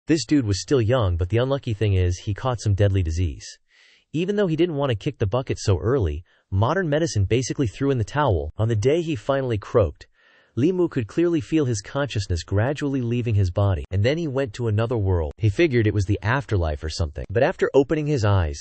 This dude was still young, but the unlucky thing is he caught some deadly disease. Even though he didn't want to kick the bucket so early, modern medicine basically threw in the towel. On the day he finally croaked, Li Mu could clearly feel his consciousness gradually leaving his body, and then he went to another world. He figured it was the afterlife or something. But after opening his eyes,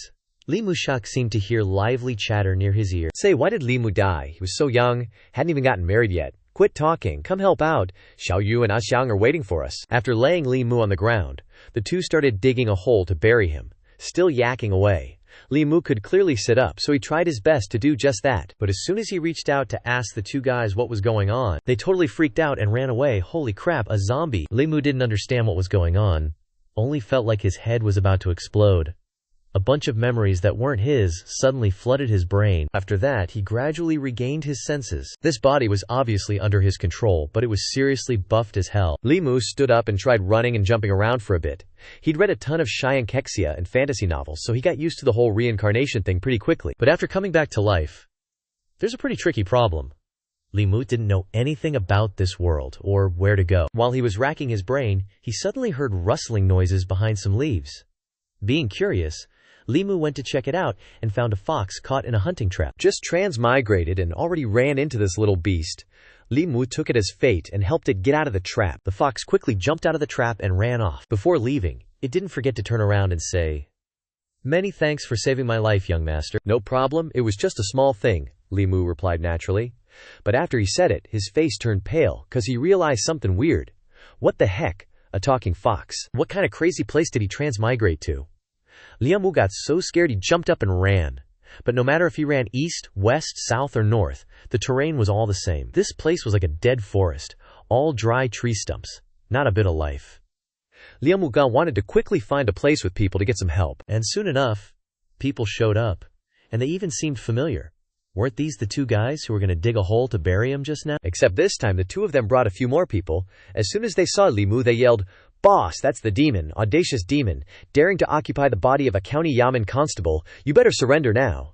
Li Mu Shak seemed to hear lively chatter near his ear. Say, why did Li Mu die? He was so young, hadn't even gotten married yet. Quit talking, come help out. Xiao Yu and Xiang are waiting for us. After laying Li Mu on the ground, the two started digging a hole to bury him, still yakking away. Li Mu could clearly sit up, so he tried his best to do just that. But as soon as he reached out to ask the two guys what was going on, they totally freaked out and ran away. Holy crap, a zombie! Li Mu didn't understand what was going on, only felt like his head was about to explode. A bunch of memories that weren't his suddenly flooded his brain. After that, he gradually regained his senses. This body was obviously under his control, but it was seriously buffed as hell. Li Mu stood up and tried running and jumping around for a bit. He'd read a ton of Xianxia and fantasy novels, so he got used to the whole reincarnation thing pretty quickly. But after coming back to life, there's a pretty tricky problem. Li Mu didn't know anything about this world, or where to go. While he was racking his brain, he suddenly heard rustling noises behind some leaves. Being curious, Li Mu went to check it out and found a fox caught in a hunting trap. Just transmigrated and already ran into this little beast. Li Mu took it as fate and helped it get out of the trap. The fox quickly jumped out of the trap and ran off. Before leaving, it didn't forget to turn around and say, "Many thanks for saving my life, young master." No problem, it was just a small thing, Li Mu replied naturally. But after he said it, his face turned pale, cause he realized something weird. What the heck? A talking fox. What kind of crazy place did he transmigrate to? Li Mu got so scared he jumped up and ran. But no matter if he ran east, west, south, or north, the terrain was all the same. This place was like a dead forest, all dry tree stumps. Not a bit of life. Li Mu wanted to quickly find a place with people to get some help. And soon enough, people showed up. And they even seemed familiar. Weren't these the two guys who were going to dig a hole to bury him just now? Except this time the two of them brought a few more people. As soon as they saw Li Mu, they yelled, "Boss, that's the demon, audacious demon, daring to occupy the body of a county yamen constable. You better surrender now."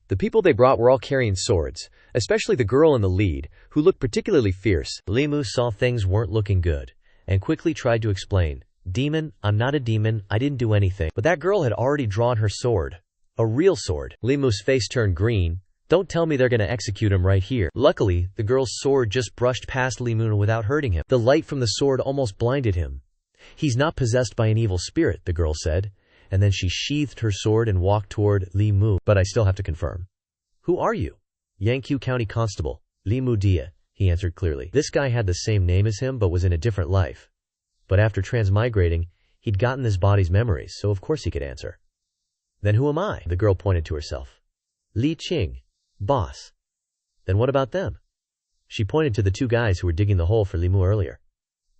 The people they brought were all carrying swords, especially the girl in the lead, who looked particularly fierce. Li Mu saw things weren't looking good, and quickly tried to explain, "Demon, I'm not a demon, I didn't do anything." But that girl had already drawn her sword. A real sword. Li Mu's face turned green. Don't tell me they're gonna execute him right here. Luckily, the girl's sword just brushed past Li Mu without hurting him. The light from the sword almost blinded him. "He's not possessed by an evil spirit," the girl said, and then she sheathed her sword and walked toward Li Mu. "But I still have to confirm. Who are you?" "Yangqiu County Constable, Li Mu Dia," he answered clearly. This guy had the same name as him but was in a different life. But after transmigrating, he'd gotten this body's memories, so of course he could answer. "Then who am I?" The girl pointed to herself. "Li Qing, boss." "Then what about them?" She pointed to the two guys who were digging the hole for Li Mu earlier.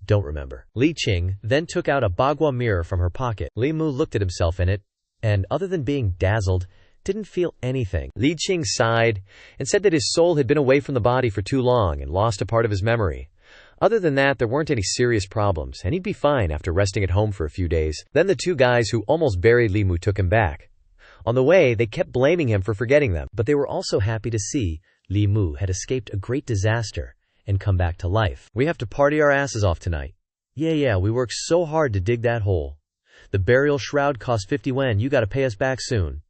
"Don't remember." Li Qing then took out a bagua mirror from her pocket. Li Mu looked at himself in it, and other than being dazzled, didn't feel anything. Li Qing sighed and said that his soul had been away from the body for too long and lost a part of his memory. Other than that, there weren't any serious problems, and he'd be fine after resting at home for a few days. Then the two guys who almost buried Li Mu took him back. On the way, they kept blaming him for forgetting them, but they were also happy to see Li Mu had escaped a great disaster and come back to life. "We have to party our asses off tonight." Yeah, we worked so hard to dig that hole. The burial shroud cost 50 yuan, you gotta pay us back soon."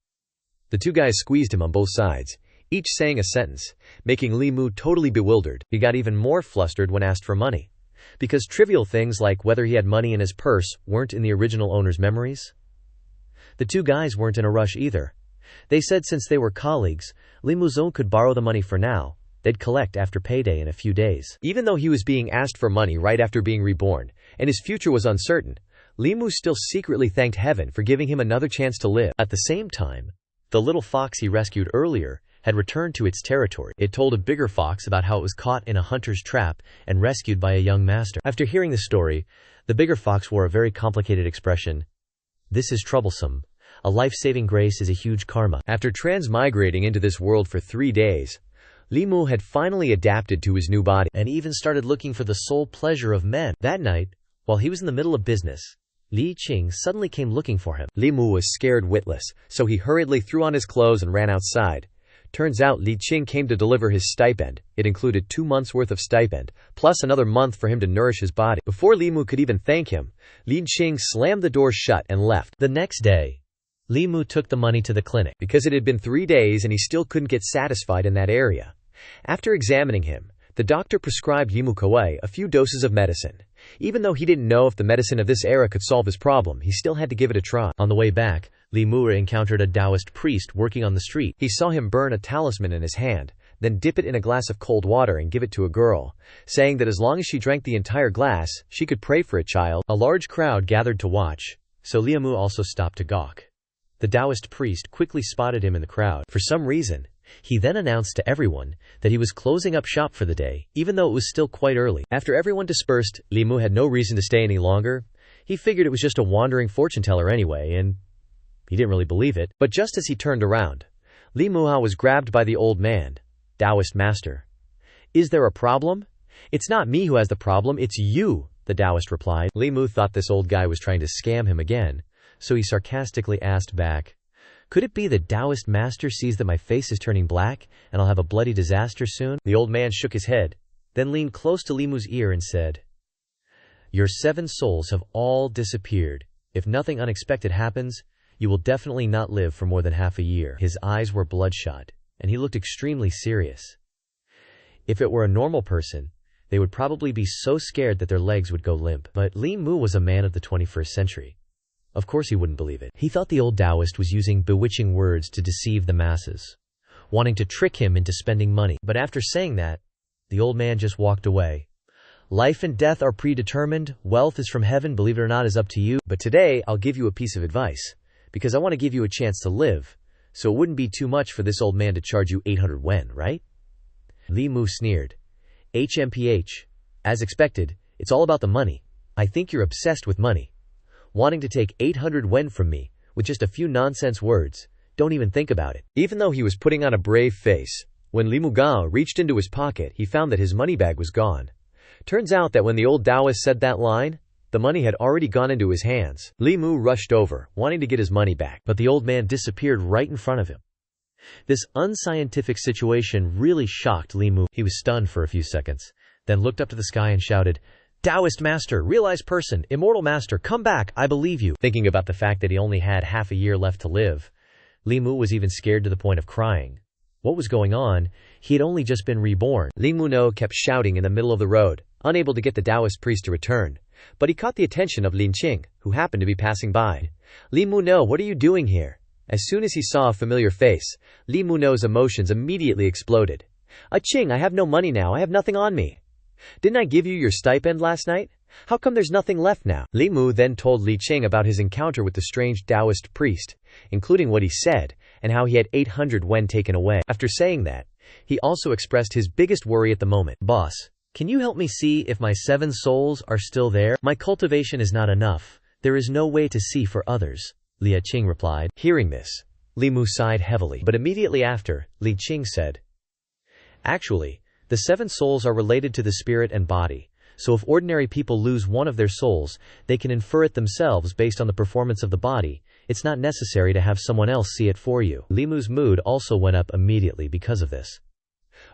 The two guys squeezed him on both sides, each saying a sentence, making Li Mu totally bewildered. He got even more flustered when asked for money, because trivial things like whether he had money in his purse weren't in the original owner's memories. The two guys weren't in a rush either. They said since they were colleagues, Li Muzon could borrow the money for now. They'd collect after payday in a few days. Even though he was being asked for money right after being reborn, and his future was uncertain, Li Mu still secretly thanked heaven for giving him another chance to live. At the same time, the little fox he rescued earlier had returned to its territory. It told a bigger fox about how it was caught in a hunter's trap and rescued by a young master. After hearing the story, the bigger fox wore a very complicated expression. "This is troublesome. A life-saving grace is a huge karma." After transmigrating into this world for 3 days, Li Mu had finally adapted to his new body and even started looking for the sole pleasure of men. That night, while he was in the middle of business, Li Qing suddenly came looking for him. Li Mu was scared witless, so he hurriedly threw on his clothes and ran outside. Turns out Li Qing came to deliver his stipend. It included 2 months' worth of stipend, plus another month for him to nourish his body. Before Li Mu could even thank him, Li Qing slammed the door shut and left. The next day, Li Mu took the money to the clinic because it had been 3 days and he still couldn't get satisfied in that area. After examining him, the doctor prescribed Li Mu Kuei a few doses of medicine. Even though he didn't know if the medicine of this era could solve his problem, he still had to give it a try. On the way back, Li Mu encountered a Daoist priest working on the street. He saw him burn a talisman in his hand, then dip it in a glass of cold water and give it to a girl, saying that as long as she drank the entire glass, she could pray for a child. A large crowd gathered to watch, so Li Mu also stopped to gawk. The Daoist priest quickly spotted him in the crowd. For some reason, he then announced to everyone that he was closing up shop for the day, even though it was still quite early. After everyone dispersed, Li Mu had no reason to stay any longer. He figured it was just a wandering fortune teller anyway, and he didn't really believe it. But just as he turned around, Li Mu was grabbed by the old man, Daoist master. "Is there a problem?" "It's not me who has the problem, it's you," the Daoist replied. Li Mu thought this old guy was trying to scam him again, so he sarcastically asked back, "Could it be the Daoist master sees that my face is turning black and I'll have a bloody disaster soon?" The old man shook his head, then leaned close to Li Mu's ear and said, "Your 7 souls have all disappeared. If nothing unexpected happens, you will definitely not live for more than half a year." His eyes were bloodshot, and he looked extremely serious. If it were a normal person, they would probably be so scared that their legs would go limp. But Li Mu was a man of the 21st century. Of course he wouldn't believe it. He thought the old Daoist was using bewitching words to deceive the masses, wanting to trick him into spending money. But after saying that, the old man just walked away. "Life and death are predetermined. Wealth is from heaven, believe it or not is up to you. But today I'll give you a piece of advice, because I want to give you a chance to live, so it wouldn't be too much for this old man to charge you 800 wen, right?" Li Mu sneered. "HMPH. As expected, it's all about the money. I think you're obsessed with money. Wanting to take 800 wen from me, with just a few nonsense words. Don't even think about it." Even though he was putting on a brave face, when Li Mu reached into his pocket, he found that his money bag was gone. Turns out that when the old Daoist said that line, the money had already gone into his hands. Li Mu rushed over, wanting to get his money back, but the old man disappeared right in front of him. This unscientific situation really shocked Li Mu. He was stunned for a few seconds, then looked up to the sky and shouted, "Daoist master, realized person, immortal master, come back, I believe you." Thinking about the fact that he only had half a year left to live, Li Mu was even scared to the point of crying. What was going on? He had only just been reborn. Li Mu kept shouting in the middle of the road, unable to get the Daoist priest to return. But he caught the attention of Lin Qing, who happened to be passing by. "Li Mu, what are you doing here?" As soon as he saw a familiar face, Li Mu's emotions immediately exploded. Qing, I have no money now, I have nothing on me." "Didn't I give you your stipend last night? How come there's nothing left now?" Li Mu then told Li Qing about his encounter with the strange Daoist priest, including what he said, and how he had 800 wen taken away. After saying that, he also expressed his biggest worry at the moment. "Boss, can you help me see if my 7 souls are still there? My cultivation is not enough. There is no way to see for others," Li Qing replied. Hearing this, Li Mu sighed heavily. But immediately after, Li Qing said, "Actually, the 7 souls are related to the spirit and body, so if ordinary people lose one of their souls, they can infer it themselves based on the performance of the body. It's not necessary to have someone else see it for you." Li Mu's mood also went up immediately because of this.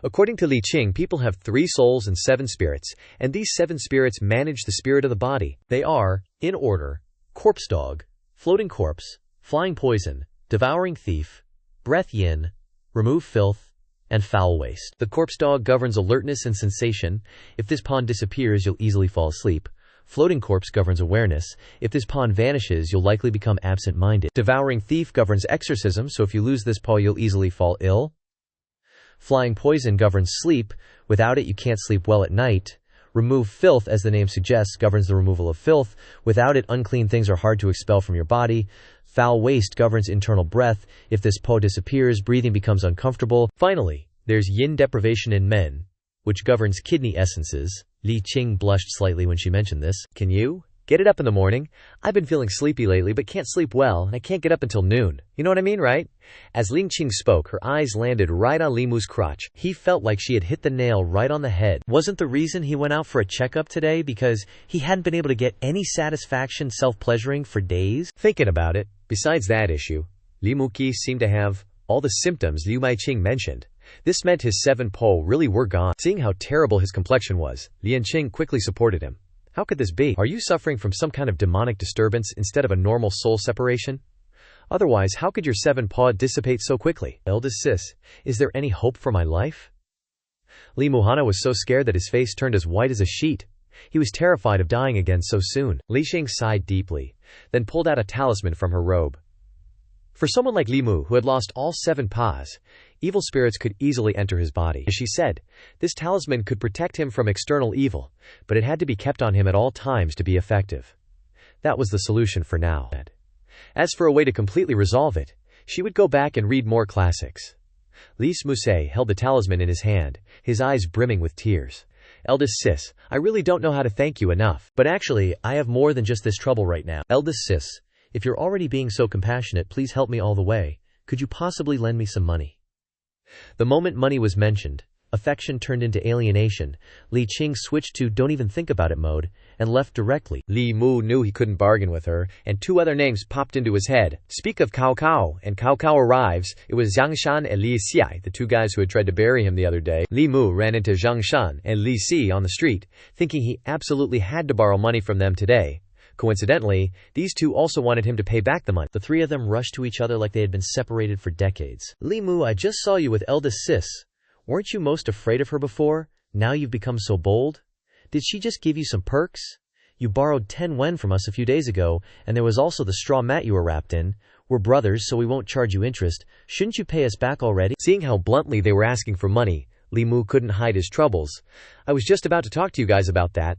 According to Li Qing, people have 3 souls and 7 spirits, and these 7 spirits manage the spirit of the body. They are, in order, corpse dog, floating corpse, flying poison, devouring thief, breath yin, remove filth, and foul waste. The corpse dog governs alertness and sensation. If this pawn disappears, you'll easily fall asleep. Floating corpse governs awareness. If this pawn vanishes, you'll likely become absent-minded. Devouring thief governs exorcism, so if you lose this pawn, you'll easily fall ill. Flying poison governs sleep. Without it, you can't sleep well at night. Remove filth, as the name suggests, governs the removal of filth. Without it, unclean things are hard to expel from your body. Foul waste governs internal breath. If this po disappears, breathing becomes uncomfortable. Finally, there's yin deprivation in men, which governs kidney essences. Li Qing blushed slightly when she mentioned this. "Can you get it up in the morning? I've been feeling sleepy lately but can't sleep well, and I can't get up until noon. You know what I mean, right?" As Li Qing spoke, her eyes landed right on Li Mu's crotch. He felt like she had hit the nail right on the head. Wasn't the reason he went out for a checkup today because he hadn't been able to get any satisfaction self-pleasuring for days? Thinking about it, besides that issue, Li Mu seemed to have all the symptoms Liu Maiqing mentioned. This meant his 7 po really were gone. Seeing how terrible his complexion was, Lianqing quickly supported him. How could this be? Are you suffering from some kind of demonic disturbance instead of a normal soul separation? Otherwise, how could your 7 po dissipate so quickly? Eldest sis, is there any hope for my life? Li Muhana was so scared that his face turned as white as a sheet. He was terrified of dying again so soon. Li Xing sighed deeply, then pulled out a talisman from her robe. For someone like Li Mu, who had lost all 7 pas, evil spirits could easily enter his body. As she said, this talisman could protect him from external evil, but it had to be kept on him at all times to be effective. That was the solution for now. As for a way to completely resolve it, she would go back and read more classics. Li Smusei held the talisman in his hand, his eyes brimming with tears. Eldest sis, I really don't know how to thank you enough. But actually, I have more than just this trouble right now. Eldest sis, if you're already being so compassionate, please help me all the way. Could you possibly lend me some money? The moment money was mentioned, affection turned into alienation. Li Qing switched to don't even think about it mode, and left directly. Li Mu knew he couldn't bargain with her, and 2 other names popped into his head. Speak of Cao Cao, and Cao Cao arrives. It was Zhang Shan and Li Xi, the 2 guys who had tried to bury him the other day. Li Mu ran into Zhang Shan and Li Xi on the street, thinking he absolutely had to borrow money from them today. Coincidentally, these 2 also wanted him to pay back the money. The 3 of them rushed to each other like they had been separated for decades. Li Mu, I just saw you with eldest sis. Weren't you most afraid of her before? Now you've become so bold? Did she just give you some perks? You borrowed 10 wen from us a few days ago, and there was also the straw mat you were wrapped in. We're brothers, so we won't charge you interest. Shouldn't you pay us back already? Seeing how bluntly they were asking for money, Li Mu couldn't hide his troubles. I was just about to talk to you guys about that.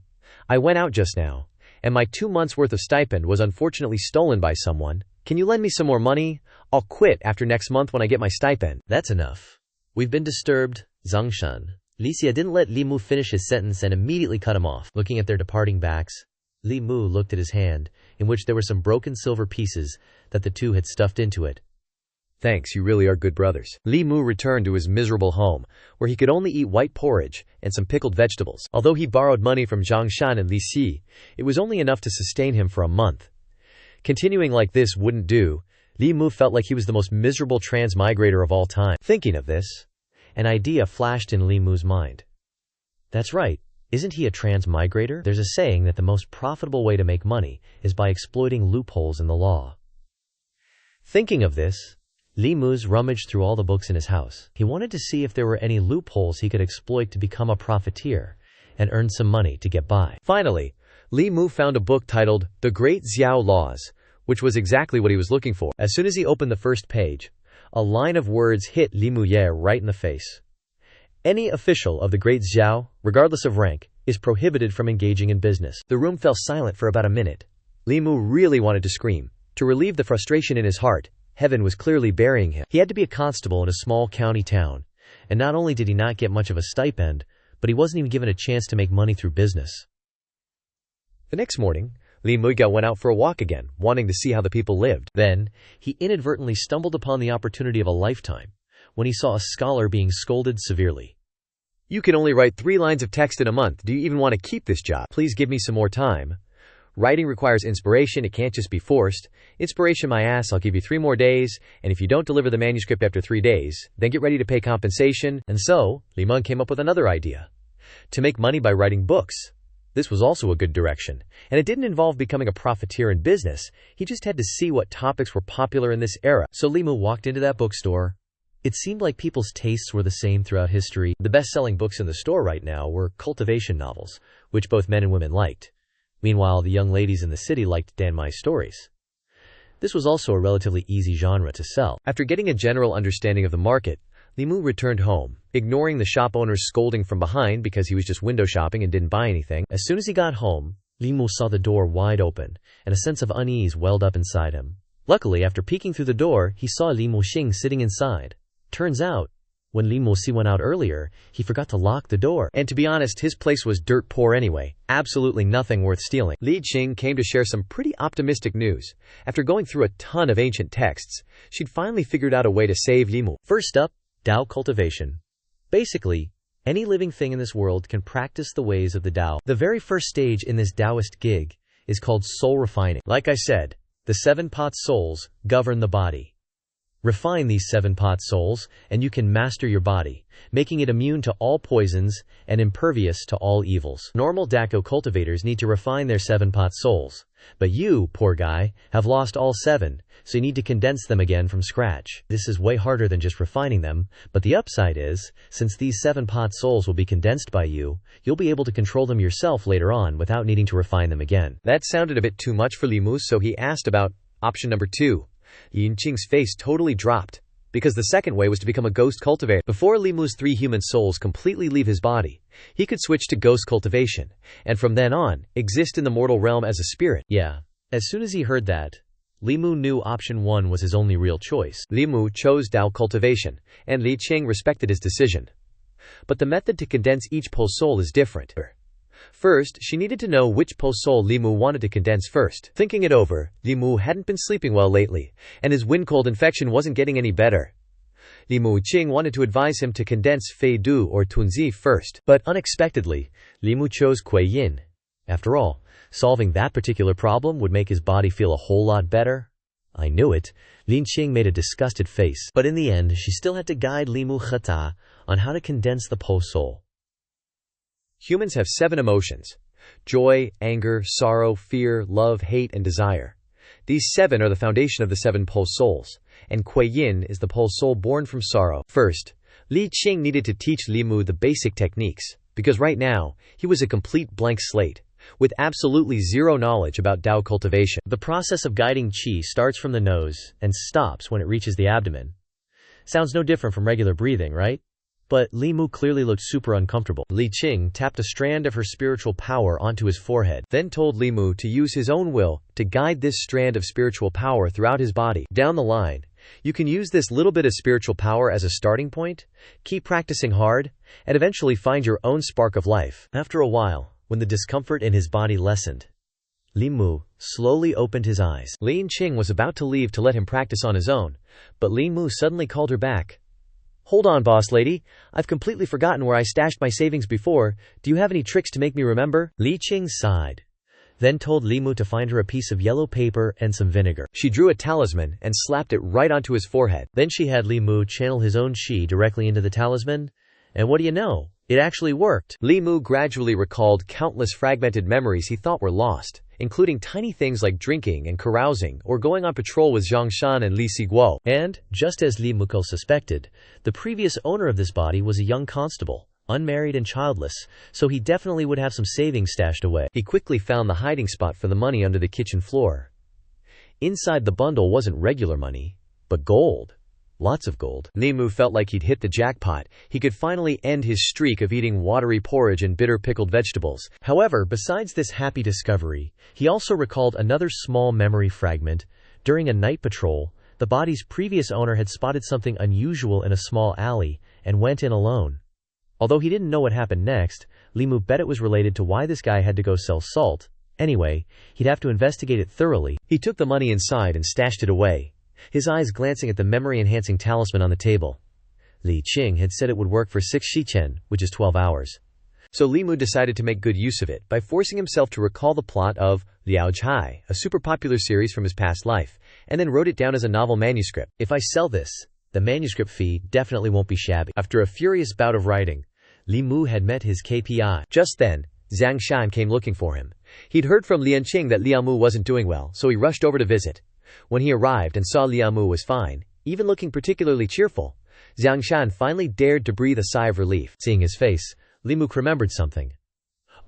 I went out just now, and my 2 months' worth of stipend was unfortunately stolen by someone. Can you lend me some more money? I'll quit after next month when I get my stipend. That's enough. We've been disturbed, Zhang Shan. Li Xia didn't let Li Mu finish his sentence and immediately cut him off. Looking at their departing backs, Li Mu looked at his hand, in which there were some broken silver pieces that the 2 had stuffed into it. Thanks, you really are good brothers. Li Mu returned to his miserable home, where he could only eat white porridge and some pickled vegetables. Although he borrowed money from Zhang Shan and Li Xi, it was only enough to sustain him for a month. Continuing like this wouldn't do. Li Mu felt like he was the most miserable transmigrator of all time. Thinking of this, an idea flashed in Li Mu's mind. That's right. Isn't he a transmigrator? There's a saying that the most profitable way to make money is by exploiting loopholes in the law. Thinking of this, Li Mu rummaged through all the books in his house. He wanted to see if there were any loopholes he could exploit to become a profiteer and earn some money to get by. Finally, Li Mu found a book titled The Great Zhou Laws, which was exactly what he was looking for. As soon as he opened the first page, a line of words hit Li Mu right in the face. Any official of the Great Zhou, regardless of rank, is prohibited from engaging in business. The room fell silent for about a minute. Li Mu really wanted to scream. To relieve the frustration in his heart, heaven was clearly burying him. He had to be a constable in a small county town, and not only did he not get much of a stipend, but he wasn't even given a chance to make money through business. The next morning, Li Mu went out for a walk again, wanting to see how the people lived. Then, he inadvertently stumbled upon the opportunity of a lifetime, when he saw a scholar being scolded severely. You can only write 3 lines of text in a month. Do you even want to keep this job? Please give me some more time. Writing requires inspiration, it can't just be forced. Inspiration my ass, I'll give you 3 more days, and if you don't deliver the manuscript after 3 days, then get ready to pay compensation. And so, Li Mu came up with another idea. To make money by writing books. This was also a good direction, and it didn't involve becoming a profiteer in business. He just had to see what topics were popular in this era. So Li Mu walked into that bookstore. It seemed like people's tastes were the same throughout history. The best-selling books in the store right now were Cultivation novels, which both men and women liked. Meanwhile, the young ladies in the city liked Dan Mai stories. This was also a relatively easy genre to sell. After getting a general understanding of the market, Li Mu returned home, ignoring the shop owner's scolding from behind because he was just window shopping and didn't buy anything. As soon as he got home, Li Mu saw the door wide open, and a sense of unease welled up inside him. Luckily, after peeking through the door, he saw Li Mu Xing sitting inside. Turns out, when Li Mu went out earlier, he forgot to lock the door. And to be honest, his place was dirt poor anyway, absolutely nothing worth stealing. Li Qing came to share some pretty optimistic news. After going through a ton of ancient texts, she'd finally figured out a way to save Li Mu. First up, Dao cultivation. Basically, any living thing in this world can practice the ways of the Dao. The very first stage in this Daoist gig is called soul refining. Like I said, the 7 pot souls govern the body. Refine these 7 pot souls, and you can master your body, making it immune to all poisons and impervious to all evils. Normal Dako cultivators need to refine their 7 pot souls. But you, poor guy, have lost all 7, so you need to condense them again from scratch. This is way harder than just refining them, but the upside is, since these 7 pot souls will be condensed by you, you'll be able to control them yourself later on without needing to refine them again. That sounded a bit too much for Li Mu, so he asked about option number 2. Yinqing's face totally dropped, because the second way was to become a ghost cultivator. Before Li Mu's 3 human souls completely leave his body, he could switch to ghost cultivation, and from then on, exist in the mortal realm as a spirit. Yeah. As soon as he heard that, Li Mu knew option 1 was his only real choice. Li Mu chose Dao cultivation, and Li Qing respected his decision. But the method to condense each Po soul is different. First, she needed to know which Po soul Li Mu wanted to condense first. Thinking it over, Li Mu hadn't been sleeping well lately, and his wind cold infection wasn't getting any better. Li Mu Qing wanted to advise him to condense Fei Du or Tunzi first. But unexpectedly, Li Mu chose Kuei Yin. After all, solving that particular problem would make his body feel a whole lot better. I knew it. Lin Qing made a disgusted face, but in the end, she still had to guide Li Mu Khata on how to condense the Po soul. Humans have 7 emotions: joy, anger, sorrow, fear, love, hate, and desire. These 7 are the foundation of the 7 Po souls, and Kuei Yin is the Po soul born from sorrow. First, Li Qing needed to teach Li Mu the basic techniques, because right now, he was a complete blank slate, with absolutely zero knowledge about Dao cultivation. The process of guiding qi starts from the nose and stops when it reaches the abdomen. Sounds no different from regular breathing, right? But Li Mu clearly looked super uncomfortable. Li Qing tapped a strand of her spiritual power onto his forehead, then told Li Mu to use his own will to guide this strand of spiritual power throughout his body. Down the line, you can use this little bit of spiritual power as a starting point, keep practicing hard, and eventually find your own spark of life. After a while, when the discomfort in his body lessened, Li Mu slowly opened his eyes. Lin Qing was about to leave to let him practice on his own, but Li Mu suddenly called her back. "Hold on, boss lady. I've completely forgotten where I stashed my savings before. Do you have any tricks to make me remember?" Li Qing sighed, then told Li Mu to find her a piece of yellow paper and some vinegar. She drew a talisman and slapped it right onto his forehead. Then she had Li Mu channel his own qi directly into the talisman, and what do you know? It actually worked. Li Mu gradually recalled countless fragmented memories he thought were lost, including tiny things like drinking and carousing or going on patrol with Xianxia and Li Siguo. And, just as Li Muko suspected, the previous owner of this body was a young constable, unmarried and childless, so he definitely would have some savings stashed away. He quickly found the hiding spot for the money under the kitchen floor. Inside the bundle wasn't regular money, but gold. Lots of gold. Li Mu felt like he'd hit the jackpot. He could finally end his streak of eating watery porridge and bitter pickled vegetables. However, besides this happy discovery, he also recalled another small memory fragment. During a night patrol, the body's previous owner had spotted something unusual in a small alley and went in alone. Although he didn't know what happened next, Li Mu bet it was related to why this guy had to go sell salt. Anyway, he'd have to investigate it thoroughly. He took the money inside and stashed it away, his eyes glancing at the memory-enhancing talisman on the table. Li Qing had said it would work for 6 shichen, which is 12 hours. So Li Mu decided to make good use of it by forcing himself to recall the plot of Liao Chai, a super popular series from his past life, and then wrote it down as a novel manuscript. If I sell this, the manuscript fee definitely won't be shabby. After a furious bout of writing, Li Mu had met his KPI. Just then, Zhang Shan came looking for him. He'd heard from Lian Qing that Liao Mu wasn't doing well, so he rushed over to visit. When he arrived and saw Liao Mu was fine, even looking particularly cheerful, Zhang Shan finally dared to breathe a sigh of relief. Seeing his face, Li Mu remembered something.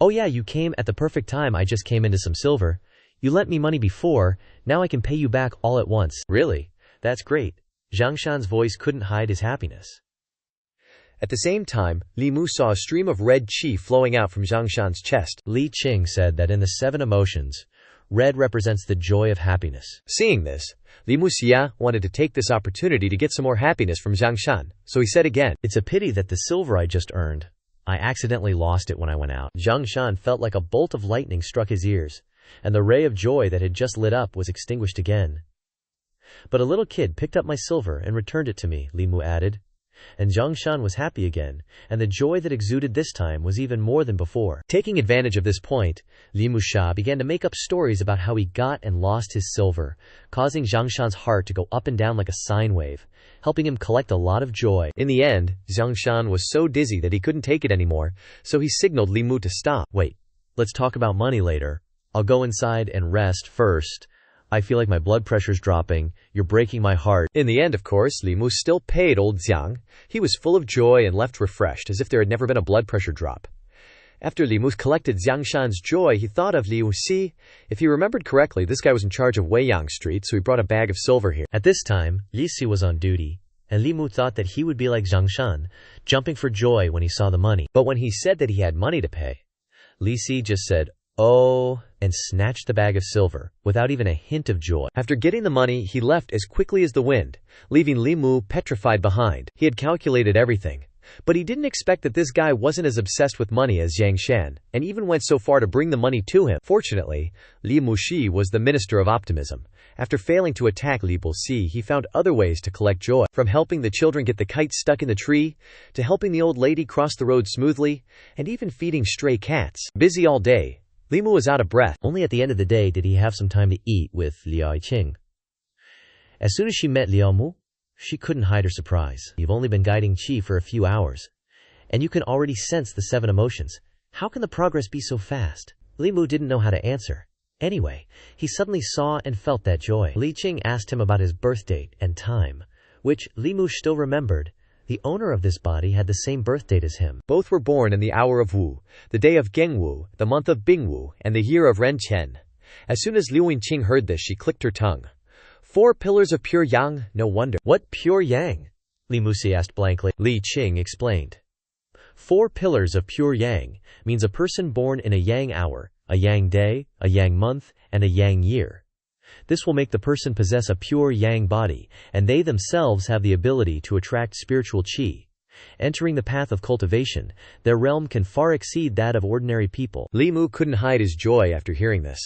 "Oh yeah, you came at the perfect time. I just came into some silver. You lent me money before, now I can pay you back all at once." "Really? That's great." Zhang Shan's voice couldn't hide his happiness. At the same time, Li Mu saw a stream of red qi flowing out from Zhang Shan's chest. Li Qing said that in the 7 emotions, red represents the joy of happiness. Seeing this, Li Mu Xia wanted to take this opportunity to get some more happiness from Zhang Shan, so he said again, "It's a pity that the silver I just earned, I accidentally lost it when I went out." Zhang Shan felt like a bolt of lightning struck his ears, and the ray of joy that had just lit up was extinguished again. "But a little kid picked up my silver and returned it to me," Li Mu added. And Xianxia was happy again, and the joy that exuded this time was even more than before. Taking advantage of this point, Li Musha began to make up stories about how he got and lost his silver, causing Xianxia's heart to go up and down like a sine wave, helping him collect a lot of joy. In the end, Xianxia was so dizzy that he couldn't take it anymore, so he signaled Li Mu to stop. "Wait, let's talk about money later. I'll go inside and rest first. I feel like my blood pressure's dropping. You're breaking my heart." In the end, of course, Li Mu still paid old Xiang. He was full of joy and left refreshed, as if there had never been a blood pressure drop. After Li Mu collected Xiangshan's joy, he thought of Liu Si. If he remembered correctly, this guy was in charge of Weiyang Street, so he brought a bag of silver here. At this time, Li Si was on duty, and Li Mu thought that he would be like Xiangshan, jumping for joy when he saw the money. But when he said that he had money to pay, Li Si just said, "Oh," and snatched the bag of silver, without even a hint of joy. After getting the money, he left as quickly as the wind, leaving Li Mu petrified behind. He had calculated everything, but he didn't expect that this guy wasn't as obsessed with money as Yang Shan, and even went so far to bring the money to him. Fortunately, Li Muxi was the Minister of Optimism. After failing to attack Li Bulsi, he found other ways to collect joy, from helping the children get the kite stuck in the tree, to helping the old lady cross the road smoothly, and even feeding stray cats. Busy all day, Li Mu was out of breath. Only at the end of the day did he have some time to eat with Liao Qing. As soon as she met Liao Mu, she couldn't hide her surprise. "You've only been guiding Qi for a few hours, and you can already sense the 7 emotions. How can the progress be so fast?" Li Mu didn't know how to answer. Anyway, he suddenly saw and felt that joy. Li Qing asked him about his birth date and time, which Li Mu still remembered. The owner of this body had the same birth date as him. Both were born in the hour of Wu, the day of Gengwu, the month of Bingwu, and the year of Renqian. As soon as Liu Wenqing heard this, she clicked her tongue. 4 pillars of pure yang, no wonder. "What pure yang?" Li Musi asked blankly. Li Qing explained. 4 pillars of pure yang means a person born in a yang hour, a yang day, a yang month, and a yang year. This will make the person possess a pure yang body, and they themselves have the ability to attract spiritual qi. Entering the path of cultivation, their realm can far exceed that of ordinary people. Li Mu couldn't hide his joy after hearing this.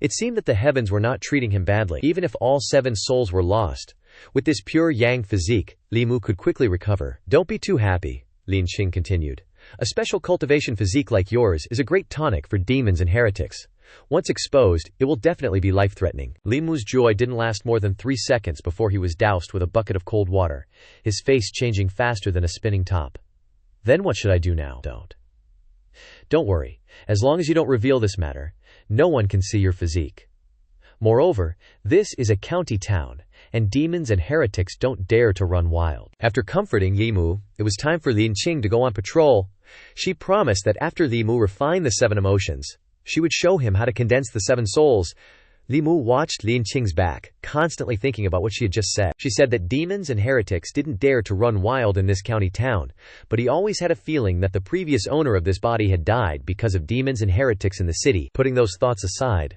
It seemed that the heavens were not treating him badly, even if all 7 souls were lost. With this pure yang physique, Li Mu could quickly recover. "Don't be too happy," Lin Qing continued. "A special cultivation physique like yours is a great tonic for demons and heretics. Once exposed, it will definitely be life-threatening." Li Mu's joy didn't last more than 3 seconds before he was doused with a bucket of cold water, his face changing faster than a spinning top. "Then what should I do now?" Don't worry. As long as you don't reveal this matter, no one can see your physique. Moreover, this is a county town, and demons and heretics don't dare to run wild." After comforting Li Mu, it was time for Lin Qing to go on patrol. She promised that after Li Mu refined the 7 emotions, she would show him how to condense the 7 souls. Li Mu watched Lin Qing's back, constantly thinking about what she had just said. She said that demons and heretics didn't dare to run wild in this county town, but he always had a feeling that the previous owner of this body had died because of demons and heretics in the city. Putting those thoughts aside,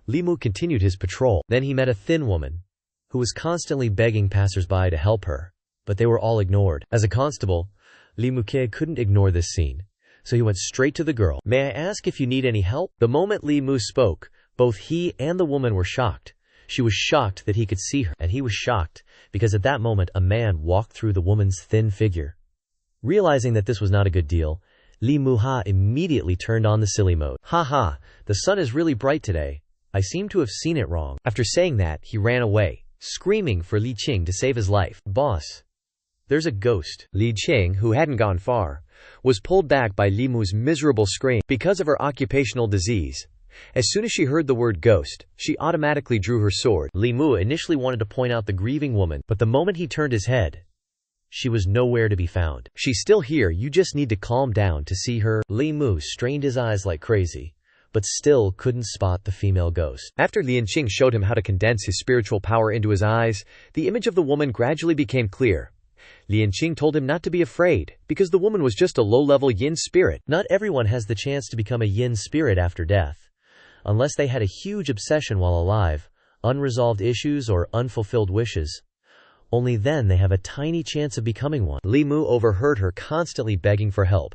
Li Mu continued his patrol. Then he met a thin woman, who was constantly begging passers-by to help her, but they were all ignored. As a constable, Li Muke couldn't ignore this scene, so he went straight to the girl. "May I ask if you need any help?" The moment Li Mu spoke, both he and the woman were shocked. She was shocked that he could see her, and he was shocked because at that moment a man walked through the woman's thin figure. Realizing that this was not a good deal, Li Muha immediately turned on the silly mode. "Ha ha, the sun is really bright today. I seem to have seen it wrong." After saying that, he ran away, screaming for Li Qing to save his life. "Boss, there's a ghost." Li Qing, who hadn't gone far, was pulled back by Li Mu's miserable scream. Because of her occupational disease, as soon as she heard the word ghost, she automatically drew her sword. Li Mu initially wanted to point out the grieving woman, but the moment he turned his head, she was nowhere to be found. "She's still here, you just need to calm down to see her." Li Mu strained his eyes like crazy, but still couldn't spot the female ghost. After Lin Qing showed him how to condense his spiritual power into his eyes, the image of the woman gradually became clear. Lin Qing told him not to be afraid, because the woman was just a low-level yin spirit. Not everyone has the chance to become a yin spirit after death, unless they had a huge obsession while alive, unresolved issues or unfulfilled wishes. Only then they have a tiny chance of becoming one. Li Mu overheard her constantly begging for help,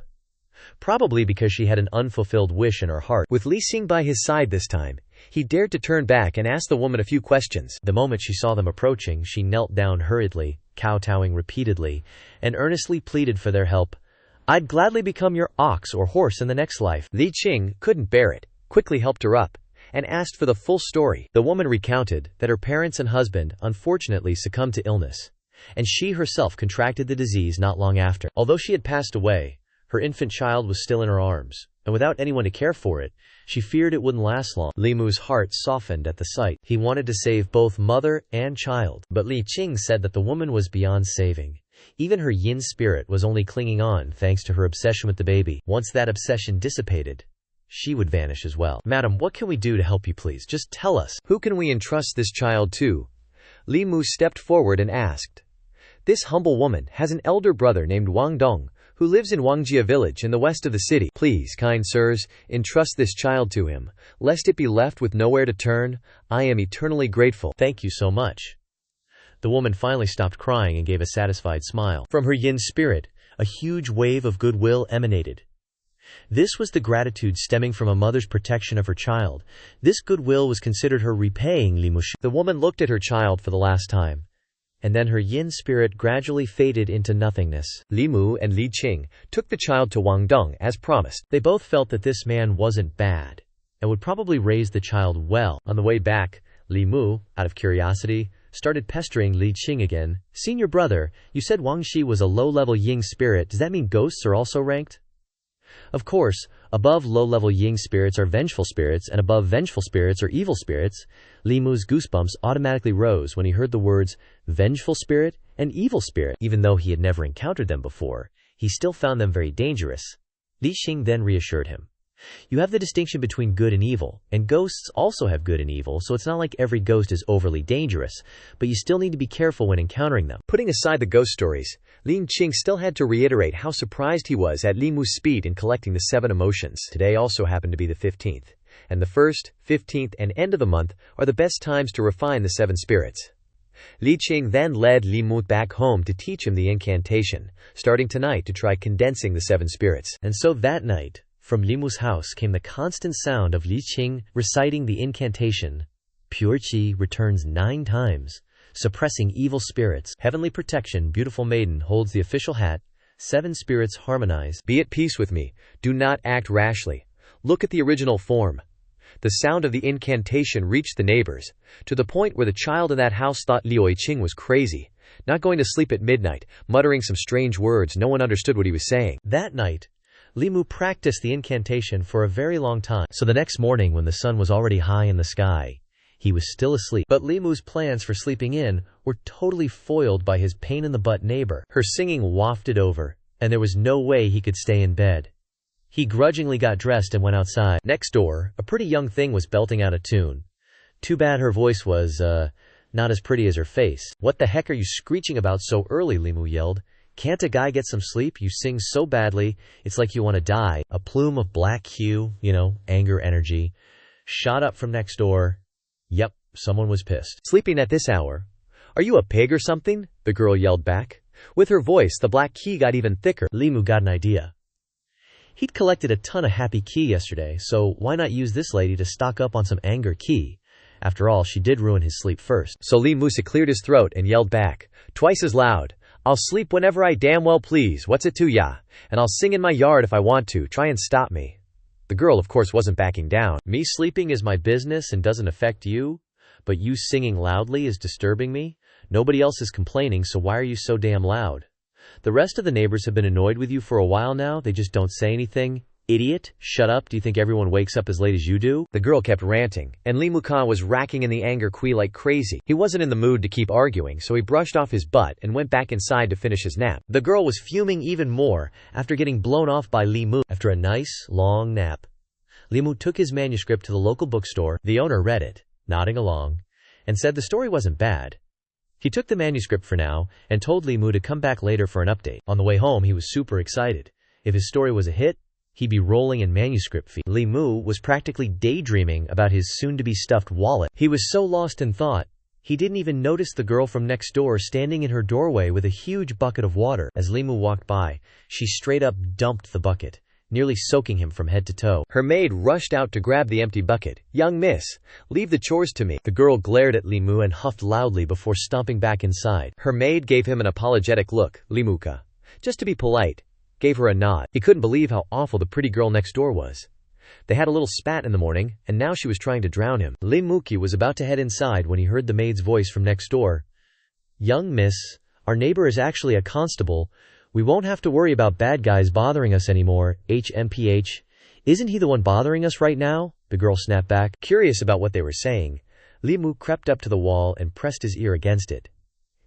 probably because she had an unfulfilled wish in her heart. With Li Xing by his side this time, he dared to turn back and ask the woman a few questions. The moment she saw them approaching, she knelt down hurriedly, kowtowing repeatedly, and earnestly pleaded for their help. "I'd gladly become your ox or horse in the next life." Li Qing couldn't bear it, quickly helped her up, and asked for the full story. The woman recounted that her parents and husband unfortunately succumbed to illness, and she herself contracted the disease not long after. Although she had passed away, her infant child was still in her arms, and without anyone to care for it, she feared it wouldn't last long. Li Mu's heart softened at the sight. He wanted to save both mother and child, but Li Qing said that the woman was beyond saving. Even her yin spirit was only clinging on thanks to her obsession with the baby. Once that obsession dissipated, she would vanish as well. "Madam, what can we do to help you, please? Just tell us. Who can we entrust this child to?" Li Mu stepped forward and asked. "This humble woman has an elder brother named Wang Dong, who lives in Wangjia village in the west of the city. Please, kind sirs, entrust this child to him, lest it be left with nowhere to turn. I am eternally grateful." "Thank you so much." The woman finally stopped crying and gave a satisfied smile. From her yin spirit, a huge wave of goodwill emanated. This was the gratitude stemming from a mother's protection of her child. This goodwill was considered her repaying Li Mu. The woman looked at her child for the last time, and then her yin spirit gradually faded into nothingness. Li Mu and Li Qing took the child to Wang Dong as promised. They both felt that this man wasn't bad, and would probably raise the child well. On the way back, Li Mu, out of curiosity, started pestering Li Qing again. "Senior brother, you said Wang Shi was a low-level Ying spirit. Does that mean ghosts are also ranked?" Of course, above low-level Ying spirits are vengeful spirits, and above vengeful spirits are evil spirits. Li Mu's goosebumps automatically rose when he heard the words vengeful spirit and evil spirit. Even though he had never encountered them before, he still found them very dangerous. Li Qing then reassured him. "You have the distinction between good and evil, and ghosts also have good and evil, so it's not like every ghost is overly dangerous, but you still need to be careful when encountering them." Putting aside the ghost stories, Li Qing still had to reiterate how surprised he was at Li Mu's speed in collecting the 7 emotions. Today also happened to be the 15th, and the 1st, 15th, and end of the month are the best times to refine the 7 spirits. Li Qing then led Li Mu back home to teach him the incantation, starting tonight to try condensing the 7 spirits. And so that night, from Li Mu's house came the constant sound of Li Qing reciting the incantation. Pure Qi returns 9 times, suppressing evil spirits. Heavenly protection, beautiful maiden holds the official hat. 7 spirits harmonize. Be at peace with me. Do not act rashly. Look at the original form. The sound of the incantation reached the neighbors, to the point where the child in that house thought Liu Qing was crazy, not going to sleep at midnight, muttering some strange words. No one understood what he was saying. That night, Li Mu practiced the incantation for a very long time, so the next morning when the sun was already high in the sky, he was still asleep. But Li Mu's plans for sleeping in were totally foiled by his pain-in-the-butt neighbor. Her singing wafted over, and there was no way he could stay in bed. He grudgingly got dressed and went outside. Next door, a pretty young thing was belting out a tune. Too bad her voice was, not as pretty as her face. "What the heck are you screeching about so early?" Li Mu yelled. "Can't a guy get some sleep? You sing so badly, it's like you want to die." A plume of black hue, anger energy, shot up from next door. Yep, someone was pissed. "Sleeping at this hour? Are you a pig or something?" the girl yelled back. With her voice, the black key got even thicker. Li Mu got an idea. He'd collected a ton of happy ki yesterday, so why not use this lady to stock up on some anger ki? After all, she did ruin his sleep first. So Li Mu cleared his throat and yelled back, twice as loud. "I'll sleep whenever I damn well please, what's it to ya? And I'll sing in my yard if I want to, try and stop me." The girl, of course, wasn't backing down. "Me sleeping is my business and doesn't affect you, but you singing loudly is disturbing me. Nobody else is complaining, so why are you so damn loud? The rest of the neighbors have been annoyed with you for a while now, they just don't say anything. Idiot, shut up, do you think everyone wakes up as late as you do?" The girl kept ranting, and Li Mu was racking in the anger qui like crazy. He wasn't in the mood to keep arguing, so he brushed off his butt and went back inside to finish his nap. The girl was fuming even more after getting blown off by Li Mu. After a nice, long nap, Li Mu took his manuscript to the local bookstore. The owner read it, nodding along, and said the story wasn't bad. He took the manuscript for now and told Li Mu to come back later for an update. On the way home, he was super excited. If his story was a hit, he'd be rolling in manuscript fee. Li Mu was practically daydreaming about his soon-to-be stuffed wallet. He was so lost in thought, he didn't even notice the girl from next door standing in her doorway with a huge bucket of water. As Li Mu walked by, she straight up dumped the bucket, nearly soaking him from head to toe. Her maid rushed out to grab the empty bucket. "Young miss, leave the chores to me." The girl glared at Li Mu and huffed loudly before stomping back inside. Her maid gave him an apologetic look. Li Muka, just to be polite, gave her a nod. He couldn't believe how awful the pretty girl next door was. They had a little spat in the morning, and now she was trying to drown him. Li Muki was about to head inside when he heard the maid's voice from next door. "Young miss, our neighbor is actually a constable. We won't have to worry about bad guys bothering us anymore. HMPH. Isn't he the one bothering us right now?" The girl snapped back. Curious about what they were saying, Li Mu crept up to the wall and pressed his ear against it.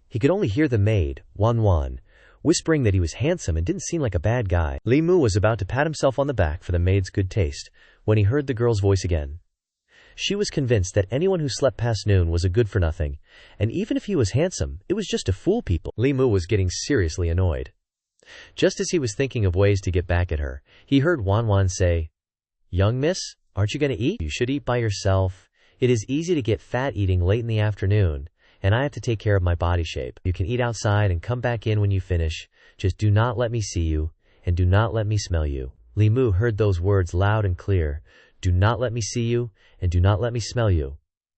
He could only hear the maid, Wan, whispering that he was handsome and didn't seem like a bad guy. Li Mu was about to pat himself on the back for the maid's good taste when he heard the girl's voice again. She was convinced that anyone who slept past noon was a good-for-nothing, and even if he was handsome, it was just to fool people. Li Mu was getting seriously annoyed. Just as he was thinking of ways to get back at her, he heard Wan say, "Young miss, aren't you going to eat? You should eat by yourself. It is easy to get fat eating late in the afternoon, and I have to take care of my body shape. You can eat outside and come back in when you finish. Just do not let me see you, and do not let me smell you." Li Mu heard those words loud and clear. "Do not let me see you, and do not let me smell you."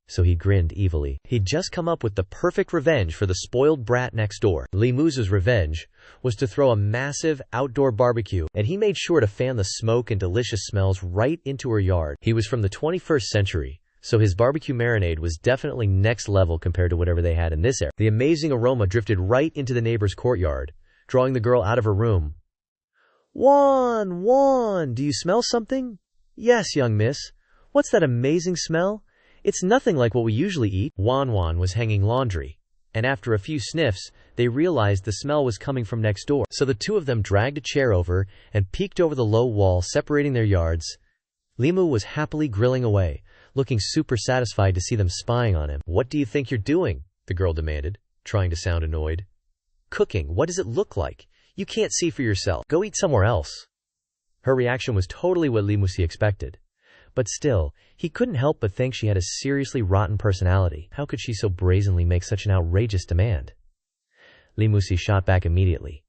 So he grinned evilly. He'd just come up with the perfect revenge for the spoiled brat next door. Li Mu's revenge was to throw a massive outdoor barbecue, and he made sure to fan the smoke and delicious smells right into her yard. He was from the 21st century, so his barbecue marinade was definitely next level compared to whatever they had in this era. The amazing aroma drifted right into the neighbor's courtyard, drawing the girl out of her room. "Wan, do you smell something?" "Yes, young miss. What's that amazing smell? It's nothing like what we usually eat." Wan was hanging laundry, and after a few sniffs, they realized the smell was coming from next door. So the two of them dragged a chair over and peeked over the low wall separating their yards. Li Mu was happily grilling away, looking super satisfied to see them spying on him. "What do you think you're doing?" the girl demanded, trying to sound annoyed. "Cooking. What does it look like? You can't see for yourself. Go eat somewhere else." Her reaction was totally what Li Musi expected. But still, he couldn't help but think she had a seriously rotten personality. How could she so brazenly make such an outrageous demand? Li Musi shot back immediately.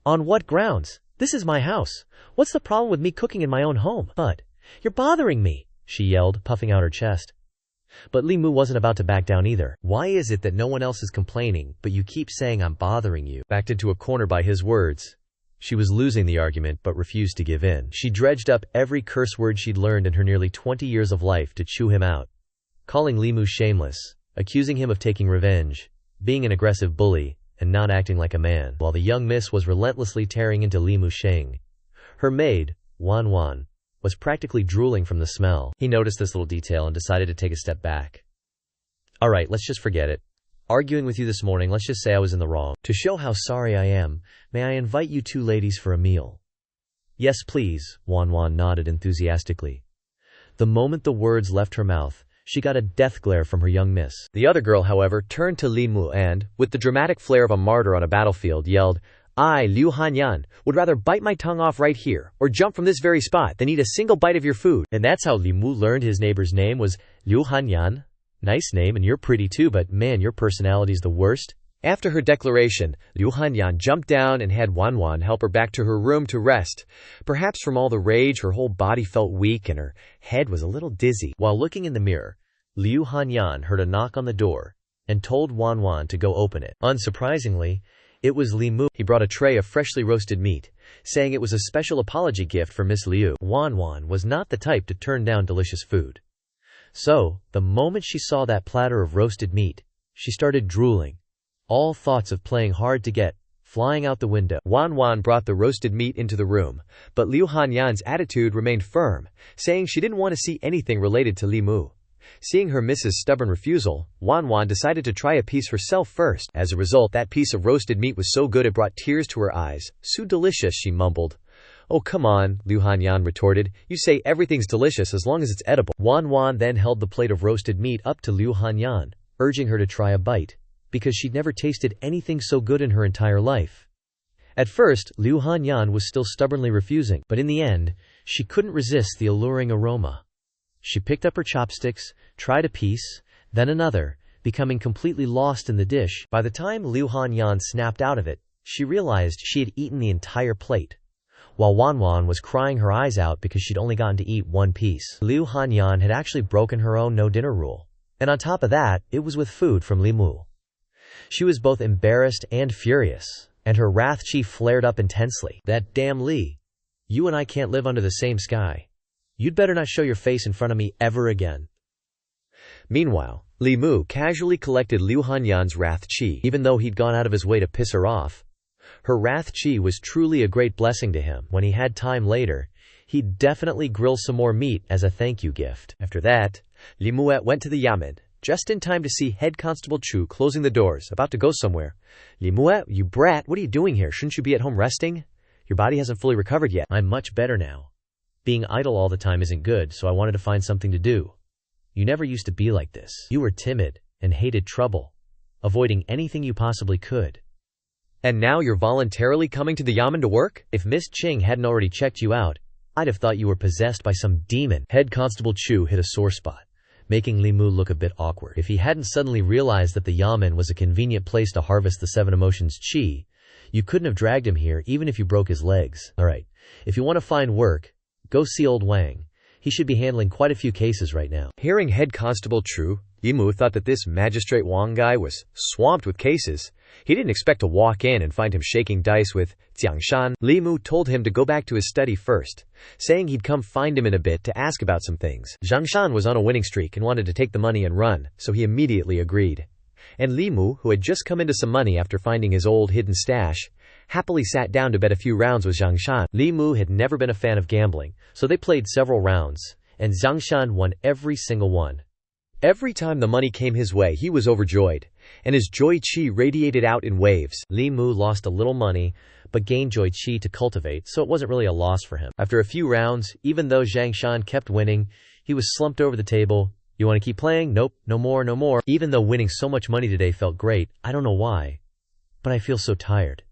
"On what grounds? This is my house. What's the problem with me cooking in my own home?" "But, you're bothering me," she yelled, puffing out her chest. But Li Mu wasn't about to back down either. "Why is it that no one else is complaining, but you keep saying I'm bothering you?" Backed into a corner by his words. She was losing the argument, but refused to give in. She dredged up every curse word she'd learned in her nearly 20 years of life to chew him out, calling Li Mu shameless, accusing him of taking revenge, being an aggressive bully, and not acting like a man, while the young miss was relentlessly tearing into Li Mu Sheng. Her maid, Wan, was practically drooling from the smell. He noticed this little detail and decided to take a step back. "Alright, let's just forget it. Arguing with you this morning, let's just say I was in the wrong. To show how sorry I am, may I invite you two ladies for a meal?" "Yes, please," Wan nodded enthusiastically. The moment the words left her mouth, she got a death glare from her young miss. The other girl, however, turned to Li Mu and, with the dramatic flair of a martyr on a battlefield, yelled, "I, Liu Hanyan, would rather bite my tongue off right here, or jump from this very spot, than eat a single bite of your food." And that's how Li Mu learned his neighbor's name was Liu Hanyan. "Nice name, and you're pretty too, but man, your personality's the worst." After her declaration, Liu Hanyan jumped down and had Wan help her back to her room to rest. Perhaps from all the rage, her whole body felt weak and her head was a little dizzy. While looking in the mirror, Liu Hanyan heard a knock on the door and told Wan to go open it. Unsurprisingly, it was Li Mu. He brought a tray of freshly roasted meat, saying it was a special apology gift for Miss Liu. Wan was not the type to turn down delicious food. So, the moment she saw that platter of roasted meat, she started drooling. All thoughts of playing hard to get, flying out the window. Wan brought the roasted meat into the room, but Liu Hanyan's attitude remained firm, saying she didn't want to see anything related to Li Mu. Seeing her miss's stubborn refusal, Wan decided to try a piece herself first. As a result, that piece of roasted meat was so good it brought tears to her eyes. "So delicious," she mumbled. "Oh, come on," Liu Hanyan retorted. "You say everything's delicious as long as it's edible." Wan then held the plate of roasted meat up to Liu Hanyan, urging her to try a bite, because she'd never tasted anything so good in her entire life. At first, Liu Hanyan was still stubbornly refusing, but in the end, she couldn't resist the alluring aroma. She picked up her chopsticks, tried a piece, then another, becoming completely lost in the dish. By the time Liu Hanyan snapped out of it, she realized she had eaten the entire plate. while Wanwan was crying her eyes out because she'd only gotten to eat one piece. Liu Hanyan had actually broken her own no-dinner rule. And on top of that, it was with food from Li Mu. She was both embarrassed and furious, and her wrath chi flared up intensely. That damn Li. You and I can't live under the same sky. You'd better not show your face in front of me ever again. Meanwhile, Li Mu casually collected Liu Hanyan's wrath chi, even though he'd gone out of his way to piss her off. Her wrath chi was truly a great blessing to him. When he had time later, he'd definitely grill some more meat as a thank you gift. After that, Li Mu went to the yamen, just in time to see Head Constable Chu closing the doors, about to go somewhere. Li Mu, you brat, what are you doing here? Shouldn't you be at home resting? Your body hasn't fully recovered yet. I'm much better now. Being idle all the time isn't good, so I wanted to find something to do. You never used to be like this. You were timid and hated trouble, avoiding anything you possibly could. And now you're voluntarily coming to the yamen to work? If Miss Ching hadn't already checked you out, I'd have thought you were possessed by some demon. Head Constable Chu hit a sore spot, making Li Mu look a bit awkward. If he hadn't suddenly realized that the yamen was a convenient place to harvest the 7 emotions chi, you couldn't have dragged him here even if you broke his legs. Alright, if you want to find work, go see old Wang. He should be handling quite a few cases right now. Hearing Head Constable Chu, Li Mu thought that this Magistrate Wang guy was swamped with cases. He didn't expect to walk in and find him shaking dice with Xianxia. Li Mu told him to go back to his study first, saying he'd come find him in a bit to ask about some things. Xianxia was on a winning streak and wanted to take the money and run, so he immediately agreed. And Li Mu, who had just come into some money after finding his old hidden stash, happily sat down to bet a few rounds with Xianxia. Li Mu had never been a fan of gambling, so they played several rounds, and Xianxia won every single one. Every time the money came his way, he was overjoyed, and his joy chi radiated out in waves. Li Mu lost a little money, but gained joy chi to cultivate, so it wasn't really a loss for him. After a few rounds, even though Xianxia kept winning, he was slumped over the table. You want to keep playing? Nope, no more, no more. Even though winning so much money today felt great, I don't know why, but I feel so tired.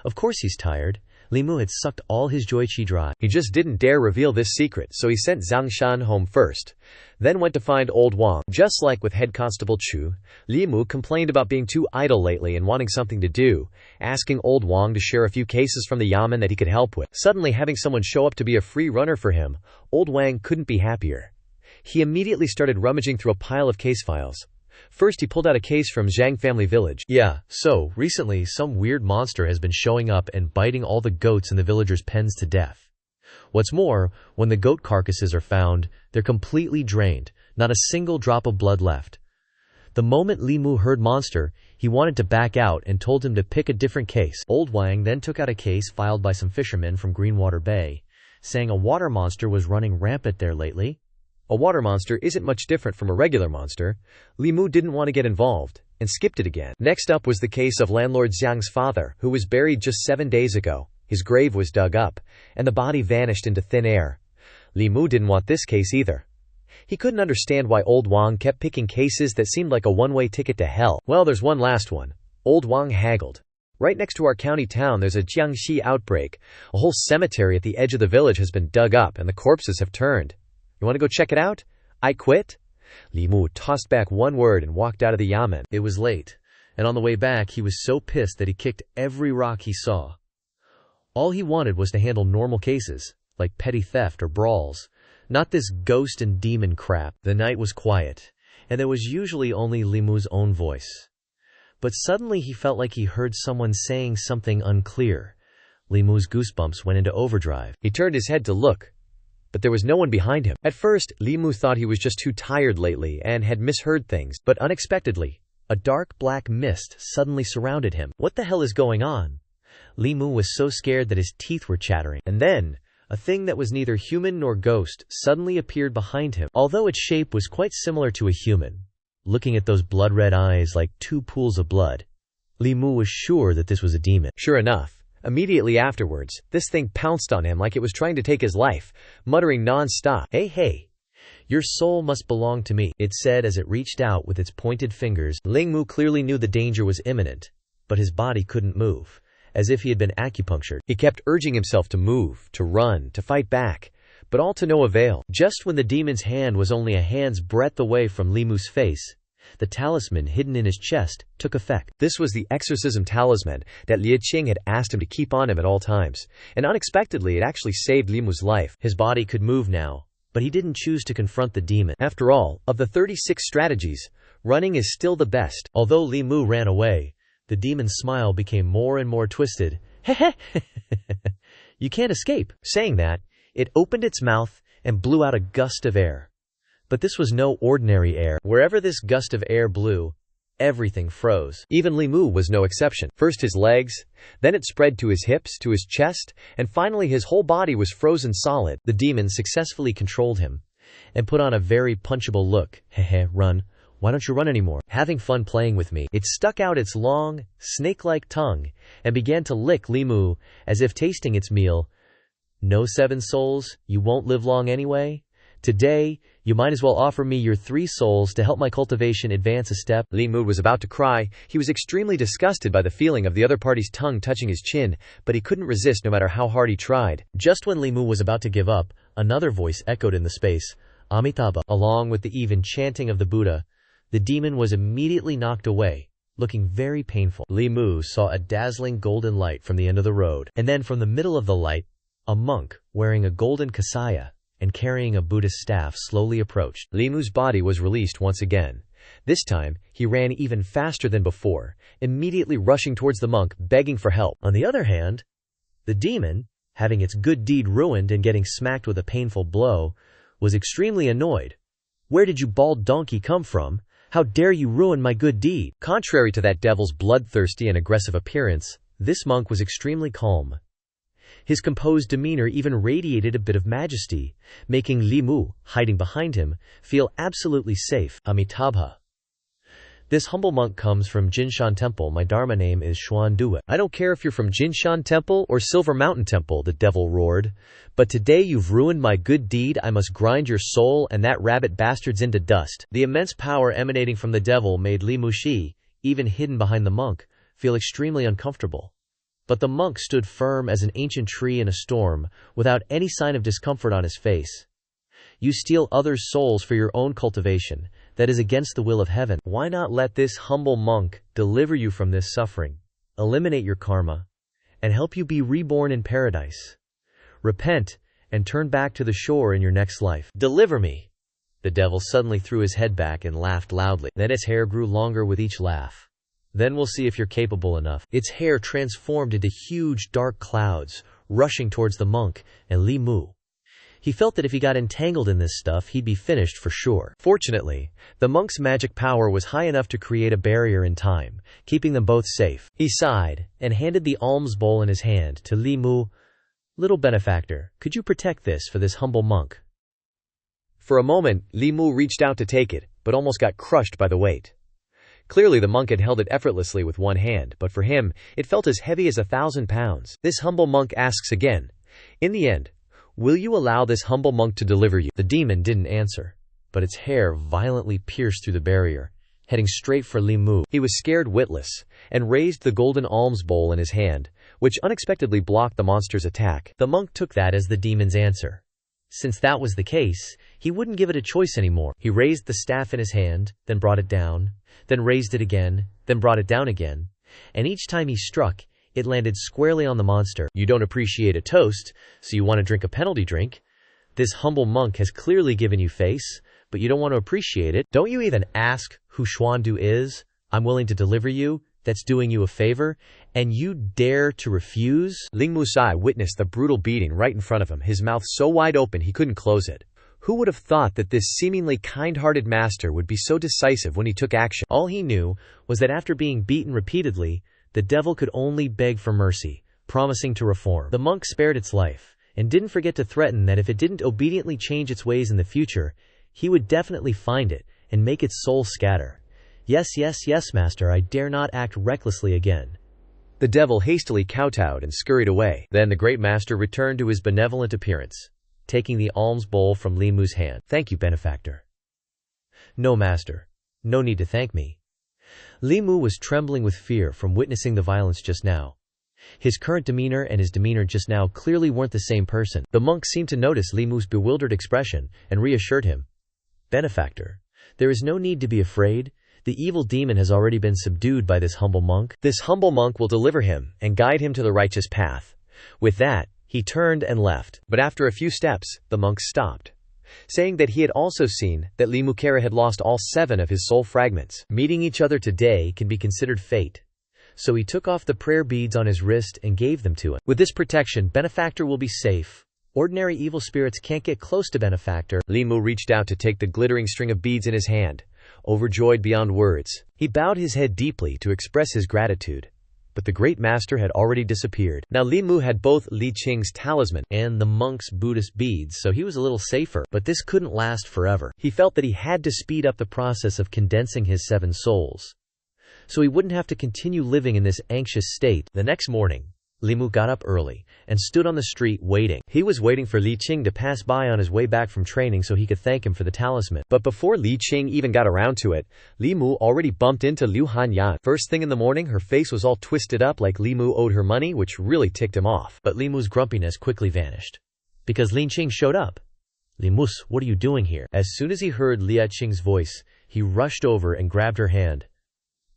Of course he's tired. Li Mu had sucked all his joy chi dry. He just didn't dare reveal this secret, so he sent Xianxia home first, then went to find old Wang. Just like with Head Constable Chu, Li Mu complained about being too idle lately and wanting something to do, asking old Wang to share a few cases from the yamen that he could help with. Suddenly having someone show up to be a free runner for him, old Wang couldn't be happier. He immediately started rummaging through a pile of case files. First, he pulled out a case from Zhang family village. Yeah, so, recently, some weird monster has been showing up and biting all the goats in the villagers' pens to death. What's more, when the goat carcasses are found, they're completely drained, not a single drop of blood left. The moment Li Mu heard monster, he wanted to back out and told him to pick a different case. Old Wang then took out a case filed by some fishermen from Greenwater Bay, saying a water monster was running rampant there lately. A water monster isn't much different from a regular monster. Li Mu didn't want to get involved, and skipped it again. Next up was the case of landlord Xiang's father, who was buried just 7 days ago. His grave was dug up, and the body vanished into thin air. Li Mu didn't want this case either. He couldn't understand why old Wang kept picking cases that seemed like a one-way ticket to hell. Well, there's one last one. Old Wang haggled. Right next to our county town there's a Xianxia outbreak. A whole cemetery at the edge of the village has been dug up, and the corpses have turned. You want to go check it out? I quit? Li Mu tossed back one word and walked out of the yamen. It was late, and on the way back he was so pissed that he kicked every rock he saw. All he wanted was to handle normal cases, like petty theft or brawls, not this ghost and demon crap. The night was quiet, and there was usually only Li Mu's own voice. But suddenly he felt like he heard someone saying something unclear. Li Mu's goosebumps went into overdrive. He turned his head to look, but there was no one behind him. At first, Li Mu thought he was just too tired lately and had misheard things, but unexpectedly, a dark black mist suddenly surrounded him. What the hell is going on? Li Mu was so scared that his teeth were chattering. And then, a thing that was neither human nor ghost suddenly appeared behind him. Although its shape was quite similar to a human, looking at those blood-red eyes like 2 pools of blood, Li Mu was sure that this was a demon. Sure enough, immediately afterwards, this thing pounced on him like it was trying to take his life, muttering non-stop. Hey, your soul must belong to me, it said as it reached out with its pointed fingers. Li Mu clearly knew the danger was imminent, but his body couldn't move, as if he had been acupunctured. He kept urging himself to move, to run, to fight back, but all to no avail. Just when the demon's hand was only a hand's breadth away from Li Mu's face, The talisman hidden in his chest took effect. This was the exorcism talisman that Liu Qing had asked him to keep on him at all times, and unexpectedly it actually saved Li Mu's life. His body could move now, but he didn't choose to confront the demon. After all, of the 36 strategies, running is still the best. Although Li Mu ran away, the demon's smile became more and more twisted. Heh. You can't escape. Saying that, it opened its mouth and blew out a gust of air. But this was no ordinary air. Wherever this gust of air blew, everything froze. Even Li Mu was no exception. First his legs, then it spread to his hips, to his chest, and finally his whole body was frozen solid. The demon successfully controlled him and put on a very punchable look. Heh, run. Why don't you run anymore? Having fun playing with me. It stuck out its long, snake-like tongue and began to lick Li Mu as if tasting its meal. No 7 souls, you won't live long anyway? Today, you might as well offer me your 3 souls to help my cultivation advance a step. Li Mu was about to cry. He was extremely disgusted by the feeling of the other party's tongue touching his chin, but he couldn't resist no matter how hard he tried. Just when Li Mu was about to give up, another voice echoed in the space, Amitabha. Along with the even chanting of the Buddha, the demon was immediately knocked away, looking very painful. Li Mu saw a dazzling golden light from the end of the road, and then from the middle of the light, a monk wearing a golden kasaya and carrying a Buddhist staff slowly approached. Li Mu's body was released once again. This time, he ran even faster than before, immediately rushing towards the monk, begging for help. On the other hand, the demon, having its good deed ruined and getting smacked with a painful blow, was extremely annoyed. Where did you bald donkey come from? How dare you ruin my good deed? Contrary to that devil's bloodthirsty and aggressive appearance, this monk was extremely calm. His composed demeanor even radiated a bit of majesty, making Li Mu, hiding behind him, feel absolutely safe. Amitabha. This humble monk comes from Jinshan Temple. My Dharma name is Xuan Due. I don't care if you're from Jinshan Temple or Silver Mountain Temple, the devil roared. But today you've ruined my good deed. I must grind your soul and that rabbit bastard's into dust. The immense power emanating from the devil made Li Muxi, even hidden behind the monk, feel extremely uncomfortable. But the monk stood firm as an ancient tree in a storm, without any sign of discomfort on his face. You steal others' souls for your own cultivation. That is against the will of heaven. Why not let this humble monk deliver you from this suffering, eliminate your karma, and help you be reborn in paradise? Repent and turn back to the shore in your next life. Deliver me! The devil suddenly threw his head back and laughed loudly. Then its hair grew longer with each laugh. Then we'll see if you're capable enough. Its hair transformed into huge dark clouds, rushing towards the monk and Li Mu. He felt that if he got entangled in this stuff, he'd be finished for sure. Fortunately, the monk's magic power was high enough to create a barrier in time, keeping them both safe. He sighed and handed the alms bowl in his hand to Li Mu. Little benefactor, could you protect this for this humble monk? For a moment, Li Mu reached out to take it, but almost got crushed by the weight. Clearly the monk had held it effortlessly with one hand, but for him, it felt as heavy as 1,000 pounds. This humble monk asks again, in the end, will you allow this humble monk to deliver you? The demon didn't answer, but its hair violently pierced through the barrier, heading straight for Li Mu. He was scared witless, and raised the golden alms bowl in his hand, which unexpectedly blocked the monster's attack. The monk took that as the demon's answer. Since that was the case, he wouldn't give it a choice anymore. He raised the staff in his hand, then brought it down, then raised it again, then brought it down again, and each time he struck, it landed squarely on the monster. You don't appreciate a toast, so you want to drink a penalty drink. This humble monk has clearly given you face, but you don't want to appreciate it. Don't you even ask who Xuandu is? I'm willing to deliver you. That's doing you a favor, and you dare to refuse? Ling Musai witnessed the brutal beating right in front of him, his mouth so wide open he couldn't close it. Who would have thought that this seemingly kind-hearted master would be so decisive when he took action? All he knew was that after being beaten repeatedly, the devil could only beg for mercy, promising to reform. The monk spared its life, and didn't forget to threaten that if it didn't obediently change its ways in the future, he would definitely find it and make its soul scatter. Yes, master, I dare not act recklessly again. The devil hastily kowtowed and scurried away. Then the great master returned to his benevolent appearance, taking the alms bowl from Li Mu's hand. Thank you, benefactor. No, master. No need to thank me. Li Mu was trembling with fear from witnessing the violence just now. His current demeanor and his demeanor just now clearly weren't the same person. The monk seemed to notice Li Mu's bewildered expression and reassured him. Benefactor, there is no need to be afraid. The evil demon has already been subdued by this humble monk. This humble monk will deliver him and guide him to the righteous path. With that, he turned and left. But after a few steps, the monk stopped, saying that he had also seen that Li Mukera had lost all 7 of his soul fragments. Meeting each other today can be considered fate. So he took off the prayer beads on his wrist and gave them to him. With this protection, Benefactor will be safe. Ordinary evil spirits can't get close to Benefactor. Li Mu reached out to take the glittering string of beads in his hand, overjoyed beyond words. He bowed his head deeply to express his gratitude. But the great master had already disappeared. Now Li Mu had both Li Qing's talisman and the monk's Buddhist beads, so he was a little safer. But this couldn't last forever. He felt that he had to speed up the process of condensing his 7 souls, so he wouldn't have to continue living in this anxious state. The next morning, Li Mu got up early and stood on the street waiting. He was waiting for Li Qing to pass by on his way back from training so he could thank him for the talisman. But before Li Qing even got around to it, Li Mu already bumped into Liu Hanyan. First thing in the morning, her face was all twisted up like Li Mu owed her money, which really ticked him off. But Li Mu's grumpiness quickly vanished, because Li Qing showed up. "Li Mus, what are you doing here?" As soon as he heard Li Qing's voice, he rushed over and grabbed her hand.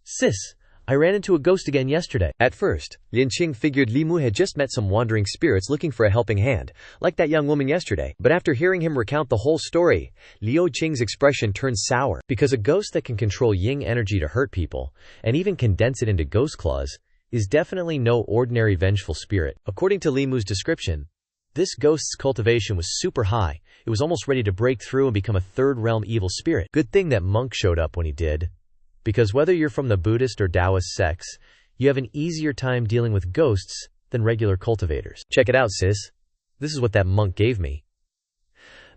"Sis, I ran into a ghost again yesterday." At first, Lin Qing figured Li Mu had just met some wandering spirits looking for a helping hand, like that young woman yesterday. But after hearing him recount the whole story, Liu Qing's expression turned sour, because a ghost that can control yin energy to hurt people, and even condense it into ghost claws, is definitely no ordinary vengeful spirit. According to Li Mu's description, this ghost's cultivation was super high. It was almost ready to break through and become a third-realm evil spirit. Good thing that monk showed up when he did, because whether you're from the Buddhist or Daoist sects, you have an easier time dealing with ghosts than regular cultivators. "Check it out, sis. This is what that monk gave me."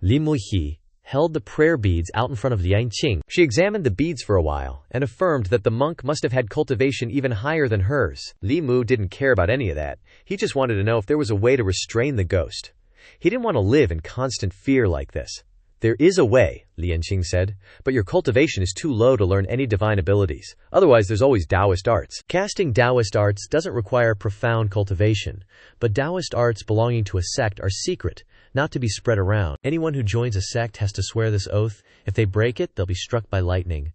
Li Muhi held the prayer beads out in front of Liang Qing. She examined the beads for a while and affirmed that the monk must have had cultivation even higher than hers. Li Mu didn't care about any of that. He just wanted to know if there was a way to restrain the ghost. He didn't want to live in constant fear like this. "There is a way," Lian Qing said, "but your cultivation is too low to learn any divine abilities. Otherwise, there's always Daoist arts." Casting Daoist arts doesn't require profound cultivation, but Daoist arts belonging to a sect are secret, not to be spread around. Anyone who joins a sect has to swear this oath. If they break it, they'll be struck by lightning.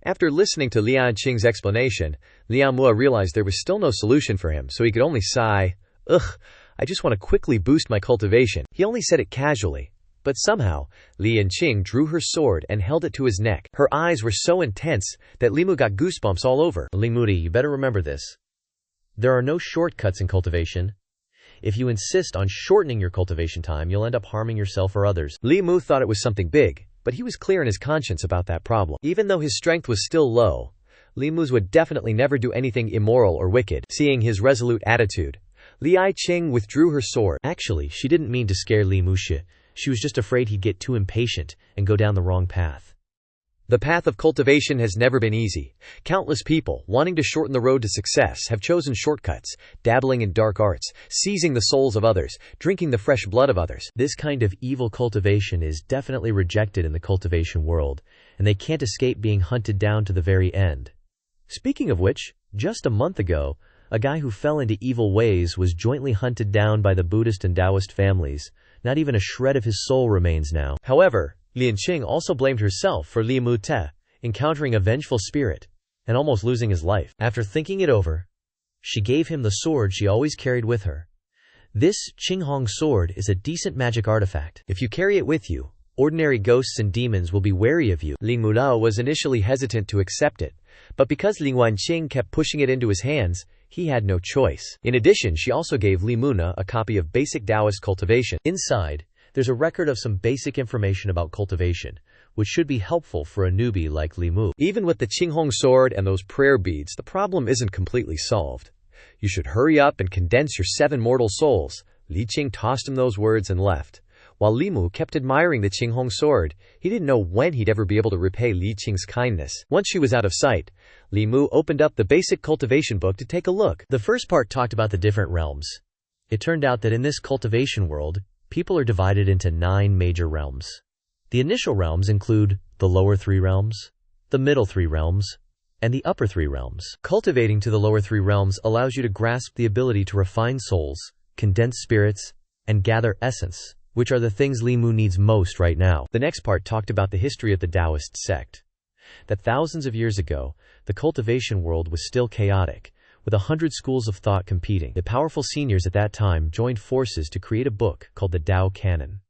After listening to Lian Qing's explanation, Lian Mua realized there was still no solution for him, so he could only sigh, "Ugh, I just want to quickly boost my cultivation." He only said it casually. But somehow, Li Qing drew her sword and held it to his neck. Her eyes were so intense that Li Mu got goosebumps all over. "Li Muri, you better remember this. There are no shortcuts in cultivation. If you insist on shortening your cultivation time, you'll end up harming yourself or others." Li Mu thought it was something big, but he was clear in his conscience about that problem. Even though his strength was still low, Li Mu's would definitely never do anything immoral or wicked. Seeing his resolute attitude, Li Qing withdrew her sword. Actually, she didn't mean to scare Li Mu Shi. She was just afraid he'd get too impatient and go down the wrong path. The path of cultivation has never been easy. Countless people, wanting to shorten the road to success, have chosen shortcuts, dabbling in dark arts, seizing the souls of others, drinking the fresh blood of others. This kind of evil cultivation is definitely rejected in the cultivation world, and they can't escape being hunted down to the very end. Speaking of which, just a month ago, a guy who fell into evil ways was jointly hunted down by the Buddhist and Daoist families. Not even a shred of his soul remains now. However, Lian Qing also blamed herself for Li Mu Te encountering a vengeful spirit and almost losing his life. After thinking it over, she gave him the sword she always carried with her. This Qinghong sword is a decent magic artifact. If you carry it with you, ordinary ghosts and demons will be wary of you. Ling Mulao was initially hesitant to accept it, but because Ling Wanqing kept pushing it into his hands, he had no choice. In addition, she also gave Li Muna a copy of Basic Daoist Cultivation. Inside, there's a record of some basic information about cultivation, which should be helpful for a newbie like Li Mu. Even with the Qinghong sword and those prayer beads, the problem isn't completely solved. "You should hurry up and condense your 7 mortal souls." Li Qing tossed him those words and left. While Li Mu kept admiring the Qinghong sword, he didn't know when he'd ever be able to repay Li Qing's kindness. Once she was out of sight, Li Mu opened up the basic cultivation book to take a look. The first part talked about the different realms. It turned out that in this cultivation world, people are divided into 9 major realms. The initial realms include the lower 3 realms, the middle 3 realms, and the upper 3 realms. Cultivating to the lower 3 realms allows you to grasp the ability to refine souls, condense spirits, and gather essence, which are the things Li Mu needs most right now. The next part talked about the history of the Daoist sect. that thousands of years ago, the cultivation world was still chaotic, with 100 schools of thought competing. The powerful seniors at that time joined forces to create a book called the Tao Canon.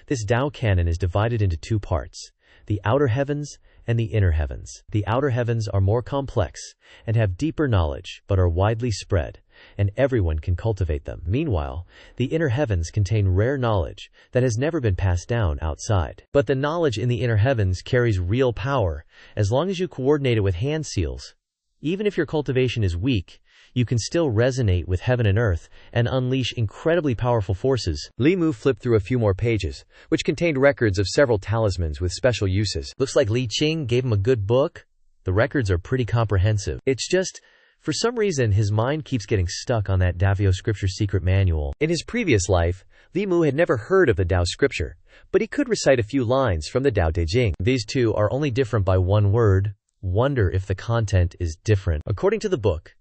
This Tao Canon is divided into two parts: the outer heavens and the inner heavens. The outer heavens are more complex and have deeper knowledge, but are widely spread, and everyone can cultivate them. Meanwhile, the inner heavens contain rare knowledge that has never been passed down outside. But the knowledge in the inner heavens carries real power, as long as you coordinate it with hand seals. Even if your cultivation is weak, you can still resonate with heaven and earth and unleash incredibly powerful forces. Li Mu flipped through a few more pages, which contained records of several talismans with special uses. Looks like Li Qing gave him a good book. The records are pretty comprehensive. It's just, for some reason, his mind keeps getting stuck on that Davio scripture secret manual. In his previous life, Li Mu had never heard of the Tao scripture, but he could recite a few lines from the Tao Te Ching. These two are only different by one word. Wonder if the content is different. According to the book,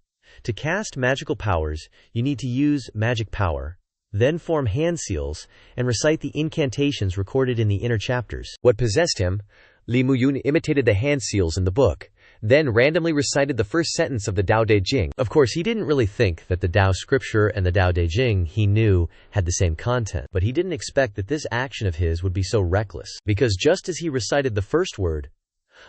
to cast magical powers, you need to use magic power, then form hand seals, and recite the incantations recorded in the inner chapters. What possessed him? Li Muyun imitated the hand seals in the book, then randomly recited the first sentence of the Tao Te Ching. Of course, he didn't really think that the Tao scripture and the Tao Te Ching he knew had the same content, but he didn't expect that this action of his would be so reckless, because just as he recited the first word,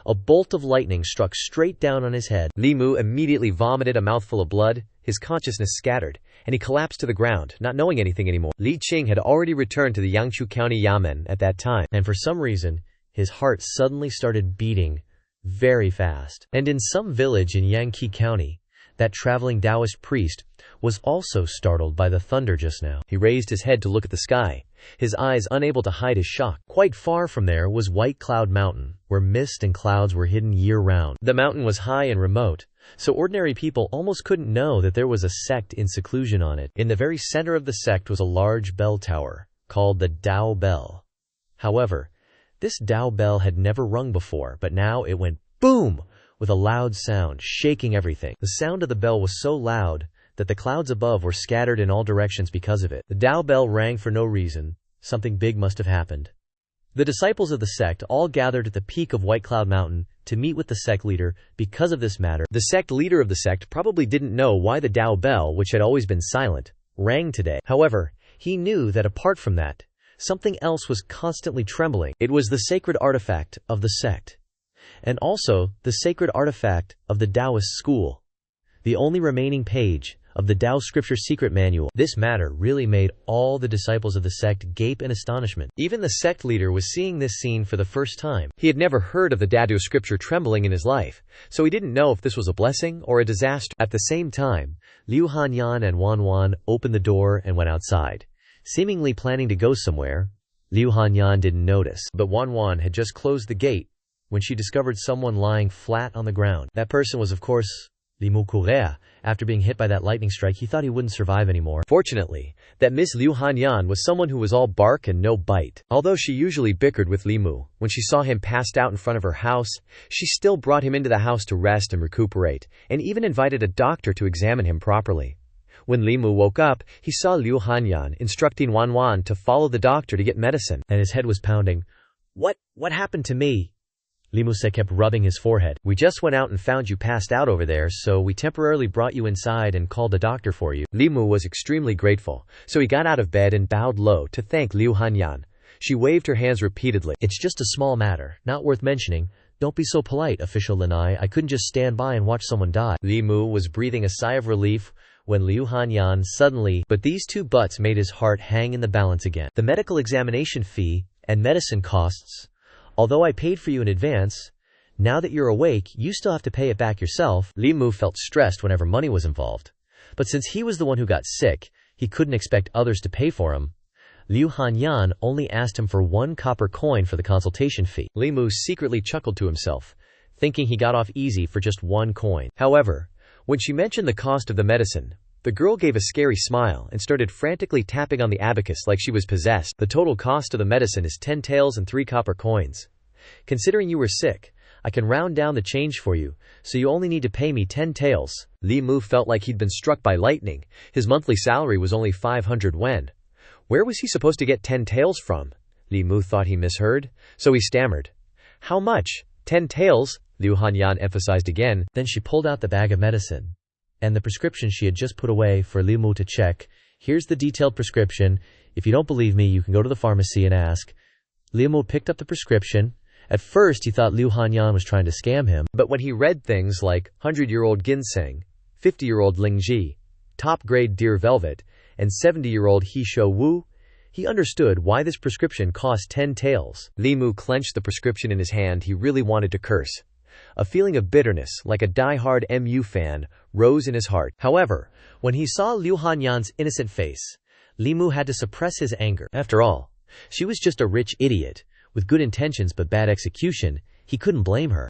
a bolt of lightning struck straight down on his head. Li Mu immediately vomited a mouthful of blood, his consciousness scattered, and he collapsed to the ground, not knowing anything anymore. Li Qing had already returned to the Yangqiu County Yamen at that time, and for some reason, his heart suddenly started beating very fast. And in some village in Yangqi County, that traveling Daoist priest was also startled by the thunder just now. He raised his head to look at the sky, his eyes unable to hide his shock. Quite far from there was White Cloud Mountain, where mist and clouds were hidden year-round. The mountain was high and remote, so ordinary people almost couldn't know that there was a sect in seclusion on it. In the very center of the sect was a large bell tower, called the Tao Bell. However, this Tao Bell had never rung before, but now it went boom with a loud sound, shaking everything. The sound of the bell was so loud that the clouds above were scattered in all directions because of it. The Tao Bell rang for no reason. Something big must have happened. The disciples of the sect all gathered at the peak of White Cloud Mountain to meet with the sect leader because of this matter. The sect leader of the sect probably didn't know why the Tao Bell, which had always been silent, rang today. However, he knew that apart from that, something else was constantly trembling. It was the sacred artifact of the sect, and also the sacred artifact of the Daoist school, the only remaining page of the Tao Scripture Secret Manual. This matter really made all the disciples of the sect gape in astonishment. Even the sect leader was seeing this scene for the first time. He had never heard of the Tao Scripture trembling in his life, so he didn't know if this was a blessing or a disaster. At the same time, Liu Hanyan and Wanwan opened the door and went outside, seemingly planning to go somewhere. Liu Hanyan didn't notice, but Wanwan had just closed the gate when she discovered someone lying flat on the ground. That person was, of course, Li Mu Kurea. After being hit by that lightning strike, he thought he wouldn't survive anymore. Fortunately, that Miss Liu Hanyan was someone who was all bark and no bite. Although she usually bickered with Li Mu, when she saw him passed out in front of her house, she still brought him into the house to rest and recuperate, and even invited a doctor to examine him properly. When Li Mu woke up, he saw Liu Hanyan instructing Wanwan to follow the doctor to get medicine, and his head was pounding. What happened to me? Li Mu-se kept rubbing his forehead. We just went out and found you passed out over there, so we temporarily brought you inside and called a doctor for you. Li Mu was extremely grateful, so he got out of bed and bowed low to thank Liu Hanyan. She waved her hands repeatedly. It's just a small matter, not worth mentioning. Don't be so polite, official Lanai. I couldn't just stand by and watch someone die. Li Mu was breathing a sigh of relief when Liu Hanyan suddenly, but these two buts made his heart hang in the balance again. The medical examination fee and medicine costs. Although I paid for you in advance, now that you're awake, you still have to pay it back yourself. Li Mu felt stressed whenever money was involved. But since he was the one who got sick, he couldn't expect others to pay for him. Liu Hanyan only asked him for 1 copper coin for the consultation fee. Li Mu secretly chuckled to himself, thinking he got off easy for just 1 coin. However, when she mentioned the cost of the medicine, the girl gave a scary smile and started frantically tapping on the abacus like she was possessed. The total cost of the medicine is 10 taels and 3 copper coins. Considering you were sick, I can round down the change for you, so you only need to pay me 10 taels. Li Mu felt like he'd been struck by lightning. His monthly salary was only 500 wen. Where was he supposed to get 10 taels from? Li Mu thought he misheard, so he stammered. How much? 10 taels, Liu Hanyan emphasized again. Then she pulled out the bag of medicine and the prescription she had just put away for Li Mu to check. Here's the detailed prescription. If you don't believe me, you can go to the pharmacy and ask. Li Mu picked up the prescription. At first, he thought Liu Hanyan was trying to scam him, but when he read things like 100-year-old ginseng, 50-year-old lingji, top-grade deer velvet, and 70-year-old he shou wu, he understood why this prescription cost 10 taels. Li Mu clenched the prescription in his hand. He really wanted to curse. A feeling of bitterness, like a die-hard MU fan, rose in his heart. However, when he saw Liu Hanyan's innocent face, Li Mu had to suppress his anger. After all, she was just a rich idiot, with good intentions but bad execution. He couldn't blame her.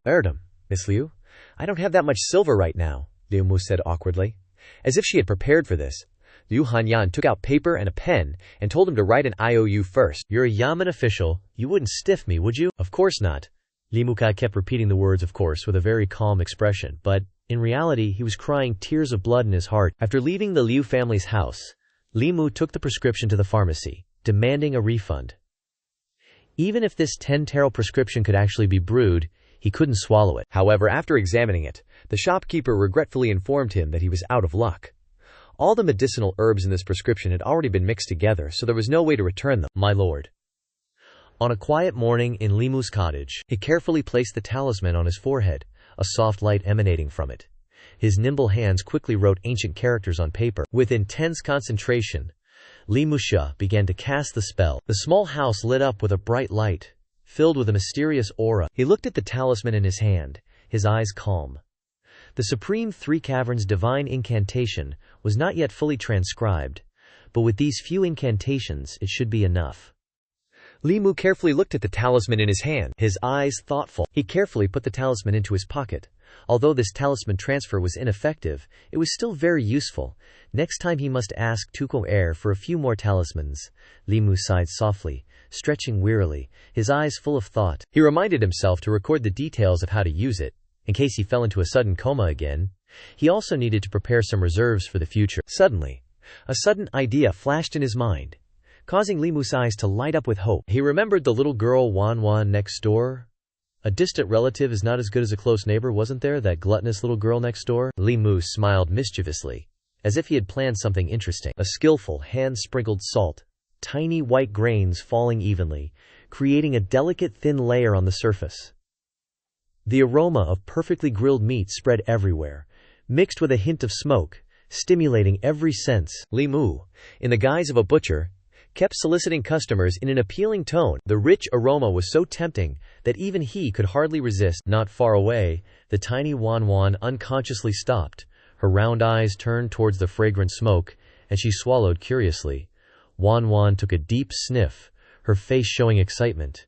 Miss Liu, I don't have that much silver right now, Liu Mu said awkwardly. As if she had prepared for this, Liu Hanyan took out paper and a pen and told him to write an IOU first. You're a Yamen official. You wouldn't stiff me, would you? Of course not. Li Mukai kept repeating the words of course with a very calm expression, but in reality he was crying tears of blood in his heart. After leaving the Liu family's house, Li Mu took the prescription to the pharmacy, demanding a refund. Even if this 10 tael prescription could actually be brewed, he couldn't swallow it. However, after examining it, the shopkeeper regretfully informed him that he was out of luck. All the medicinal herbs in this prescription had already been mixed together, so there was no way to return them. My lord. On a quiet morning in Li Mu's cottage, he carefully placed the talisman on his forehead, a soft light emanating from it. His nimble hands quickly wrote ancient characters on paper. With intense concentration, Li Musha began to cast the spell. The small house lit up with a bright light, filled with a mysterious aura. He looked at the talisman in his hand, his eyes calm. The Supreme Three Caverns divine incantation was not yet fully transcribed, but with these few incantations it should be enough. Li Mu carefully looked at the talisman in his hand, his eyes thoughtful. He carefully put the talisman into his pocket. Although this talisman transfer was ineffective, it was still very useful. Next time he must ask Tuko Air for a few more talismans. Li Mu sighed softly, stretching wearily, his eyes full of thought. He reminded himself to record the details of how to use it, in case he fell into a sudden coma again. He also needed to prepare some reserves for the future. Suddenly, a sudden idea flashed in his mind, causing Li Mu's eyes to light up with hope. He remembered the little girl Wan Wan next door. A distant relative is not as good as a close neighbor, wasn't there? That gluttonous little girl next door? Li Mu smiled mischievously, as if he had planned something interesting. A skillful hand sprinkled salt, tiny white grains falling evenly, creating a delicate thin layer on the surface. The aroma of perfectly grilled meat spread everywhere, mixed with a hint of smoke, stimulating every sense. Li Mu, in the guise of a butcher, kept soliciting customers in an appealing tone. The rich aroma was so tempting that even he could hardly resist. Not far away, the tiny Wan Wan unconsciously stopped. Her round eyes turned towards the fragrant smoke, and she swallowed curiously. Wan Wan took a deep sniff, her face showing excitement.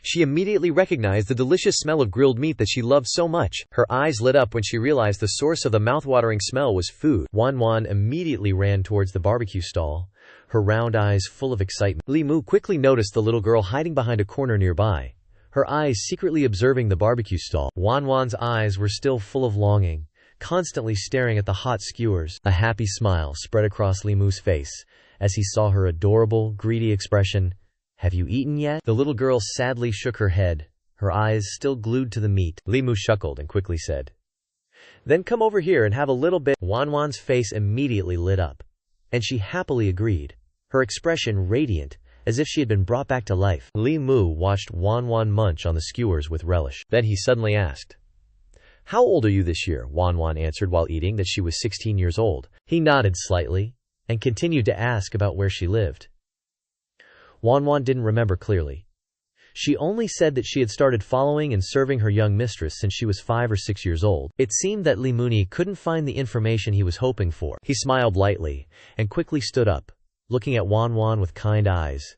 She immediately recognized the delicious smell of grilled meat that she loved so much. Her eyes lit up when she realized the source of the mouthwatering smell was food. Wan Wan immediately ran towards the barbecue stall, her round eyes full of excitement. Li Mu quickly noticed the little girl hiding behind a corner nearby, her eyes secretly observing the barbecue stall. Wan Wan's eyes were still full of longing, constantly staring at the hot skewers. A happy smile spread across Li Mu's face as he saw her adorable, greedy expression. Have you eaten yet? The little girl sadly shook her head, her eyes still glued to the meat. Li Mu chuckled and quickly said, Then come over here and have a little bit. Wan Wan's face immediately lit up, and she happily agreed, her expression radiant, as if she had been brought back to life. Li Mu watched Wan Wan munch on the skewers with relish. Then he suddenly asked, How old are you this year? Wan Wan answered while eating that she was 16 years old. He nodded slightly, and continued to ask about where she lived. Wan Wan didn't remember clearly. She only said that she had started following and serving her young mistress since she was 5 or 6 years old. It seemed that Li Muni couldn't find the information he was hoping for. He smiled lightly, and quickly stood up, looking at Wan Wan with kind eyes.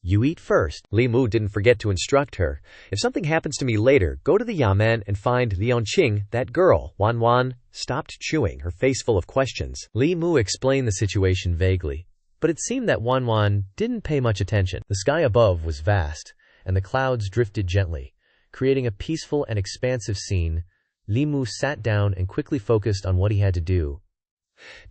You eat first. Li Mu didn't forget to instruct her. If something happens to me later, go to the Yamen and find Lianqing, that girl. Wan Wan stopped chewing, her face full of questions. Li Mu explained the situation vaguely, but it seemed that Wan Wan didn't pay much attention. The sky above was vast, and the clouds drifted gently, creating a peaceful and expansive scene. Li Mu sat down and quickly focused on what he had to do.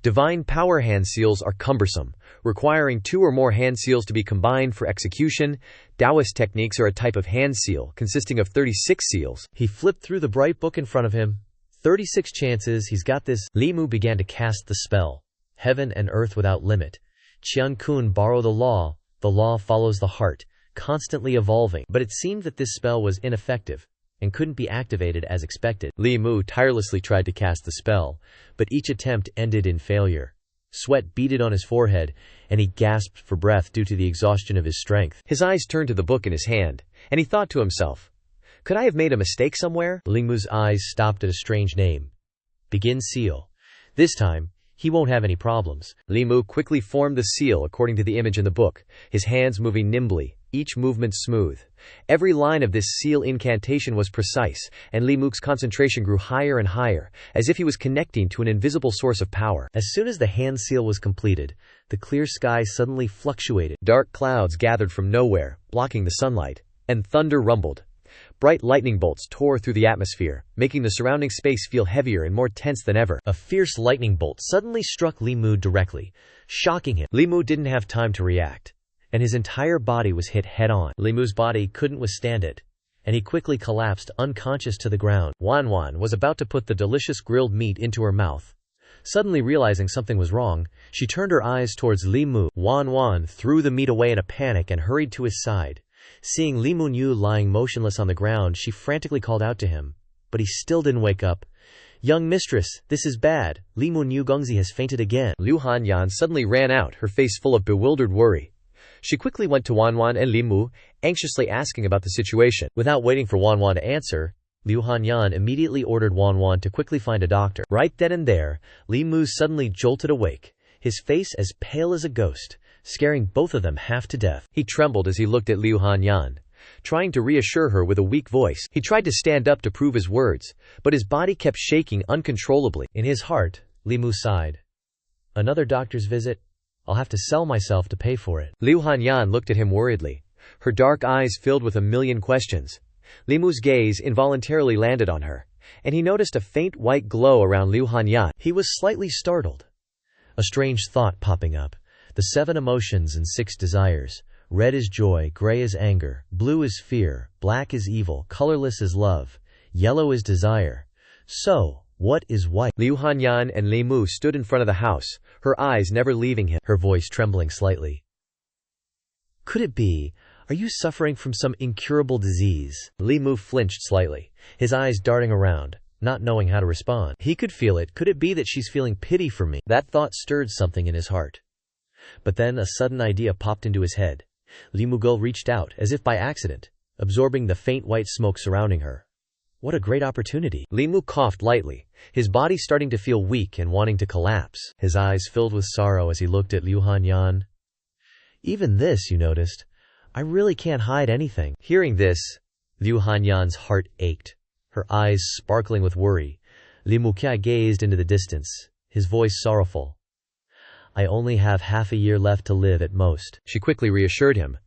Divine power hand seals are cumbersome, requiring 2 or more hand seals to be combined for execution. Daoist techniques are a type of hand seal consisting of 36 seals. He flipped through the bright book in front of him. 36 chances, he's got this. Li Mu began to cast the spell. Heaven and earth without limit. Qian Kun borrow the law follows the heart, constantly evolving. But it seemed that this spell was ineffective and couldn't be activated as expected. Li Mu tirelessly tried to cast the spell, but each attempt ended in failure. Sweat beaded on his forehead, and he gasped for breath due to the exhaustion of his strength. His eyes turned to the book in his hand, and he thought to himself, could I have made a mistake somewhere? Li Mu's eyes stopped at a strange name. Begin seal. This time, he won't have any problems. Li Mu quickly formed the seal according to the image in the book, his hands moving nimbly, each movement smooth. Every line of this seal incantation was precise, and Li Mu's concentration grew higher and higher, as if he was connecting to an invisible source of power. As soon as the hand seal was completed, the clear sky suddenly fluctuated. Dark clouds gathered from nowhere, blocking the sunlight, and thunder rumbled. Bright lightning bolts tore through the atmosphere, making the surrounding space feel heavier and more tense than ever. A fierce lightning bolt suddenly struck Li Mu directly, shocking him. Li Mu didn't have time to react, and his entire body was hit head-on. Li Mu's body couldn't withstand it, and he quickly collapsed unconscious to the ground. Wanwan was about to put the delicious grilled meat into her mouth. Suddenly realizing something was wrong, she turned her eyes towards Li Mu. Wanwan threw the meat away in a panic and hurried to his side. Seeing Li Mu Yu lying motionless on the ground, she frantically called out to him, but he still didn't wake up. Young mistress, this is bad. Li Mu Yu Gongzi has fainted again. Liu Hanyan suddenly ran out, her face full of bewildered worry. She quickly went to Wanwan and Li Mu, anxiously asking about the situation. Without waiting for Wanwan to answer, Liu Hanyan immediately ordered Wanwan to quickly find a doctor. Right then and there, Li Mu suddenly jolted awake, his face as pale as a ghost, scaring both of them half to death. He trembled as he looked at Liu Hanyan, trying to reassure her with a weak voice. He tried to stand up to prove his words, but his body kept shaking uncontrollably. In his heart, Li Mu sighed. Another doctor's visit? I'll have to sell myself to pay for it. Liu Hanyan looked at him worriedly, her dark eyes filled with a million questions. Li Mu's gaze involuntarily landed on her, and he noticed a faint white glow around Liu Hanyan. He was slightly startled. A strange thought popping up. The 7 emotions and 6 desires. Red is joy, gray is anger, blue is fear, black is evil, colorless is love, yellow is desire. So, what is white? Liu Hanyan and Li Mu stood in front of the house, her eyes never leaving him, her voice trembling slightly. Could it be? Are you suffering from some incurable disease? Li Mu flinched slightly, his eyes darting around, not knowing how to respond. He could feel it. Could it be that she's feeling pity for me? That thought stirred something in his heart. But then a sudden idea popped into his head. Li Mugul reached out, as if by accident, absorbing the faint white smoke surrounding her. What a great opportunity. Li Mu coughed lightly, his body starting to feel weak and wanting to collapse. His eyes filled with sorrow as he looked at Liu Hanyan. Even this, you noticed. I really can't hide anything. Hearing this, Liu Hanyan's heart ached, her eyes sparkling with worry. Li Mukai gazed into the distance, his voice sorrowful. I only have half a year left to live at most. She quickly reassured him.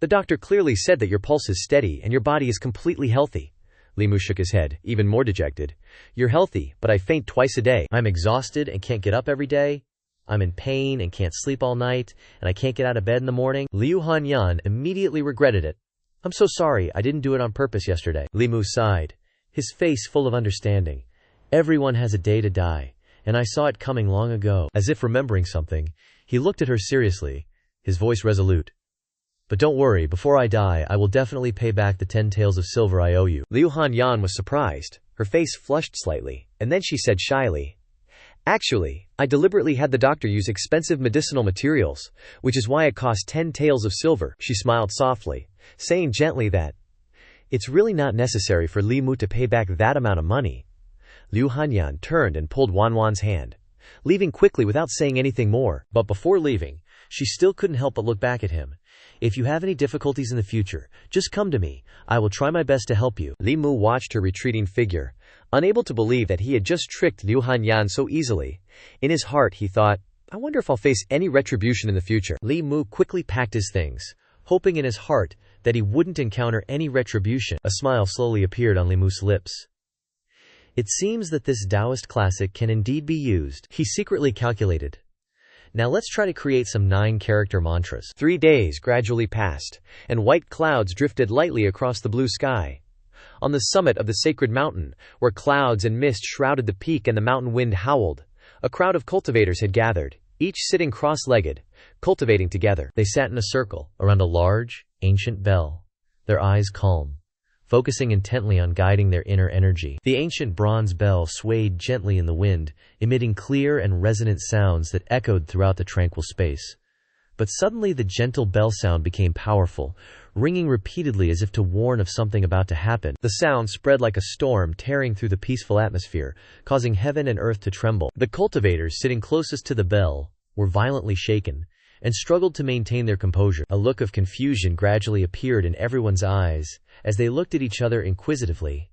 The doctor clearly said that your pulse is steady and your body is completely healthy. Li Mu shook his head, even more dejected. You're healthy, but I faint twice a day. I'm exhausted and can't get up every day. I'm in pain and can't sleep all night, and I can't get out of bed in the morning. Liu Hanyan immediately regretted it. I'm so sorry, I didn't do it on purpose yesterday. Li Mu sighed, his face full of understanding. Everyone has a day to die, and I saw it coming long ago. As if remembering something, he looked at her seriously, his voice resolute. But don't worry, before I die, I will definitely pay back the 10 taels of silver I owe you. Liu Hanyan was surprised, her face flushed slightly, and then she said shyly, Actually, I deliberately had the doctor use expensive medicinal materials, which is why it cost 10 taels of silver. She smiled softly, saying gently that it's really not necessary for Li Mu to pay back that amount of money. Liu Hanyan turned and pulled Wanwan's hand, leaving quickly without saying anything more. But before leaving, she still couldn't help but look back at him. If you have any difficulties in the future, just come to me. I will try my best to help you. Li Mu watched her retreating figure, unable to believe that he had just tricked Liu Hanyan so easily. In his heart he thought, I wonder if I'll face any retribution in the future. Li Mu quickly packed his things, hoping in his heart that he wouldn't encounter any retribution. A smile slowly appeared on Li Mu's lips. It seems that this Daoist classic can indeed be used. He secretly calculated. Now let's try to create some 9-character mantras. 3 days gradually passed, and white clouds drifted lightly across the blue sky. On the summit of the sacred mountain, where clouds and mist shrouded the peak and the mountain wind howled, a crowd of cultivators had gathered, each sitting cross-legged, cultivating together. They sat in a circle around a large, ancient bell, their eyes calm, focusing intently on guiding their inner energy. The ancient bronze bell swayed gently in the wind, emitting clear and resonant sounds that echoed throughout the tranquil space. But suddenly the gentle bell sound became powerful, ringing repeatedly as if to warn of something about to happen. The sound spread like a storm, tearing through the peaceful atmosphere, causing heaven and earth to tremble. The cultivators sitting closest to the bell were violently shaken, and struggled to maintain their composure. A look of confusion gradually appeared in everyone's eyes, as they looked at each other inquisitively.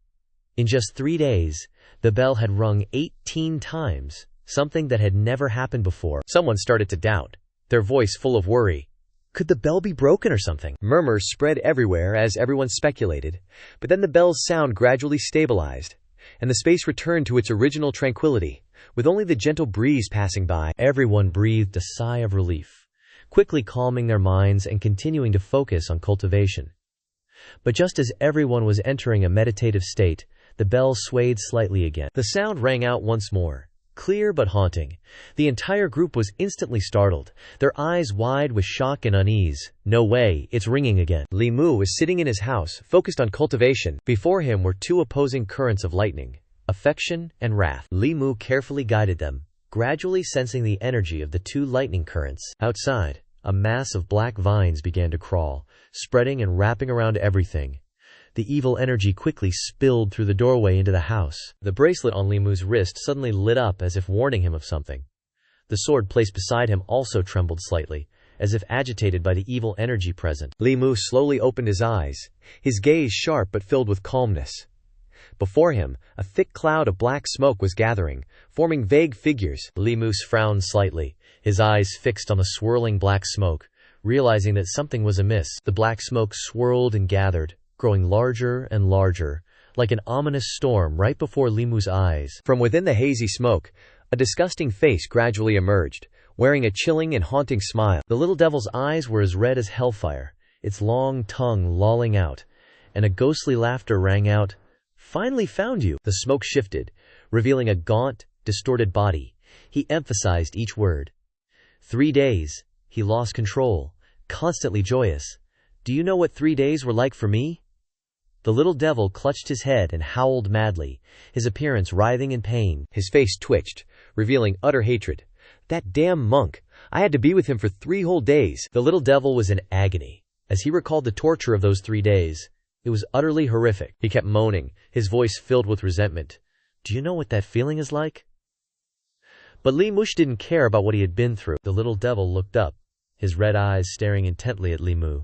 In just 3 days, the bell had rung 18 times, something that had never happened before. Someone started to doubt, their voice full of worry. Could the bell be broken or something? Murmurs spread everywhere as everyone speculated, but then the bell's sound gradually stabilized, and the space returned to its original tranquility, with only the gentle breeze passing by. Everyone breathed a sigh of relief, quickly calming their minds and continuing to focus on cultivation. But just as everyone was entering a meditative state, the bell swayed slightly again. The sound rang out once more, clear but haunting. The entire group was instantly startled, their eyes wide with shock and unease. No way, it's ringing again. Li Mu was sitting in his house, focused on cultivation. Before him were 2 opposing currents of lightning, affection and wrath. Li Mu carefully guided them, gradually sensing the energy of the 2 lightning currents. Outside, a mass of black vines began to crawl, spreading and wrapping around everything. The evil energy quickly spilled through the doorway into the house. The bracelet on Li Mu's wrist suddenly lit up as if warning him of something. The sword placed beside him also trembled slightly, as if agitated by the evil energy present. Li Mu slowly opened his eyes, his gaze sharp but filled with calmness. Before him, a thick cloud of black smoke was gathering, forming vague figures. Li Mu frowned slightly, his eyes fixed on the swirling black smoke, realizing that something was amiss. The black smoke swirled and gathered, growing larger and larger, like an ominous storm right before Li Mu's eyes. From within the hazy smoke, a disgusting face gradually emerged, wearing a chilling and haunting smile. The little devil's eyes were as red as hellfire, its long tongue lolling out, and a ghostly laughter rang out. "Finally found you." The smoke shifted, revealing a gaunt, distorted body. He emphasized each word. 3 days, he lost control, constantly joyous. Do you know what 3 days were like for me? The little devil clutched his head and howled madly, his appearance writhing in pain. His face twitched, revealing utter hatred. That damn monk! I had to be with him for 3 whole days. The little devil was in agony, as he recalled the torture of those 3 days. It was utterly horrific. He kept moaning, his voice filled with resentment. Do you know what that feeling is like? But Li Mu didn't care about what he had been through. The little devil looked up, his red eyes staring intently at Li Mu.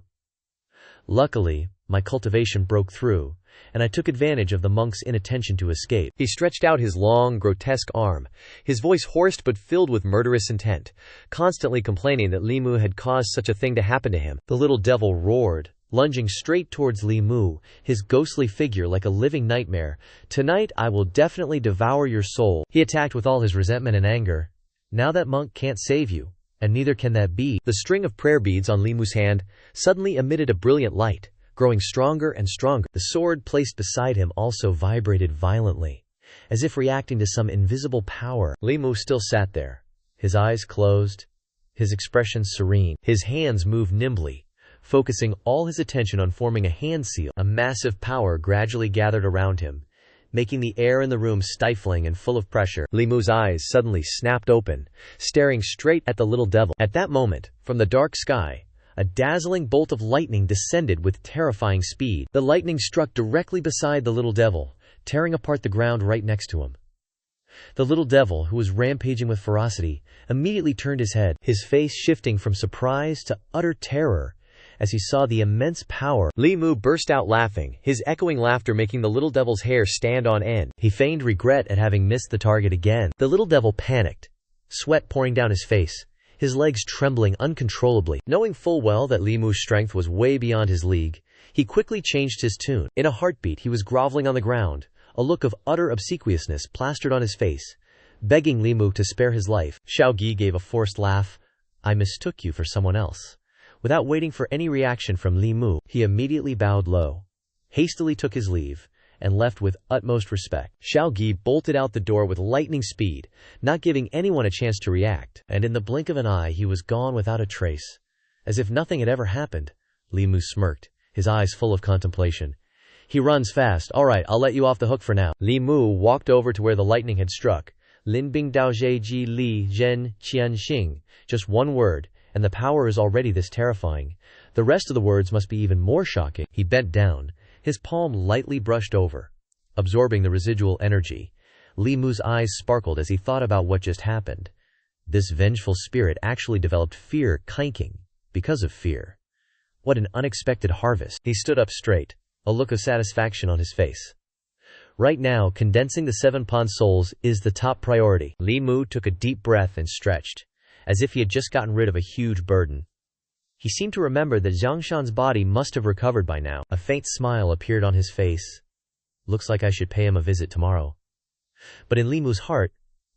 Luckily, my cultivation broke through, and I took advantage of the monk's inattention to escape. He stretched out his long, grotesque arm, his voice hoarse but filled with murderous intent, constantly complaining that Li Mu had caused such a thing to happen to him. The little devil roared, lunging straight towards Li Mu, his ghostly figure like a living nightmare. Tonight I will definitely devour your soul. He attacked with all his resentment and anger. Now that monk can't save you, and neither can that bead. The string of prayer beads on Li Mu's hand suddenly emitted a brilliant light, growing stronger and stronger. The sword placed beside him also vibrated violently, as if reacting to some invisible power. Li Mu still sat there, his eyes closed, his expression serene. His hands moved nimbly, focusing all his attention on forming a hand seal. A massive power gradually gathered around him, making the air in the room stifling and full of pressure. Li Mu's eyes suddenly snapped open, staring straight at the little devil. At that moment, from the dark sky, a dazzling bolt of lightning descended with terrifying speed. The lightning struck directly beside the little devil, tearing apart the ground right next to him. The little devil, who was rampaging with ferocity, immediately turned his head, his face shifting from surprise to utter terror as he saw the immense power. Li Mu burst out laughing, his echoing laughter making the little devil's hair stand on end. He feigned regret at having missed the target again. The little devil panicked, sweat pouring down his face, his legs trembling uncontrollably. Knowing full well that Li Mu's strength was way beyond his league, he quickly changed his tune. In a heartbeat he was groveling on the ground, a look of utter obsequiousness plastered on his face, begging Li Mu to spare his life. Xiaogi gave a forced laugh. I mistook you for someone else. Without waiting for any reaction from Li Mu, he immediately bowed low, hastily took his leave, and left with utmost respect. Xiaogi bolted out the door with lightning speed, not giving anyone a chance to react, and in the blink of an eye he was gone without a trace. As if nothing had ever happened, Li Mu smirked, his eyes full of contemplation. He runs fast. All right, I'll let you off the hook for now. Li Mu walked over to where the lightning had struck. Lin Bing Dao Zhe Ji Li Zhen Qian Xing. Just one word, and the power is already this terrifying. The rest of the words must be even more shocking. He bent down. His palm lightly brushed over, absorbing the residual energy. Li Mu's eyes sparkled as he thought about what just happened. This vengeful spirit actually developed fear kiking because of fear. What an unexpected harvest. He stood up straight, a look of satisfaction on his face. Right now, condensing the 7 pawn souls is the top priority. Li Mu took a deep breath and stretched, as if he had just gotten rid of a huge burden. He seemed to remember that Xianxia's body must have recovered by now. A faint smile appeared on his face. Looks like I should pay him a visit tomorrow. But in Li Mu's heart,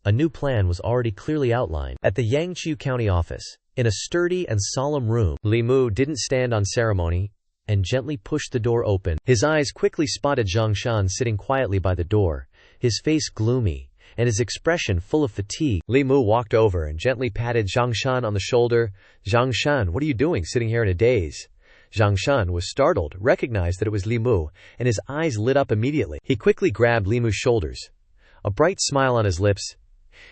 a new plan was already clearly outlined. At the Yangqiu County office, in a sturdy and solemn room, Li Mu didn't stand on ceremony and gently pushed the door open. His eyes quickly spotted Xianxia sitting quietly by the door, his face gloomy, and his expression full of fatigue. Li Mu walked over and gently patted Xianxia on the shoulder. Xianxia, what are you doing sitting here in a daze? Xianxia was startled, recognized that it was Li Mu, and his eyes lit up immediately. He quickly grabbed Li Mu's shoulders, a bright smile on his lips.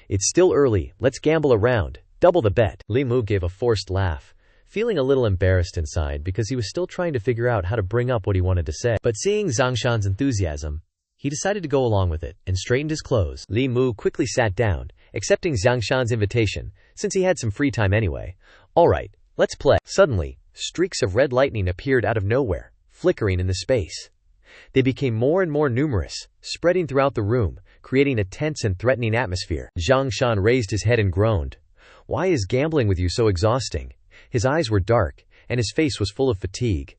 It's still early, let's gamble around, double the bet. Li Mu gave a forced laugh, feeling a little embarrassed inside because he was still trying to figure out how to bring up what he wanted to say. But seeing Xianxia's enthusiasm, he decided to go along with it and straightened his clothes. Li Mu quickly sat down, accepting Xianxia's invitation, since he had some free time anyway. All right, let's play. Suddenly, streaks of red lightning appeared out of nowhere, flickering in the space. They became more and more numerous, spreading throughout the room, creating a tense and threatening atmosphere. Xianxia raised his head and groaned. Why is gambling with you so exhausting? His eyes were dark, and his face was full of fatigue.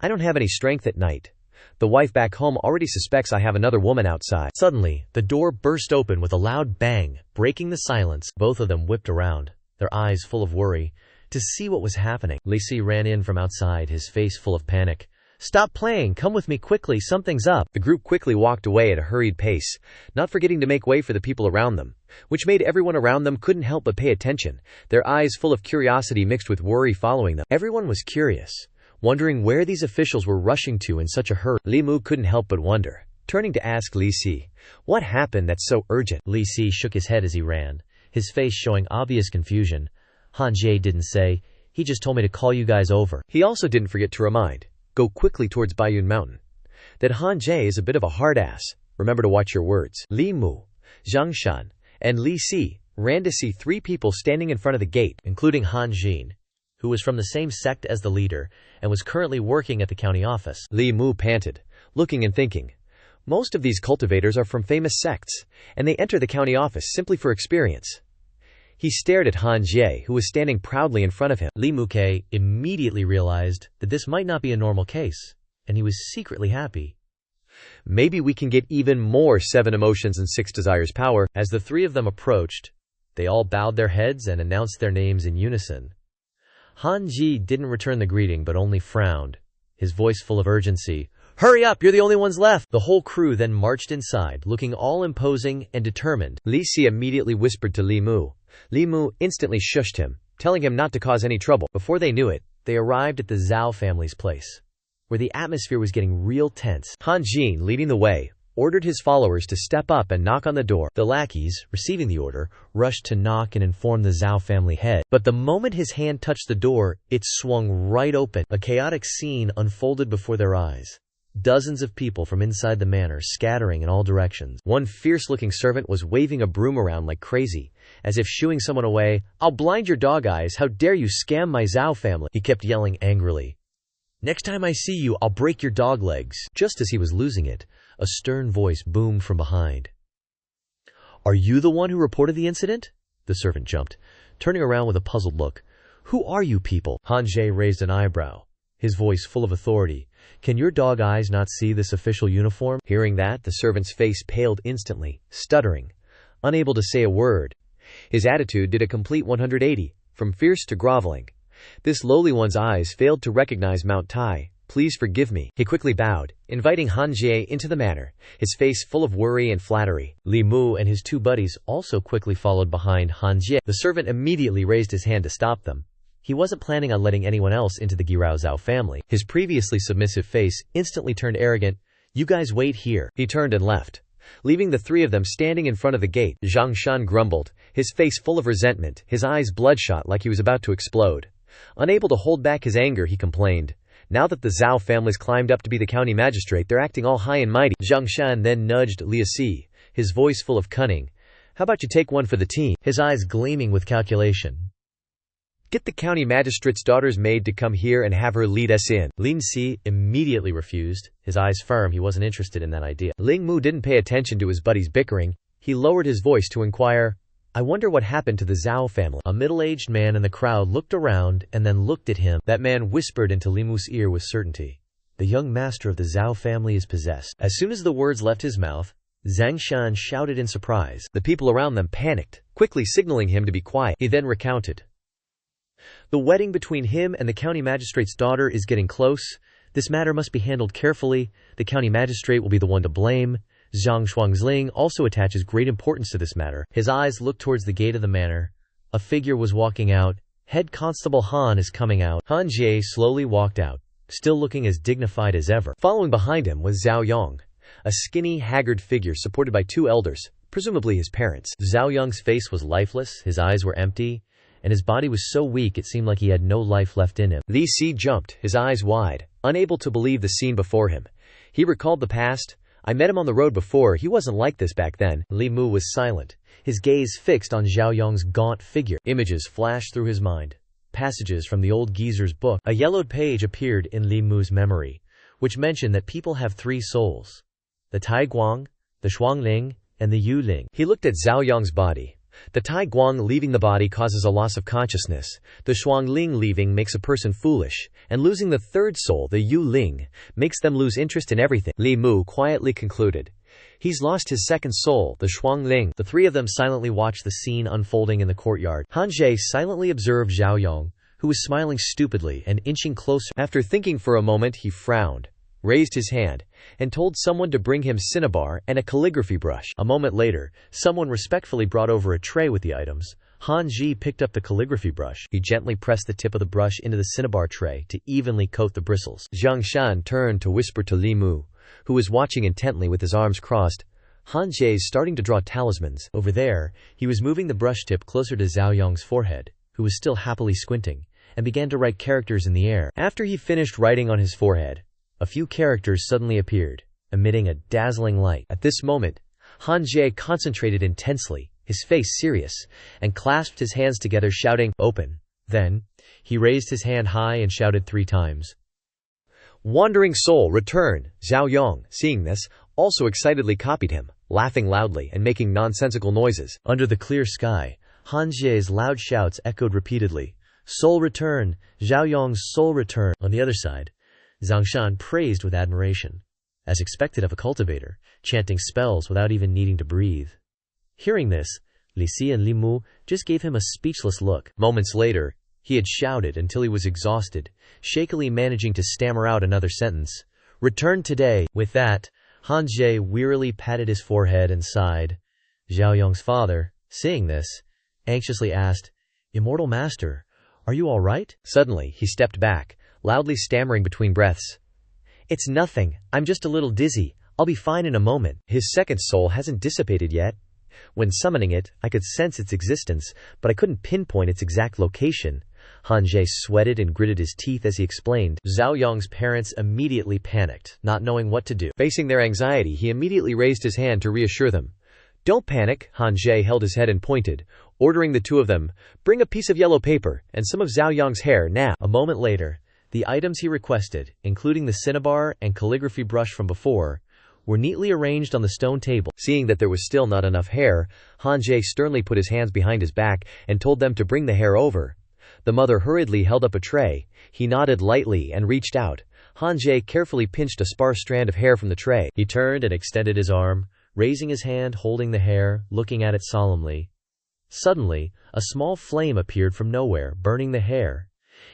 I don't have any strength at night. The wife back home already suspects I have another woman outside. Suddenly, the door burst open with a loud bang, breaking the silence. Both of them whipped around, their eyes full of worry, to see what was happening. Li Si ran in from outside, his face full of panic. Stop playing, come with me quickly, something's up. The group quickly walked away at a hurried pace, not forgetting to make way for the people around them, which made everyone around them couldn't help but pay attention, their eyes full of curiosity mixed with worry following them. Everyone was curious, wondering where these officials were rushing to in such a hurry. Li Mu couldn't help but wonder, turning to ask Li Si, what happened that's so urgent? Li Si shook his head as he ran, his face showing obvious confusion. Han Jie didn't say, he just told me to call you guys over. He also didn't forget to remind, go quickly towards Baiyun Mountain, that Han Jie is a bit of a hard ass. Remember to watch your words. Li Mu, Xianxia, and Li Si ran to see 3 people standing in front of the gate, including Han Jin, who was from the same sect as the leader and was currently working at the county office. Li Mu panted, looking and thinking. Most of these cultivators are from famous sects, and they enter the county office simply for experience. He stared at Han Jie, who was standing proudly in front of him. Li Muke immediately realized that this might not be a normal case, and he was secretly happy. Maybe we can get even more 7 emotions and 6 desires power. As the 3 of them approached, they all bowed their heads and announced their names in unison. Han Ji didn't return the greeting but only frowned, his voice full of urgency. Hurry up, you're the only ones left! The whole crew then marched inside, looking all imposing and determined. Li Si immediately whispered to Li Mu. Li Mu instantly shushed him, telling him not to cause any trouble. Before they knew it, they arrived at the Zhao family's place, where the atmosphere was getting real tense. Han Jin, leading the way, ordered his followers to step up and knock on the door. The lackeys, receiving the order, rushed to knock and inform the Zhao family head. But the moment his hand touched the door, it swung right open. A chaotic scene unfolded before their eyes. Dozens of people from inside the manor scattering in all directions. One fierce-looking servant was waving a broom around like crazy, as if shooing someone away. I'll blind your dog eyes, how dare you scam my Zhao family, he kept yelling angrily. Next time I see you, I'll break your dog legs. Just as he was losing it, a stern voice boomed from behind. Are you the one who reported the incident? The servant jumped, turning around with a puzzled look. Who are you people? Han Jie raised an eyebrow, his voice full of authority. "Can your dog eyes not see this official uniform?" Hearing that, the servant's face paled instantly, stuttering, unable to say a word. His attitude did a complete 180, from fierce to groveling. This lowly one's eyes failed to recognize Mount Tai. "Please forgive me." He quickly bowed, inviting Han Jie into the manor, his face full of worry and flattery. Li Mu and his two buddies also quickly followed behind Han Jie. The servant immediately raised his hand to stop them. He wasn't planning on letting anyone else into the Girao Zhao family. His previously submissive face instantly turned arrogant. "You guys wait here." He turned and left, leaving the three of them standing in front of the gate. Zhang Shan grumbled, his face full of resentment, his eyes bloodshot like he was about to explode. Unable to hold back his anger, he complained, "Now that the Zhao family's climbed up to be the county magistrate, they're acting all high and mighty." Zhang Shan then nudged Li Si, his voice full of cunning. "How about you take one for the team?" His eyes gleaming with calculation. "Get the county magistrate's daughter's maid to come here and have her lead us in." Lin Si immediately refused, his eyes firm. He wasn't interested in that idea. Ling Mu didn't pay attention to his buddies bickering. He lowered his voice to inquire, "I wonder what happened to the Zhao family." A middle-aged man in the crowd looked around and then looked at him. That man whispered into Li Mu's ear with certainty, "The young master of the Zhao family is possessed." As soon as the words left his mouth, Zhang Shan shouted in surprise. The people around them panicked, quickly signaling him to be quiet. He then recounted, "The wedding between him and the county magistrate's daughter is getting close. This matter must be handled carefully. The county magistrate will be the one to blame. Zhang Shuangzling also attaches great importance to this matter." His eyes looked towards the gate of the manor. A figure was walking out. "Head Constable Han is coming out." Han Jie slowly walked out, still looking as dignified as ever. Following behind him was Zhao Yong, a skinny, haggard figure supported by two elders, presumably his parents. Zhao Yong's face was lifeless, his eyes were empty, and his body was so weak it seemed like he had no life left in him. Li Si jumped, his eyes wide, unable to believe the scene before him. He recalled the past. "I met him on the road before, he wasn't like this back then." Li Mu was silent, his gaze fixed on Zhao Yong's gaunt figure. Images flashed through his mind. Passages from the old geezer's book. A yellowed page appeared in Li Mu's memory, which mentioned that people have three souls: the Tai Guang, the Shuangling, and the Yu Ling. He looked at Zhao Yong's body. The Tai Guang leaving the body causes a loss of consciousness, the Shuangling leaving makes a person foolish, and losing the third soul, the Yu Ling, makes them lose interest in everything. Li Mu quietly concluded, "He's lost his second soul, the Shuangling." The three of them silently watched the scene unfolding in the courtyard. Han Jie silently observed Zhao Yong, who was smiling stupidly and inching closer. After thinking for a moment, he frowned, raised his hand, and told someone to bring him cinnabar and a calligraphy brush. A moment later, someone respectfully brought over a tray with the items. Han Ji picked up the calligraphy brush. He gently pressed the tip of the brush into the cinnabar tray to evenly coat the bristles. Zhang Shan turned to whisper to Li Mu, who was watching intently with his arms crossed, "Han Jie's starting to draw talismans." Over there, he was moving the brush tip closer to Zhao Yong's forehead, who was still happily squinting, and began to write characters in the air. After he finished writing on his forehead, a few characters suddenly appeared, emitting a dazzling light. At this moment, Han Jie concentrated intensely, his face serious, and clasped his hands together shouting, "Open." Then, he raised his hand high and shouted 3 times. "Wandering soul, return." Zhao Yong, seeing this, also excitedly copied him, laughing loudly and making nonsensical noises. Under the clear sky, Han Jie's loud shouts echoed repeatedly. "Soul return! Zhao Yong's soul return!" On the other side, Zhang Shan praised with admiration, as expected of a cultivator, chanting spells without even needing to breathe. Hearing this, Li Si and Li Mu just gave him a speechless look. Moments later, he had shouted until he was exhausted, shakily managing to stammer out another sentence. "Return today." With that, Han Jie wearily patted his forehead and sighed. Zhao Yong's father, seeing this, anxiously asked, "Immortal Master, are you all right?" Suddenly, he stepped back, loudly stammering between breaths. "It's nothing, I'm just a little dizzy, I'll be fine in a moment." His second soul hasn't dissipated yet. When summoning it, I could sense its existence, but I couldn't pinpoint its exact location. Han Jie sweated and gritted his teeth as he explained. Zhao Yong's parents immediately panicked, not knowing what to do. Facing their anxiety, he immediately raised his hand to reassure them. "Don't panic." Han Jie held his head and pointed, ordering the two of them, "Bring a piece of yellow paper and some of Zhao Yong's hair now." A moment later, the items he requested, including the cinnabar and calligraphy brush from before, were neatly arranged on the stone table. Seeing that there was still not enough hair, Han Jie sternly put his hands behind his back and told them to bring the hair over. The mother hurriedly held up a tray. He nodded lightly and reached out. Han Jie carefully pinched a sparse strand of hair from the tray. He turned and extended his arm, raising his hand, holding the hair, looking at it solemnly. Suddenly, a small flame appeared from nowhere, burning the hair.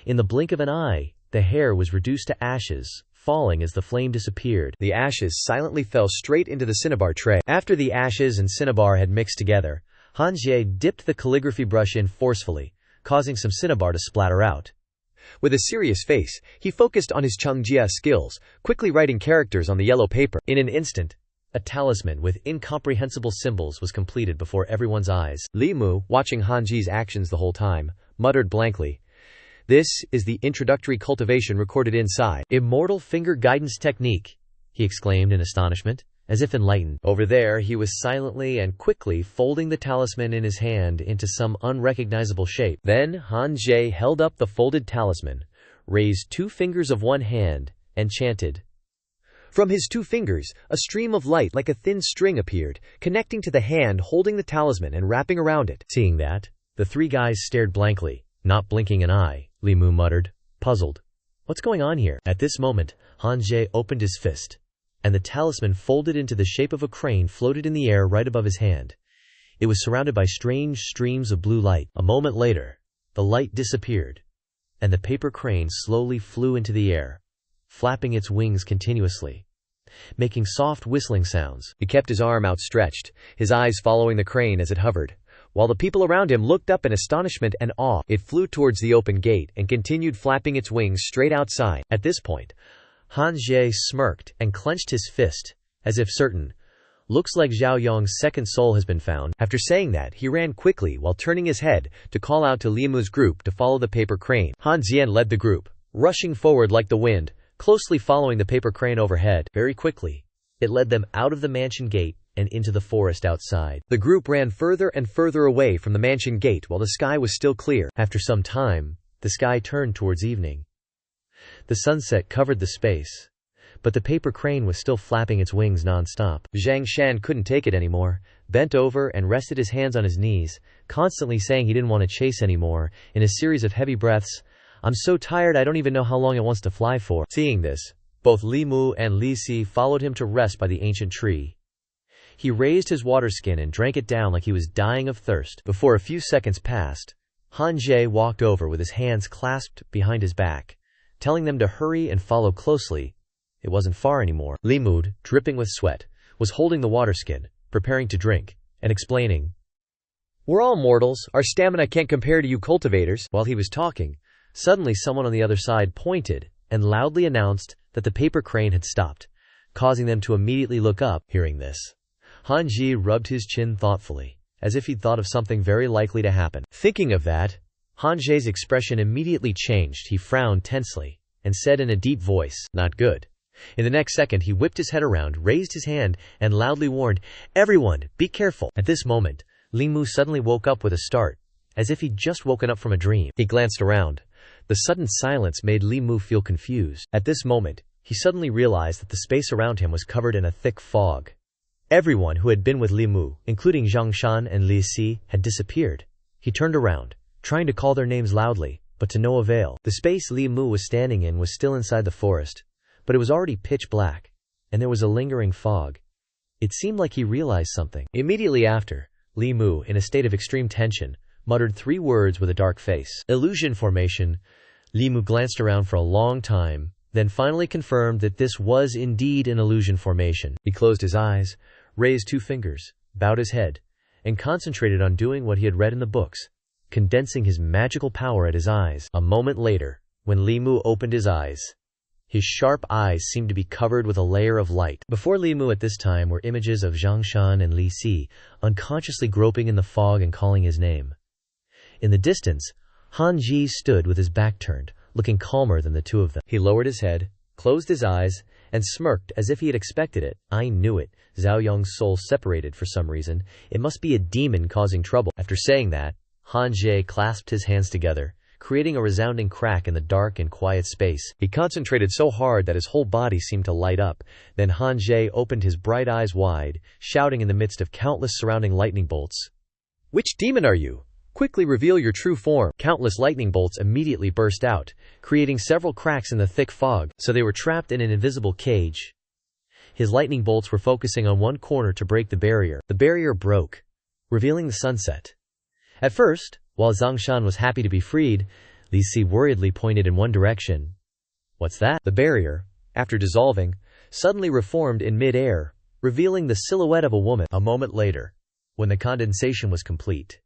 In the blink of an eye, the hair was reduced to ashes, falling as the flame disappeared. The ashes silently fell straight into the cinnabar tray. After the ashes and cinnabar had mixed together, Han Jie dipped the calligraphy brush in forcefully, causing some cinnabar to splatter out. With a serious face, he focused on his Xianxia skills, quickly writing characters on the yellow paper. In an instant, a talisman with incomprehensible symbols was completed before everyone's eyes. Li Mu, watching Han Ji's actions the whole time, muttered blankly, "This is the introductory cultivation recorded inside." "Immortal finger guidance technique," he exclaimed in astonishment, as if enlightened. Over there, he was silently and quickly folding the talisman in his hand into some unrecognizable shape. Then Han Jie held up the folded talisman, raised 2 fingers of one hand, and chanted. From his 2 fingers, a stream of light like a thin string appeared, connecting to the hand holding the talisman and wrapping around it. Seeing that, the 3 guys stared blankly, not blinking an eye. Li Mu muttered, puzzled. "What's going on here?" At this moment, Han Jie opened his fist, and the talisman folded into the shape of a crane floated in the air right above his hand. It was surrounded by strange streams of blue light. A moment later, the light disappeared, and the paper crane slowly flew into the air, flapping its wings continuously, making soft whistling sounds. He kept his arm outstretched, his eyes following the crane as it hovered. While the people around him looked up in astonishment and awe, it flew towards the open gate and continued flapping its wings straight outside. At this point, Han Jie smirked and clenched his fist, as if certain. "Looks like Zhao Yong's second soul has been found." After saying that, he ran quickly while turning his head to call out to Li Mu's group to follow the paper crane. Han Xian led the group, rushing forward like the wind, closely following the paper crane overhead. Very quickly, it led them out of the mansion gate and into the forest outside. The group ran further and further away from the mansion gate while the sky was still clear. After some time, the sky turned towards evening. The sunset covered the space, but the paper crane was still flapping its wings non-stop. Zhang Shan couldn't take it anymore, bent over and rested his hands on his knees, constantly saying he didn't want to chase anymore. In a series of heavy breaths, "I'm so tired I don't even know how long it wants to fly for." Seeing this, both Li Mu and Li Si followed him to rest by the ancient tree. He raised his water skin and drank it down like he was dying of thirst. Before a few seconds passed, Han Jie walked over with his hands clasped behind his back, telling them to hurry and follow closely. It wasn't far anymore. Li Mu, dripping with sweat, was holding the water skin, preparing to drink, and explaining, "We're all mortals, our stamina can't compare to you cultivators." While he was talking, suddenly someone on the other side pointed and loudly announced that the paper crane had stopped, causing them to immediately look up. Hearing this, Han Ji rubbed his chin thoughtfully, as if he'd thought of something very likely to happen. Thinking of that, Han Jie's expression immediately changed. He frowned tensely, and said in a deep voice, "Not good." In the next second he whipped his head around, raised his hand, and loudly warned, "Everyone, be careful." At this moment, Li Mu suddenly woke up with a start, as if he'd just woken up from a dream. He glanced around. The sudden silence made Li Mu feel confused. At this moment, he suddenly realized that the space around him was covered in a thick fog. Everyone who had been with Li Mu, including Zhang Shan and Li Si, had disappeared. He turned around, trying to call their names loudly, but to no avail. The space Li Mu was standing in was still inside the forest, but it was already pitch black, and there was a lingering fog. It seemed like he realized something. Immediately after, Li Mu, in a state of extreme tension, muttered 3 words with a dark face. "Illusion formation." Li Mu glanced around for a long time, then finally confirmed that this was indeed an illusion formation. He closed his eyes, raised 2 fingers, bowed his head, and concentrated on doing what he had read in the books, condensing his magical power at his eyes. A moment later, when Li Mu opened his eyes, his sharp eyes seemed to be covered with a layer of light. Before Li Mu at this time were images of Zhang Shan and Li Si, unconsciously groping in the fog and calling his name. In the distance, Han Ji stood with his back turned, looking calmer than the 2 of them. He lowered his head, closed his eyes, and smirked as if he had expected it. "I knew it. Zhao Yong's soul separated for some reason. It must be a demon causing trouble." After saying that, Han Jie clasped his hands together, creating a resounding crack in the dark and quiet space. He concentrated so hard that his whole body seemed to light up. Then Han Jie opened his bright eyes wide, shouting in the midst of countless surrounding lightning bolts, "Which demon are you? Quickly reveal your true form." Countless lightning bolts immediately burst out, creating several cracks in the thick fog, so they were trapped in an invisible cage. His lightning bolts were focusing on one corner to break the barrier. The barrier broke, revealing the sunset. At first, while Zhongshan was happy to be freed, Li Si worriedly pointed in one direction. "What's that?" The barrier, after dissolving, suddenly reformed in mid-air, revealing the silhouette of a woman. A moment later, when the condensation was complete,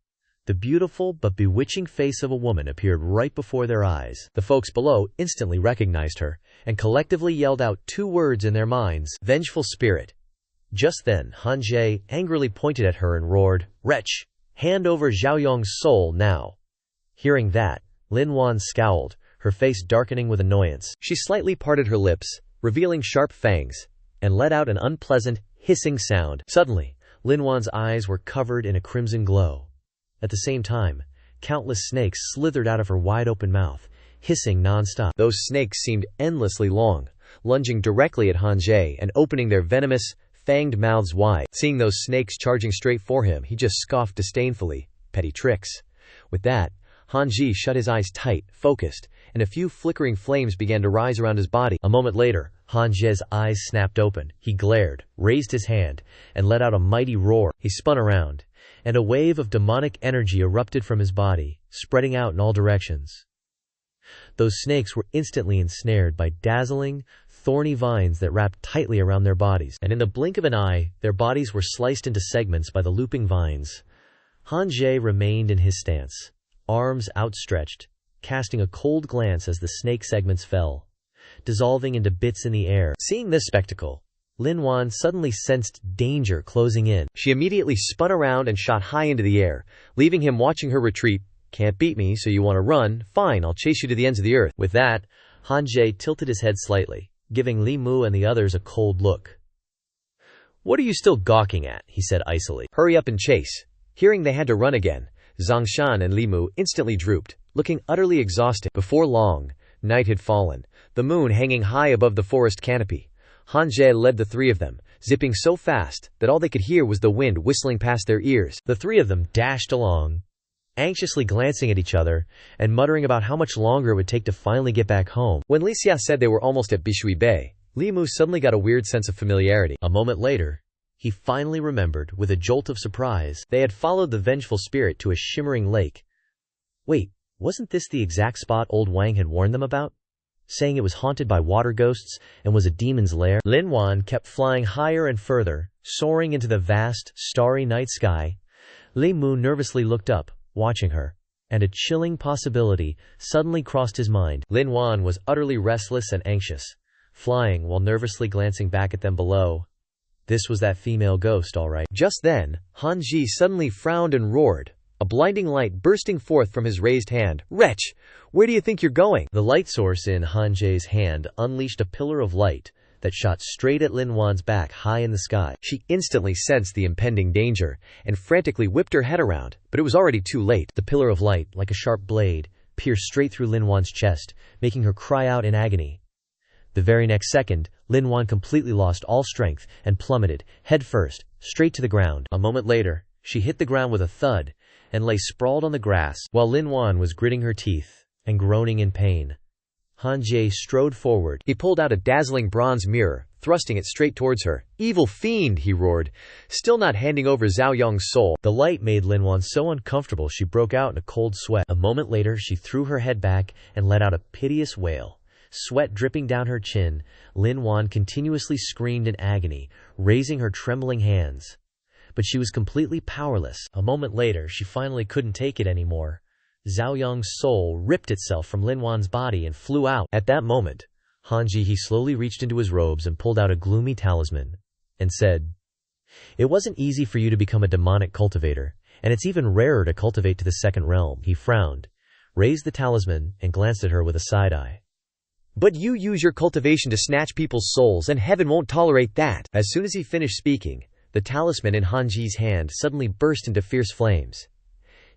the beautiful but bewitching face of a woman appeared right before their eyes. The folks below instantly recognized her, and collectively yelled out two words in their minds: "Vengeful spirit." Just then, Han Jie angrily pointed at her and roared, "Wretch! Hand over Xiaoyong's soul now." Hearing that, Lin Wan scowled, her face darkening with annoyance. She slightly parted her lips, revealing sharp fangs, and let out an unpleasant, hissing sound. Suddenly, Lin Wan's eyes were covered in a crimson glow. At the same time, countless snakes slithered out of her wide-open mouth, hissing non-stop. Those snakes seemed endlessly long, lunging directly at Han Jie and opening their venomous, fanged mouths wide. Seeing those snakes charging straight for him, he just scoffed disdainfully. Petty tricks. With that, Han Jie shut his eyes tight, focused, and a few flickering flames began to rise around his body. A moment later, Han Jie's eyes snapped open. He glared, raised his hand, and let out a mighty roar. He spun around, and a wave of demonic energy erupted from his body, spreading out in all directions. Those snakes were instantly ensnared by dazzling, thorny vines that wrapped tightly around their bodies, and in the blink of an eye, their bodies were sliced into segments by the looping vines. Han Jie remained in his stance, arms outstretched, casting a cold glance as the snake segments fell, dissolving into bits in the air. Seeing this spectacle, Lin Wan suddenly sensed danger closing in. She immediately spun around and shot high into the air, leaving him watching her retreat. "Can't beat me, so you want to run? Fine, I'll chase you to the ends of the earth." With that, Han Jie tilted his head slightly, giving Li Mu and the others a cold look. "What are you still gawking at?" he said icily. "Hurry up and chase." Hearing they had to run again, Zhongshan and Li Mu instantly drooped, looking utterly exhausted. Before long, night had fallen, the moon hanging high above the forest canopy. Han Jie led the three of them, zipping so fast that all they could hear was the wind whistling past their ears. The three of them dashed along, anxiously glancing at each other and muttering about how much longer it would take to finally get back home. When Li Xia said they were almost at Bishui Bay, Li Mu suddenly got a weird sense of familiarity. A moment later, he finally remembered, with a jolt of surprise. They had followed the vengeful spirit to a shimmering lake. Wait, wasn't this the exact spot old Wang had warned them about, saying it was haunted by water ghosts and was a demon's lair? Lin Wan kept flying higher and further, soaring into the vast, starry night sky. Li Mu nervously looked up, watching her, and a chilling possibility suddenly crossed his mind. Lin Wan was utterly restless and anxious, flying while nervously glancing back at them below. This was that female ghost, all right. Just then, Han Jie suddenly frowned and roared, a blinding light bursting forth from his raised hand. "Wretch! Where do you think you're going?" The light source in Han Jie's hand unleashed a pillar of light that shot straight at Lin Wan's back high in the sky. She instantly sensed the impending danger and frantically whipped her head around, but it was already too late. The pillar of light, like a sharp blade, pierced straight through Lin Wan's chest, making her cry out in agony. The very next second, Lin Wan completely lost all strength and plummeted, head first, straight to the ground. A moment later, she hit the ground with a thud and lay sprawled on the grass, while Lin Wan was gritting her teeth and groaning in pain. Han Jie strode forward. He pulled out a dazzling bronze mirror, thrusting it straight towards her. "Evil fiend!" he roared, still not handing over Zhao Yong's soul. The light made Lin Wan so uncomfortable she broke out in a cold sweat. A moment later, she threw her head back and let out a piteous wail. Sweat dripping down her chin, Lin Wan continuously screamed in agony, raising her trembling hands. But she was completely powerless. A moment later, she finally couldn't take it anymore. Zhao Yong's soul ripped itself from Lin Wan's body and flew out. At that moment, Han Jie slowly reached into his robes and pulled out a gloomy talisman, and said, "It wasn't easy for you to become a demonic cultivator, and it's even rarer to cultivate to the second realm." He frowned, raised the talisman, and glanced at her with a side-eye. "But you use your cultivation to snatch people's souls, and heaven won't tolerate that." As soon as he finished speaking, the talisman in Han Jie's hand suddenly burst into fierce flames.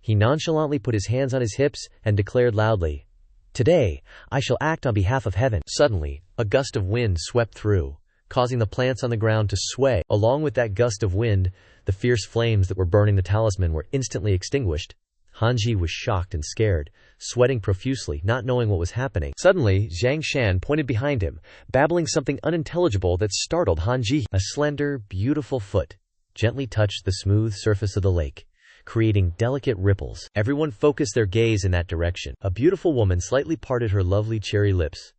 He nonchalantly put his hands on his hips and declared loudly, "Today, I shall act on behalf of heaven." Suddenly, a gust of wind swept through, causing the plants on the ground to sway. Along with that gust of wind, the fierce flames that were burning the talisman were instantly extinguished. Hanji was shocked and scared, sweating profusely, not knowing what was happening. Suddenly, Xianxia pointed behind him, babbling something unintelligible that startled Hanji. A slender, beautiful foot gently touched the smooth surface of the lake, creating delicate ripples. Everyone focused their gaze in that direction. A beautiful woman slightly parted her lovely cherry lips,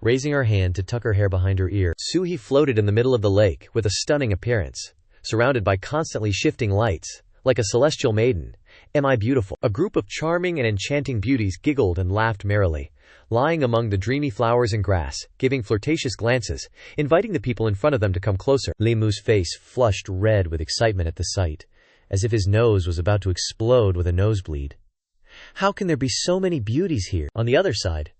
raising her hand to tuck her hair behind her ear. Suhi floated in the middle of the lake with a stunning appearance, surrounded by constantly shifting lights, like a celestial maiden. Am I beautiful? A group of charming and enchanting beauties giggled and laughed merrily, lying among the dreamy flowers and grass, giving flirtatious glances, inviting the people in front of them to come closer. Li Mu's face flushed red with excitement at the sight, as if his nose was about to explode with a nosebleed. How can there be so many beauties here? On the other side,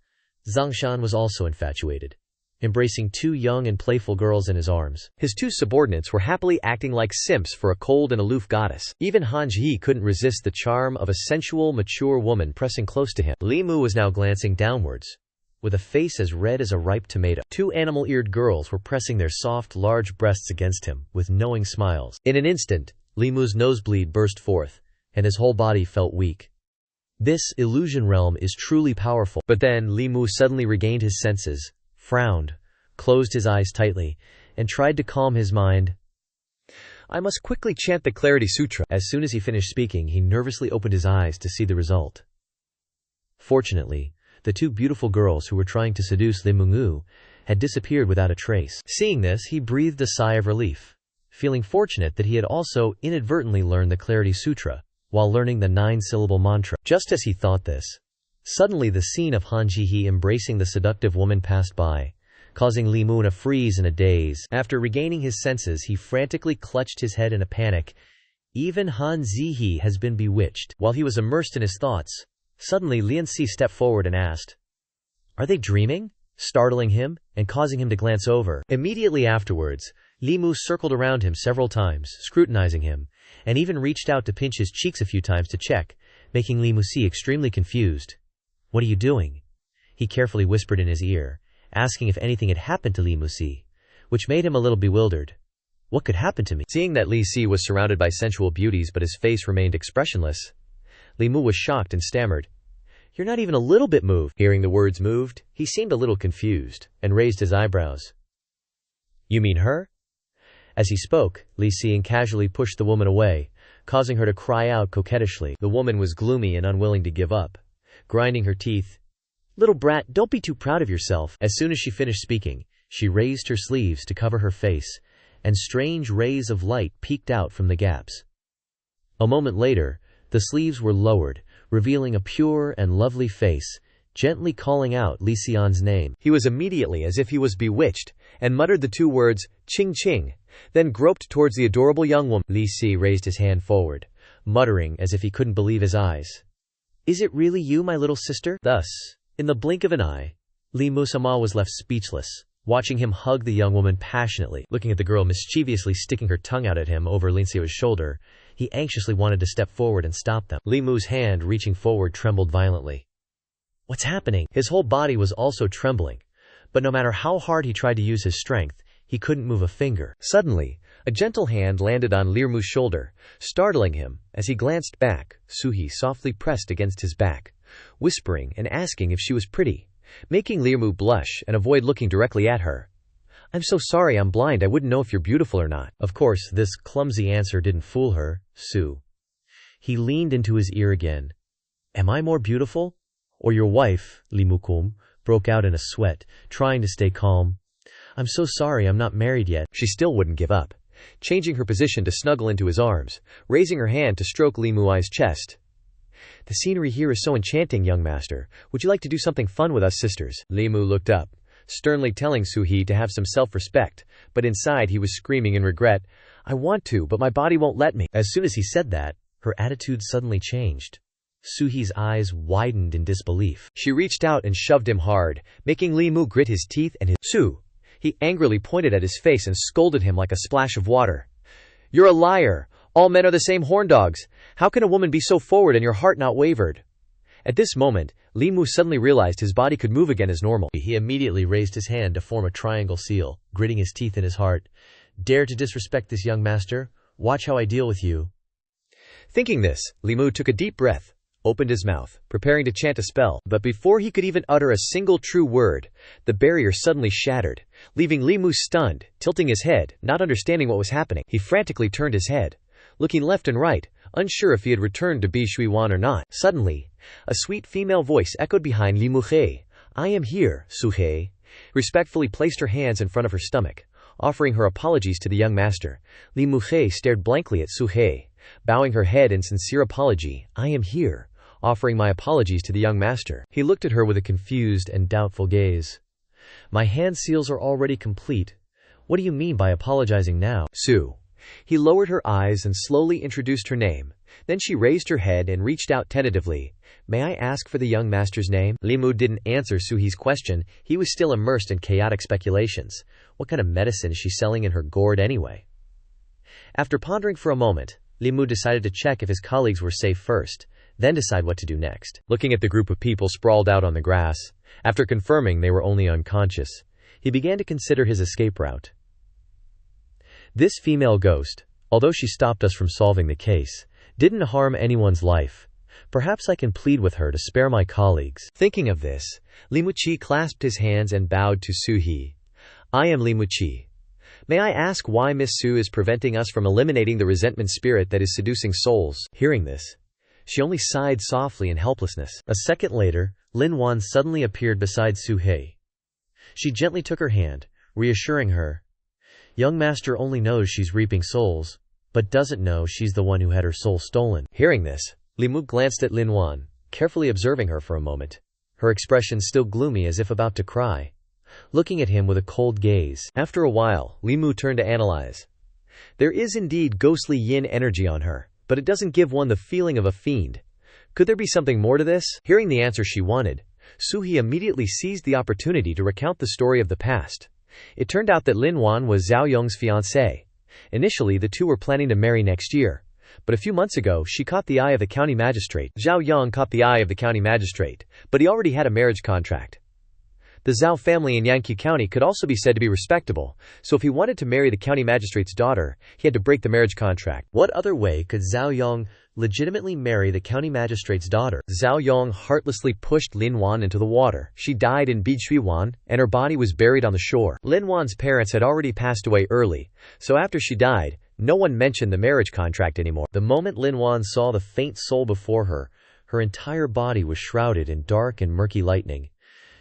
Zhongshan was also infatuated, embracing two young and playful girls in his arms. His two subordinates were happily acting like simps for a cold and aloof goddess. Even Hanji couldn't resist the charm of a sensual, mature woman pressing close to him. Li Mu was now glancing downwards, with a face as red as a ripe tomato. Two animal-eared girls were pressing their soft, large breasts against him, with knowing smiles. In an instant, Li Mu's nosebleed burst forth, and his whole body felt weak. This illusion realm is truly powerful. But then Li Mu suddenly regained his senses, frowned, closed his eyes tightly, and tried to calm his mind. I must quickly chant the Clarity Sutra. As soon as he finished speaking, he nervously opened his eyes to see the result. Fortunately, the two beautiful girls who were trying to seduce Li Mengyu had disappeared without a trace. Seeing this, he breathed a sigh of relief, feeling fortunate that he had also inadvertently learned the Clarity Sutra while learning the 9-syllable mantra. Just as he thought this, suddenly the scene of Han Jihe embracing the seductive woman passed by, causing Li Mu to freeze in a daze. After regaining his senses, he frantically clutched his head in a panic. Even Han Zihe has been bewitched. While he was immersed in his thoughts, suddenly Lianxi stepped forward and asked, "Are they dreaming?" startling him and causing him to glance over. Immediately afterwards, Li Mu circled around him several times, scrutinizing him, and even reached out to pinch his cheeks a few times to check, making Li Mu extremely confused. "What are you doing?" he carefully whispered in his ear, asking if anything had happened to Li Mu, which made him a little bewildered. What could happen to me? Seeing that Li Si was surrounded by sensual beauties but his face remained expressionless, Li Mu was shocked and stammered, "You're not even a little bit moved." Hearing the words moved, he seemed a little confused, and raised his eyebrows. "You mean her?" As he spoke, Li Si casually pushed the woman away, causing her to cry out coquettishly. The woman was gloomy and unwilling to give up, grinding her teeth. "Little brat, don't be too proud of yourself." As soon as she finished speaking, she raised her sleeves to cover her face, and strange rays of light peeked out from the gaps. A moment later, the sleeves were lowered, revealing a pure and lovely face, gently calling out Li Xian's name. He was immediately as if he was bewitched, and muttered the two words, "Ching Ching," then groped towards the adorable young woman. Li Si raised his hand forward, muttering as if he couldn't believe his eyes. "Is it really you, my little sister?" Thus, in the blink of an eye, Li Mu-sama was left speechless, watching him hug the young woman passionately. Looking at the girl mischievously sticking her tongue out at him over Lin Xiao's shoulder, he anxiously wanted to step forward and stop them. Li Mu's hand reaching forward trembled violently. What's happening? His whole body was also trembling, but no matter how hard he tried to use his strength, he couldn't move a finger. Suddenly, a gentle hand landed on Li Mu's shoulder, startling him. As he glanced back, Suhi softly pressed against his back, whispering and asking if she was pretty, making Li Mu blush and avoid looking directly at her. "I'm so sorry, I'm blind, I wouldn't know if you're beautiful or not." Of course, this clumsy answer didn't fool her, Su. He leaned into his ear again. "Am I more beautiful? Or your wife?" Li Mu broke out in a sweat, trying to stay calm. "I'm so sorry, I'm not married yet." She still wouldn't give up, changing her position to snuggle into his arms, raising her hand to stroke Li Mu's chest. "The scenery here is so enchanting, young master. Would you like to do something fun with us sisters?" Li Mu looked up, sternly telling Suhi to have some self-respect, but inside he was screaming in regret, "I want to, but my body won't let me." As soon as he said that, her attitude suddenly changed. Suhi's eyes widened in disbelief. She reached out and shoved him hard, making Li Mu grit his teeth and his Su. He angrily pointed at his face and scolded him like a splash of water. "You're a liar! All men are the same horn dogs. How can a woman be so forward and your heart not wavered?" At this moment, Li Mu suddenly realized his body could move again as normal. He immediately raised his hand to form a triangle seal, gritting his teeth in his heart. "Dare to disrespect this young master? Watch how I deal with you." Thinking this, Li Mu took a deep breath, opened his mouth, preparing to chant a spell, but before he could even utter a single true word, the barrier suddenly shattered, leaving Li Mu stunned, tilting his head, not understanding what was happening. He frantically turned his head, looking left and right, unsure if he had returned to Bishuiwan or not. Suddenly, a sweet female voice echoed behind Li Muhe. "I am here, Suhe," respectfully placed her hands in front of her stomach, offering her apologies to the young master. Li Muhe stared blankly at Suhe, bowing her head in sincere apology. "I am here, offering my apologies to the young master." He looked at her with a confused and doubtful gaze. "My hand seals are already complete. What do you mean by apologizing now?" "Su." He lowered her eyes and slowly introduced her name. Then she raised her head and reached out tentatively. "May I ask for the young master's name?" Li Mu didn't answer Suhi's question. He was still immersed in chaotic speculations. What kind of medicine is she selling in her gourd anyway? After pondering for a moment, Li Mu decided to check if his colleagues were safe first, then decide what to do next. Looking at the group of people sprawled out on the grass, after confirming they were only unconscious, he began to consider his escape route. This female ghost, although she stopped us from solving the case, didn't harm anyone's life. Perhaps I can plead with her to spare my colleagues. Thinking of this, Li Muqi clasped his hands and bowed to Suhi. "I am Li Muqi. May I ask why Miss Su is preventing us from eliminating the resentment spirit that is seducing souls?" Hearing this, she only sighed softly in helplessness. A second later, Lin Wan suddenly appeared beside Suhe. She gently took her hand, reassuring her. "Young master only knows she's reaping souls, but doesn't know she's the one who had her soul stolen." Hearing this, Li Mu glanced at Lin Wan, carefully observing her for a moment, her expression still gloomy as if about to cry, looking at him with a cold gaze. After a while, Li Mu turned to analyze. There is indeed ghostly yin energy on her, but it doesn't give one the feeling of a fiend. Could there be something more to this? Hearing the answer she wanted, Suhi immediately seized the opportunity to recount the story of the past. It turned out that Lin Wan was Zhao Yong's fiancée. Initially, the two were planning to marry next year, but a few months ago, she caught the eye of the county magistrate. Zhao Yong caught the eye of the county magistrate, but he already had a marriage contract. The Zhao family in Yangqiu County could also be said to be respectable, so if he wanted to marry the county magistrate's daughter, he had to break the marriage contract. What other way could Zhao Yong legitimately marry the county magistrate's daughter? Zhao Yong heartlessly pushed Lin Wan into the water. She died in Bishuiwan, and her body was buried on the shore. Lin Wan's parents had already passed away early, so after she died, no one mentioned the marriage contract anymore. The moment Lin Wan saw the faint soul before her, her entire body was shrouded in dark and murky lightning.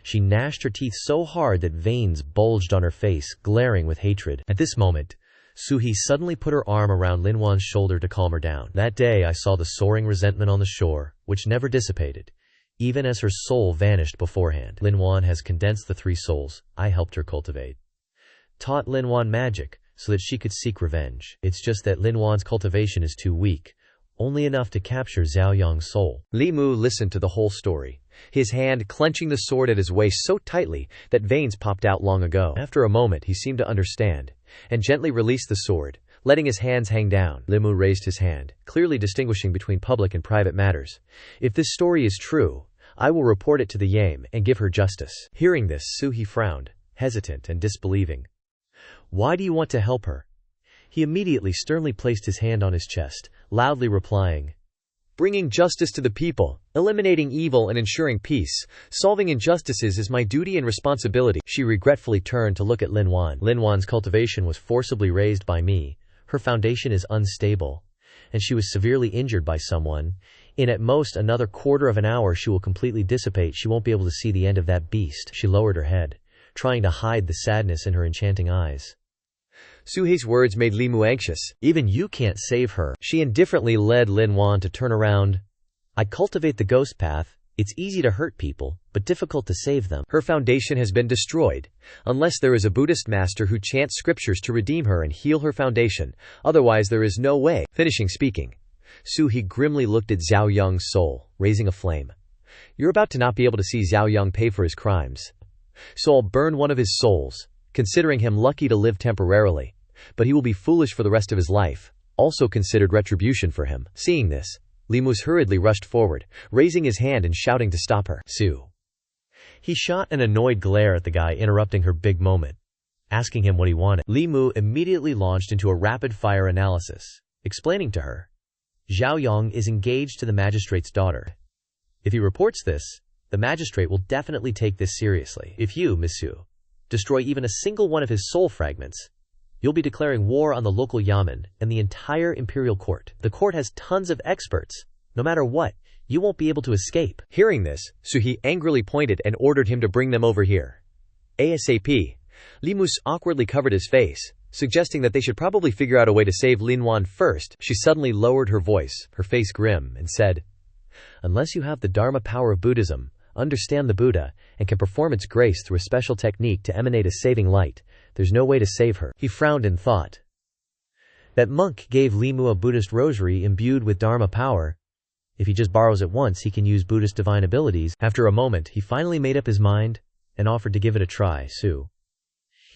She gnashed her teeth so hard that veins bulged on her face, glaring with hatred. At this moment, Suhi suddenly put her arm around Lin Wan's shoulder to calm her down. That day I saw the soaring resentment on the shore, which never dissipated, even as her soul vanished beforehand. Lin Wan has condensed the three souls I helped her cultivate. Taught Lin Wan magic, so that she could seek revenge. It's just that Lin Wan's cultivation is too weak, only enough to capture Zhao Yong's soul. Li Mu listened to the whole story, his hand clenching the sword at his waist so tightly that veins popped out long ago. After a moment he seemed to understand, and gently released the sword, letting his hands hang down. Li Mu raised his hand, clearly distinguishing between public and private matters. "If this story is true, I will report it to the Yame and give her justice." Hearing this, Suhi frowned, hesitant and disbelieving. "Why do you want to help her?" He immediately sternly placed his hand on his chest, loudly replying, "Bringing justice to the people, eliminating evil and ensuring peace, solving injustices is my duty and responsibility." She regretfully turned to look at Lin Wan. Lin Wan's cultivation was forcibly raised by me. Her foundation is unstable, and she was severely injured by someone. In at most another quarter of an hour she will completely dissipate. She won't be able to see the end of that beast. She lowered her head, trying to hide the sadness in her enchanting eyes. Suhi's words made Li Mu anxious. "Even you can't save her." She indifferently led Lin Wan to turn around. "I cultivate the ghost path. It's easy to hurt people, but difficult to save them. Her foundation has been destroyed. Unless there is a Buddhist master who chants scriptures to redeem her and heal her foundation, otherwise there is no way." Finishing speaking, Suhi grimly looked at Zhao Yong's soul, raising a flame. "You're about to not be able to see Zhao Yong pay for his crimes. So I'll burn one of his souls, considering him lucky to live temporarily, but he will be foolish for the rest of his life, also considered retribution for him." Seeing this, Li Mu hurriedly rushed forward, raising his hand and shouting to stop her. "Su." He shot an annoyed glare at the guy interrupting her big moment, asking him what he wanted. Li Mu immediately launched into a rapid-fire analysis, explaining to her, "Zhao Yong is engaged to the magistrate's daughter. If he reports this, the magistrate will definitely take this seriously. If you, monsieur, destroy even a single one of his soul fragments, you'll be declaring war on the local yamen and the entire imperial court. The court has tons of experts. No matter what, you won't be able to escape. Hearing this, Suhi angrily pointed and ordered him to bring them over here. ASAP. Li Mu awkwardly covered his face, suggesting that they should probably figure out a way to save Lin Wan first. She suddenly lowered her voice, her face grim, and said, "Unless you have the Dharma power of Buddhism, understand the Buddha, and can perform its grace through a special technique to emanate a saving light, there's no way to save her." He frowned in thought. That monk gave Li Mu a Buddhist rosary imbued with Dharma power. If he just borrows it once, he can use Buddhist divine abilities. After a moment, he finally made up his mind and offered to give it a try.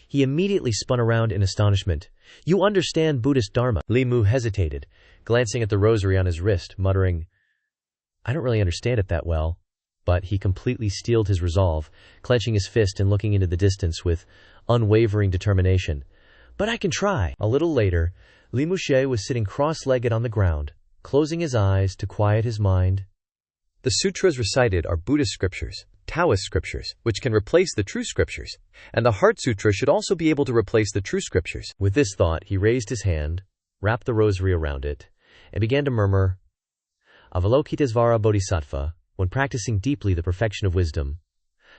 He immediately spun around in astonishment. "You understand Buddhist Dharma?" Li Mu hesitated, glancing at the rosary on his wrist, muttering, "I don't really understand it that well." But he completely steeled his resolve, clenching his fist and looking into the distance with unwavering determination. "But I can try." A little later, Li Mu was sitting cross-legged on the ground, closing his eyes to quiet his mind. The sutras recited are Buddhist scriptures, Taoist scriptures, which can replace the true scriptures, and the Heart Sutra should also be able to replace the true scriptures. With this thought, he raised his hand, wrapped the rosary around it, and began to murmur, Avalokitesvara Bodhisattva, when practicing deeply the perfection of wisdom,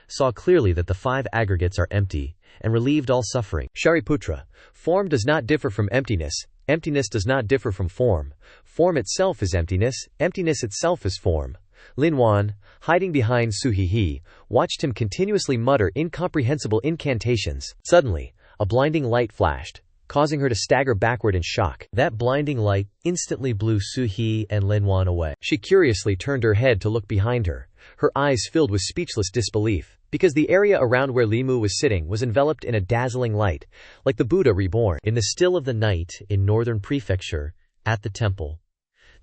saw clearly that the 5 aggregates are empty, and relieved all suffering. Shariputra, form does not differ from emptiness, emptiness does not differ from form, form itself is emptiness, emptiness itself is form. Lin Wan, hiding behind Suhihi, watched him continuously mutter incomprehensible incantations. Suddenly, a blinding light flashed, causing her to stagger backward in shock. That blinding light instantly blew Suhi and Lin Wan away. She curiously turned her head to look behind her, her eyes filled with speechless disbelief, because the area around where Li Mu was sitting was enveloped in a dazzling light, like the Buddha reborn. In the still of the night in northern prefecture, at the temple,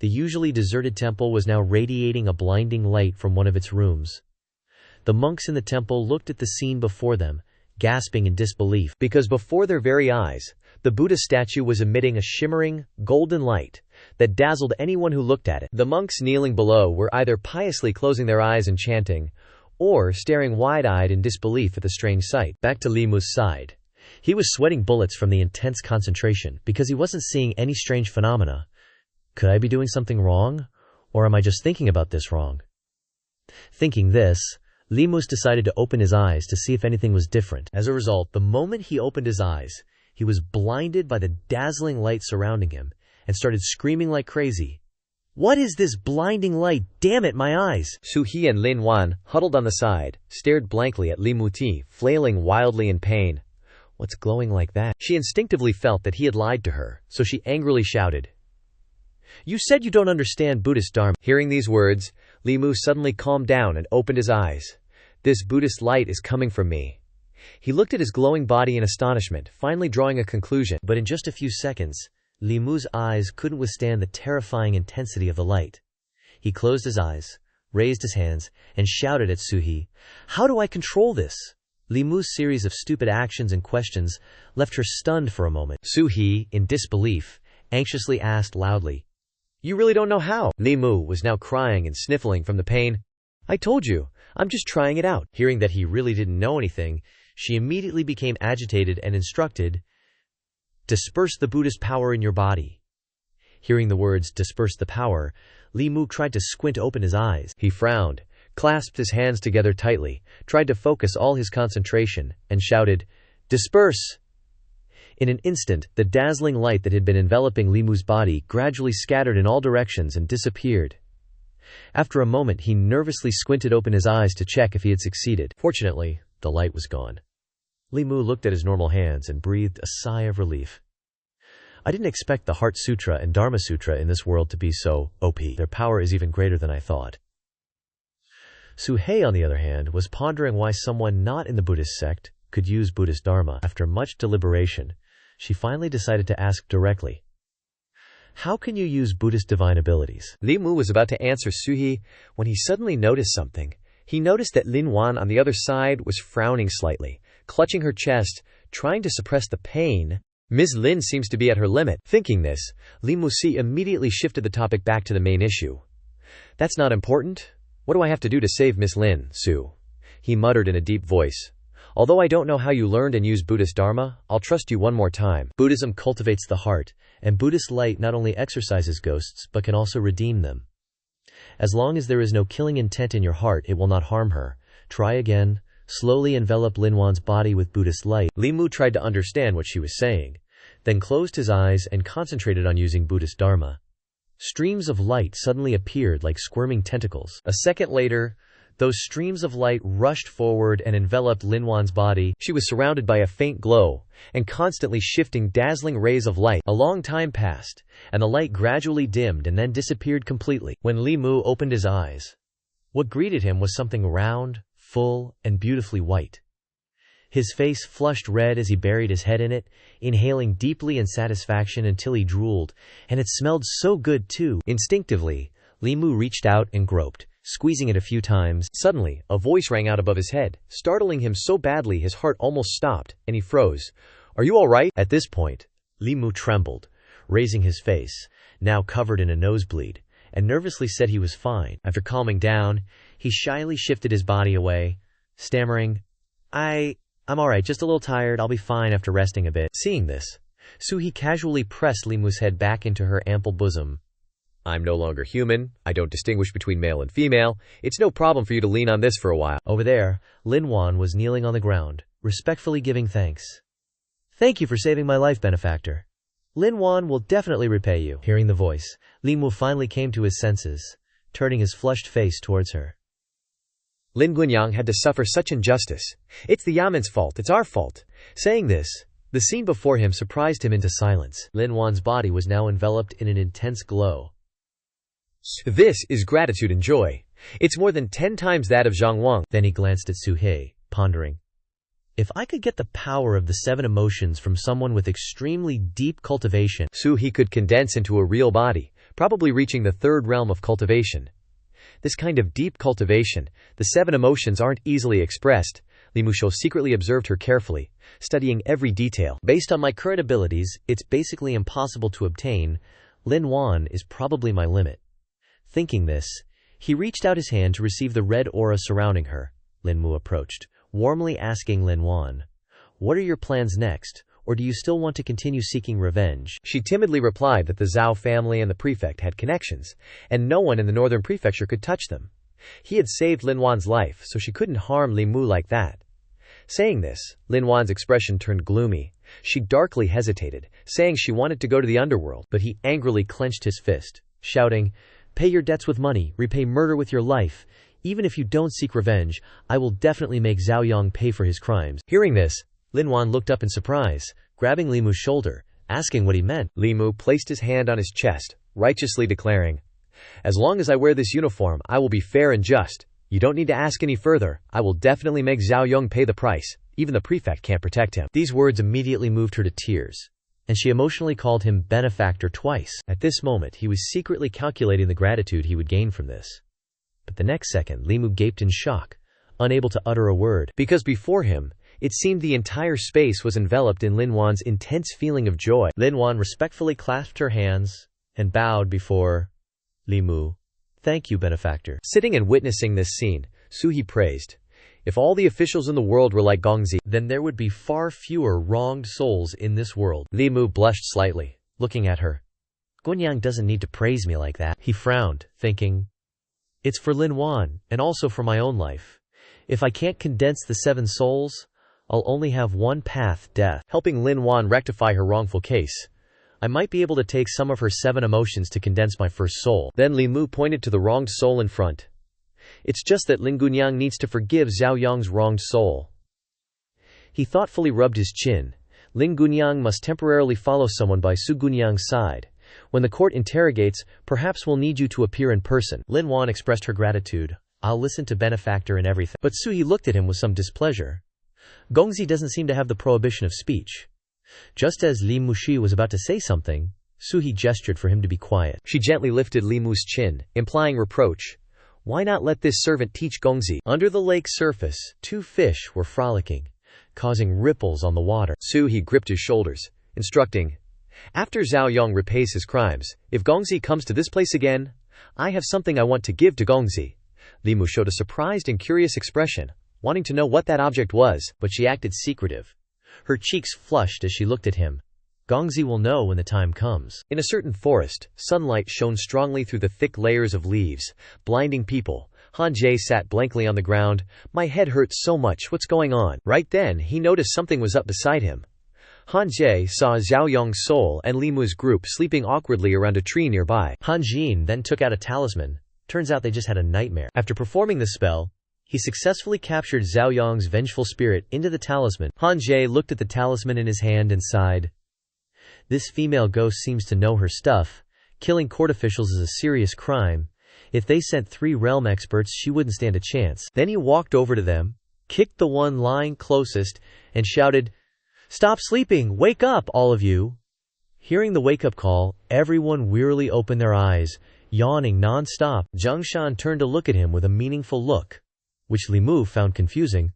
the usually deserted temple was now radiating a blinding light from one of its rooms. The monks in the temple looked at the scene before them, gasping in disbelief, because before their very eyes, the Buddha statue was emitting a shimmering, golden light that dazzled anyone who looked at it. The monks kneeling below were either piously closing their eyes and chanting, or staring wide-eyed in disbelief at the strange sight. Back to Li Mu's side. He was sweating bullets from the intense concentration, because he wasn't seeing any strange phenomena. Could I be doing something wrong? Or am I just thinking about this wrong? Thinking this, Li Mu decided to open his eyes to see if anything was different. As a result, the moment he opened his eyes, he was blinded by the dazzling light surrounding him and started screaming like crazy. "What is this blinding light? Damn it, my eyes!" Suhi and Lin Wan, huddled on the side, stared blankly at Li Mu, flailing wildly in pain. What's glowing like that? She instinctively felt that he had lied to her, so she angrily shouted, "You said you don't understand Buddhist Dharma." Hearing these words, Li Mu suddenly calmed down and opened his eyes. "This Buddhist light is coming from me." He looked at his glowing body in astonishment, finally drawing a conclusion. But in just a few seconds, Li Mu's eyes couldn't withstand the terrifying intensity of the light. He closed his eyes, raised his hands, and shouted at Suhi, "How do I control this?" Li Mu's series of stupid actions and questions left her stunned for a moment. Suhi, in disbelief, anxiously asked loudly, "You really don't know how?" Li Mu was now crying and sniffling from the pain. "I told you, I'm just trying it out." Hearing that he really didn't know anything, she immediately became agitated and instructed, "Disperse the Buddhist power in your body." Hearing the words, "disperse the power," Li Mu tried to squint open his eyes. He frowned, clasped his hands together tightly, tried to focus all his concentration, and shouted, "Disperse!" In an instant, the dazzling light that had been enveloping Li Mu's body gradually scattered in all directions and disappeared. After a moment, he nervously squinted open his eyes to check if he had succeeded. Fortunately, the light was gone. Li Mu looked at his normal hands and breathed a sigh of relief. I didn't expect the Heart Sutra and Dharma Sutra in this world to be so OP. Their power is even greater than I thought. Suhei, on the other hand, was pondering why someone not in the Buddhist sect could use Buddhist Dharma. After much deliberation, she finally decided to ask directly, "How can you use Buddhist divine abilities?" Li Mu was about to answer Suhi when he suddenly noticed something. He noticed that Lin Wan on the other side was frowning slightly, clutching her chest, trying to suppress the pain. Ms. Lin seems to be at her limit. Thinking this, Li Mu immediately shifted the topic back to the main issue. "That's not important. What do I have to do to save Miss Lin, Su? He muttered in a deep voice. Although I don't know how you learned and used Buddhist Dharma, I'll trust you one more time. Buddhism cultivates the heart, and Buddhist light not only exorcises ghosts but can also redeem them. As long as there is no killing intent in your heart, it will not harm her. Try again. Slowly envelop Lin Wan's body with Buddhist light. Li Mu tried to understand what she was saying, then closed his eyes and concentrated on using Buddhist Dharma. Streams of light suddenly appeared like squirming tentacles. A second later, those streams of light rushed forward and enveloped Lin Wan's body. She was surrounded by a faint glow and constantly shifting dazzling rays of light. A long time passed, and the light gradually dimmed and then disappeared completely. When Li Mu opened his eyes, what greeted him was something round, full, and beautifully white. His face flushed red as he buried his head in it, inhaling deeply in satisfaction until he drooled, and it smelled so good too. Instinctively, Li Mu reached out and groped, squeezing it a few times. Suddenly, a voice rang out above his head, startling him so badly his heart almost stopped, and he froze. Are you all right? At this point, Li Mu trembled, raising his face, now covered in a nosebleed, and nervously said he was fine. After calming down, he shyly shifted his body away, stammering, I'm alright, just a little tired, I'll be fine after resting a bit. Seeing this, Suhi casually pressed Li Mu's head back into her ample bosom. I'm no longer human, I don't distinguish between male and female, it's no problem for you to lean on this for a while. Over there, Lin Wan was kneeling on the ground, respectfully giving thanks. Thank you for saving my life, benefactor. Lin Wan will definitely repay you. Hearing the voice, Li Mu finally came to his senses, turning his flushed face towards her. Lin Gunyang had to suffer such injustice. It's the Yaman's fault, it's our fault. Saying this, the scene before him surprised him into silence. Lin Wan's body was now enveloped in an intense glow. This is gratitude and joy. It's more than 10 times that of Zhang Wang. Then he glanced at Su He, pondering. If I could get the power of the 7 emotions from someone with extremely deep cultivation, Su He could condense into a real body, probably reaching the 3rd realm of cultivation. This kind of deep cultivation, the 7 emotions aren't easily expressed. Li Musho secretly observed her carefully, studying every detail. Based on my current abilities, it's basically impossible to obtain. Lin Wan is probably my limit. Thinking this, he reached out his hand to receive the red aura surrounding her. Lin Mu approached, warmly asking Lin Wan, "What are your plans next? Or do you still want to continue seeking revenge?" She timidly replied that the Zhao family and the prefect had connections, and no one in the northern prefecture could touch them. He had saved Lin Wan's life, so she couldn't harm Li Mu like that. Saying this, Lin Wan's expression turned gloomy. She darkly hesitated, saying she wanted to go to the underworld, but he angrily clenched his fist, shouting, "Pay your debts with money, repay murder with your life. Even if you don't seek revenge, I will definitely make Zhao Yang pay for his crimes." Hearing this, Lin Wan looked up in surprise, grabbing Li Mu's shoulder, asking what he meant. Li Mu placed his hand on his chest, righteously declaring, "As long as I wear this uniform, I will be fair and just. You don't need to ask any further. I will definitely make Zhao Yang pay the price. Even the prefect can't protect him." These words immediately moved her to tears, and she emotionally called him benefactor twice. At this moment, he was secretly calculating the gratitude he would gain from this. But the next second, Li Mu gaped in shock, unable to utter a word, because before him, it seemed the entire space was enveloped in Lin Wan's intense feeling of joy. Lin Wan respectfully clasped her hands and bowed before Li Mu. "Thank you, benefactor." Sitting and witnessing this scene, Su He praised, "If all the officials in the world were like Gongzi, then there would be far fewer wronged souls in this world." Li Mu blushed slightly, looking at her. Gunyang doesn't need to praise me like that. He frowned, thinking, it's for Lin Wan, and also for my own life. If I can't condense the 7 souls, I'll only have one path, death. Helping Lin Wan rectify her wrongful case, I might be able to take some of her 7 emotions to condense my first soul. Then Li Mu pointed to the wronged soul in front. It's just that Lin Gunyang needs to forgive Zhao Yang's wronged soul. He thoughtfully rubbed his chin. Lin Gunyang must temporarily follow someone by Su Gunyang's side. When the court interrogates, perhaps we'll need you to appear in person. Lin Wan expressed her gratitude. I'll listen to benefactor and everything. But Su He looked at him with some displeasure. Gongzi doesn't seem to have the prohibition of speech. Just as Li Mushi was about to say something, Su He gestured for him to be quiet. She gently lifted Li Mu's chin, implying reproach. Why not let this servant teach Gongzi? Under the lake surface, 2 fish were frolicking, causing ripples on the water. Su He gripped his shoulders, instructing, "After Zhao Yang repays his crimes, if Gongzi comes to this place again, I have something I want to give to Gongzi. Li Mu showed a surprised and curious expression, wanting to know what that object was, but she acted secretive. Her cheeks flushed as she looked at him. Gongzi will know when the time comes. In a certain forest, sunlight shone strongly through the thick layers of leaves, blinding people. Han Jie sat blankly on the ground. My head hurts so much, what's going on? Right then, he noticed something was up beside him. Han Jie saw Zhao Yong's soul and Li Mu's group sleeping awkwardly around a tree nearby. Han Jin then took out a talisman. Turns out they just had a nightmare. After performing the spell, he successfully captured Zhao Yong's vengeful spirit into the talisman. Han Jie looked at the talisman in his hand and sighed. This female ghost seems to know her stuff. Killing court officials is a serious crime. If they sent 3 realm experts, she wouldn't stand a chance. Then he walked over to them, kicked the one lying closest, and shouted, "Stop sleeping! Wake up, all of you!" Hearing the wake-up call, everyone wearily opened their eyes, yawning non-stop. Zhang Shan turned to look at him with a meaningful look, which Li Mu found confusing.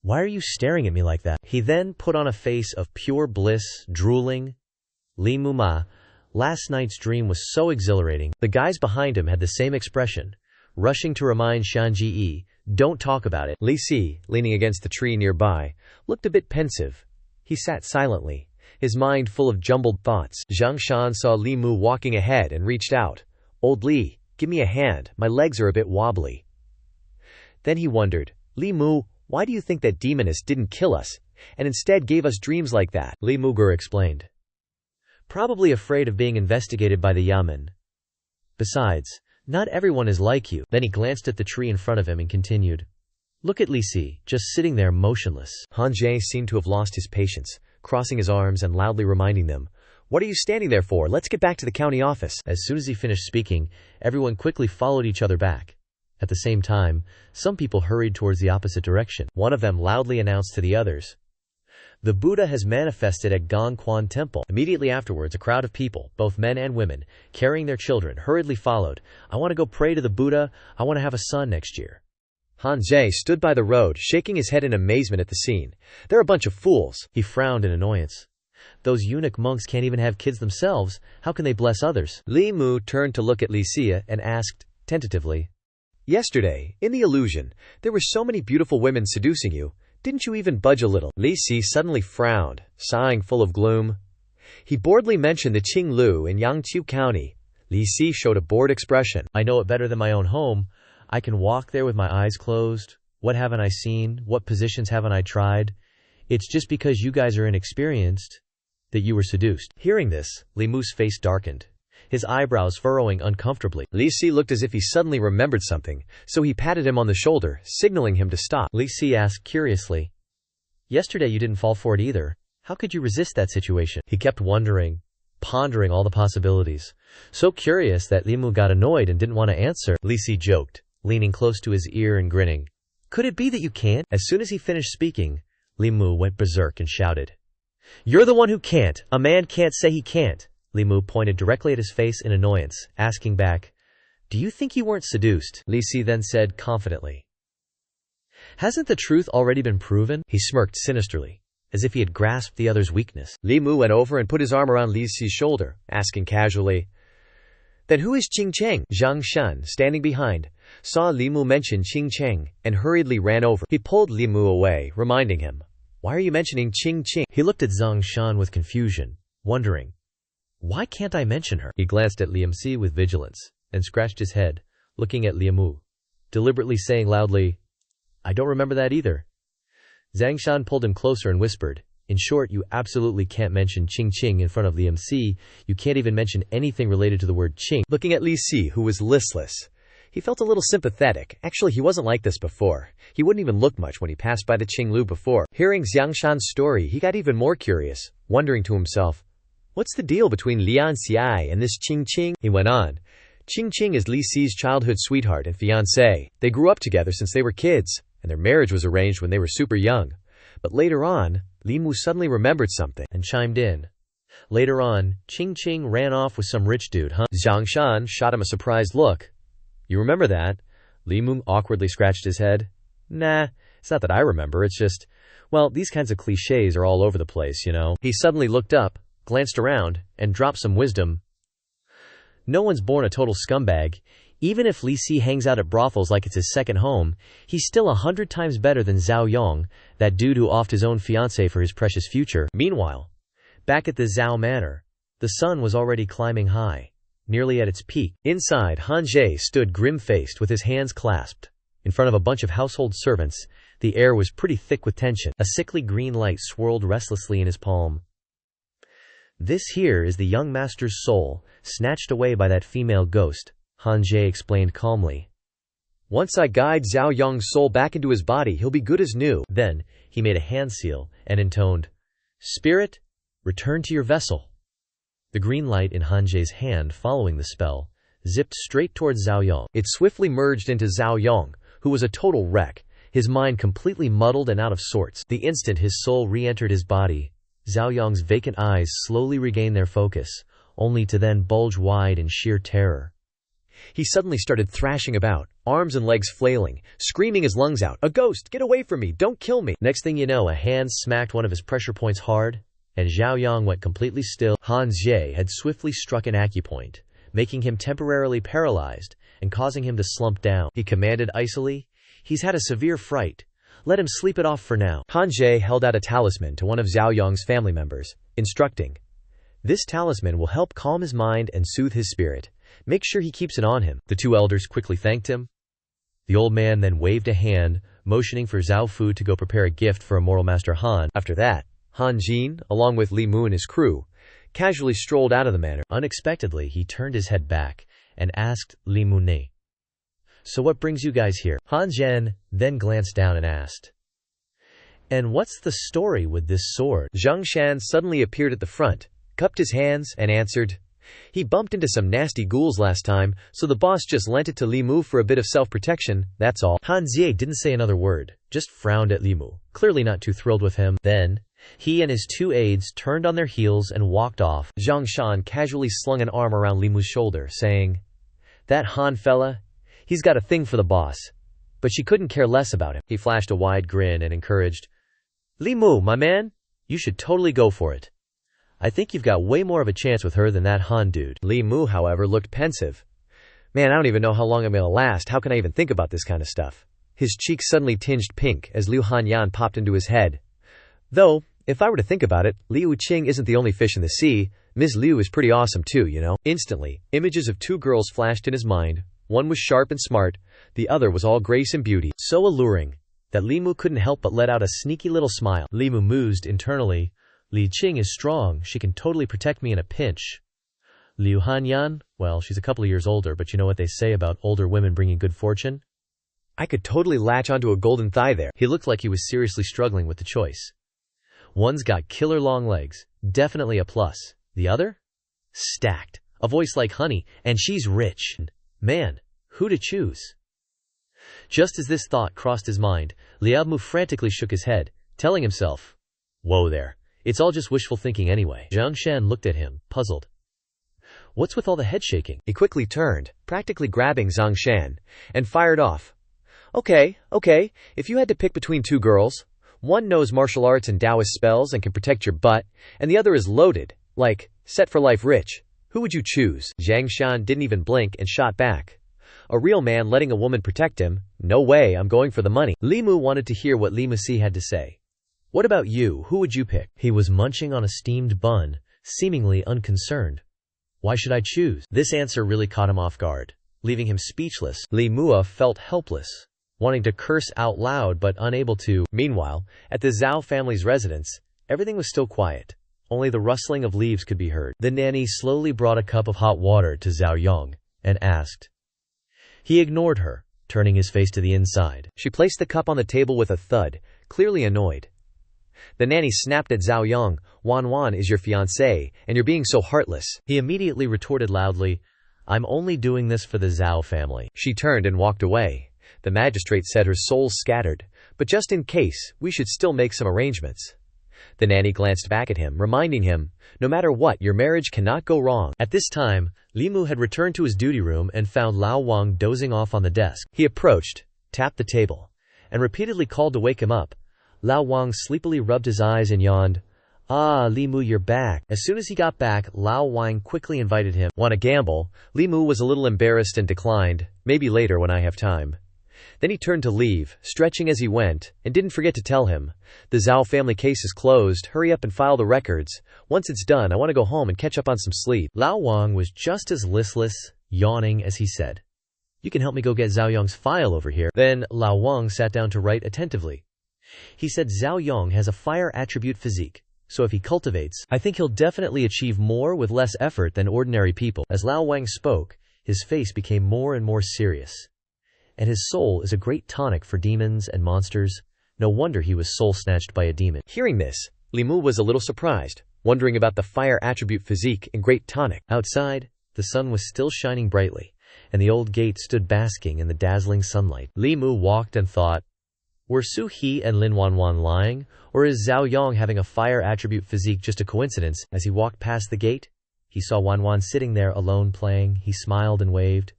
"Why are you staring at me like that?" He then put on a face of pure bliss, drooling. "Li Mu ma, last night's dream was so exhilarating." The guys behind him had the same expression, rushing to remind Xianxia, "Don't talk about it." Li Si, leaning against the tree nearby, looked a bit pensive. He sat silently, his mind full of jumbled thoughts. Zhang Shan saw Li Mu walking ahead and reached out. "Old Li, give me a hand, my legs are a bit wobbly." Then he wondered, "Li Mu, why do you think that demoness didn't kill us, and instead gave us dreams like that?" Li Mugur explained. "Probably afraid of being investigated by the Yamen. Besides, not everyone is like you." Then he glanced at the tree in front of him and continued. "Look at Li Si, just sitting there motionless." Han Jie seemed to have lost his patience, crossing his arms and loudly reminding them, "What are you standing there for? Let's get back to the county office." As soon as he finished speaking, everyone quickly followed each other back. At the same time, some people hurried towards the opposite direction. One of them loudly announced to the others, "The Buddha has manifested at Gongquan Temple." Immediately afterwards, a crowd of people, both men and women, carrying their children, hurriedly followed. "I want to go pray to the Buddha. I want to have a son next year." Han Jie stood by the road, shaking his head in amazement at the scene. "They're a bunch of fools." He frowned in annoyance. "Those eunuch monks can't even have kids themselves. How can they bless others?" Li Mu turned to look at Li Xia and asked, tentatively, "Yesterday, in the illusion, there were so many beautiful women seducing you. Didn't you even budge a little?" Li Si suddenly frowned, sighing full of gloom. He boredly mentioned the Qinglu in Yangqiu County. Li Si showed a bored expression. "I know it better than my own home. I can walk there with my eyes closed. What haven't I seen? What positions haven't I tried? It's just because you guys are inexperienced that you were seduced." Hearing this, Li Mu's face darkened, his eyebrows furrowing uncomfortably. Li Si looked as if he suddenly remembered something, so he patted him on the shoulder, signaling him to stop. Li Si asked curiously, "Yesterday you didn't fall for it either. How could you resist that situation?" He kept wondering, pondering all the possibilities, so curious that Li Mu got annoyed and didn't want to answer. Li Si joked, leaning close to his ear and grinning. "Could it be that you can't?" As soon as he finished speaking, Li Mu went berserk and shouted, "You're the one who can't! A man can't say he can't!" Li Mu pointed directly at his face in annoyance, asking back, "Do you think you weren't seduced?" Li Si then said confidently, "Hasn't the truth already been proven?" He smirked sinisterly, as if he had grasped the other's weakness. Li Mu went over and put his arm around Li Si's shoulder, asking casually, "Then who is Qing Cheng?" Zhang Shan, standing behind, saw Li Mu mention Qing Cheng and hurriedly ran over. He pulled Li Mu away, reminding him, "Why are you mentioning Qing Cheng?" He looked at Zhang Shan with confusion, wondering, "Why can't I mention her?" He glanced at Liam Si with vigilance, and scratched his head, looking at Liam Mu, deliberately saying loudly, "I don't remember that either." Zhang Shan pulled him closer and whispered, "In short, you absolutely can't mention Qing Qing in front of Liam Si. You can't even mention anything related to the word Qing." Looking at Li Si, who was listless, he felt a little sympathetic. Actually, he wasn't like this before. He wouldn't even look much when he passed by the Qinglu before. Hearing Zhang Shan's story, he got even more curious, wondering to himself, "What's the deal between Lian Xiai and this Qing Qing?" He went on, "Qing Qing is Li Si's childhood sweetheart and fiancé. They grew up together since they were kids, and their marriage was arranged when they were super young. But later on, Li Mu suddenly remembered something and chimed in. Later on, Qing Qing ran off with some rich dude, huh?" Zhang Shan shot him a surprised look. "You remember that?" Li Mu awkwardly scratched his head. "Nah, it's not that I remember, it's just, well, these kinds of cliches are all over the place, you know." He suddenly looked up, glanced around, and dropped some wisdom. "No one's born a total scumbag. Even if Li Si hangs out at brothels like it's his second home, he's still 100 times better than Zhao Yong, that dude who offed his own fiancée for his precious future. Meanwhile, back at the Zhao Manor, the sun was already climbing high, nearly at its peak. Inside, Han Jie stood grim-faced with his hands clasped. In front of a bunch of household servants, the air was pretty thick with tension. A sickly green light swirled restlessly in his palm. "This here is the young master's soul, snatched away by that female ghost," Han Jie explained calmly. "Once I guide Zhao Yong's soul back into his body, he'll be good as new." Then, he made a hand seal and intoned, "Spirit, return to your vessel." The green light in Han Jie's hand following the spell zipped straight towards Zhao Yong. It swiftly merged into Zhao Yong, who was a total wreck, his mind completely muddled and out of sorts. The instant his soul re-entered his body, Zhao Yong's vacant eyes slowly regained their focus, only to then bulge wide in sheer terror. He suddenly started thrashing about, arms and legs flailing, screaming his lungs out, "A ghost! Get away from me! Don't kill me!" Next thing you know, a hand smacked one of his pressure points hard, and Zhao Yong went completely still. Han Jie had swiftly struck an acupoint, making him temporarily paralyzed and causing him to slump down. He commanded icily, "He's had a severe fright. Let him sleep it off for now." Han Jie held out a talisman to one of Zhao Yong's family members, instructing, "This talisman will help calm his mind and soothe his spirit. Make sure he keeps it on him." The two elders quickly thanked him. The old man then waved a hand, motioning for Zhao Fu to go prepare a gift for Immortal Master Han. After that, Han Jin, along with Li Mu and his crew, casually strolled out of the manor. Unexpectedly, he turned his head back and asked Li Mu ne, "So what brings you guys here?" Han Zhen then glanced down and asked, "And what's the story with this sword?" Zhang Shan suddenly appeared at the front, cupped his hands, and answered, "He bumped into some nasty ghouls last time, so the boss just lent it to Li Mu for a bit of self-protection, that's all." Han Jie didn't say another word, just frowned at Li Mu, clearly not too thrilled with him. Then, he and his two aides turned on their heels and walked off. Zhang Shan casually slung an arm around Li Mu's shoulder, saying, "That Han fella, he's got a thing for the boss, but she couldn't care less about him." He flashed a wide grin and encouraged, "Li Mu, my man, you should totally go for it. I think you've got way more of a chance with her than that Han dude." Li Mu, however, looked pensive. "Man, I don't even know how long I'm gonna last. How can I even think about this kind of stuff?" His cheeks suddenly tinged pink as Liu Hanyan popped into his head. "Though, if I were to think about it, Liu Qing isn't the only fish in the sea. Ms. Liu is pretty awesome too, you know." Instantly, images of two girls flashed in his mind. One was sharp and smart, the other was all grace and beauty, so alluring that Li Mu couldn't help but let out a sneaky little smile. Li Mu mused internally, "Li Qing is strong, she can totally protect me in a pinch. Liu Hanyan, well, she's a couple of years older, but you know what they say about older women bringing good fortune? I could totally latch onto a golden thigh there." He looked like he was seriously struggling with the choice. One's got killer long legs, definitely a plus. The other? Stacked, a voice like honey, and she's rich. Man, who to choose? Just as this thought crossed his mind, Liao Mu frantically shook his head, telling himself, "Whoa there. It's all just wishful thinking anyway." Zhang Shan looked at him, puzzled. "What's with all the head shaking?" He quickly turned, practically grabbing Zhang Shan, and fired off. Okay, if you had to pick between two girls, one knows martial arts and Daoist spells and can protect your butt, and the other is loaded, like, set for life rich. Who would you choose?" Zhang Shan didn't even blink and shot back. "A real man letting a woman protect him? No way, I'm going for the money." Li Mu wanted to hear what Li Musi had to say. "What about you? Who would you pick?" He was munching on a steamed bun, seemingly unconcerned. "Why should I choose?" This answer really caught him off guard, leaving him speechless. Li Mua felt helpless, wanting to curse out loud but unable to. Meanwhile, at the Zhao family's residence, everything was still quiet. Only the rustling of leaves could be heard. The nanny slowly brought a cup of hot water to Zhao Yong and asked. He ignored her, turning his face to the inside. She placed the cup on the table with a thud, clearly annoyed. The nanny snapped at Zhao Yong, "Wan Wan is your fiancé, and you're being so heartless." He immediately retorted loudly, "I'm only doing this for the Zhao family." She turned and walked away. The magistrate said her soul's scattered, but just in case, we should still make some arrangements. The nanny glanced back at him, reminding him, "No matter what, your marriage cannot go wrong." At this time, Li Mu had returned to his duty room and found Lao Wang dozing off on the desk. He approached, tapped the table, and repeatedly called to wake him up. Lao Wang sleepily rubbed his eyes and yawned. Ah, Li Mu, you're back. As soon as he got back, Lao Wang quickly invited him. Want to gamble? Li Mu was a little embarrassed and declined, maybe later when I have time. Then he turned to leave, stretching as he went, and didn't forget to tell him. The Zhao family case is closed, hurry up and file the records. Once it's done, I want to go home and catch up on some sleep. Lao Wang was just as listless, yawning as he said, "You can help me go get Zhao Yong's file over here." Then Lao Wang sat down to write attentively. He said Zhao Yong has a fire attribute physique, so if he cultivates, I think he'll definitely achieve more with less effort than ordinary people. As Lao Wang spoke, his face became more and more serious. And his soul is a great tonic for demons and monsters. No wonder he was soul-snatched by a demon. Hearing this, Li Mu was a little surprised, wondering about the fire attribute physique and great tonic. Outside, the sun was still shining brightly, and the old gate stood basking in the dazzling sunlight. Li Mu walked and thought, were Su He and Lin Wanwan lying, or is Zhao Yong having a fire attribute physique just a coincidence? As he walked past the gate, he saw Wanwan sitting there alone playing. He smiled and waved.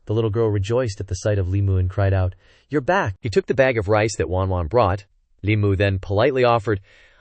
The little girl rejoiced at the sight of Li Mu and cried out, "You're back!" He took the bag of rice that Wanwan brought. Li Mu then politely offered,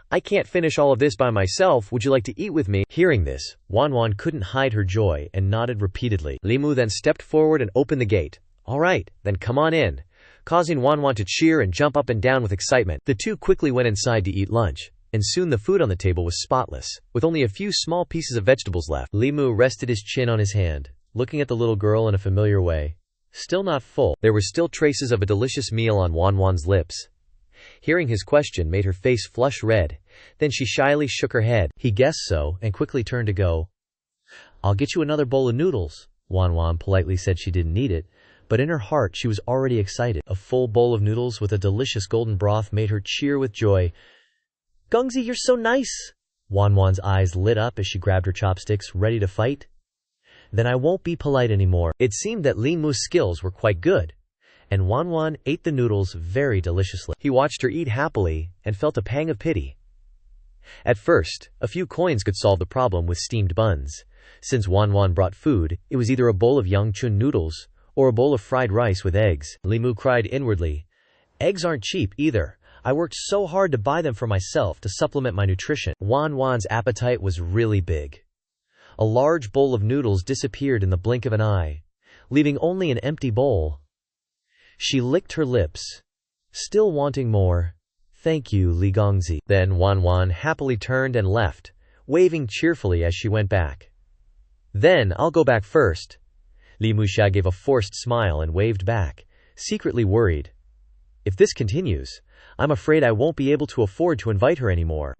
"I can't finish all of this by myself, would you like to eat with me?" Hearing this, Wanwan couldn't hide her joy and nodded repeatedly. Li Mu then stepped forward and opened the gate. "All right, then come on in," causing Wanwan to cheer and jump up and down with excitement. The two quickly went inside to eat lunch, and soon the food on the table was spotless, with only a few small pieces of vegetables left. Li Mu rested his chin on his hand, looking at the little girl in a familiar way. Still not full. There were still traces of a delicious meal on Wanwan's lips. Hearing his question made her face flush red. Then she shyly shook her head. He guessed so, and quickly turned to go. "I'll get you another bowl of noodles." Wanwan politely said she didn't need it, but in her heart she was already excited. A full bowl of noodles with a delicious golden broth made her cheer with joy. "Gongzi, you're so nice!" Wanwan's eyes lit up as she grabbed her chopsticks, ready to fight. "Then I won't be polite anymore." It seemed that Li Mu's skills were quite good, and Wanwan ate the noodles very deliciously. He watched her eat happily and felt a pang of pity. At first, a few coins could solve the problem with steamed buns. Since Wanwan brought food, it was either a bowl of Yangchun noodles or a bowl of fried rice with eggs. Li Mu cried inwardly, "Eggs aren't cheap either. I worked so hard to buy them for myself to supplement my nutrition." Wanwan's appetite was really big. A large bowl of noodles disappeared in the blink of an eye, leaving only an empty bowl. She licked her lips, still wanting more. "Thank you, Li Gongzi." Then Wanwan happily turned and left, waving cheerfully as she went back. "Then I'll go back first." Li Musha gave a forced smile and waved back, secretly worried. "If this continues, I'm afraid I won't be able to afford to invite her anymore."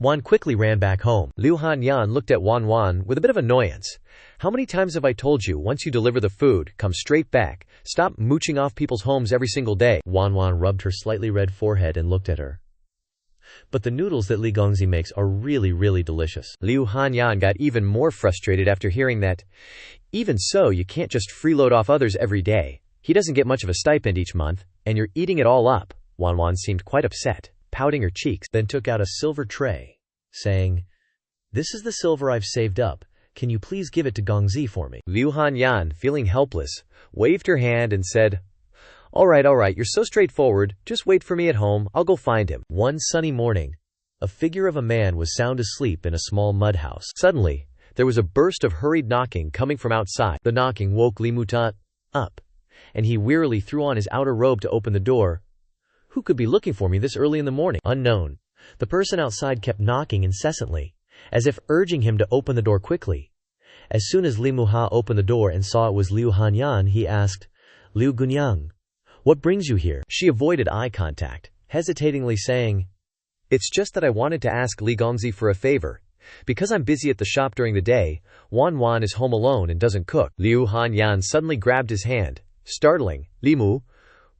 Wan quickly ran back home. Liu Hanyan looked at Wanwan with a bit of annoyance. "How many times have I told you, once you deliver the food, come straight back. Stop mooching off people's homes every single day." Wanwan rubbed her slightly red forehead and looked at her. "But the noodles that Li Gongzi makes are really, really delicious." Liu Hanyan got even more frustrated after hearing that. "Even so, you can't just freeload off others every day. He doesn't get much of a stipend each month, and you're eating it all up." Wanwan seemed quite upset, pouting her cheeks, then took out a silver tray, saying, "This is the silver I've saved up. Can you please give it to Gongzi for me?" Liu Hanyan, feeling helpless, waved her hand and said, all right, you're so straightforward. Just wait for me at home. I'll go find him." One sunny morning, a figure of a man was sound asleep in a small mud house. Suddenly, there was a burst of hurried knocking coming from outside. The knocking woke Li Muta up, and he wearily threw on his outer robe to open the door. Who could be looking for me this early in the morning? Unknown. The person outside kept knocking incessantly, as if urging him to open the door quickly. As soon as Li Muha opened the door and saw it was Liu Hanyan, he asked, "Liu Gunyang, what brings you here?" She avoided eye contact, hesitatingly saying, "It's just that I wanted to ask Li Gongzi for a favor. Because I'm busy at the shop during the day, Wanwan is home alone and doesn't cook." Liu Hanyan suddenly grabbed his hand, startling. "Li Mu,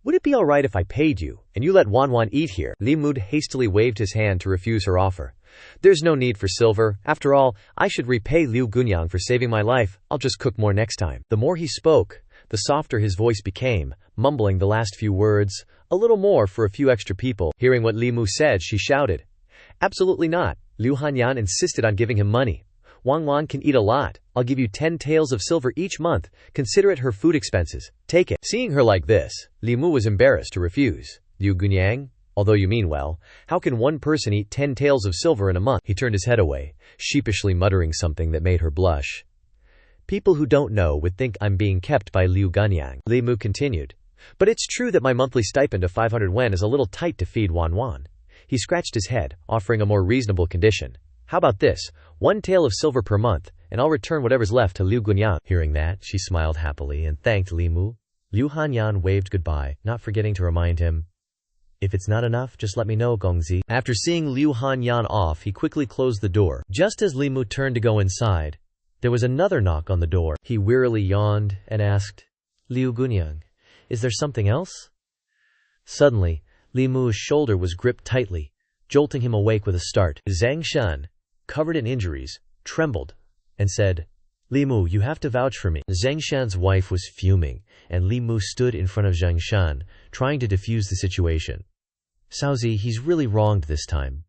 would it be alright if I paid you, and you let Wanwan eat here?" Li Mu hastily waved his hand to refuse her offer. "There's no need for silver. After all, I should repay Liu Gunyang for saving my life. I'll just cook more next time." The more he spoke, the softer his voice became, mumbling the last few words, "A little more for a few extra people." Hearing what Li Mu said, she shouted, "Absolutely not." Liu Hanyan insisted on giving him money. "Wanwan can eat a lot. I'll give you 10 taels of silver each month. Consider it her food expenses. Take it." Seeing her like this, Li Mu was embarrassed to refuse. "Liu Gunyang, Although you mean well, how can one person eat 10 taels of silver in a month? He turned his head away, sheepishly muttering something that made her blush. People who don't know would think I'm being kept by Liu Gunyang. Li Mu continued. But it's true that my monthly stipend of 500 wen is a little tight to feed Wan. He scratched his head, offering a more reasonable condition. How about this, 1 tael of silver per month, and I'll return whatever's left to Liu Gunyang. Hearing that, she smiled happily and thanked Li Mu. Liu Hanyan waved goodbye, not forgetting to remind him, "If it's not enough, just let me know, Gongzi." After seeing Liu Hanyan off, he quickly closed the door. Just as Li Mu turned to go inside, there was another knock on the door. He wearily yawned and asked, "Liu Gunyang, is there something else?" Suddenly, Li Mu's shoulder was gripped tightly, jolting him awake with a start. Xianxia, covered in injuries, trembled, and said, "Li Mu, you have to vouch for me." Xianxia's wife was fuming, and Li Mu stood in front of Xianxia, trying to defuse the situation. "Saozi, he's really wronged this time.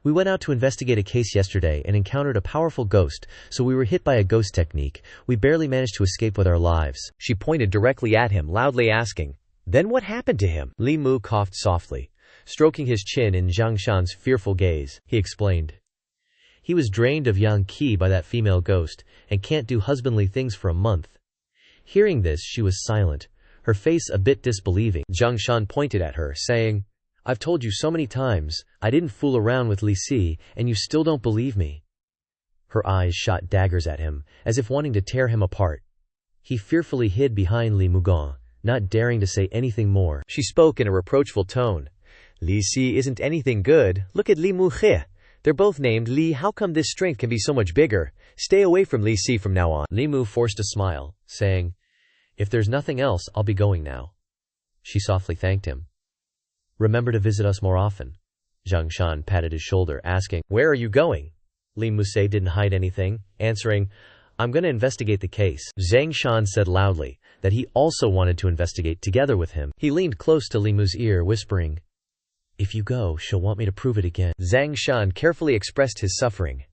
We went out to investigate a case yesterday and encountered a powerful ghost, so we were hit by a ghost technique. We barely managed to escape with our lives." She pointed directly at him, loudly asking, "Then what happened to him?" Li Mu coughed softly, stroking his chin in Xianxia's fearful gaze. He explained, "He was drained of yang qi by that female ghost, and can't do husbandly things for a month." Hearing this, she was silent, her face a bit disbelieving. Xianxia pointed at her, saying, "I've told you so many times, I didn't fool around with Li Si, and you still don't believe me." Her eyes shot daggers at him, as if wanting to tear him apart. He fearfully hid behind Li Mugan, not daring to say anything more. She spoke in a reproachful tone. "Li Si isn't anything good. Look at Li Mu He. They're both named Li. How come this strength can be so much bigger? Stay away from Li Si from now on." Li Mu forced a smile, saying, "If there's nothing else, I'll be going now." She softly thanked him. "Remember to visit us more often." Xianxia patted his shoulder, asking, "Where are you going?" Li Mu didn't hide anything, answering, "I'm going to investigate the case." Xianxia said loudly that he also wanted to investigate together with him. He leaned close to Li Mu's ear, whispering, "If you go, she'll want me to prove it again." Xianxia carefully expressed his suffering.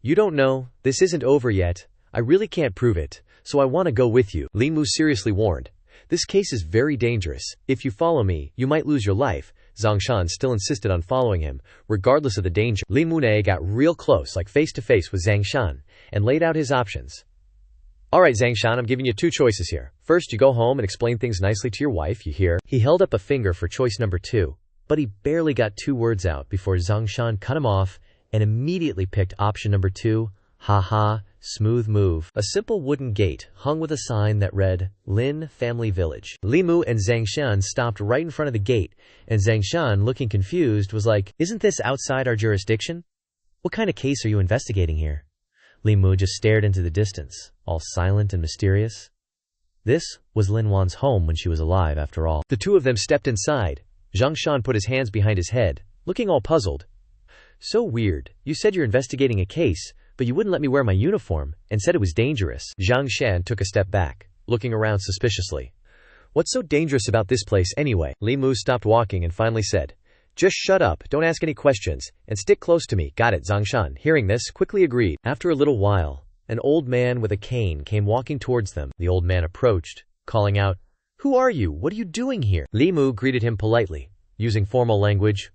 "You don't know, this isn't over yet. I really can't prove it, so I want to go with you." Li Mu seriously warned, "This case is very dangerous. If you follow me, you might lose your life." Xianxia still insisted on following him, regardless of the danger. Li Mu got real close, like face to face with Xianxia, and laid out his options. "Alright Xianxia, I'm giving you 2 choices here. First, you go home and explain things nicely to your wife, you hear?" He held up a finger for choice number 2, but he barely got 2 words out before Xianxia cut him off and immediately picked option number 2, haha, smooth move. A simple wooden gate hung with a sign that read, Lin Family Village. Li Mu and Xianxia stopped right in front of the gate, and Xianxia, looking confused, was like, "Isn't this outside our jurisdiction? What kind of case are you investigating here?" Li Mu just stared into the distance, all silent and mysterious. This was Lin Wan's home when she was alive, after all. The 2 of them stepped inside. Xianxia put his hands behind his head, looking all puzzled. "So weird. You said you're investigating a case, but you wouldn't let me wear my uniform, and said it was dangerous." Xianxia took a step back, looking around suspiciously. "What's so dangerous about this place anyway?" Li Mu stopped walking and finally said, "Just shut up, don't ask any questions, and stick close to me." "Got it." Xianxia, hearing this, quickly agreed. After a little while, an old man with a cane came walking towards them. The old man approached, calling out, "Who are you? What are you doing here?" Li Mu greeted him politely, using formal language.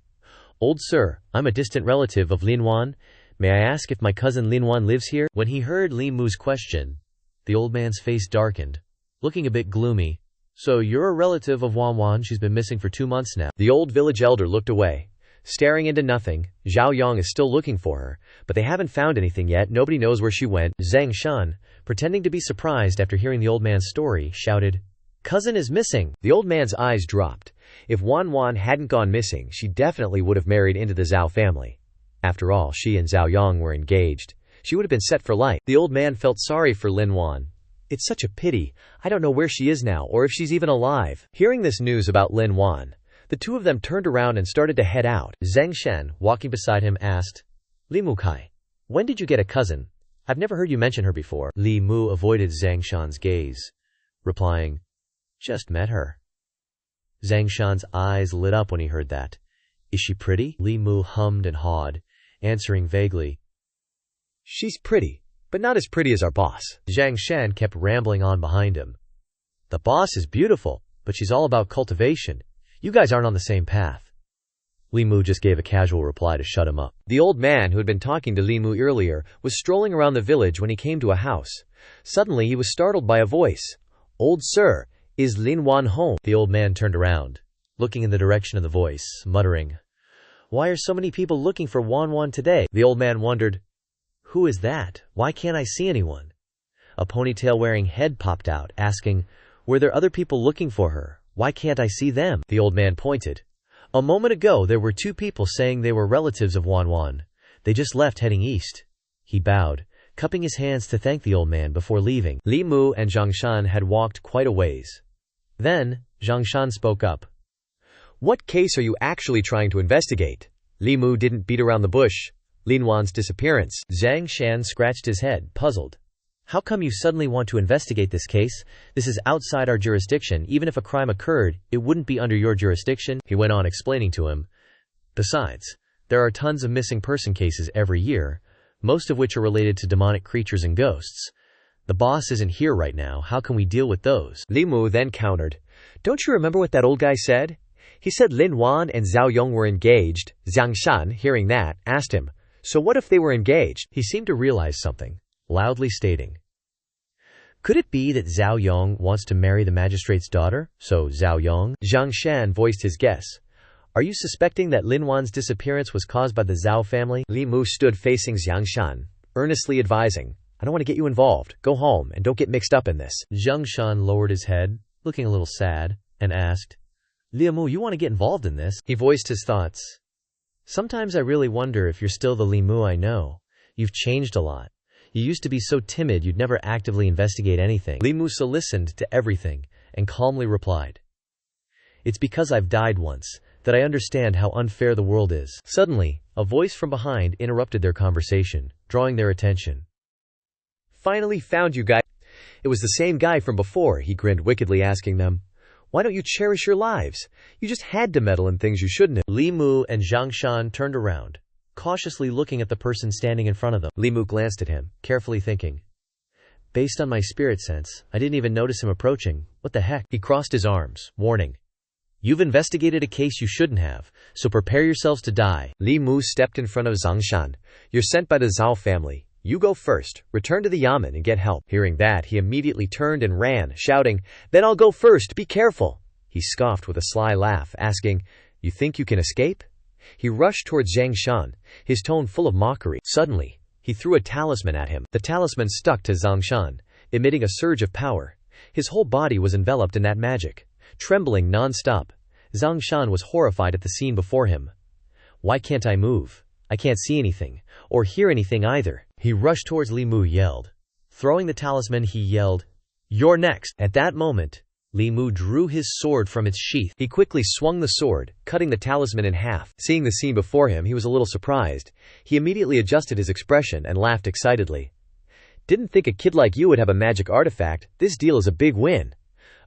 "Old sir, I'm a distant relative of Lin Wan. May I ask if my cousin Lin Wan lives here?" When he heard Li Mu's question, the old man's face darkened, looking a bit gloomy. "So you're a relative of Wan? She's been missing for 2 months now." The old village elder looked away, staring into nothing. Zhao Yang is still looking for her, but they haven't found anything yet. Nobody knows where she went. Xianxia, pretending to be surprised after hearing the old man's story, shouted, "Cousin is missing!" The old man's eyes dropped. If Wan hadn't gone missing, she definitely would have married into the Zhao family. After all, she and Zhao Yang were engaged. She would have been set for life. The old man felt sorry for Lin Wan. "It's such a pity. I don't know where she is now, or if she's even alive." Hearing this news about Lin Wan, the 2 of them turned around and started to head out. Xianxia, walking beside him, asked, "Li Mu Kai, when did you get a cousin? I've never heard you mention her before." Li Mu avoided Xianxia's gaze, replying, "Just met her." Xianxia's eyes lit up when he heard that. "Is she pretty?" Li Mu hummed and hawed, answering vaguely, "She's pretty, but not as pretty as our boss." Xianxia kept rambling on behind him. "The boss is beautiful, but she's all about cultivation. You guys aren't on the same path." Li Mu just gave a casual reply to shut him up. The old man who had been talking to Li Mu earlier was strolling around the village when he came to a house. Suddenly he was startled by a voice. "Old sir, is Lin Wan home?" The old man turned around, looking in the direction of the voice, muttering, "Why are so many people looking for Wan Wan today?" The old man wondered, "Who is that? Why can't I see anyone?" A ponytail-wearing head popped out, asking, "Were there other people looking for her? Why can't I see them?" The old man pointed. "A moment ago there were 2 people saying they were relatives of Wan Wan. They just left heading east." He bowed, cupping his hands to thank the old man before leaving. Li Mu and Zhangshan had walked quite a ways. Then, Zhangshan spoke up. "What case are you actually trying to investigate?" Li Mu didn't beat around the bush. Lin Wan's disappearance. Zhangshan scratched his head, puzzled. "How come you suddenly want to investigate this case? This is outside our jurisdiction. Even if a crime occurred, it wouldn't be under your jurisdiction," he went on explaining to him. "Besides, there are tons of missing person cases every year, most of which are related to demonic creatures and ghosts. The boss isn't here right now. How can we deal with those?" Li Mu then countered. "Don't you remember what that old guy said? He said Lin Wan and Zhao Yong were engaged." Zhangshan, hearing that, asked him, "So what if they were engaged?" He seemed to realize something, loudly stating, "Could it be that Zhao Yong wants to marry the magistrate's daughter? So Zhao Yong?" Zhangshan voiced his guess. "Are you suspecting that Lin Wan's disappearance was caused by the Zhao family?" Li Mu stood facing Zhangshan, earnestly advising, "I don't want to get you involved. Go home and don't get mixed up in this." Zhangshan lowered his head, looking a little sad, and asked, "Li Mu, you want to get involved in this?" He voiced his thoughts. "Sometimes I really wonder if you're still the Li Mu I know. You've changed a lot. You used to be so timid you'd never actively investigate anything." Li Mu listened to everything and calmly replied, "It's because I've died once that I understand how unfair the world is." Suddenly, a voice from behind interrupted their conversation, drawing their attention. "Finally found you guys." It was the same guy from before. He grinned wickedly, asking them, "Why don't you cherish your lives? You just had to meddle in things you shouldn't have." Li Mu and Zhangshan turned around, cautiously looking at the person standing in front of them. Li Mu glanced at him, carefully thinking, "Based on my spirit sense, I didn't even notice him approaching. What the heck?" He crossed his arms, warning, "You've investigated a case you shouldn't have, so prepare yourselves to die." Li Mu stepped in front of Zhangshan. "You're sent by the Zhao family. You go first, return to the Yamen and get help." Hearing that, he immediately turned and ran, shouting, "Then I'll go first, be careful." He scoffed with a sly laugh, asking, "You think you can escape?" He rushed towards Zhangshan, his tone full of mockery. Suddenly, he threw a talisman at him. The talisman stuck to Zhangshan, emitting a surge of power. His whole body was enveloped in that magic. Trembling non-stop, Zhangshan was horrified at the scene before him. "Why can't I move? I can't see anything, or hear anything either." He rushed towards Li Mu, yelled. Throwing the talisman, he yelled, "You're next!" At that moment, Li Mu drew his sword from its sheath. He quickly swung the sword, cutting the talisman in half. Seeing the scene before him, he was a little surprised. He immediately adjusted his expression and laughed excitedly. "Didn't think a kid like you would have a magic artifact. This deal is a big win."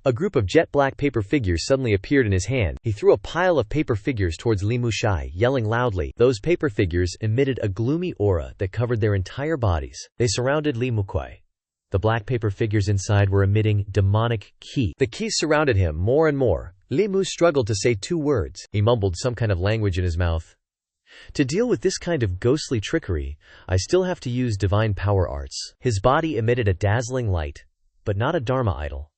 A group of jet black paper figures suddenly appeared in his hand. He threw a pile of paper figures towards Li Mu Shai, yelling loudly. Those paper figures emitted a gloomy aura that covered their entire bodies. They surrounded Li Mu Kuai. The black paper figures inside were emitting demonic qi. The qi surrounded him more and more. Li Mu struggled to say 2 words. He mumbled some kind of language in his mouth. "To deal with this kind of ghostly trickery, I still have to use divine power arts." His body emitted a dazzling light, but not a Dharma idol.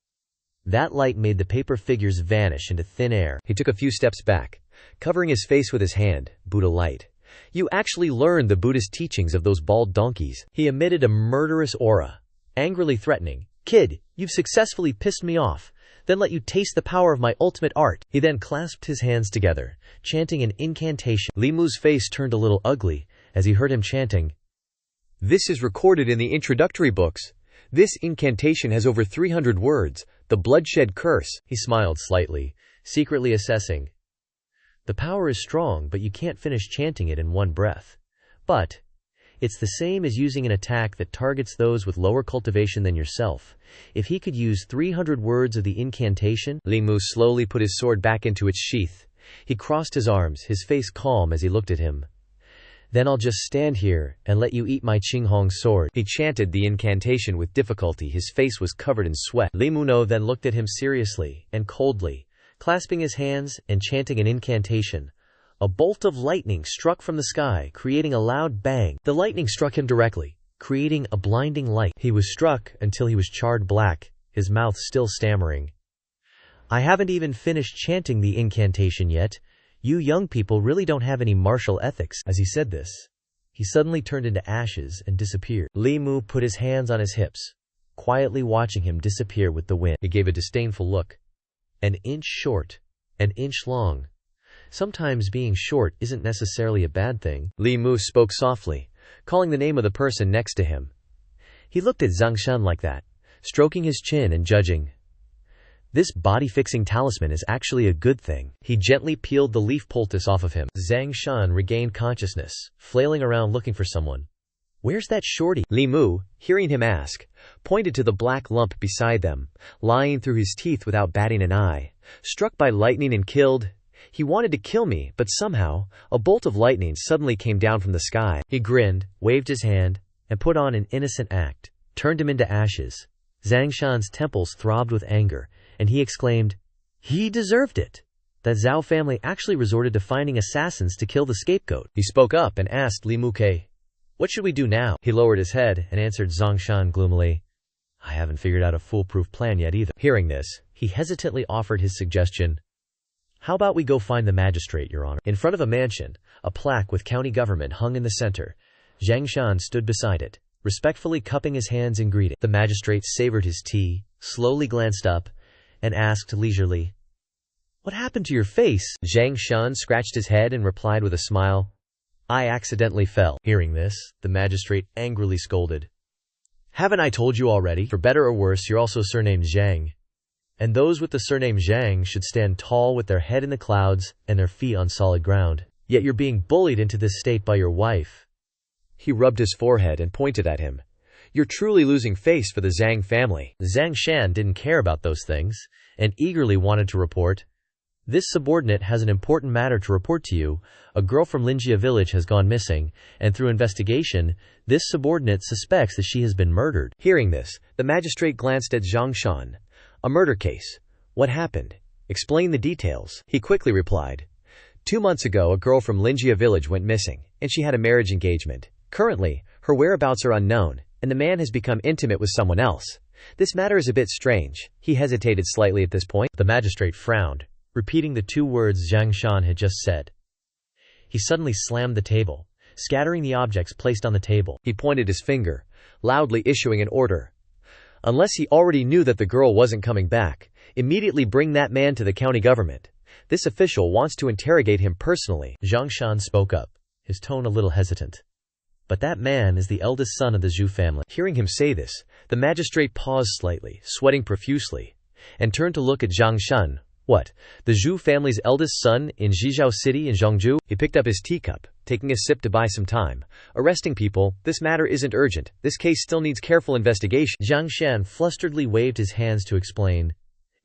That light made the paper figures vanish into thin air. He took a few steps back, covering his face with his hand. "Buddha light. You actually learned the Buddhist teachings of those bald donkeys." He emitted a murderous aura, angrily threatening, "Kid, you've successfully pissed me off. Then let you taste the power of my ultimate art." He then clasped his hands together, chanting an incantation. Li Mu's face turned a little ugly as he heard him chanting, "This is recorded in the introductory books. This incantation has over 300 words. The bloodshed curse." He smiled slightly, secretly assessing. "The power is strong, but you can't finish chanting it in one breath. But it's the same as using an attack that targets those with lower cultivation than yourself. If he could use 300 words of the incantation..." Li Mu slowly put his sword back into its sheath. He crossed his arms, his face calm as he looked at him. "Then I'll just stand here and let you eat my Qinghong sword." He chanted the incantation with difficulty. His face was covered in sweat. Li Mu then looked at him seriously and coldly, clasping his hands and chanting an incantation. A bolt of lightning struck from the sky, creating a loud bang. The lightning struck him directly, creating a blinding light. He was struck until he was charred black, his mouth still stammering. I haven't even finished chanting the incantation yet. You young people really don't have any martial ethics. As he said this, he suddenly turned into ashes and disappeared. Li Mu put his hands on his hips, quietly watching him disappear with the wind. He gave a disdainful look. An inch short, an inch long. Sometimes being short isn't necessarily a bad thing. Li Mu spoke softly, calling the name of the person next to him. He looked at Xianxia like that, stroking his chin and judging. This body-fixing talisman is actually a good thing. He gently peeled the leaf poultice off of him. Xianxia regained consciousness, flailing around looking for someone. Where's that shorty? Li Mu, hearing him ask, pointed to the black lump beside them, lying through his teeth without batting an eye. Struck by lightning and killed. He wanted to kill me, but somehow, a bolt of lightning suddenly came down from the sky. He grinned, waved his hand, and put on an innocent act, turned him into ashes. Xianxia's temples throbbed with anger, and he exclaimed, he deserved it. That Zhao family actually resorted to finding assassins to kill the scapegoat. He spoke up and asked Li Muke, what should we do now? He lowered his head and answered Xianxia gloomily, I haven't figured out a foolproof plan yet either. Hearing this, he hesitantly offered his suggestion. How about we go find the magistrate, Your Honor? In front of a mansion, a plaque with county government hung in the center. Xianxia stood beside it, respectfully cupping his hands in greeting. The magistrate savored his tea, slowly glanced up, and asked leisurely, what happened to your face? Xianxia scratched his head and replied with a smile, I accidentally fell. Hearing this, the magistrate angrily scolded. Haven't I told you already? For better or worse, you're also surnamed Zhang. And those with the surname Zhang should stand tall with their head in the clouds and their feet on solid ground. Yet you're being bullied into this state by your wife. He rubbed his forehead and pointed at him. You're truly losing face for the Zhang family. Xianxia didn't care about those things, and eagerly wanted to report. This subordinate has an important matter to report to you. A girl from Xianxia village has gone missing, and through investigation, this subordinate suspects that she has been murdered. Hearing this, the magistrate glanced at Xianxia. A murder case. What happened? Explain the details. He quickly replied. 2 months ago, a girl from Xianxia village went missing, and she had a marriage engagement. Currently, her whereabouts are unknown, and the man has become intimate with someone else. This matter is a bit strange. He hesitated slightly at this point. The magistrate frowned, repeating the 2 words Xianxia had just said. He suddenly slammed the table, scattering the objects placed on the table. He pointed his finger, loudly issuing an order. Unless he already knew that the girl wasn't coming back, immediately bring that man to the county government. This official wants to interrogate him personally. Xianxia spoke up, his tone a little hesitant. But that man is the eldest son of the Zhou family. Hearing him say this, the magistrate paused slightly, sweating profusely, and turned to look at Xianxia. What? The Zhou family's eldest son in Zhizhou City in Zhongzhou? He picked up his teacup, taking a sip to buy some time. Arresting people, this matter isn't urgent. This case still needs careful investigation. Xianxia flusteredly waved his hands to explain.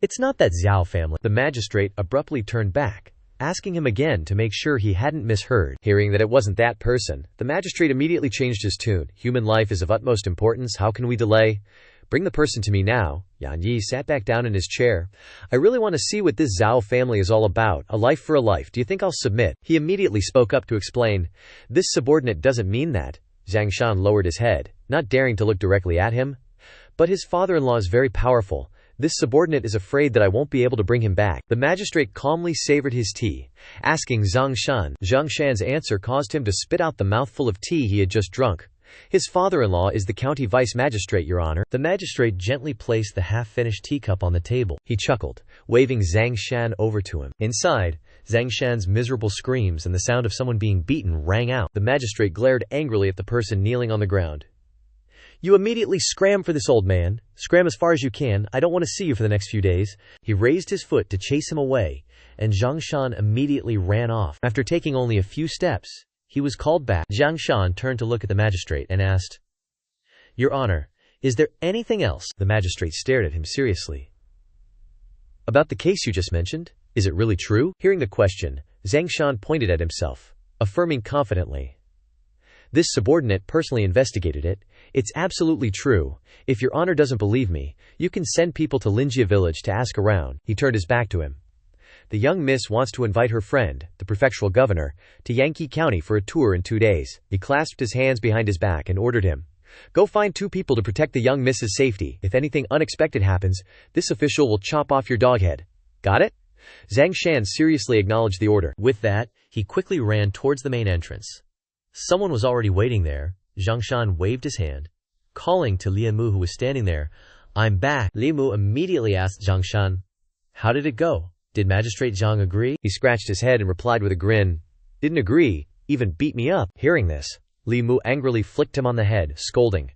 It's not that Zhao family. The magistrate abruptly turned back, asking him again to make sure he hadn't misheard. Hearing that it wasn't that person, the magistrate immediately changed his tune. Human life is of utmost importance. How can we delay? Bring the person to me now. Yan Yi sat back down in his chair. I really want to see what this Zhao family is all about. A life for a life. Do you think I'll submit? He immediately spoke up to explain. This subordinate doesn't mean that. Xianxia lowered his head, not daring to look directly at him. But his father-in-law is very powerful. This subordinate is afraid that I won't be able to bring him back. The magistrate calmly savored his tea, asking Xianxia. Xianxia's answer caused him to spit out the mouthful of tea he had just drunk. His father-in-law is the county vice magistrate, Your Honor. The magistrate gently placed the half-finished teacup on the table. He chuckled, waving Xianxia over to him. Inside, Xianxia's miserable screams and the sound of someone being beaten rang out. The magistrate glared angrily at the person kneeling on the ground. You immediately scram for this old man. Scram as far as you can. I don't want to see you for the next few days. He raised his foot to chase him away, and Xianxia immediately ran off. After taking only a few steps, he was called back. Xianxia turned to look at the magistrate and asked, Your Honor, is there anything else? The magistrate stared at him seriously. About the case you just mentioned? Is it really true? Hearing the question, Xianxia pointed at himself, affirming confidently. This subordinate personally investigated it. It's absolutely true. If Your Honor doesn't believe me, you can send people to Xianxia village to ask around. He turned his back to him. The young miss wants to invite her friend, the prefectural governor, to Xianxia County for a tour in 2 days. He clasped his hands behind his back and ordered him, "Go find 2 people to protect the young miss's safety. If anything unexpected happens, this official will chop off your dog head. Got it?" Zhang Shan seriously acknowledged the order. With that, he quickly ran towards the main entrance. Someone was already waiting there. Zhang Shan waved his hand, calling to Lian Mu, who was standing there. "I'm back." Li Mu immediately asked Zhang Shan, "How did it go? Did Magistrate Zhang agree?" He scratched his head and replied with a grin, "Didn't agree, even beat me up." Hearing this, Li Mu angrily flicked him on the head, scolding.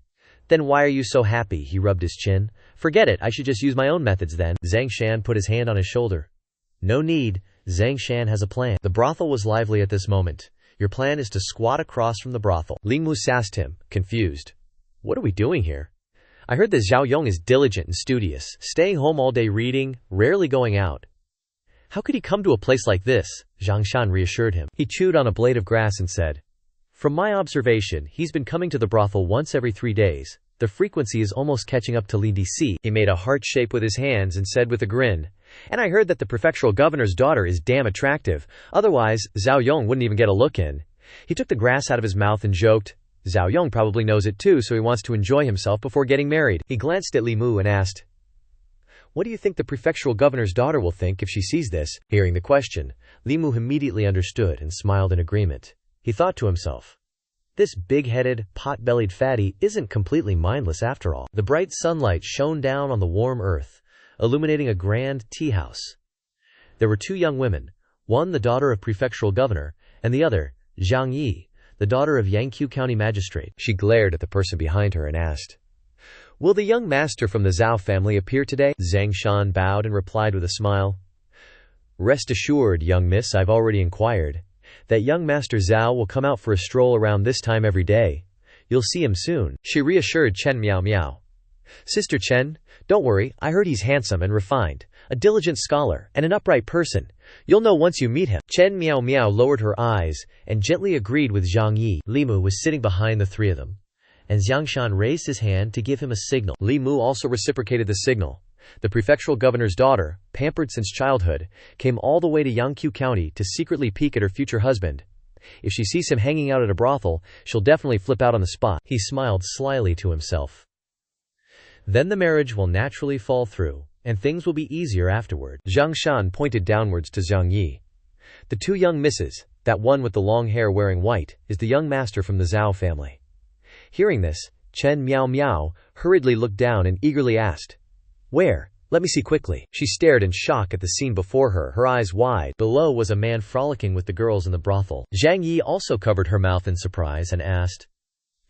"Then why are you so happy?" He rubbed his chin. "Forget it, I should just use my own methods then." Zhang Shan put his hand on his shoulder. "No need, Zhang Shan has a plan." The brothel was lively at this moment. "Your plan is to squat across from the brothel." Li Mu sassed him, confused. "What are we doing here? I heard that Zhao Yong is diligent and studious, staying home all day reading, rarely going out. How could he come to a place like this?" Zhang Shan reassured him. He chewed on a blade of grass and said, "From my observation, he's been coming to the brothel once every 3 days. The frequency is almost catching up to Li DC." He made a heart shape with his hands and said with a grin, "And I heard that the prefectural governor's daughter is damn attractive. Otherwise, Zhao Yong wouldn't even get a look in." He took the grass out of his mouth and joked, "Zhao Yong probably knows it too, so he wants to enjoy himself before getting married." He glanced at Li Mu and asked, "What do you think the prefectural governor's daughter will think if she sees this?" Hearing the question, Li Mu immediately understood and smiled in agreement. He thought to himself, "This big-headed, pot-bellied fatty isn't completely mindless after all." The bright sunlight shone down on the warm earth, illuminating a grand tea house. There were 2 young women, one the daughter of prefectural governor, and the other, Zhang Yi, the daughter of Xianxia County magistrate. She glared at the person behind her and asked, "Will the young master from the Zhao family appear today?" Zhang Shan bowed and replied with a smile, "Rest assured, young miss, I've already inquired. That young Master Zhao will come out for a stroll around this time every day. You'll see him soon," she reassured Chen Miao Miao. "Sister Chen, don't worry, I heard he's handsome and refined, a diligent scholar, and an upright person. You'll know once you meet him." Chen Miao Miao lowered her eyes and gently agreed with Zhang Yi. Li Mu was sitting behind the 3 of them, and Zhang Shan raised his hand to give him a signal. Li Mu also reciprocated the signal. The prefectural governor's daughter, pampered since childhood, came all the way to Xianxia County to secretly peek at her future husband. If she sees him hanging out at a brothel, she'll definitely flip out on the spot. He smiled slyly to himself. Then the marriage will naturally fall through, and things will be easier afterward. Zhang Shan pointed downwards to Zhang Yi. "The 2 young misses, that one with the long hair wearing white, is the young master from the Zhao family." Hearing this, Chen Miao Miao hurriedly looked down and eagerly asked, "Where? Let me see quickly." She stared in shock at the scene before her, her eyes wide. Below was a man frolicking with the girls in the brothel. Zhang Yi also covered her mouth in surprise and asked,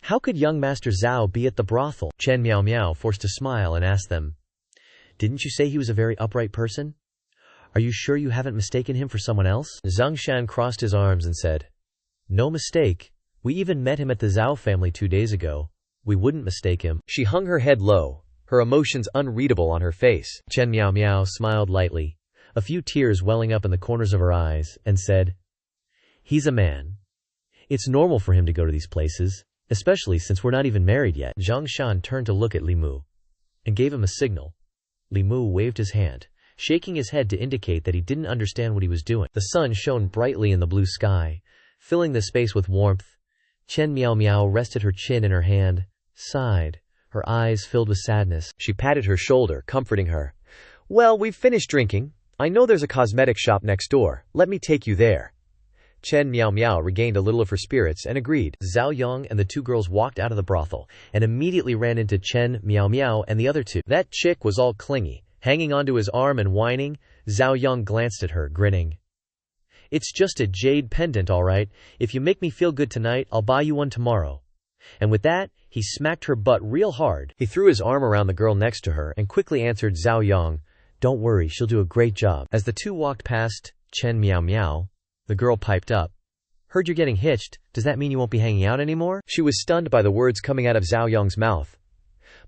"How could young Master Zhao be at the brothel?" Chen Miao Miao forced a smile and asked them, "Didn't you say he was a very upright person? Are you sure you haven't mistaken him for someone else?" Zhang Shan crossed his arms and said, "No mistake. We even met him at the Zhao family 2 days ago. We wouldn't mistake him." She hung her head low, her emotions unreadable on her face. Chen Miao Miao smiled lightly, a few tears welling up in the corners of her eyes, and said, "He's a man. It's normal for him to go to these places, especially since we're not even married yet." Zhang Shan turned to look at Li Mu and gave him a signal. Li Mu waved his hand, shaking his head to indicate that he didn't understand what he was doing. The sun shone brightly in the blue sky, filling the space with warmth. Chen Miao Miao rested her chin in her hand, sighed, her eyes filled with sadness. She patted her shoulder, comforting her. "Well, we've finished drinking. I know there's a cosmetic shop next door. Let me take you there." Chen Miao Miao regained a little of her spirits and agreed. Zhao Yong and the 2 girls walked out of the brothel and immediately ran into Chen Miao Miao and the other 2. That chick was all clingy, hanging onto his arm and whining. Zhao Yong glanced at her, grinning. "It's just a jade pendant, all right. If you make me feel good tonight, I'll buy you one tomorrow." And with that, he smacked her butt real hard. He threw his arm around the girl next to her and quickly answered Zhao Yong, "Don't worry, she'll do a great job." As the 2 walked past Chen Miao Miao, the girl piped up, "Heard you're getting hitched. Does that mean you won't be hanging out anymore?" She was stunned by the words coming out of Zhao Yong's mouth.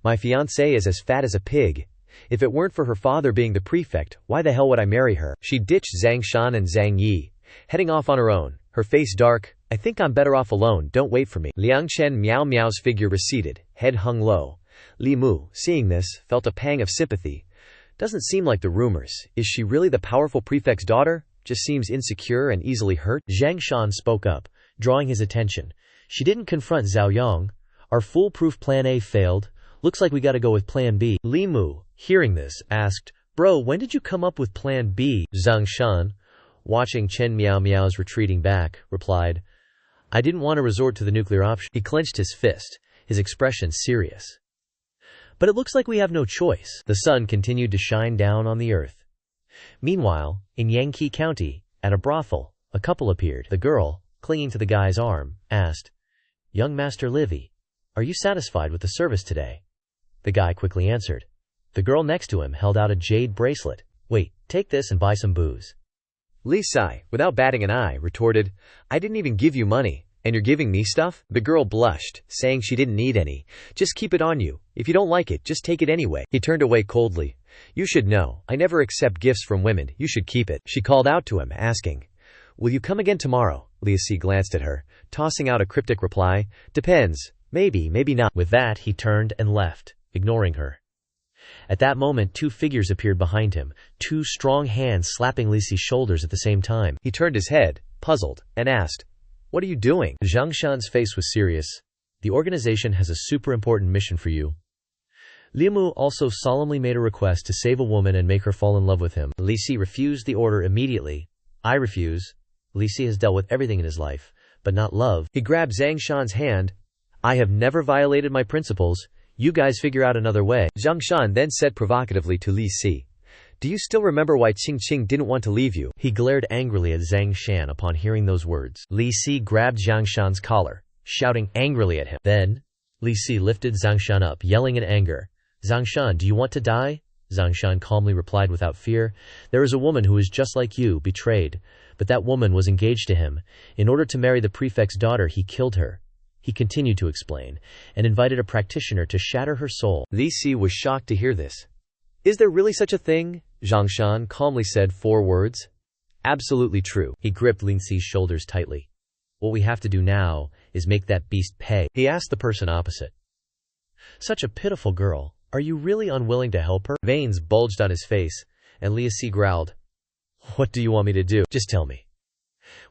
"My fiancée is as fat as a pig. If it weren't for her father being the prefect, why the hell would I marry her?" She ditched Zhang Shan and Zhang Yi, heading off on her own, her face dark. "I think I'm better off alone, don't wait for me." Liang Chen Miao Miao's figure receded, head hung low. Li Mu, seeing this, felt a pang of sympathy. Doesn't seem like the rumors. Is she really the powerful prefect's daughter? Just seems insecure and easily hurt. Xianxia spoke up, drawing his attention. She didn't confront Zhao Yang. Our foolproof plan A failed. Looks like we gotta go with plan B. Li Mu, hearing this, asked, Bro, when did you come up with plan B? Zhang Shan, watching Chen Miao Miao's retreating back, replied, I didn't want to resort to the nuclear option. He clenched his fist, his expression serious. But it looks like we have no choice. The sun continued to shine down on the earth. Meanwhile, in Yangqi County, at a brothel, a couple appeared. The girl, clinging to the guy's arm, asked, Young Master Livy, are you satisfied with the service today? The guy quickly answered. The girl next to him held out a jade bracelet. Wait, take this and buy some booze. Li Sai, without batting an eye, retorted, I didn't even give you money, and you're giving me stuff? The girl blushed, saying she didn't need any. Just keep it on you. If you don't like it, just take it anyway. He turned away coldly. You should know, I never accept gifts from women. You should keep it. She called out to him, asking, Will you come again tomorrow? Li Si glanced at her, tossing out a cryptic reply, Depends. Maybe, maybe not. With that, he turned and left, ignoring her. At that moment, two figures appeared behind him, two strong hands slapping Li Si's shoulders at the same time. He turned his head, puzzled, and asked, What are you doing? Zhang Shan's face was serious. The organization has a super important mission for you. Li Mu also solemnly made a request to save a woman and make her fall in love with him. Li Si refused the order immediately. I refuse. Li Si has dealt with everything in his life, but not love. He grabbed Zhang Shan's hand. I have never violated my principles. You guys figure out another way. Zhang Shan then said provocatively to Li Si, Do you still remember why Qing didn't want to leave you? He glared angrily at Zhang Shan upon hearing those words. Li Si grabbed Zhang Shan's collar, shouting angrily at him. Then, Li Si lifted Zhang Shan up, yelling in anger. Zhang Shan, do you want to die? Zhang Shan calmly replied without fear. There is a woman who is just like you, betrayed. But that woman was engaged to him. In order to marry the prefect's daughter, he killed her. He continued to explain, and invited a practitioner to shatter her soul. Li Si was shocked to hear this. Is there really such a thing? Zhang Shan calmly said 4 words. Absolutely true. He gripped Li Si's shoulders tightly. What we have to do now is make that beast pay. He asked the person opposite. Such a pitiful girl. Are you really unwilling to help her? Veins bulged on his face, and Li Si growled. What do you want me to do? Just tell me.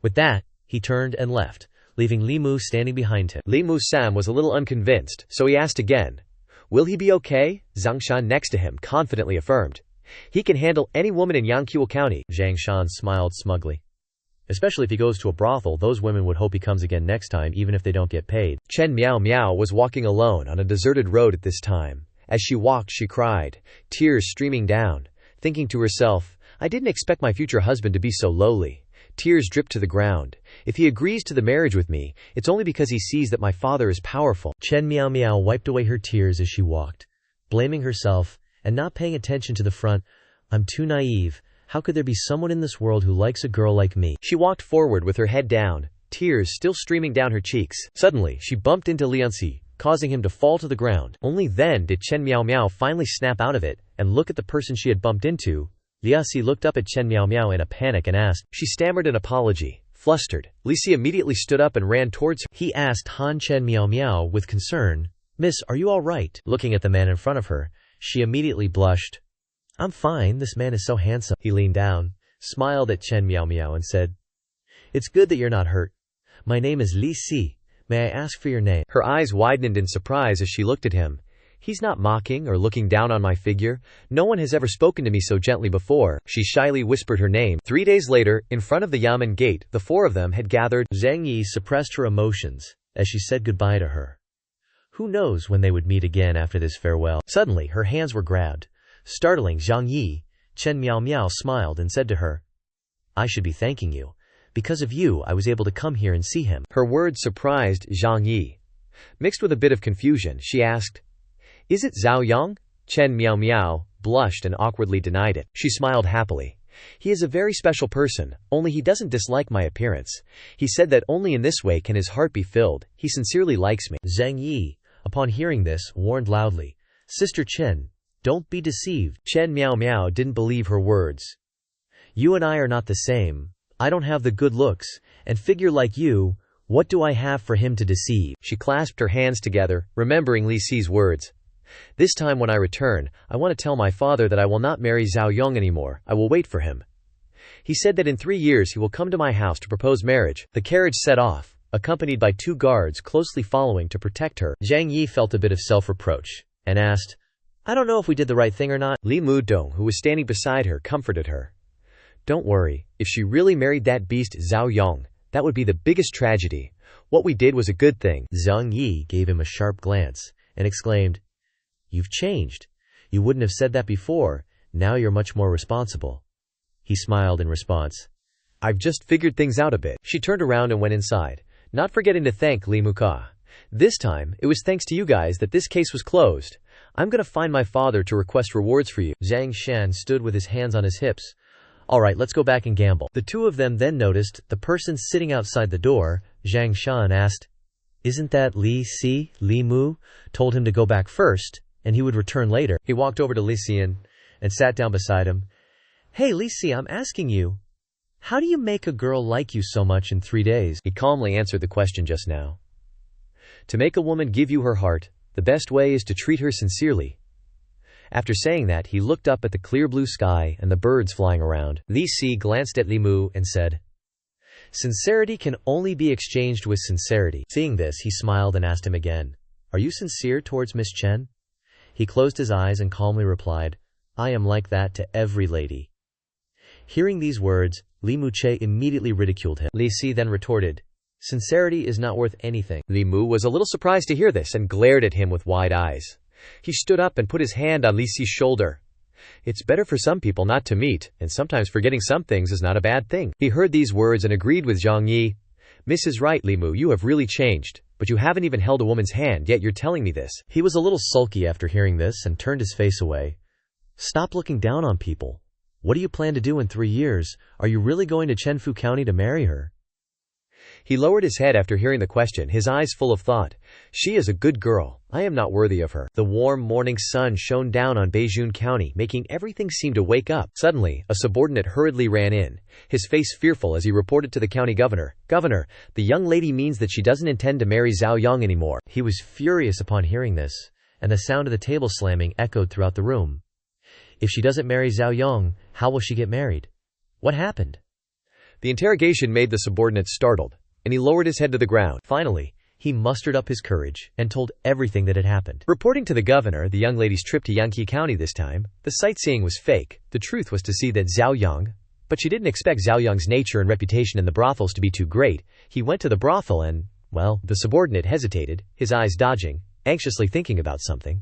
With that, he turned and left, leaving Li Mu standing behind him. Li Mu-sam was a little unconvinced, so he asked again. Will he be okay? Zhang Shan next to him confidently affirmed. He can handle any woman in Yangqiu County. Zhang Shan smiled smugly. Especially if he goes to a brothel, those women would hope he comes again next time, even if they don't get paid. Chen Miao Miao was walking alone on a deserted road at this time. As she walked, she cried, tears streaming down, thinking to herself, I didn't expect my future husband to be so lowly. Tears dripped to the ground. If he agrees to the marriage with me, it's only because he sees that my father is powerful. Chen Miao Miao wiped away her tears as she walked, blaming herself and not paying attention to the front. I'm too naive. How could there be someone in this world who likes a girl like me? She walked forward with her head down, tears still streaming down her cheeks. Suddenly, she bumped into Lianxi, causing him to fall to the ground. Only then did Chen Miao Miao finally snap out of it and look at the person she had bumped into. Lianxi looked up at Chen Miao Miao in a panic and asked. She stammered an apology. Flustered, Li Si immediately stood up and ran towards her. He asked Han Chen Miao Miao with concern, Miss, are you all right? Looking at the man in front of her, she immediately blushed. I'm fine, this man is so handsome. He leaned down, smiled at Chen Miao Miao and said, It's good that you're not hurt. My name is Li Si. May I ask for your name? Her eyes widened in surprise as she looked at him. He's not mocking or looking down on my figure. No one has ever spoken to me so gently before. She shyly whispered her name. 3 days later, in front of the Yamen gate, the 4 of them had gathered. Zhang Yi suppressed her emotions as she said goodbye to her. Who knows when they would meet again after this farewell? Suddenly, her hands were grabbed. Startling Zhang Yi, Chen Miao Miao smiled and said to her, I should be thanking you. Because of you, I was able to come here and see him. Her words surprised Zhang Yi. Mixed with a bit of confusion, she asked, Is it Zhao Yang? Chen Miao Miao blushed and awkwardly denied it. She smiled happily. He is a very special person, only he doesn't dislike my appearance. He said that only in this way can his heart be filled. He sincerely likes me. Zhang Yi, upon hearing this, warned loudly, Sister Chen, don't be deceived. Chen Miao Miao didn't believe her words. You and I are not the same. I don't have the good looks and figure like you. What do I have for him to deceive? She clasped her hands together, remembering Li Si's words. This time when I return, I want to tell my father that I will not marry Zhao Yong anymore. I will wait for him. He said that in 3 years he will come to my house to propose marriage. The carriage set off, accompanied by 2 guards closely following to protect her. Zhang Yi felt a bit of self-reproach, and asked, I don't know if we did the right thing or not. Li Mudong, who was standing beside her, comforted her. Don't worry, if she really married that beast Zhao Yong, that would be the biggest tragedy. What we did was a good thing. Zhang Yi gave him a sharp glance, and exclaimed, You've changed. You wouldn't have said that before. Now you're much more responsible. He smiled in response. I've just figured things out a bit. She turned around and went inside, not forgetting to thank Li Muka. This time, it was thanks to you guys that this case was closed. I'm gonna find my father to request rewards for you. Zhang Shan stood with his hands on his hips. All right, let's go back and gamble. The 2 of them then noticed the person sitting outside the door. Zhang Shan asked, Isn't that Li Si? Li Mu told him to go back first, and he would return later. He walked over to Li Xian and sat down beside him. Hey, Li Si, I'm asking you, how do you make a girl like you so much in 3 days? He calmly answered the question just now. To make a woman give you her heart, the best way is to treat her sincerely. After saying that, he looked up at the clear blue sky and the birds flying around. Li Si glanced at Li Mu and said, Sincerity can only be exchanged with sincerity. Seeing this, he smiled and asked him again, Are you sincere towards Miss Chen? He closed his eyes and calmly replied, I am like that to every lady. Hearing these words, Li Muche immediately ridiculed him. Li Si then retorted, Sincerity is not worth anything. Li Mu was a little surprised to hear this and glared at him with wide eyes. He stood up and put his hand on Li Si's shoulder. It's better for some people not to meet, and sometimes forgetting some things is not a bad thing. He heard these words and agreed with Zhang Yi. Mrs. Right, Li Mu, you have really changed, but you haven't even held a woman's hand, yet you're telling me this. He was a little sulky after hearing this and turned his face away. Stop looking down on people. What do you plan to do in 3 years? Are you really going to Chenfu County to marry her? He lowered his head after hearing the question, his eyes full of thought. She is a good girl. I am not worthy of her. The warm morning sun shone down on Beijun County, making everything seem to wake up. Suddenly, a subordinate hurriedly ran in, his face fearful as he reported to the county governor. Governor, the young lady means that she doesn't intend to marry Zhao Yong anymore. He was furious upon hearing this, and the sound of the table slamming echoed throughout the room. If she doesn't marry Zhao Yong, how will she get married? What happened? The interrogation made the subordinate startled, and he lowered his head to the ground. Finally, he mustered up his courage and told everything that had happened. Reporting to the governor the young lady's trip to Xianxia County this time, the sightseeing was fake. The truth was to see that Zhao Yong, but she didn't expect Zhao Yong's nature and reputation in the brothels to be too great. He went to the brothel and, well, the subordinate hesitated, his eyes dodging, anxiously thinking about something.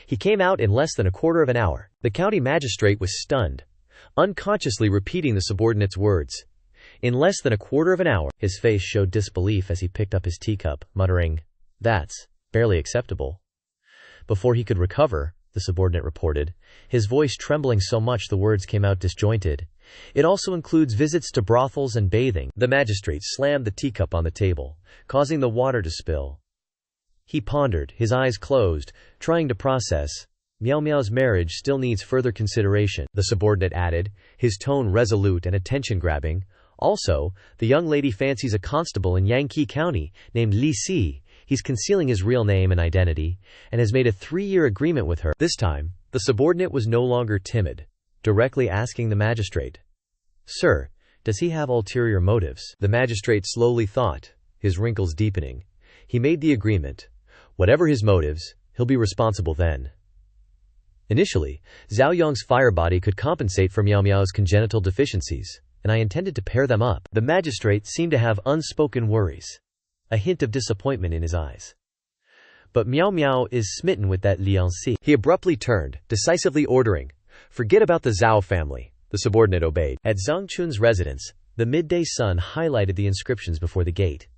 He came out in less than a quarter of an hour. The county magistrate was stunned, unconsciously repeating the subordinate's words. In less than a quarter of an hour, his face showed disbelief as he picked up his teacup, muttering, That's barely acceptable. Before he could recover, the subordinate reported, his voice trembling so much the words came out disjointed. It also includes visits to brothels and bathing. The magistrate slammed the teacup on the table, causing the water to spill. He pondered, his eyes closed, trying to process. Miao Miao's marriage still needs further consideration, the subordinate added, his tone resolute and attention-grabbing. Also, the young lady fancies a constable in Xianxia County named Li Si. He's concealing his real name and identity, and has made a 3-year agreement with her. This time, the subordinate was no longer timid, directly asking the magistrate, Sir, does he have ulterior motives? The magistrate slowly thought, his wrinkles deepening. He made the agreement. Whatever his motives, he'll be responsible then. Initially, Zhao Yong's fire body could compensate for Miao Miao's congenital deficiencies, and I intended to pair them up. The magistrate seemed to have unspoken worries, a hint of disappointment in his eyes. But Miao Miao is smitten with that Liangxi. He abruptly turned, decisively ordering, Forget about the Zhao family. The subordinate obeyed. At Zhang Chun's residence, the midday sun highlighted the inscriptions before the gate.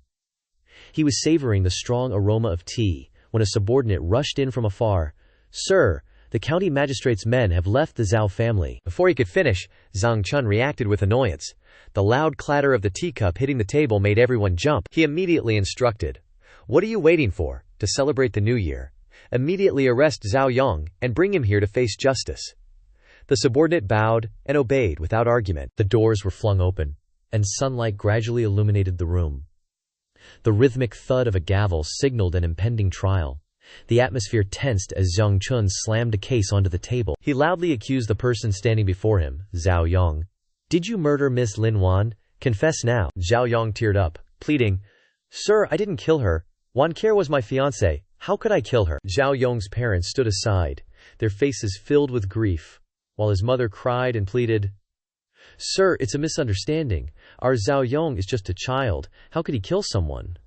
He was savoring the strong aroma of tea when a subordinate rushed in from afar. Sir, the county magistrate's men have left the Zhao family. Before he could finish, Zhang Chun reacted with annoyance. The loud clatter of the teacup hitting the table made everyone jump. He immediately instructed, What are you waiting for? To celebrate the new year. Immediately arrest Zhao Yong and bring him here to face justice. The subordinate bowed and obeyed without argument. The doors were flung open, and sunlight gradually illuminated the room. The rhythmic thud of a gavel signaled an impending trial, The atmosphere tensed as Zhang Chun slammed a case onto the table. He loudly accused the person standing before him, Zhao Yong. "Did you murder Miss Lin Wan? Confess now." Zhao Yong teared up, pleading, "Sir, I didn't kill her. Wan Care was my fiancée. How could I kill her?" Zhao Yong's parents stood aside, their faces filled with grief, while his mother cried and pleaded, "Sir, it's a misunderstanding. Our Zhao Yong is just a child. How could he kill someone?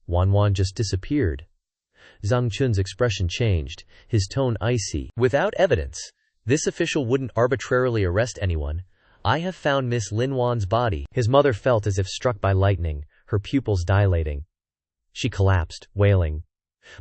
Wan just disappeared." Zhang Chun's expression changed, his tone icy. "Without evidence, this official wouldn't arbitrarily arrest anyone. I have found Miss Lin Wan's body." His mother felt as if struck by lightning, her pupils dilating. She collapsed, wailing,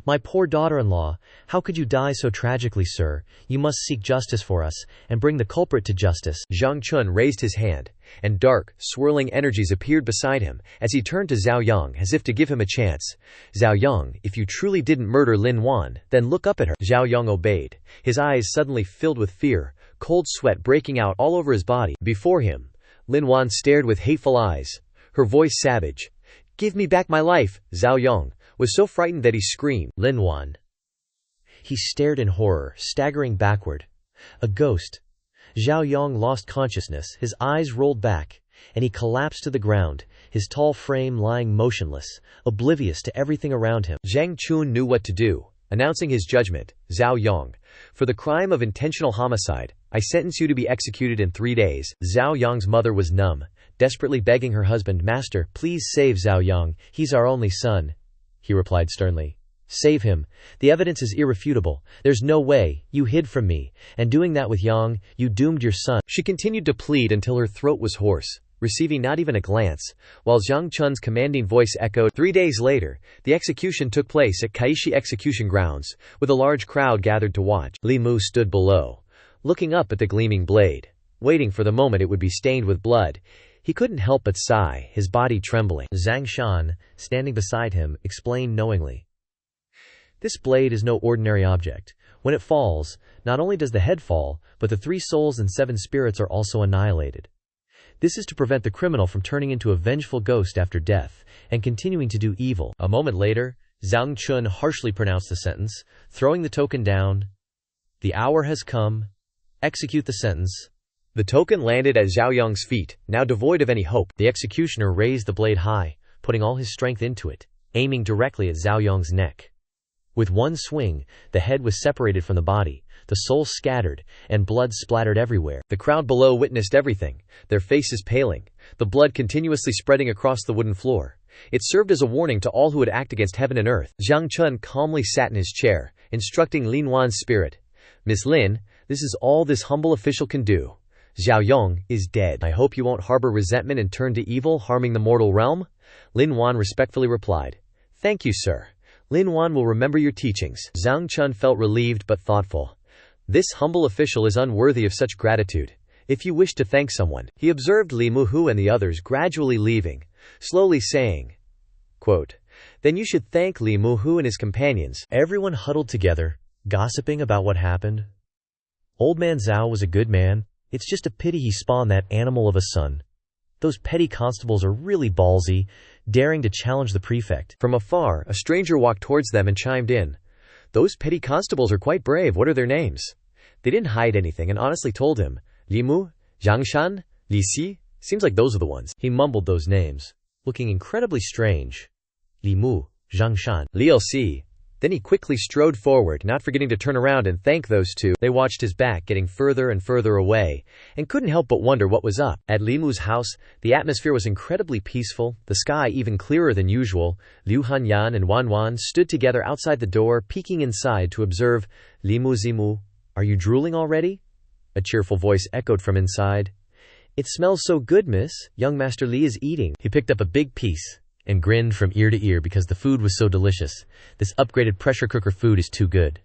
"My poor daughter-in-law, how could you die so tragically, sir? You must seek justice for us, and bring the culprit to justice." Zhang Chun raised his hand, and dark, swirling energies appeared beside him, as he turned to Zhao Yang as if to give him a chance. "Zhao Yang, if you truly didn't murder Lin Wan, then look up at her." Zhao Yang obeyed, his eyes suddenly filled with fear, cold sweat breaking out all over his body. Before him, Lin Wan stared with hateful eyes, her voice savage. "Give me back my life!" Zhao Yang was so frightened that he screamed, "Lin Wan!" He stared in horror, staggering backward. A ghost. Zhao Yang lost consciousness, his eyes rolled back, and he collapsed to the ground, his tall frame lying motionless, oblivious to everything around him. Zhang Chun knew what to do, announcing his judgment. "Zhao Yang, for the crime of intentional homicide, I sentence you to be executed in 3 days." Zhao Yang's mother was numb, desperately begging her husband, "Master, please save Zhao Yang, he's our only son." He replied sternly, "Save him. The evidence is irrefutable. There's no way. You hid from me, and doing that with Yang, you doomed your son." She continued to plead until her throat was hoarse, receiving not even a glance, while Zhang Chun's commanding voice echoed. 3 days later, the execution took place at Kaishi execution grounds, with a large crowd gathered to watch. Li Mu stood below, looking up at the gleaming blade, waiting for the moment it would be stained with blood. He couldn't help but sigh, his body trembling. Zhang Shan, standing beside him, explained knowingly, "This blade is no ordinary object. When it falls, not only does the head fall, but the 3 souls and 7 spirits are also annihilated. This is to prevent the criminal from turning into a vengeful ghost after death, and continuing to do evil." A moment later, Zhang Chun harshly pronounced the sentence, throwing the token down. "The hour has come. Execute the sentence." The token landed at Zhao Yang's feet, now devoid of any hope. The executioner raised the blade high, putting all his strength into it, aiming directly at Zhao Yang's neck. With one swing, the head was separated from the body, the soul scattered, and blood splattered everywhere. The crowd below witnessed everything, their faces paling, the blood continuously spreading across the wooden floor. It served as a warning to all who would act against heaven and earth. Zhang Chun calmly sat in his chair, instructing Lin Wan's spirit. "Miss Lin, this is all this humble official can do. Zhao Yang is dead. I hope you won't harbor resentment and turn to evil, harming the mortal realm." Lin Wan respectfully replied, "Thank you, sir. Lin Wan will remember your teachings." Zhang Chun felt relieved but thoughtful. This humble official is unworthy of such gratitude. If you wish to thank someone, he observed Li Muhu and the others gradually leaving, slowly saying, quote, "Then you should thank Li Muhu and his companions." Everyone huddled together, gossiping about what happened. Old man Zhao was a good man. It's just a pity he spawned that animal of a son. Those petty constables are really ballsy, daring to challenge the prefect. From afar, a stranger walked towards them and chimed in, "Those petty constables are quite brave. What are their names?" They didn't hide anything and honestly told him, "Li Mu, Zhang Shan, Li Si, seems like those are the ones." He mumbled those names, looking incredibly strange. Li Mu, Zhang Shan, Li Si. Then he quickly strode forward, not forgetting to turn around and thank those two. They watched his back getting further and further away, and couldn't help but wonder what was up. At Li Mu's house, the atmosphere was incredibly peaceful, the sky even clearer than usual. Liu Hanyan and Wan Wan stood together outside the door, peeking inside to observe. "Li Mu Zimu, are you drooling already?" A cheerful voice echoed from inside. "It smells so good, miss. Young Master Li is eating." He picked up a big piece and grinned from ear to ear because the food was so delicious. This upgraded pressure cooker food is too good.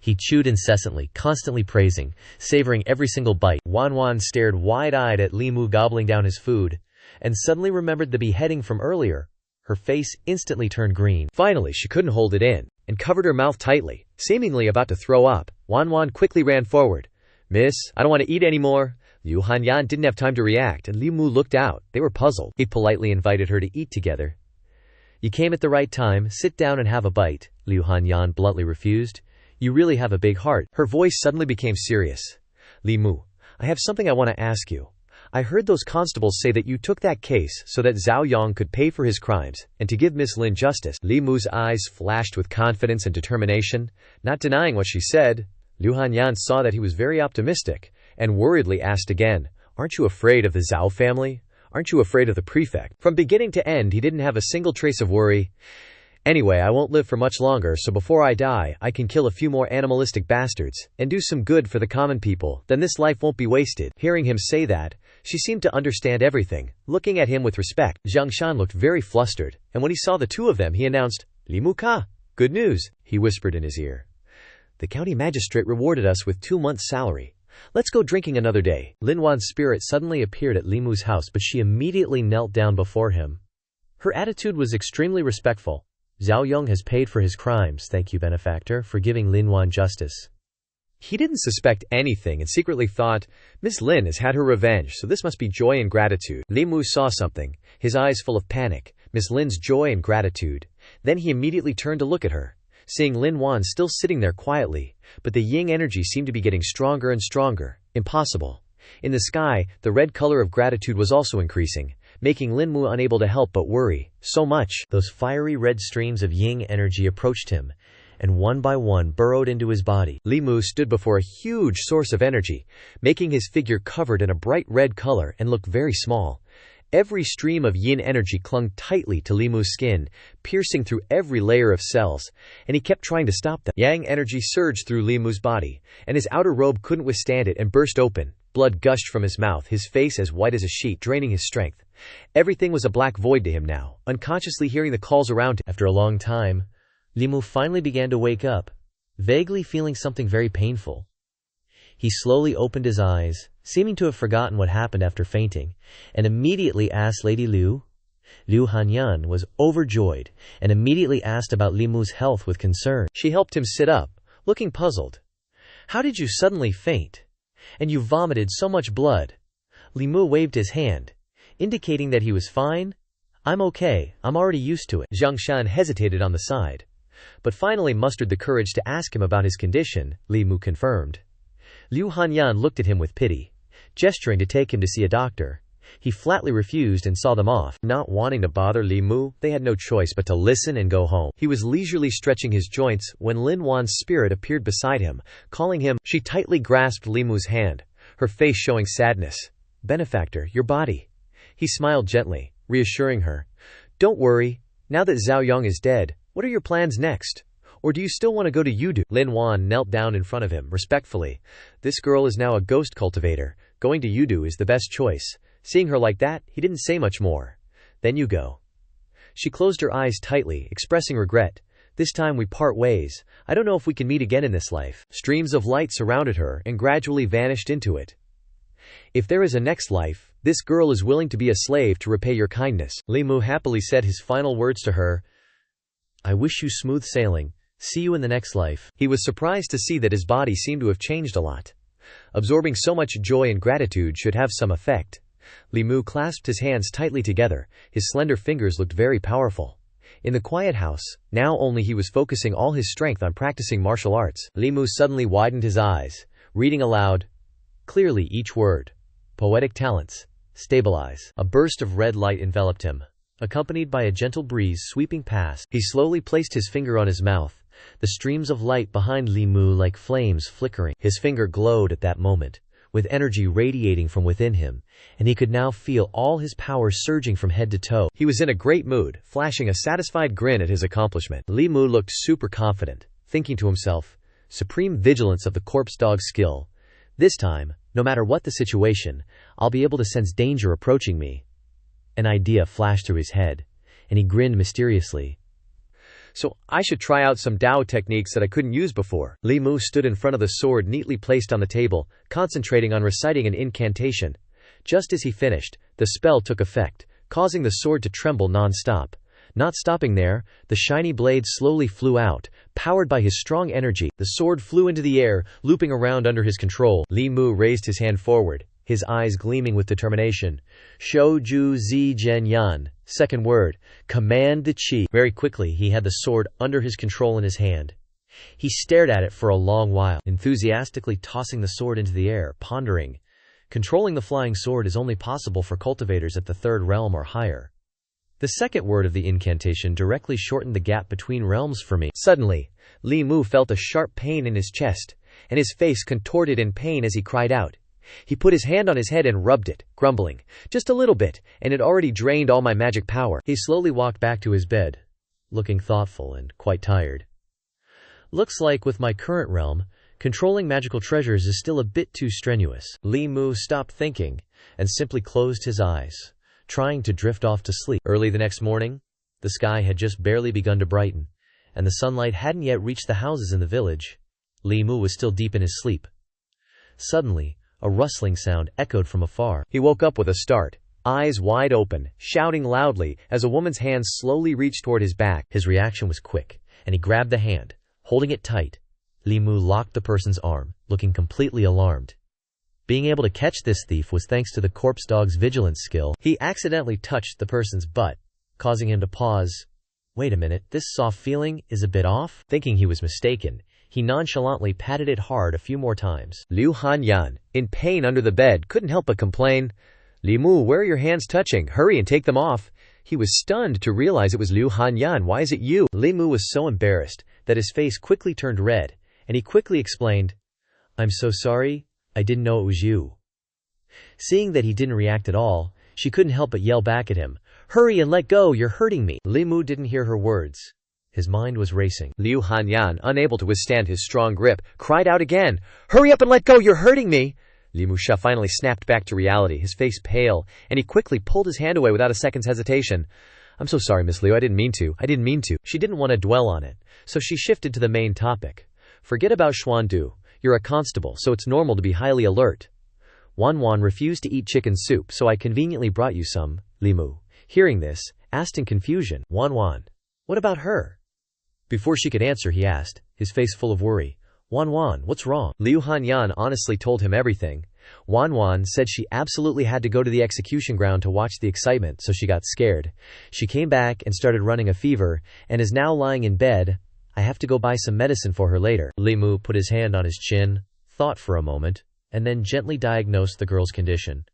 He chewed incessantly, constantly praising, savoring every single bite. Wan Wan stared wide-eyed at Li Mu gobbling down his food, and suddenly remembered the beheading from earlier. Her face instantly turned green. Finally, she couldn't hold it in, and covered her mouth tightly, seemingly about to throw up. Wan Wan quickly ran forward. "Miss, I don't want to eat anymore." Liu Hanyan didn't have time to react, and Li Mu looked out. They were puzzled. He politely invited her to eat together. You came at the right time, sit down and have a bite, Liu Hanyan bluntly refused. You really have a big heart. Her voice suddenly became serious. Li Mu, I have something I want to ask you. I heard those constables say that you took that case so that Zhao Yong could pay for his crimes, and to give Miss Lin justice. Li Mu's eyes flashed with confidence and determination. Not denying what she said, Liu Hanyan saw that he was very optimistic, and worriedly asked again, Aren't you afraid of the Zhao family? Aren't you afraid of the prefect? From beginning to end he didn't have a single trace of worry. Anyway, I won't live for much longer, so before I die, I can kill a few more animalistic bastards, and do some good for the common people, then this life won't be wasted. Hearing him say that, she seemed to understand everything, looking at him with respect. Xianxia looked very flustered, and when he saw the two of them he announced, Li Mu Ka, good news, he whispered in his ear. The county magistrate rewarded us with 2 months' salary. Let's go drinking another day. Lin Wan's spirit suddenly appeared at Li Mu's house, but she immediately knelt down before him. Her attitude was extremely respectful. Zhao Yong has paid for his crimes, thank you, benefactor, for giving Lin Wan justice. He didn't suspect anything and secretly thought, Miss Lin has had her revenge, so this must be joy and gratitude. Li Mu saw something, his eyes full of panic, Miss Lin's joy and gratitude. Then he immediately turned to look at her, seeing Lin Wan still sitting there quietly, but the yin energy seemed to be getting stronger and stronger. Impossible. In the sky, the red color of gratitude was also increasing, making Lin Mu unable to help but worry. So much. Those fiery red streams of yin energy approached him, and one by one burrowed into his body. Li Mu stood before a huge source of energy, making his figure covered in a bright red color and look very small. Every stream of yin energy clung tightly to Li Mu's skin, piercing through every layer of cells, and he kept trying to stop them. Yang energy surged through Li Mu's body, and his outer robe couldn't withstand it and burst open. Blood gushed from his mouth, his face as white as a sheet, draining his strength. Everything was a black void to him now, unconsciously hearing the calls around him. After a long time, Li Mu finally began to wake up, vaguely feeling something very painful. He slowly opened his eyes, seeming to have forgotten what happened after fainting, and immediately asked Lady Liu. Liu Hanyan was overjoyed, and immediately asked about Li Mu's health with concern. She helped him sit up, looking puzzled. How did you suddenly faint? And you vomited so much blood. Li Mu waved his hand, indicating that he was fine. I'm okay, I'm already used to it. Xianxia hesitated on the side, but finally mustered the courage to ask him about his condition. Li Mu confirmed. Liu Hanyan looked at him with pity, gesturing to take him to see a doctor. He flatly refused and saw them off. Not wanting to bother Li Mu, they had no choice but to listen and go home. He was leisurely stretching his joints when Lin Wan's spirit appeared beside him, calling him. She tightly grasped Li Mu's hand, her face showing sadness. Benefactor, your body. He smiled gently, reassuring her. Don't worry, now that Zhao Yong is dead, what are your plans next? Or do you still want to go to Yudu? Lin Wan knelt down in front of him, respectfully. This girl is now a ghost cultivator. Going to Yudu is the best choice. Seeing her like that, he didn't say much more. Then you go. She closed her eyes tightly, expressing regret. This time we part ways. I don't know if we can meet again in this life. Streams of light surrounded her and gradually vanished into it. If there is a next life, this girl is willing to be a slave to repay your kindness. Li Mu happily said his final words to her. I wish you smooth sailing. See you in the next life. He was surprised to see that his body seemed to have changed a lot. Absorbing so much joy and gratitude should have some effect. Li Mu clasped his hands tightly together, his slender fingers looked very powerful. In the quiet house, now only he was focusing all his strength on practicing martial arts. Li Mu suddenly widened his eyes, reading aloud, clearly each word. Poetic talents. Stabilize. A burst of red light enveloped him, accompanied by a gentle breeze sweeping past. He slowly placed his finger on his mouth, the streams of light behind Li Mu like flames flickering. His finger glowed at that moment, with energy radiating from within him, and he could now feel all his power surging from head to toe. He was in a great mood, flashing a satisfied grin at his accomplishment. Li Mu looked super confident, thinking to himself, supreme vigilance of the corpse dog skill. This time, no matter what the situation, I'll be able to sense danger approaching me. An idea flashed through his head, and he grinned mysteriously. So, I should try out some Dao techniques that I couldn't use before. Li Mu stood in front of the sword neatly placed on the table, concentrating on reciting an incantation. Just as he finished, the spell took effect, causing the sword to tremble non-stop. Not stopping there, the shiny blade slowly flew out, powered by his strong energy. The sword flew into the air, looping around under his control. Li Mu raised his hand forward, his eyes gleaming with determination. Shouju Zi Zhen Yan, Second word, command the chi. Very quickly, he had the sword under his control in his hand. He stared at it for a long while, enthusiastically tossing the sword into the air, pondering. Controlling the flying sword is only possible for cultivators at the third realm or higher. The second word of the incantation directly shortened the gap between realms for me. Suddenly, Li Mu felt a sharp pain in his chest, and his face contorted in pain as he cried out. He put his hand on his head and rubbed it, grumbling, "Just a little bit, and it already drained all my magic power." He slowly walked back to his bed, looking thoughtful and quite tired. Looks like with my current realm, controlling magical treasures is still a bit too strenuous. Li Mu stopped thinking and simply closed his eyes, trying to drift off to sleep. Early the next morning, the sky had just barely begun to brighten, and the sunlight hadn't yet reached the houses in the village. Li Mu was still deep in his sleep. Suddenly, a rustling sound echoed from afar. He woke up with a start, eyes wide open, shouting loudly as a woman's hand slowly reached toward his back. His reaction was quick, and he grabbed the hand. Holding it tight, Li Mu locked the person's arm, looking completely alarmed. Being able to catch this thief was thanks to the corpse dog's vigilance skill. He accidentally touched the person's butt, causing him to pause. Wait a minute, this soft feeling is a bit off? Thinking he was mistaken, he nonchalantly patted it hard a few more times. Liu Hanyan, in pain under the bed, couldn't help but complain. "Li Mu, where are your hands touching? Hurry and take them off." He was stunned to realize it was Liu Hanyan. "Why is it you?" Li Mu was so embarrassed that his face quickly turned red, and he quickly explained, "I'm so sorry, I didn't know it was you." Seeing that he didn't react at all, she couldn't help but yell back at him, "Hurry and let go, you're hurting me." Li Mu didn't hear her words. His mind was racing. Liu Hanyan, unable to withstand his strong grip, cried out again, "Hurry up and let go, you're hurting me." Li Musha finally snapped back to reality, his face pale, and he quickly pulled his hand away without a second's hesitation. "I'm so sorry, Miss Liu, I didn't mean to. She didn't want to dwell on it, so she shifted to the main topic. "Forget about Xuandu. You're a constable, so it's normal to be highly alert. Wanwan refused to eat chicken soup, so I conveniently brought you some." Li Mu, hearing this, asked in confusion, "Wanwan, what about her?" Before she could answer, he asked, his face full of worry, "Wanwan, what's wrong?" Liu Hanyan honestly told him everything. Wanwan said she absolutely had to go to the execution ground to watch the excitement, so she got scared. She came back and started running a fever, and is now lying in bed. I have to go buy some medicine for her later. Li Mu put his hand on his chin, thought for a moment, and then gently diagnosed the girl's condition.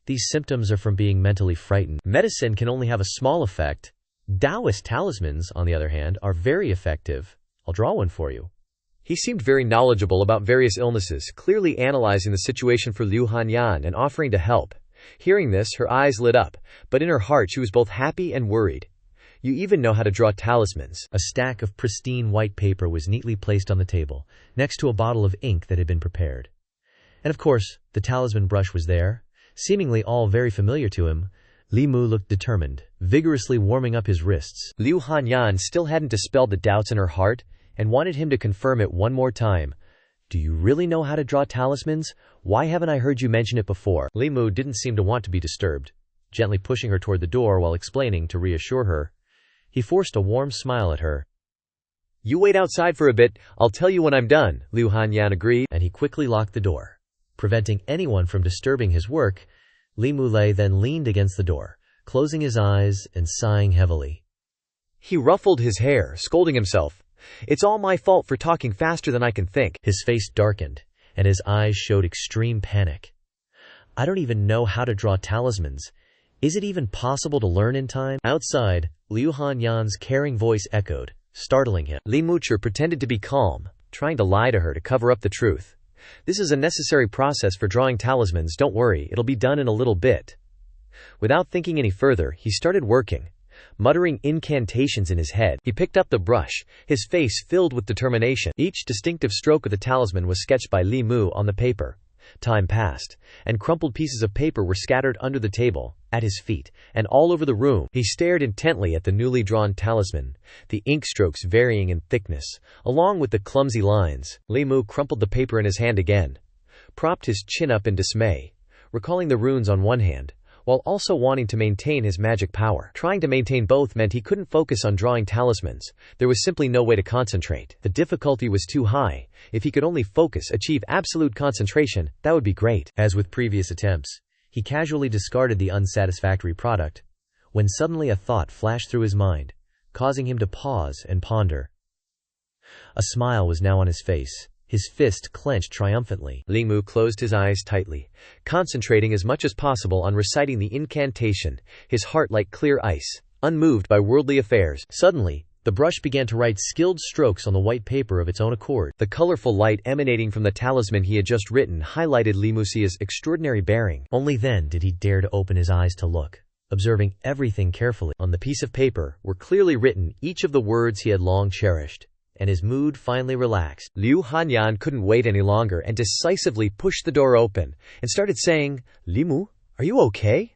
These symptoms are from being mentally frightened. Medicine can only have a small effect. Daoist talismans, on the other hand, are very effective. I'll draw one for you. He seemed very knowledgeable about various illnesses, clearly analyzing the situation for Liu Hanyan and offering to help. Hearing this, her eyes lit up, but in her heart she was both happy and worried. "You even know how to draw talismans." A stack of pristine white paper was neatly placed on the table, next to a bottle of ink that had been prepared. And of course, the talisman brush was there, seemingly all very familiar to him. Li Mu looked determined, vigorously warming up his wrists. Liu Hanyan still hadn't dispelled the doubts in her heart, and wanted him to confirm it one more time. "Do you really know how to draw talismans? Why haven't I heard you mention it before?" Li Mu didn't seem to want to be disturbed, gently pushing her toward the door while explaining to reassure her. He forced a warm smile at her. "You wait outside for a bit, I'll tell you when I'm done," Liu Hanyan agreed, and he quickly locked the door, preventing anyone from disturbing his work. Li Mu then leaned against the door, closing his eyes and sighing heavily. He ruffled his hair, scolding himself. "It's all my fault for talking faster than I can think." His face darkened, and his eyes showed extreme panic. "I don't even know how to draw talismans. Is it even possible to learn in time?" Outside, Liu Hanyan's caring voice echoed, startling him. Li Mucher pretended to be calm, trying to lie to her to cover up the truth. "This is a necessary process for drawing talismans, don't worry, it'll be done in a little bit." Without thinking any further, he started working, muttering incantations in his head. He picked up the brush, his face filled with determination. Each distinctive stroke of the talisman was sketched by Li Mu on the paper. Time passed, and crumpled pieces of paper were scattered under the table, at his feet, and all over the room. He stared intently at the newly drawn talisman, the ink strokes varying in thickness, along with the clumsy lines. Li Mu crumpled the paper in his hand again, propped his chin up in dismay, recalling the runes on one hand, while also wanting to maintain his magic power. Trying to maintain both meant he couldn't focus on drawing talismans. There was simply no way to concentrate. The difficulty was too high. If he could only focus, achieve absolute concentration, that would be great. As with previous attempts, he casually discarded the unsatisfactory product. when suddenly a thought flashed through his mind, causing him to pause and ponder. A smile was now on his face, his fist clenched triumphantly. Li Mu closed his eyes tightly, concentrating as much as possible on reciting the incantation, his heart like clear ice, unmoved by worldly affairs. Suddenly, the brush began to write skilled strokes on the white paper of its own accord. The colorful light emanating from the talisman he had just written highlighted Li Muxia's extraordinary bearing. Only then did he dare to open his eyes to look, observing everything carefully. On the piece of paper were clearly written each of the words he had long cherished, and his mood finally relaxed. Liu Hanyan couldn't wait any longer and decisively pushed the door open and started saying, "Li Mu, are you okay?"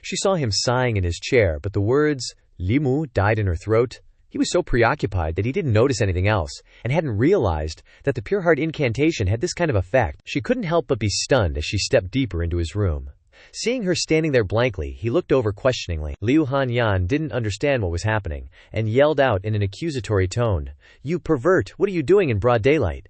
She saw him sighing in his chair, but the words Li Mu died in her throat. He was so preoccupied that he didn't notice anything else and hadn't realized that the Pure Heart incantation had this kind of effect. She couldn't help but be stunned as she stepped deeper into his room. Seeing her standing there blankly, he looked over questioningly. Liu Hanyan didn't understand what was happening and yelled out in an accusatory tone, "You pervert, what are you doing in broad daylight?"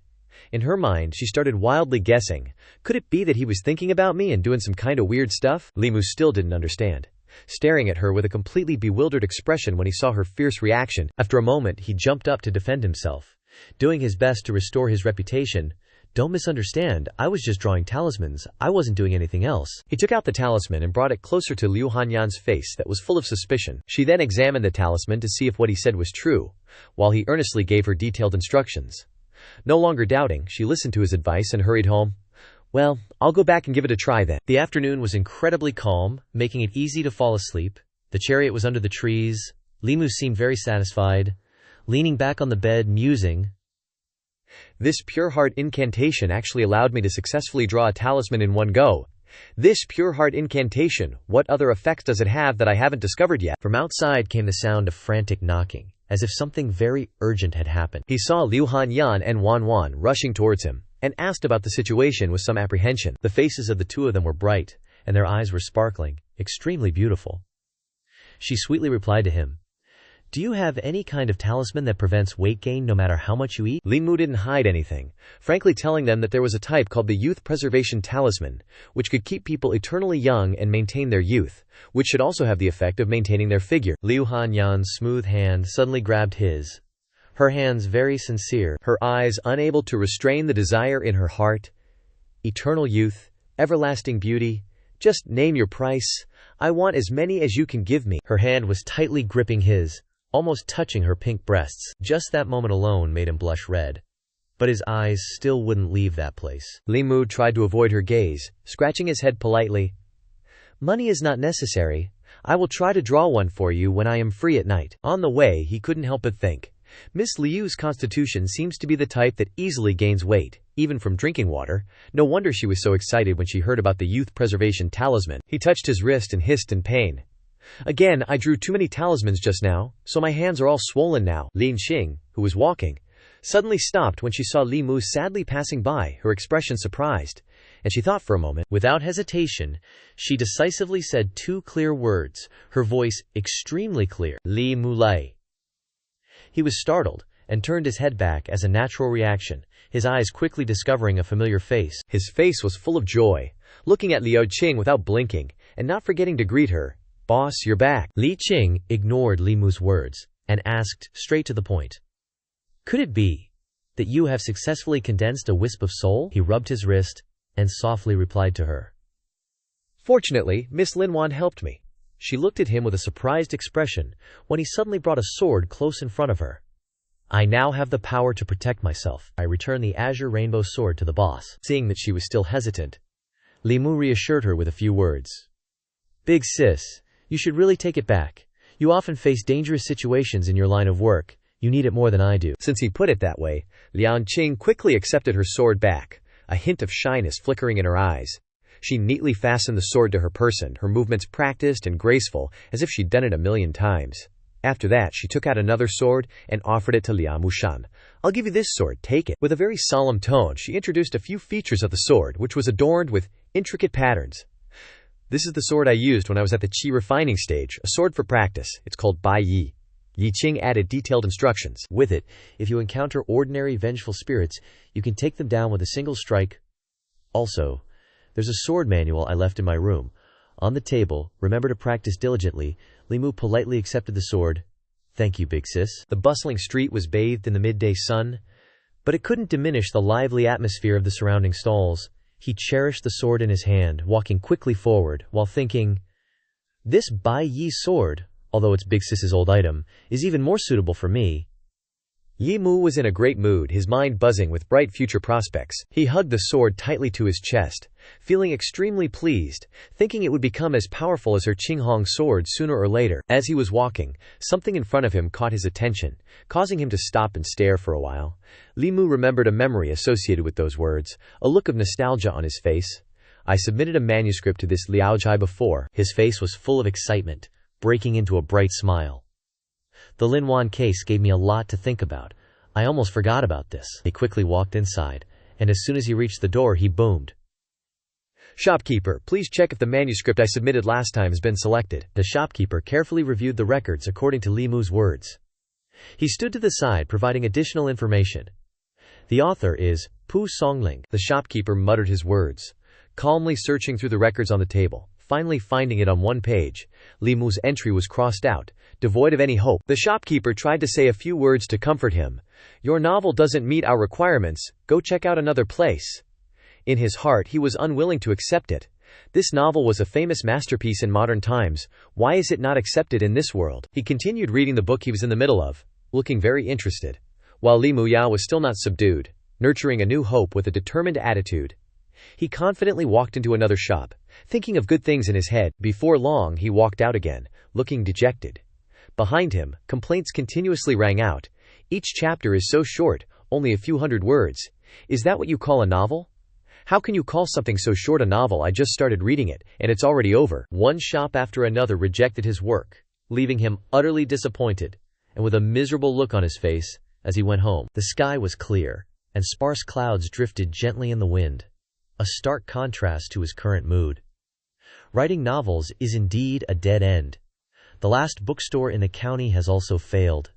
In her mind, she started wildly guessing. Could it be that he was thinking about me and doing some kind of weird stuff? Li Mu still didn't understand, staring at her with a completely bewildered expression when he saw her fierce reaction. After a moment, he jumped up to defend himself, doing his best to restore his reputation. "Don't misunderstand, I was just drawing talismans, I wasn't doing anything else." He took out the talisman and brought it closer to Liu Hanyan's face that was full of suspicion. She then examined the talisman to see if what he said was true, while he earnestly gave her detailed instructions. No longer doubting, she listened to his advice and hurried home. "Well, I'll go back and give it a try then." The afternoon was incredibly calm, making it easy to fall asleep. The chariot was under the trees. Li Mu seemed very satisfied, leaning back on the bed, musing. This Pure Heart incantation actually allowed me to successfully draw a talisman in one go. This Pure Heart incantation, what other effects does it have that I haven't discovered yet? From outside came the sound of frantic knocking, as if something very urgent had happened. He saw Liu Hanyan and Wan rushing towards him, and asked about the situation with some apprehension. The faces of the two of them were bright, and their eyes were sparkling, extremely beautiful. She sweetly replied to him, "Do you have any kind of talisman that prevents weight gain no matter how much you eat?" Li Mu didn't hide anything, frankly telling them that there was a type called the Youth Preservation Talisman, which could keep people eternally young and maintain their youth, which should also have the effect of maintaining their figure. Liu Hanyan's smooth hand suddenly grabbed his, her hands very sincere, her eyes unable to restrain the desire in her heart. "Eternal youth, everlasting beauty, just name your price. I want as many as you can give me." Her hand was tightly gripping his, almost touching her pink breasts. Just that moment alone made him blush red. But his eyes still wouldn't leave that place. Li Mu tried to avoid her gaze, scratching his head politely. "Money is not necessary. I will try to draw one for you when I am free at night." On the way, he couldn't help but think, Miss Liu's constitution seems to be the type that easily gains weight, even from drinking water. No wonder she was so excited when she heard about the Youth Preservation Talisman. He touched his wrist and hissed in pain. "Again, I drew too many talismans just now, so my hands are all swollen now." Lin Xing, who was walking, suddenly stopped when she saw Li Mu sadly passing by, her expression surprised, and she thought for a moment. Without hesitation, she decisively said two clear words, her voice extremely clear, "Li Mu Lai." He was startled, and turned his head back as a natural reaction, his eyes quickly discovering a familiar face. His face was full of joy, looking at Liu Qing without blinking, and not forgetting to greet her. "Boss, you're back." Li Qing ignored Li Mu's words, and asked, straight to the point, "Could it be that you have successfully condensed a wisp of soul?" He rubbed his wrist, and softly replied to her, "Fortunately, Miss Linwan helped me." She looked at him with a surprised expression when he suddenly brought a sword close in front of her. "I now have the power to protect myself." I returned the azure rainbow sword to the boss. Seeing that she was still hesitant, Li Mu reassured her with a few words. "Big sis, you should really take it back. You often face dangerous situations in your line of work. You need it more than I do." Since he put it that way, Lian Qing quickly accepted her sword back, a hint of shyness flickering in her eyes. She neatly fastened the sword to her person, her movements practiced and graceful, as if she'd done it 1,000,000 times. After that, she took out another sword and offered it to Lian Mushan. "I'll give you this sword, take it." With a very solemn tone, she introduced a few features of the sword, which was adorned with intricate patterns. "This is the sword I used when I was at the qi refining stage, a sword for practice. It's called Bai Yi." Yi Qing added detailed instructions. "With it, if you encounter ordinary vengeful spirits, you can take them down with a single strike. Also, there's a sword manual I left in my room. On the table, remember to practice diligently. Li Mu politely accepted the sword. Thank you, big sis. The bustling street was bathed in the midday sun, but it couldn't diminish the lively atmosphere of the surrounding stalls. He cherished the sword in his hand, walking quickly forward, while thinking, this Bai Yi sword, although it's big sis's old item, is even more suitable for me. Li Mu was in a great mood, his mind buzzing with bright future prospects. He hugged the sword tightly to his chest, feeling extremely pleased, thinking it would become as powerful as her Qinghong sword sooner or later. As he was walking, something in front of him caught his attention, causing him to stop and stare for a while. Li Mu remembered a memory associated with those words, a look of nostalgia on his face. I submitted a manuscript to this Liao Jai before. His face was full of excitement, breaking into a bright smile. The Linwan case gave me a lot to think about. I almost forgot about this. He quickly walked inside, and as soon as he reached the door, he boomed. Shopkeeper, please check if the manuscript I submitted last time has been selected. The shopkeeper carefully reviewed the records according to Li Mu's words. He stood to the side, providing additional information. The author is Pu Songling. The shopkeeper muttered his words, calmly searching through the records on the table. Finally finding it on one page, Li Mu's entry was crossed out, devoid of any hope. The shopkeeper tried to say a few words to comfort him. Your novel doesn't meet our requirements, go check out another place. In his heart he was unwilling to accept it. This novel was a famous masterpiece in modern times, why is it not accepted in this world? He continued reading the book he was in the middle of, looking very interested, while Li Muya was still not subdued, nurturing a new hope with a determined attitude. He confidently walked into another shop, thinking of good things in his head. Before long he walked out again, looking dejected. Behind him, complaints continuously rang out. Each chapter is so short, only a few hundred words. Is that what you call a novel? How can you call something so short a novel? I just started reading it, and it's already over. One shop after another rejected his work, leaving him utterly disappointed, and with a miserable look on his face, as he went home. The sky was clear, and sparse clouds drifted gently in the wind, a stark contrast to his current mood. Writing novels is indeed a dead end. The last bookstore in the county has also failed.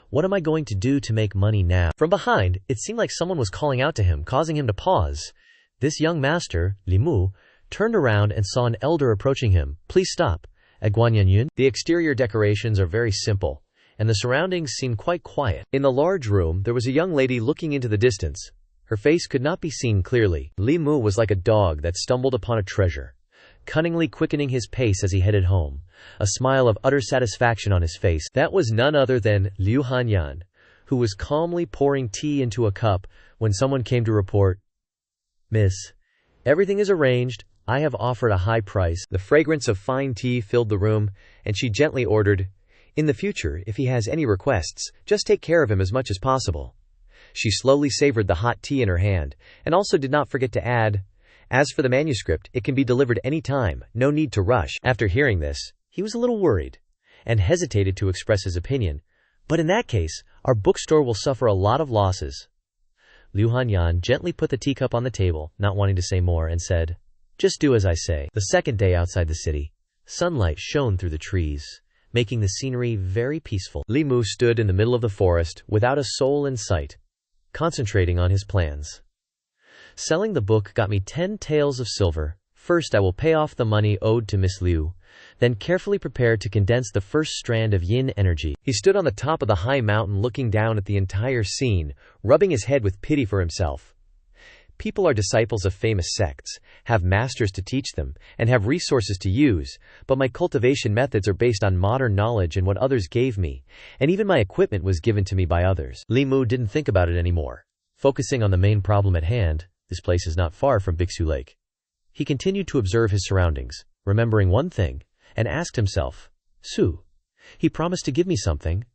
What am I going to do to make money now? From behind, it seemed like someone was calling out to him, causing him to pause. This young master, Li Mu, turned around and saw an elder approaching him. Please stop. At Guanyanyun, the exterior decorations are very simple, and the surroundings seem quite quiet. In the large room, there was a young lady looking into the distance. Her face could not be seen clearly. Li Mu was like a dog that stumbled upon a treasure, cunningly quickening his pace as he headed home, a smile of utter satisfaction on his face. That was none other than Liu Hanyan, who was calmly pouring tea into a cup when someone came to report, Miss, everything is arranged. I have offered a high price. The fragrance of fine tea filled the room, and she gently ordered, in the future, if he has any requests, just take care of him as much as possible. She slowly savored the hot tea in her hand, and also did not forget to add, as for the manuscript, it can be delivered any time, no need to rush. After hearing this, he was a little worried, and hesitated to express his opinion. But in that case, our bookstore will suffer a lot of losses. Liu Hanyan gently put the teacup on the table, not wanting to say more, and said, just do as I say. The second day outside the city, sunlight shone through the trees, making the scenery very peaceful. Li Mu stood in the middle of the forest, without a soul in sight, concentrating on his plans. Selling the book got me 10 taels of silver. First I will pay off the money owed to Miss Liu, then carefully prepare to condense the first strand of yin energy. He stood on the top of the high mountain looking down at the entire scene, rubbing his head with pity for himself. People are disciples of famous sects, have masters to teach them, and have resources to use, but my cultivation methods are based on modern knowledge and what others gave me, and even my equipment was given to me by others. Li Mu didn't think about it anymore. Focusing on the main problem at hand, this place is not far from Bixu Lake. He continued to observe his surroundings, remembering one thing, and asked himself, Su, he promised to give me something.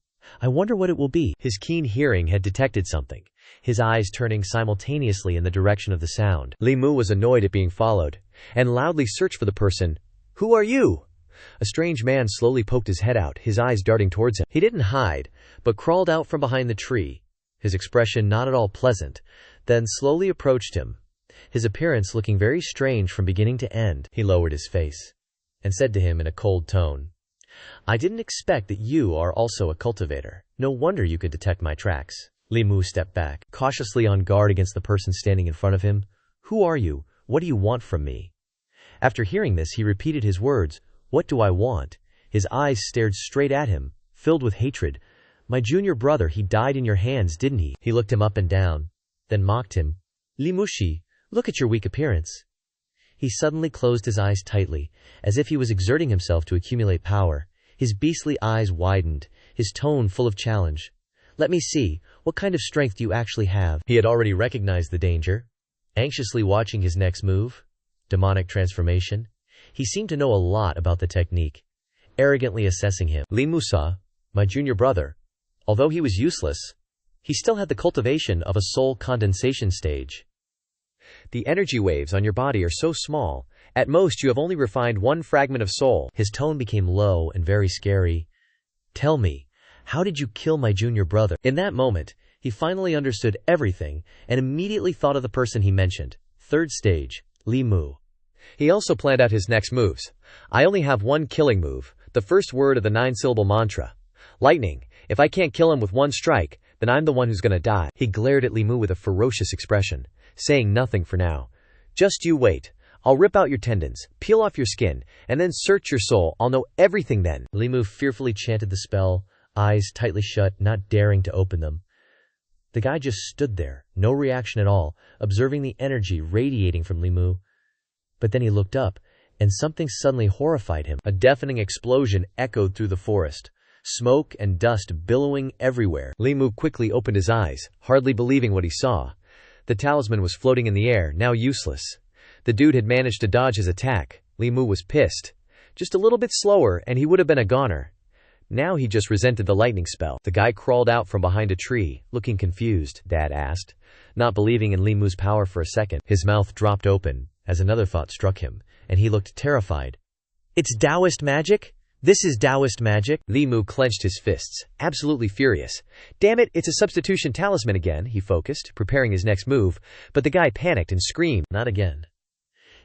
I wonder what it will be. His keen hearing had detected something, his eyes turning simultaneously in the direction of the sound. Li Mu was annoyed at being followed, and loudly searched for the person. Who are you? A strange man slowly poked his head out, his eyes darting towards him. He didn't hide, but crawled out from behind the tree, his expression not at all pleasant, then slowly approached him, his appearance looking very strange from beginning to end. He lowered his face, and said to him in a cold tone, I didn't expect that you are also a cultivator. No wonder you could detect my tracks. Li Mu stepped back, cautiously on guard against the person standing in front of him. Who are you? What do you want from me? After hearing this, he repeated his words, What do I want? His eyes stared straight at him, filled with hatred. "My junior brother, he died in your hands, didn't he?" He looked him up and down, then mocked him. "Li Mushi, look at your weak appearance." He suddenly closed his eyes tightly, as if he was exerting himself to accumulate power. His beastly eyes widened, his tone full of challenge. "Let me see, what kind of strength do you actually have?" He had already recognized the danger, anxiously watching his next move. Demonic transformation. He seemed to know a lot about the technique, arrogantly assessing him. Li Musa, my junior brother, although he was useless, he still had the cultivation of a soul condensation stage. The energy waves on your body are so small, at most you have only refined one fragment of soul. His tone became low and very scary. "Tell me, how did you kill my junior brother?" In that moment, he finally understood everything and immediately thought of the person he mentioned. Third stage, Li Mu. He also planned out his next moves. "I only have one killing move, the first word of the 9-syllable mantra. Lightning. If I can't kill him with one strike, then I'm the one who's gonna die." He glared at Li Mu with a ferocious expression, saying nothing for now. "Just you wait. I'll rip out your tendons, peel off your skin, and then search your soul. I'll know everything then." Li Mu fearfully chanted the spell, eyes tightly shut, not daring to open them. The guy just stood there, no reaction at all, observing the energy radiating from Li Mu. But then he looked up, and something suddenly horrified him. A deafening explosion echoed through the forest, smoke and dust billowing everywhere. Li Mu quickly opened his eyes, hardly believing what he saw. The talisman was floating in the air, now useless. The dude had managed to dodge his attack. Li Mu was pissed. Just a little bit slower, and he would have been a goner. Now he just resented the lightning spell. The guy crawled out from behind a tree, looking confused, Dad asked, not believing in Li Mu's power for a second. His mouth dropped open, as another thought struck him, and he looked terrified. "It's Daoist magic? This is Daoist magic?" Li Mu clenched his fists, absolutely furious. "Damn it, it's a substitution talisman again," he focused, preparing his next move, but the guy panicked and screamed, "Not again."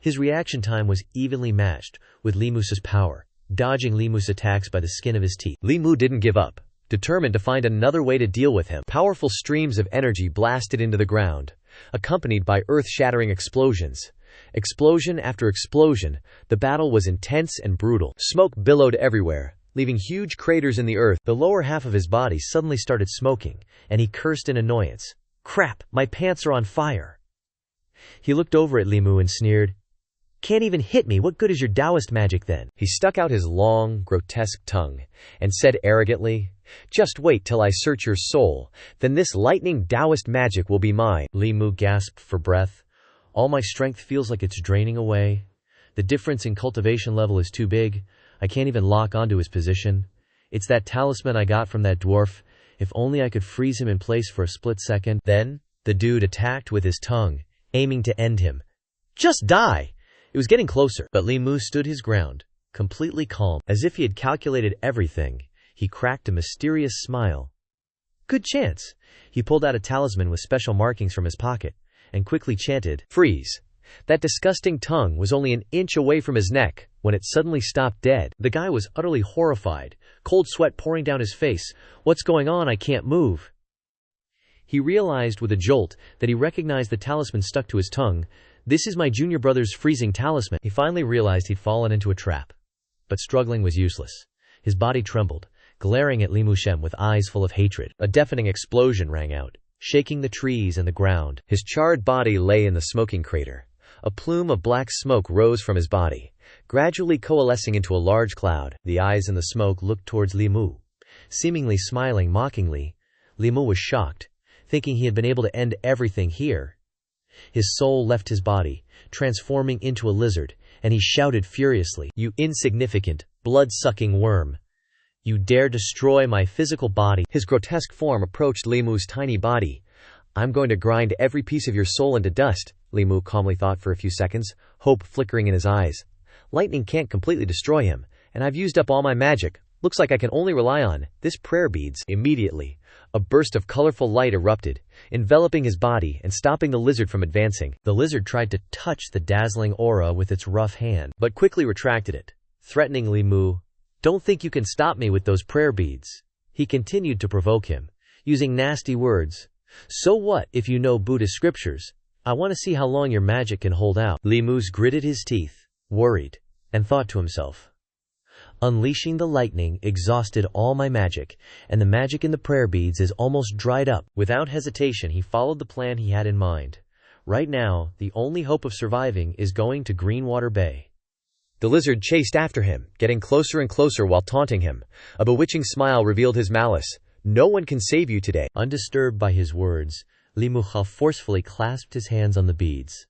His reaction time was evenly matched with Li Mu's power, dodging Li Mu's attacks by the skin of his teeth. Li Mu didn't give up, determined to find another way to deal with him. Powerful streams of energy blasted into the ground, accompanied by earth-shattering explosions. Explosion after explosion, the battle was intense and brutal. Smoke billowed everywhere, leaving huge craters in the earth. The lower half of his body suddenly started smoking, and he cursed in annoyance. "Crap, my pants are on fire." He looked over at Li Mu and sneered. "Can't even hit me, what good is your Daoist magic then?" He stuck out his long, grotesque tongue, and said arrogantly, "Just wait till I search your soul, then this lightning Daoist magic will be mine." Li Mu gasped for breath. "All my strength feels like it's draining away. The difference in cultivation level is too big. I can't even lock onto his position. It's that talisman I got from that dwarf. If only I could freeze him in place for a split second." Then, the dude attacked with his tongue, aiming to end him. "Just die!" It was getting closer, but Li Mu stood his ground, completely calm, as if he had calculated everything. He cracked a mysterious smile. "Good chance." He pulled out a talisman with special markings from his pocket, and quickly chanted, "Freeze." That disgusting tongue was only an inch away from his neck when it suddenly stopped dead. The guy was utterly horrified, cold sweat pouring down his face. "What's going on? I can't move." He realized with a jolt that he recognized the talisman stuck to his tongue. "This is my junior brother's freezing talisman." He finally realized he'd fallen into a trap. But struggling was useless. His body trembled, glaring at Li Mushem with eyes full of hatred. A deafening explosion rang out, shaking the trees and the ground. His charred body lay in the smoking crater. A plume of black smoke rose from his body, gradually coalescing into a large cloud. The eyes in the smoke looked towards Li Mu, seemingly smiling mockingly. Li Mu was shocked, thinking he had been able to end everything here. His soul left his body, transforming into a lizard, and he shouted furiously, "You insignificant, blood-sucking worm! You dare destroy my physical body!" His grotesque form approached Li Mu's tiny body. "I'm going to grind every piece of your soul into dust," Li Mu calmly thought for a few seconds, hope flickering in his eyes. "Lightning can't completely destroy him, and I've used up all my magic. Looks like I can only rely on this prayer beads." Immediately, a burst of colorful light erupted, enveloping his body and stopping the lizard from advancing. The lizard tried to touch the dazzling aura with its rough hand, but quickly retracted it, threatening Li Mu. "Don't think you can stop me with those prayer beads." He continued to provoke him, using nasty words. "So what if you know Buddhist scriptures? I want to see how long your magic can hold out." Li Mu gritted his teeth, worried, and thought to himself, Unleashing the lightning exhausted all my magic, and the magic in the prayer beads is almost dried up. Without hesitation, he followed the plan he had in mind. Right now, the only hope of surviving is going to Greenwater Bay. The lizard chased after him, getting closer and closer while taunting him. A bewitching smile revealed his malice. No one can save you today. Undisturbed by his words, Li Muha forcefully clasped his hands on the beads.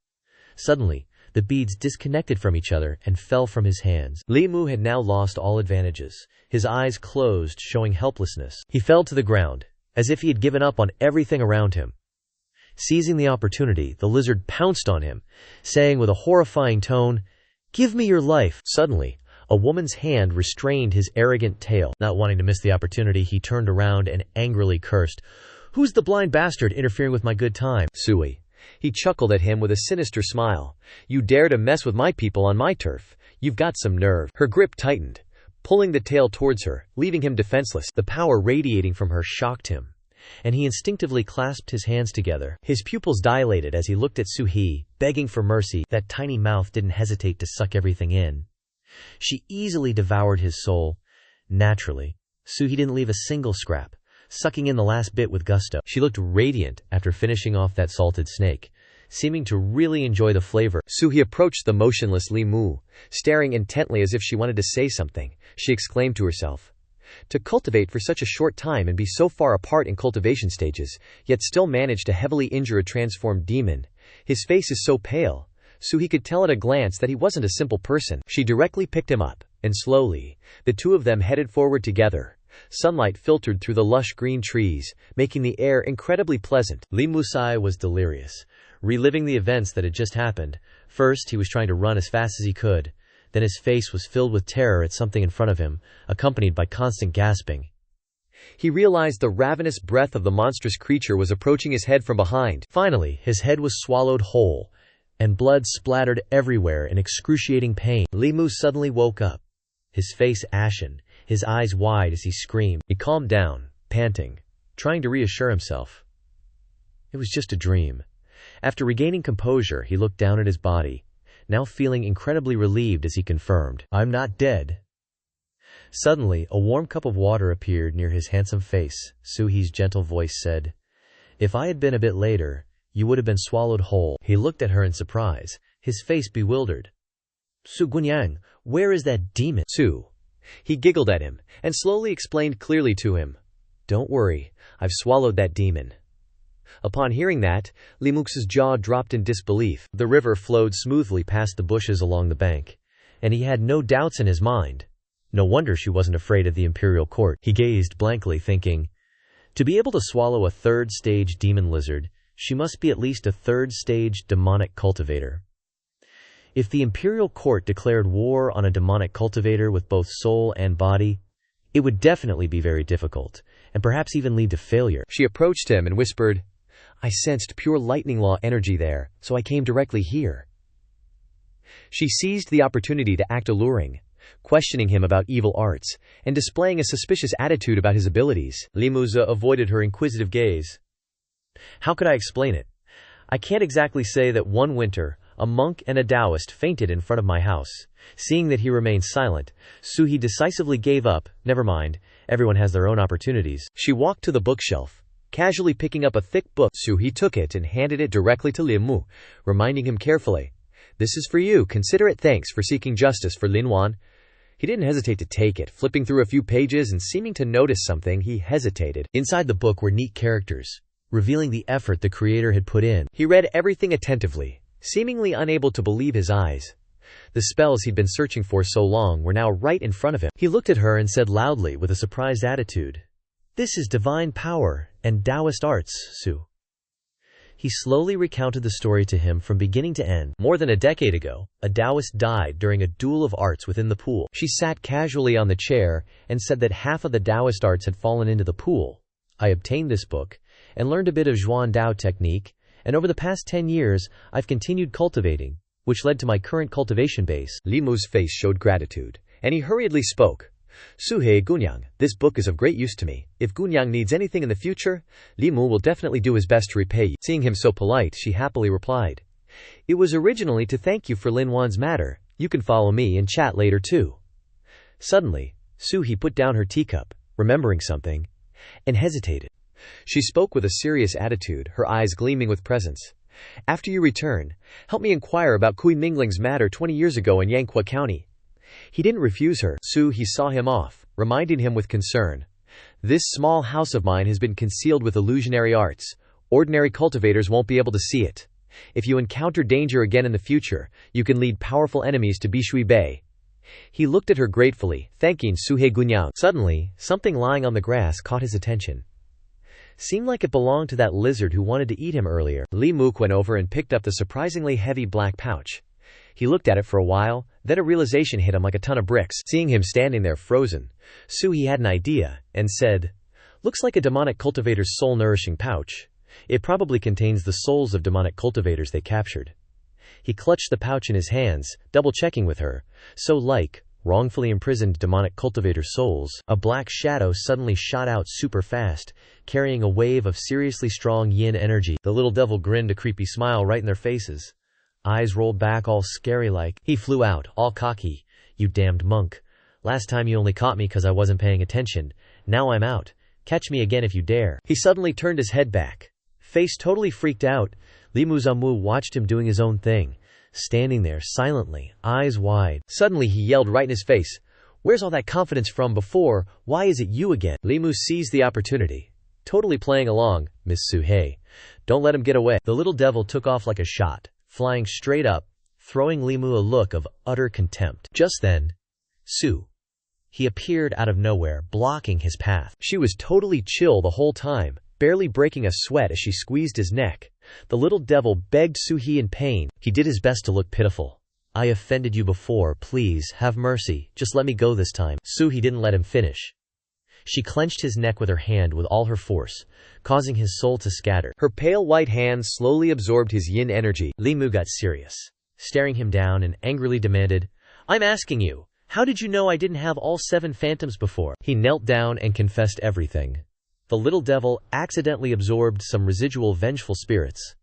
Suddenly, the beads disconnected from each other and fell from his hands. Li Mu had now lost all advantages. His eyes closed, showing helplessness. He fell to the ground, as if he had given up on everything around him. Seizing the opportunity, the lizard pounced on him, saying with a horrifying tone, "Give me your life." Suddenly, a woman's hand restrained his arrogant tail. Not wanting to miss the opportunity, he turned around and angrily cursed, "Who's the blind bastard interfering with my good time?" Sui. He chuckled at him with a sinister smile. "You dare to mess with my people on my turf? You've got some nerve." Her grip tightened, pulling the tail towards her, leaving him defenseless. The power radiating from her shocked him, and he instinctively clasped his hands together. His pupils dilated as he looked at Suhi, begging for mercy. That tiny mouth didn't hesitate to suck everything in. She easily devoured his soul. Naturally, Suhi didn't leave a single scrap, sucking in the last bit with gusto. She looked radiant after finishing off that salted snake, seeming to really enjoy the flavor. Suhi approached the motionless Li Mu, staring intently as if she wanted to say something. She exclaimed to herself, "To cultivate for such a short time and be so far apart in cultivation stages, yet still manage to heavily injure a transformed demon. His face is so pale." Suhi could tell at a glance that he wasn't a simple person. She directly picked him up, and slowly, the two of them headed forward together. Sunlight filtered through the lush green trees, making the air incredibly pleasant. Li Musai was delirious, reliving the events that had just happened. First, he was trying to run as fast as he could. Then his face was filled with terror at something in front of him, accompanied by constant gasping. He realized the ravenous breath of the monstrous creature was approaching his head from behind. Finally, his head was swallowed whole, and blood splattered everywhere in excruciating pain. Li Mu suddenly woke up, his face ashen, his eyes wide as he screamed. He calmed down, panting, trying to reassure himself. It was just a dream. After regaining composure, he looked down at his body, now feeling incredibly relieved as he confirmed, "I'm not dead." Suddenly, a warm cup of water appeared near his handsome face. Suhi's gentle voice said, "If I had been a bit later, you would have been swallowed whole." He looked at her in surprise, his face bewildered. "Su Gunyang, where is that demon?" "Su." He giggled at him, and slowly explained clearly to him, "Don't worry, I've swallowed that demon." Upon hearing that, Li Mux's jaw dropped in disbelief. The river flowed smoothly past the bushes along the bank, and he had no doubts in his mind. No wonder she wasn't afraid of the imperial court. He gazed blankly, thinking, to be able to swallow a third-stage demon lizard, she must be at least a third-stage demonic cultivator. If the imperial court declared war on a demonic cultivator with both soul and body, it would definitely be very difficult, and perhaps even lead to failure. She approached him and whispered, "I sensed pure lightning law energy there, so I came directly here." She seized the opportunity to act alluring, questioning him about evil arts, and displaying a suspicious attitude about his abilities. Li Muza avoided her inquisitive gaze. "How could I explain it? I can't exactly say that one winter, a monk and a Daoist fainted in front of my house. Seeing that he remained silent, Suhi decisively gave up. Never mind, everyone has their own opportunities." She walked to the bookshelf, casually picking up a thick book. Suhi took it and handed it directly to Li Mu, reminding him carefully, "This is for you. Consider it thanks for seeking justice for Lin Wan." He didn't hesitate to take it, flipping through a few pages and seeming to notice something. He hesitated. Inside the book were neat characters, revealing the effort the creator had put in. He read everything attentively, seemingly unable to believe his eyes. The spells he'd been searching for so long were now right in front of him. He looked at her and said loudly with a surprised attitude, "This is divine power and Daoist arts, Su." He slowly recounted the story to him from beginning to end. More than a decade ago, a Daoist died during a duel of arts within the pool. She sat casually on the chair and said that half of the Daoist arts had fallen into the pool. "I obtained this book and learned a bit of Zhuan Dao technique, and over the past 10 years, I've continued cultivating, which led to my current cultivation base." Li Mu's face showed gratitude, and he hurriedly spoke. "Suhe Gunyang, this book is of great use to me. If Gunyang needs anything in the future, Li Mu will definitely do his best to repay you." Seeing him so polite, she happily replied, "It was originally to thank you for Lin Wan's matter. You can follow me and chat later too." Suddenly, Suhi put down her teacup, remembering something, and hesitated. She spoke with a serious attitude, her eyes gleaming with presence. "After you return, help me inquire about Kui Mingling's matter 20 years ago in Yanghua County." He didn't refuse her. He saw him off, reminding him with concern. "This small house of mine has been concealed with illusionary arts. Ordinary cultivators won't be able to see it. If you encounter danger again in the future, you can lead powerful enemies to Bishui Bay." He looked at her gratefully, thanking Suhe Gunyang. Suddenly, something lying on the grass caught his attention. Seemed like it belonged to that lizard who wanted to eat him earlier. Li Mook went over and picked up the surprisingly heavy black pouch. He looked at it for a while, then a realization hit him like a ton of bricks. Seeing him standing there frozen, Suhi had an idea, and said, "Looks like a demonic cultivator's soul-nourishing pouch. It probably contains the souls of demonic cultivators they captured." He clutched the pouch in his hands, double-checking with her. So like wrongfully imprisoned demonic cultivator souls, a black shadow suddenly shot out super fast, carrying a wave of seriously strong yin energy. The little devil grinned a creepy smile right in their faces. Eyes rolled back all scary-like. He flew out, all cocky. "You damned monk. Last time you only caught me because I wasn't paying attention. Now I'm out. Catch me again if you dare." He suddenly turned his head back. Face totally freaked out, Li Muzamu watched him doing his own thing, standing there silently, eyes wide. Suddenly he yelled right in his face, "Where's all that confidence from before? Why is it you again?" Li Mu seized the opportunity. Totally playing along, "Miss Suhei. Don't let him get away." The little devil took off like a shot, flying straight up, throwing Li Mu a look of utter contempt. Just then, he appeared out of nowhere, blocking his path. She was totally chill the whole time, barely breaking a sweat as she squeezed his neck. The little devil begged Suhi in pain. He did his best to look pitiful. "I offended you before, please, have mercy, just let me go this time." Suhi didn't let him finish. She clenched his neck with her hand with all her force, causing his soul to scatter. Her pale white hands slowly absorbed his yin energy. Li Mu got serious, staring him down and angrily demanded, "I'm asking you, how did you know I didn't have all 7 phantoms before?" He knelt down and confessed everything. The little devil accidentally absorbed some residual vengeful spirits.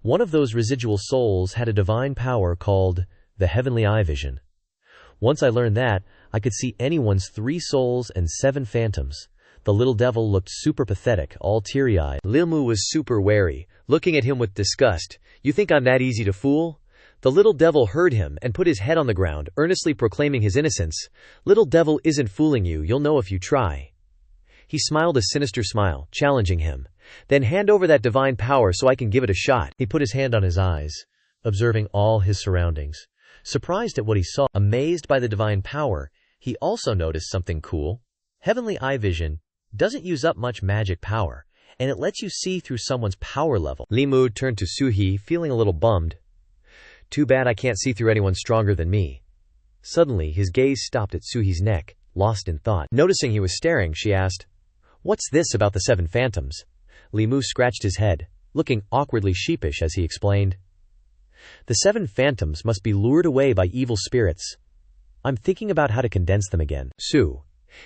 One of those residual souls had a divine power called the Heavenly Eye Vision. Once I learned that, I could see anyone's 3 souls and 7 phantoms. The little devil looked super pathetic, all teary-eyed. Lil Mu was super wary, looking at him with disgust. "You think I'm that easy to fool?" The little devil heard him and put his head on the ground, earnestly proclaiming his innocence. "Little devil isn't fooling you, you'll know if you try." He smiled a sinister smile, challenging him. "Then hand over that divine power so I can give it a shot." He put his hand on his eyes, observing all his surroundings. Surprised at what he saw, amazed by the divine power, he also noticed something cool. Heavenly Eye Vision doesn't use up much magic power, and it lets you see through someone's power level. Li Mu turned to Suhi, feeling a little bummed. "Too bad I can't see through anyone stronger than me." Suddenly, his gaze stopped at Suhi's neck, lost in thought. Noticing he was staring, she asked, "What's this about the 7 phantoms?" Li Mu scratched his head, looking awkwardly sheepish as he explained. "The 7 phantoms must be lured away by evil spirits. I'm thinking about how to condense them again."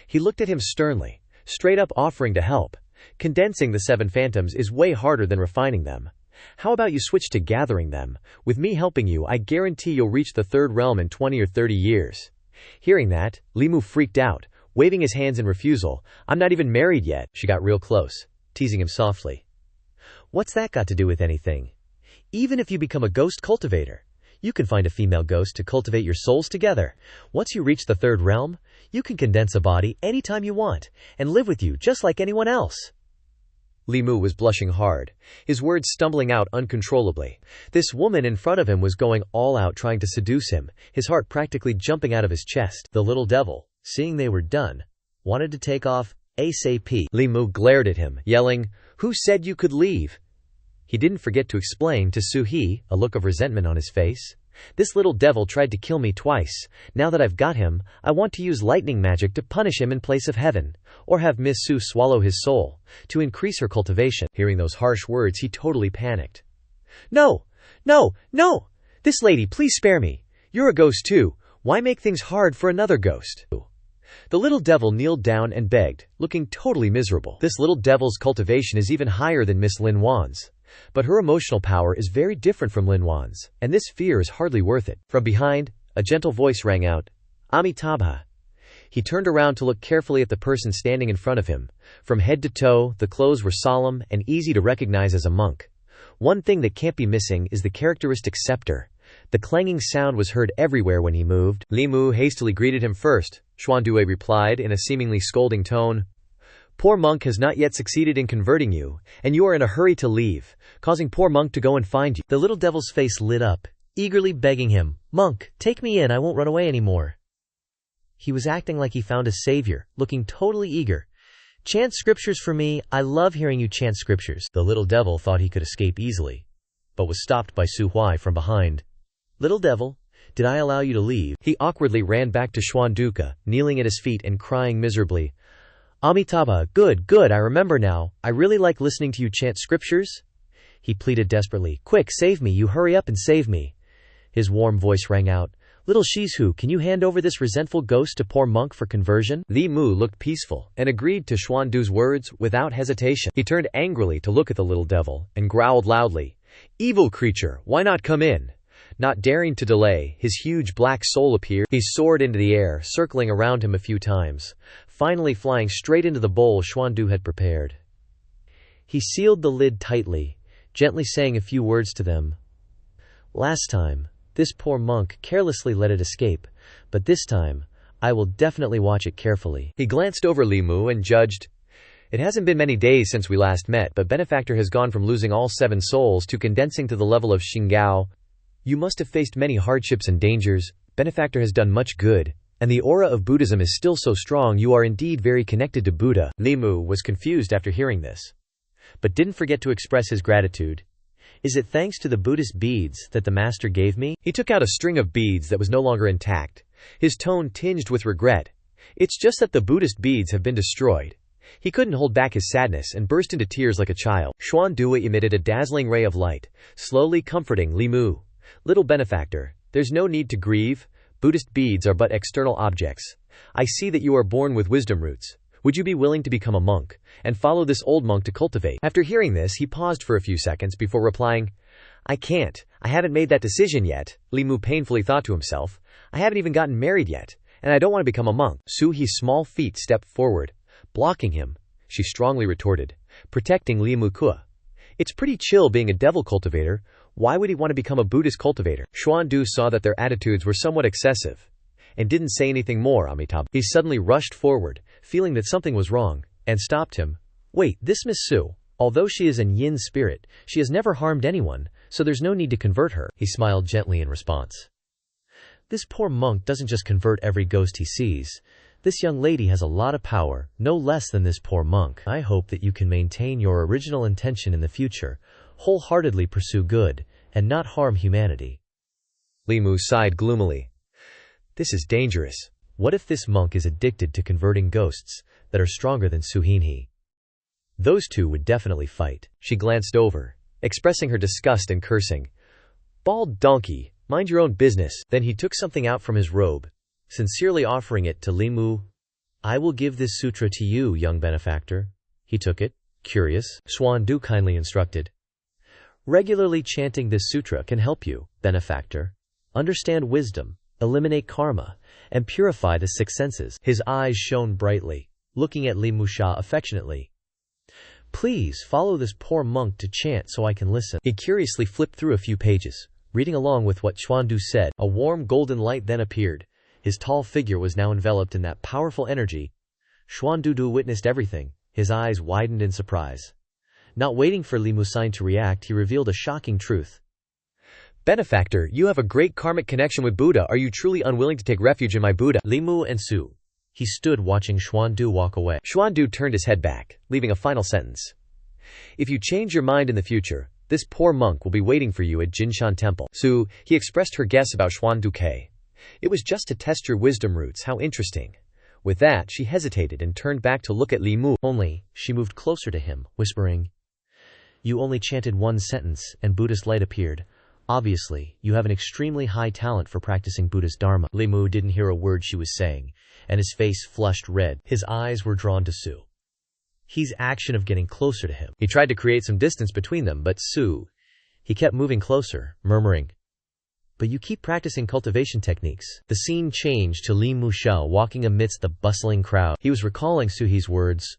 He looked at him sternly, straight up offering to help. "Condensing the 7 phantoms is way harder than refining them. How about you switch to gathering them? With me helping you, I guarantee you'll reach the 3rd realm in 20 or 30 years. Hearing that, Li Mu freaked out, waving his hands in refusal. "I'm not even married yet." She got real close, teasing him softly. "What's that got to do with anything? Even if you become a ghost cultivator, you can find a female ghost to cultivate your souls together. Once you reach the 3rd realm, you can condense a body anytime you want, and live with you just like anyone else." Li Mu was blushing hard, his words stumbling out uncontrollably. This woman in front of him was going all out trying to seduce him, his heart practically jumping out of his chest. The little devil, seeing they were done, wanted to take off ASAP. Li Mu glared at him, yelling, "Who said you could leave?" He didn't forget to explain to Suhi, a look of resentment on his face. "This little devil tried to kill me twice. Now that I've got him, I want to use lightning magic to punish him in place of heaven, or have Miss Su swallow his soul, to increase her cultivation." Hearing those harsh words, he totally panicked. No! This lady, please spare me. You're a ghost too. Why make things hard for another ghost?" The little devil kneeled down and begged, looking totally miserable. This little devil's cultivation is even higher than Miss Lin Wan's. But her emotional power is very different from Lin Wan's, and this fear is hardly worth it. From behind, a gentle voice rang out, "Amitabha, He turned around to look carefully at the person standing in front of him. From head to toe, the clothes were solemn and easy to recognize as a monk. One thing that can't be missing is the characteristic scepter. The clanging sound was heard everywhere when he moved. Li Mu hastily greeted him first. Xuandue replied in a seemingly scolding tone. Poor monk has not yet succeeded in converting you, and you are in a hurry to leave, causing poor monk to go and find you. The little devil's face lit up, eagerly begging him, Monk, take me in, I won't run away anymore. He was acting like he found a savior, looking totally eager. Chant scriptures for me, I love hearing you chant scriptures. The little devil thought he could escape easily, but was stopped by Su Huai from behind. Little devil, did I allow you to leave? He awkwardly ran back to Xuanduke, kneeling at his feet and crying miserably. Amitabha, good, I remember now. I really like listening to you chant scriptures. He pleaded desperately. Quick, save me, you hurry up and save me. His warm voice rang out. Little Shizu, can you hand over this resentful ghost to poor monk for conversion? Li Mu looked peaceful, and agreed to Xuandu's words without hesitation. He turned angrily to look at the little devil, and growled loudly. Evil creature, why not come in? Not daring to delay, his huge black soul appeared. He soared into the air, circling around him a few times, finally flying straight into the bowl Xuandu had prepared. He sealed the lid tightly, gently saying a few words to them. Last time, this poor monk carelessly let it escape, but this time, I will definitely watch it carefully. He glanced over Li Mu and judged. It hasn't been many days since we last met, but Benefactor has gone from losing all 7 souls to condensing to the level of Xinggao. You must have faced many hardships and dangers. Benefactor has done much good, and the aura of Buddhism is still so strong. You are indeed very connected to Buddha. Li Mu was confused after hearing this, but didn't forget to express his gratitude. Is it thanks to the Buddhist beads that the master gave me? He took out a string of beads that was no longer intact, his tone tinged with regret. It's just that the Buddhist beads have been destroyed. He couldn't hold back his sadness and burst into tears like a child. Xuandue emitted a dazzling ray of light, slowly comforting Li Mu. Little benefactor, there's no need to grieve. Buddhist beads are but external objects. I see that you are born with wisdom roots. Would you be willing to become a monk, and follow this old monk to cultivate? After hearing this, he paused for a few seconds before replying, I can't. I haven't made that decision yet. Li Mu painfully thought to himself. I haven't even gotten married yet, and I don't want to become a monk. Su He's small feet stepped forward, blocking him. She strongly retorted, protecting Li Mu Kua. It's pretty chill being a devil cultivator. Why would he want to become a Buddhist cultivator? Xuandu saw that their attitudes were somewhat excessive, and didn't say anything more. Amitabha. He suddenly rushed forward, feeling that something was wrong, and stopped him. Wait, this Miss Su, although she is an yin spirit, she has never harmed anyone, so there's no need to convert her. He smiled gently in response. This poor monk doesn't just convert every ghost he sees. This young lady has a lot of power, no less than this poor monk. I hope that you can maintain your original intention in the future, wholeheartedly pursue good, and not harm humanity. Li Mu sighed gloomily. This is dangerous. What if this monk is addicted to converting ghosts that are stronger than Su Hinhe? Those two would definitely fight. She glanced over, expressing her disgust and cursing. Bald donkey, mind your own business. Then he took something out from his robe, sincerely offering it to Li Mu. I will give this sutra to you, young benefactor. He took it, curious. Xuandu kindly instructed. Regularly chanting this sutra can help you, benefactor, understand wisdom, eliminate karma, and purify the 6 senses. His eyes shone brightly, looking at Li Musha affectionately. Please follow this poor monk to chant so I can listen. He curiously flipped through a few pages, reading along with what Xuandu said. A warm golden light then appeared. His tall figure was now enveloped in that powerful energy. Xuandu witnessed everything, his eyes widened in surprise. Not waiting for Li Musain to react, he revealed a shocking truth. Benefactor, you have a great karmic connection with Buddha. Are you truly unwilling to take refuge in my Buddha? Li Mu and Su. He stood watching Xuandu walk away. Xuandu turned his head back, leaving a final sentence. If you change your mind in the future, this poor monk will be waiting for you at Jinshan Temple. Su, he expressed her guess about Xuandu. It was just to test your wisdom roots. How interesting. With that, she hesitated and turned back to look at Li Mu. Only, she moved closer to him, whispering, You only chanted 1 sentence, and Buddhist light appeared. Obviously, you have an extremely high talent for practicing Buddhist Dharma. Li Mu didn't hear a word she was saying, and his face flushed red. His eyes were drawn to Su. He's action of getting closer to him. He tried to create some distance between them, but Su, he kept moving closer, murmuring, but you keep practicing cultivation techniques. The scene changed to Li Muxiao walking amidst the bustling crowd. He was recalling Suhi's words.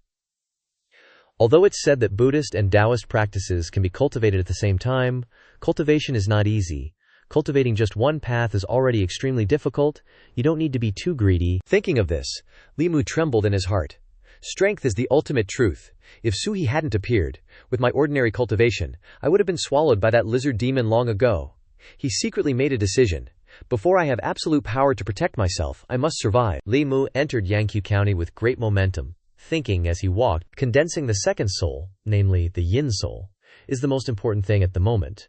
Although it's said that Buddhist and Daoist practices can be cultivated at the same time, cultivation is not easy. Cultivating just one path is already extremely difficult. You don't need to be too greedy. Thinking of this, Li Mu trembled in his heart. Strength is the ultimate truth. If Suhi hadn't appeared, with my ordinary cultivation, I would have been swallowed by that lizard demon long ago. He secretly made a decision. Before I have absolute power to protect myself, I must survive. Li Mu entered Yangqiu County with great momentum, thinking as he walked, condensing the second soul, namely the yin soul, is the most important thing at the moment.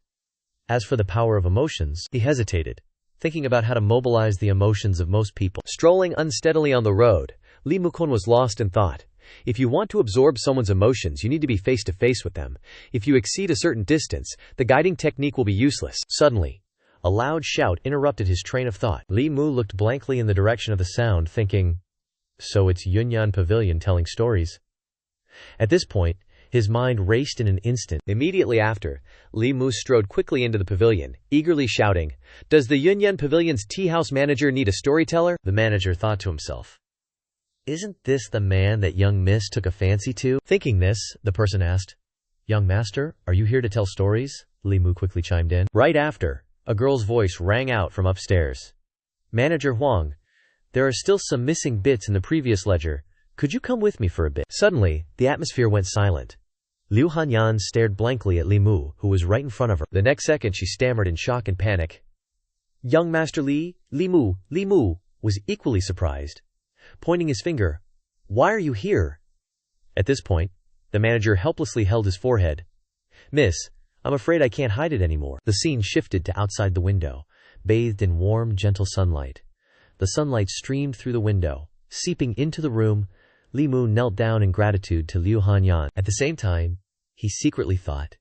As for the power of emotions, he hesitated, thinking about how to mobilize the emotions of most people. Strolling unsteadily on the road, Li Mukon was lost in thought. If you want to absorb someone's emotions, you need to be face to face with them. If you exceed a certain distance, the guiding technique will be useless. Suddenly, a loud shout interrupted his train of thought. Li Mu looked blankly in the direction of the sound, thinking, so it's Yunyan Pavilion telling stories. At this point, his mind raced in an instant. Immediately after, Li Mu strode quickly into the pavilion, eagerly shouting, "Does the Yunyan Pavilion's tea house manager need a storyteller?" The manager thought to himself, isn't this the man that young miss took a fancy to? Thinking this, the person asked, young master, are you here to tell stories? Li Mu quickly chimed in. Right after, a girl's voice rang out from upstairs. Manager Huang, there are still some missing bits in the previous ledger. Could you come with me for a bit? Suddenly, the atmosphere went silent. Liu Hanyan stared blankly at Li Mu, who was right in front of her. The next second she stammered in shock and panic. Young Master Li Mu was equally surprised. Pointing his finger, why are you here? At this point, the manager helplessly held his forehead. Miss, I'm afraid I can't hide it anymore. The scene shifted to outside the window, bathed in warm, gentle sunlight. The sunlight streamed through the window, seeping into the room. Li Mu knelt down in gratitude to Liu Hanyan. At the same time, he secretly thought,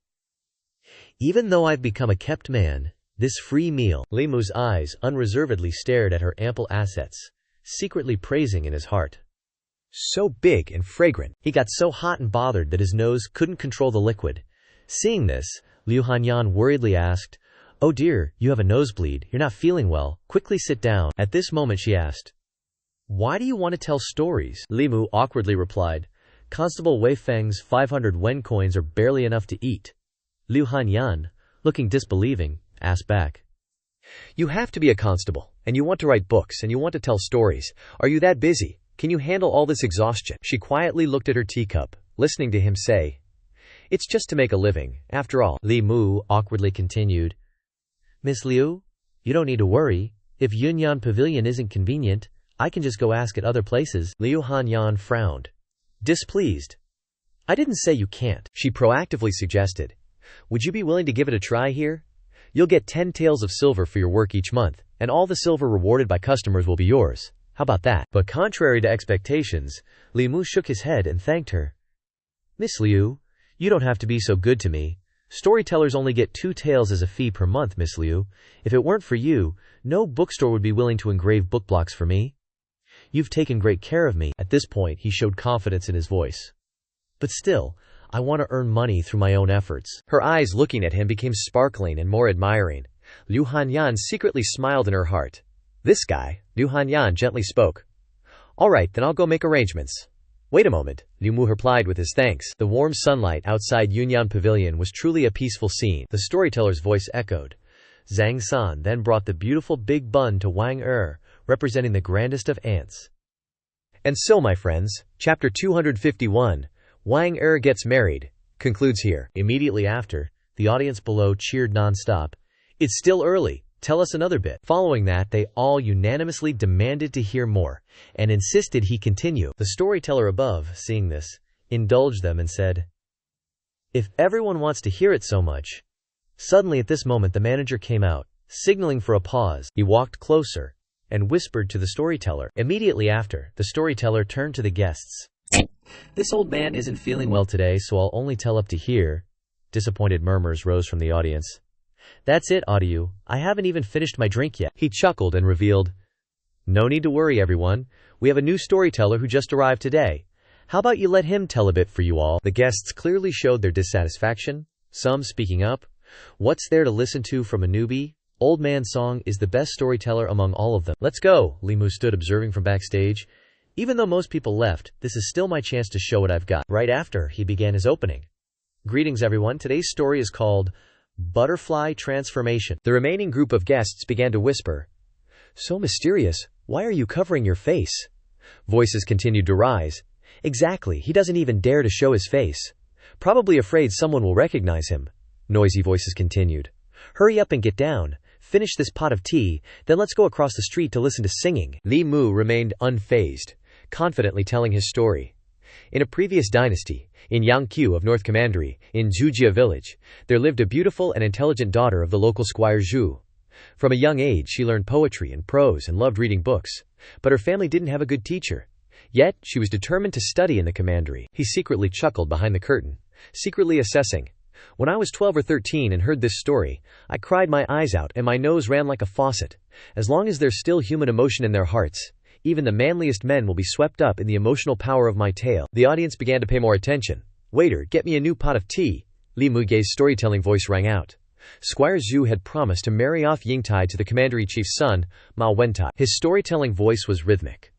even though I've become a kept man, this free meal. Li Mu's eyes unreservedly stared at her ample assets, secretly praising in his heart. So big and fragrant. He got so hot and bothered that his nose couldn't control the liquid. Seeing this, Liu Hanyan worriedly asked, oh dear, you have a nosebleed, you're not feeling well, quickly sit down. At this moment she asked, why do you want to tell stories? Li Mu awkwardly replied, Constable Wei Feng's 500 wen coins are barely enough to eat. Liu Hanyan, looking disbelieving, asked back, you have to be a constable, and you want to write books, and you want to tell stories. Are you that busy? Can you handle all this exhaustion? She quietly looked at her teacup, listening to him say, it's just to make a living, after all. Li Mu awkwardly continued, Miss Liu, you don't need to worry. If Yunyan Pavilion isn't convenient, I can just go ask at other places. Liu Hanyan frowned, displeased. I didn't say you can't. She proactively suggested, would you be willing to give it a try here? You'll get 10 taels of silver for your work each month, and all the silver rewarded by customers will be yours. How about that? But contrary to expectations, Li Mu shook his head and thanked her. Miss Liu, you don't have to be so good to me. Storytellers only get 2 taels as a fee per month, Miss Liu. If it weren't for you, no bookstore would be willing to engrave book blocks for me. You've taken great care of me. At this point, he showed confidence in his voice. But still, I want to earn money through my own efforts. Her eyes looking at him became sparkling and more admiring. Liu Hanyan secretly smiled in her heart. This guy, Liu Hanyan gently spoke. All right, then I'll go make arrangements. Wait a moment, Liu Mu replied with his thanks. The warm sunlight outside Yunyan Pavilion was truly a peaceful scene. The storyteller's voice echoed. Zhang San then brought the beautiful big bun to Wang representing the grandest of aunts. And so, my friends, chapter 251, Wang gets married, concludes here. Immediately after, the audience below cheered non-stop. It's still early, tell us another bit. Following that, they all unanimously demanded to hear more, and insisted he continue. The storyteller above, seeing this, indulged them and said, if everyone wants to hear it so much. Suddenly at this moment the manager came out, signaling for a pause. He walked closer, and whispered to the storyteller. Immediately after, the storyteller turned to the guests. This old man isn't feeling well today, so I'll only tell up to here. Disappointed murmurs rose from the audience. That's it, Audio. I haven't even finished my drink yet. He chuckled and revealed, no need to worry, everyone. We have a new storyteller who just arrived today. How about you let him tell a bit for you all? The guests clearly showed their dissatisfaction, some speaking up. What's there to listen to from a newbie? Old Man Song is the best storyteller among all of them. Let's go, Li Mu stood observing from backstage. Even though most people left, this is still my chance to show what I've got. Right after, he began his opening. Greetings everyone, today's story is called Butterfly Transformation. The remaining group of guests began to whisper. So mysterious, why are you covering your face? Voices continued to rise. Exactly, he doesn't even dare to show his face. Probably afraid someone will recognize him. Noisy voices continued. Hurry up and get down. Finish this pot of tea, then let's go across the street to listen to singing. Li Mu remained unfazed, confidently telling his story. In a previous dynasty, in Yangqiu of North Commandery, in Zhujia village, there lived a beautiful and intelligent daughter of the local squire Zhu. From a young age she learned poetry and prose and loved reading books, but her family didn't have a good teacher. Yet, she was determined to study in the commandery. He secretly chuckled behind the curtain, secretly assessing. When I was 12 or 13 and heard this story, I cried my eyes out and my nose ran like a faucet. As long as there's still human emotion in their hearts, even the manliest men will be swept up in the emotional power of my tale. The audience began to pay more attention. Waiter, get me a new pot of tea. Li Mugei's storytelling voice rang out. Squire Zhu had promised to marry off Yingtai to the commandery chief's son, Ma Wentai. His storytelling voice was rhythmic.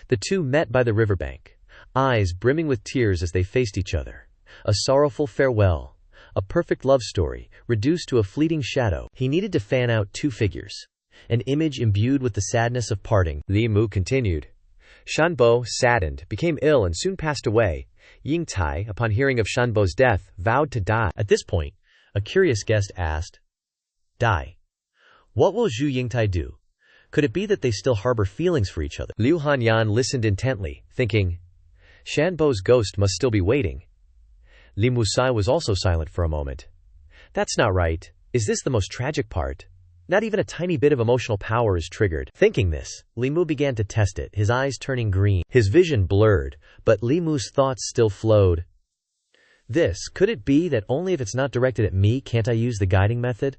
The two met by the riverbank, eyes brimming with tears as they faced each other. A sorrowful farewell, a perfect love story, reduced to a fleeting shadow. He needed to fan out two figures. An image imbued with the sadness of parting. Li Mu continued. Shanbo, saddened, became ill and soon passed away. Yingtai, upon hearing of Shanbo's death, vowed to die. At this point, a curious guest asked, Die. What will Zhu Yingtai do? Could it be that they still harbor feelings for each other? Liu Hanyan listened intently, thinking, Shanbo's ghost must still be waiting. Li Musai was also silent for a moment. That's not right. Is this the most tragic part? Not even a tiny bit of emotional power is triggered. Thinking this, Li Mu began to test it, his eyes turning green. His vision blurred, but Li Mu's thoughts still flowed. Could it be that only if it's not directed at me can't I use the guiding method?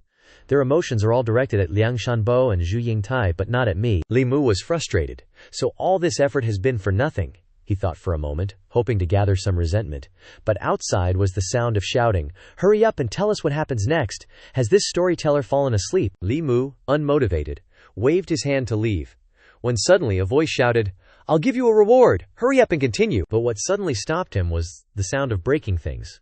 Their emotions are all directed at Liang Shanbo and Zhu Yingtai, but not at me. Li Mu was frustrated. So all this effort has been for nothing, he thought for a moment, hoping to gather some resentment. But outside was the sound of shouting. Hurry up and tell us what happens next. Has this storyteller fallen asleep? Li Mu, unmotivated, waved his hand to leave, when suddenly a voice shouted, I'll give you a reward. Hurry up and continue. But what suddenly stopped him was the sound of breaking things.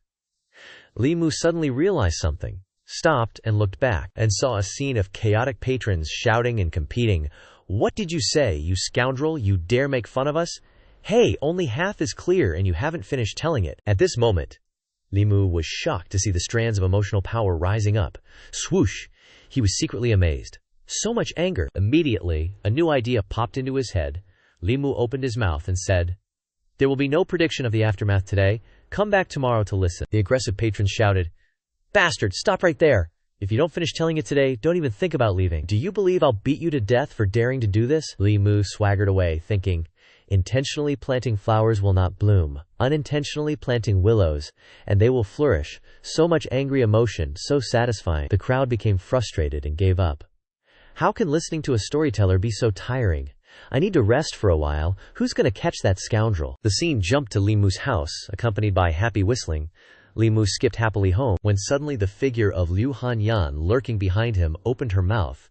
Li Mu suddenly realized something, stopped and looked back, and saw a scene of chaotic patrons shouting and competing. What did you say, you scoundrel? You dare make fun of us? Hey, only half is clear and you haven't finished telling it. At this moment, Li Mu was shocked to see the strands of emotional power rising up. Swoosh! He was secretly amazed. So much anger. Immediately, a new idea popped into his head. Li Mu opened his mouth and said, There will be no prediction of the aftermath today. Come back tomorrow to listen. The aggressive patrons shouted, Bastard, stop right there. If you don't finish telling it today, don't even think about leaving. Do you believe I'll beat you to death for daring to do this? Li Mu swaggered away, thinking, Intentionally planting flowers will not bloom, unintentionally planting willows, and they will flourish. So much angry emotion, so satisfying. The crowd became frustrated and gave up. How can listening to a storyteller be so tiring? I need to rest for a while. Who's going to catch that scoundrel? The scene jumped to Li Mu's house, accompanied by happy whistling. Li Mu skipped happily home, when suddenly the figure of Liu Hanyan lurking behind him opened her mouth.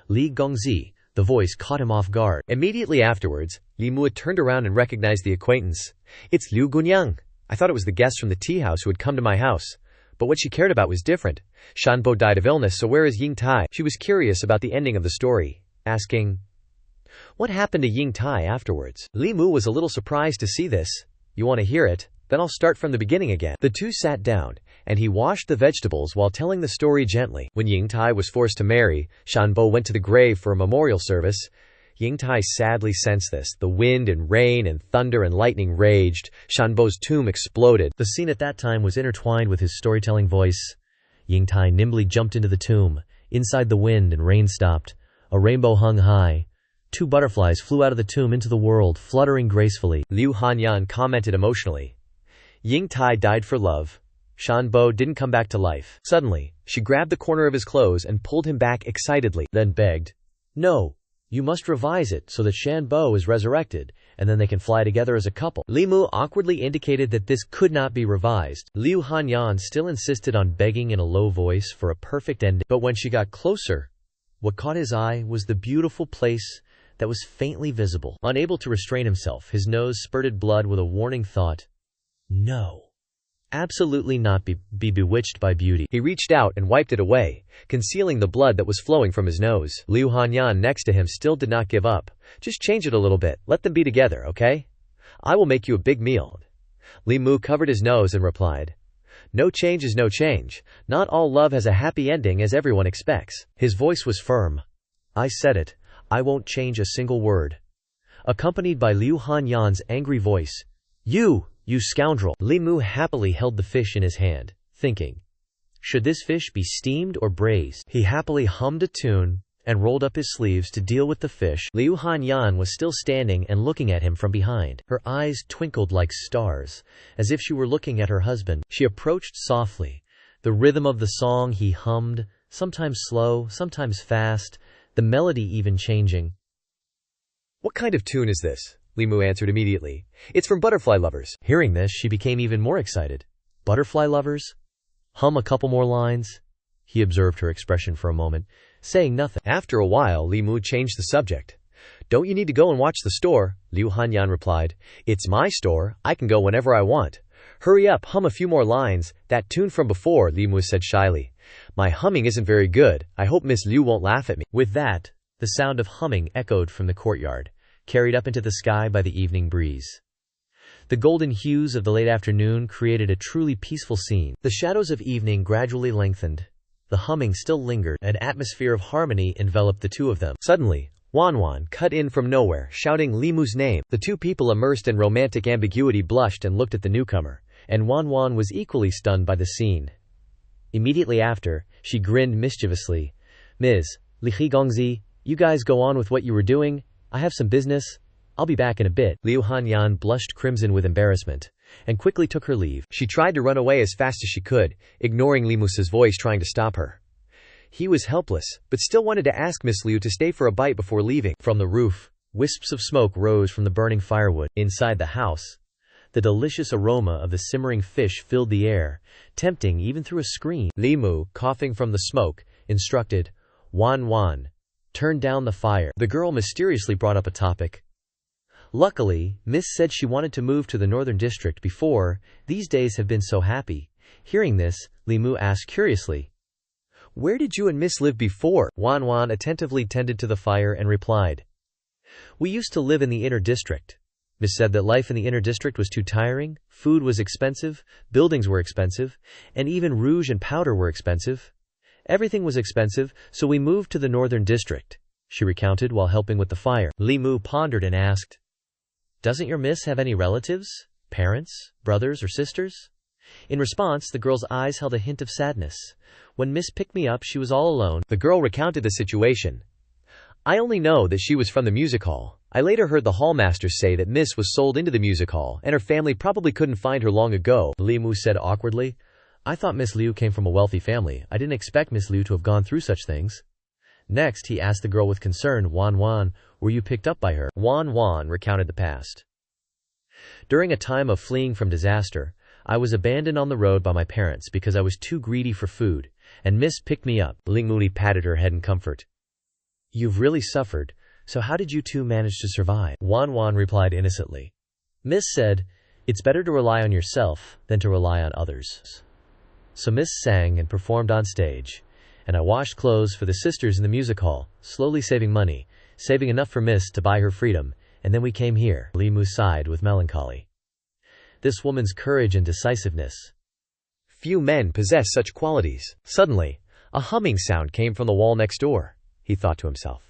Li Gongzi, the voice caught him off guard. Immediately afterwards, Li Mu turned around and recognized the acquaintance. It's Liu Gunyang. I thought it was the guest from the tea house who had come to my house. But what she cared about was different. Shanbo died of illness, so where is Yingtai? She was curious about the ending of the story, asking, What happened to Yingtai afterwards? Li Mu was a little surprised to see this. You want to hear it? Then I'll start from the beginning again. The two sat down, and he washed the vegetables while telling the story gently. When Yingtai was forced to marry, Shanbo went to the grave for a memorial service. Yingtai sadly sensed this. The wind and rain and thunder and lightning raged. Shanbo's tomb exploded. The scene at that time was intertwined with his storytelling voice. Yingtai nimbly jumped into the tomb. Inside the wind and rain stopped. A rainbow hung high. Two butterflies flew out of the tomb into the world, fluttering gracefully. Liu Hanyan commented emotionally. Yingtai died for love. Shanbo didn't come back to life. Suddenly, she grabbed the corner of his clothes and pulled him back excitedly, then begged, No, you must revise it so that Shanbo is resurrected, and then they can fly together as a couple. Li Mu awkwardly indicated that this could not be revised. Liu Hanyan still insisted on begging in a low voice for a perfect ending. But when she got closer, What caught his eye was the beautiful place that was faintly visible. Unable to restrain himself, his nose spurted blood with a warning thought. No. Absolutely not be bewitched by beauty. He reached out and wiped it away, concealing the blood that was flowing from his nose. Liu Hanyan next to him still did not give up. Just change it a little bit. Let them be together, okay? I will make you a big meal. Li Mu covered his nose and replied, no change is no change. Not all love has a happy ending as everyone expects. His voice was firm. I said it. I won't change a single word. Accompanied by Liu Hanyan's angry voice. You scoundrel. Li Mu happily held the fish in his hand, thinking, should this fish be steamed or braised? He happily hummed a tune and rolled up his sleeves to deal with the fish. Liu Hanyan was still standing and looking at him from behind. Her eyes twinkled like stars, as if she were looking at her husband. She approached softly. The rhythm of the song he hummed, sometimes slow, sometimes fast, the melody even changing. What kind of tune is this? Li Mu answered immediately. It's from Butterfly Lovers. Hearing this, she became even more excited. Butterfly Lovers? Hum a couple more lines? He observed her expression for a moment, saying nothing. After a while, Li Mu changed the subject. Don't you need to go and watch the store? Liu Hanyan replied. It's my store. I can go whenever I want. Hurry up, hum a few more lines. That tune from before, Li Mu said shyly. My humming isn't very good. I hope Miss Liu won't laugh at me. With that, the sound of humming echoed from the courtyard, carried up into the sky by the evening breeze. The golden hues of the late afternoon created a truly peaceful scene. The shadows of evening gradually lengthened. The humming still lingered. An atmosphere of harmony enveloped the two of them. Suddenly, Wanwan cut in from nowhere, shouting Li Mu's name. The two people immersed in romantic ambiguity blushed and looked at the newcomer, and Wanwan was equally stunned by the scene. Immediately after, she grinned mischievously. Ms. Li Gongzi, you guys go on with what you were doing. I have some business. I'll be back in a bit. Liu Hanyan blushed crimson with embarrassment, and quickly took her leave. She tried to run away as fast as she could, ignoring Li Mu's voice trying to stop her. He was helpless, but still wanted to ask Miss Liu to stay for a bite before leaving. From the roof, wisps of smoke rose from the burning firewood. Inside the house, the delicious aroma of the simmering fish filled the air, tempting even through a screen. Li Mu, coughing from the smoke, instructed, Wan, turn down the fire. The girl mysteriously brought up a topic. Luckily, Miss said she wanted to move to the northern district before. These days have been so happy. Hearing this, Li Mu asked curiously, where did you and Miss live before? Wan attentively tended to the fire and replied, we used to live in the inner district. Miss said that life in the inner district was too tiring, food was expensive, buildings were expensive, and even rouge and powder were expensive. Everything was expensive, so we moved to the northern district, she recounted while helping with the fire. Li Mu pondered and asked, doesn't your miss have any relatives? Parents? Brothers or sisters? In response, the girl's eyes held a hint of sadness. When Miss picked me up, she was all alone. The girl recounted the situation. I only know that she was from the music hall. I later heard the hallmasters say that Miss was sold into the music hall, and her family probably couldn't find her long ago. Li Mu said awkwardly, I thought Miss Liu came from a wealthy family. I didn't expect Miss Liu to have gone through such things. Next, he asked the girl with concern, Wan, were you picked up by her? Wan recounted the past. During a time of fleeing from disaster, I was abandoned on the road by my parents because I was too greedy for food, and Miss picked me up. Ling Muli patted her head in comfort. You've really suffered, so how did you two manage to survive? Wan replied innocently. Miss said, it's better to rely on yourself than to rely on others. So Miss sang and performed on stage, and I washed clothes for the sisters in the music hall, slowly saving money, saving enough for Miss to buy her freedom, and then we came here. Li Mu sighed with melancholy. This woman's courage and decisiveness. Few men possess such qualities. Suddenly, a humming sound came from the wall next door, he thought to himself.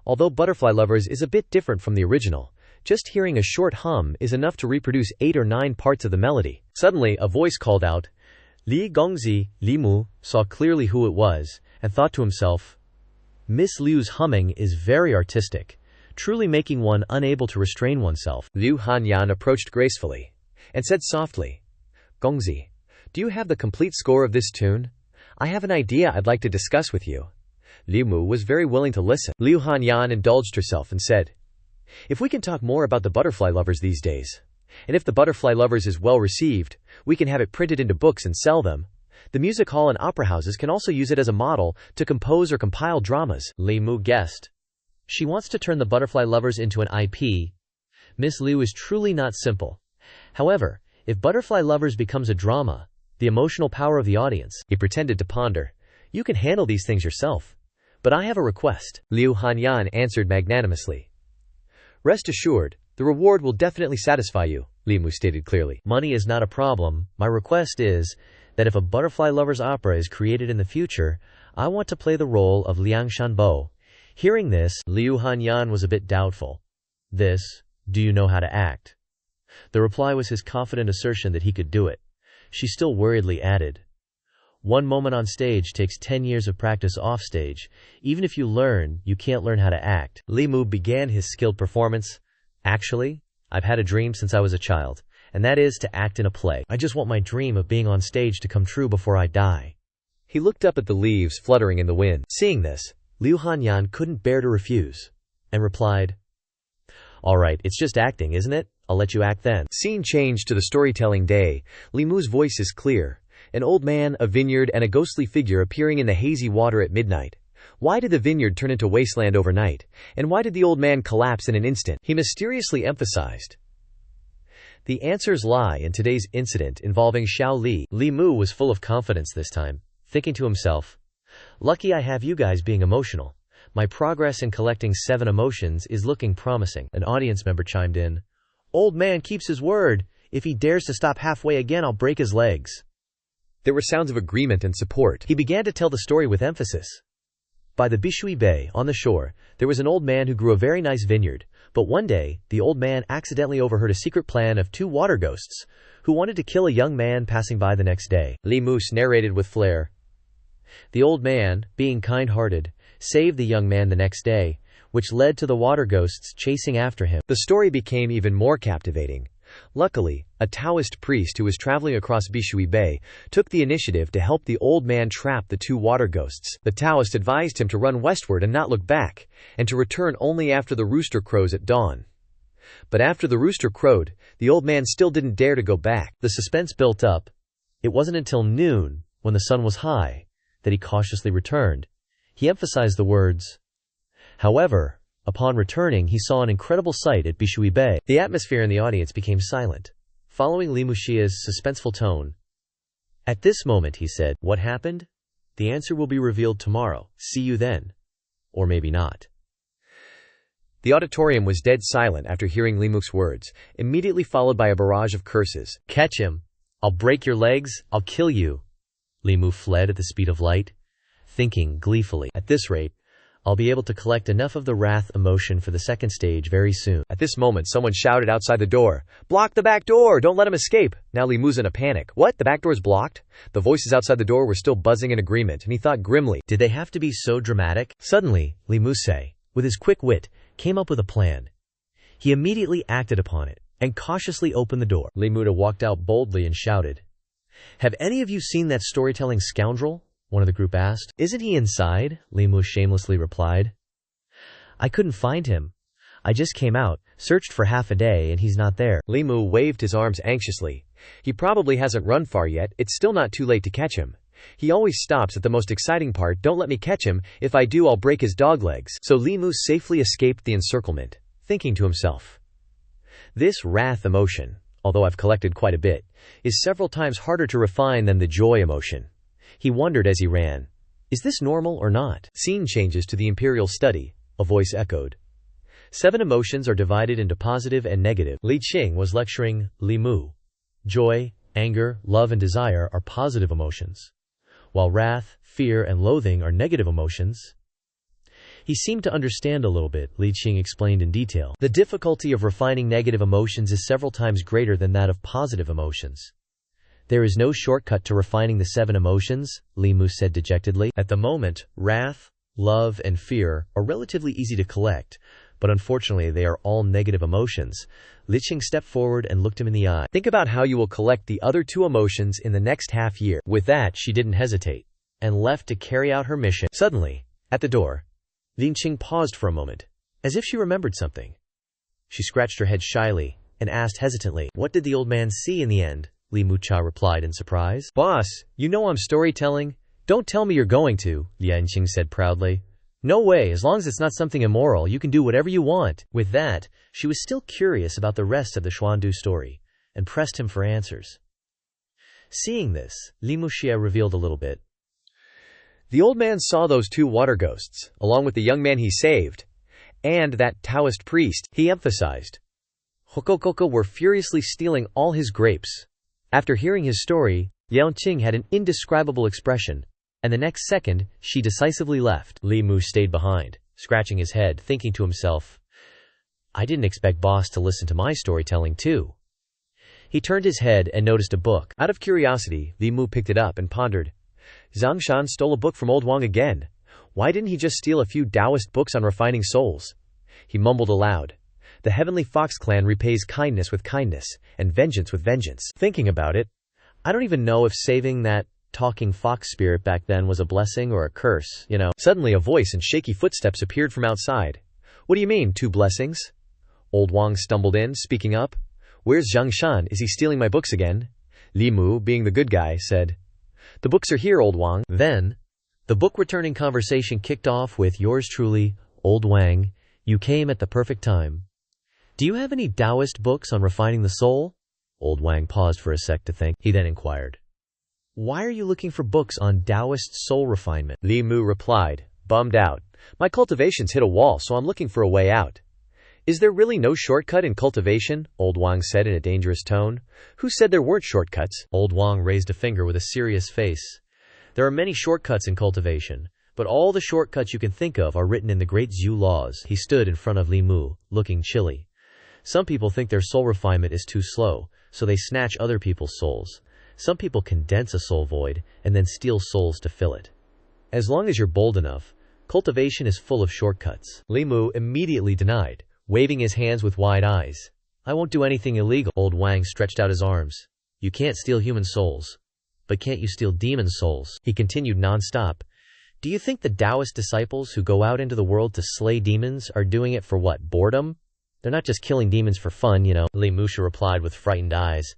Although Butterfly Lovers is a bit different from the original, just hearing a short hum is enough to reproduce 8 or 9 parts of the melody. Suddenly, a voice called out. Li Gongzi, Li Mu, saw clearly who it was, and thought to himself, Miss Liu's humming is very artistic, truly making one unable to restrain oneself. Liu Hanyan approached gracefully, and said softly, Gongzi, do you have the complete score of this tune? I have an idea I'd like to discuss with you. Li Mu was very willing to listen. Liu Hanyan indulged herself and said, if we can talk more about the Butterfly Lovers these days, and if the Butterfly Lovers is well received, we can have it printed into books and sell them. The music hall and opera houses can also use it as a model to compose or compile dramas. Li Mu guessed. She wants to turn the Butterfly Lovers into an IP. Miss Liu is truly not simple. However, if Butterfly Lovers becomes a drama, the emotional power of the audience. He pretended to ponder. You can handle these things yourself. But I have a request. Liu Hanyan answered magnanimously. Rest assured, the reward will definitely satisfy you, Li Mu stated clearly. Money is not a problem. My request is that if a Butterfly Lovers opera is created in the future, I want to play the role of Liang Shanbo. Hearing this, Liu Hanyan was a bit doubtful. This, do you know how to act? The reply was his confident assertion that he could do it. She still worriedly added, one moment on stage takes 10 years of practice off stage. Even if you learn, you can't learn how to act. Li Mu began his skilled performance. Actually, I've had a dream since I was a child, and that is to act in a play. I just want my dream of being on stage to come true before I die. He looked up at the leaves fluttering in the wind. Seeing this, Liu Hanyan couldn't bear to refuse, and replied, all right, it's just acting, isn't it? I'll let you act then. Scene changed to the storytelling day. Li Mu's voice is clear. An old man, a vineyard, and a ghostly figure appearing in the hazy water at midnight. Why did the vineyard turn into wasteland overnight? And why did the old man collapse in an instant? He mysteriously emphasized. The answers lie in today's incident involving Xiao Li. Li Mu was full of confidence this time, thinking to himself, lucky I have you guys being emotional. My progress in collecting 7 emotions is looking promising. An audience member chimed in. Old man keeps his word. If he dares to stop halfway again, I'll break his legs. There were sounds of agreement and support. He began to tell the story with emphasis. By the Bishui Bay, on the shore, there was an old man who grew a very nice vineyard, but one day, the old man accidentally overheard a secret plan of 2 water ghosts, who wanted to kill a young man passing by the next day. Li Mu narrated with flair. The old man, being kind-hearted, saved the young man the next day, which led to the water ghosts chasing after him. The story became even more captivating. Luckily, a Daoist priest who was traveling across Bishui Bay took the initiative to help the old man trap the 2 water ghosts. The Daoist advised him to run westward and not look back, and to return only after the rooster crows at dawn. But after the rooster crowed, the old man still didn't dare to go back. The suspense built up. It wasn't until noon, when the sun was high, that he cautiously returned. He emphasized the words. However, upon returning, he saw an incredible sight at Bishui Bay. The atmosphere in the audience became silent, following Li Muxia's suspenseful tone. At this moment, he said, what happened? The answer will be revealed tomorrow. See you then. Or maybe not. The auditorium was dead silent after hearing Li Mu's words, immediately followed by a barrage of curses. Catch him. I'll break your legs. I'll kill you. Li Mu fled at the speed of light, thinking gleefully, at this rate, I'll be able to collect enough of the wrath emotion for the second stage very soon. At this moment, someone shouted outside the door, block the back door! Don't let him escape! Now Li Mu's in a panic. What? The back door's blocked? The voices outside the door were still buzzing in agreement, and he thought grimly, did they have to be so dramatic? Suddenly, Li Mu, with his quick wit, came up with a plan. He immediately acted upon it, and cautiously opened the door. Li Mu walked out boldly and shouted, have any of you seen that storytelling scoundrel? One of the group asked. Isn't he inside? Li Mu shamelessly replied. I couldn't find him. I just came out, searched for half a day, and he's not there. Li Mu waved his arms anxiously. He probably hasn't run far yet. It's still not too late to catch him. He always stops at the most exciting part. Don't let me catch him. If I do, I'll break his dog legs. So Li Mu safely escaped the encirclement, thinking to himself, this wrath emotion, although I've collected quite a bit, is several times harder to refine than the joy emotion. He wondered as he ran, is this normal or not? Scene changes to the Imperial Study, a voice echoed. 7 emotions are divided into positive and negative. Li Qing was lecturing Li Mu. Joy, anger, love, and desire are positive emotions, while wrath, fear, and loathing are negative emotions. He seemed to understand a little bit, Li Qing explained in detail. The difficulty of refining negative emotions is several times greater than that of positive emotions. There is no shortcut to refining the 7 emotions, Li Mu said dejectedly. At the moment, wrath, love, and fear are relatively easy to collect, but unfortunately they are all negative emotions. Li Qing stepped forward and looked him in the eye. Think about how you will collect the other 2 emotions in the next half year. With that, she didn't hesitate, and left to carry out her mission. Suddenly, at the door, Li Qing paused for a moment, as if she remembered something. She scratched her head shyly, and asked hesitantly, what did the old man see in the end? Li Mucha replied in surprise. Boss, you know I'm storytelling. Don't tell me you're going to, Xianxia said proudly. No way, as long as it's not something immoral, you can do whatever you want. With that, she was still curious about the rest of the Xuandu story, and pressed him for answers. Seeing this, Li Muxia revealed a little bit. The old man saw those 2 water ghosts, along with the young man he saved, and that Daoist priest, he emphasized. Hokokoko were furiously stealing all his grapes. After hearing his story, Liaoqing had an indescribable expression, and the next second, she decisively left. Li Mu stayed behind, scratching his head, thinking to himself, I didn't expect boss to listen to my storytelling too. He turned his head and noticed a book. Out of curiosity, Li Mu picked it up and pondered. Zhang Shan stole a book from Old Wang again. Why didn't he just steal a few Daoist books on refining souls? He mumbled aloud. The Heavenly Fox clan repays kindness with kindness, and vengeance with vengeance. Thinking about it, I don't even know if saving that talking fox spirit back then was a blessing or a curse, you know. Suddenly a voice and shaky footsteps appeared from outside. What do you mean, 2 blessings? Old Wang stumbled in, speaking up. Where's Zhang Shan? Is he stealing my books again? Li Mu, being the good guy, said. The books are here, Old Wang. Then, the book-returning conversation kicked off with yours truly, Old Wang. You came at the perfect time. Do you have any Daoist books on refining the soul? Old Wang paused for a sec to think. He then inquired. Why are you looking for books on Daoist soul refinement? Li Mu replied, bummed out. My cultivation's hit a wall, so I'm looking for a way out. Is there really no shortcut in cultivation? Old Wang said in a dangerous tone. Who said there weren't shortcuts? Old Wang raised a finger with a serious face. There are many shortcuts in cultivation, but all the shortcuts you can think of are written in the Great Zhou laws. He stood in front of Li Mu, looking chilly. Some people think their soul refinement is too slow, so they snatch other people's souls. Some people condense a soul void and then steal souls to fill it. As long as you're bold enough, cultivation is full of shortcuts. Li Mu immediately denied, waving his hands with wide eyes. I won't do anything illegal. Old Wang stretched out his arms. You can't steal human souls. But can't you steal demon souls? He continued non-stop. Do you think the Daoist disciples who go out into the world to slay demons are doing it for what, boredom? They're not just killing demons for fun, you know. Li Muxia replied with frightened eyes.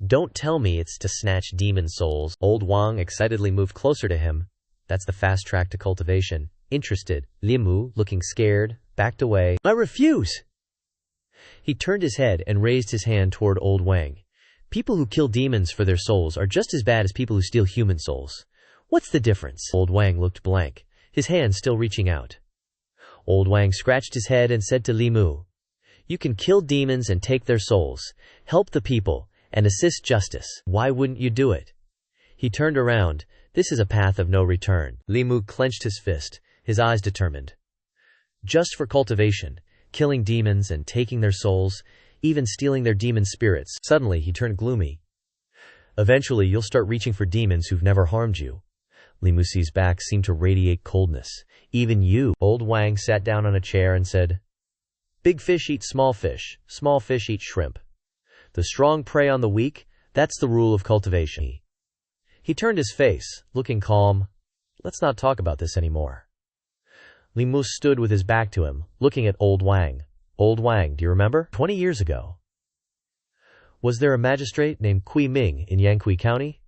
Don't tell me it's to snatch demon souls. Old Wang excitedly moved closer to him. That's the fast track to cultivation. Interested, Li Mu, looking scared, backed away. I refuse! He turned his head and raised his hand toward Old Wang. People who kill demons for their souls are just as bad as people who steal human souls. What's the difference? Old Wang looked blank, his hand still reaching out. Old Wang scratched his head and said to Li Mu, You can kill demons and take their souls, help the people, and assist justice. Why wouldn't you do it? He turned around. This is a path of no return. Li Mu clenched his fist, his eyes determined. Just for cultivation, killing demons and taking their souls, even stealing their demon spirits. Suddenly he turned gloomy. Eventually you'll start reaching for demons who've never harmed you. Li Muxi's back seemed to radiate coldness. Even you. Old Wang sat down on a chair and said, Big fish eat small fish eat shrimp. The strong prey on the weak, that's the rule of cultivation. He turned his face, looking calm. Let's not talk about this anymore. Li Mu stood with his back to him, looking at Old Wang. Old Wang, do you remember? 20 years ago. Was there a magistrate named Kui Ming in Yangqi County?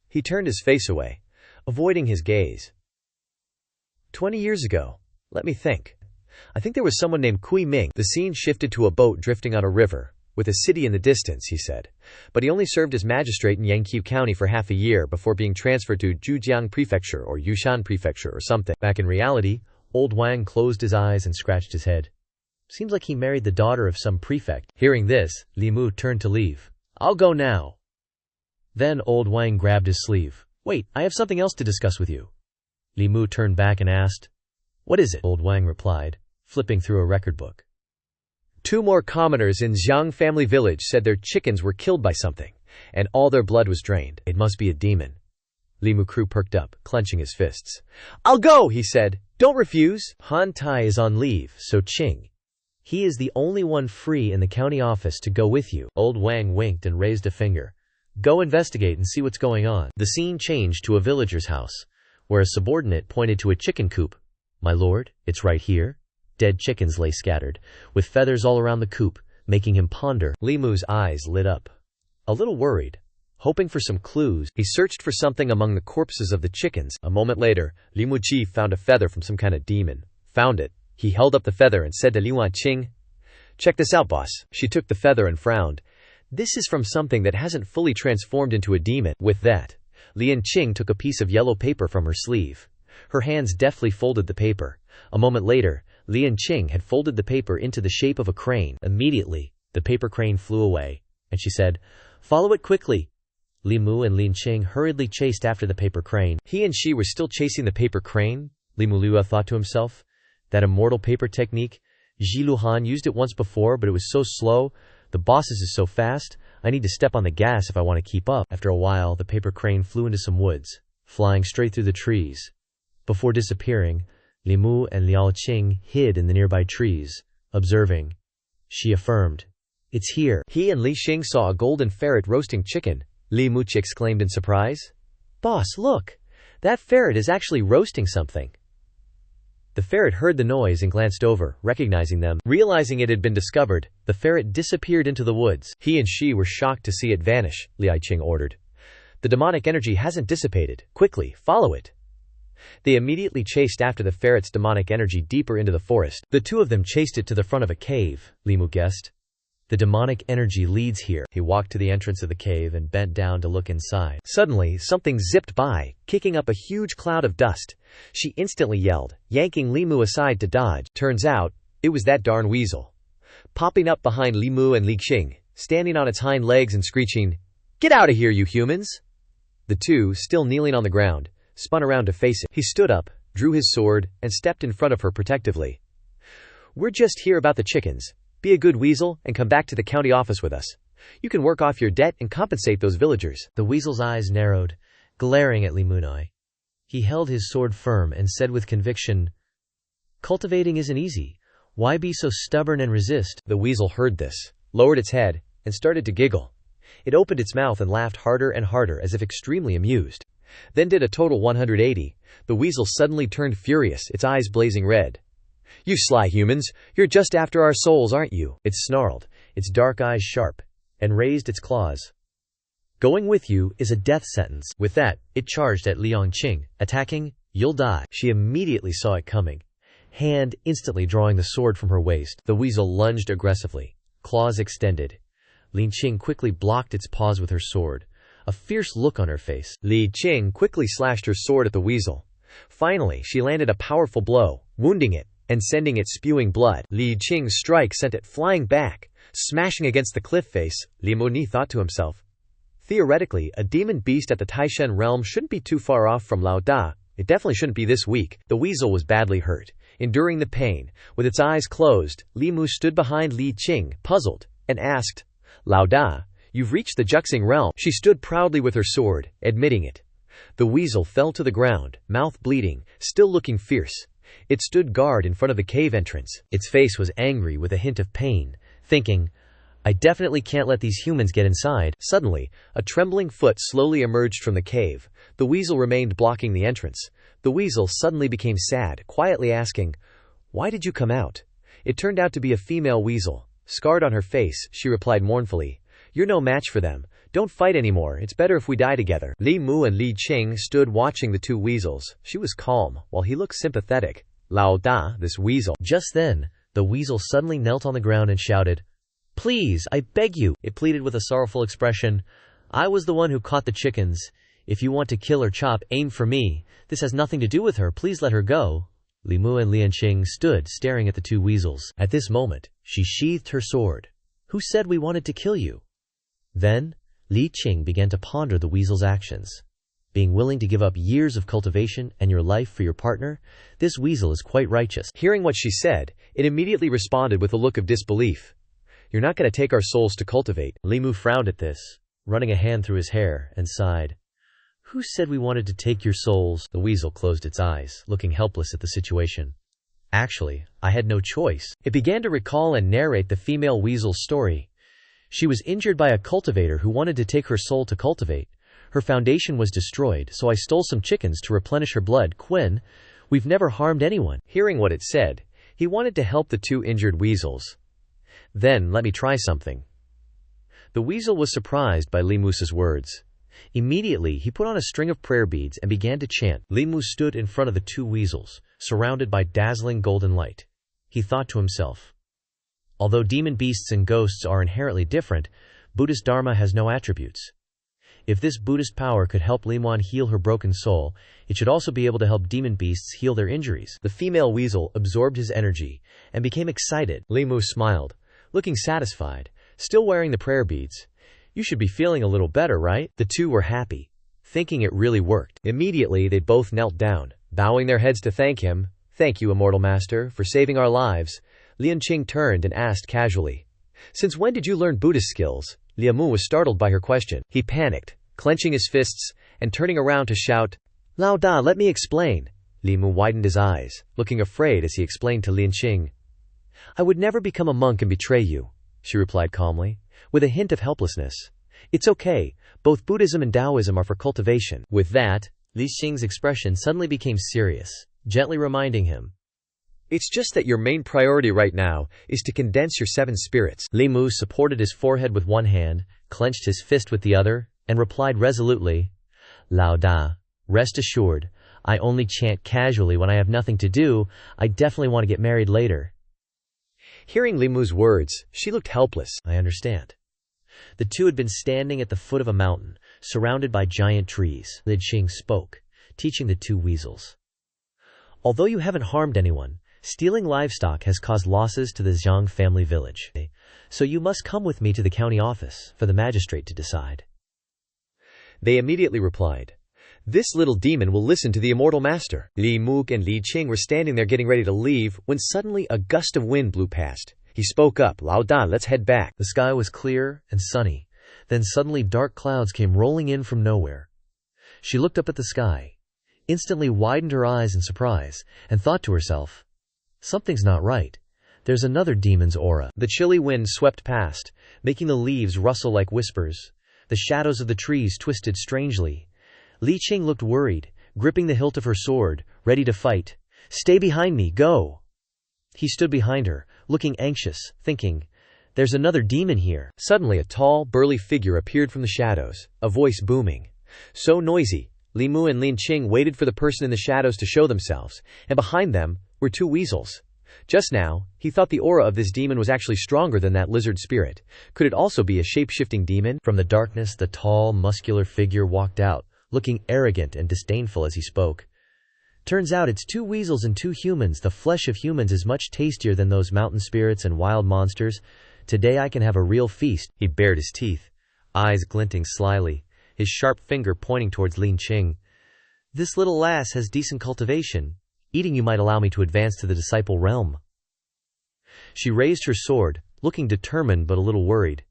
He turned his face away, avoiding his gaze. 20 years ago. Let me think. I think there was someone named Kui Ming. The scene shifted to a boat drifting on a river, with a city in the distance, he said. But he only served as magistrate in Yangqi County for half a year before being transferred to Zhujiang Prefecture or Yushan Prefecture or something. Back in reality, Old Wang closed his eyes and scratched his head. Seems like he married the daughter of some prefect. Hearing this, Li Mu turned to leave. I'll go now. Then Old Wang grabbed his sleeve. Wait, I have something else to discuss with you. Li Mu turned back and asked. What is it? Old Wang replied, flipping through a record book. 2 more commoners in Zhang family village said their chickens were killed by something, and all their blood was drained. It must be a demon. Li Mu perked up, clenching his fists. I'll go, he said. Don't refuse. Han Tai is on leave, so Qing. He is the only one free in the county office to go with you. Old Wang winked and raised a finger. Go investigate and see what's going on. The scene changed to a villager's house, where a subordinate pointed to a chicken coop. My lord, it's right here. Dead chickens lay scattered, with feathers all around the coop. making him ponder. Li Mu's eyes lit up. A little worried. Hoping for some clues, he searched for something among the corpses of the chickens. A moment later, Li Mu Chi found a feather from some kind of demon. Found it. He held up the feather and said to Li Qing, "Check this out, boss." She took the feather and frowned. "This is from something that hasn't fully transformed into a demon." With that, Li Qing took a piece of yellow paper from her sleeve. Her hands deftly folded the paper. A moment later, Li Qing had folded the paper into the shape of a crane. Immediately, the paper crane flew away, and she said, "Follow it quickly." Li Mu and Lin Qing hurriedly chased after the paper crane. He and she were still chasing the paper crane? Li Mu thought to himself. That immortal paper technique? Ji Luhan used it once before, but it was so slow. The bosses is so fast. I need to step on the gas if I want to keep up. After a while, the paper crane flew into some woods, flying straight through the trees. Before disappearing, Li Mu and Liao Qing hid in the nearby trees, observing. She affirmed, "It's here." He and Li Xing saw a golden ferret roasting chicken. Li Mu exclaimed in surprise. "Boss, look! That ferret is actually roasting something." The ferret heard the noise and glanced over, recognizing them. Realizing it had been discovered, the ferret disappeared into the woods. He and she were shocked to see it vanish, Li Qing ordered. "The demonic energy hasn't dissipated. Quickly, follow it." They immediately chased after the ferret's demonic energy deeper into the forest. The two of them chased it to the front of a cave, Li Mu guessed. The demonic energy leads here. He walked to the entrance of the cave and bent down to look inside. Suddenly, something zipped by, kicking up a huge cloud of dust. She instantly yelled, yanking Li Mu aside to dodge. Turns out, it was that darn weasel. Popping up behind Li Mu and Li Xing, standing on its hind legs and screeching, "Get out of here, you humans!" The two, still kneeling on the ground, spun around to face it. He stood up, drew his sword, and stepped in front of her protectively. "We're just here about the chickens. Be a good weasel and come back to the county office with us. You can work off your debt and compensate those villagers." The weasel's eyes narrowed, glaring at Li Munai. He held his sword firm and said with conviction, "Cultivating isn't easy. Why be so stubborn and resist?" The weasel heard this, lowered its head, and started to giggle. It opened its mouth and laughed harder and harder as if extremely amused. Then did a total 180. The weasel suddenly turned furious, its eyes blazing red. "You sly humans, you're just after our souls, aren't you?" It snarled, its dark eyes sharp, and raised its claws. "Going with you is a death sentence." With that, it charged at Liang Qing, attacking. "You'll die." She immediately saw it coming, hand instantly drawing the sword from her waist. The weasel lunged aggressively, claws extended. Lin Qing quickly blocked its paws with her sword, a fierce look on her face. Li Qing quickly slashed her sword at the weasel. Finally, she landed a powerful blow, wounding it, and sending it spewing blood. Li Qing's strike sent it flying back, smashing against the cliff face. Li Mu thought to himself, theoretically, a demon beast at the Taishan realm shouldn't be too far off from Lao Da. It definitely shouldn't be this weak. The weasel was badly hurt, enduring the pain. With its eyes closed, Li Mu stood behind Li Qing, puzzled, and asked, "Lao Da, you've reached the Juxing realm." She stood proudly with her sword, admitting it. The weasel fell to the ground, mouth bleeding, still looking fierce. It stood guard in front of the cave entrance. Its face was angry with a hint of pain, thinking, "I definitely can't let these humans get inside." Suddenly, a trembling foot slowly emerged from the cave. The weasel remained blocking the entrance. The weasel suddenly became sad, quietly asking, "Why did you come out?" It turned out to be a female weasel. Scarred on her face, she replied mournfully, "You're no match for them. Don't fight anymore. It's better if we die together." Li Mu and Li Qing stood watching the two weasels. She was calm, while he looked sympathetic. "Lao Da, this weasel." Just then, the weasel suddenly knelt on the ground and shouted, "Please, I beg you." It pleaded with a sorrowful expression, "I was the one who caught the chickens. If you want to kill or chop, aim for me. This has nothing to do with her. Please let her go." Li Mu and Lian Qing stood staring at the two weasels. At this moment, she sheathed her sword. "Who said we wanted to kill you?" Then, Li Qing began to ponder the weasel's actions. Being willing to give up years of cultivation and your life for your partner, this weasel is quite righteous. Hearing what she said, it immediately responded with a look of disbelief. "You're not going to take our souls to cultivate." Li Mu frowned at this, running a hand through his hair, and sighed. "Who said we wanted to take your souls?" The weasel closed its eyes, looking helpless at the situation. "Actually, I had no choice." It began to recall and narrate the female weasel's story. She was injured by a cultivator who wanted to take her soul to cultivate. Her foundation was destroyed, so I stole some chickens to replenish her blood. Quinn, we've never harmed anyone. Hearing what it said, he wanted to help the two injured weasels. Then let me try something." The weasel was surprised by Li Mu's words. Immediately, he put on a string of prayer beads and began to chant. Li Mu stood in front of the two weasels, surrounded by dazzling golden light. He thought to himself, although demon beasts and ghosts are inherently different, Buddhist Dharma has no attributes. If this Buddhist power could help Li Muan heal her broken soul, it should also be able to help demon beasts heal their injuries. The female weasel absorbed his energy and became excited. Li Mu smiled, looking satisfied, still wearing the prayer beads. "You should be feeling a little better, right?" The two were happy, thinking it really worked. Immediately, they both knelt down, bowing their heads to thank him. "Thank you, Immortal Master, for saving our lives." Lianqing turned and asked casually, "Since when did you learn Buddhist skills?" Li Mu was startled by her question. He panicked, clenching his fists and turning around to shout, "Lao Da, let me explain." Li Mu widened his eyes, looking afraid as he explained to Lianqing. "I would never become a monk and betray you," she replied calmly, with a hint of helplessness. "It's okay, both Buddhism and Daoism are for cultivation." With that, Li Xing's expression suddenly became serious, gently reminding him, "It's just that your main priority right now is to condense your 7 spirits." Li Mu supported his forehead with one hand, clenched his fist with the other, and replied resolutely, "Lao Da, rest assured, I only chant casually when I have nothing to do. I definitely want to get married later." Hearing Li Mu's words, she looked helpless. "I understand." The two had been standing at the foot of a mountain, surrounded by giant trees. Li Xing spoke, teaching the two weasels. "Although you haven't harmed anyone, stealing livestock has caused losses to the Zhang family village. So you must come with me to the county office for the magistrate to decide." They immediately replied, "This little demon will listen to the Immortal Master." Li Mu and Li Qing were standing there getting ready to leave when suddenly a gust of wind blew past. He spoke up, "Lao Da, let's head back." The sky was clear and sunny. Then suddenly dark clouds came rolling in from nowhere. She looked up at the sky, instantly widened her eyes in surprise, and thought to herself, "Something's not right. There's another demon's aura." The chilly wind swept past, making the leaves rustle like whispers. The shadows of the trees twisted strangely. Li Qing looked worried, gripping the hilt of her sword, ready to fight. "Stay behind me, go!" He stood behind her, looking anxious, thinking, "There's another demon here." Suddenly a tall, burly figure appeared from the shadows, a voice booming. So noisy, Li Mu and Lin Qing waited for the person in the shadows to show themselves, and behind them were two weasels. Just now, he thought the aura of this demon was actually stronger than that lizard spirit. Could it also be a shape-shifting demon? From the darkness, the tall, muscular figure walked out, looking arrogant and disdainful as he spoke. "Turns out it's two weasels and two humans. The flesh of humans is much tastier than those mountain spirits and wild monsters. Today I can have a real feast." He bared his teeth, eyes glinting slyly, his sharp finger pointing towards Lin Qing. "This little lass has decent cultivation. Eating you might allow me to advance to the disciple realm." She raised her sword, looking determined but a little worried.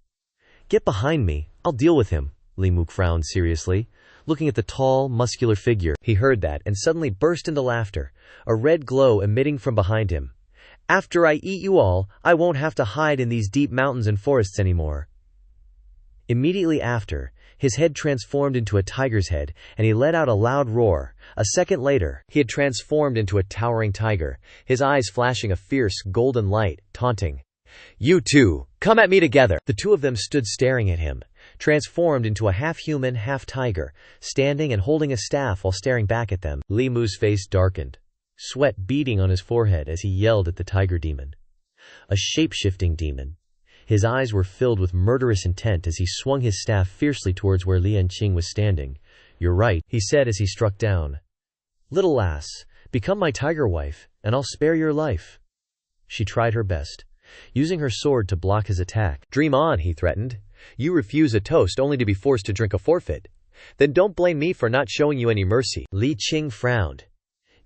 "Get behind me, I'll deal with him." Li Mu frowned seriously, looking at the tall, muscular figure. He heard that and suddenly burst into laughter, a red glow emitting from behind him. "After I eat you all, I won't have to hide in these deep mountains and forests anymore." Immediately after, his head transformed into a tiger's head, and he let out a loud roar. A second later, he had transformed into a towering tiger, his eyes flashing a fierce, golden light, taunting. "You two, come at me together!" The two of them stood staring at him, transformed into a half-human, half-tiger, standing and holding a staff while staring back at them. Li Mu's face darkened, sweat beading on his forehead as he yelled at the tiger demon. A shape-shifting demon. His eyes were filled with murderous intent as he swung his staff fiercely towards where Lianqing was standing. "You're right," he said as he struck down. "Little lass, become my tiger wife, and I'll spare your life." She tried her best, using her sword to block his attack. "Dream on," he threatened. "You refuse a toast only to be forced to drink a forfeit. Then don't blame me for not showing you any mercy." Li Qing frowned.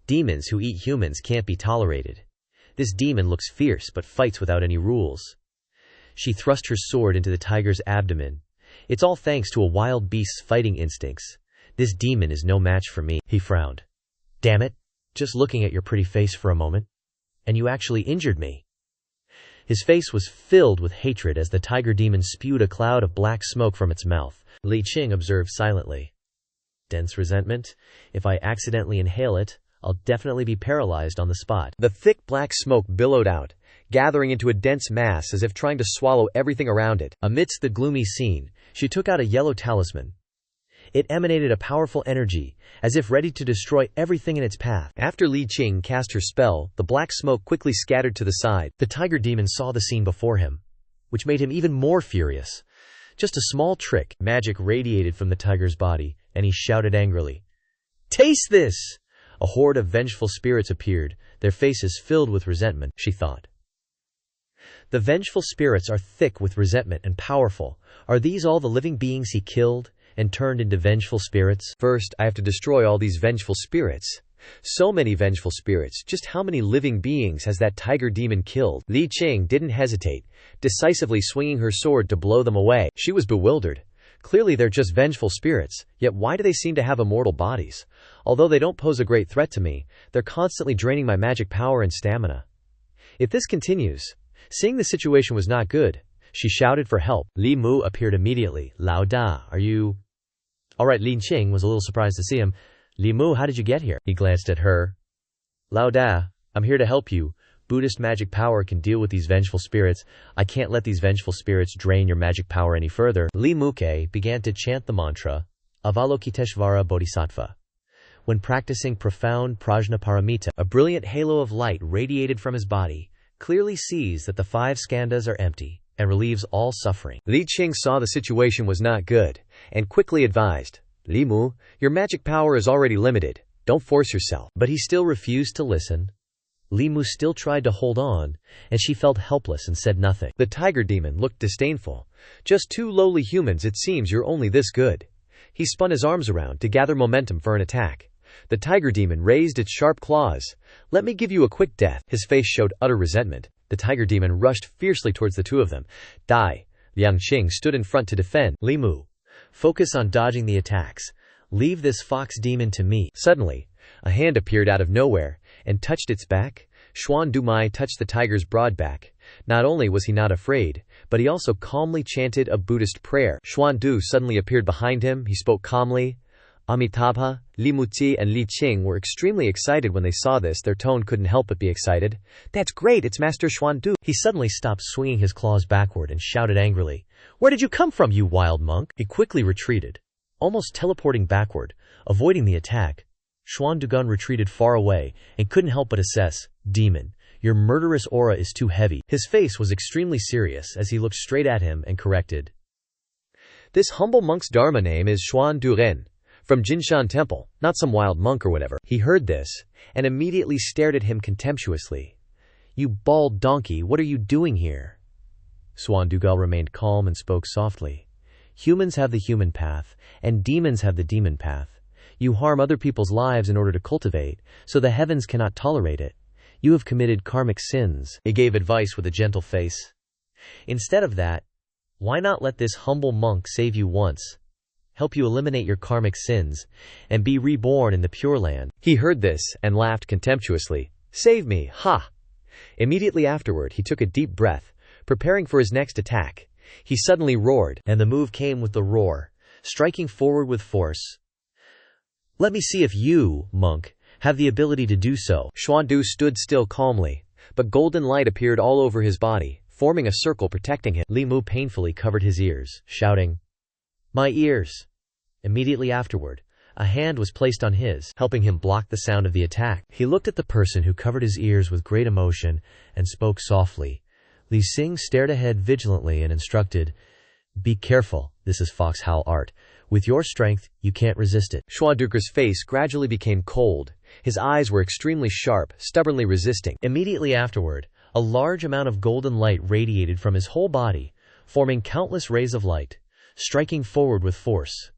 Demons who eat humans can't be tolerated. This demon looks fierce but fights without any rules. She thrust her sword into the tiger's abdomen. "It's all thanks to a wild beast's fighting instincts. This demon is no match for me." He frowned. "Damn it, just looking at your pretty face for a moment, and you actually injured me." His face was filled with hatred as the tiger demon spewed a cloud of black smoke from its mouth. Li Qing observed silently. "Dense resentment. If I accidentally inhale it, I'll definitely be paralyzed on the spot." The thick black smoke billowed out, gathering into a dense mass as if trying to swallow everything around it. Amidst the gloomy scene, she took out a yellow talisman. It emanated a powerful energy, as if ready to destroy everything in its path. After Li Qing cast her spell, the black smoke quickly scattered to the side. The tiger demon saw the scene before him, which made him even more furious. Just a small trick. Magic radiated from the tiger's body, and he shouted angrily, "Taste this!" A horde of vengeful spirits appeared, their faces filled with resentment, she thought. The vengeful spirits are thick with resentment and powerful. Are these all the living beings he killed and turned into vengeful spirits? First, I have to destroy all these vengeful spirits. So many vengeful spirits. Just how many living beings has that tiger demon killed? Li Qing didn't hesitate, decisively swinging her sword to blow them away. She was bewildered. Clearly they're just vengeful spirits, yet why do they seem to have immortal bodies? Although they don't pose a great threat to me, they're constantly draining my magic power and stamina. If this continues, seeing the situation was not good, she shouted for help. Li Mu appeared immediately. "Lao Da, are you—" Alright, Li Qing was a little surprised to see him. "Li Mu, how did you get here?" He glanced at her. "Lao Da, I'm here to help you. Buddhist magic power can deal with these vengeful spirits. I can't let these vengeful spirits drain your magic power any further." Li Muke began to chant the mantra, Avalokiteshvara Bodhisattva. When practicing profound prajnaparamita, a brilliant halo of light radiated from his body, clearly sees that the 5 skandhas are empty, and relieves all suffering. Li Qing saw the situation was not good, and quickly advised, "Li Mu, your magic power is already limited. Don't force yourself." But he still refused to listen. Li Mu still tried to hold on, and she felt helpless and said nothing. The tiger demon looked disdainful. "Just 2 lowly humans, it seems you're only this good." He spun his arms around to gather momentum for an attack. The tiger demon raised its sharp claws. "Let me give you a quick death." His face showed utter resentment. The tiger demon rushed fiercely towards the 2 of them. "Die!" Liang Qing stood in front to defend. "Li Mu, focus on dodging the attacks. Leave this fox demon to me." Suddenly, a hand appeared out of nowhere and touched its back. Xuan Dumai touched the tiger's broad back. Not only was he not afraid, but he also calmly chanted a Buddhist prayer. Xuan Du suddenly appeared behind him. He spoke calmly. Amitabha, Li Muzi and Li Qing were extremely excited when they saw this. Their tone couldn't help but be excited. "That's great, it's Master Xuan Du." He suddenly stopped swinging his claws backward and shouted angrily, "Where did you come from, you wild monk?" He quickly retreated, almost teleporting backward, avoiding the attack. Xuan Dugun retreated far away and couldn't help but assess, "Demon, your murderous aura is too heavy." His face was extremely serious as he looked straight at him and corrected. "This humble monk's dharma name is Xuan Duren, from Jinshan Temple, not some wild monk or whatever." He heard this, and immediately stared at him contemptuously. "You bald donkey, what are you doing here?" Xuan Dugal remained calm and spoke softly. "Humans have the human path, and demons have the demon path. You harm other people's lives in order to cultivate, so the heavens cannot tolerate it. You have committed karmic sins." He gave advice with a gentle face. "Instead of that, why not let this humble monk save you once, help you eliminate your karmic sins, and be reborn in the Pure Land?" He heard this and laughed contemptuously. "Save me, ha!" Immediately afterward, he took a deep breath, preparing for his next attack. He suddenly roared, and the move came with the roar, striking forward with force. "Let me see if you, monk, have the ability to do so." Xuan Du stood still calmly, but golden light appeared all over his body, forming a circle protecting him. Li Mu painfully covered his ears, shouting, "My ears!" Immediately afterward, a hand was placed on his, helping him block the sound of the attack. He looked at the person who covered his ears with great emotion and spoke softly. Li Xing stared ahead vigilantly and instructed, "Be careful, this is foxhowl art. With your strength, you can't resist it." Xuan Duker's face gradually became cold. His eyes were extremely sharp, stubbornly resisting. Immediately afterward, a large amount of golden light radiated from his whole body, forming countless rays of light, striking forward with force.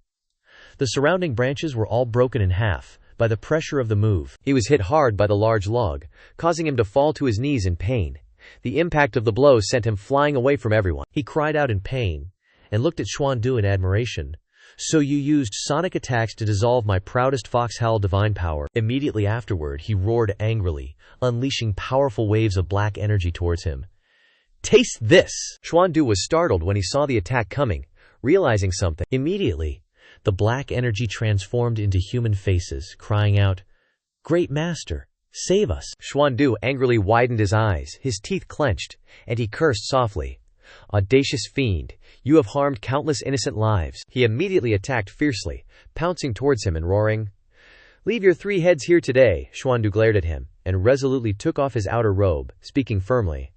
The surrounding branches were all broken in half by the pressure of the move. He was hit hard by the large log, causing him to fall to his knees in pain. The impact of the blow sent him flying away from everyone. He cried out in pain and looked at Xuan Du in admiration. "So you used sonic attacks to dissolve my proudest foxhowl divine power." Immediately afterward, he roared angrily, unleashing powerful waves of black energy towards him. "Taste this!" Xuan Du was startled when he saw the attack coming, realizing something. Immediately, the black energy transformed into human faces, crying out, "Great Master, Save us. Xuandu angrily widened his eyes, his teeth clenched, and he cursed softly. Audacious fiend, you have harmed countless innocent lives. He immediately attacked fiercely, pouncing towards him and roaring. Leave your 3 heads here today. Xuandu glared at him, and resolutely took off his outer robe, speaking firmly.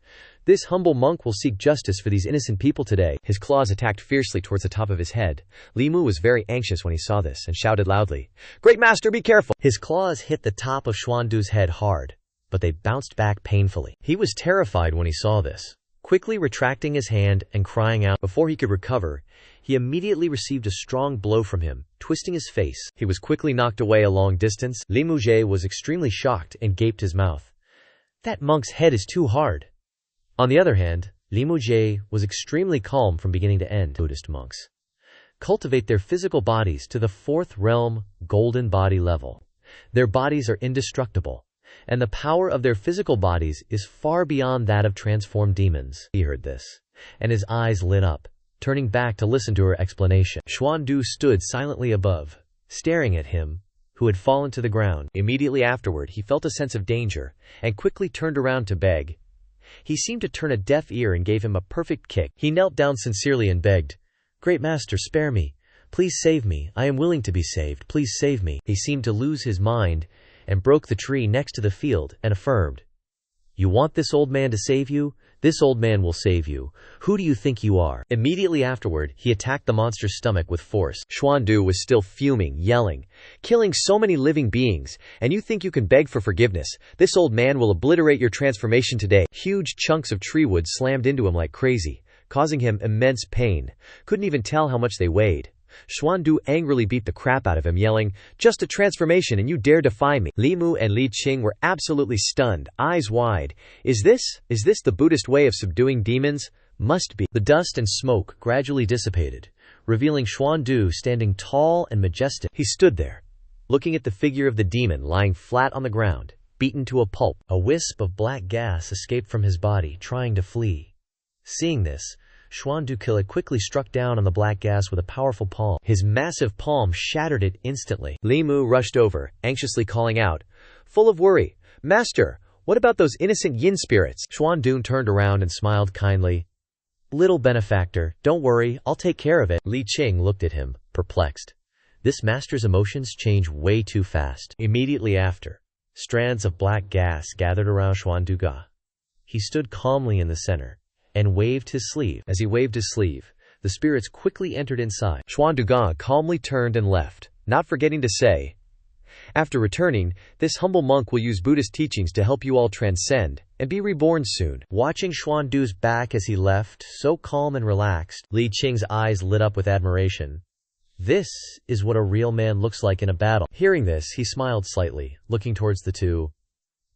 This humble monk will seek justice for these innocent people today. His claws attacked fiercely towards the top of his head. Li Mu was very anxious when he saw this, and shouted loudly, Great Master, be careful! His claws hit the top of Xuandu's head hard, but they bounced back painfully. He was terrified when he saw this. Quickly retracting his hand and crying out before he could recover, he immediately received a strong blow from him, twisting his face. He was quickly knocked away a long distance. Li Muje was extremely shocked and gaped his mouth. That monk's head is too hard. On the other hand, Li Muje was extremely calm from beginning to end. Buddhist monks cultivate their physical bodies to the 4th realm, golden body level. Their bodies are indestructible, and the power of their physical bodies is far beyond that of transformed demons. He heard this, and his eyes lit up, turning back to listen to her explanation. Xuandu stood silently above, staring at him, who had fallen to the ground. Immediately afterward, he felt a sense of danger, and quickly turned around to beg. He seemed to turn a deaf ear and gave him a perfect kick. He knelt down sincerely and begged, Great Master, spare me. Please save me. I am willing to be saved. Please save me. He seemed to lose his mind and broke the tree next to the field and affirmed, You want this old man to save you? This old man will save you. Who do you think you are? Immediately afterward, he attacked the monster's stomach with force. Xuandu was still fuming, yelling, Killing so many living beings, and you think you can beg for forgiveness? This old man will obliterate your transformation today. Huge chunks of tree wood slammed into him like crazy, causing him immense pain. Couldn't even tell how much they weighed. Xuandu angrily beat the crap out of him, yelling, Just a transformation and you dare defy me. Li Mu and Li Qing were absolutely stunned, eyes wide. Is this the Buddhist way of subduing demons? Must be. The dust and smoke gradually dissipated, revealing Xuandu standing tall and majestic. He stood there, looking at the figure of the demon lying flat on the ground, beaten to a pulp. A wisp of black gas escaped from his body, trying to flee. Seeing this, Xuandu quickly struck down on the black gas with a powerful palm. His massive palm shattered it instantly. Li Mu rushed over, anxiously calling out, full of worry, Master, what about those innocent yin spirits? Xuandu turned around and smiled kindly. Little benefactor, don't worry, I'll take care of it. Li Qing looked at him, perplexed. This master's emotions change way too fast. Immediately after, strands of black gas gathered around Xuandu. He stood calmly in the center and waved his sleeve. As he waved his sleeve, the spirits quickly entered inside. Xuandu calmly turned and left, not forgetting to say, After returning, this humble monk will use Buddhist teachings to help you all transcend and be reborn soon. Watching Xuandu's back as he left, so calm and relaxed, Li Qing's eyes lit up with admiration. This is what a real man looks like in a battle. Hearing this, he smiled slightly, looking towards the two.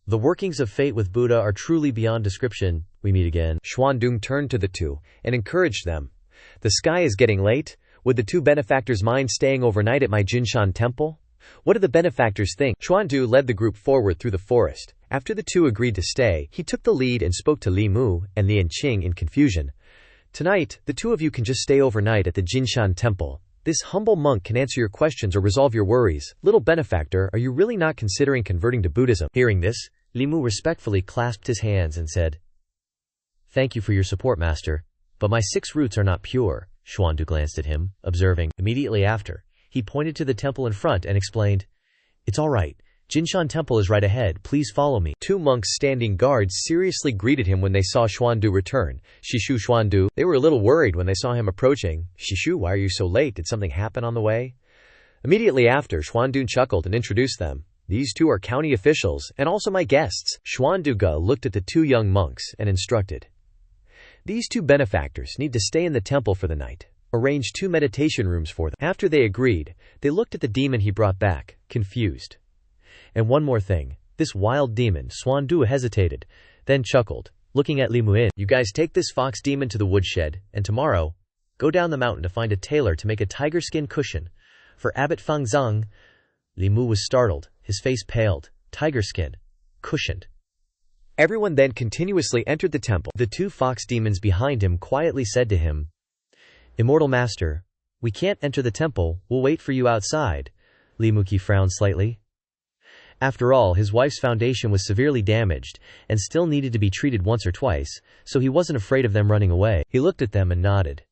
The workings of fate with Buddha are truly beyond description. We meet again. Xuandu turned to the two and encouraged them. The sky is getting late. Would the two benefactors mind staying overnight at my Jinshan temple? What do the benefactors think? Xuandu led the group forward through the forest. After the two agreed to stay, he took the lead and spoke to Li Mu and Lian Qing in confusion. Tonight, the two of you can just stay overnight at the Jinshan temple. This humble monk can answer your questions or resolve your worries. Little benefactor, are you really not considering converting to Buddhism? Hearing this, Li Mu respectfully clasped his hands and said, Thank you for your support, master, but my 6 roots are not pure. Xuandu glanced at him, observing. Immediately after, he pointed to the temple in front and explained, It's all right. Jinshan temple is right ahead. Please follow me. 2 monks standing guard seriously greeted him when they saw Xuandu return. Shishu, Xuandu. They were a little worried when they saw him approaching. Shishu, why are you so late? Did something happen on the way? Immediately after, Xuandu chuckled and introduced them. These 2 are county officials and also my guests. Xuandu looked at the 2 young monks and instructed. These 2 benefactors need to stay in the temple for the night. Arrange 2 meditation rooms for them. After they agreed, they looked at the demon he brought back, confused. And one more thing. This wild demon, Xuandu hesitated, then chuckled, looking at Li Muin. You guys take this fox demon to the woodshed, and tomorrow, go down the mountain to find a tailor to make a tiger skin cushion for Abbot Fangzeng. Li Mu was startled, his face paled. Tiger skin. Cushioned. Everyone then continuously entered the temple. The 2 fox demons behind him quietly said to him, Immortal Master, we can't enter the temple, we'll wait for you outside. Li Muki frowned slightly. After all, his wife's foundation was severely damaged and still needed to be treated once or twice, so he wasn't afraid of them running away. He looked at them and nodded.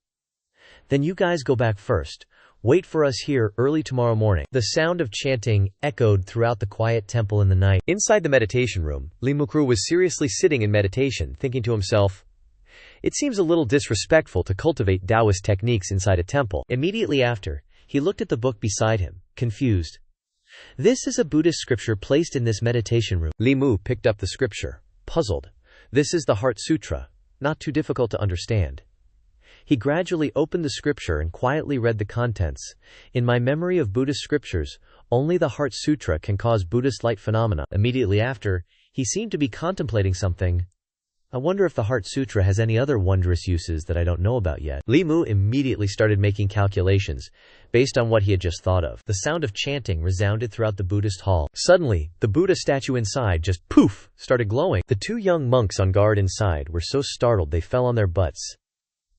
Then you guys go back first. Wait for us here early tomorrow morning. The sound of chanting echoed throughout the quiet temple in the night. Inside the meditation room, Li Mukru was seriously sitting in meditation, thinking to himself, "It seems a little disrespectful to cultivate Daoist techniques inside a temple." Immediately after, he looked at the book beside him, confused. This is a Buddhist scripture placed in this meditation room. Li Mu picked up the scripture, puzzled. This is the Heart Sutra, not too difficult to understand. He gradually opened the scripture and quietly read the contents. In my memory of Buddhist scriptures, only the Heart Sutra can cause Buddhist light phenomena. Immediately after, he seemed to be contemplating something. I wonder if the Heart Sutra has any other wondrous uses that I don't know about yet. Li Mu immediately started making calculations, based on what he had just thought of. The sound of chanting resounded throughout the Buddhist hall. Suddenly, the Buddha statue inside just poof started glowing. The two young monks on guard inside were so startled they fell on their butts.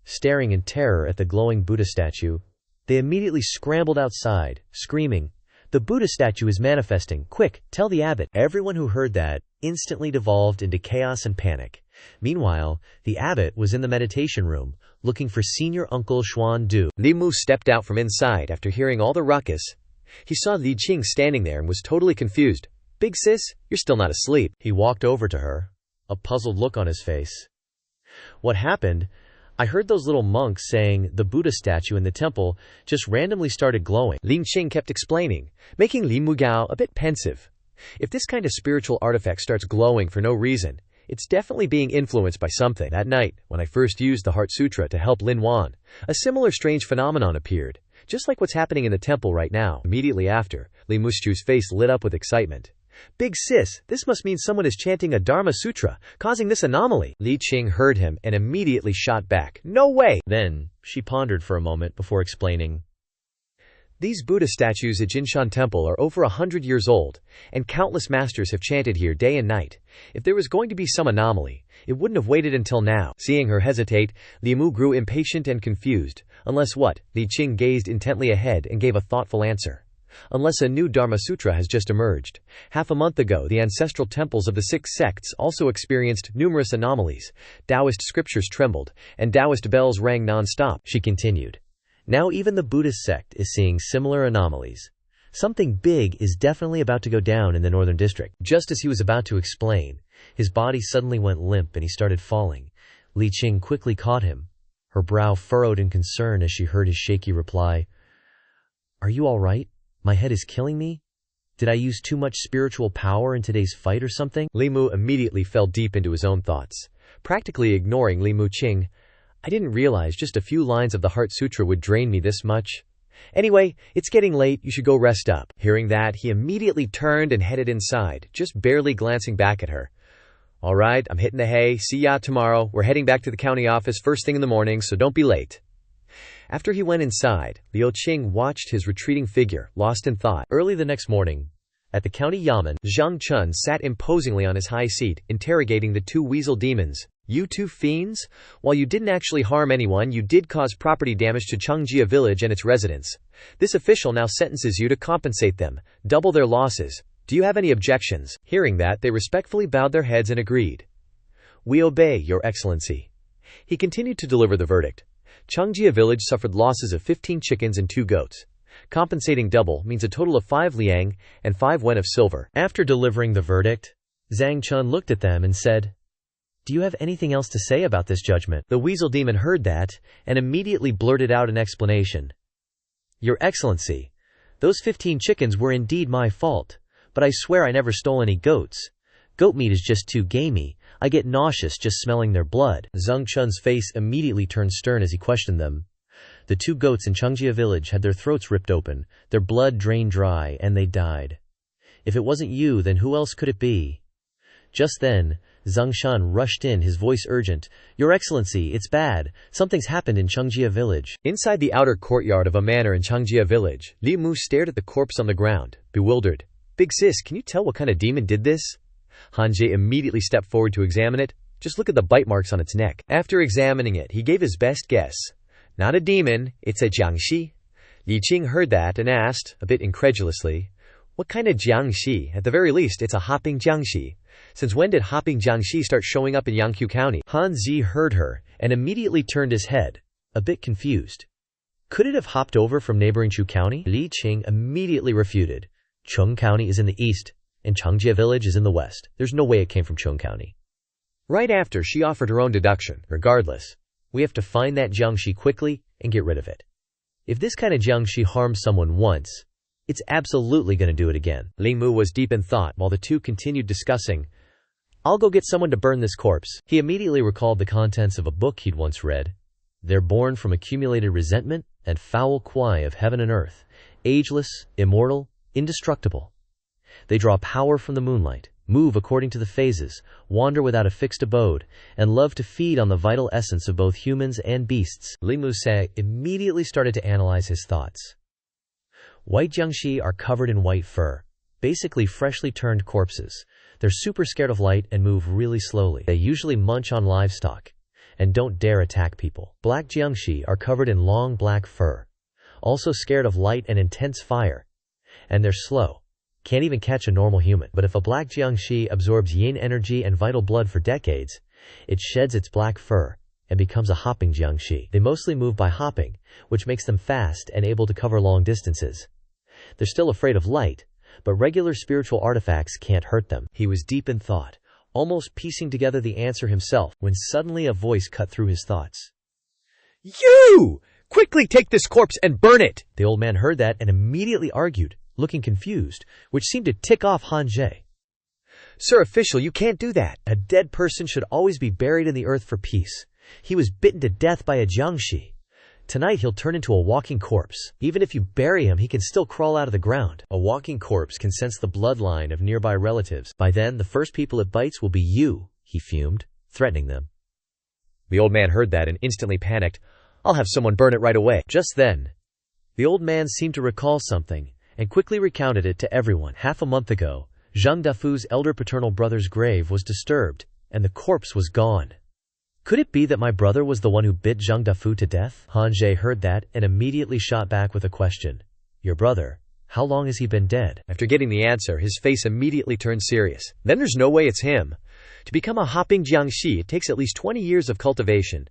Staring in terror at the glowing Buddha statue, they immediately scrambled outside, screaming, "The Buddha statue is manifesting! Quick, tell the abbot!" Everyone who heard that instantly devolved into chaos and panic. Meanwhile, the abbot was in the meditation room, looking for senior uncle Xuan Du. Li Mu stepped out from inside after hearing all the ruckus. He saw Li Qing standing there and was totally confused. "Big sis, you're still not asleep." He walked over to her, a puzzled look on his face. "What happened? I heard those little monks saying the Buddha statue in the temple just randomly started glowing." Li Qing kept explaining, making Li Mu Gao a bit pensive. If this kind of spiritual artifact starts glowing for no reason, it's definitely being influenced by something. That night, when I first used the Heart Sutra to help Lin Wan, a similar strange phenomenon appeared, just like what's happening in the temple right now. Immediately after, Li Muschu's face lit up with excitement. "Big sis, this must mean someone is chanting a Dharma Sutra, causing this anomaly." Li Qing heard him and immediately shot back, "No way!" Then, she pondered for a moment before explaining. These Buddha statues at Jinshan Temple are over 100 years old, and countless masters have chanted here day and night. If there was going to be some anomaly, it wouldn't have waited until now. Seeing her hesitate, Li Mu grew impatient and confused. Unless what? Li Qing gazed intently ahead and gave a thoughtful answer. Unless a new Dharma Sutra has just emerged. Half a month ago, the ancestral temples of the 6 sects also experienced numerous anomalies. Daoist scriptures trembled, and Daoist bells rang non-stop. She continued. Now even the Buddhist sect is seeing similar anomalies. Something big is definitely about to go down in the northern district. Just as he was about to explain, his body suddenly went limp and he started falling. Li Qing quickly caught him, her brow furrowed in concern as she heard his shaky reply. "Are you all right? My head is killing me? Did I use too much spiritual power in today's fight or something?" Li Mu immediately fell deep into his own thoughts, practically ignoring Li Mu Qing. "I didn't realize just a few lines of the Heart Sutra would drain me this much. Anyway, it's getting late, you should go rest up." Hearing that, he immediately turned and headed inside, just barely glancing back at her. "All right, I'm hitting the hay, see ya tomorrow. We're heading back to the county office first thing in the morning, so don't be late." After he went inside, Liu Qing watched his retreating figure, lost in thought. Early the next morning, at the county yamen, Zhang Chun sat imposingly on his high seat, interrogating the 2 weasel demons. "You 2 fiends? While you didn't actually harm anyone, you did cause property damage to Xianxia village and its residents. This official now sentences you to compensate them, double their losses. Do you have any objections?" Hearing that, they respectfully bowed their heads and agreed. "We obey, Your Excellency." He continued to deliver the verdict. Xianxia village suffered losses of 15 chickens and 2 goats. Compensating double means a total of 5 liang and 5 wen of silver. After delivering the verdict, Zhang Chun looked at them and said, "Do you have anything else to say about this judgment?" The weasel demon heard that, and immediately blurted out an explanation. "Your Excellency, those 15 chickens were indeed my fault, but I swear I never stole any goats. Goat meat is just too gamey. I get nauseous just smelling their blood." Zhang Chun's face immediately turned stern as he questioned them. The 2 goats in Xianxia village had their throats ripped open, their blood drained dry, and they died. "If it wasn't you, then who else could it be?" Just then, Zhang Shan rushed in, his voice urgent. "Your Excellency, it's bad. Something's happened in Xianxia village." Inside the outer courtyard of a manor in Xianxia village, Li Mu stared at the corpse on the ground, bewildered. "Big sis, can you tell what kind of demon did this?" Han Jie immediately stepped forward to examine it. "Just look at the bite marks on its neck." After examining it, he gave his best guess. "Not a demon, it's a jiangxi." Li Qing heard that and asked, a bit incredulously, What kind of Jiangxi? At the very least, it's a hopping Jiangxi. Since when did hopping Jiangxi start showing up in Yangqiu County? Han Zi heard her and immediately turned his head, a bit confused. Could it have hopped over from neighboring Chu County? Li Qing immediately refuted. Cheng County is in the east, and Changjie Village is in the west. There's no way it came from Cheng County. Right after, she offered her own deduction. Regardless, we have to find that Jiangxi quickly and get rid of it. If this kind of Jiangxi harms someone once, it's absolutely going to do it again. Li Mu was deep in thought while the two continued discussing. I'll go get someone to burn this corpse. He immediately recalled the contents of a book he'd once read. They're born from accumulated resentment and foul kwai of heaven and earth, ageless, immortal, indestructible. They draw power from the moonlight, move according to the phases, wander without a fixed abode, and love to feed on the vital essence of both humans and beasts. Li Mu-se immediately started to analyze his thoughts. White Jiangxi are covered in white fur, basically freshly turned corpses. They're super scared of light and move really slowly. They usually munch on livestock and don't dare attack people. Black Jiangxi are covered in long black fur, also scared of light and intense fire, and they're slow. Can't even catch a normal human. But if a black Jiangxi absorbs yin energy and vital blood for decades, it sheds its black fur and becomes a hopping Jiangxi. They mostly move by hopping, which makes them fast and able to cover long distances. They're still afraid of light, but regular spiritual artifacts can't hurt them. He was deep in thought, almost piecing together the answer himself, when suddenly a voice cut through his thoughts. You! Quickly take this corpse and burn it! The old man heard that and immediately argued, looking confused, which seemed to tick off Han Jie. Sir Official, you can't do that. A dead person should always be buried in the earth for peace. He was bitten to death by a Jiangxi. Tonight he'll turn into a walking corpse. Even if you bury him, he can still crawl out of the ground. A walking corpse can sense the bloodline of nearby relatives. By then, the first people it bites will be you, he fumed, threatening them. The old man heard that and instantly panicked. I'll have someone burn it right away. Just then, the old man seemed to recall something and quickly recounted it to everyone. Half a month ago, Zhang Dafu's elder paternal brother's grave was disturbed, and the corpse was gone. Could it be that my brother was the one who bit Zhang Dafu to death? Han Jie heard that and immediately shot back with a question. Your brother, how long has he been dead? After getting the answer, his face immediately turned serious. Then there's no way it's him. To become a hopping Jiangxi, it takes at least 20 years of cultivation.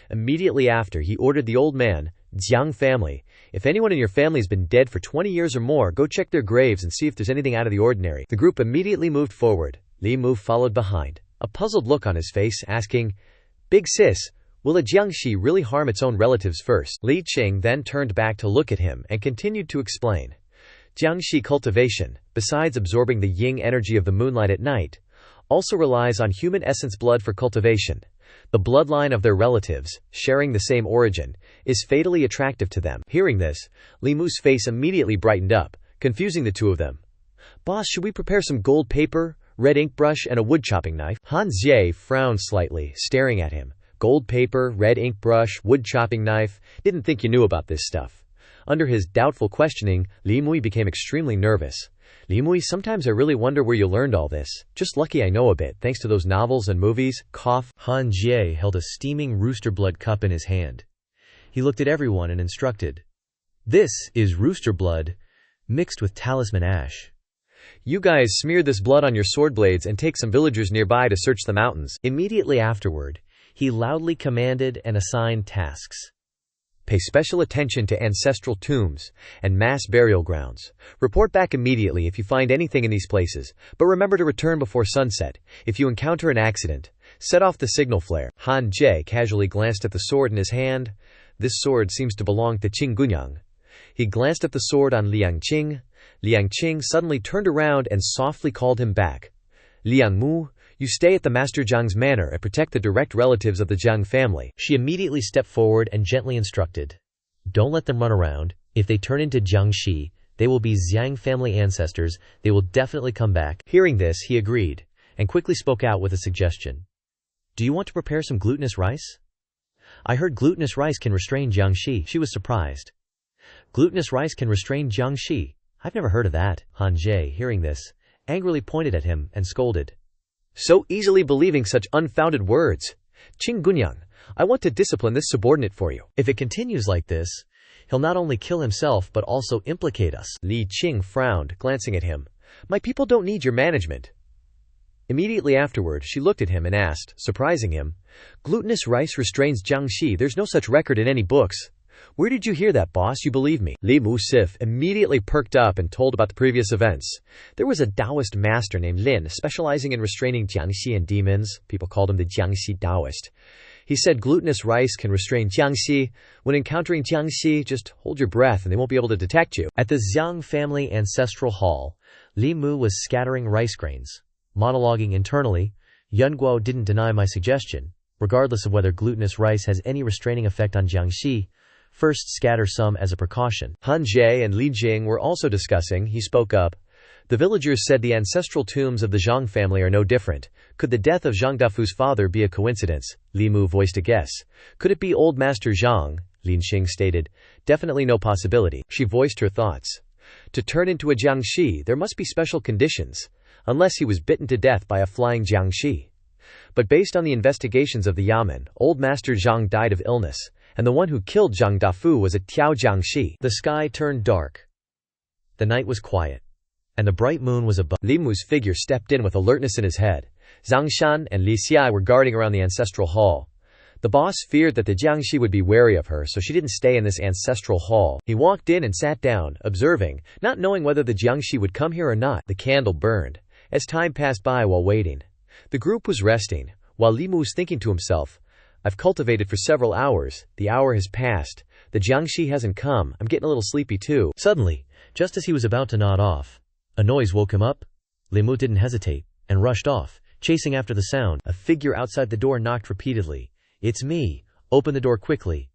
Immediately after, he ordered the old man, Jiang family, if anyone in your family has been dead for 20 years or more, go check their graves and see if there's anything out of the ordinary. The group immediately moved forward. Li Mu followed behind, a puzzled look on his face, asking, Big sis, will a Jiangxi really harm its own relatives first? Li Qing then turned back to look at him and continued to explain. Jiangxi cultivation, besides absorbing the yin energy of the moonlight at night, also relies on human essence blood for cultivation. The bloodline of their relatives, sharing the same origin, is fatally attractive to them. Hearing this, Li Mu's face immediately brightened up, confusing the two of them. Boss, should we prepare some gold paper, red ink brush, and a wood chopping knife? Han Jie frowned slightly, staring at him. Gold paper, red ink brush, wood chopping knife. Didn't think you knew about this stuff. Under his doubtful questioning, Li Mui became extremely nervous. Li Mui, sometimes I really wonder where you learned all this. Just lucky I know a bit, thanks to those novels and movies. Cough. Han Jie held a steaming rooster blood cup in his hand. He looked at everyone and instructed. This is rooster blood, mixed with talisman ash. You guys smear this blood on your sword blades and take some villagers nearby to search the mountains. Immediately afterward, he loudly commanded and assigned tasks. Pay special attention to ancestral tombs and mass burial grounds. Report back immediately if you find anything in these places, but remember to return before sunset. If you encounter an accident, set off the signal flare. Han Jie casually glanced at the sword in his hand. This sword seems to belong to Qing Gunyang. He glanced at the sword on Liang Qing. Liang Qing suddenly turned around and softly called him back. Liang Mu, you stay at the Master Zhang's manor and protect the direct relatives of the Zhang family. She immediately stepped forward and gently instructed. Don't let them run around. If they turn into Jiangxi, they will be Zhang family ancestors. They will definitely come back. Hearing this, he agreed, and quickly spoke out with a suggestion. Do you want to prepare some glutinous rice? I heard glutinous rice can restrain Jiangxi. She was surprised. Glutinous rice can restrain Jiangxi? I've never heard of that. Han Jie, hearing this, angrily pointed at him and scolded. So easily believing such unfounded words. Qing Gunyang, I want to discipline this subordinate for you. If it continues like this, He'll not only kill himself but also implicate us. Li Qing frowned, glancing at him. My people don't need your management. Immediately afterward, she looked at him and asked, surprising him, Glutinous rice restrains Xianxia. There's no such record in any books. Where did you hear that, boss? You believe me? Li Musif immediately perked up and told about the previous events. There was a Daoist master named Lin, specializing in restraining Xianxia and demons. People called him the Xianxia Daoist. He said glutinous rice can restrain Xianxia. When encountering Xianxia, just hold your breath and they won't be able to detect you. At the Zhang family ancestral hall, Li Mu was scattering rice grains. Monologuing internally, Yunguo didn't deny my suggestion. Regardless of whether glutinous rice has any restraining effect on Jiangxi, first scatter some as a precaution. Han Jie and Li Jing were also discussing. He spoke up. The villagers said the ancestral tombs of the Zhang family are no different. Could the death of Zhang Dafu's father be a coincidence? Li Mu voiced a guess. Could it be Old Master Zhang? Lin Xing stated. Definitely no possibility. She voiced her thoughts. To turn into a Jiangxi, there must be special conditions. Unless he was bitten to death by a flying Jiangxi. But based on the investigations of the Yamen, Old Master Zhang died of illness, and the one who killed Zhang Dafu was a Tiao Jiangxi. The sky turned dark. The night was quiet, and the bright moon was above. Li Mu's figure stepped in with alertness in his head. Zhang Shan and Li Xiai were guarding around the ancestral hall. The boss feared that the Jiangxi would be wary of her, so she didn't stay in this ancestral hall. He walked in and sat down, observing, not knowing whether the Jiangxi would come here or not. The candle burned. As time passed by while waiting, the group was resting, while Li Mu was thinking to himself, I've cultivated for several hours, the hour has passed, the Jiangxi hasn't come, I'm getting a little sleepy too. Suddenly, just as he was about to nod off, a noise woke him up. Li Mu didn't hesitate, and rushed off, chasing after the sound. A figure outside the door knocked repeatedly. It's me, open the door quickly.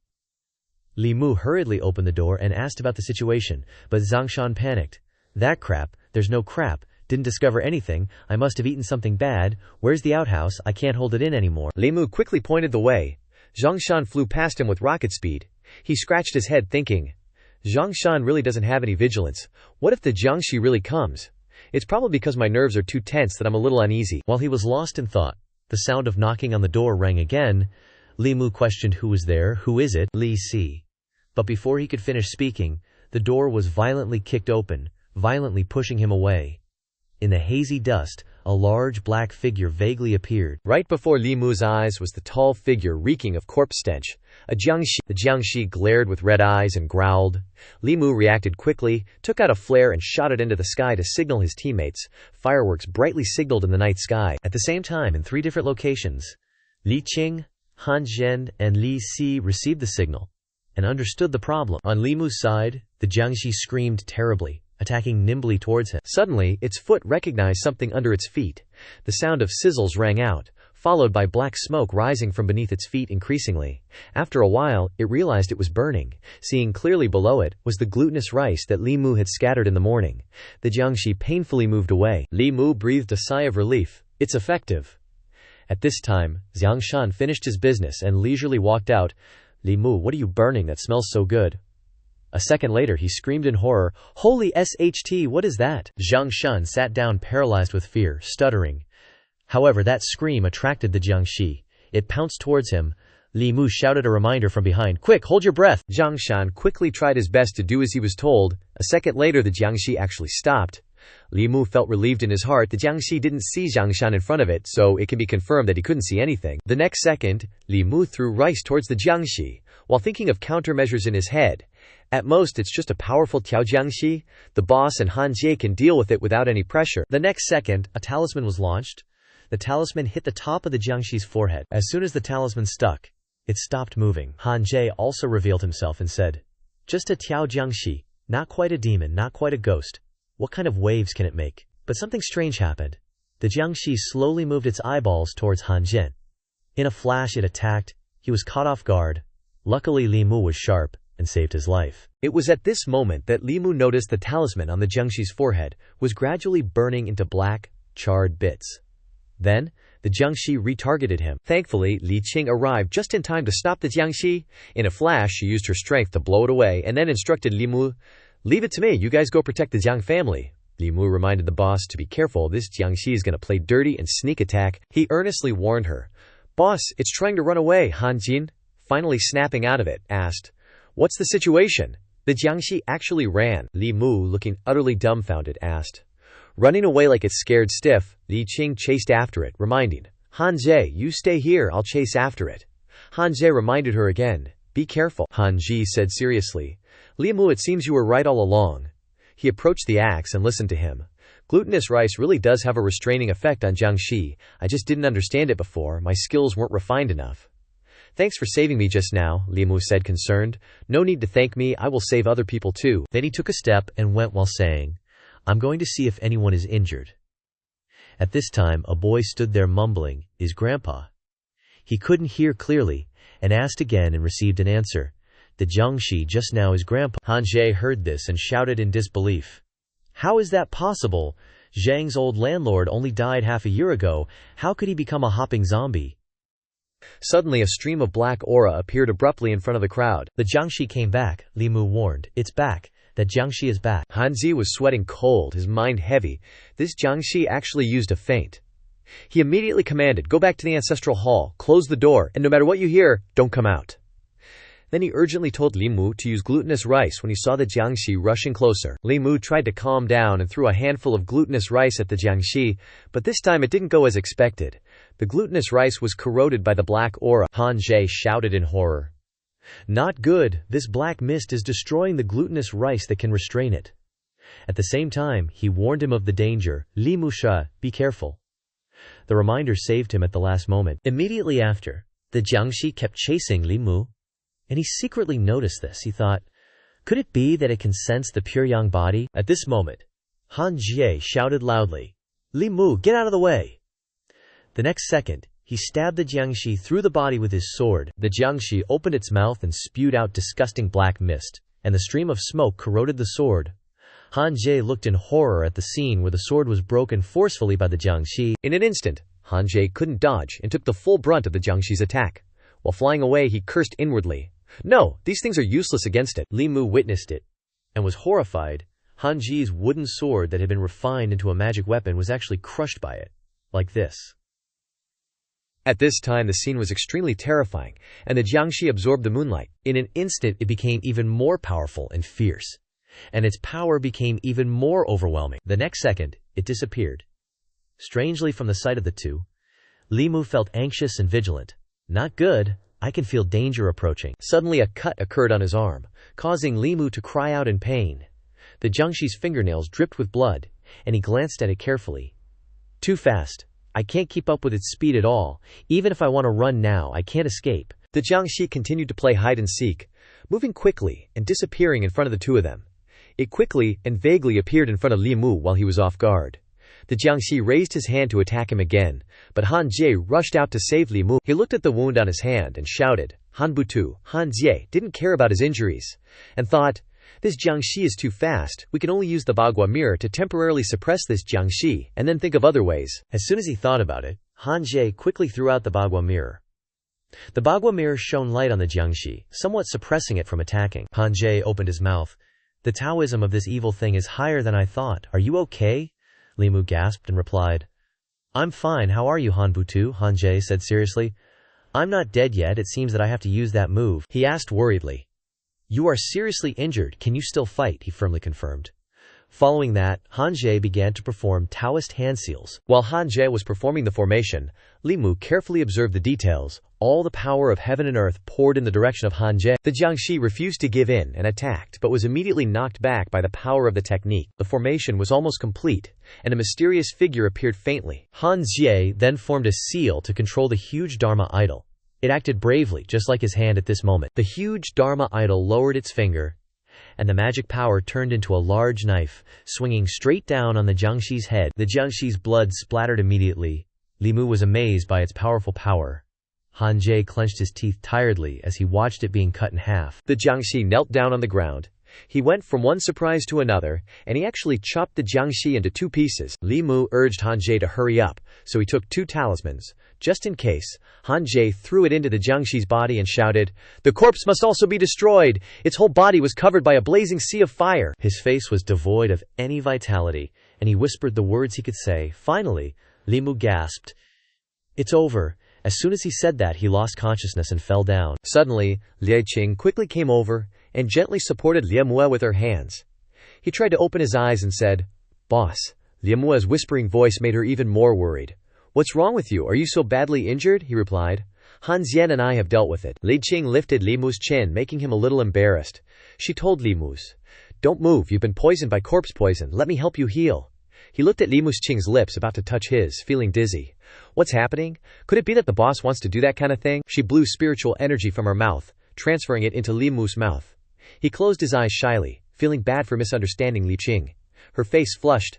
Li Mu hurriedly opened the door and asked about the situation, but Zhang Shan panicked. That crap, there's no crap. Didn't discover anything, I must have eaten something bad, where's the outhouse, I can't hold it in anymore. Li Mu quickly pointed the way. Zhang Shan flew past him with rocket speed. He scratched his head thinking, Zhang Shan really doesn't have any vigilance. What if the Jiangxi really comes? It's probably because my nerves are too tense that I'm a little uneasy. While he was lost in thought, the sound of knocking on the door rang again. Li Mu questioned who was there. Who is it? Li Si. But before he could finish speaking, the door was violently kicked open, violently pushing him away. In the hazy dust, a large black figure vaguely appeared. Right before Li Mu's eyes was the tall figure reeking of corpse stench. A Jiangxi. The Jiangxi glared with red eyes and growled. Li Mu reacted quickly, took out a flare and shot it into the sky to signal his teammates. Fireworks brightly signaled in the night sky. At the same time, in 3 different locations, Li Qing, Han Zhen, and Li Si received the signal and understood the problem. On Li Mu's side, the Jiangxi screamed terribly, attacking nimbly towards him. Suddenly, its foot recognized something under its feet. The sound of sizzles rang out, followed by black smoke rising from beneath its feet increasingly. After a while, it realized it was burning. Seeing clearly below it was the glutinous rice that Li Mu had scattered in the morning. The Jiangxi painfully moved away. Li Mu breathed a sigh of relief. It's effective. At this time, Zhang Shan finished his business and leisurely walked out. Li Mu, what are you burning that smells so good? A second later he screamed in horror, Holy SHT, what is that? Zhang Shan sat down paralyzed with fear, stuttering. However, that scream attracted the Jiangxi. It pounced towards him. Li Mu shouted a reminder from behind, Quick, hold your breath! Zhang Shan quickly tried his best to do as he was told. A second later the Jiangxi actually stopped. Li Mu felt relieved in his heart. The Jiangxi didn't see Zhang Shan in front of it, so it can be confirmed that he couldn't see anything. The next second, Li Mu threw rice towards the Jiangxi, while thinking of countermeasures in his head. At most, it's just a powerful Tiao Jiangxi. The boss and Han Jie can deal with it without any pressure. The next second, a talisman was launched. The talisman hit the top of the Jiangxi's forehead. As soon as the talisman stuck, it stopped moving. Han Jie also revealed himself and said, Just a Tiao Jiangxi, not quite a demon, not quite a ghost. What kind of waves can it make? But something strange happened. The Jiangxi slowly moved its eyeballs towards Han Zhen. In a flash it attacked. He was caught off guard. Luckily Li Mu was sharp and saved his life. It was at this moment that Li Mu noticed the talisman on the Jiangxi's forehead was gradually burning into black, charred bits. Then, the Jiangxi retargeted him. Thankfully, Li Qing arrived just in time to stop the Jiangxi. In a flash, she used her strength to blow it away and then instructed Li Mu, Leave it to me, you guys go protect the Jiang family. Li Mu reminded the boss to be careful, this Jiangxi is going to play dirty and sneak attack. He earnestly warned her. Boss, it's trying to run away, Han Jin, finally snapping out of it, asked, What's the situation? The Jiangxi actually ran. Li Mu, looking utterly dumbfounded, asked. Running away like it's scared stiff, Li Qing chased after it, reminding, Han Zhe, you stay here, I'll chase after it. Han Zhe reminded her again. Be careful, Han Ji said seriously. Li Mu, it seems you were right all along. He approached the axe and listened to him. Glutinous rice really does have a restraining effect on Jiangxi. I just didn't understand it before, my skills weren't refined enough. Thanks for saving me just now, Li Mu said concerned. No need to thank me, I will save other people too. Then he took a step and went while saying, I'm going to see if anyone is injured. At this time, a boy stood there mumbling, Is Grandpa? He couldn't hear clearly, and asked again and received an answer. The Jiangxi just now is Grandpa. Han Zhe heard this and shouted in disbelief. How is that possible? Zhang's old landlord only died half a year ago. How could he become a hopping zombie? Suddenly a stream of black aura appeared abruptly in front of the crowd. The Jiangxi came back, Li Mu warned. It's back. That Jiangxi is back. Han Zi was sweating cold, his mind heavy. This Jiangxi actually used a feint. He immediately commanded, go back to the ancestral hall, close the door, and no matter what you hear, don't come out. Then he urgently told Li Mu to use glutinous rice when he saw the Jiangxi rushing closer. Li Mu tried to calm down and threw a handful of glutinous rice at the Jiangxi, but this time it didn't go as expected. The glutinous rice was corroded by the black aura. Han Zhe shouted in horror. Not good, this black mist is destroying the glutinous rice that can restrain it. At the same time, he warned him of the danger. Li Mu Sha, be careful. The reminder saved him at the last moment. Immediately after, the Jiangxi kept chasing Li Mu, and he secretly noticed this. He thought, could it be that it can sense the pure yang body? At this moment, Han Jie shouted loudly, Li Mu, get out of the way! The next second, he stabbed the Jiangxi through the body with his sword. The Jiangxi opened its mouth and spewed out disgusting black mist, and the stream of smoke corroded the sword. Han Jie looked in horror at the scene where the sword was broken forcefully by the Jiangxi. In an instant, Han Jie couldn't dodge and took the full brunt of the Jiangxi's attack. While flying away, he cursed inwardly. No, these things are useless against it. Li Mu witnessed it and was horrified. Han Ji's wooden sword that had been refined into a magic weapon was actually crushed by it, like this. At this time the scene was extremely terrifying, and the Jiangxi absorbed the moonlight. In an instant it became even more powerful and fierce, and its power became even more overwhelming. The next second, it disappeared. Strangely from the sight of the two, Li Mu felt anxious and vigilant. Not good, I can feel danger approaching. Suddenly a cut occurred on his arm, causing Li Mu to cry out in pain. The Jiangxi's fingernails dripped with blood, and he glanced at it carefully. Too fast. I can't keep up with its speed at all. Even if I want to run now, I can't escape. The Jiangxi continued to play hide and seek, moving quickly and disappearing in front of the two of them. It quickly and vaguely appeared in front of Li Mu while he was off guard. The Jiangxi raised his hand to attack him again, but Han Jie rushed out to save Li Mu. He looked at the wound on his hand and shouted. Han Butu, Han Jie didn't care about his injuries, and thought, this Jiangxi is too fast, we can only use the Bagua mirror to temporarily suppress this Jiangxi, and then think of other ways. As soon as he thought about it, Han Jie quickly threw out the Bagua mirror. The Bagua mirror shone light on the Jiangxi, somewhat suppressing it from attacking. Han Jie opened his mouth. The Taoism of this evil thing is higher than I thought. Are you okay? Li Mu gasped and replied, I'm fine, how are you, Han Butu? Han Jie said seriously. I'm not dead yet, it seems that I have to use that move. He asked worriedly. You are seriously injured, can you still fight? He firmly confirmed. Following that, Han Jie began to perform Taoist hand seals. While Han Jie was performing the formation, Li Mu carefully observed the details. All the power of heaven and earth poured in the direction of Han Jie. The Jiangxi refused to give in and attacked, but was immediately knocked back by the power of the technique. The formation was almost complete, and a mysterious figure appeared faintly. Han Jie then formed a seal to control the huge Dharma idol. It acted bravely, just like his hand at this moment. The huge Dharma idol lowered its finger, and the magic power turned into a large knife, swinging straight down on the Jiangxi's head. The Jiangxi's blood splattered immediately. Li Mu was amazed by its powerful power. Han Jie clenched his teeth tiredly as he watched it being cut in half. The Jiangxi knelt down on the ground. He went from one surprise to another, and he actually chopped the Jiangxi into two pieces. Li Mu urged Han Jie to hurry up, so he took two talismans. Just in case, Han Jie threw it into the Jiangxi's body and shouted, the corpse must also be destroyed! Its whole body was covered by a blazing sea of fire. His face was devoid of any vitality, and he whispered the words he could say. Finally, Li Mu gasped, It's over. As soon as he said that, he lost consciousness and fell down. Suddenly, Liu Qing quickly came over and gently supported Liemue with her hands. He tried to open his eyes and said, "Boss." Liemue's whispering voice made her even more worried. "What's wrong with you? Are you so badly injured?" he replied. "Han Xian and I have dealt with it." Li Qing lifted Limu's chin, making him a little embarrassed. She told Limu's, "Don't move, you've been poisoned by corpse poison, let me help you heal." He looked at Limu's Qing's lips, about to touch his, feeling dizzy. What's happening? Could it be that the boss wants to do that kind of thing? She blew spiritual energy from her mouth, transferring it into Limu's mouth. He closed his eyes shyly, feeling bad for misunderstanding Li Qing. Her face flushed.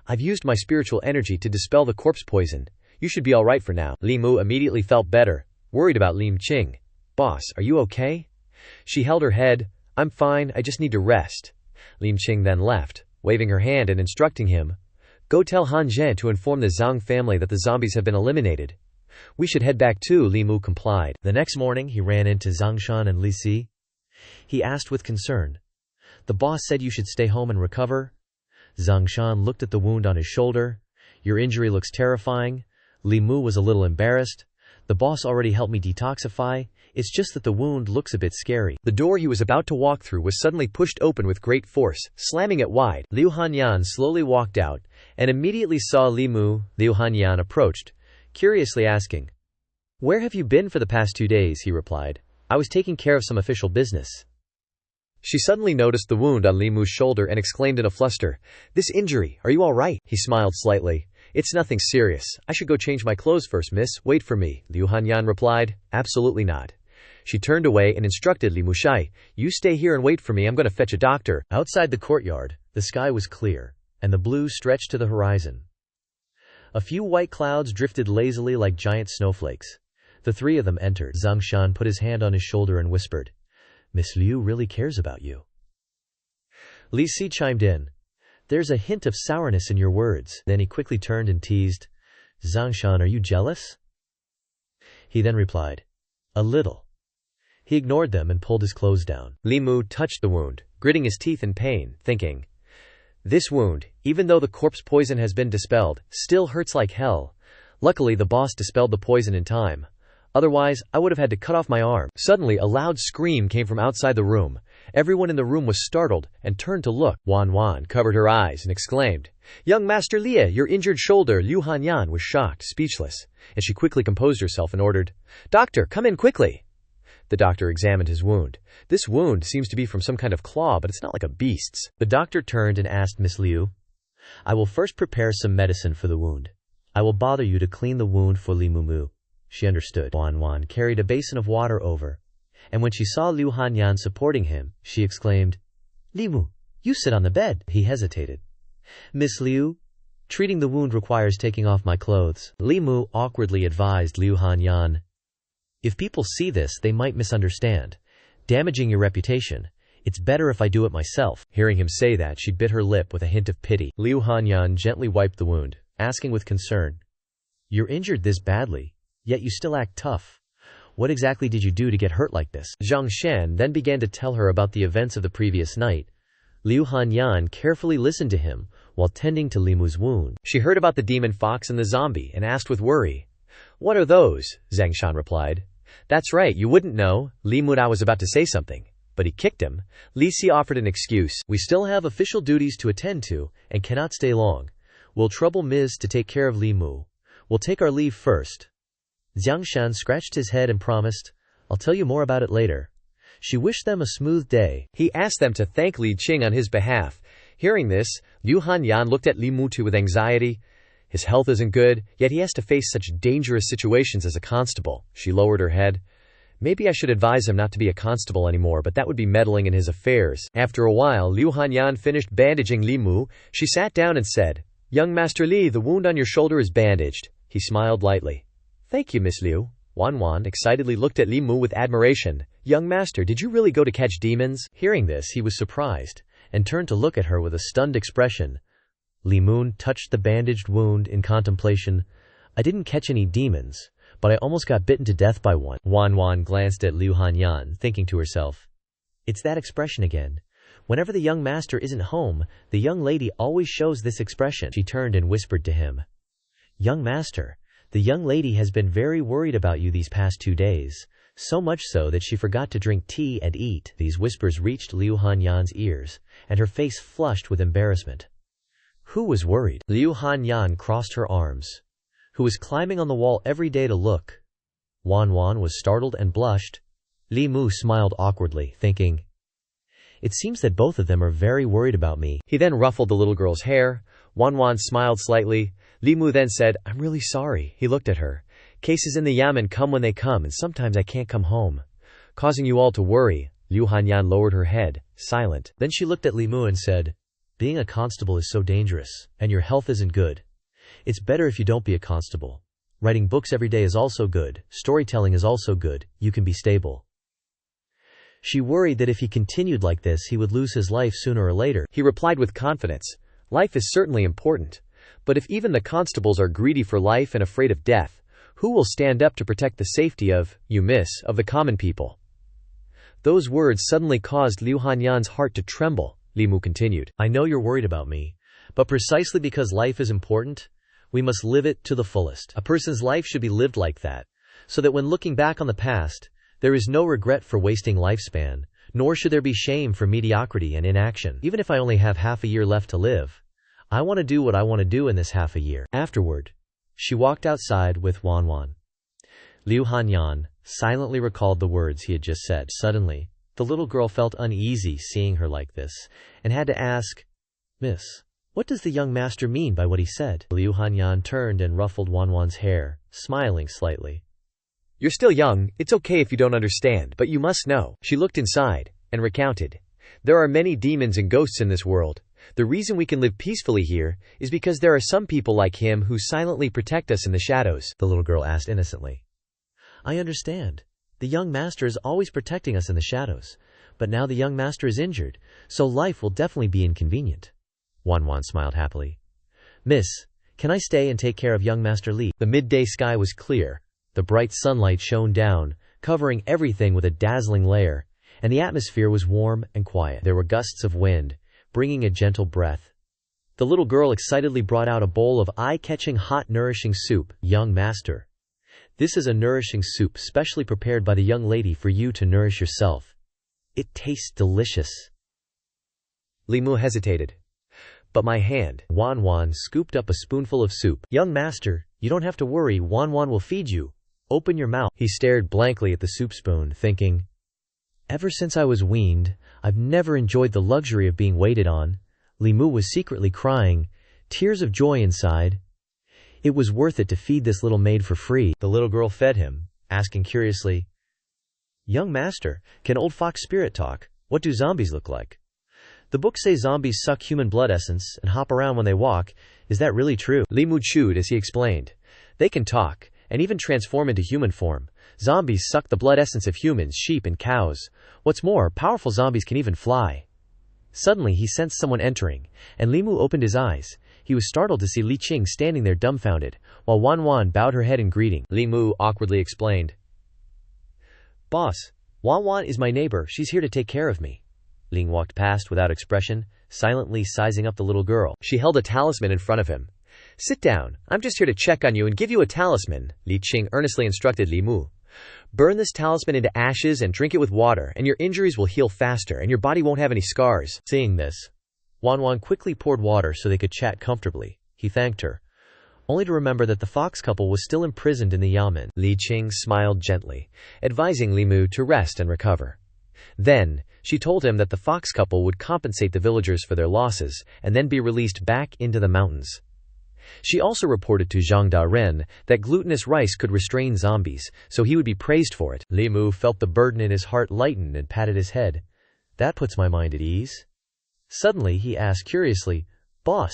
"I've used my spiritual energy to dispel the corpse poison. You should be alright for now." Limu immediately felt better, worried about Li Qing. "Boss, are you okay?" She held her head. "I'm fine, I just need to rest." Li Qing then left, waving her hand and instructing him, "Go tell Han Zhen to inform the Zhang family that the zombies have been eliminated." "We should head back too," Limu complied. The next morning he ran into Zhangshan and Li Si. He asked with concern, "The boss said you should stay home and recover?" Zhangshan looked at the wound on his shoulder. "Your injury looks terrifying." Limu was a little embarrassed. "The boss already helped me detoxify. It's just that the wound looks a bit scary." The door he was about to walk through was suddenly pushed open with great force, slamming it wide. Liu Hanyan slowly walked out, and immediately saw Limu. Liu Hanyan approached, curiously asking, "Where have you been for the past 2 days?" he replied. "I was taking care of some official business." She suddenly noticed the wound on Limu's shoulder and exclaimed in a fluster, "This injury, are you all right?" He smiled slightly. "It's nothing serious. I should go change my clothes first, miss. Wait for me." Liu Hanyan replied, "Absolutely not." She turned away and instructed Li Mushai, "You stay here and wait for me, I'm going to fetch a doctor." Outside the courtyard, the sky was clear, and the blue stretched to the horizon. A few white clouds drifted lazily like giant snowflakes. The three of them entered. Zhangshan put his hand on his shoulder and whispered, "Miss Liu really cares about you." Li Si chimed in, "There's a hint of sourness in your words." Then he quickly turned and teased, "Zhangshan, are you jealous?" He then replied, "A little." He ignored them and pulled his clothes down. Limu touched the wound, gritting his teeth in pain, thinking, "This wound, even though the corpse poison has been dispelled, still hurts like hell. Luckily the boss dispelled the poison in time. Otherwise, I would have had to cut off my arm." Suddenly a loud scream came from outside the room. Everyone in the room was startled and turned to look. Wan Wan covered her eyes and exclaimed, "Young Master Lia, your injured shoulder." Liu Hanyan was shocked, speechless, and she quickly composed herself and ordered, "Doctor, come in quickly." The doctor examined his wound. "This wound seems to be from some kind of claw, but it's not like a beast's." The doctor turned and asked Miss Liu, "I will first prepare some medicine for the wound. I will bother you to clean the wound for Li Mumu." She understood. Wan Wan carried a basin of water over, and when she saw Liu Hanyan supporting him, she exclaimed, "Limu, you sit on the bed." He hesitated. "Miss Liu, treating the wound requires taking off my clothes." Limu awkwardly advised Liu Hanyan, "If people see this, they might misunderstand, damaging your reputation. It's better if I do it myself." Hearing him say that, she bit her lip with a hint of pity. Liu Hanyan gently wiped the wound, asking with concern, "You're injured this badly, yet you still act tough. What exactly did you do to get hurt like this?" Zhang Shan then began to tell her about the events of the previous night. Liu Hanyan carefully listened to him while tending to Limu's wound. She heard about the demon fox and the zombie and asked with worry, "What are those?" Zhang Shan replied, "That's right, you wouldn't know." Li Muna was about to say something, but he kicked him. Li Si offered an excuse. "We still have official duties to attend to and cannot stay long. We'll trouble Ms. to take care of Li Mu. We'll take our leave first." Jiangshan scratched his head and promised, "I'll tell you more about it later." She wished them a smooth day. He asked them to thank Li Qing on his behalf. Hearing this, Liu Hanyan looked at Li Mutu with anxiety. His health isn't good, yet he has to face such dangerous situations as a constable. She lowered her head. Maybe I should advise him not to be a constable anymore, but that would be meddling in his affairs. After a while, Liu Hanyan finished bandaging Li Mu. She sat down and said, "Young Master Li, the wound on your shoulder is bandaged." He smiled lightly. "Thank you, Miss Liu." Wan Wan excitedly looked at Li Mu with admiration. "Young master, did you really go to catch demons?" Hearing this, he was surprised, and turned to look at her with a stunned expression. Li Moon touched the bandaged wound in contemplation. "I didn't catch any demons, but I almost got bitten to death by one." Wan Wan glanced at Liu Hanyan, thinking to herself, "It's that expression again. Whenever the young master isn't home, the young lady always shows this expression." She turned and whispered to him, "Young master, the young lady has been very worried about you these past 2 days. So much so that she forgot to drink tea and eat. These whispers reached Liu Hanyan's ears, and her face flushed with embarrassment. Who was worried? Liu Hanyan crossed her arms. Who was climbing on the wall every day to look? Wanwan was startled and blushed. Li Mu smiled awkwardly, thinking, "It seems that both of them are very worried about me." He then ruffled the little girl's hair. Wanwan smiled slightly. Li Mu then said, "I'm really sorry." He looked at her. "Cases in the yamen come when they come, and sometimes I can't come home, causing you all to worry." Liu Hanyan lowered her head, silent. Then she looked at Li Mu and said, "Being a constable is so dangerous, and your health isn't good. It's better if you don't be a constable. Writing books every day is also good, storytelling is also good, you can be stable." She worried that if he continued like this he would lose his life sooner or later. He replied with confidence, "Life is certainly important, but if even the constables are greedy for life and afraid of death, who will stand up to protect the safety of the common people?" Those words suddenly caused Liu Hanyan's heart to tremble. Li Mu continued, "I know you're worried about me, but precisely because life is important, we must live it to the fullest. A person's life should be lived like that, so that when looking back on the past, there is no regret for wasting lifespan, nor should there be shame for mediocrity and inaction. Even if I only have half a year left to live, I want to do what I want to do in this half a year." Afterward, she walked outside with Wanwan. Liu Hanyan silently recalled the words he had just said. Suddenly, the little girl felt uneasy seeing her like this, and had to ask, "Miss, what does the young master mean by what he said?" Liu Hanyan turned and ruffled Wanwan's hair, smiling slightly. "You're still young, it's okay if you don't understand, but you must know." She looked inside, and recounted, "There are many demons and ghosts in this world. The reason we can live peacefully here is because there are some people like him who silently protect us in the shadows." The little girl asked innocently. "I understand. The young master is always protecting us in the shadows, but now the young master is injured, so life will definitely be inconvenient." Wanwan smiled happily. "Miss, can I stay and take care of young Master Li?" The midday sky was clear. The bright sunlight shone down, covering everything with a dazzling layer, and the atmosphere was warm and quiet. There were gusts of wind, bringing a gentle breath. The little girl excitedly brought out a bowl of eye-catching hot nourishing soup. "Young master, this is a nourishing soup specially prepared by the young lady for you to nourish yourself. It tastes delicious." Li Mu hesitated. "But my hand." Wanwan scooped up a spoonful of soup. "Young master, you don't have to worry, Wanwan will feed you. Open your mouth." He stared blankly at the soup spoon, thinking, "Ever since I was weaned, I've never enjoyed the luxury of being waited on." Li Mu was secretly crying, tears of joy inside. It was worth it to feed this little maid for free. The little girl fed him, asking curiously, "Young master, can old fox spirit talk? What do zombies look like? The books say zombies suck human blood essence and hop around when they walk. Is that really true?" Li Mu chewed as he explained, "They can talk, and even transform into human form. Zombies suck the blood essence of humans, sheep and cows. What's more, powerful zombies can even fly." Suddenly he sensed someone entering, and Li Mu opened his eyes. He was startled to see Li Qing standing there dumbfounded, while Wanwan bowed her head in greeting. Li Mu awkwardly explained, "Boss, Wanwan is my neighbor, she's here to take care of me." Ling walked past without expression, silently sizing up the little girl. She held a talisman in front of him. "Sit down, I'm just here to check on you and give you a talisman," Li Qing earnestly instructed Li Mu. "Burn this talisman into ashes and drink it with water, and your injuries will heal faster and your body won't have any scars." Seeing this, Wanwan quickly poured water so they could chat comfortably. He thanked her, only to remember that the fox couple was still imprisoned in the yamen. Li Qing smiled gently, advising Li Mu to rest and recover. Then, she told him that the fox couple would compensate the villagers for their losses, and then be released back into the mountains. She also reported to Zhang Daren that glutinous rice could restrain zombies, so he would be praised for it. Li Mu felt the burden in his heart lighten and patted his head. "That puts my mind at ease." Suddenly he asked curiously, "Boss,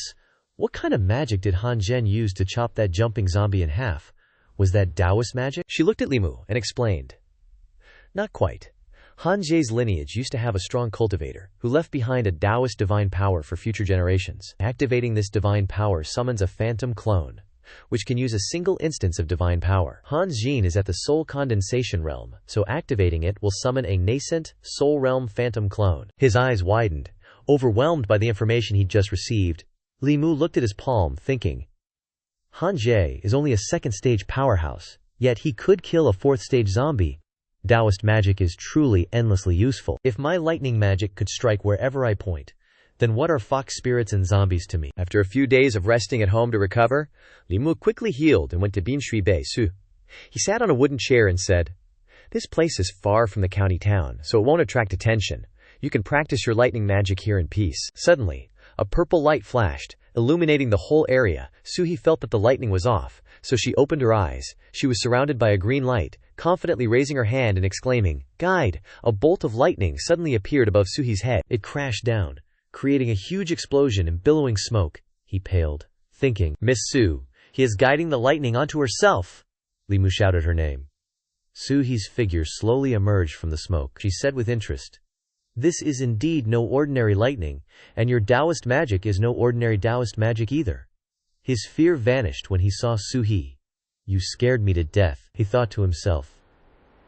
what kind of magic did Han Zhen use to chop that jumping zombie in half? Was that Daoist magic?" She looked at Li Mu and explained, "Not quite. Han Zhe's lineage used to have a strong cultivator, who left behind a Daoist divine power for future generations. Activating this divine power summons a phantom clone, which can use a single instance of divine power. Han Zhen is at the soul condensation realm, so activating it will summon a nascent, soul realm phantom clone." His eyes widened, overwhelmed by the information he'd just received. Li Mu looked at his palm, thinking, Han Zhe is only a second-stage powerhouse, yet he could kill a fourth-stage zombie. Daoist magic is truly endlessly useful. If my lightning magic could strike wherever I point, then what are fox spirits and zombies to me? After a few days of resting at home to recover, Li Mu quickly healed and went to Binshui Bei Su. He sat on a wooden chair and said, "This place is far from the county town, so it won't attract attention. You can practice your lightning magic here in peace." Suddenly, a purple light flashed, illuminating the whole area. Suhi felt that the lightning was off, so she opened her eyes. She was surrounded by a green light, confidently raising her hand and exclaiming, "Guide!" A bolt of lightning suddenly appeared above Suhi's head. It crashed down, creating a huge explosion and billowing smoke. He paled, thinking, "Miss Su, he is guiding the lightning onto herself." Li Mu shouted her name. Suhi's figure slowly emerged from the smoke. She said with interest, "This is indeed no ordinary lightning, and your Daoist magic is no ordinary Daoist magic either." His fear vanished when he saw Suhi. "You scared me to death," he thought to himself.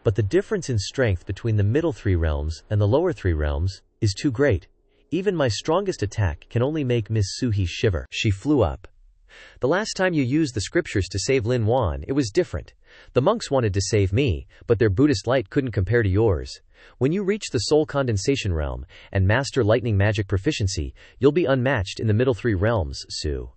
"But the difference in strength between the middle three realms and the lower three realms is too great. Even my strongest attack can only make Miss Suhi shiver." She flew up. "The last time you used the scriptures to save Lin Wan, it was different. The monks wanted to save me, but their Buddhist light couldn't compare to yours. When you reach the soul condensation realm and master lightning magic proficiency, you'll be unmatched in the middle three realms, Su,"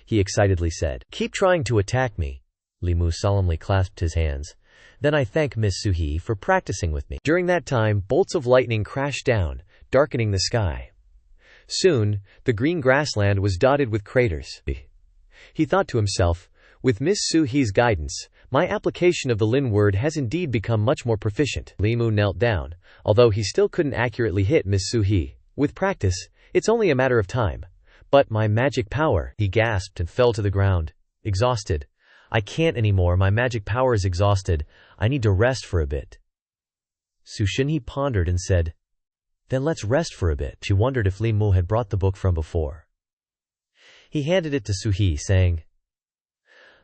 he excitedly said. "Keep trying to attack me." Li Mu solemnly clasped his hands. "Then I thank Miss Suhi for practicing with me." During that time, bolts of lightning crashed down, darkening the sky. Soon, the green grassland was dotted with craters. He thought to himself, "With Miss Suhi's guidance, my application of the Lin word has indeed become much more proficient." Li Mu knelt down, although he still couldn't accurately hit Miss Suhi. "With practice, it's only a matter of time. But my magic power," he gasped and fell to the ground, exhausted. "I can't anymore, my magic power is exhausted. I need to rest for a bit." Su Shinhe pondered and said, "Then let's rest for a bit." She wondered if Li Mu had brought the book from before. He handed it to Suhi, saying,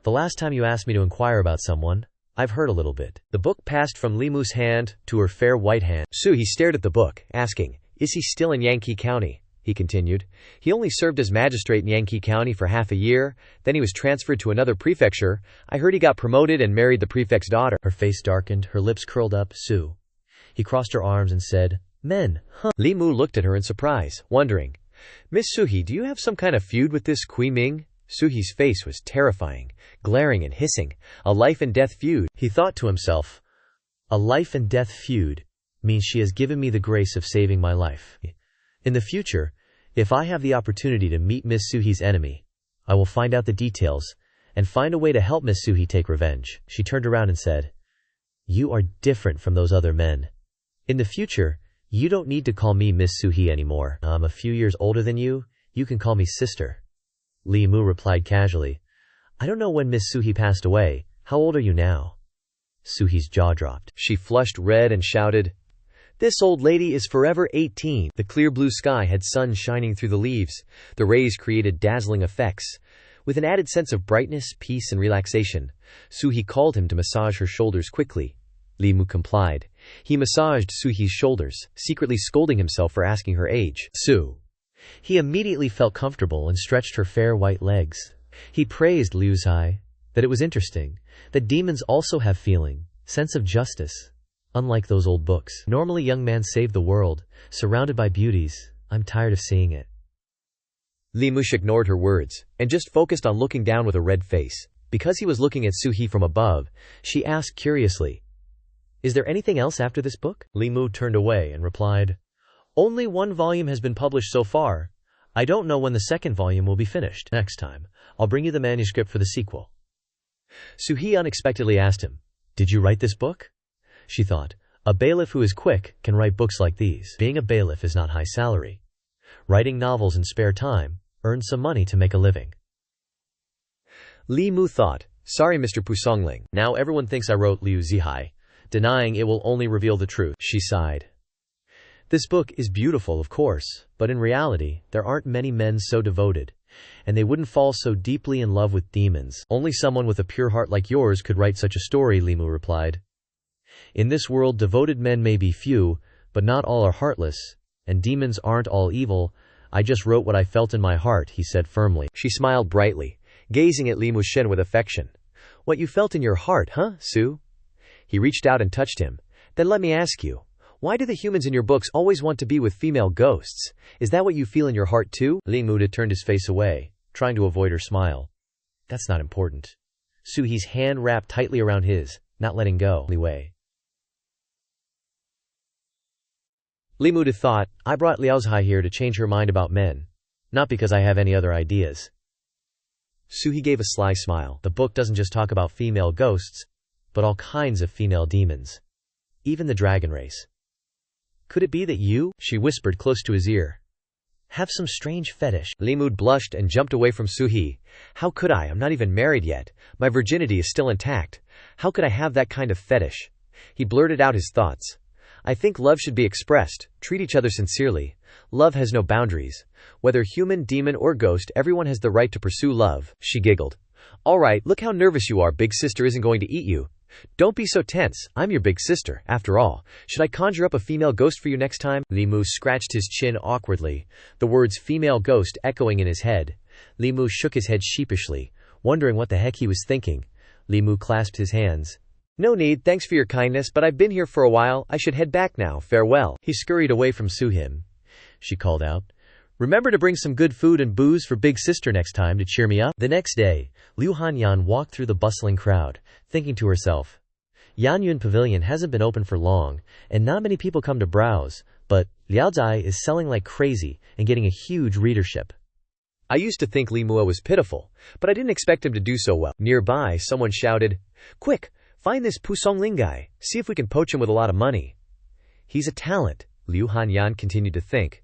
"The last time you asked me to inquire about someone, I've heard a little bit." The book passed from Li Mu's hand to her fair white hand. Suhi stared at the book, asking, "Is he still in Yangqi County?" He continued, "He only served as magistrate in Yangqi County for half a year, then he was transferred to another prefecture. I heard he got promoted and married the prefect's daughter." Her face darkened, her lips curled up. "Su." He crossed her arms and said, "Men, huh?" Li Mu looked at her in surprise, wondering, "Miss Suhi, do you have some kind of feud with this Kui Ming?" Suhi's face was terrifying, glaring and hissing. "A life and death feud," he thought to himself. "A life and death feud means she has given me the grace of saving my life. In the future, if I have the opportunity to meet Miss Suhi's enemy, I will find out the details and find a way to help Miss Suhi take revenge." She turned around and said, "You are different from those other men. In the future, you don't need to call me Miss Suhi anymore. I'm a few years older than you. You can call me sister." Li Mu replied casually, "I don't know when Miss Suhi passed away. How old are you now?" Suhi's jaw dropped. She flushed red and shouted, "This old lady is forever 18. The clear blue sky had sun shining through the leaves. The rays created dazzling effects. With an added sense of brightness, peace, and relaxation, Suhi called him to massage her shoulders quickly. Li Mu complied. He massaged Suhi's shoulders, secretly scolding himself for asking her age. Su. He immediately felt comfortable and stretched her fair white legs. He praised Liu Zai, that it was interesting, that demons also have feeling, sense of justice, unlike those old books. Normally young man saved the world, surrounded by beauties. I'm tired of seeing it. Li Mu ignored her words, and just focused on looking down with a red face. Because he was looking at Suhi from above, she asked curiously, "Is there anything else after this book?" Li Mu turned away and replied, "Only one volume has been published so far. I don't know when the second volume will be finished. Next time, I'll bring you the manuscript for the sequel." Suhi unexpectedly asked him, "Did you write this book?" She thought, a bailiff who is quick can write books like these. Being a bailiff is not high salary. Writing novels in spare time, earn some money to make a living. Li Mu thought, "Sorry Mr. Pusongling, now everyone thinks I wrote Liu Zihai. Denying it will only reveal the truth." She sighed. "This book is beautiful, of course, but in reality, there aren't many men so devoted, and they wouldn't fall so deeply in love with demons. Only someone with a pure heart like yours could write such a story," Li Mu replied. "In this world, devoted men may be few, but not all are heartless, and demons aren't all evil. I just wrote what I felt in my heart," he said firmly. She smiled brightly, gazing at Li Mushen with affection. "What you felt in your heart, huh, Su?" He reached out and touched him. Then let me ask you, why do the humans in your books always want to be with female ghosts? Is that what you feel in your heart too? Li Mu turned his face away, trying to avoid her smile. That's not important. Suhi's hand wrapped tightly around his, not letting go. Li Wei. Li Mu thought, I brought Liaozhai here to change her mind about men. Not because I have any other ideas. Suhi gave a sly smile. The book doesn't just talk about female ghosts, but all kinds of female demons. Even the dragon race. Could it be that you, she whispered close to his ear, have some strange fetish? Li Mu blushed and jumped away from Suhi. How could I? I'm not even married yet. My virginity is still intact. How could I have that kind of fetish? He blurted out his thoughts. I think love should be expressed. Treat each other sincerely. Love has no boundaries. Whether human, demon, or ghost, everyone has the right to pursue love. She giggled. All right, look how nervous you are. Big sister isn't going to eat you. Don't be so tense. I'm your big sister, after all. Should I conjure up a female ghost for you next time? Li Mu scratched his chin awkwardly, the words female ghost echoing in his head. Li Mu shook his head sheepishly, wondering what the heck he was thinking. Li Mu clasped his hands. No need, thanks for your kindness, but I've been here for a while. I should head back now. Farewell. He scurried away from Suhim. She called out, remember to bring some good food and booze for big sister next time to cheer me up. The next day, Liu Hanyan walked through the bustling crowd, thinking to herself, Yanyun Pavilion hasn't been open for long, and not many people come to browse, but Liaozhai is selling like crazy and getting a huge readership. I used to think Li Mua was pitiful, but I didn't expect him to do so well. Nearby, someone shouted, quick, find this Pusongling guy, see if we can poach him with a lot of money. He's a talent, Liu Hanyan continued to think.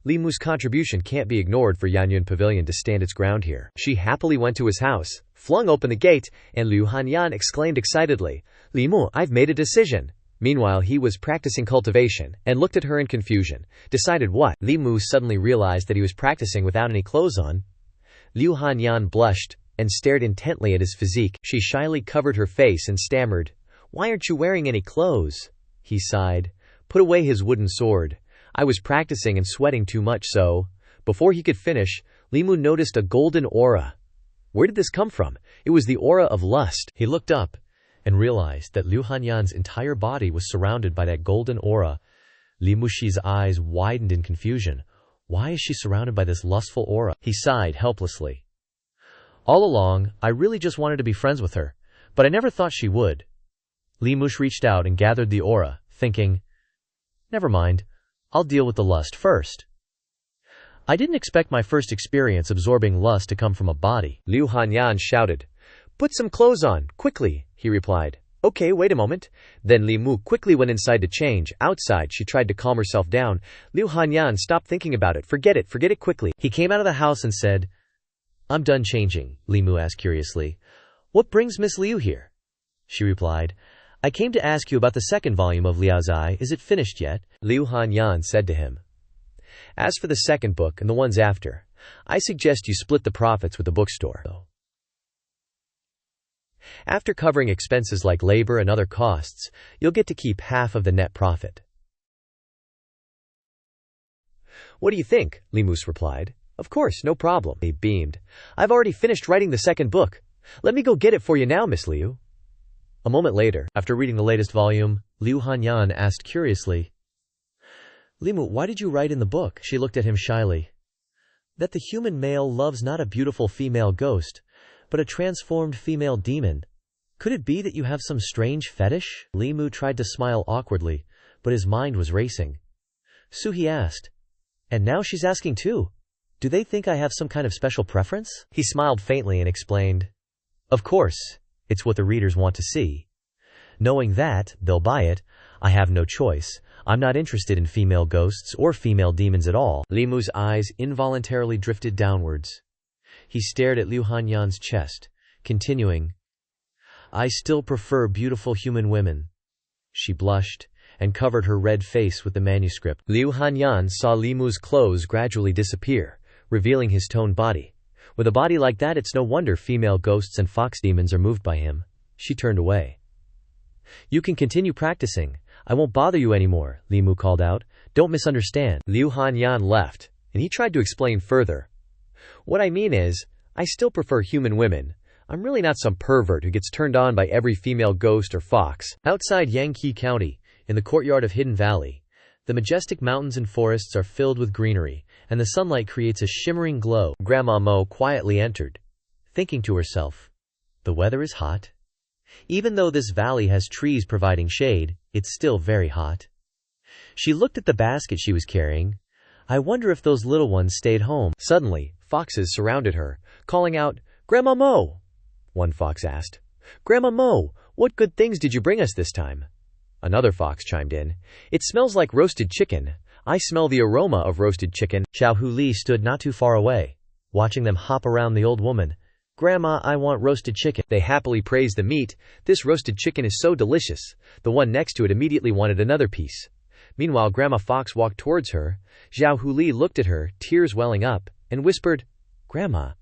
Li Mu's contribution can't be ignored for Yanyun Pavilion to stand its ground here. She happily went to his house, flung open the gate, and Liu Hanyan exclaimed excitedly, Li Mu, I've made a decision. Meanwhile, he was practicing cultivation, and looked at her in confusion. Decided what? Li Mu suddenly realized that he was practicing without any clothes on. Liu Hanyan blushed, and stared intently at his physique. She shyly covered her face and stammered, Why aren't you wearing any clothes? He sighed, put away his wooden sword. I was practicing and sweating too much so. Before he could finish, Li Mu noticed a golden aura. Where did this come from? It was the aura of lust. He looked up and realized that Liu Hanyan's entire body was surrounded by that golden aura. Li Mushi's eyes widened in confusion. Why is she surrounded by this lustful aura? He sighed helplessly. All along, I really just wanted to be friends with her, but I never thought she would. Li Mush reached out and gathered the aura, thinking, never mind, I'll deal with the lust first. I didn't expect my first experience absorbing lust to come from a body. Liu Hanyan shouted, Put some clothes on, quickly, he replied. Okay, wait a moment. Then Li Mu quickly went inside to change. Outside, she tried to calm herself down. Liu Hanyan stopped thinking about it. Forget it quickly. He came out of the house and said, I'm done changing, Li Mu asked curiously. What brings Miss Liu here? She replied, I came to ask you about the second volume of Liaozhai. Is it finished yet? Liu Hanyan said to him, As for the second book and the ones after, I suggest you split the profits with the bookstore. After covering expenses like labor and other costs, you'll get to keep half of the net profit. What do you think? Li Mu replied. Of course, no problem. He beamed. I've already finished writing the second book. Let me go get it for you now, Miss Liu. A moment later, after reading the latest volume, Liu Hanyan asked curiously, Li Mu, why did you write in the book? She looked at him shyly. That the human male loves not a beautiful female ghost, but a transformed female demon. Could it be that you have some strange fetish? Li Mu tried to smile awkwardly, but his mind was racing. Suhi asked, and now she's asking too. Do they think I have some kind of special preference? He smiled faintly and explained, of course, it's what the readers want to see. Knowing that, they'll buy it. I have no choice. I'm not interested in female ghosts or female demons at all. Li Mu's eyes involuntarily drifted downwards. He stared at Liu Hanyan's chest, continuing, I still prefer beautiful human women. She blushed and covered her red face with the manuscript. Liu Hanyan saw Li Mu's clothes gradually disappear, revealing his toned body. With a body like that, it's no wonder female ghosts and fox demons are moved by him. She turned away. You can continue practicing. I won't bother you anymore, Li Mu called out. Don't misunderstand. Liu Hanyan left, and he tried to explain further. What I mean is, I still prefer human women. I'm really not some pervert who gets turned on by every female ghost or fox. Outside Yangqi County, In the courtyard of Hidden Valley, the majestic mountains and forests are filled with greenery, and the sunlight creates a shimmering glow. Grandma Mo quietly entered, thinking to herself, "The weather is hot. Even though this valley has trees providing shade, it's still very hot." She looked at the basket she was carrying. "I wonder if those little ones stayed home." Suddenly, foxes surrounded her, calling out, "Grandma Mo!" One fox asked, "Grandma Mo, what good things did you bring us this time?" Another fox chimed in, "It smells like roasted chicken. I smell the aroma of roasted chicken." Xiao Hu Li stood not too far away, watching them hop around the old woman. "Grandma, I want roasted chicken." They happily praised the meat. "This roasted chicken is so delicious." The one next to it immediately wanted another piece. Meanwhile, Grandma Fox walked towards her. Xiao Hu Li looked at her, tears welling up, and whispered, "Grandma."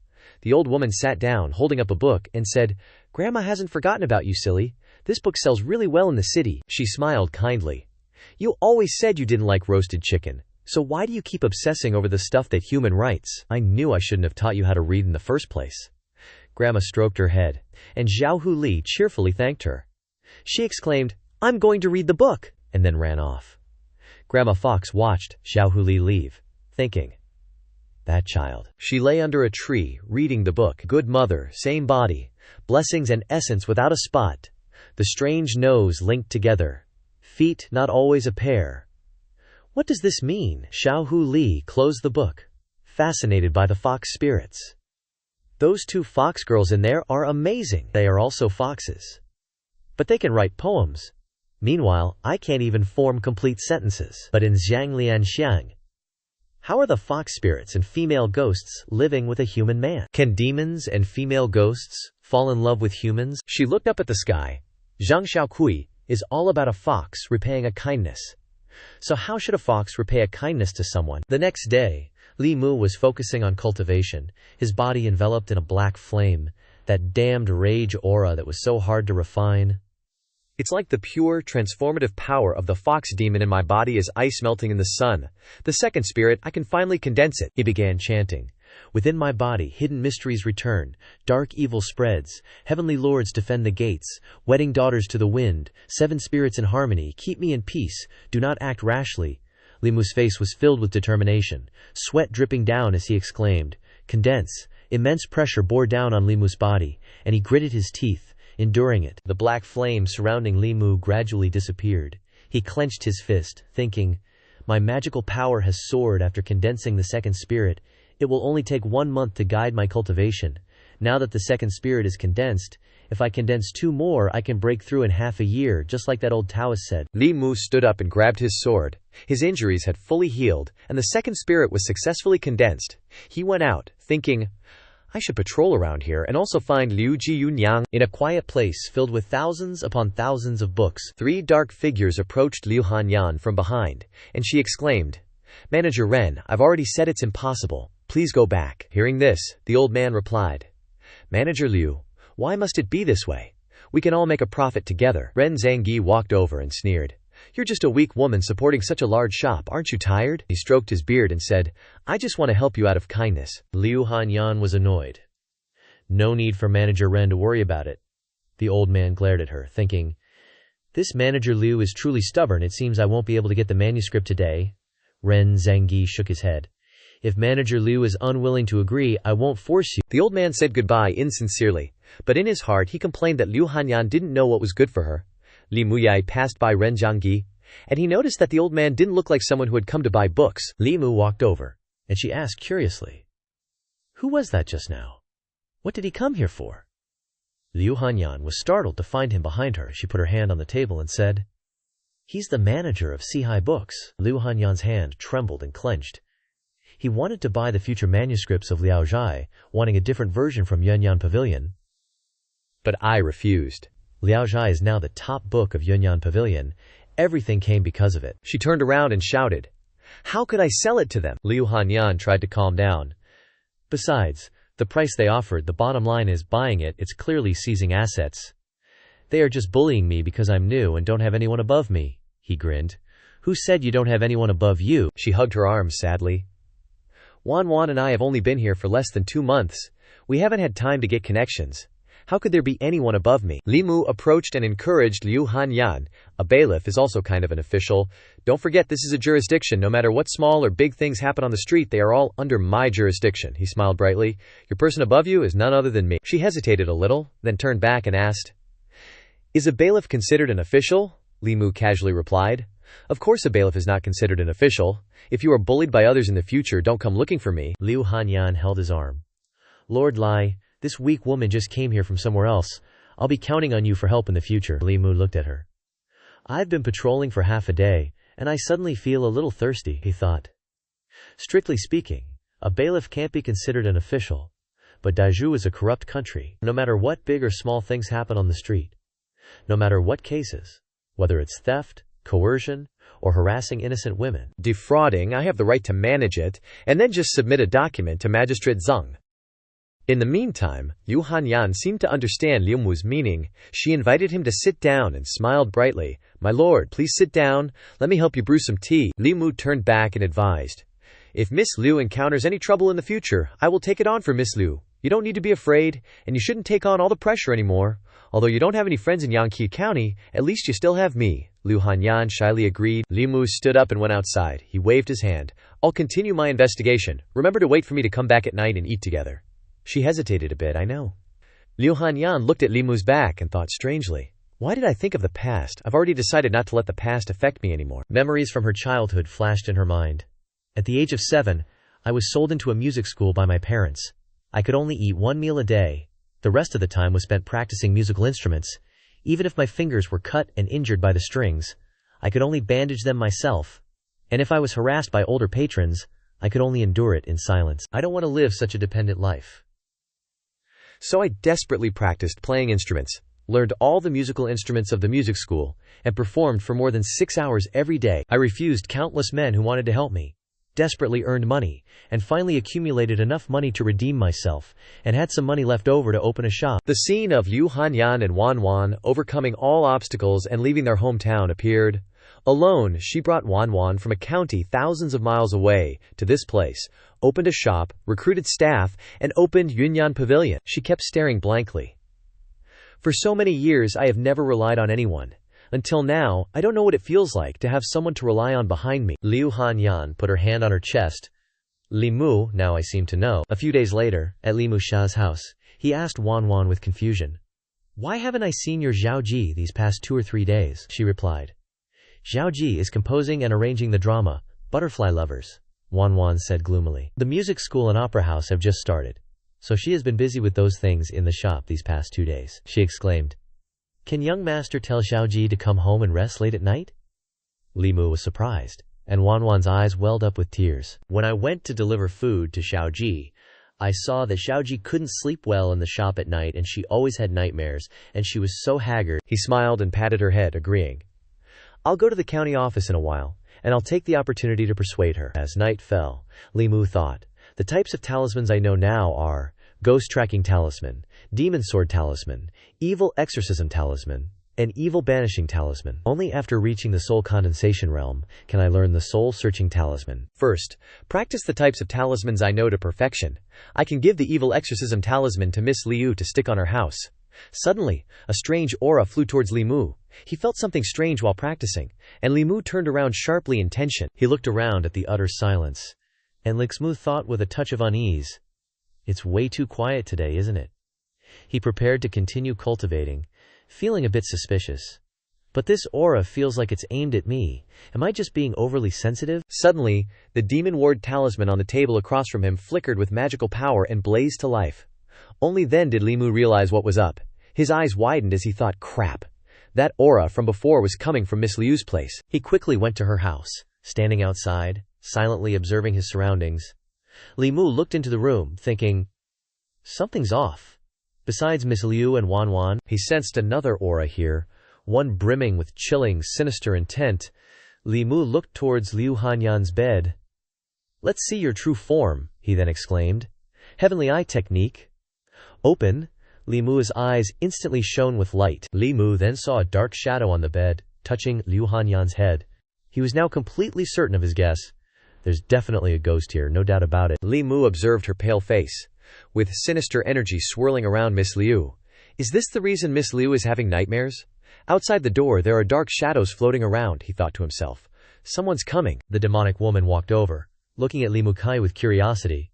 The old woman sat down, holding up a book, and said, "Grandma hasn't forgotten about you, silly. This book sells really well in the city." She smiled kindly. "You always said you didn't like roasted chicken, so why do you keep obsessing over the stuff that human writes? I knew I shouldn't have taught you how to read in the first place." Grandma stroked her head, and Xiao Hu Li cheerfully thanked her. She exclaimed, "I'm going to read the book," and then ran off. Grandma Fox watched Xiao Hu Li leave, thinking, "That child." She lay under a tree, reading the book. Good mother, same body, blessings and essence without a spot. The strange nose linked together. Feet not always a pair. What does this mean? Xiao Hu Li closed the book, fascinated by the fox spirits. Those two fox girls in there are amazing. They are also foxes. But they can write poems. Meanwhile, I can't even form complete sentences. But in Xiang, how are the fox spirits and female ghosts living with a human man? Can demons and female ghosts fall in love with humans? She looked up at the sky. Zhang Xiaokui is all about a fox repaying a kindness. So how should a fox repay a kindness to someone? The next day, Li Mu was focusing on cultivation, his body enveloped in a black flame, that damned rage aura that was so hard to refine. It's like the pure, transformative power of the fox demon in my body is ice melting in the sun. The second spirit, I can finally condense it. He began chanting. Within my body, hidden mysteries return. Dark evil spreads. Heavenly lords defend the gates. Wedding daughters to the wind. Seven spirits in harmony. Keep me in peace. Do not act rashly. Li Mu's face was filled with determination, sweat dripping down as he exclaimed, "Condense." Immense pressure bore down on Li Mu's body, and he gritted his teeth, enduring it. The black flame surrounding Li Mu gradually disappeared. He clenched his fist, thinking, "My magical power has soared after condensing the second spirit. It will only take 1 month to guide my cultivation. Now that the second spirit is condensed, if I condense 2 more, I can break through in half a year, just like that old Taoist said." Li Mu stood up and grabbed his sword. His injuries had fully healed, and the second spirit was successfully condensed. He went out, thinking, "I should patrol around here and also find Liu Jiyunyang." In a quiet place filled with thousands upon thousands of books, 3 dark figures approached Liu Hanyan from behind, and she exclaimed, "Manager Ren, I've already said it's impossible. Please go back." Hearing this, the old man replied, "Manager Liu, why must it be this way? We can all make a profit together." Ren Zhangyi walked over and sneered, "You're just a weak woman supporting such a large shop, aren't you tired?" He stroked his beard and said, "I just want to help you out of kindness." Liu Hanyan was annoyed. "No need for Manager Ren to worry about it." The old man glared at her, thinking, "This Manager Liu is truly stubborn. It seems I won't be able to get the manuscript today." Ren Zhangyi shook his head. "If Manager Liu is unwilling to agree, I won't force you." The old man said goodbye insincerely, but in his heart he complained that Liu Hanyan didn't know what was good for her. Li Muyai passed by Ren Zhangyi, and he noticed that the old man didn't look like someone who had come to buy books. Li Mu walked over, and she asked curiously, "Who was that just now? What did he come here for?" Liu Hanyan was startled to find him behind her. She put her hand on the table and said, "He's the manager of Sihai Books." Liu Hanyan's hand trembled and clenched. He wanted to buy the future manuscripts of Liao Zhai, wanting a different version from Yunyan Pavilion. But I refused. Liao Zhai is now the top book of Yunyan Pavilion. Everything came because of it. She turned around and shouted, "How could I sell it to them?" Liu Hanyan tried to calm down. "Besides, the price they offered, the bottom line is buying it. It's clearly seizing assets. They are just bullying me because I'm new and don't have anyone above me." He grinned. "Who said you don't have anyone above you?" She hugged her arms sadly. "Wan and I have only been here for less than 2 months. We haven't had time to get connections. How could there be anyone above me? Li Mu approached and encouraged Liu Hanyan. A bailiff is also kind of an official. Don't forget, this is a jurisdiction. No matter what small or big things happen on the street, they are all under my jurisdiction. He smiled brightly. Your person above you is none other than me. She hesitated a little, then turned back and asked, Is a bailiff considered an official? Li Mu casually replied. Of course a bailiff is not considered an official. If you are bullied by others in the future, don't come looking for me. Liu Hanyan held his arm. Lord Lai, this weak woman just came here from somewhere else. I'll be counting on you for help in the future. Li Mu looked at her. I've been patrolling for half a day, and I suddenly feel a little thirsty, he thought. Strictly speaking, a bailiff can't be considered an official, but Daizhou is a corrupt country. No matter what big or small things happen on the street, no matter what cases, whether it's theft, coercion, or harassing innocent women, defrauding, I have the right to manage it, and then just submit a document to Magistrate Zheng. In the meantime, Liu Hanyan seemed to understand Liu Mu's meaning. She invited him to sit down and smiled brightly. My lord, please sit down. Let me help you brew some tea. Liu Mu turned back and advised. If Miss Liu encounters any trouble in the future, I will take it on for Miss Liu. You don't need to be afraid, and you shouldn't take on all the pressure anymore. Although you don't have any friends in Xianxia County, at least you still have me. Liu Hanyan shyly agreed. Li Mu stood up and went outside. He waved his hand. I'll continue my investigation. Remember to wait for me to come back at night and eat together. She hesitated a bit. I know. Liu Hanyan looked at Li Mu's back and thought strangely. Why did I think of the past? I've already decided not to let the past affect me anymore. Memories from her childhood flashed in her mind. At the age of 7, I was sold into a music school by my parents. I could only eat 1 meal a day. The rest of the time was spent practicing musical instruments. Even if my fingers were cut and injured by the strings, I could only bandage them myself. And if I was harassed by older patrons, I could only endure it in silence. I don't want to live such a dependent life. So I desperately practiced playing instruments, learned all the musical instruments of the music school, and performed for more than 6 hours every day. I refused countless men who wanted to help me, desperately earned money, and finally accumulated enough money to redeem myself, and had some money left over to open a shop. The scene of Liu Hanyan and Wanwan overcoming all obstacles and leaving their hometown appeared. Alone, she brought Wanwan from a county thousands of miles away to this place, opened a shop, recruited staff, and opened Yunyan Pavilion. She kept staring blankly. For so many years I have never relied on anyone. Until now, I don't know what it feels like to have someone to rely on behind me. Liu Hanyan put her hand on her chest. Li Mu, now I seem to know. A few days later, at Li Mu Sha's house, he asked Wanwan with confusion. Why haven't I seen your Zhaoji these past 2 or 3 days? She replied. Zhaoji is composing and arranging the drama, Butterfly Lovers, Wanwan said gloomily. The music school and opera house have just started, so she has been busy with those things in the shop these past 2 days. She exclaimed. Can young master tell Zhaoji to come home and rest late at night? Li Mu was surprised, and Wanwan's eyes welled up with tears. When I went to deliver food to Zhaoji, I saw that Zhaoji couldn't sleep well in the shop at night and she always had nightmares, and she was so haggard. He smiled and patted her head, agreeing. I'll go to the county office in a while, and I'll take the opportunity to persuade her. As night fell, Li Mu thought, the types of talismans I know now are Ghost Tracking Talisman, Demon Sword Talisman, Evil Exorcism Talisman, and Evil Banishing Talisman. Only after reaching the Soul Condensation Realm can I learn the Soul Searching Talisman. First, practice the types of talismans I know to perfection. I can give the Evil Exorcism Talisman to Miss Liu to stick on her house. Suddenly, a strange aura flew towards Li Mu. He felt something strange while practicing, and Li Mu turned around sharply in tension. He looked around at the utter silence, and Li Mu thought with a touch of unease, it's way too quiet today, isn't it? He prepared to continue cultivating, feeling a bit suspicious. But this aura feels like it's aimed at me. Am I just being overly sensitive? Suddenly, the demon ward talisman on the table across from him flickered with magical power and blazed to life. Only then did Li Mu realize what was up. His eyes widened as he thought, crap. That aura from before was coming from Miss Liu's place. He quickly went to her house, standing outside, silently observing his surroundings. Li Mu looked into the room, thinking, something's off. Besides Miss Liu and Wanwan, he sensed another aura here, one brimming with chilling, sinister intent. Li Mu looked towards Liu Hanyan's bed. Let's see your true form, he then exclaimed. Heavenly Eye Technique. Open. Li Mu's eyes instantly shone with light. Li Mu then saw a dark shadow on the bed, touching Liu Hanyan's head. He was now completely certain of his guess. There's definitely a ghost here, no doubt about it. Li Mu observed her pale face, with sinister energy swirling around Miss Liu. Is this the reason Miss Liu is having nightmares? Outside the door there are dark shadows floating around, he thought to himself. Someone's coming. The demonic woman walked over, looking at Li Mukai with curiosity.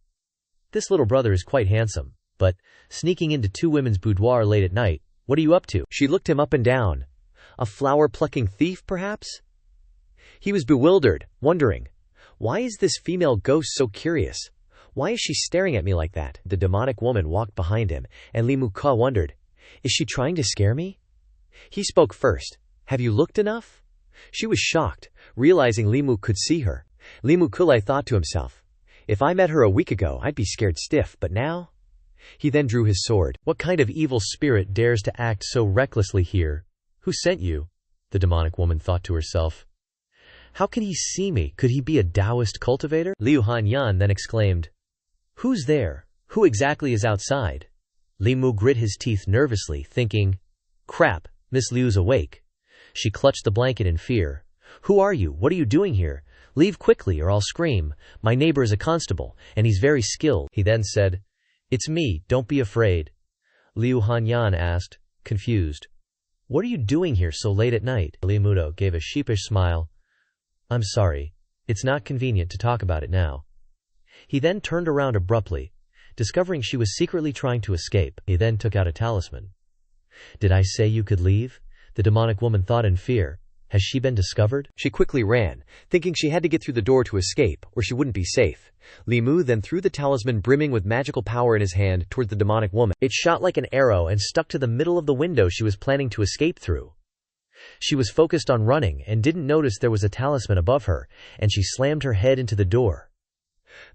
This little brother is quite handsome, but sneaking into two women's boudoir late at night, what are you up to? She looked him up and down. A flower-plucking thief, perhaps? He was bewildered, wondering, why is this female ghost so curious? Why is she staring at me like that? The demonic woman walked behind him, and Li Mukai wondered, is she trying to scare me? He spoke first. Have you looked enough? She was shocked, realizing Li Mu could see her. Li Mukai thought to himself, if I met her a week ago, I'd be scared stiff, but now? He then drew his sword. What kind of evil spirit dares to act so recklessly here? Who sent you? The demonic woman thought to herself. How can he see me? Could he be a Daoist cultivator? Liu Hanyan then exclaimed, who's there? Who exactly is outside? Li Mu grit his teeth nervously, thinking, crap, Miss Liu's awake. She clutched the blanket in fear. Who are you? What are you doing here? Leave quickly or I'll scream. My neighbor is a constable, and he's very skilled. He then said, it's me, don't be afraid. Liu Hanyan asked, confused. What are you doing here so late at night? Li Mudo gave a sheepish smile. I'm sorry. It's not convenient to talk about it now. He then turned around abruptly, discovering she was secretly trying to escape. He then took out a talisman. Did I say you could leave? The demonic woman thought in fear. Has she been discovered? She quickly ran, thinking she had to get through the door to escape, or she wouldn't be safe. Li Mu then threw the talisman brimming with magical power in his hand toward the demonic woman. It shot like an arrow and stuck to the middle of the window she was planning to escape through. She was focused on running and didn't notice there was a talisman above her, and she slammed her head into the door.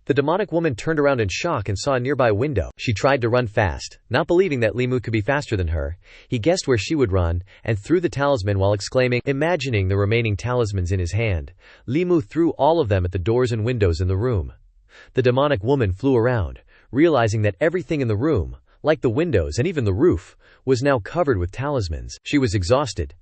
The demonic woman turned around in shock and saw a nearby window. She tried to run fast, not believing that Li Mu could be faster than her. He guessed where she would run, and threw the talisman while exclaiming, imagining the remaining talismans in his hand. Li Mu threw all of them at the doors and windows in the room. The demonic woman flew around, realizing that everything in the room, like the windows and even the roof, was now covered with talismans. She was exhausted.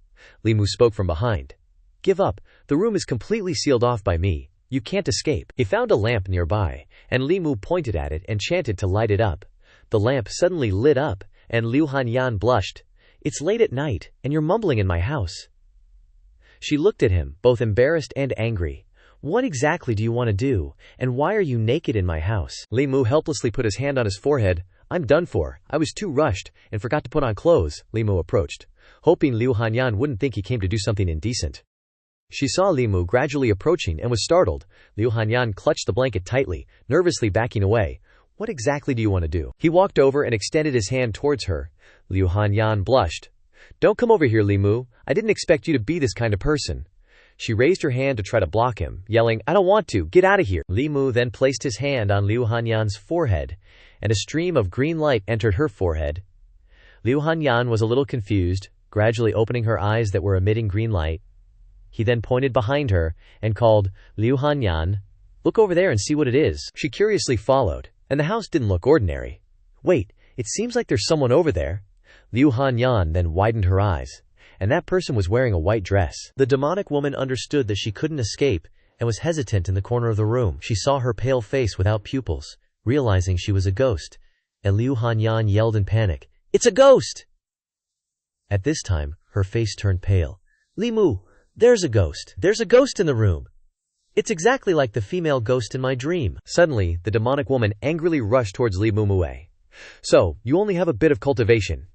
Li Mu spoke from behind. Give up. The room is completely sealed off by me. You can't escape. He found a lamp nearby, and Li Mu pointed at it and chanted to light it up. The lamp suddenly lit up, and Liu Hanyan blushed. It's late at night, and you're mumbling in my house. She looked at him, both embarrassed and angry. What exactly do you want to do, and why are you naked in my house? Li Mu helplessly put his hand on his forehead. I'm done for. I was too rushed, and forgot to put on clothes. Li Mu approached, hoping Liu Hanyan wouldn't think he came to do something indecent. She saw Li Mu gradually approaching and was startled. Liu Hanyan clutched the blanket tightly, nervously backing away. What exactly do you want to do? He walked over and extended his hand towards her. Liu Hanyan blushed. Don't come over here, Li Mu. I didn't expect you to be this kind of person. She raised her hand to try to block him, yelling, I don't want to. Get out of here. Li Mu then placed his hand on Liu Hanyan's forehead, and a stream of green light entered her forehead. Liu Hanyan was a little confused, gradually opening her eyes that were emitting green light. He then pointed behind her and called, Liu Hanyan, look over there and see what it is. She curiously followed, and the house didn't look ordinary. Wait, it seems like there's someone over there. Liu Hanyan then widened her eyes, and that person was wearing a white dress. The demonic woman understood that she couldn't escape and was hesitant in the corner of the room. She saw her pale face without pupils, realizing she was a ghost, and Liu Hanyan yelled in panic, It's a ghost! At this time, her face turned pale. Li Mu, there's a ghost. There's a ghost in the room. It's exactly like the female ghost in my dream. Suddenly, the demonic woman angrily rushed towards Li Mu. So, you only have a bit of cultivation.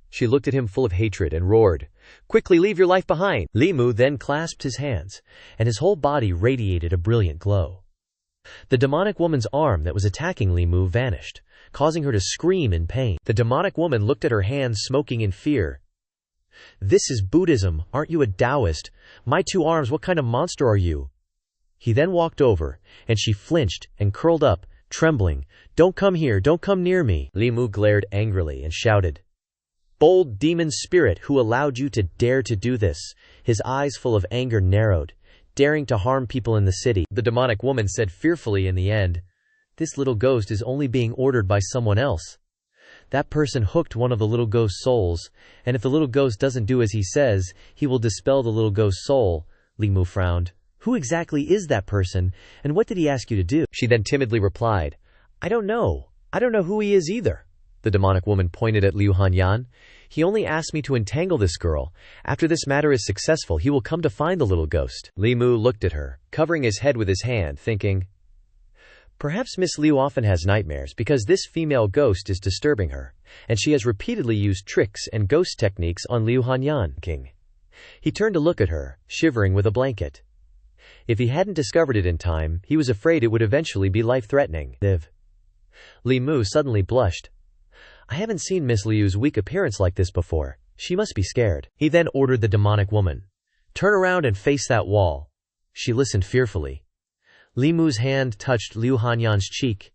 She looked at him full of hatred and roared, Quickly leave your life behind. Li Mu then clasped his hands, and his whole body radiated a brilliant glow. The demonic woman's arm that was attacking Li Mu vanished, causing her to scream in pain. The demonic woman looked at her hands smoking in fear. This is Buddhism, aren't you a Daoist? My two arms, what kind of monster are you? He then walked over, and she flinched and curled up, trembling. Don't come here, don't come near me. Li Mu glared angrily and shouted, Bold demon spirit, who allowed you to dare to do this? His eyes full of anger narrowed, daring to harm people in the city. The demonic woman said fearfully in the end, This little ghost is only being ordered by someone else. That person hooked one of the little ghost's souls, and if the little ghost doesn't do as he says, he will dispel the little ghost's soul. Li Mu frowned. Who exactly is that person, and what did he ask you to do? She then timidly replied, I don't know. I don't know who he is either. The demonic woman pointed at Liu Hanyan. "He only asked me to entangle this girl. After this matter is successful, he will come to find the little ghost." Li Mu looked at her, covering his head with his hand, thinking, perhaps Miss Liu often has nightmares because this female ghost is disturbing her, and she has repeatedly used tricks and ghost techniques on Liu Hanyan. He turned to look at her, shivering with a blanket. If he hadn't discovered it in time, he was afraid it would eventually be life-threatening. Li Mu suddenly blushed. "I haven't seen Miss Liu's weak appearance like this before. She must be scared." He then ordered the demonic woman, "Turn around and face that wall." She listened fearfully. Li Mu's hand touched Liu Hanyan's cheek.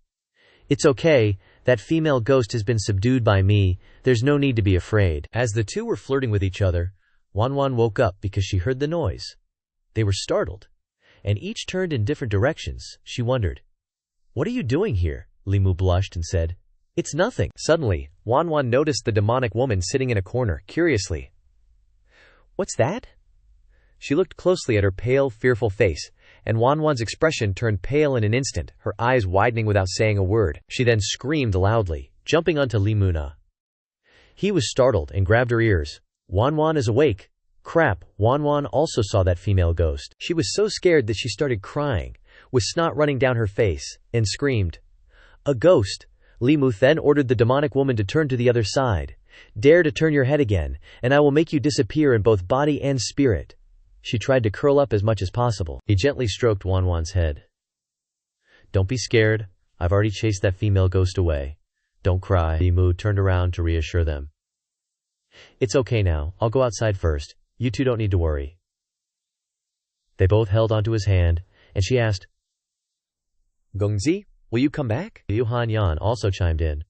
"It's okay, that female ghost has been subdued by me, there's no need to be afraid." As the two were flirting with each other, Wanwan woke up because she heard the noise. They were startled, and each turned in different directions. She wondered, "What are you doing here?" Li Mu blushed and said, "It's nothing." Suddenly, Wanwan noticed the demonic woman sitting in a corner, curiously. "What's that?" She looked closely at her pale, fearful face, and Wanwan's expression turned pale in an instant, her eyes widening without saying a word. She then screamed loudly, jumping onto Li Mu. He was startled and grabbed her ears. "Wanwan is awake." Crap, Wanwan also saw that female ghost. She was so scared that she started crying, with snot running down her face, and screamed, "A ghost!" Li Mu then ordered the demonic woman to turn to the other side. "Dare to turn your head again, and I will make you disappear in both body and spirit." She tried to curl up as much as possible. He gently stroked Wanwan's head. "Don't be scared. I've already chased that female ghost away. Don't cry." Li Mu turned around to reassure them. "It's okay now. I'll go outside first. You two don't need to worry." They both held onto his hand, and she asked, "Gongzi, will you come back?" Liu Hanyan also chimed in.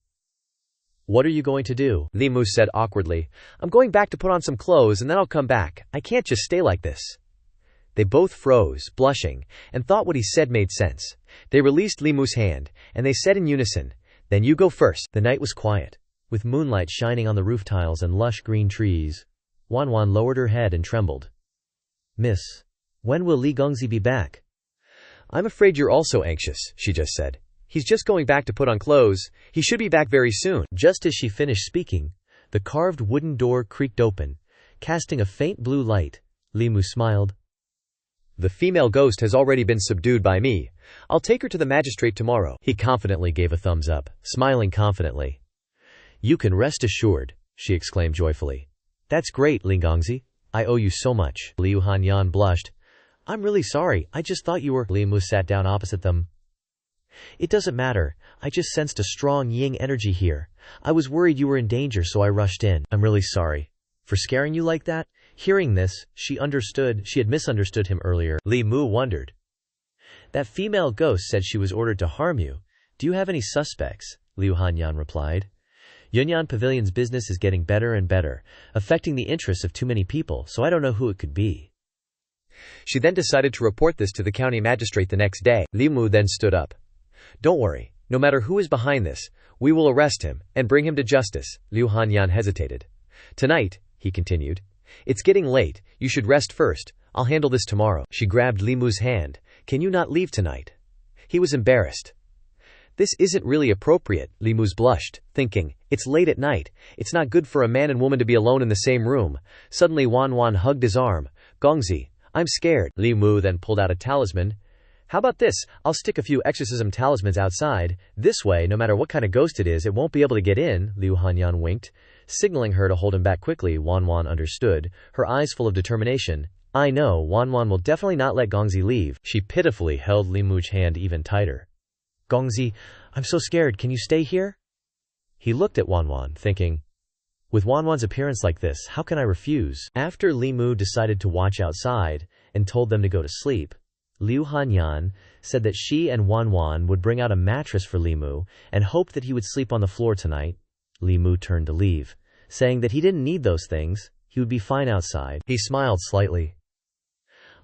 "What are you going to do?" Li Mu said awkwardly, "I'm going back to put on some clothes and then I'll come back. I can't just stay like this." They both froze, blushing, and thought what he said made sense. They released Li Mu's hand, and they said in unison, "Then you go first." The night was quiet, with moonlight shining on the roof tiles and lush green trees. Wanwan lowered her head and trembled. "Miss, when will Li Gongzi be back?" "I'm afraid you're also anxious," she just said. "He's just going back to put on clothes. He should be back very soon." Just as she finished speaking, the carved wooden door creaked open, casting a faint blue light. Li Mu smiled. "The female ghost has already been subdued by me. I'll take her to the magistrate tomorrow." He confidently gave a thumbs up, smiling confidently. "You can rest assured," she exclaimed joyfully. "That's great, Li Gongzi. I owe you so much." Liu Hanyan blushed. "I'm really sorry, I just thought you were—" Li Mu sat down opposite them. "It doesn't matter, I just sensed a strong yin energy here. I was worried you were in danger, so I rushed in. I'm really sorry for scaring you like that." Hearing this, she had misunderstood him earlier. Li Mu wondered. "That female ghost said she was ordered to harm you. Do you have any suspects?" Liu Hanyan replied. "Yunyan Pavilion's business is getting better and better, affecting the interests of too many people, so I don't know who it could be." She then decided to report this to the county magistrate the next day. Li Mu then stood up. "Don't worry, no matter who is behind this, we will arrest him and bring him to justice." Liu Hanyan hesitated. "Tonight," he continued, "it's getting late, you should rest first. I'll handle this tomorrow." She grabbed Li Mu's hand. "Can you not leave tonight?" He was embarrassed. "This isn't really appropriate." Li Mu blushed, thinking, "It's late at night. It's not good for a man and woman to be alone in the same room." Suddenly Wanwan hugged his arm. "Gongzi, I'm scared." Li Mu then pulled out a talisman. "How about this? I'll stick a few exorcism talismans outside. This way, no matter what kind of ghost it is, it won't be able to get in." Liu Hanyan winked, signaling her to hold him back quickly. Wanwan understood, her eyes full of determination. "I know, Wanwan will definitely not let Gongzi leave." She pitifully held Li Mu's hand even tighter. "Gongzi, I'm so scared, can you stay here?" He looked at Wanwan, thinking, with Wanwan's appearance like this, how can I refuse? After Li Mu decided to watch outside, and told them to go to sleep, Liu Hanyan said that she and Wanwan would bring out a mattress for Li Mu, and hoped that he would sleep on the floor tonight. Li Mu turned to leave, saying that he didn't need those things, he would be fine outside. He smiled slightly.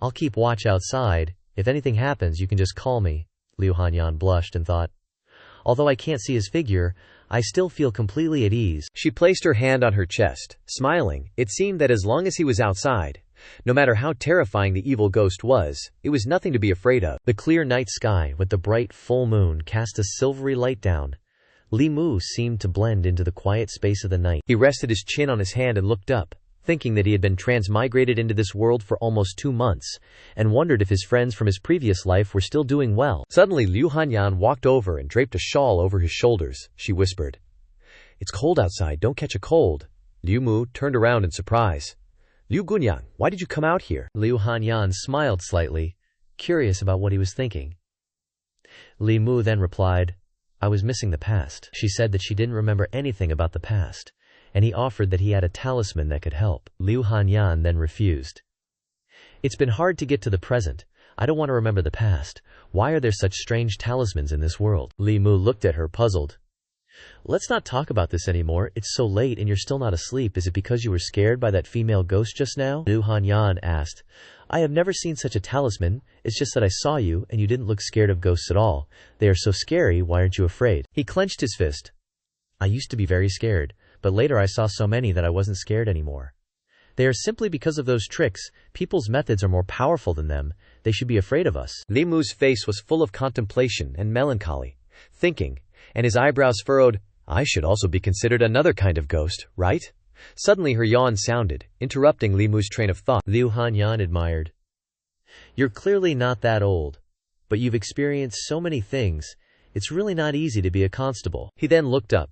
"I'll keep watch outside, if anything happens you can just call me." Liu Hanyan blushed and thought, although I can't see his figure, I still feel completely at ease. She placed her hand on her chest, smiling. It seemed that as long as he was outside, no matter how terrifying the evil ghost was, it was nothing to be afraid of. The clear night sky with the bright full moon cast a silvery light down. Li Mu seemed to blend into the quiet space of the night. He rested his chin on his hand and looked up, thinking that he had been transmigrated into this world for almost 2 months, and wondered if his friends from his previous life were still doing well. Suddenly Liu Hanyan walked over and draped a shawl over his shoulders. She whispered, "It's cold outside, don't catch a cold." Liu Mu turned around in surprise. "Liu Gunyang, why did you come out here?" Liu Hanyan smiled slightly, curious about what he was thinking. Li Mu then replied, "I was missing the past." She said that she didn't remember anything about the past, and he offered that he had a talisman that could help. Liu Hanyan then refused. "It's been hard to get to the present. I don't want to remember the past. Why are there such strange talismans in this world?" Li Mu looked at her puzzled. "Let's not talk about this anymore. It's so late and you're still not asleep. Is it because you were scared by that female ghost just now?" Liu Hanyan asked. "I have never seen such a talisman. It's just that I saw you and you didn't look scared of ghosts at all. They are so scary, why aren't you afraid?" He clenched his fist. "I used to be very scared, but later I saw so many that I wasn't scared anymore. They are simply because of those tricks. People's methods are more powerful than them. They should be afraid of us." Li Mu's face was full of contemplation and melancholy, thinking, and his eyebrows furrowed, "I should also be considered another kind of ghost, right?" Suddenly her yawn sounded, interrupting Li Mu's train of thought. Liu Hanyan admired. "You're clearly not that old, but you've experienced so many things. It's really not easy to be a constable." He then looked up,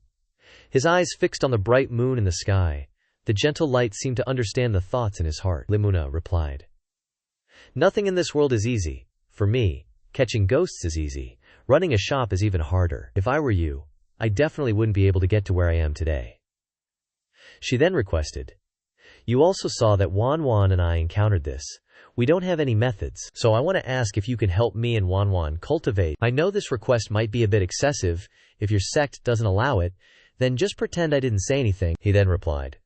his eyes fixed on the bright moon in the sky. The gentle light seemed to understand the thoughts in his heart. Limuna replied, "Nothing in this world is easy. For me, catching ghosts is easy. Running a shop is even harder. If I were you, I definitely wouldn't be able to get to where I am today." She then requested, "You also saw that Wanwan and I encountered this. We don't have any methods, so I want to ask if you can help me and Wanwan cultivate. I know this request might be a bit excessive. If your sect doesn't allow it, then just pretend I didn't say anything." He then replied,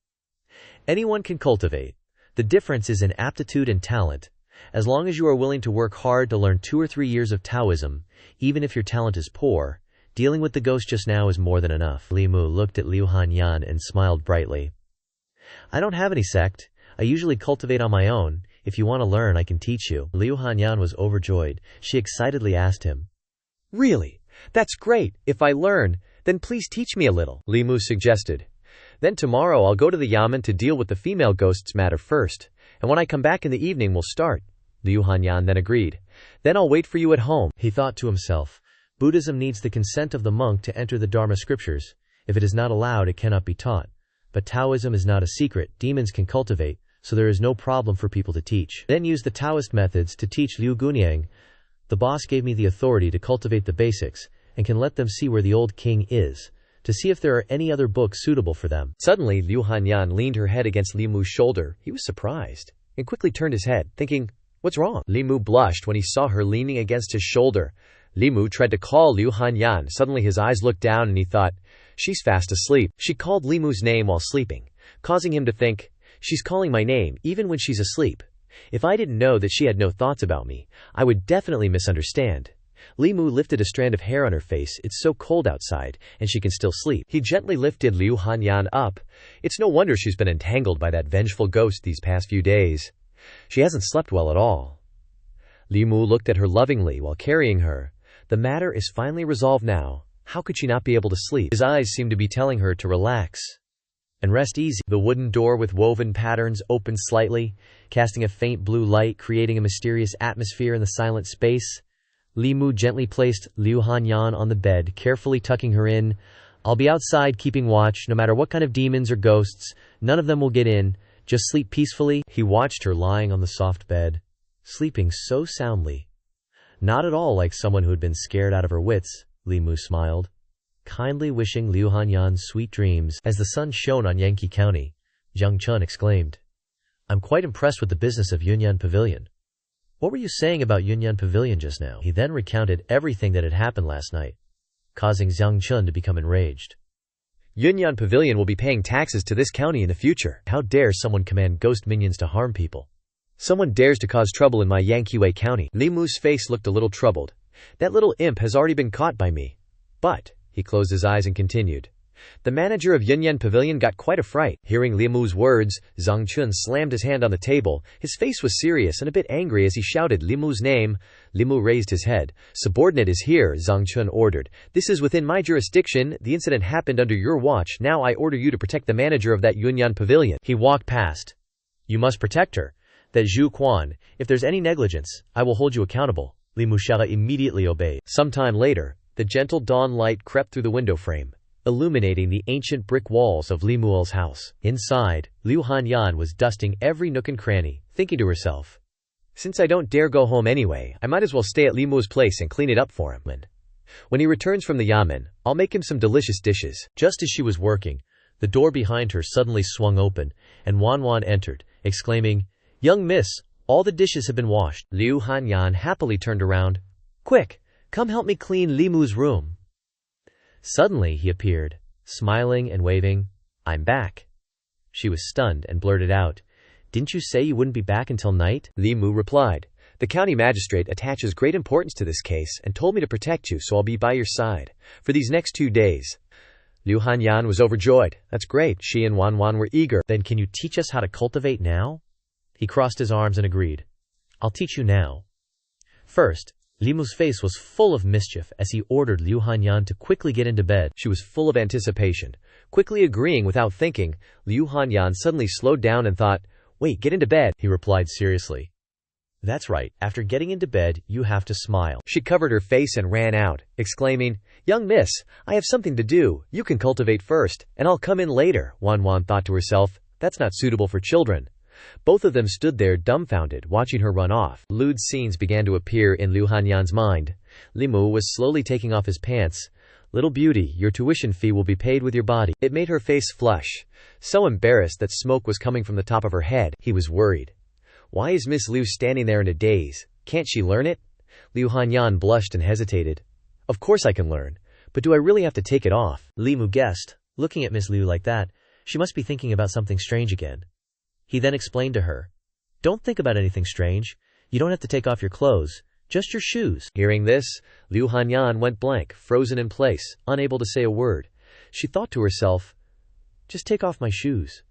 "Anyone can cultivate. The difference is in aptitude and talent. As long as you are willing to work hard to learn 2 or 3 years of Taoism, even if your talent is poor, dealing with the ghost just now is more than enough." Li Mu looked at Liu Hanyan and smiled brightly. "I don't have any sect. I usually cultivate on my own. If you want to learn, I can teach you." Liu Hanyan was overjoyed. She excitedly asked him, "Really? That's great. If I learn, then please teach me a little," Li Mu suggested. "Then tomorrow I'll go to the yamen to deal with the female ghost's matter first, and when I come back in the evening we'll start." Liu Hanyan then agreed. "Then I'll wait for you at home." He thought to himself, Buddhism needs the consent of the monk to enter the Dharma scriptures. If it is not allowed, it cannot be taught. But Taoism is not a secret. Demons can cultivate, so there is no problem for people to teach. Then use the Taoist methods to teach Liu Gunyang. The boss gave me the authority to cultivate the basics, and can let them see where the old king is, to see if there are any other books suitable for them. Suddenly, Liu Hanyan leaned her head against Li Mu's shoulder. He was surprised, and quickly turned his head, thinking, "What's wrong?" Li Mu blushed when he saw her leaning against his shoulder. Li Mu tried to call Liu Hanyan. Suddenly his eyes looked down and he thought, "She's fast asleep." She called Li Mu's name while sleeping, causing him to think, "She's calling my name even when she's asleep. If I didn't know that she had no thoughts about me, I would definitely misunderstand." Li Mu lifted a strand of hair on her face. "It's so cold outside, and she can still sleep." He gently lifted Liu Hanyan up. "It's no wonder she's been entangled by that vengeful ghost these past few days. She hasn't slept well at all." Li Mu looked at her lovingly while carrying her. The matter is finally resolved now. How could she not be able to sleep? His eyes seemed to be telling her to relax and rest easy. The wooden door with woven patterns opened slightly, casting a faint blue light, creating a mysterious atmosphere in the silent space. Li Mu gently placed Liu Hanyan on the bed, carefully tucking her in. "I'll be outside keeping watch. No matter what kind of demons or ghosts, none of them will get in. Just sleep peacefully." He watched her lying on the soft bed, sleeping so soundly. Not at all like someone who had been scared out of her wits. Li Mu smiled, kindly wishing Liu Hanyan sweet dreams. As the sun shone on Yankee County, Zhang Chun exclaimed, "I'm quite impressed with the business of Yunyan Pavilion. What were you saying about Yunyan Pavilion just now?" He then recounted everything that had happened last night, causing Zhang Chun to become enraged. "Yunyan Pavilion will be paying taxes to this county in the future. How dare someone command ghost minions to harm people? Someone dares to cause trouble in my Yanqiwei County." Li Mu's face looked a little troubled. "That little imp has already been caught by me. But," he closed his eyes and continued, The manager of Yunyan Pavilion got quite a fright. Hearing Li Mu's words, Zhang Chun slammed his hand on the table. His face was serious and a bit angry as he shouted Li Mu's name. Li Mu raised his head. "Subordinate is here," Zhang Chun ordered. "This is within my jurisdiction. The incident happened under your watch. Now I order you to protect the manager of that Yunyan Pavilion." He walked past. "You must protect her. That Zhu Quan. If there's any negligence, I will hold you accountable." Li Mu immediately obeyed. Sometime later, the gentle dawn light crept through the window frame, illuminating the ancient brick walls of Li Mu's house. Inside, Liu Hanyan was dusting every nook and cranny, thinking to herself, "Since I don't dare go home anyway, I might as well stay at Li Mu's place and clean it up for him. When he returns from the yamen, I'll make him some delicious dishes." Just as she was working, the door behind her suddenly swung open, and Wan entered, exclaiming, "Young miss, all the dishes have been washed." Liu Hanyan happily turned around. "Quick, come help me clean Li Mu's room." Suddenly he appeared, smiling and waving. "I'm back." She was stunned and blurted out, "Didn't you say you wouldn't be back until night?" Li Mu replied, "The county magistrate attaches great importance to this case and told me to protect you, so I'll be by your side for these next 2 days. Liu Hanyan was overjoyed. "That's great." She and Wan were eager. "Then can you teach us how to cultivate now?" He crossed his arms and agreed. "I'll teach you now." First, Li Mu's face was full of mischief as he ordered Liu Hanyan to quickly get into bed. She was full of anticipation. Quickly agreeing without thinking, Liu Hanyan suddenly slowed down and thought, "Wait, get into bed," he replied seriously. "That's right, after getting into bed, you have to smile." She covered her face and ran out, exclaiming, "Young miss, I have something to do. You can cultivate first, and I'll come in later." Wan thought to herself, "That's not suitable for children." Both of them stood there dumbfounded, watching her run off. Lewd scenes began to appear in Liu Hanyan's mind. Li Mu was slowly taking off his pants. "Little beauty, your tuition fee will be paid with your body." It made her face flush. So embarrassed that smoke was coming from the top of her head, he was worried. Why is Miss Liu standing there in a daze? Can't she learn it? Liu Hanyan blushed and hesitated. "Of course I can learn, but do I really have to take it off?" Li Mu guessed. Looking at Miss Liu like that, she must be thinking about something strange again. He then explained to her, "Don't think about anything strange. You don't have to take off your clothes, just your shoes." Hearing this, Liu Hanyan went blank, frozen in place, unable to say a word. She thought to herself, "Just take off my shoes.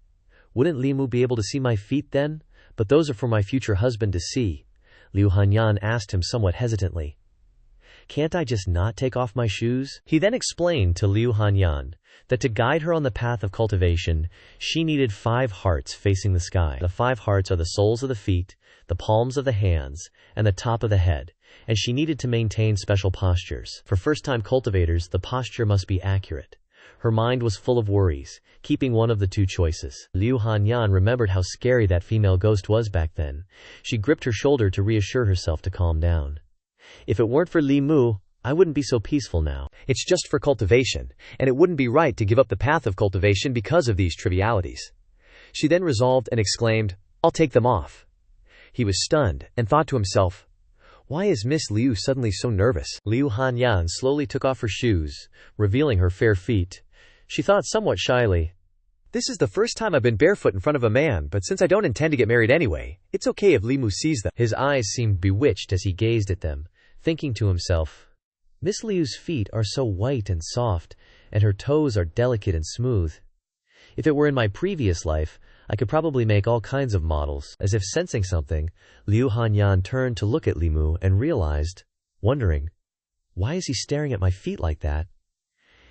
Wouldn't Li Mu be able to see my feet then? But those are for my future husband to see." Liu Hanyan asked him somewhat hesitantly, "Can't I just not take off my shoes?" He then explained to Liu Hanyan that to guide her on the path of cultivation, she needed 5 hearts facing the sky. The 5 hearts are the soles of the feet, the palms of the hands, and the top of the head, and she needed to maintain special postures. For first-time cultivators, the posture must be accurate. Her mind was full of worries, keeping one of the 2 choices. Liu Hanyan remembered how scary that female ghost was back then. She gripped her shoulder to reassure herself to calm down. "If it weren't for Li Mu, I wouldn't be so peaceful now. It's just for cultivation, and it wouldn't be right to give up the path of cultivation because of these trivialities." She then resolved and exclaimed, "I'll take them off." He was stunned and thought to himself, "Why is Miss Liu suddenly so nervous?" Liu Hanyan slowly took off her shoes, revealing her fair feet. She thought somewhat shyly, "This is the first time I've been barefoot in front of a man, but since I don't intend to get married anyway, it's okay if Li Mu sees them." His eyes seemed bewitched as he gazed at them, thinking to himself, "Miss Liu's feet are so white and soft, and her toes are delicate and smooth. If it were in my previous life, I could probably make all kinds of models." As if sensing something, Liu Hanyan turned to look at Li Mu and realized, wondering, "Why is he staring at my feet like that?"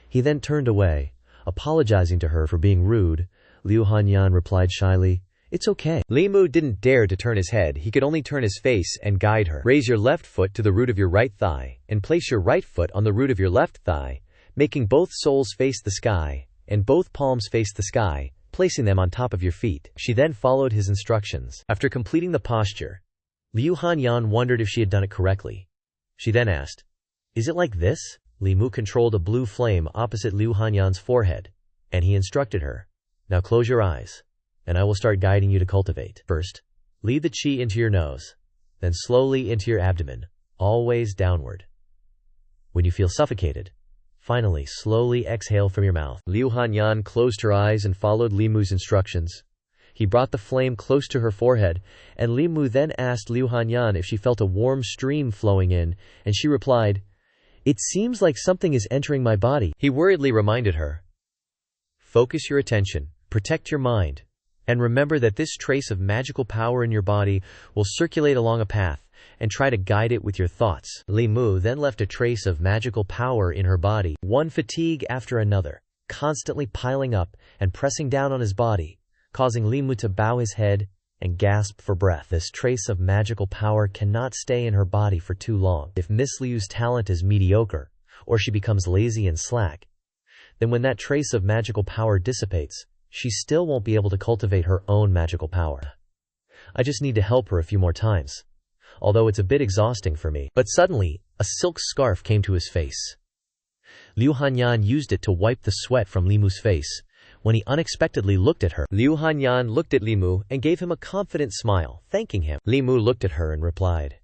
He then turned away, apologizing to her for being rude. Liu Hanyan replied shyly, "It's okay." Li Mu didn't dare to turn his head. He could only turn his face and guide her. "Raise your left foot to the root of your right thigh, and place your right foot on the root of your left thigh, making both soles face the sky, and both palms face the sky, placing them on top of your feet." She then followed his instructions. After completing the posture, Liu Hanyan wondered if she had done it correctly. She then asked, "Is it like this?" Li Mu controlled a blue flame opposite Liu Hanyan's forehead, and he instructed her, "Now close your eyes, and I will start guiding you to cultivate. First, lead the qi into your nose, then slowly into your abdomen, always downward. When you feel suffocated, finally slowly exhale from your mouth." Liu Hanyan closed her eyes and followed Li Mu's instructions. He brought the flame close to her forehead, and Li Mu then asked Liu Hanyan if she felt a warm stream flowing in, and she replied, "It seems like something is entering my body." He worriedly reminded her, Focus your attention, protect your mind, and remember that this trace of magical power in your body will circulate along a path, and try to guide it with your thoughts. Li Mu then left a trace of magical power in her body, one fatigue after another, constantly piling up and pressing down on his body, causing Li Mu to bow his head and gasp for breath. This trace of magical power cannot stay in her body for too long. If Miss Liu's talent is mediocre, or she becomes lazy and slack, then when that trace of magical power dissipates, she still won't be able to cultivate her own magical power. I just need to help her a few more times, although it's a bit exhausting for me. But suddenly, a silk scarf came to his face. Liu Hanyan used it to wipe the sweat from Li Mu's face, when he unexpectedly looked at her. Liu Hanyan looked at Li Mu and gave him a confident smile, thanking him. Li Mu looked at her and replied,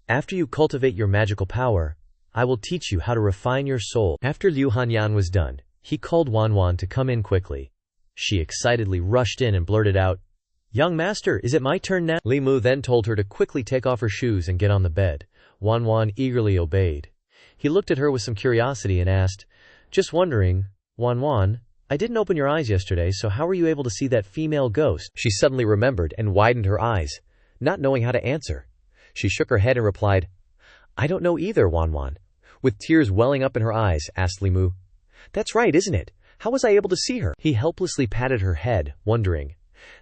"After you cultivate your magical power, I will teach you how to refine your soul." After Liu Hanyan was done, he called Wanwan to come in quickly. She excitedly rushed in and blurted out, "Young master, is it my turn now?" Li Mu then told her to quickly take off her shoes and get on the bed. Wanwan eagerly obeyed. He looked at her with some curiosity and asked, "Just wondering, Wanwan, I didn't open your eyes yesterday, so how were you able to see that female ghost?" She suddenly remembered and widened her eyes, not knowing how to answer. She shook her head and replied, "I don't know either, Wanwan." With tears welling up in her eyes, asked Li Mu, "That's right, isn't it? How was I able to see her?" He helplessly patted her head, wondering.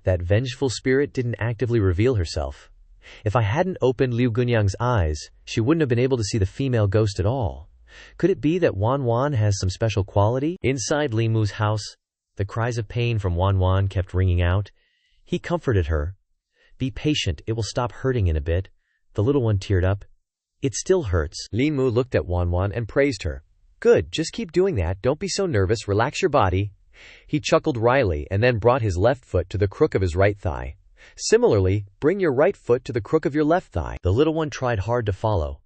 That vengeful spirit didn't actively reveal herself. If I hadn't opened Liu Gunyang's eyes, she wouldn't have been able to see the female ghost at all. Could it be that Wanwan has some special quality? Inside Li Mu's house, the cries of pain from Wanwan kept ringing out. He comforted her. "Be patient, it will stop hurting in a bit." The little one teared up. "It still hurts." Li Mu looked at Wanwan and praised her. "Good, just keep doing that, don't be so nervous, relax your body." He chuckled wryly and then brought his left foot to the crook of his right thigh. Similarly, bring your right foot to the crook of your left thigh. The little one tried hard to follow.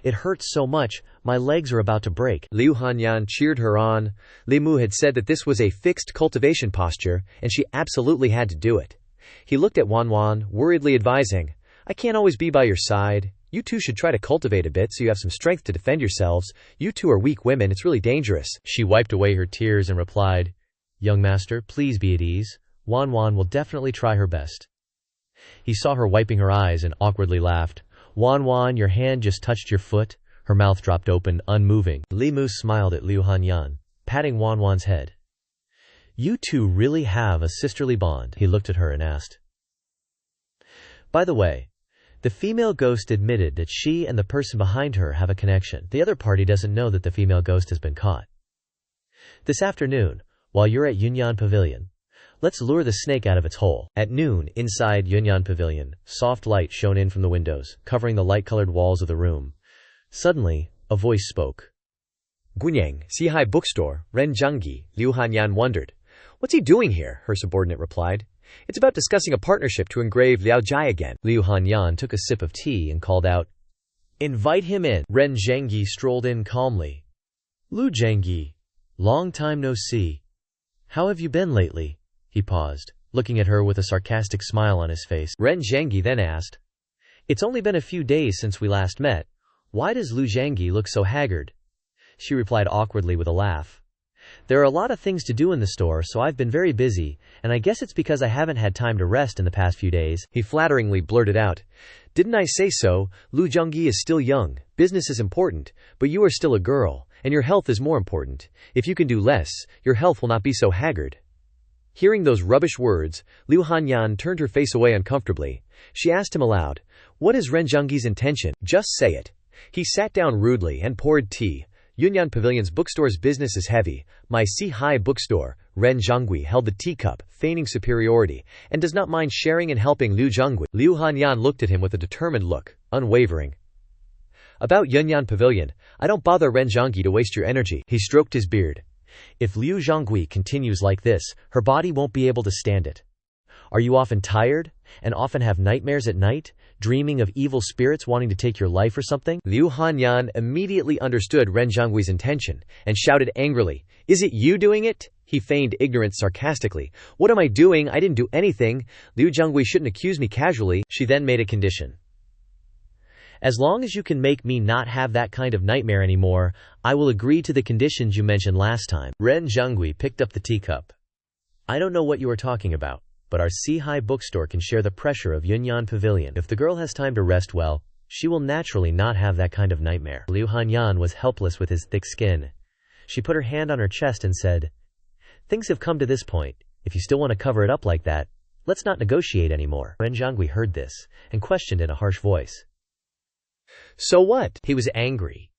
"It hurts so much, my legs are about to break." Liu Hanyan cheered her on. Li Mu had said that this was a fixed cultivation posture, and she absolutely had to do it. He looked at Wanwan, worriedly advising, "I can't always be by your side. You two should try to cultivate a bit so you have some strength to defend yourselves. You two are weak women, it's really dangerous." She wiped away her tears and replied, "Young master, please be at ease. Wanwan will definitely try her best." He saw her wiping her eyes and awkwardly laughed. "Wanwan, your hand just touched your foot." Her mouth dropped open, unmoving. Li Mu smiled at Liu Hanyan, patting Wanwan's head. "You two really have a sisterly bond." He looked at her and asked, "By the way, the female ghost admitted that she and the person behind her have a connection. The other party doesn't know that the female ghost has been caught. This afternoon, while you're at Yunyan Pavilion, let's lure the snake out of its hole." At noon, inside Yunyan Pavilion, soft light shone in from the windows, covering the light-colored walls of the room. Suddenly, a voice spoke. "Gunyang, Sihai Bookstore, Renjiangyi." Liu Hanyan wondered. "What's he doing here?" Her subordinate replied. "It's about discussing a partnership to engrave Liao Jai again." Liu Hanyan took a sip of tea and called out, "Invite him in." Ren Zhengyi strolled in calmly. "Lu Zhengyi, long time no see. How have you been lately?" He paused, looking at her with a sarcastic smile on his face. Ren Zhengyi then asked, "It's only been a few days since we last met. Why does Lu Zhengyi look so haggard?" She replied awkwardly with a laugh. "There are a lot of things to do in the store, so I've been very busy, and I guess it's because I haven't had time to rest in the past few days." He flatteringly blurted out, "Didn't I say so? Lu Zhengyi is still young, business is important, but you are still a girl, and your health is more important. If you can do less, your health will not be so haggard." Hearing those rubbish words, Liu Hanyan turned her face away uncomfortably. She asked him aloud, "What is Ren Zhengyi's intention? Just say it." He sat down rudely and poured tea. Yunyan Pavilion's bookstore's business is heavy. My Si-Hai bookstore, Ren Zhengyi, held the teacup, feigning superiority, and does not mind sharing and helping Liu Zhengyi. Liu Hanyan looked at him with a determined look, unwavering. "About Yunyan Pavilion, I don't bother Ren Zhengyi to waste your energy." He stroked his beard. "If Liu Zhengyi continues like this, her body won't be able to stand it. Are you often tired, and often have nightmares at night, dreaming of evil spirits wanting to take your life or something?" Liu Hanyan immediately understood Ren Zhengyi's intention, and shouted angrily, "Is it you doing it?" He feigned ignorance sarcastically. "What am I doing? I didn't do anything. Liu Zhengyi shouldn't accuse me casually." She then made a condition. As long as you can make me not have that kind of nightmare anymore, I will agree to the conditions you mentioned last time. Ren Zhengui picked up the teacup. I don't know what you are talking about, but our Sihai bookstore can share the pressure of Yunyan Pavilion. If the girl has time to rest well, she will naturally not have that kind of nightmare. Liu Hanyan was helpless with his thick skin. She put her hand on her chest and said, "Things have come to this point. If you still want to cover it up like that, let's not negotiate anymore." Ren Zhengui heard this and questioned in a harsh voice. So what? He was angry.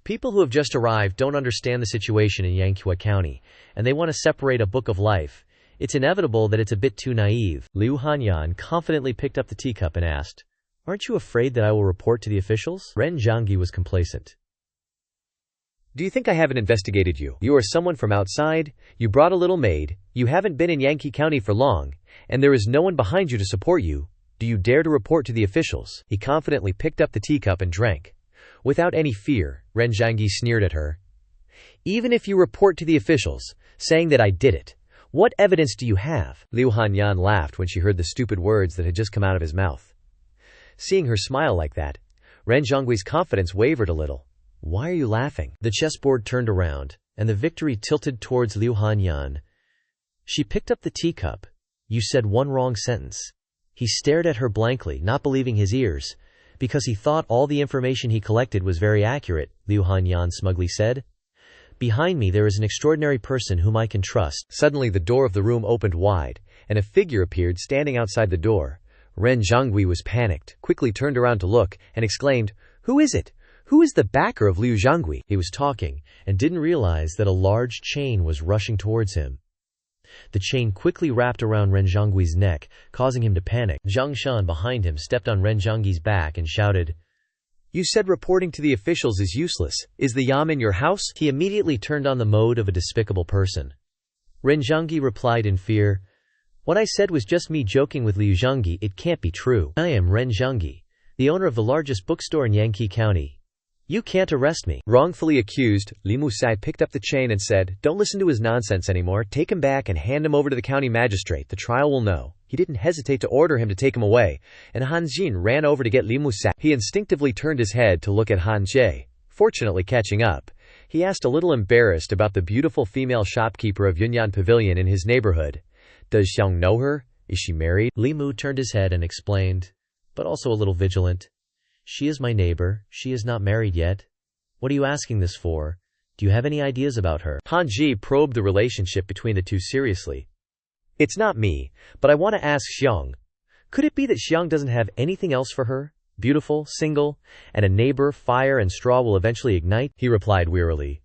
People who have just arrived don't understand the situation in Xianxia County, and they want to separate a book of life. It's inevitable that it's a bit too naive. Liu Hanyan confidently picked up the teacup and asked, "Aren't you afraid that I will report to the officials?" Ren Zhengui was complacent. Do you think I haven't investigated you? You are someone from outside, you brought a little maid, you haven't been in Yankee County for long, and there is no one behind you to support you. Do you dare to report to the officials? He confidently picked up the teacup and drank. Without any fear, Ren Zhengui sneered at her. Even if you report to the officials, saying that I did it, what evidence do you have? Liu Hanyan laughed when she heard the stupid words that had just come out of his mouth. Seeing her smile like that, Ren Zhengui's confidence wavered a little. Why are you laughing? The chessboard turned around, and the victory tilted towards Liu Hanyan. She picked up the teacup. You said one wrong sentence. He stared at her blankly, not believing his ears, because he thought all the information he collected was very accurate, Liu Hanyan smugly said. Behind me there is an extraordinary person whom I can trust. Suddenly the door of the room opened wide, and a figure appeared standing outside the door. Ren Zhengui was panicked, quickly turned around to look, and exclaimed, "Who is it? Who is the backer of Liu Zhengui?" He was talking, and didn't realize that a large chain was rushing towards him. The chain quickly wrapped around Ren Zhengui's neck, causing him to panic. Zhang Shan behind him stepped on Ren Zhengui's back and shouted, "You said reporting to the officials is useless. Is the Yam in your house?" He immediately turned on the mode of a despicable person. Ren Zhengui replied in fear, "What I said was just me joking with Liu Zhengui. It can't be true. I am Ren Zhengui, the owner of the largest bookstore in Yankee County. You can't arrest me." Wrongfully accused, Li Musai picked up the chain and said, "Don't listen to his nonsense anymore. Take him back and hand him over to the county magistrate. The trial will know." He didn't hesitate to order him to take him away, and Han Jin ran over to get Li Musai. He instinctively turned his head to look at Han Jie. Fortunately catching up, he asked, a little embarrassed, about the beautiful female shopkeeper of Yunyan Pavilion in his neighborhood. "Does Xiang know her? Is she married?" Li Mu turned his head and explained, but also a little vigilant. "She is my neighbor. She is not married yet." "What are you asking this for? Do you have any ideas about her?" Han Ji probed the relationship between the two seriously. "It's not me, but I want to ask Xiang. Could it be that Xiang doesn't have anything else for her? Beautiful, single, and a neighbor, fire and straw will eventually ignite?" He replied wearily.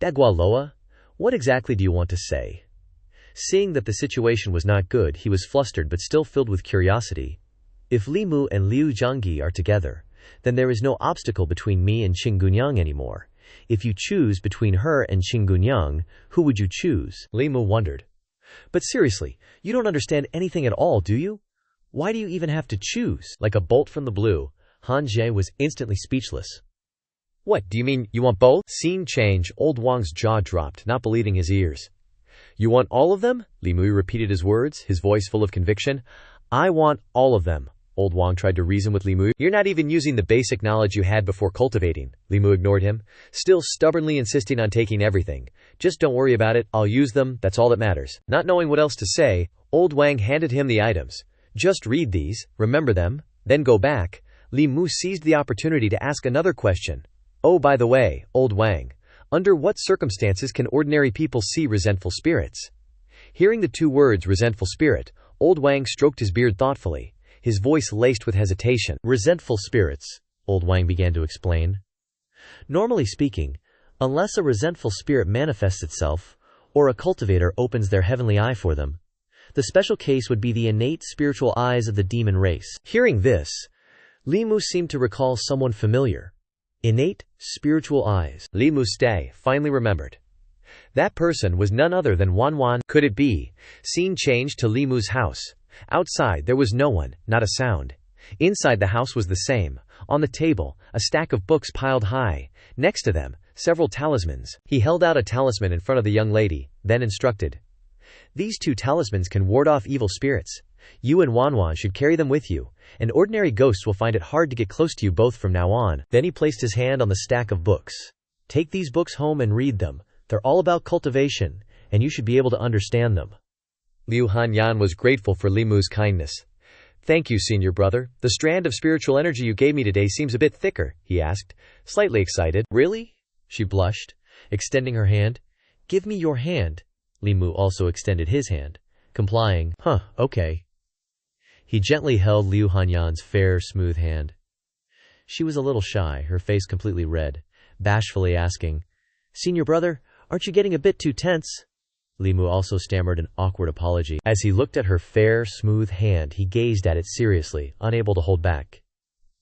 "Dagua Loa, what exactly do you want to say?" Seeing that the situation was not good, he was flustered but still filled with curiosity. "If Li Mu and Liu Zhengui are together, then there is no obstacle between me and Qing Gunyang anymore. If you choose between her and Qing Gunyang, who would you choose?" Li Mu wondered. "But seriously, you don't understand anything at all, do you? Why do you even have to choose?" Like a bolt from the blue, Han Jie was instantly speechless. "What, do you mean you want both?" Scene change, old Wang's jaw dropped, not believing his ears. "You want all of them?" Li Mu repeated his words, his voice full of conviction. "I want all of them." Old Wang tried to reason with Li Mu. "You're not even using the basic knowledge you had before cultivating." Li Mu ignored him, still stubbornly insisting on taking everything. "Just don't worry about it, I'll use them, that's all that matters." Not knowing what else to say, Old Wang handed him the items. "Just read these, remember them, then go back." Li Mu seized the opportunity to ask another question. "Oh, by the way, Old Wang, under what circumstances can ordinary people see resentful spirits?" Hearing the two words resentful spirit, Old Wang stroked his beard thoughtfully, his voice laced with hesitation. "Resentful spirits," Old Wang began to explain. "Normally speaking, unless a resentful spirit manifests itself, or a cultivator opens their heavenly eye for them, the special case would be the innate spiritual eyes of the demon race." Hearing this, Li Mu seemed to recall someone familiar. Innate spiritual eyes. Li Mu finally remembered. That person was none other than Wan Wan. Could it be? Scene changed to Li Mu's house. Outside there was no one, not a sound. Inside the house was the same. On the table, a stack of books piled high. Next to them, several talismans. He held out a talisman in front of the young lady, then instructed, These 2 talismans can ward off evil spirits. You and Wanwan should carry them with you, and ordinary ghosts will find it hard to get close to you both from now on. Then he placed his hand on the stack of books. Take these books home and read them. They're all about cultivation, and you should be able to understand them. Liu Hanyan was grateful for Li Mu's kindness. Thank you, senior brother. The strand of spiritual energy you gave me today seems a bit thicker, he asked, slightly excited. Really? She blushed, extending her hand. Give me your hand. Li Mu also extended his hand, complying. Okay. He gently held Liu Hanyan's fair, smooth hand. She was a little shy, her face completely red, bashfully asking, Senior brother, aren't you getting a bit too tense? Li Mu also stammered an awkward apology. As he looked at her fair, smooth hand, he gazed at it seriously, unable to hold back.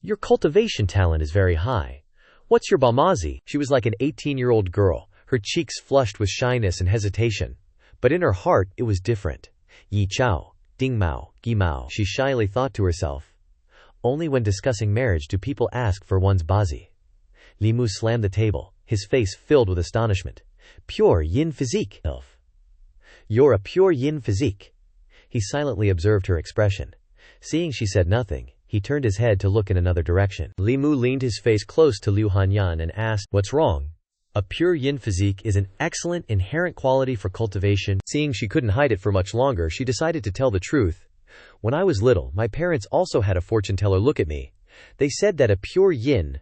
Your cultivation talent is very high. What's your bamazi? She was like an 18-year-old girl, her cheeks flushed with shyness and hesitation. But in her heart, it was different. Yi Chao, Ding Mao, Gi Mao, she shyly thought to herself. Only when discussing marriage do people ask for one's bazi. Li Mu slammed the table, his face filled with astonishment. Pure yin physique. You're a pure yin physique. He silently observed her expression. Seeing she said nothing, he turned his head to look in another direction. Li Mu leaned his face close to Liu Hanyan and asked, What's wrong? A pure yin physique is an excellent inherent quality for cultivation. Seeing she couldn't hide it for much longer, she decided to tell the truth. When I was little, my parents also had a fortune teller look at me. They said that a pure yin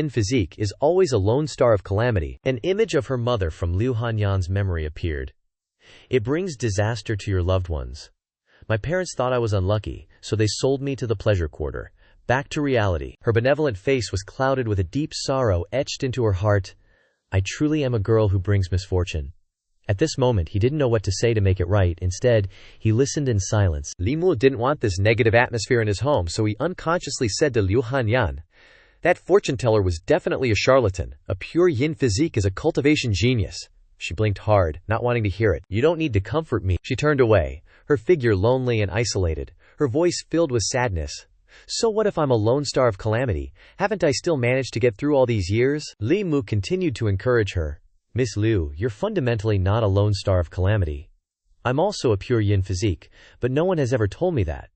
physique is always a lone star of calamity. An image of her mother from Liu Hanyan's memory appeared. It brings disaster to your loved ones. My parents thought I was unlucky, so they sold me to the pleasure quarter. Back to reality. Her benevolent face was clouded with a deep sorrow etched into her heart. I truly am a girl who brings misfortune. At this moment, he didn't know what to say to make it right. Instead, he listened in silence. Li Mu didn't want this negative atmosphere in his home, so he unconsciously said to Liu Hanyan, That fortune teller was definitely a charlatan. A pure yin physique is a cultivation genius. She blinked hard, not wanting to hear it. You don't need to comfort me. She turned away, her figure lonely and isolated, her voice filled with sadness. So what if I'm a lone star of calamity? Haven't I still managed to get through all these years? Li Mu continued to encourage her. Miss Liu, you're fundamentally not a lone star of calamity. I'm also a pure yin physique, but no one has ever told me that.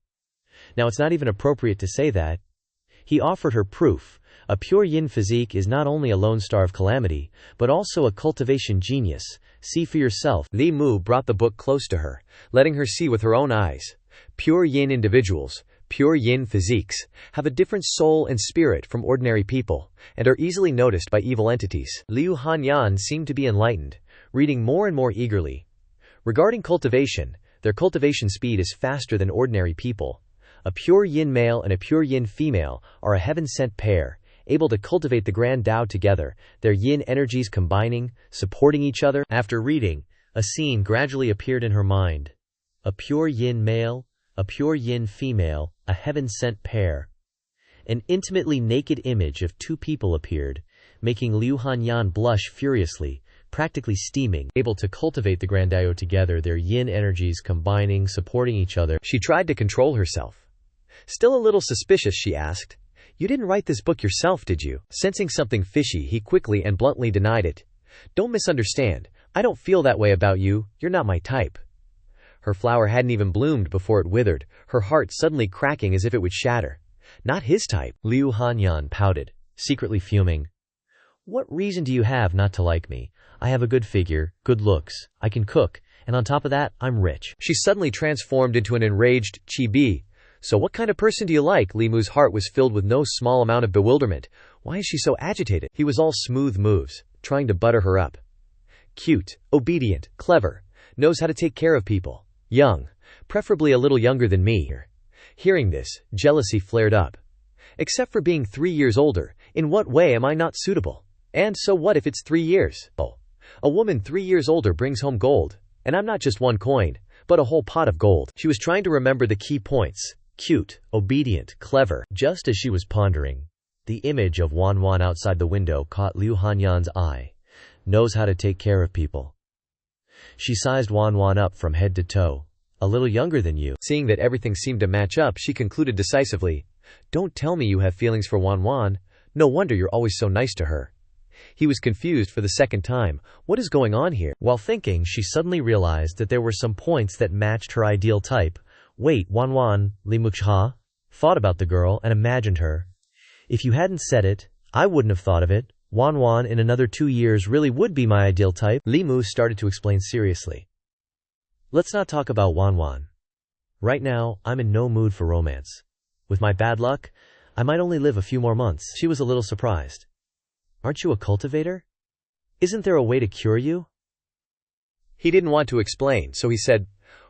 Now it's not even appropriate to say that. He offered her proof. A pure yin physique is not only a lone star of calamity, but also a cultivation genius. See for yourself. Li Mu brought the book close to her, letting her see with her own eyes. Pure yin individuals, pure yin physiques, have a different soul and spirit from ordinary people, and are easily noticed by evil entities. Liu Hanyan seemed to be enlightened, reading more and more eagerly. Regarding cultivation, their cultivation speed is faster than ordinary people. A pure yin male and a pure yin female are a heaven-sent pair, able to cultivate the grand Dao together, their yin energies combining, supporting each other. After reading, a scene gradually appeared in her mind. A pure yin male, a pure yin female, a heaven-sent pair. An intimately naked image of 2 people appeared, making Liu Hanyan blush furiously, practically steaming, able to cultivate the grand Dao together, their yin energies combining, supporting each other. She tried to control herself. Still a little suspicious, she asked, You didn't write this book yourself, did you? Sensing something fishy, he quickly and bluntly denied it. Don't misunderstand. I don't feel that way about you. You're not my type. Her flower hadn't even bloomed before it withered, her heart suddenly cracking as if it would shatter. Not his type. Liu Hanyan pouted, secretly fuming. What reason do you have not to like me? I have a good figure, good looks, I can cook, and on top of that, I'm rich. She suddenly transformed into an enraged chibi. So what kind of person do you like? Li Mu's heart was filled with no small amount of bewilderment. Why is she so agitated? He was all smooth moves, trying to butter her up. Cute, obedient, clever, knows how to take care of people. Young, preferably a little younger than me. Hearing this, jealousy flared up. Except for being 3 years older, in what way am I not suitable? And so what if it's 3 years? Oh, a woman 3 years older brings home gold, and I'm not just one coin, but a whole pot of gold. She was trying to remember the key points. Cute, obedient, clever. Just as she was pondering, the image of Wanwan outside the window caught Liu Hanyan's eye. Knows how to take care of people. She sized Wanwan up from head to toe. A little younger than you. Seeing that everything seemed to match up, she concluded decisively. Don't tell me you have feelings for Wanwan. No wonder you're always so nice to her. He was confused for the second time. What is going on here? While thinking, she suddenly realized that there were some points that matched her ideal type. Wait, Wanwan, Li Muxha? Thought about the girl and imagined her. If you hadn't said it, I wouldn't have thought of it. Wanwan in another 2 years really would be my ideal type. Li Mu started to explain seriously. Let's not talk about Wanwan. Right now, I'm in no mood for romance. With my bad luck, I might only live a few more months. She was a little surprised. Aren't you a cultivator? Isn't there a way to cure you? He didn't want to explain, so he said,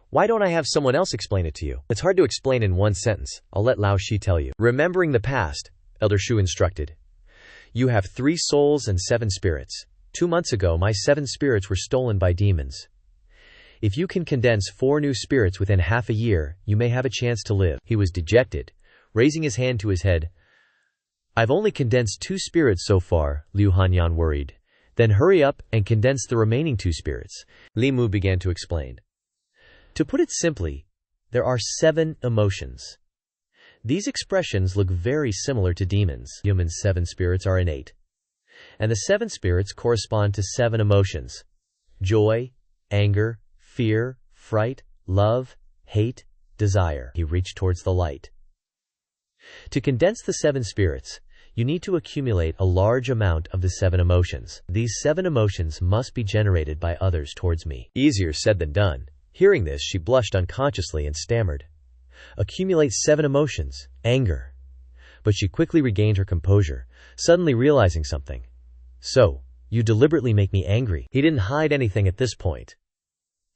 why don't I have someone else explain it to you? It's hard to explain in one sentence. I'll let Lao Shi tell you. Remembering the past, Elder Shu instructed. You have 3 souls and 7 spirits. 2 months ago, my 7 spirits were stolen by demons. If you can condense 4 new spirits within half a year, you may have a chance to live. He was dejected, raising his hand to his head. I've only condensed 2 spirits so far, Liu Hanyan worried. Then hurry up and condense the remaining 2 spirits. Li Mu began to explain. To put it simply, there are 7 emotions. These expressions look very similar to demons. Human 7 spirits are innate. And the 7 spirits correspond to 7 emotions. Joy, anger, fear, fright, love, hate, desire. He reached towards the light. To condense the 7 spirits, you need to accumulate a large amount of the 7 emotions. These 7 emotions must be generated by others towards me. Easier said than done. Hearing this, she blushed unconsciously and stammered. Accumulate 7 emotions, anger. But she quickly regained her composure, suddenly realizing something. So, you deliberately make me angry. He didn't hide anything at this point.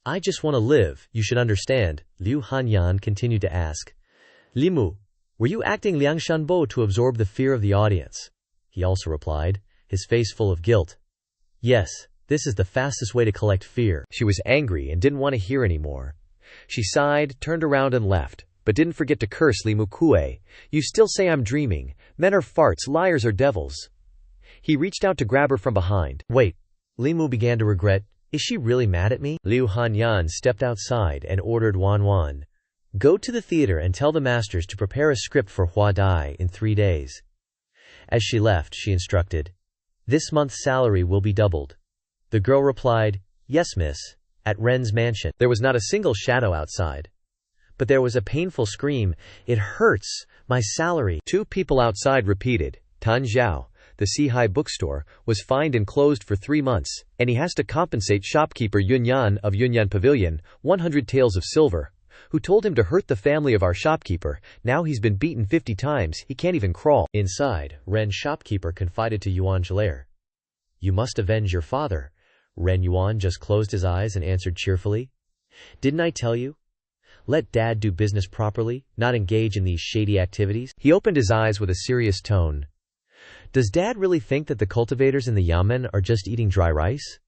I just want to live, you should understand, Liu Hanyan continued to ask. Li Mu, were you acting Liang Shanbo to absorb the fear of the audience? He also replied, his face full of guilt. Yes, this is the fastest way to collect fear. She was angry and didn't want to hear anymore. She sighed, turned around and left, but didn't forget to curse Li Mu Kue. You still say I'm dreaming. Men are farts, liars are devils. He reached out to grab her from behind. Wait, Li Mu began to regret. Is she really mad at me? Liu Hanyan stepped outside and ordered Wanwan. Go to the theater and tell the masters to prepare a script for Hua Dai in 3 days. As she left, she instructed, this month's salary will be doubled. The girl replied, yes, miss, at Ren's mansion. There was not a single shadow outside. But there was a painful scream. It hurts, my salary. 2 people outside repeated, Tan Zhao, the Sihai bookstore, was fined and closed for 3 months, and he has to compensate shopkeeper Yunyan of Yunyan Pavilion 100 taels of silver, who told him to hurt the family of our shopkeeper. Now he's been beaten 50 times, he can't even crawl. Inside, Ren's shopkeeper confided to Yuan Jalair. You must avenge your father. Ren Yuan just closed his eyes and answered cheerfully. Didn't I tell you? Let Dad do business properly, not engage in these shady activities. He opened his eyes with a serious tone. Does Dad really think that the cultivators in the yamen are just eating dry rice?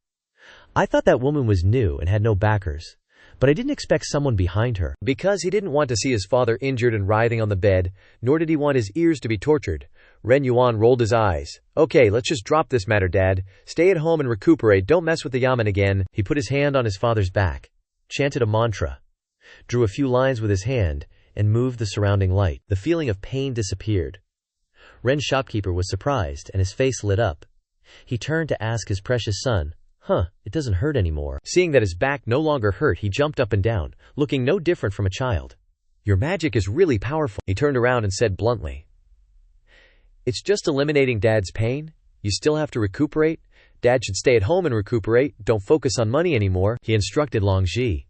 I thought that woman was new and had no backers, but I didn't expect someone behind her. Because he didn't want to see his father injured and writhing on the bed, nor did he want his ears to be tortured. Ren Yuan rolled his eyes. Okay, let's just drop this matter, Dad. Stay at home and recuperate, don't mess with the yamen again. He put his hand on his father's back, chanted a mantra, drew a few lines with his hand, and moved the surrounding light. The feeling of pain disappeared. Ren's shopkeeper was surprised, and his face lit up. He turned to ask his precious son, it doesn't hurt anymore. Seeing that his back no longer hurt, he jumped up and down, looking no different from a child. Your magic is really powerful. He turned around and said bluntly. It's just eliminating Dad's pain. You still have to recuperate. Dad should stay at home and recuperate. Don't focus on money anymore, he instructed Long Ji.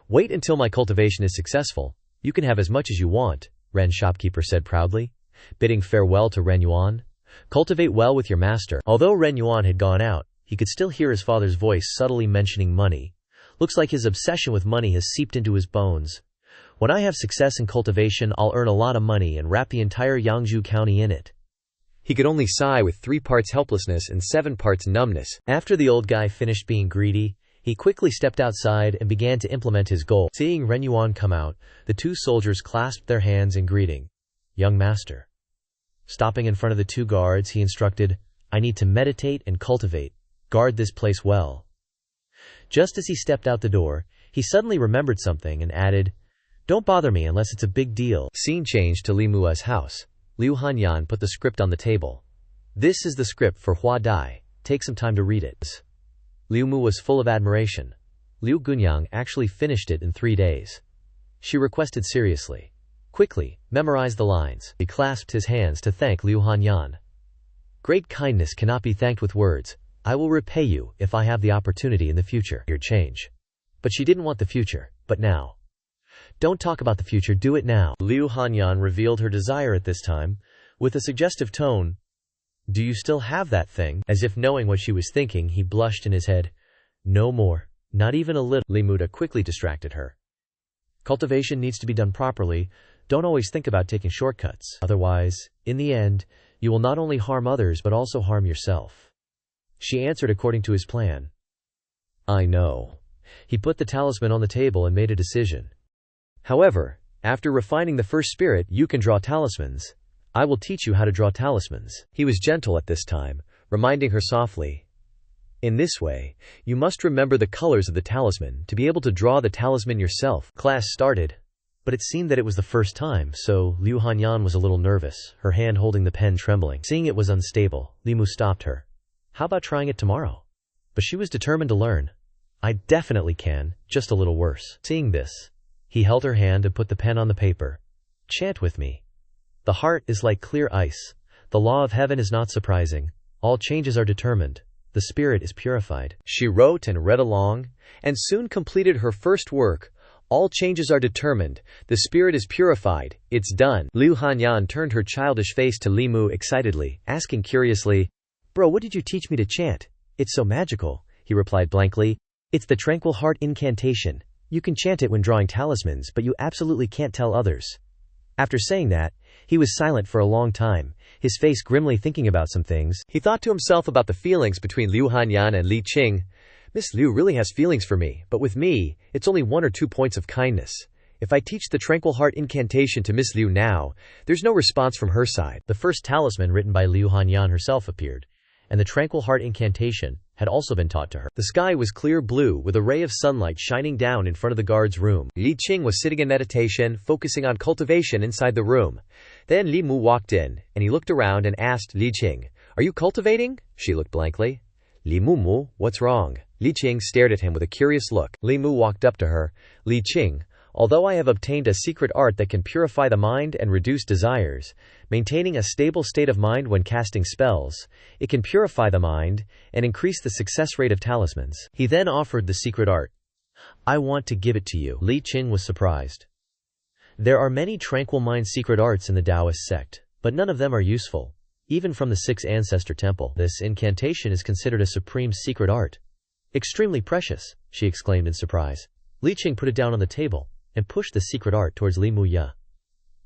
Wait until my cultivation is successful. You can have as much as you want, Ren's shopkeeper said proudly, bidding farewell to Ren Yuan. Cultivate well with your master. Although Ren Yuan had gone out, he could still hear his father's voice subtly mentioning money. Looks like his obsession with money has seeped into his bones. When I have success in cultivation, I'll earn a lot of money and wrap the entire Yangzhou County in it. He could only sigh with 3 parts helplessness and 7 parts numbness. After the old guy finished being greedy, he quickly stepped outside and began to implement his goal. Seeing Ren Yuan come out, the 2 soldiers clasped their hands in greeting. Young master. Stopping in front of the 2 guards, he instructed, I need to meditate and cultivate. Guard this place well. Just as he stepped out the door, he suddenly remembered something and added, don't bother me unless it's a big deal. Scene changed to Li Mua's house. Liu Hanyan put the script on the table. This is the script for Hua Dai. Take some time to read it. Liu Mu was full of admiration. Liu Gunyang actually finished it in 3 days. She requested seriously. Quickly, memorize the lines. He clasped his hands to thank Liu Hanyan. Great kindness cannot be thanked with words. I will repay you if I have the opportunity in the future. Your change. But she didn't want the future, but now. Don't talk about the future, do it now. Liu Hanyan revealed her desire at this time, with a suggestive tone. Do you still have that thing? As if knowing what she was thinking, he blushed in his head. No more. Not even a little. Li Muda quickly distracted her. Cultivation needs to be done properly. Don't always think about taking shortcuts. Otherwise, in the end, you will not only harm others but also harm yourself. She answered according to his plan. I know. He put the talisman on the table and made a decision. However, after refining the first spirit, you can draw talismans. I will teach you how to draw talismans. He was gentle at this time, reminding her softly. In this way, you must remember the colors of the talisman to be able to draw the talisman yourself. Class started, but it seemed that it was the first time, so Liu Hanyan was a little nervous, her hand holding the pen trembling. Seeing it was unstable, Li Mu stopped her. How about trying it tomorrow? But she was determined to learn. I definitely can, just a little worse. Seeing this, he held her hand and put the pen on the paper. Chant with me. The heart is like clear ice. The law of heaven is not surprising. All changes are determined. The spirit is purified. She wrote and read along, and soon completed her first work. All changes are determined. The spirit is purified. It's done. Liu Hanyan turned her childish face to Li Mu excitedly, asking curiously, Bro, what did you teach me to chant? It's so magical, he replied blankly. It's the tranquil heart incantation. You can chant it when drawing talismans, but you absolutely can't tell others. After saying that, he was silent for a long time, his face grimly thinking about some things. He thought to himself about the feelings between Liu Hanyan and Li Qing. Miss Liu really has feelings for me, but with me, it's only 1 or 2 points of kindness. If I teach the Tranquil Heart incantation to Miss Liu now, there's no response from her side. The first talisman written by Liu Hanyan herself appeared, and the Tranquil Heart incantation had also been taught to her. The sky was clear blue with a ray of sunlight shining down in front of the guard's room. Li Qing was sitting in meditation, focusing on cultivation inside the room. Then Li Mu walked in, and he looked around and asked Li Qing, Are you cultivating? She looked blankly. Li Mu, what's wrong? Li Qing stared at him with a curious look. Li Mu walked up to her. Li Qing, although I have obtained a secret art that can purify the mind and reduce desires, maintaining a stable state of mind when casting spells, it can purify the mind and increase the success rate of talismans. He then offered the secret art. I want to give it to you. Li Qing was surprised. There are many tranquil mind secret arts in the Daoist sect, but none of them are useful, even from the 6th ancestor temple. This incantation is considered a supreme secret art. Extremely precious, she exclaimed in surprise. Li Qing put it down on the table and pushed the secret art towards Li Mu Ya.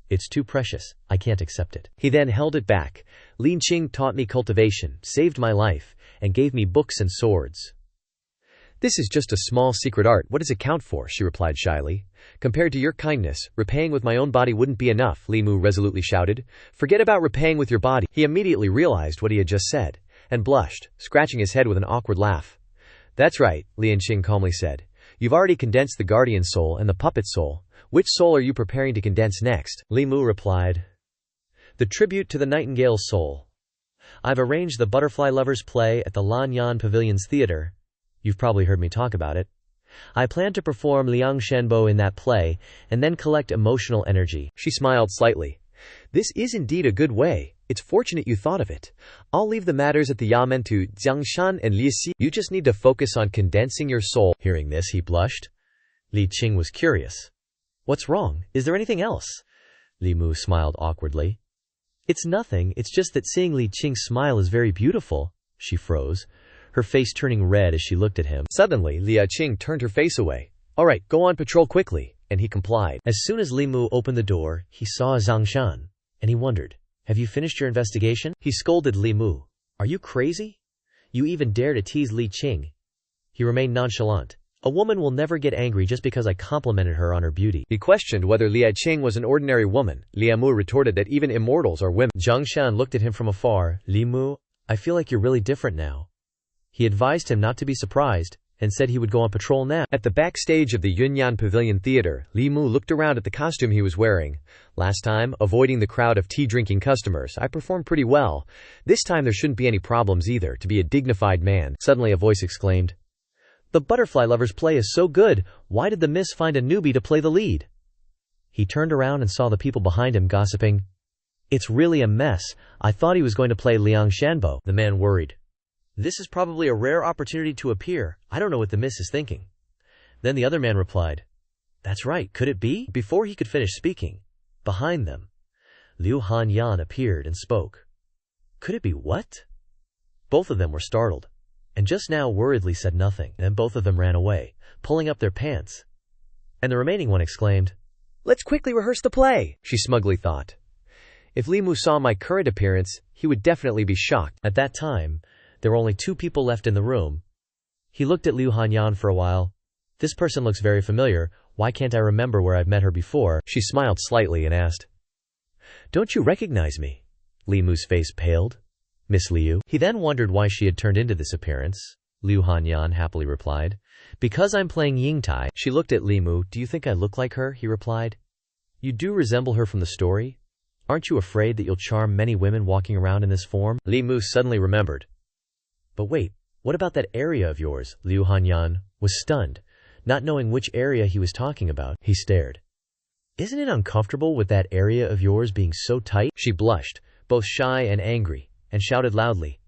It's too precious, I can't accept it. He then held it back. Li Qing taught me cultivation, saved my life, and gave me books and swords. This is just a small secret art, what does it count for? She replied shyly. Compared to your kindness, repaying with my own body wouldn't be enough, Li Mu resolutely shouted. Forget about repaying with your body. He immediately realized what he had just said, and blushed, scratching his head with an awkward laugh. That's right, Li Qing calmly said. You've already condensed the guardian soul and the puppet soul. Which soul are you preparing to condense next? Li Mu replied. The tribute to the nightingale's soul. I've arranged the Butterfly Lovers play at the Lanyan Pavilion's theater. You've probably heard me talk about it. I plan to perform Liang Shenbo in that play, and then collect emotional energy. She smiled slightly. This is indeed a good way. It's fortunate you thought of it. I'll leave the matters at the Yamen to Jiangshan and Liexi. You just need to focus on condensing your soul. Hearing this, he blushed. Li Qing was curious. What's wrong? Is there anything else? Li Mu smiled awkwardly. It's nothing, it's just that seeing Li Qing's smile is very beautiful. She froze, her face turning red as she looked at him. Suddenly, Li Qing turned her face away. All right, go on patrol quickly, and he complied. As soon as Li Mu opened the door, he saw Zhangshan, and he wondered, have you finished your investigation? He scolded Li Mu. Are you crazy? You even dare to tease Li Qing. He remained nonchalant. A woman will never get angry just because I complimented her on her beauty. He questioned whether Li Qing was an ordinary woman. Li Mu retorted that even immortals are women. Zhangshan looked at him from afar. Li Mu, I feel like you're really different now. He advised him not to be surprised, and said he would go on patrol now. At the backstage of the Yunyan Pavilion Theater, Li Mu looked around at the costume he was wearing. Last time, avoiding the crowd of tea-drinking customers, I performed pretty well. This time there shouldn't be any problems either, to be a dignified man. Suddenly a voice exclaimed, "The Butterfly Lover's play is so good, why did the miss find a newbie to play the lead?" He turned around and saw the people behind him gossiping. "It's really a mess. I thought he was going to play Liang Shanbo." The man worried. "This is probably a rare opportunity to appear. I don't know what the miss is thinking." Then the other man replied, "That's right, could it be?" Before he could finish speaking, behind them, Liu Hanyan appeared and spoke. "Could it be what?" Both of them were startled, and just now worriedly said nothing. Then both of them ran away, pulling up their pants. And the remaining one exclaimed, "Let's quickly rehearse the play," she smugly thought. If Li Mu saw my current appearance, he would definitely be shocked. At that time, there were only 2 people left in the room. He looked at Liu Hanyan for a while. "This person looks very familiar. Why can't I remember where I've met her before?" She smiled slightly and asked, "Don't you recognize me?" Li Mu's face paled. "Miss Liu?" He then wondered why she had turned into this appearance. Liu Hanyan happily replied, "Because I'm playing Yingtai." She looked at Li Mu. "Do you think I look like her?" he replied. "You do resemble her from the story. Aren't you afraid that you'll charm many women walking around in this form?" Li Mu suddenly remembered. "But wait, what about that area of yours?" Liu Hanyan was stunned, not knowing which area he was talking about. He stared. "Isn't it uncomfortable with that area of yours being so tight?" She blushed, both shy and angry, and shouted loudly,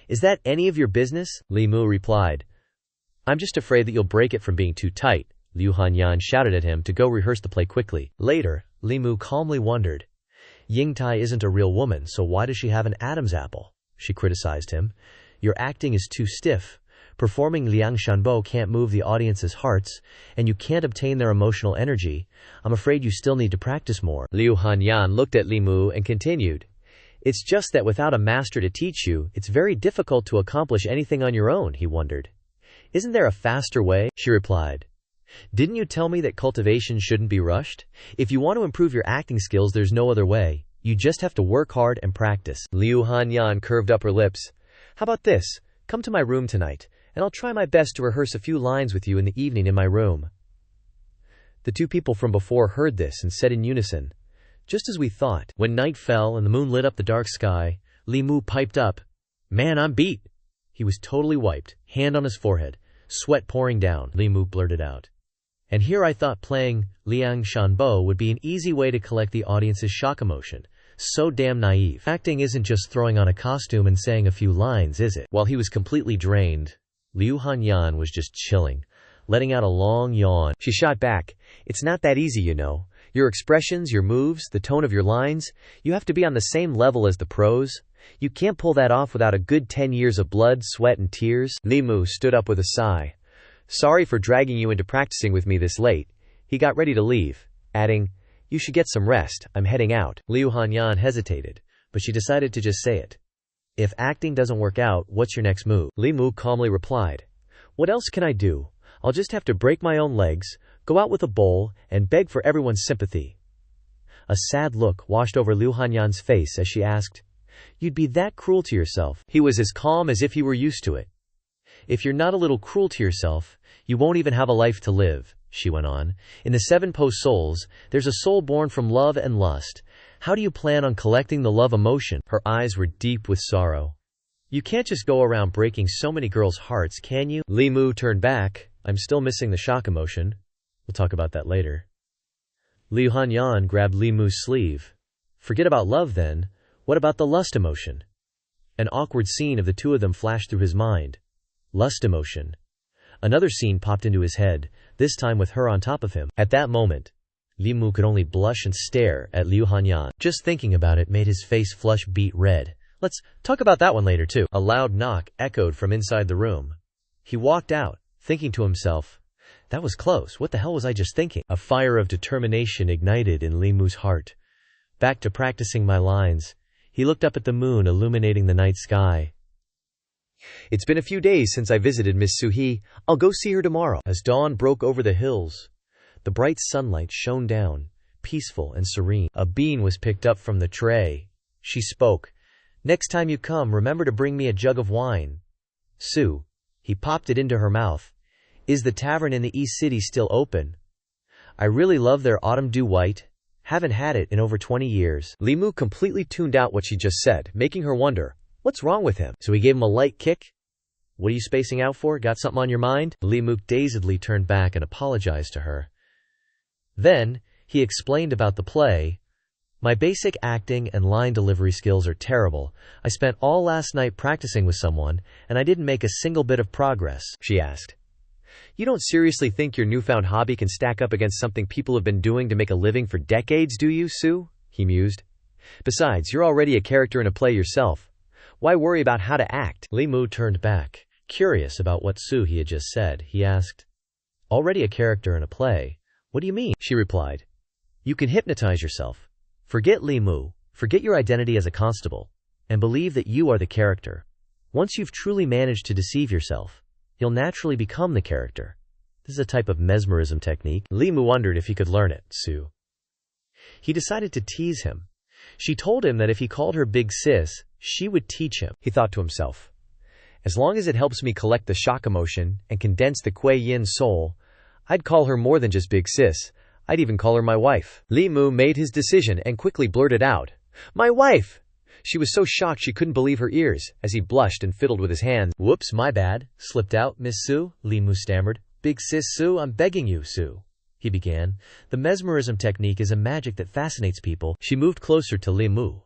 "Is that any of your business?" Li Mu replied, "I'm just afraid that you'll break it from being too tight." Liu Hanyan shouted at him to go rehearse the play quickly. Later, Li Mu calmly wondered, "Yingtai isn't a real woman, so why does she have an Adam's apple?" She criticized him. "Your acting is too stiff. Performing Liang Shanbo can't move the audience's hearts, and you can't obtain their emotional energy. I'm afraid you still need to practice more." Liu Hanyan looked at Li Mu and continued, "It's just that without a master to teach you, it's very difficult to accomplish anything on your own," he wondered. "Isn't there a faster way?" She replied, "Didn't you tell me that cultivation shouldn't be rushed? If you want to improve your acting skills, there's no other way. You just have to work hard and practice." Liu Hanyan curved up her lips. "How about this? Come to my room tonight, and I'll try my best to rehearse a few lines with you in the evening in my room." The 2 people from before heard this and said in unison, "Just as we thought." When night fell and the moon lit up the dark sky, Li Mu piped up, "Man, I'm beat." He was totally wiped, hand on his forehead, sweat pouring down. Li Mu blurted out, "And here I thought playing Liang Shanbo would be an easy way to collect the audience's shock emotion. So damn naive. Acting isn't just throwing on a costume and saying a few lines, is it?" While he was completely drained, Liu Hanyan was just chilling, letting out a long yawn. She shot back, "It's not that easy, you know. Your expressions, your moves, the tone of your lines, you have to be on the same level as the pros. You can't pull that off without a good 10 years of blood, sweat, and tears." Li Mu stood up with a sigh. "Sorry for dragging you into practicing with me this late." He got ready to leave, adding, "You should get some rest. I'm heading out." Liu Hanyan hesitated, but she decided to just say it. "If acting doesn't work out, what's your next move?" Li Mu calmly replied, "What else can I do? I'll just have to break my own legs, go out with a bowl, and beg for everyone's sympathy." A sad look washed over Liu Hanyan's face as she asked, "You'd be that cruel to yourself?" He was as calm as if he were used to it. "If you're not a little cruel to yourself, you won't even have a life to live," she went on. "In the 7 post-souls, there's a soul born from love and lust. How do you plan on collecting the love emotion?" Her eyes were deep with sorrow. "You can't just go around breaking so many girls' hearts, can you?" Li Mu turned back. "I'm still missing the shock emotion. We'll talk about that later." Liu Hanyan grabbed Li Mu's sleeve. "Forget about love then. What about the lust emotion?" An awkward scene of the 2 of them flashed through his mind. Lust emotion. Another scene popped into his head, this time with her on top of him. At that moment, Li Mu could only blush and stare at Liu Hanyan. Just thinking about it made his face flush beet red. "Let's talk about that one later too." A loud knock echoed from inside the room. He walked out, thinking to himself, "That was close. What the hell was I just thinking?" A fire of determination ignited in Li Mu's heart. Back to practicing my lines, he looked up at the moon illuminating the night sky. "It's been a few days since I visited Miss Suhi. I'll go see her tomorrow." As dawn broke over the hills, the bright sunlight shone down, peaceful and serene. A bean was picked up from the tray. She spoke, "Next time you come, remember to bring me a jug of wine." "Sue." He popped it into her mouth. Is the tavern in the East City still open? I really love their autumn dew white. Haven't had it in over 20 years. Li Mu completely tuned out what she just said, making her wonder, what's wrong with him? So he gave him a light kick? What are you spacing out for? Got something on your mind? Li Mu dazedly turned back and apologized to her. Then, he explained about the play. My basic acting and line delivery skills are terrible. I spent all last night practicing with someone, and I didn't make a single bit of progress, she asked. You don't seriously think your newfound hobby can stack up against something people have been doing to make a living for decades, do you, Sue? He mused. Besides, you're already a character in a play yourself. Why worry about how to act? Li Mu turned back, curious about what Sue he had just said. He asked, already a character in a play? What do you mean? She replied, you can hypnotize yourself. Forget Li Mu, forget your identity as a constable, and believe that you are the character. Once you've truly managed to deceive yourself, you'll naturally become the character. This is a type of mesmerism technique. Li Mu wondered if he could learn it, Sue. He decided to tease him. She told him that if he called her Big Sis, she would teach him. He thought to himself, as long as it helps me collect the shock emotion and condense the Kuei Yin soul, I'd call her more than just Big Sis. I'd even call her my wife. Li Mu made his decision and quickly blurted out, my wife! She was so shocked she couldn't believe her ears, as he blushed and fiddled with his hands. Whoops, my bad. Slipped out, Miss Sue, Li Mu stammered. Big Sis Sue, I'm begging you, Sue, he began. The mesmerism technique is a magic that fascinates people. She moved closer to Li Mu.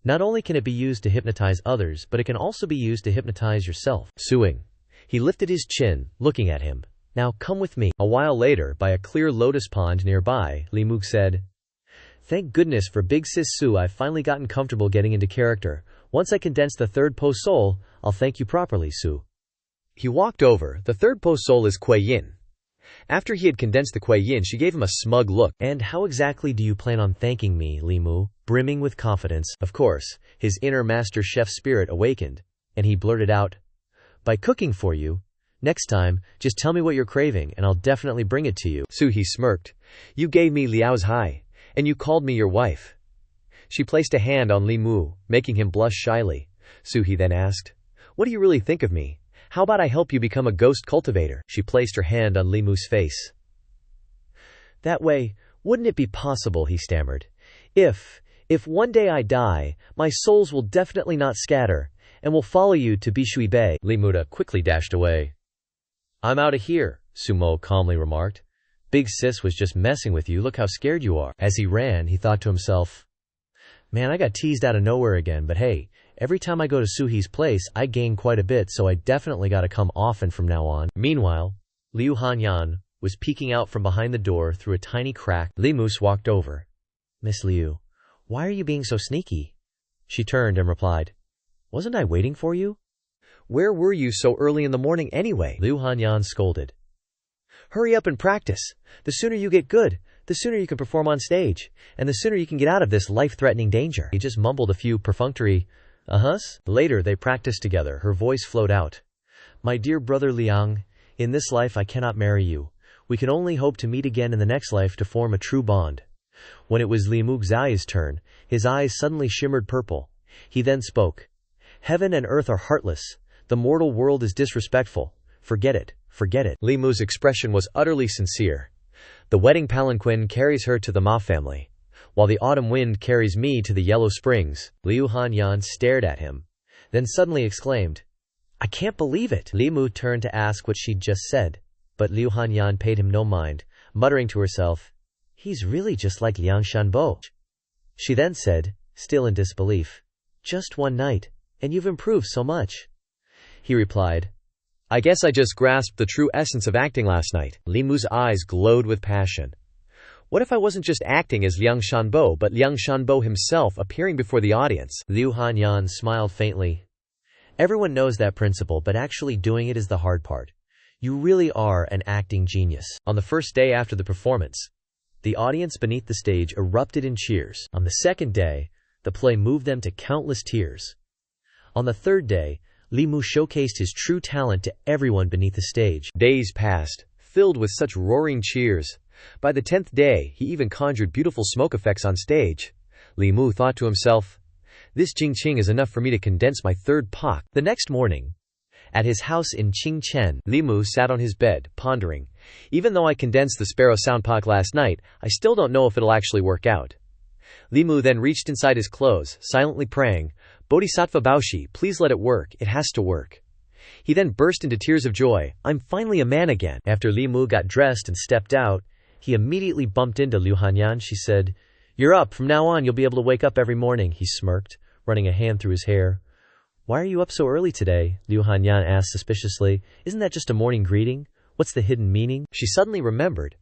Not only can it be used to hypnotize others, but it can also be used to hypnotize yourself. Suing. He lifted his chin, looking at him. Now come with me. A while later, by a clear lotus pond nearby, Li Mu said, thank goodness for Big Sis Sue, I've finally gotten comfortable getting into character. Once I condense the third Po soul, I'll thank you properly, Sue. He walked over. The third Po soul is Kuei Yin. After he had condensed the Kuei Yin, she gave him a smug look. And how exactly do you plan on thanking me, Li Mu? Brimming with confidence. Of course, his inner master chef spirit awakened, and he blurted out, by cooking for you. Next time, just tell me what you're craving, and I'll definitely bring it to you. Sue, he smirked. You gave me Liao's hai, and you called me your wife. She placed a hand on Li Mu, making him blush shyly. Sue, he then asked, what do you really think of me? How about I help you become a ghost cultivator? She placed her hand on Li Mu's face. That way, wouldn't it be possible, he stammered. If one day I die, my souls will definitely not scatter, and will follow you to Bishui Bay. Li Mu quickly dashed away. I'm out of here, Sumo calmly remarked. Big Sis was just messing with you, look how scared you are. As he ran, he thought to himself, man, I got teased out of nowhere again, but hey, every time I go to Suhi's place, I gain quite a bit, so I definitely gotta come often from now on. Meanwhile, Liu Hanyan was peeking out from behind the door through a tiny crack. Li Mu walked over. Miss Liu, why are you being so sneaky? She turned and replied, wasn't I waiting for you? Where were you so early in the morning anyway? Liu Hanyan scolded. Hurry up and practice. The sooner you get good, the sooner you can perform on stage, and the sooner you can get out of this life-threatening danger. He just mumbled a few perfunctory uh-huhs. Later, they practiced together. Her voice flowed out. My dear brother Liang, in this life I cannot marry you. We can only hope to meet again in the next life to form a true bond. When it was Li Mu Xiao's turn, his eyes suddenly shimmered purple. He then spoke. Heaven and earth are heartless. The mortal world is disrespectful. Forget it. Forget it. Li Mu's expression was utterly sincere. The wedding palanquin carries her to the Ma family, while the autumn wind carries me to the Yellow Springs. Liu Hanyan stared at him, then suddenly exclaimed, I can't believe it. Li Mu turned to ask what she'd just said, but Liu Hanyan paid him no mind, muttering to herself, he's really just like Liang Shanbo. She then said, still in disbelief, just one night, and you've improved so much. He replied, I guess I just grasped the true essence of acting last night. Li Mu's eyes glowed with passion. What if I wasn't just acting as Liang Shanbo, but Liang Shanbo himself appearing before the audience? Liu Hanyan smiled faintly. Everyone knows that principle, but actually doing it is the hard part. You really are an acting genius. On the first day after the performance, the audience beneath the stage erupted in cheers. On the second day, the play moved them to countless tears. On the third day, Li Mu showcased his true talent to everyone beneath the stage. Days passed, filled with such roaring cheers. By the 10th day, he even conjured beautiful smoke effects on stage. Li Mu thought to himself, this Jing Qing is enough for me to condense my third pak. The next morning, At his house in Qingchen, Li Mu sat on his bed, pondering. Even though I condensed the Sparrow Soundpak last night, I still don't know if it'll actually work out. Li Mu then reached inside his clothes, silently praying, Bodhisattva Baoshi, please let it work, it has to work. He then burst into tears of joy, I'm finally a man again. After Li Mu got dressed and stepped out, he immediately bumped into Liu Hanyan. She said, You're up, from now on you'll be able to wake up every morning. He smirked, running a hand through his hair. Why are you up so early today? Liu Hanyan asked suspiciously. Isn't that just a morning greeting? What's the hidden meaning? She suddenly remembered.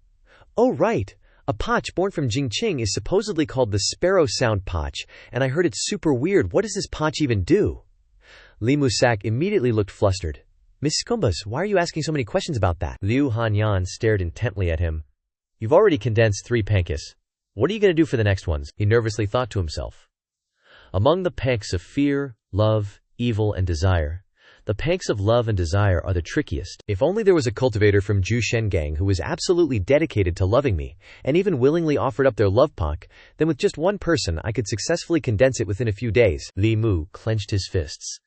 Oh right, a Pach born from Jingqing is supposedly called the Sparrow Sound Pach, and I heard it's super weird. What does this Pach even do? Li Musak immediately looked flustered. Miss Skumbas, why are you asking so many questions about that? Liu Hanyan stared intently at him. You've already condensed 3 pankas. What are you going to do for the next ones? He nervously thought to himself. Among the panks of fear, love, evil, and desire, the panks of love and desire are the trickiest. If only there was a cultivator from Zhu Shengang who was absolutely dedicated to loving me, and even willingly offered up their love pak, then with just one person I could successfully condense it within a few days. Li Mu clenched his fists.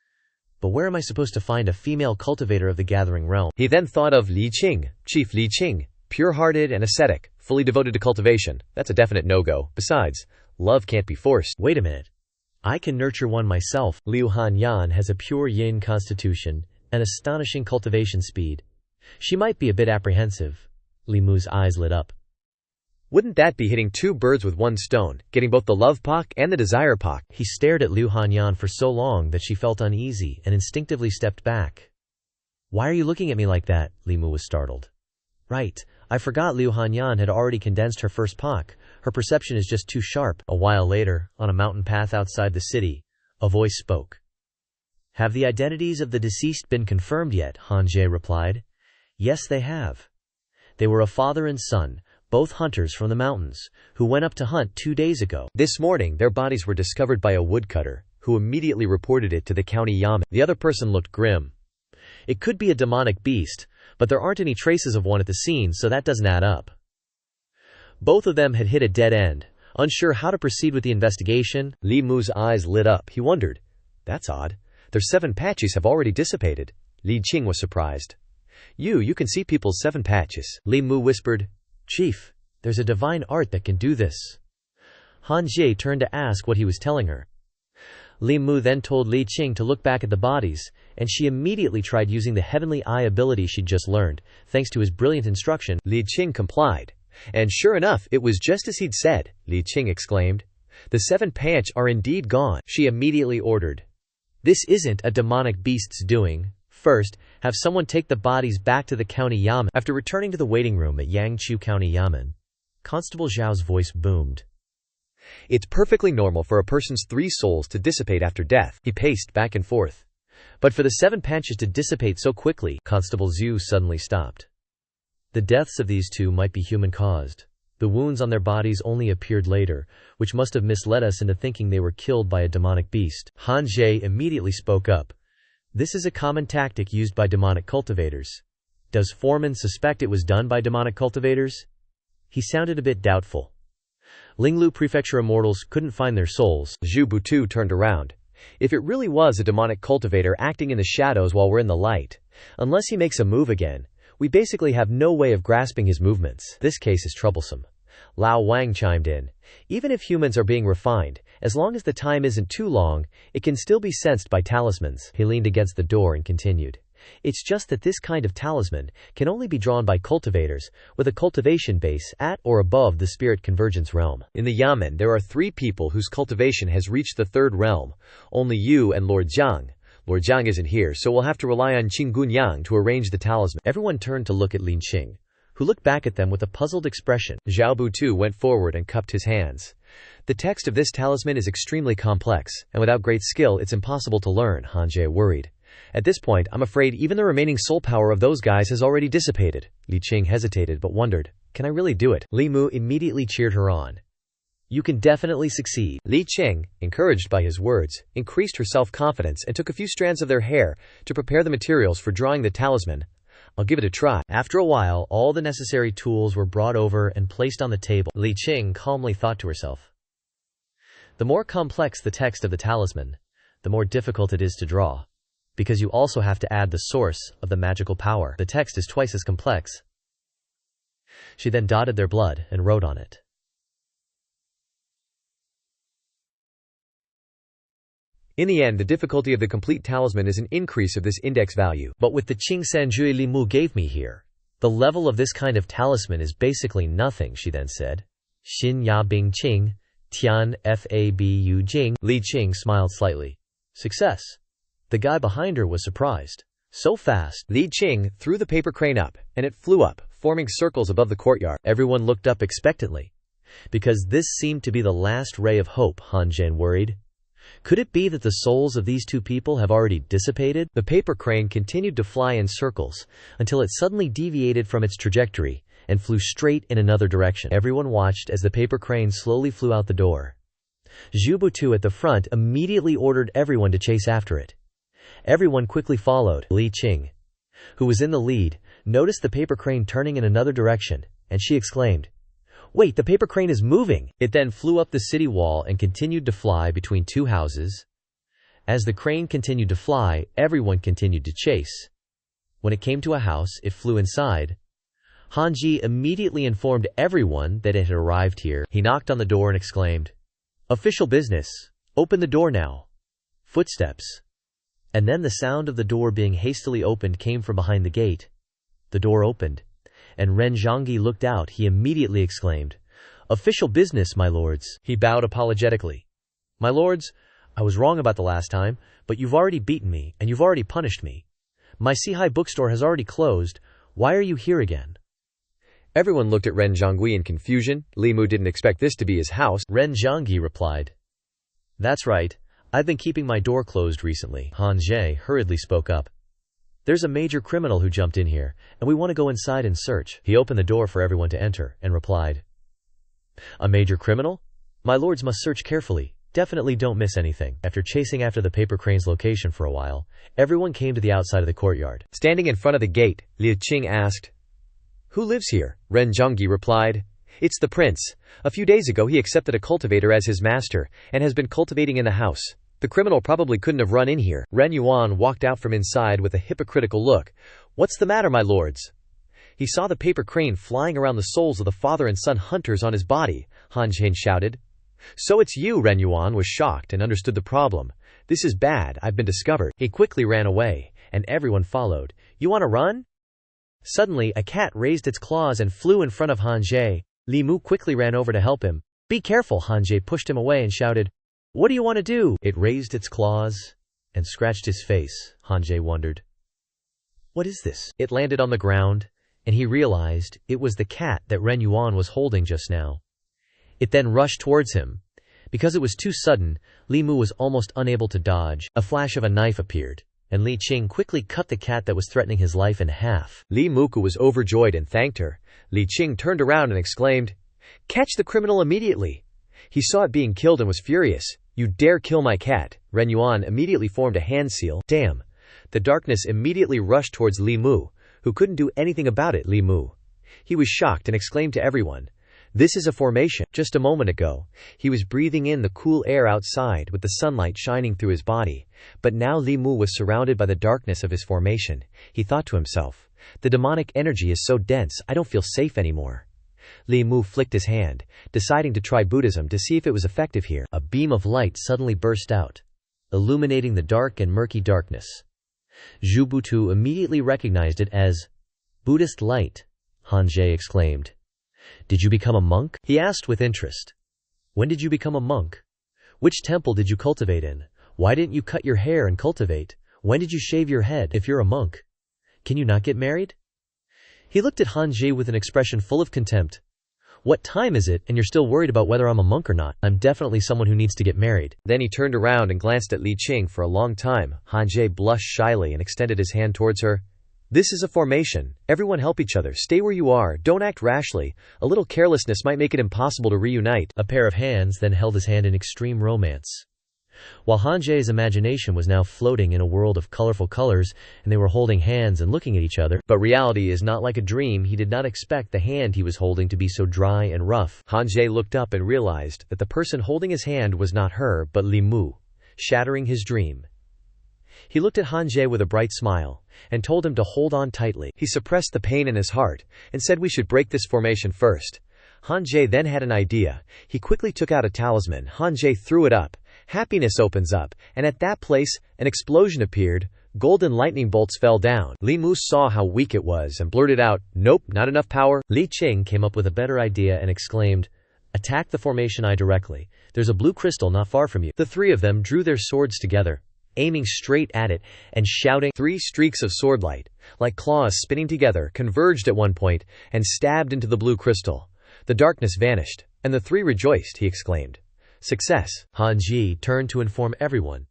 But where am I supposed to find a female cultivator of the gathering realm? He then thought of Li Qing, Chief Li Qing, pure-hearted and ascetic, fully devoted to cultivation. That's a definite no-go. Besides, love can't be forced. Wait a minute. I can nurture one myself. Liu Hanyan has a pure yin constitution and astonishing cultivation speed. She might be a bit apprehensive. Li Mu's eyes lit up. Wouldn't that be hitting 2 birds with 1 stone, getting both the love pak and the desire pak? He stared at Liu Hanyan for so long that she felt uneasy and instinctively stepped back. Why are you looking at me like that? Li Mu was startled. Right, I forgot Liu Hanyan had already condensed her first pak. Her perception is just too sharp. A while later, on a mountain path outside the city, a voice spoke. Have the identities of the deceased been confirmed yet? Han Jie replied. Yes, they have. They were a father and son, both hunters from the mountains, who went up to hunt 2 days ago. This morning, their bodies were discovered by a woodcutter, who immediately reported it to the county yamen. The other person looked grim. It could be a demonic beast, but there aren't any traces of one at the scene, so that doesn't add up. Both of them had hit a dead end, unsure how to proceed with the investigation. Li Mu's eyes lit up. He wondered. That's odd. Their 7 patches have already dissipated. Li Qing was surprised. You can see people's 7 patches. Li Mu whispered, Chief, there's a divine art that can do this. Han Jie turned to ask what he was telling her. Li Mu then told Li Qing to look back at the bodies, and she immediately tried using the heavenly eye ability she'd just learned. Thanks to his brilliant instruction, Li Qing complied. And sure enough, it was just as he'd said, Li Qing exclaimed. The 7 panch are indeed gone. She immediately ordered. This isn't a demonic beast's doing. First, have someone take the bodies back to the county yamen. After returning to the waiting room at Yangqiu County Yamen, Constable Zhao's voice boomed. It's perfectly normal for a person's 3 souls to dissipate after death. He paced back and forth. But for the 7 panches to dissipate so quickly, Constable Zhu suddenly stopped. The deaths of these 2 might be human-caused. The wounds on their bodies only appeared later, which must have misled us into thinking they were killed by a demonic beast. Han Jie immediately spoke up. This is a common tactic used by demonic cultivators. Does Foreman suspect it was done by demonic cultivators? He sounded a bit doubtful. Linglu Prefecture immortals couldn't find their souls. Zhu Butu turned around. If it really was a demonic cultivator acting in the shadows while we're in the light, unless he makes a move again, we basically have no way of grasping his movements. This case is troublesome. Lao Wang chimed in. Even if humans are being refined, as long as the time isn't too long, it can still be sensed by talismans. He leaned against the door and continued. It's just that this kind of talisman can only be drawn by cultivators, with a cultivation base at or above the spirit convergence realm. In the Yamen, there are 3 people whose cultivation has reached the 3rd realm. Only you and Lord Zhang. Lord Zhang isn't here, so we'll have to rely on Qing Gunyang to arrange the talisman. Everyone turned to look at Lin Qing, who looked back at them with a puzzled expression. Zhao Butu went forward and cupped his hands. The text of this talisman is extremely complex, and without great skill it's impossible to learn. Han Jie worried. At this point, I'm afraid even the remaining soul power of those guys has already dissipated. Li Qing hesitated but wondered, can I really do it? Li Mu immediately cheered her on. You can definitely succeed. Li Qing, encouraged by his words, increased her self-confidence and took a few strands of their hair to prepare the materials for drawing the talisman. I'll give it a try. After a while, all the necessary tools were brought over and placed on the table. Li Qing calmly thought to herself. The more complex the text of the talisman, the more difficult it is to draw. because you also have to add the source of the magical power. The text is twice as complex. She then dotted their blood and wrote on it. In the end, the difficulty of the complete talisman is an increase of this index value. But with the Qing Sanjui Li Mu gave me here, the level of this kind of talisman is basically nothing, she then said. Xin Ya Bing Qing, Tian Fabu Jing. Li Qing smiled slightly. Success. The guy behind her was surprised. So fast. Li Qing threw the paper crane up, and it flew up, forming circles above the courtyard. Everyone looked up expectantly. Because this seemed to be the last ray of hope, Han Zhen worried. Could it be that the souls of these two people have already dissipated? The paper crane continued to fly in circles, until it suddenly deviated from its trajectory, and flew straight in another direction. Everyone watched as the paper crane slowly flew out the door. Zhu Butu at the front immediately ordered everyone to chase after it. Everyone quickly followed. Li Qing, who was in the lead, noticed the paper crane turning in another direction, and she exclaimed, "Wait, the paper crane is moving!" It then flew up the city wall and continued to fly between two houses. As the crane continued to fly, everyone continued to chase. When it came to a house, it flew inside. Hanji immediately informed everyone that it had arrived here. He knocked on the door and exclaimed, "Official business! Open the door now!" Footsteps. And then the sound of the door being hastily opened came from behind the gate. The door opened, and Ren Zhangyi looked out. He immediately exclaimed, "Official business, my lords." He bowed apologetically. "My lords, I was wrong about the last time, but you've already beaten me, and you've already punished me. My Sihai bookstore has already closed. Why are you here again?" Everyone looked at Ren Zhangyi in confusion. Li Mu didn't expect this to be his house. Ren Zhangyi replied, "That's right. I've been keeping my door closed recently." Han Zhe hurriedly spoke up. "There's a major criminal who jumped in here, and we want to go inside and search." He opened the door for everyone to enter, and replied, "A major criminal? My lords must search carefully. Definitely don't miss anything." After chasing after the paper crane's location for a while, everyone came to the outside of the courtyard. Standing in front of the gate, Li Qing asked, "Who lives here?" Ren Zhangyi replied, "It's the prince. A few days ago he accepted a cultivator as his master, and has been cultivating in the house. The criminal probably couldn't have run in here." Ren Yuan walked out from inside with a hypocritical look. "What's the matter, my lords?" He saw the paper crane flying around the souls of the father and son hunters on his body. Han Zhen shouted. "So it's you!" Ren Yuan was shocked and understood the problem. "This is bad, I've been discovered." He quickly ran away, and everyone followed. "You want to run?" Suddenly, a cat raised its claws and flew in front of Han Zhe. Li Mu quickly ran over to help him. "Be careful!" Han Zhe pushed him away and shouted, "What do you want to do?" It raised its claws and scratched his face. Han Zhe wondered, "What is this?" It landed on the ground, and he realized it was the cat that Ren Yuan was holding just now. It then rushed towards him. Because it was too sudden, Li Mu was almost unable to dodge. A flash of a knife appeared, and Li Qing quickly cut the cat that was threatening his life in half. Li Muku was overjoyed and thanked her. Li Qing turned around and exclaimed, "Catch the criminal immediately!" He saw it being killed and was furious. "You dare kill my cat!" Ren Yuan immediately formed a hand seal. Damn! The darkness immediately rushed towards Li Mu, who couldn't do anything about it. Li Mu. He was shocked and exclaimed to everyone, "This is a formation." Just a moment ago, he was breathing in the cool air outside with the sunlight shining through his body, but now Li Mu was surrounded by the darkness of his formation. He thought to himself, "The demonic energy is so dense, I don't feel safe anymore." Li Mu flicked his hand, deciding to try Buddhism to see if it was effective here. A beam of light suddenly burst out, illuminating the dark and murky darkness. Zhu Butu immediately recognized it as Buddhist light. Han Zhe exclaimed, "Did you become a monk?" he asked with interest. "When did you become a monk? Which temple did you cultivate in? Why didn't you cut your hair and cultivate? When did you shave your head? If you're a monk, can you not get married?" He looked at Han Zhe with an expression full of contempt. "What time is it, and you're still worried about whether I'm a monk or not? I'm definitely someone who needs to get married." Then he turned around and glanced at Li Qing for a long time. Han Zhe blushed shyly and extended his hand towards her. "This is a formation. Everyone help each other. Stay where you are. Don't act rashly. A little carelessness might make it impossible to reunite." A pair of hands then held his hand in extreme romance. While Han Zhe's imagination was now floating in a world of colorful colors, and they were holding hands and looking at each other. But reality is not like a dream. He did not expect the hand he was holding to be so dry and rough. Han Zhe looked up and realized that the person holding his hand was not her, but Li Mu, shattering his dream. He looked at Han Jie with a bright smile, and told him to hold on tightly. He suppressed the pain in his heart, and said we should break this formation first. Han Jie then had an idea. He quickly took out a talisman. Han Jie threw it up. Happiness opens up, and at that place, an explosion appeared. Golden lightning bolts fell down. Li Mu saw how weak it was, and blurted out, "Nope, not enough power." Li Qing came up with a better idea and exclaimed, "Attack the formation eye directly. There's a blue crystal not far from you." The three of them drew their swords together, aiming straight at it, and shouting. 3 streaks of swordlight, like claws spinning together, converged at one point, and stabbed into the blue crystal. The darkness vanished, and the 3 rejoiced. He exclaimed, "Success!" Han Ji turned to inform everyone.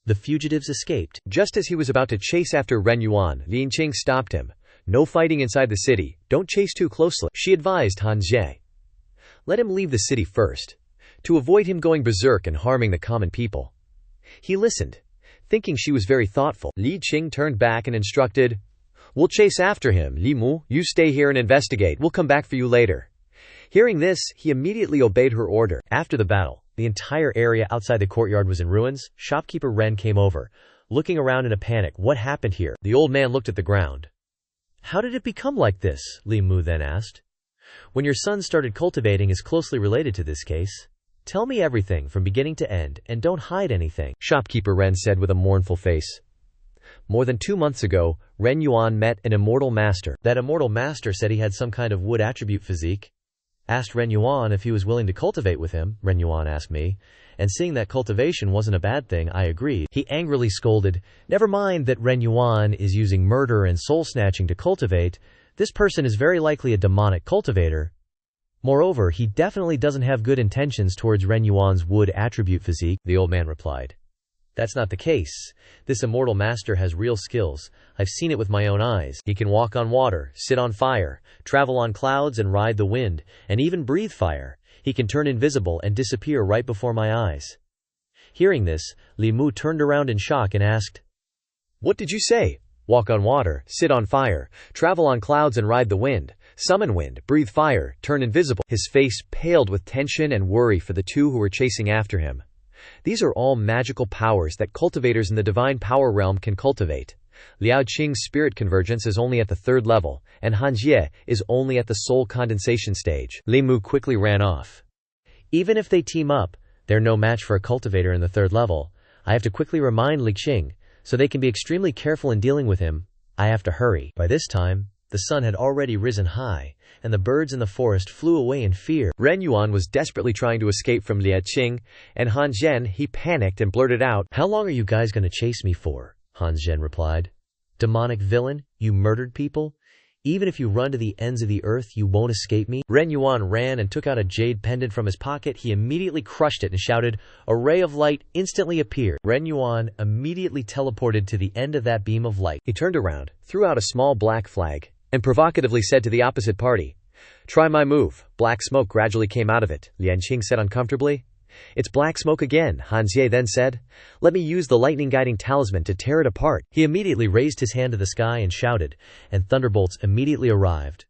The fugitives escaped. Just as he was about to chase after Ren Yuan, Lin Qing stopped him. "No fighting inside the city. Don't chase too closely," she advised Han Jie. "Let him leave the city first, to avoid him going berserk and harming the common people." He listened, thinking she was very thoughtful. Li Qing turned back and instructed, "We'll chase after him. Li Mu, you stay here and investigate. We'll come back for you later." Hearing this, he immediately obeyed her order. After the battle, the entire area outside the courtyard was in ruins. Shopkeeper Ren came over, looking around in a panic. "What happened here?" The old man looked at the ground. "How did it become like this?" Li Mu then asked. "When your son started cultivating is closely related to this case. Tell me everything from beginning to end, and don't hide anything." Shopkeeper Ren said with a mournful face. "More than 2 months ago, Ren Yuan met an immortal master. That immortal master said he had some kind of wood attribute physique. Asked Ren Yuan if he was willing to cultivate with him. Ren Yuan asked me, and seeing that cultivation wasn't a bad thing, I agreed." He angrily scolded, "Never mind that Ren Yuan is using murder and soul-snatching to cultivate. This person is very likely a demonic cultivator. Moreover, he definitely doesn't have good intentions towards Ren Yuan's wood attribute physique." The old man replied, "That's not the case. This immortal master has real skills. I've seen it with my own eyes. He can walk on water, sit on fire, travel on clouds and ride the wind, and even breathe fire. He can turn invisible and disappear right before my eyes." Hearing this, Li Mu turned around in shock and asked, "What did you say? Walk on water, sit on fire, travel on clouds and ride the wind, summon wind, breathe fire, turn invisible." His face paled with tension and worry for the 2 who were chasing after him. These are all magical powers that cultivators in the divine power realm can cultivate. Liao Qing's spirit convergence is only at the 3rd level, and Han Jie is only at the soul condensation stage. Li Mu quickly ran off. "Even if they team up, they're no match for a cultivator in the 3rd level. I have to quickly remind Li Qing, so they can be extremely careful in dealing with him. I have to hurry." By this time, the sun had already risen high, and the birds in the forest flew away in fear. Ren Yuan was desperately trying to escape from Liao Qing, and Han Zhen. He panicked and blurted out, "How long are you guys going to chase me for?" Han Zhen replied, "Demonic villain, you murdered people? Even if you run to the ends of the earth, you won't escape me?" Ren Yuan ran and took out a jade pendant from his pocket. He immediately crushed it and shouted. A ray of light instantly appeared. Ren Yuan immediately teleported to the end of that beam of light. He turned around, threw out a small black flag, and provocatively said to the opposite party, "Try my move." Black smoke gradually came out of it. Lian Qing said uncomfortably, "It's black smoke again." Han Jie then said, "Let me use the lightning guiding talisman to tear it apart." He immediately raised his hand to the sky and shouted, and thunderbolts immediately arrived.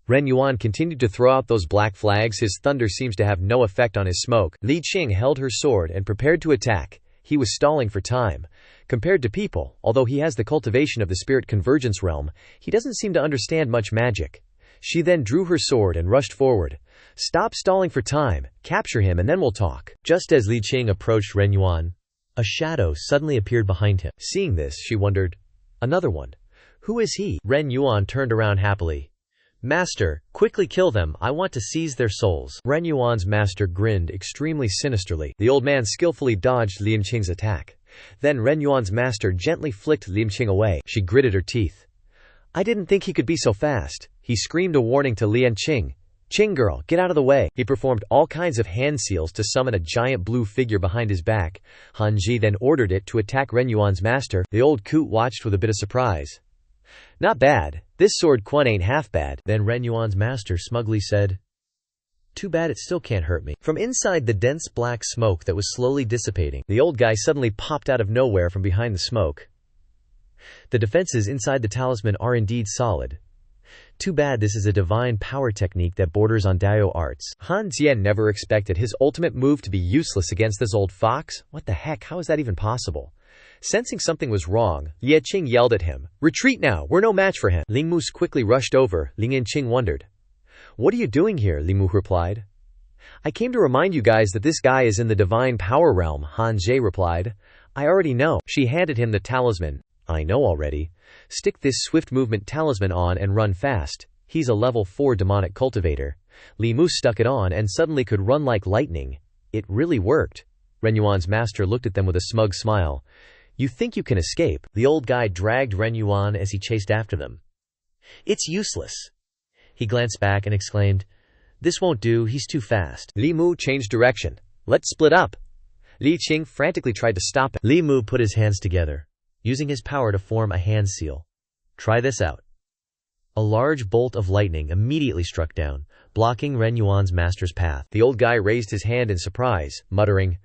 Ren Yuan continued to throw out those black flags. His thunder seems to have no effect on his smoke. Li Qing held her sword and prepared to attack. He was stalling for time. Compared to people, although he has the cultivation of the spirit convergence realm, he doesn't seem to understand much magic. She then drew her sword and rushed forward. "Stop stalling for time, capture him and then we'll talk." Just as Li Qing approached Ren Yuan, a shadow suddenly appeared behind him. Seeing this, she wondered, "Another one. Who is he?" Ren Yuan turned around happily. "Master, quickly kill them. I want to seize their souls." Ren Yuan's master grinned extremely sinisterly. The old man skillfully dodged Li Qing's attack. Then Ren Yuan's master gently flicked Li Qing away. She gritted her teeth. "I didn't think he could be so fast." He screamed a warning to Lian Qing. "Qing girl, get out of the way." He performed all kinds of hand seals to summon a giant blue figure behind his back. Han Ji then ordered it to attack Ren Yuan's master. The old coot watched with a bit of surprise. "Not bad. This sword Quan ain't half bad." Then Ren Yuan's master smugly said, "Too bad it still can't hurt me." From inside the dense black smoke that was slowly dissipating, the old guy suddenly popped out of nowhere from behind the smoke. "The defenses inside the talisman are indeed solid. Too bad this is a divine power technique that borders on Dao arts." Han Jian never expected his ultimate move to be useless against this old fox. What the heck, how is that even possible? Sensing something was wrong, Ye Qing yelled at him, "Retreat now, we're no match for him." Ling Mu quickly rushed over. Ling Yanqing wondered. "What are you doing here?" Li Mu replied. "I came to remind you guys that this guy is in the divine power realm," Han Zhe replied. "I already know." She handed him the talisman. "I know already. Stick this swift movement talisman on and run fast. He's a level 4 demonic cultivator." Li Mu stuck it on and suddenly could run like lightning. It really worked. Ren Yuan's master looked at them with a smug smile. "You think you can escape?" The old guy dragged Ren Yuan as he chased after them. "It's useless." He glanced back and exclaimed, "This won't do, he's too fast." Li Mu changed direction. "Let's split up." Li Qing frantically tried to stop him. Li Mu put his hands together, using his power to form a hand seal. "Try this out." A large bolt of lightning immediately struck down, blocking Ren Yuan's master's path. The old guy raised his hand in surprise, muttering,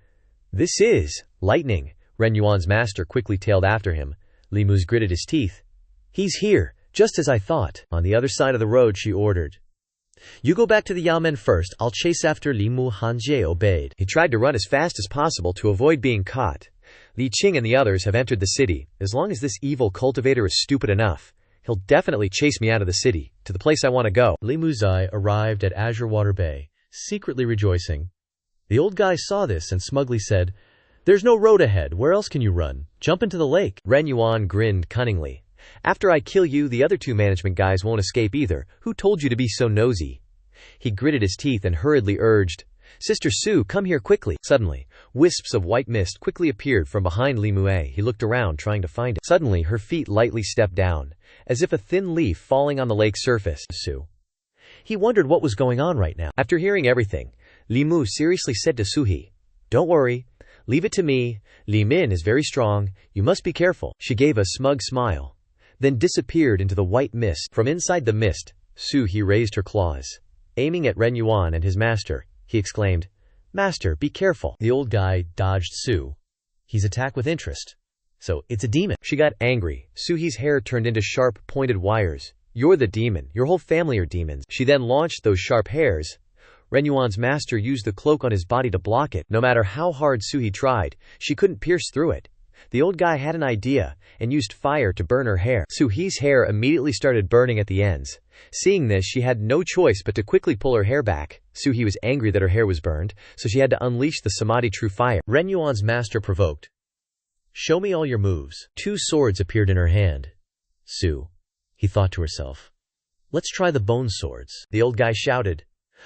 "This is lightning." Ren Yuan's master quickly tailed after him. Li Mu gritted his teeth. "He's here, just as I thought." On the other side of the road, she ordered, "You go back to the Yamen first, I'll chase after Li Mu." Han Jie obeyed. He tried to run as fast as possible to avoid being caught. Li Qing and the others have entered the city. As long as this evil cultivator is stupid enough, he'll definitely chase me out of the city, to the place I want to go. Li Muzai arrived at Azure Water Bay, secretly rejoicing. The old guy saw this and smugly said, "There's no road ahead, where else can you run? Jump into the lake." Ren Yuan grinned cunningly. "After I kill you, the other 2 management guys won't escape either. Who told you to be so nosy?" He gritted his teeth and hurriedly urged, "Sister Su, come here quickly." Suddenly, wisps of white mist quickly appeared from behind Li Mue. He looked around, trying to find it. Suddenly, her feet lightly stepped down, as if a thin leaf falling on the lake surface. Su. He wondered what was going on right now. After hearing everything, Li Mu seriously said to Suhi, "Don't worry. Leave it to me. Li Min is very strong. You must be careful." She gave a smug smile, then disappeared into the white mist. From inside the mist, Suhi raised her claws. Aiming at Ren Yuan and his master, he exclaimed, "Master, be careful." The old guy dodged Su. He's attacked with interest. So, it's a demon. She got angry. Suhi's hair turned into sharp, pointed wires. "You're the demon. Your whole family are demons." She then launched those sharp hairs. Ren Yuan's master used the cloak on his body to block it. No matter how hard Suhi tried, she couldn't pierce through it. The old guy had an idea, and used fire to burn her hair. Suhi's hair immediately started burning at the ends. Seeing this, she had no choice but to quickly pull her hair back. Suhi was angry that her hair was burned, so she had to unleash the Samadhi true fire. Ren Yuan's master provoked, "Show me all your moves." 2 swords appeared in her hand. "Su," he thought to herself, "let's try the bone swords." The old guy shouted.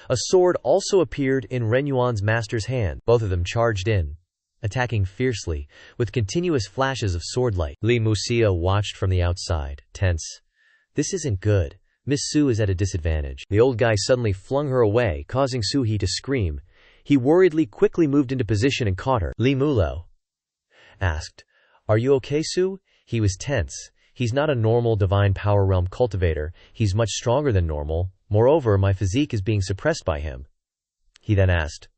A sword also appeared in Ren Yuan's master's hand. Both of them charged in, attacking fiercely, with continuous flashes of sword light. Li Muxia watched from the outside, tense. This isn't good. Miss Su is at a disadvantage. The old guy suddenly flung her away, causing Suhi to scream. He worriedly quickly moved into position and caught her. Li Mulo asked, "Are you okay, Su?" He was tense. He's not a normal divine power realm cultivator. He's much stronger than normal. Moreover, my physique is being suppressed by him. He then asked,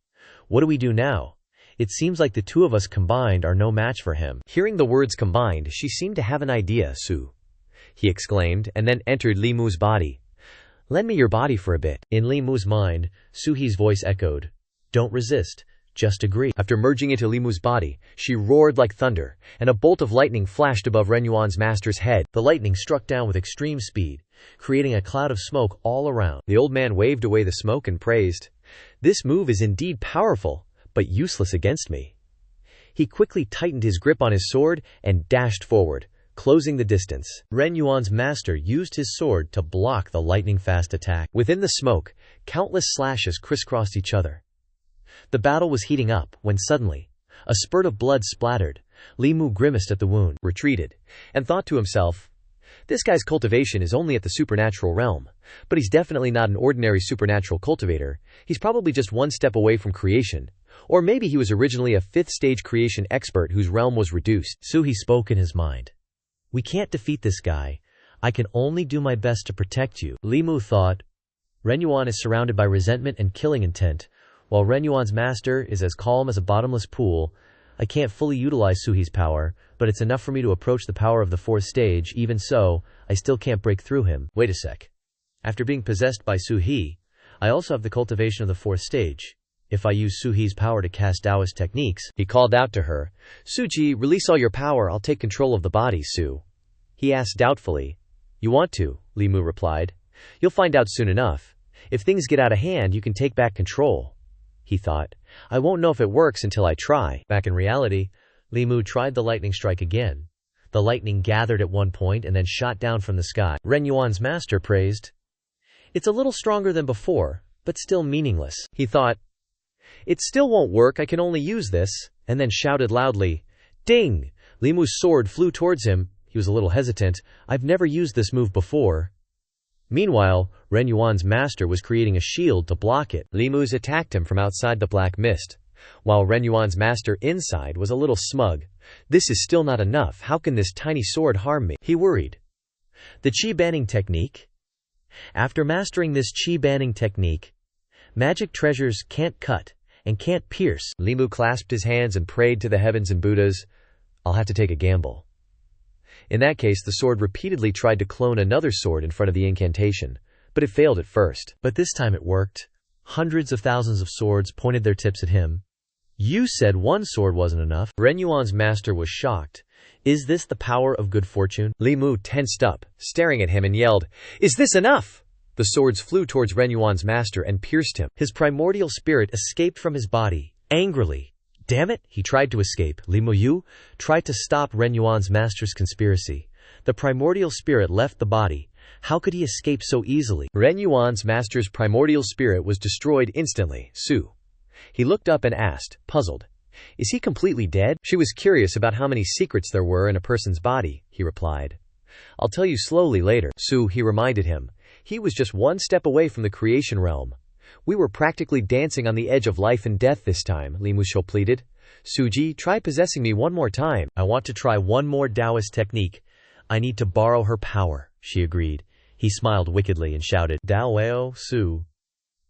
"What do we do now? It seems like the 2 of us combined are no match for him." Hearing the words combined, she seemed to have an idea. "Su," he exclaimed, and then entered Li Mu's body. "Lend me your body for a bit." In Li Mu's mind, Suhi's voice echoed, "Don't resist, just agree." After merging into Li Mu's body, she roared like thunder, and a bolt of lightning flashed above Ren Yuan's master's head. The lightning struck down with extreme speed, creating a cloud of smoke all around. The old man waved away the smoke and praised, "This move is indeed powerful, but useless against me." He quickly tightened his grip on his sword and dashed forward, closing the distance. Ren Yuan's master used his sword to block the lightning-fast attack. Within the smoke, countless slashes crisscrossed each other. The battle was heating up when suddenly, a spurt of blood splattered. Li Mu grimaced at the wound, retreated, and thought to himself, "This guy's cultivation is only at the supernatural realm, but he's definitely not an ordinary supernatural cultivator. He's probably just 1 step away from creation. Or maybe he was originally a 5th-stage creation expert whose realm was reduced." Suhi spoke in his mind. "We can't defeat this guy. I can only do my best to protect you." Li Mu thought, "Ren Yuan is surrounded by resentment and killing intent, while Ren Yuan's master is as calm as a bottomless pool. I can't fully utilize Suhi's power, but it's enough for me to approach the power of the 4th stage. Even so, I still can't break through him. Wait a sec. After being possessed by Suhi, I also have the cultivation of the 4th stage. if I use Suhi's power to cast Daoist techniques. He called out to her. Suji, release all your power, I'll take control of the body, Su. He asked doubtfully. You want to, Li Mu replied. You'll find out soon enough. If things get out of hand, you can take back control. He thought. I won't know if it works until I try. Back in reality, Li Mu tried the lightning strike again. The lightning gathered at one point and then shot down from the sky. Ren Yuan's master praised. It's a little stronger than before, but still meaningless. He thought. It still won't work, I can only use this, and then shouted loudly. Ding! Li Mu's sword flew towards him. He was a little hesitant. I've never used this move before. Meanwhile, Ren Yuan's master was creating a shield to block it. Li Mu's attacked him from outside the black mist, while Ren Yuan's master inside was a little smug. This is still not enough. How can this tiny sword harm me? He worried. The Qi banning technique. After mastering this Qi banning technique, magic treasures can't cut and can't pierce. Li Mu clasped his hands and prayed to the heavens and Buddhas. I'll have to take a gamble. In that case, the sword repeatedly tried to clone another sword in front of the incantation, but it failed at first. But this time it worked. Hundreds of thousands of swords pointed their tips at him. You said one sword wasn't enough. Ren Yuan's master was shocked. Is this the power of good fortune? Li Mu tensed up, staring at him and yelled, Is this enough? The swords flew towards Ren Yuan's master and pierced him. His primordial spirit escaped from his body, angrily. Damn it! He tried to escape. Li Mu Yu tried to stop Ren Yuan's master's conspiracy. The primordial spirit left the body. How could he escape so easily? Ren Yuan's master's primordial spirit was destroyed instantly. Su. He looked up and asked, puzzled. Is he completely dead? She was curious about how many secrets there were in a person's body, he replied. I'll tell you slowly later. Su, he reminded him. He was just one step away from the creation realm. We were practically dancing on the edge of life and death this time, Li Musho pleaded. Suji, try possessing me one more time. I want to try one more Daoist technique. I need to borrow her power, she agreed. He smiled wickedly and shouted, Daoeo, Su.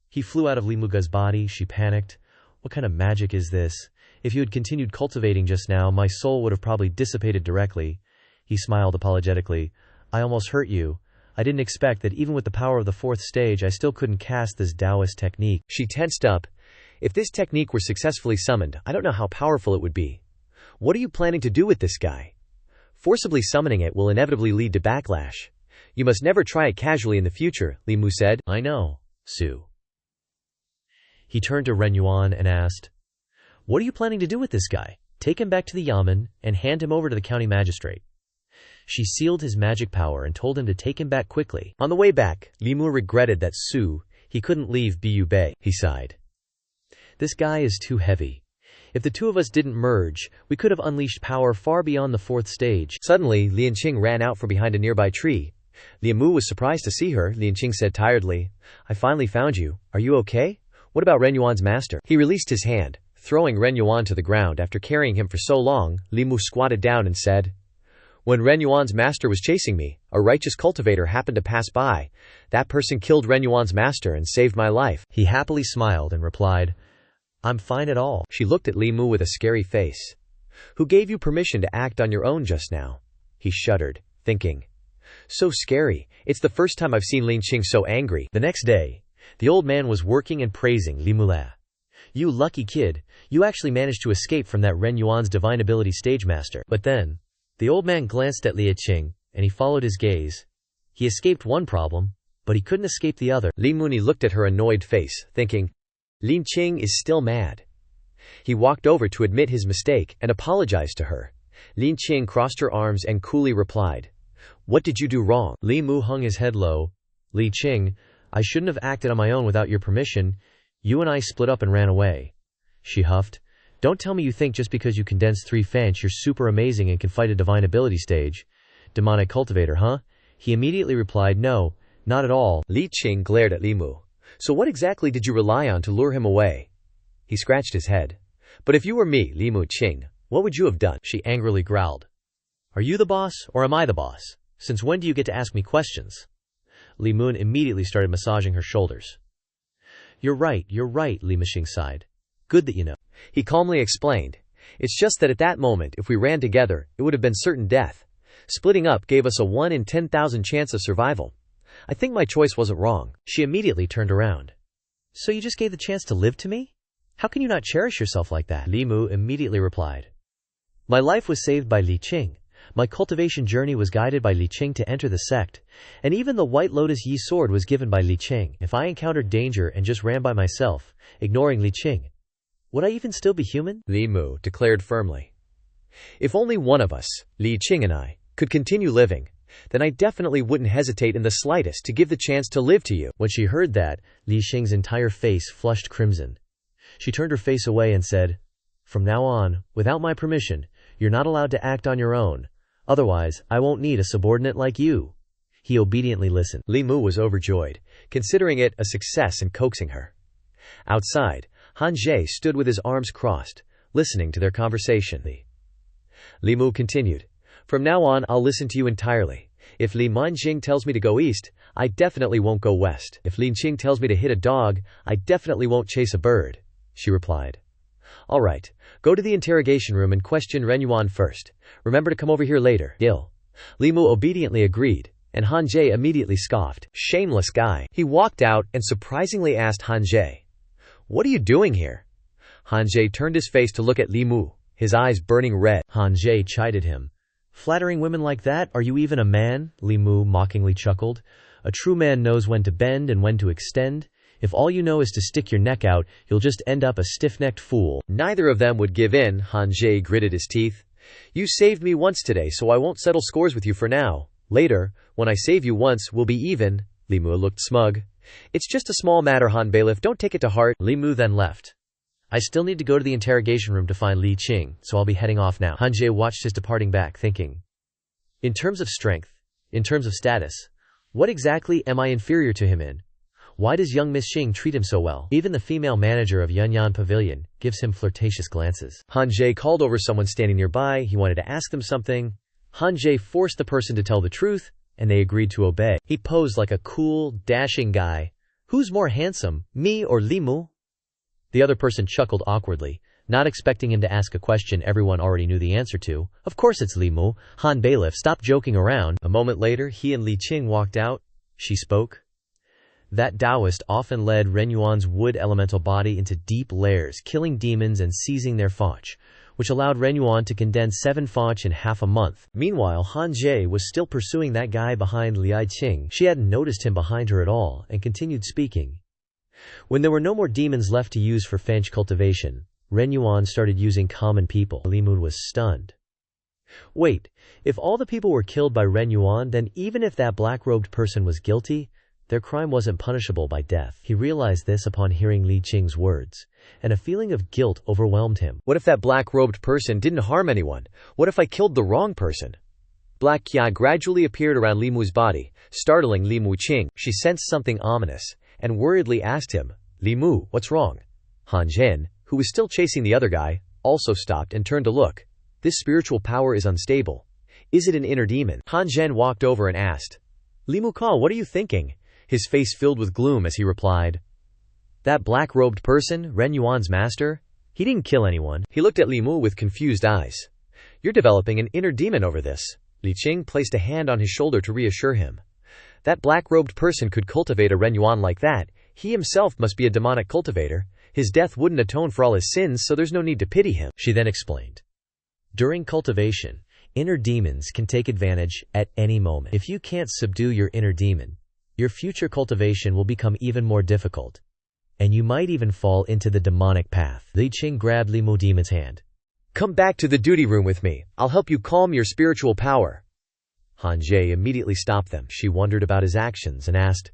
He flew out of Li Muga's body. She panicked. What kind of magic is this? If you had continued cultivating just now, my soul would have probably dissipated directly. He smiled apologetically. I almost hurt you. I didn't expect that even with the power of the fourth stage, I still couldn't cast this Daoist technique. She tensed up. If this technique were successfully summoned, I don't know how powerful it would be. What are you planning to do with this guy? Forcibly summoning it will inevitably lead to backlash. You must never try it casually in the future, Li Mu said. I know, Su. He turned to Ren Yuan and asked, What are you planning to do with this guy? Take him back to the yamen and hand him over to the county magistrate. She sealed his magic power and told him to take him back quickly. On the way back, Li Mu regretted that he couldn't leave Bu Bei. He sighed. This guy is too heavy. If the two of us didn't merge, we could have unleashed power far beyond the fourth stage. Suddenly, Lianqing ran out from behind a nearby tree. Lian Mu was surprised to see her. Lianqing said tiredly, I finally found you. Are you okay? What about Ren Yuan's master? He released his hand, throwing Ren Yuan to the ground. After carrying him for so long, Li Mu squatted down and said, When Ren Yuan's master was chasing me, a righteous cultivator happened to pass by. That person killed Ren Yuan's master and saved my life. He happily smiled and replied, I'm fine at all. She looked at Li Mu with a scary face. Who gave you permission to act on your own just now? He shuddered, thinking. So scary. It's the first time I've seen Lianqing so angry. The next day, the old man was working and praising Li Mu. You lucky kid, you actually managed to escape from that Ren Yuan's divine ability stage master. But then, the old man glanced at Lianqing, and he followed his gaze. He escaped one problem, but he couldn't escape the other. Li Muni looked at her annoyed face, thinking, Lianqing is still mad. He walked over to admit his mistake and apologized to her. Lianqing crossed her arms and coolly replied, What did you do wrong? Li Mu hung his head low. Lianqing, I shouldn't have acted on my own without your permission. You and I split up and ran away. She huffed. Don't tell me you think just because you condensed 3 fants you're super amazing and can fight a divine ability stage. Demonic cultivator, huh? He immediately replied, No, not at all. Lianqing glared at Li Mu. So what exactly did you rely on to lure him away? He scratched his head. But if you were me, Li Mu Qing, what would you have done? She angrily growled. Are you the boss or am I the boss? Since when do you get to ask me questions? Li Mun immediately started massaging her shoulders. You're right, Li Mixing sighed. Good that you know. He calmly explained. It's just that at that moment, if we ran together, it would have been certain death. Splitting up gave us a 1 in 10,000 chance of survival. I think my choice wasn't wrong. She immediately turned around. So you just gave the chance to live to me? How can you not cherish yourself like that? Li Mu immediately replied. My life was saved by Li Qing. My cultivation journey was guided by Li Qing to enter the sect, and even the White Lotus Yi sword was given by Li Qing. If I encountered danger and just ran by myself, ignoring Li Qing, would I even still be human? Li Mu declared firmly. If only one of us, Li Qing and I, could continue living, then I definitely wouldn't hesitate in the slightest to give the chance to live to you. When she heard that, Li Qing's entire face flushed crimson. She turned her face away and said, From now on, without my permission, you're not allowed to act on your own. Otherwise, I won't need a subordinate like you. He obediently listened. Li Mu was overjoyed, considering it a success in coaxing her. Outside, Han Jie stood with his arms crossed, listening to their conversation. Li Mu continued, From now on, I'll listen to you entirely. If Li Manjing tells me to go east, I definitely won't go west. If Li Qing tells me to hit a dog, I definitely won't chase a bird, she replied. All right, go to the interrogation room and question Ren Yuan first. Remember to come over here later. Deal. Li Mu obediently agreed, and Han Jie immediately scoffed. Shameless guy. He walked out and surprisingly asked Han Jie, What are you doing here? Han Jie turned his face to look at Li Mu, his eyes burning red. Han Jie chided him. Flattering women like that? Are you even a man? Li Mu mockingly chuckled. A true man knows when to bend and when to extend. If all you know is to stick your neck out, you'll just end up a stiff-necked fool. Neither of them would give in. Han Jie gritted his teeth. You saved me once today, so I won't settle scores with you for now. Later, when I save you once, we'll be even. Li Mu looked smug. It's just a small matter, Han Bailiff. Don't take it to heart. Li Mu then left. I still need to go to the interrogation room to find Li Qing, so I'll be heading off now. Han Jie watched his departing back, thinking, in terms of strength, in terms of status, what exactly am I inferior to him in? Why does young Miss Xing treat him so well? Even the female manager of Yunyan Pavilion gives him flirtatious glances. Han Jie called over someone standing nearby. He wanted to ask them something. Han Jie forced the person to tell the truth, and they agreed to obey. He posed like a cool, dashing guy. Who's more handsome, me or Li Mu? The other person chuckled awkwardly, not expecting him to ask a question everyone already knew the answer to. Of course it's Li Mu. Han Bailiff, stop joking around. A moment later, he and Li Qing walked out. She spoke. That Daoist often led Ren Yuan's wood elemental body into deep lairs, killing demons and seizing their fauch, which allowed Ren Yuan to condense 7 fauch in half a month. Meanwhile, Han Jie was still pursuing that guy behind Li Qing. She hadn't noticed him behind her at all, and continued speaking. When there were no more demons left to use for Fanch cultivation, Ren Yuan started using common people. Li Mu was stunned. Wait, if all the people were killed by Ren Yuan, then even if that black-robed person was guilty, their crime wasn't punishable by death. He realized this upon hearing Li Qing's words, and a feeling of guilt overwhelmed him. What if that black-robed person didn't harm anyone? What if I killed the wrong person? Black Qia gradually appeared around Li Mu's body, startling Li Mu Qing. She sensed something ominous, and worriedly asked him, Li Mu, what's wrong? Han Zhen, who was still chasing the other guy, also stopped and turned to look. This spiritual power is unstable. Is it an inner demon? Han Zhen walked over and asked, Li Mu Ka, what are you thinking? His face filled with gloom as he replied, That black-robed person, Ren Yuan's master? He didn't kill anyone. He looked at Li Mu with confused eyes. You're developing an inner demon over this. Li Qing placed a hand on his shoulder to reassure him. That black-robed person could cultivate a Ren Yuan like that. He himself must be a demonic cultivator. His death wouldn't atone for all his sins, so there's no need to pity him. She then explained. During cultivation, inner demons can take advantage at any moment. If you can't subdue your inner demon, your future cultivation will become even more difficult, and you might even fall into the demonic path. Li Qing grabbed Li Mu Demon's hand. Come back to the duty room with me. I'll help you calm your spiritual power. Han Jie immediately stopped them. She wondered about his actions and asked,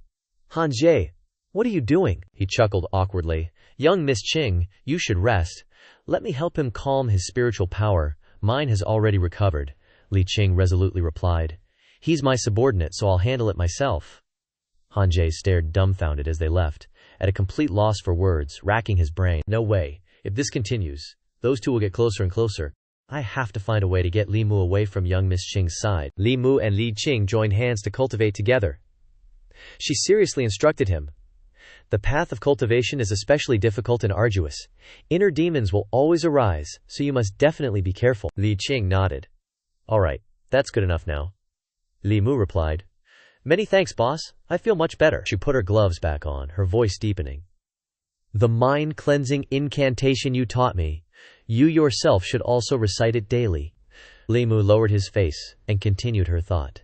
Han Jie, what are you doing? He chuckled awkwardly. Young Miss Qing, you should rest. Let me help him calm his spiritual power. Mine has already recovered, Li Qing resolutely replied. He's my subordinate, so I'll handle it myself. Han Jie stared dumbfounded as they left, at a complete loss for words, racking his brain. No way. If this continues, those two will get closer and closer. I have to find a way to get Li Mu away from young Miss Qing's side. Li Mu and Li Qing joined hands to cultivate together. She seriously instructed him. The path of cultivation is especially difficult and arduous. Inner demons will always arise, so you must definitely be careful. Li Qing nodded. All right, that's good enough now. Li Mu replied. Many thanks, boss. I feel much better. She put her gloves back on, her voice deepening. The mind-cleansing incantation you taught me. You yourself should also recite it daily. Li Mu lowered his face and continued her thought.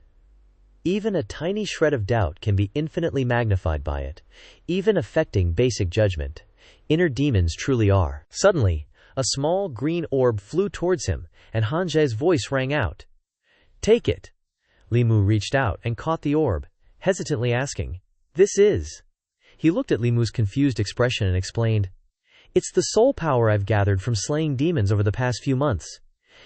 Even a tiny shred of doubt can be infinitely magnified by it, even affecting basic judgment. Inner demons truly are. Suddenly, a small green orb flew towards him, and Han Zhe's voice rang out. Take it. Li Mu reached out and caught the orb, hesitantly asking, This is? He looked at Li Mu's confused expression and explained, It's the soul power I've gathered from slaying demons over the past few months.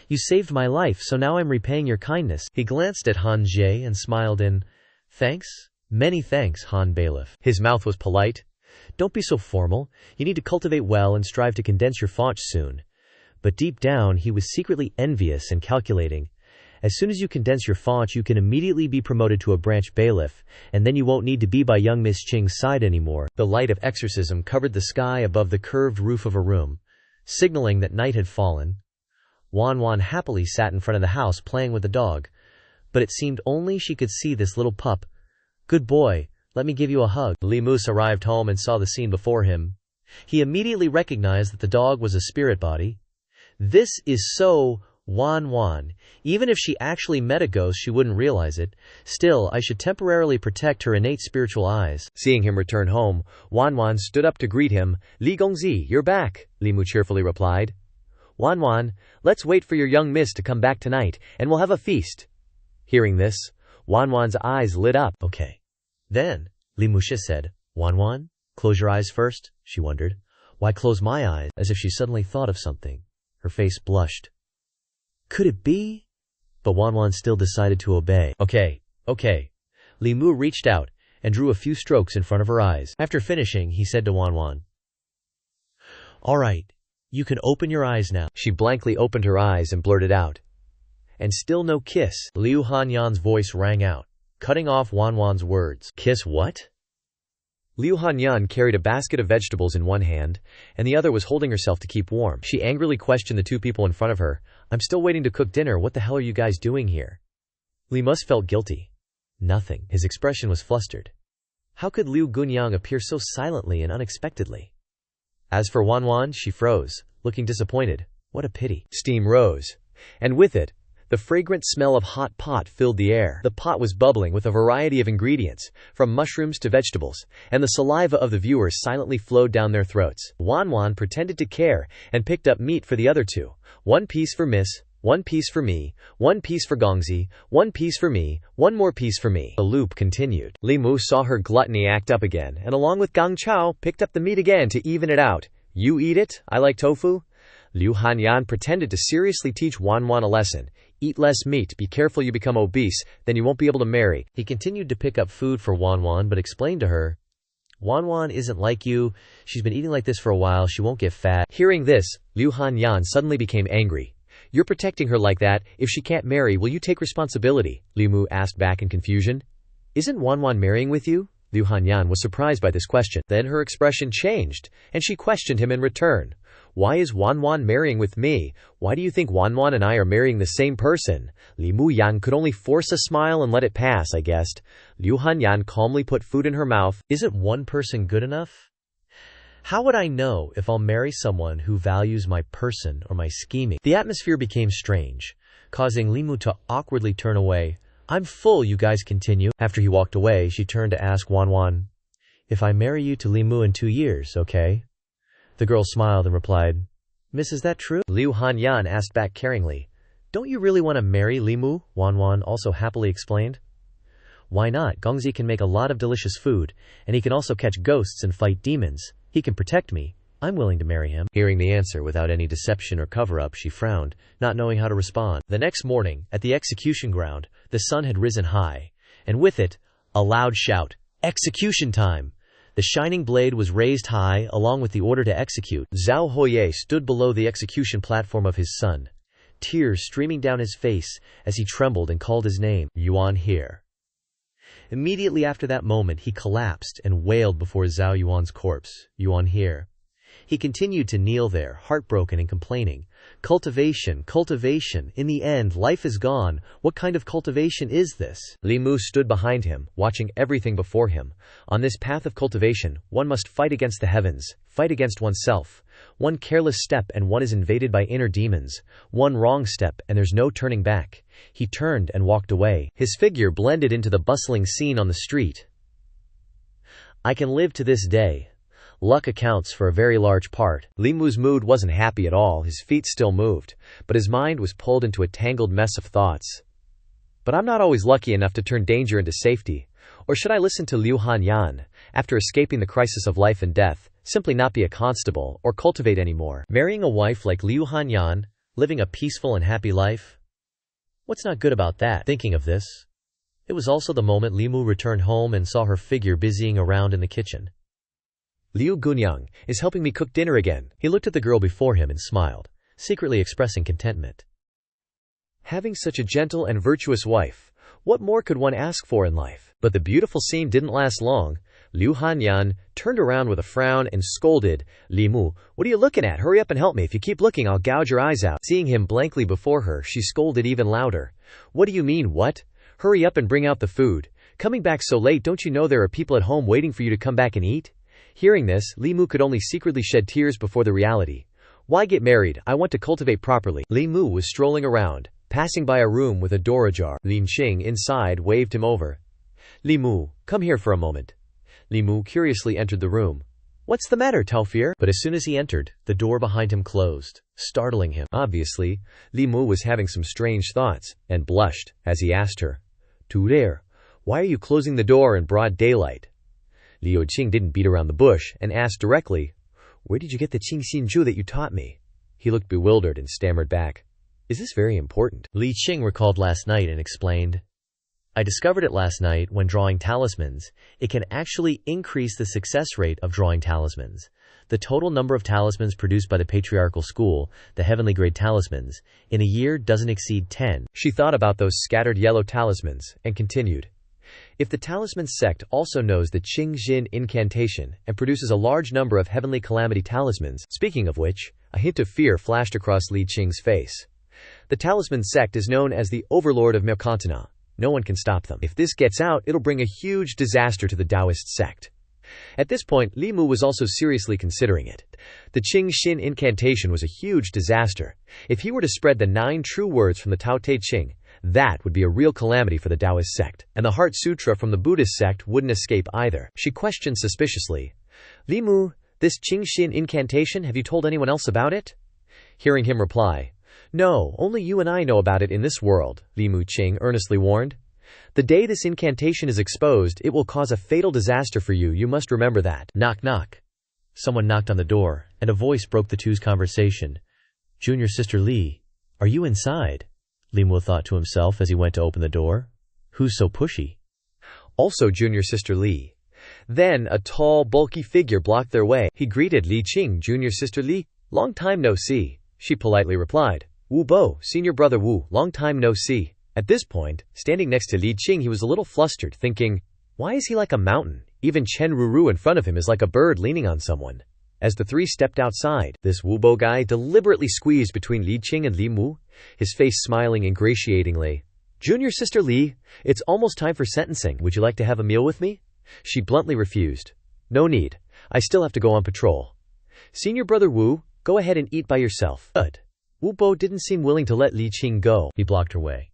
You saved my life, so now I'm repaying your kindness. He glanced at Han Zhe and smiled in, Thanks? Many thanks, Han Bailiff. His mouth was polite. Don't be so formal. You need to cultivate well and strive to condense your faunch soon. But deep down, he was secretly envious and calculating. As soon as you condense your faunch, you can immediately be promoted to a branch bailiff, and then you won't need to be by young Miss Qing's side anymore. The light of exorcism covered the sky above the curved roof of a room, signaling that night had fallen. Wan happily sat in front of the house playing with the dog, but it seemed only she could see this little pup. Good boy, let me give you a hug. Li Mu arrived home and saw the scene before him. He immediately recognized that the dog was a spirit body. This is so Wan. Even if she actually met a ghost, she wouldn't realize it. Still, I should temporarily protect her innate spiritual eyes. Seeing him return home, Wan stood up to greet him. Li Gongzi, you're back, Li Mu cheerfully replied. Wan, let's wait for your young miss to come back tonight, and we'll have a feast. Hearing this, Wan's eyes lit up. Okay. Then, Li Mu said, Wan, close your eyes first, she wondered. Why close my eyes? As if she suddenly thought of something. Her face blushed. Could it be? But Wan still decided to obey. Okay. Li Mu reached out and drew a few strokes in front of her eyes. After finishing, he said to Wan, All right, you can open your eyes now. She blankly opened her eyes and blurted out, And still no kiss. Liu Hanyan's voice rang out, cutting off Wan's words. Kiss what? Liu Hanyan carried a basket of vegetables in one hand, and the other was holding herself to keep warm. She angrily questioned the two people in front of her. I'm still waiting to cook dinner. What the hell are you guys doing here? Li Mus felt guilty. Nothing. His expression was flustered. How could Liu Gunyang appear so silently and unexpectedly? As for Wan, she froze, looking disappointed. What a pity. Steam rose, and with it, the fragrant smell of hot pot filled the air. The pot was bubbling with a variety of ingredients, from mushrooms to vegetables, and the saliva of the viewers silently flowed down their throats. Wan pretended to care and picked up meat for the other two. 1 piece for Miss, 1 piece for me, 1 piece for Gongzi, 1 piece for me, 1 more piece for me. The loop continued. Li Mu saw her gluttony act up again, and along with Gang Chao, picked up the meat again to even it out. You eat it? I like tofu? Liu Hanyan pretended to seriously teach Wan a lesson. Eat less meat, be careful you become obese, then you won't be able to marry. He continued to pick up food for Wan but explained to her, Wan isn't like you. She's been eating like this for a while. She won't get fat. Hearing this, Liu Hanyan suddenly became angry. You're protecting her like that. If she can't marry, will you take responsibility? Li Mu asked back in confusion. Isn't Wan marrying with you? Liu Hanyan was surprised by this question. Then her expression changed, and she questioned him in return. Why is Wan marrying with me? Why do you think Wan and I are marrying the same person? Li Mu Yang could only force a smile and let it pass, I guessed. Liu Hanyan calmly put food in her mouth. Isn't one person good enough? How would I know if I'll marry someone who values my person or my scheming? The atmosphere became strange, causing Li Mu to awkwardly turn away. I'm full, you guys continue. After he walked away, she turned to ask Wan, If I marry you to Li Mu in 2 years, okay? The girl smiled and replied, Miss, is that true? Liu Hanyan asked back caringly, Don't you really want to marry Li Mu? Wan also happily explained. Why not? Gongzi can make a lot of delicious food, and he can also catch ghosts and fight demons. He can protect me. I'm willing to marry him. Hearing the answer without any deception or cover-up, she frowned, not knowing how to respond. The next morning, at the execution ground, the sun had risen high, and with it, a loud shout, Execution time! The shining blade was raised high, along with the order to execute. Zhao Huoye stood below the execution platform of his son, tears streaming down his face as he trembled and called his name, Yuan here. Immediately after that moment, he collapsed and wailed before Zhao Yuan's corpse, Yuan here. He continued to kneel there, heartbroken and complaining. Cultivation, cultivation, in the end, life is gone. What kind of cultivation is this? Li Mu stood behind him, watching everything before him. On this path of cultivation, one must fight against the heavens, fight against oneself. One careless step and one is invaded by inner demons. One wrong step and there's no turning back. He turned and walked away. His figure blended into the bustling scene on the street. I can live to this day. Luck accounts for a very large part. Li Mu's mood wasn't happy at all. His feet still moved, but his mind was pulled into a tangled mess of thoughts. But I'm not always lucky enough to turn danger into safety. Or should I listen to Liu Hanyan, after escaping the crisis of life and death, simply not be a constable or cultivate anymore? Marrying a wife like Liu Hanyan, living a peaceful and happy life? What's not good about that? Thinking of this, it was also the moment Li Mu returned home and saw her figure busying around in the kitchen. Liu Gunyang is helping me cook dinner again. He looked at the girl before him and smiled, secretly expressing contentment. Having such a gentle and virtuous wife, what more could one ask for in life? But the beautiful scene didn't last long. Liu Hanyan turned around with a frown and scolded, Li Mu, what are you looking at? Hurry up and help me. If you keep looking, I'll gouge your eyes out. Seeing him blankly before her, she scolded even louder. What do you mean, what? Hurry up and bring out the food. Coming back so late, don't you know there are people at home waiting for you to come back and eat? Hearing this, Li Mu could only secretly shed tears before the reality. Why get married? I want to cultivate properly. Li Mu was strolling around, passing by a room with a door ajar. Lin Qing inside waved him over. Li Mu, come here for a moment. Li Mu curiously entered the room. What's the matter, Taofir? But as soon as he entered, the door behind him closed, startling him. Obviously, Li Mu was having some strange thoughts, and blushed as he asked her, Tuder, why are you closing the door in broad daylight? Liu Qing didn't beat around the bush and asked directly, where did you get the Qing Xinju that you taught me? He looked bewildered and stammered back, is this very important? Li Qing recalled last night and explained, I discovered it last night when drawing talismans. It can actually increase the success rate of drawing talismans. The total number of talismans produced by the patriarchal school, the heavenly grade talismans, in a year doesn't exceed 10. She thought about those scattered yellow talismans and continued, if the talisman sect also knows the Qing Xin incantation and produces a large number of heavenly calamity talismans, speaking of which, a hint of fear flashed across Li Qing's face. The talisman sect is known as the overlord of Mercantana. No one can stop them. If this gets out, it'll bring a huge disaster to the Daoist sect. At this point, Li Mu was also seriously considering it. The Qing Xin incantation was a huge disaster. If he were to spread the 9 true words from the Tao Te Ching, that would be a real calamity for the Daoist sect. And the Heart Sutra from the Buddhist sect wouldn't escape either. She questioned suspiciously, Li Mu, this Qing Xin incantation, have you told anyone else about it? Hearing him reply, no, only you and I know about it in this world, Li Mu Qing earnestly warned. The day this incantation is exposed, it will cause a fatal disaster for you. You must remember that. Knock, knock. Someone knocked on the door, and a voice broke the two's conversation. Junior Sister Li, are you inside? Li Mu thought to himself as he went to open the door. Who's so pushy? Also Junior Sister Li. Then a tall, bulky figure blocked their way. He greeted Li Qing, Junior Sister Li. Long time no see, she politely replied. Wu Bo, Senior Brother Wu, long time no see. At this point, standing next to Li Qing, he was a little flustered, thinking, why is he like a mountain? Even Chen Ruru in front of him is like a bird leaning on someone. As the three stepped outside, this Wu Bo guy deliberately squeezed between Li Qing and Li Mu, his face smiling ingratiatingly. Junior Sister Li, it's almost time for sentencing. Would you like to have a meal with me? She bluntly refused. No need. I still have to go on patrol. Senior Brother Wu, go ahead and eat by yourself. Good. Wu Bo didn't seem willing to let Li Qing go. He blocked her way.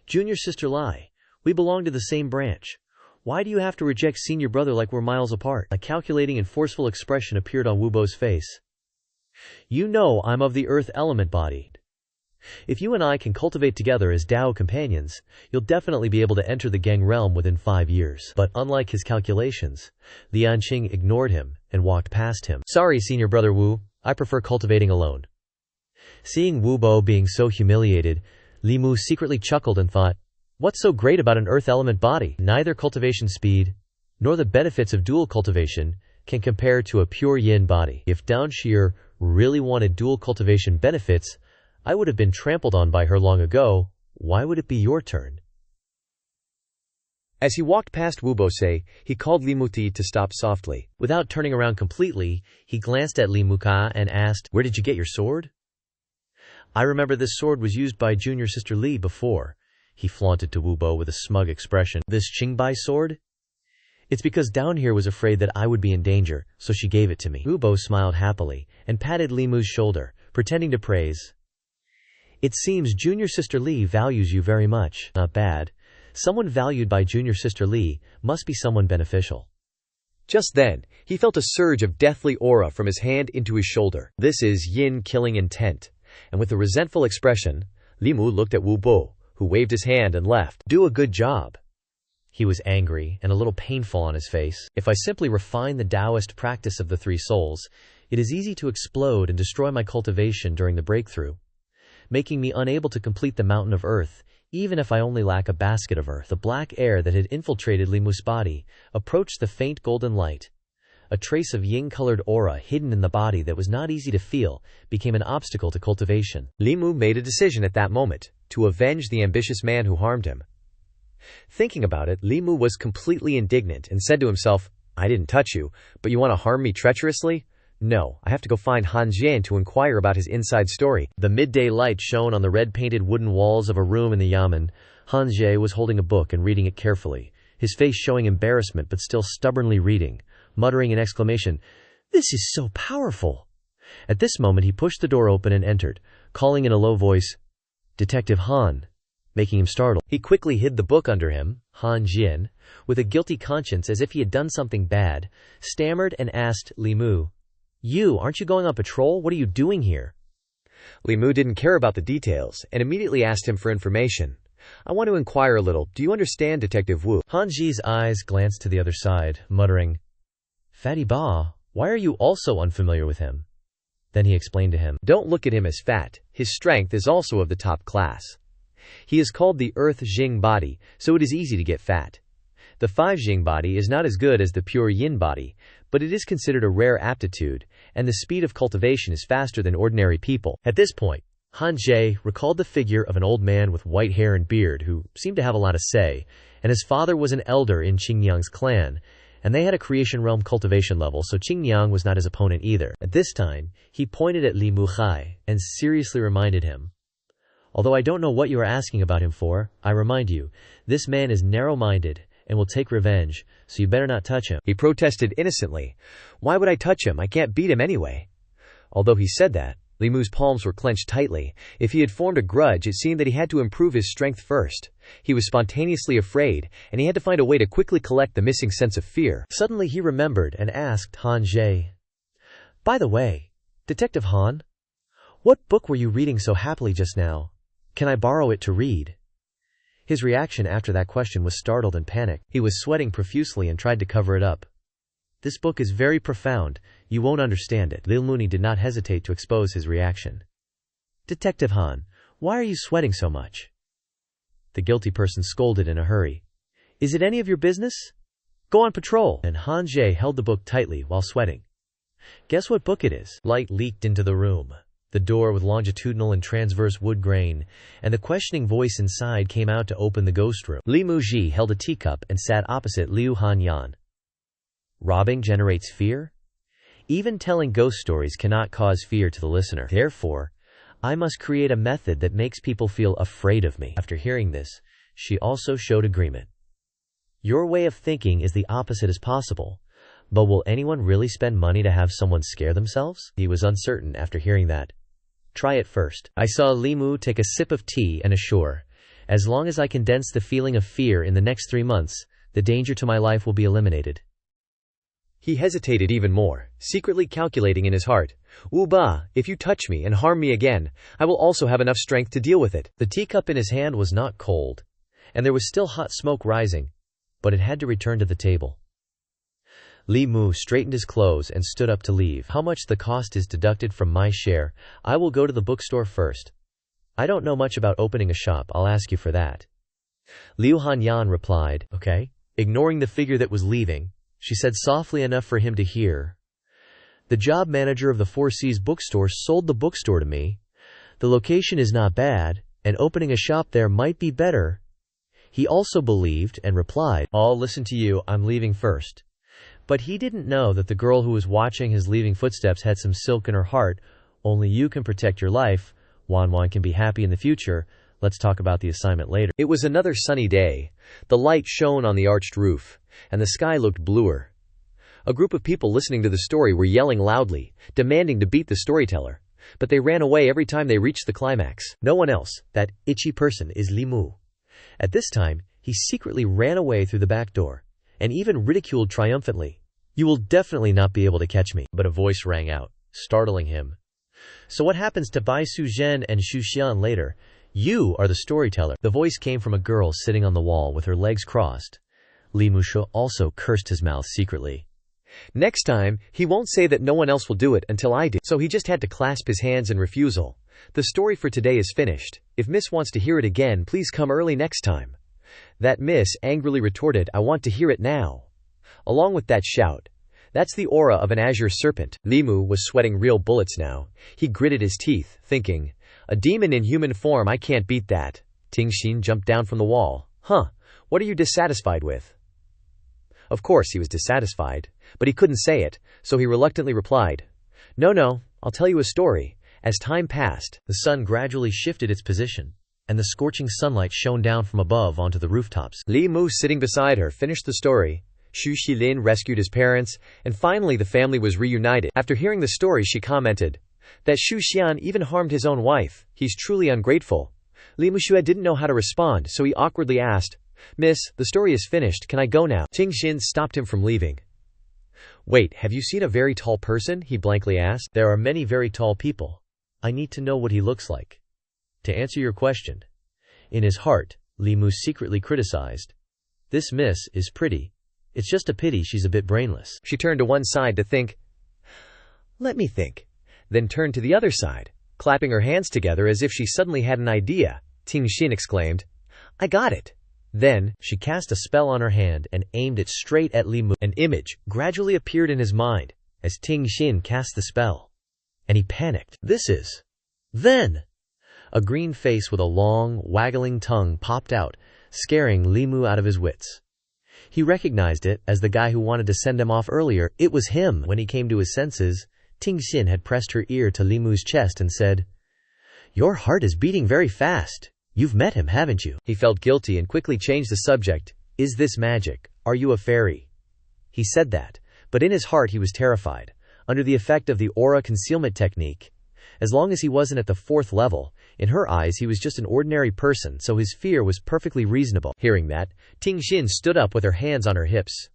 Junior Sister Lai, we belong to the same branch. Why do you have to reject Senior Brother like we're miles apart? A calculating and forceful expression appeared on Wu Bo's face. You know I'm of the earth element body. If you and I can cultivate together as Dao companions, you'll definitely be able to enter the Gang realm within 5 years. But unlike his calculations, Lian Qing ignored him and walked past him. Sorry, Senior Brother Wu, I prefer cultivating alone. Seeing Wu Bo being so humiliated, Li Mu secretly chuckled and thought, what's so great about an earth element body? Neither cultivation speed, nor the benefits of dual cultivation, can compare to a pure yin body. If Downshire really wanted dual cultivation benefits, I would have been trampled on by her long ago. Why would it be your turn? As he walked past Wu Bose, he called Li Muti to stop softly. Without turning around completely, he glanced at Li Muka and asked, "Where did you get your sword?" "I remember this sword was used by junior sister Li before," he flaunted to Wu Bo with a smug expression. "This Qingbai sword? It's because down here was afraid that I would be in danger, so she gave it to me." Wu Bo smiled happily and patted Li Mu's shoulder, pretending to praise. "It seems junior sister Li values you very much." "Not bad. Someone valued by junior sister Li must be someone beneficial." Just then, he felt a surge of deathly aura from his hand into his shoulder. This is yin killing intent. And with a resentful expression, Li Mu looked at Wu Bo, who waved his hand and left. "Do a good job." He was angry and a little painful on his face. "If I simply refine the Daoist practice of the three souls, it is easy to explode and destroy my cultivation during the breakthrough, making me unable to complete the mountain of earth, even if I only lack a basket of earth." The black air that had infiltrated Li Mu's body approached the faint golden light. A trace of yin-colored aura hidden in the body that was not easy to feel became an obstacle to cultivation. Li Mu made a decision at that moment, to avenge the ambitious man who harmed him. Thinking about it, Li Mu was completely indignant and said to himself, "I didn't touch you, but you want to harm me treacherously? No, I have to go find Han Jian to inquire about his inside story." The midday light shone on the red-painted wooden walls of a room in the yamen. Han Jie was holding a book and reading it carefully, his face showing embarrassment but still stubbornly reading, muttering an exclamation, "This is so powerful." At this moment he pushed the door open and entered, calling in a low voice, "Detective Han," making him startled. He quickly hid the book under him. Han Jian, with a guilty conscience as if he had done something bad, stammered and asked Li Mu, Aren't you going on patrol? What are you doing here?" Li Mu didn't care about the details and immediately asked him for information. "I want to inquire a little. Do you understand Detective Wu?" Han Ji's eyes glanced to the other side, muttering, "Fatty Ba, why are you also unfamiliar with him?" Then he explained to him, "Don't look at him as fat. His strength is also of the top class. He is called the Earth Jing body, so it is easy to get fat. The 5 Jing body is not as good as the pure Yin body, but it is considered a rare aptitude, and the speed of cultivation is faster than ordinary people." At this point, Han Jie recalled the figure of an old man with white hair and beard who seemed to have a lot to say, and his father was an elder in Qingyang's clan, and they had a creation realm cultivation level, so Qingyang was not his opponent either. At this time, he pointed at Li Muhai and seriously reminded him, "Although I don't know what you are asking about him for, I remind you, this man is narrow-minded and will take revenge, so you better not touch him." He protested innocently, "Why would I touch him? I can't beat him anyway." Although he said that, Li Mu's palms were clenched tightly. If he had formed a grudge, it seemed that he had to improve his strength first. He was spontaneously afraid, and he had to find a way to quickly collect the missing sense of fear. Suddenly he remembered and asked Han Jie, "By the way, Detective Han, what book were you reading so happily just now? Can I borrow it to read?" His reaction after that question was startled and panicked. He was sweating profusely and tried to cover it up. "This book is very profound. You won't understand it." Lil Mooney did not hesitate to expose his reaction. "Detective Han, why are you sweating so much?" The guilty person scolded in a hurry. "Is it any of your business? Go on patrol." And Han Jie held the book tightly while sweating. "Guess what book it is?" Light leaked into the room. The door with longitudinal and transverse wood grain, and the questioning voice inside came out to open the ghost room. Li Muji held a teacup and sat opposite Liu Hanyan. "Robbing generates fear? Even telling ghost stories cannot cause fear to the listener. Therefore, I must create a method that makes people feel afraid of me." After hearing this, she also showed agreement. "Your way of thinking is the opposite as possible, but will anyone really spend money to have someone scare themselves?" He was uncertain after hearing that. "Try it first." I saw Li Mu take a sip of tea and assure, "As long as I condense the feeling of fear in the next 3 months, the danger to my life will be eliminated." He hesitated even more, secretly calculating in his heart, "Wu Ba, if you touch me and harm me again, I will also have enough strength to deal with it." The teacup in his hand was not cold, and there was still hot smoke rising, but it had to return to the table. Li Mu straightened his clothes and stood up to leave. "How much the cost is deducted from my share? I will go to the bookstore first. I don't know much about opening a shop, I'll ask you for that." Liu Hanyan replied, "Okay." Ignoring the figure that was leaving, she said softly enough for him to hear, "The job manager of the Four Seas bookstore sold the bookstore to me. The location is not bad, and opening a shop there might be better. He also believed and replied, "I'll listen to you, I'm leaving first." But he didn't know that the girl who was watching his leaving footsteps had some silk in her heart. Only you can protect your life. Wanwan can be happy in the future. Let's talk about the assignment later. It was another sunny day. The light shone on the arched roof, and the sky looked bluer. A group of people listening to the story were yelling loudly, demanding to beat the storyteller. But they ran away every time they reached the climax. No one else, that itchy person, is Li Mu. At this time, he secretly ran away through the back door, and even ridiculed triumphantly. "You will definitely not be able to catch me." But a voice rang out, startling him. "So what happens to Bai Su Zhen and Xu Xian later? You are the storyteller." The voice came from a girl sitting on the wall with her legs crossed. Li Mushu also cursed his mouth secretly. Next time, he won't say that no one else will do it until I do. So he just had to clasp his hands in refusal. The story for today is finished. If Miss wants to hear it again, please come early next time. That Miss angrily retorted, "I want to hear it now." Along with that shout, "That's the aura of an azure serpent." Li Mu was sweating real bullets now. He gritted his teeth, thinking, "A demon in human form, I can't beat that." Tingxin jumped down from the wall. "Huh, what are you dissatisfied with?" Of course he was dissatisfied, but he couldn't say it, so he reluctantly replied, No, I'll tell you a story." As time passed, the sun gradually shifted its position, and the scorching sunlight shone down from above onto the rooftops. Li Mu, sitting beside her, finished the story. Xu Xilin rescued his parents, and finally the family was reunited. After hearing the story, she commented that Xu Xian even harmed his own wife. He's truly ungrateful. Li Muxue didn't know how to respond, so he awkwardly asked, "Miss, the story is finished, can I go now?" Tingxin stopped him from leaving. "Wait, have you seen a very tall person?" he blankly asked. "There are many very tall people. I need to know what he looks like." To answer your question, in his heart, Li Mu secretly criticized, "This miss is pretty. It's just a pity she's a bit brainless." She turned to one side to think. "Let me think." Then turned to the other side, clapping her hands together as if she suddenly had an idea. Tingxin exclaimed, "I got it." Then, she cast a spell on her hand and aimed it straight at Li Mu. An image gradually appeared in his mind as Tingxin cast the spell, and he panicked. Then, a green face with a long, waggling tongue popped out, scaring Li Mu out of his wits. He recognized it as the guy who wanted to send him off earlier. It was him. When he came to his senses, Tingxin had pressed her ear to Li Mu's chest and said, "Your heart is beating very fast. You've met him, haven't you?" He felt guilty and quickly changed the subject. "Is this magic? Are you a fairy?" He said that, but in his heart he was terrified. Under the effect of the aura concealment technique, as long as he wasn't at the 4th level, in her eyes he was just an ordinary person, so his fear was perfectly reasonable. Hearing that, Tingxin stood up with her hands on her hips.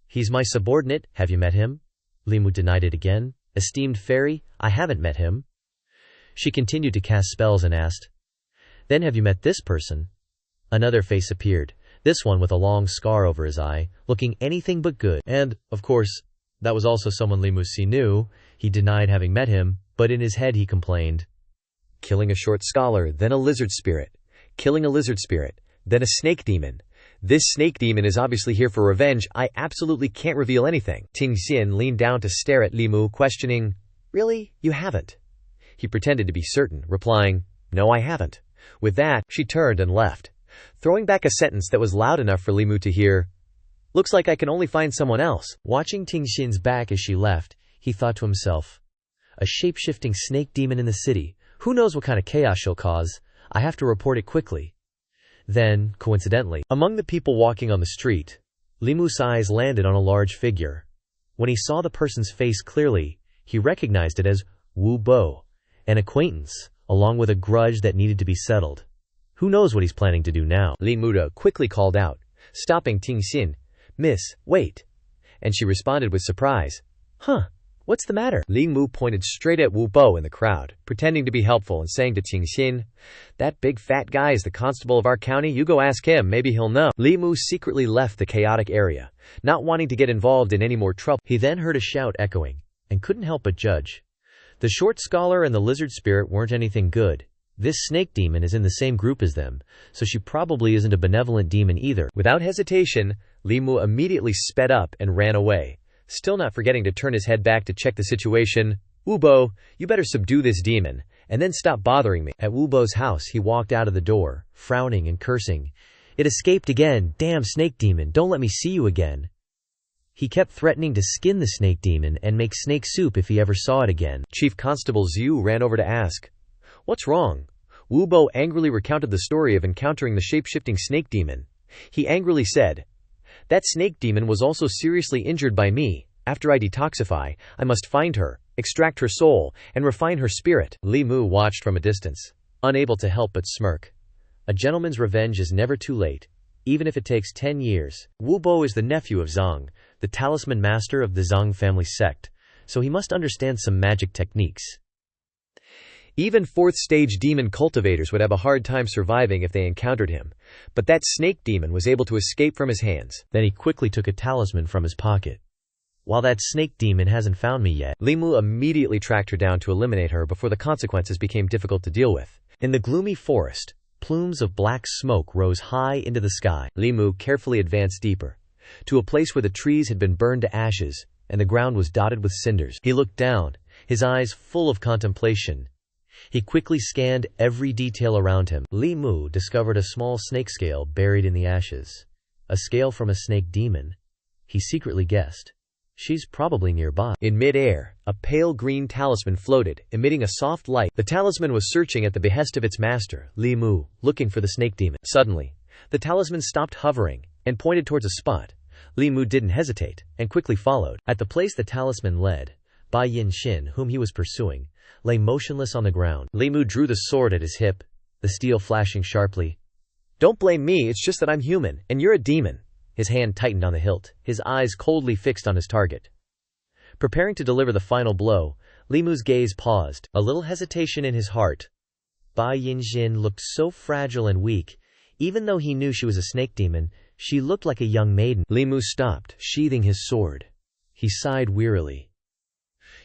"He's my subordinate, have you met him?" Li Mu denied it again. "Esteemed fairy, I haven't met him." She continued to cast spells and asked, "Then have you met this person?" Another face appeared, this one with a long scar over his eye, looking anything but good. And, of course, that was also someone Li Mu knew. He denied having met him, but in his head he complained, "Killing a short scholar, then a lizard spirit. Killing a lizard spirit, then a snake demon. This snake demon is obviously here for revenge. I absolutely can't reveal anything." Tingxin leaned down to stare at Li Mu, questioning, "Really? You haven't?" He pretended to be certain, replying, "No, I haven't." With that, she turned and left, throwing back a sentence that was loud enough for Li Mu to hear. "Looks like I can only find someone else." Watching Tingxin's back as she left, he thought to himself, "A shape-shifting snake demon in the city. Who knows what kind of chaos she'll cause? I have to report it quickly." Then, coincidentally, among the people walking on the street, Li Mu's eyes landed on a large figure. When he saw the person's face clearly, he recognized it as Wu Bo, an acquaintance, along with a grudge that needed to be settled. Who knows what he's planning to do now? Li Mu quickly called out, stopping Tingxin, "Miss, wait." And she responded with surprise, "Huh, what's the matter?" Li Mu pointed straight at Wu Bo in the crowd, pretending to be helpful and saying to Tingxin, "That big fat guy is the constable of our county, you go ask him, maybe he'll know." Li Mu secretly left the chaotic area, not wanting to get involved in any more trouble. He then heard a shout echoing, and couldn't help but judge. The short scholar and the lizard spirit weren't anything good. This snake demon is in the same group as them, so she probably isn't a benevolent demon either. Without hesitation, Li Mu immediately sped up and ran away, still not forgetting to turn his head back to check the situation. "Wu Bo, you better subdue this demon, and then stop bothering me." At Wu Bo's house he walked out of the door, frowning and cursing. It escaped again. Damn snake demon, don't let me see you again. He kept threatening to skin the snake demon and make snake soup if he ever saw it again. Chief Constable Zhu ran over to ask, "What's wrong?" Wu Bo angrily recounted the story of encountering the shape-shifting snake demon. He angrily said, "That snake demon was also seriously injured by me. After I detoxify, I must find her, extract her soul, and refine her spirit." Li Mu watched from a distance, unable to help but smirk. A gentleman's revenge is never too late, even if it takes 10 years. Wu Bo is the nephew of Zhang, the talisman master of the Zhang family sect, so he must understand some magic techniques. Even 4th stage demon cultivators would have a hard time surviving if they encountered him, but that snake demon was able to escape from his hands. Then he quickly took a talisman from his pocket. While that snake demon hasn't found me yet. Li Mu immediately tracked her down to eliminate her before the consequences became difficult to deal with. In the gloomy forest, plumes of black smoke rose high into the sky. Li Mu carefully advanced deeper, to a place where the trees had been burned to ashes, and the ground was dotted with cinders. He looked down, his eyes full of contemplation. He quickly scanned every detail around him. Li Mu discovered a small snake scale buried in the ashes. A scale from a snake demon. He secretly guessed. She's probably nearby. In mid-air, a pale green talisman floated, emitting a soft light. The talisman was searching at the behest of its master, Li Mu, looking for the snake demon. Suddenly, the talisman stopped hovering and pointed towards a spot. Li Mu didn't hesitate, and quickly followed. At the place the talisman led, Bai Yin-shin, whom he was pursuing, lay motionless on the ground. Li Mu drew the sword at his hip, the steel flashing sharply. "Don't blame me, it's just that I'm human, and you're a demon." His hand tightened on the hilt, his eyes coldly fixed on his target. Preparing to deliver the final blow, Li Mu's gaze paused, a little hesitation in his heart. Bai Yin-shin looked so fragile and weak. Even though he knew she was a snake demon, she looked like a young maiden. Li Mu stopped, sheathing his sword. He sighed wearily.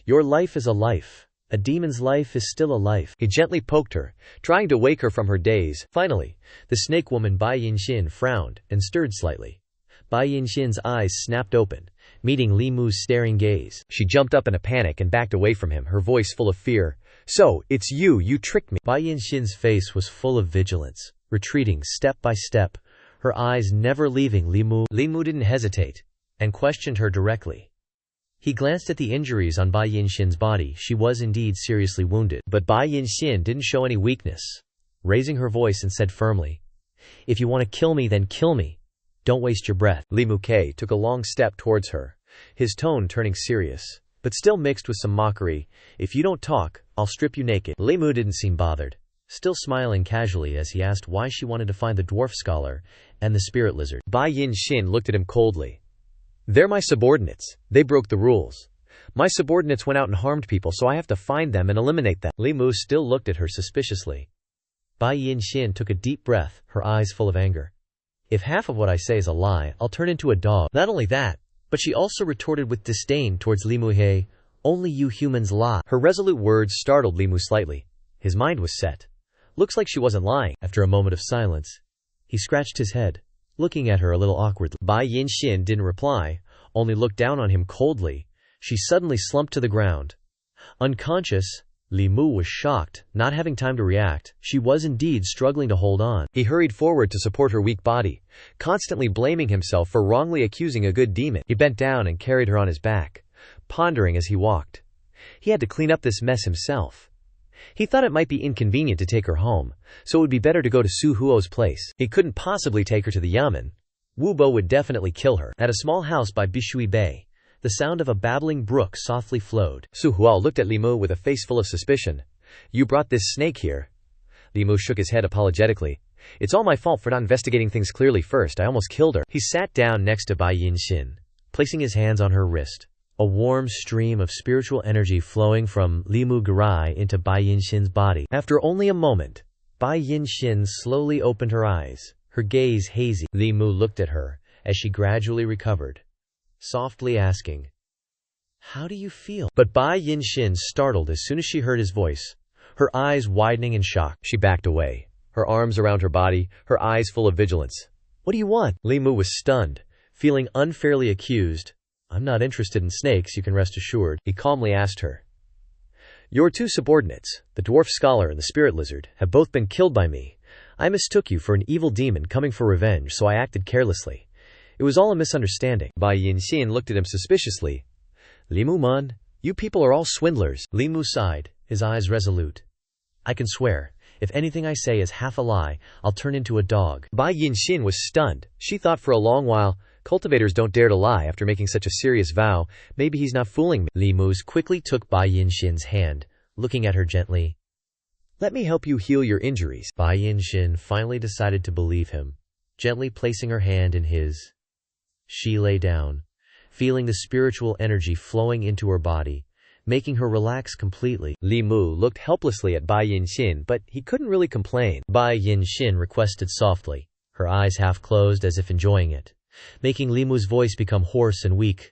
"Your life is a life. A demon's life is still a life." He gently poked her, trying to wake her from her daze. Finally, the snake woman Bai Yin-shin frowned and stirred slightly. Bai Yin-shin's eyes snapped open, meeting Li Mu's staring gaze. She jumped up in a panic and backed away from him, her voice full of fear. "So, it's you tricked me." Bai Yin-shin's face was full of vigilance, retreating step by step, her eyes never leaving Li Mu. Li Mu didn't hesitate, and questioned her directly. He glanced at the injuries on Bai Yin-shin's body. She was indeed seriously wounded, but Bai Yin-shin didn't show any weakness, raising her voice and said firmly, "If you want to kill me, then kill me. Don't waste your breath." Li Mu Kei took a long step towards her, his tone turning serious, but still mixed with some mockery. "If you don't talk, I'll strip you naked." Li Mu didn't seem bothered, still smiling casually as he asked why she wanted to find the dwarf scholar and the spirit lizard. Bai Yin-shin looked at him coldly. "They're my subordinates. They broke the rules. My subordinates went out and harmed people, so I have to find them and eliminate them." Li Mu still looked at her suspiciously. Bai Yin-shin took a deep breath, her eyes full of anger. "If half of what I say is a lie, I'll turn into a dog." Not only that, but she also retorted with disdain towards Li Mu He, "Only you humans lie." Her resolute words startled Li Mu slightly. His mind was set. Looks like she wasn't lying. After a moment of silence, he scratched his head, looking at her a little awkwardly. Bai Yin-shin didn't reply, only looked down on him coldly. She suddenly slumped to the ground. Unconscious, Li Mu was shocked, not having time to react. She was indeed struggling to hold on. He hurried forward to support her weak body, constantly blaming himself for wrongly accusing a good demon. He bent down and carried her on his back, pondering as he walked. He had to clean up this mess himself. He thought it might be inconvenient to take her home, so it would be better to go to Su Huo's place. He couldn't possibly take her to the yamen. Wu Bo would definitely kill her. At a small house by Bishui Bay, the sound of a babbling brook softly flowed. Su Huo looked at Li Mu with a face full of suspicion. "You brought this snake here?" Li Mu shook his head apologetically. "It's all my fault for not investigating things clearly first. I almost killed her." He sat down next to Bai Yin-shin, placing his hands on her wrist. A warm stream of spiritual energy flowing from Li Mu Garai into Bai Yin-shin's body. After only a moment, Bai Yin-shin slowly opened her eyes, her gaze hazy. Li Mu looked at her as she gradually recovered, softly asking, "How do you feel?" But Bai Yin-shin startled as soon as she heard his voice, her eyes widening in shock. She backed away, her arms around her body, her eyes full of vigilance. "What do you want?" Li Mu was stunned, feeling unfairly accused. "I'm not interested in snakes, you can rest assured," he calmly asked her. "Your two subordinates, the dwarf scholar and the spirit lizard, have both been killed by me. I mistook you for an evil demon coming for revenge, so I acted carelessly. It was all a misunderstanding. Bai Yinxin looked at him suspiciously. Limu-man, you people are all swindlers. Li Mu sighed, his eyes resolute. I can swear, if anything I say is half a lie, I'll turn into a dog. Bai Yinxin was stunned. She thought for a long while, cultivators don't dare to lie after making such a serious vow. Maybe he's not fooling me. Li Mu quickly took Bai Yinxin's hand, looking at her gently. Let me help you heal your injuries. Bai Yinxin finally decided to believe him, gently placing her hand in his. She lay down, feeling the spiritual energy flowing into her body, making her relax completely. Li Mu looked helplessly at Bai Yinxin, but he couldn't really complain. Bai Yinxin requested softly, her eyes half closed as if enjoying it, making Li Mu's voice become hoarse and weak.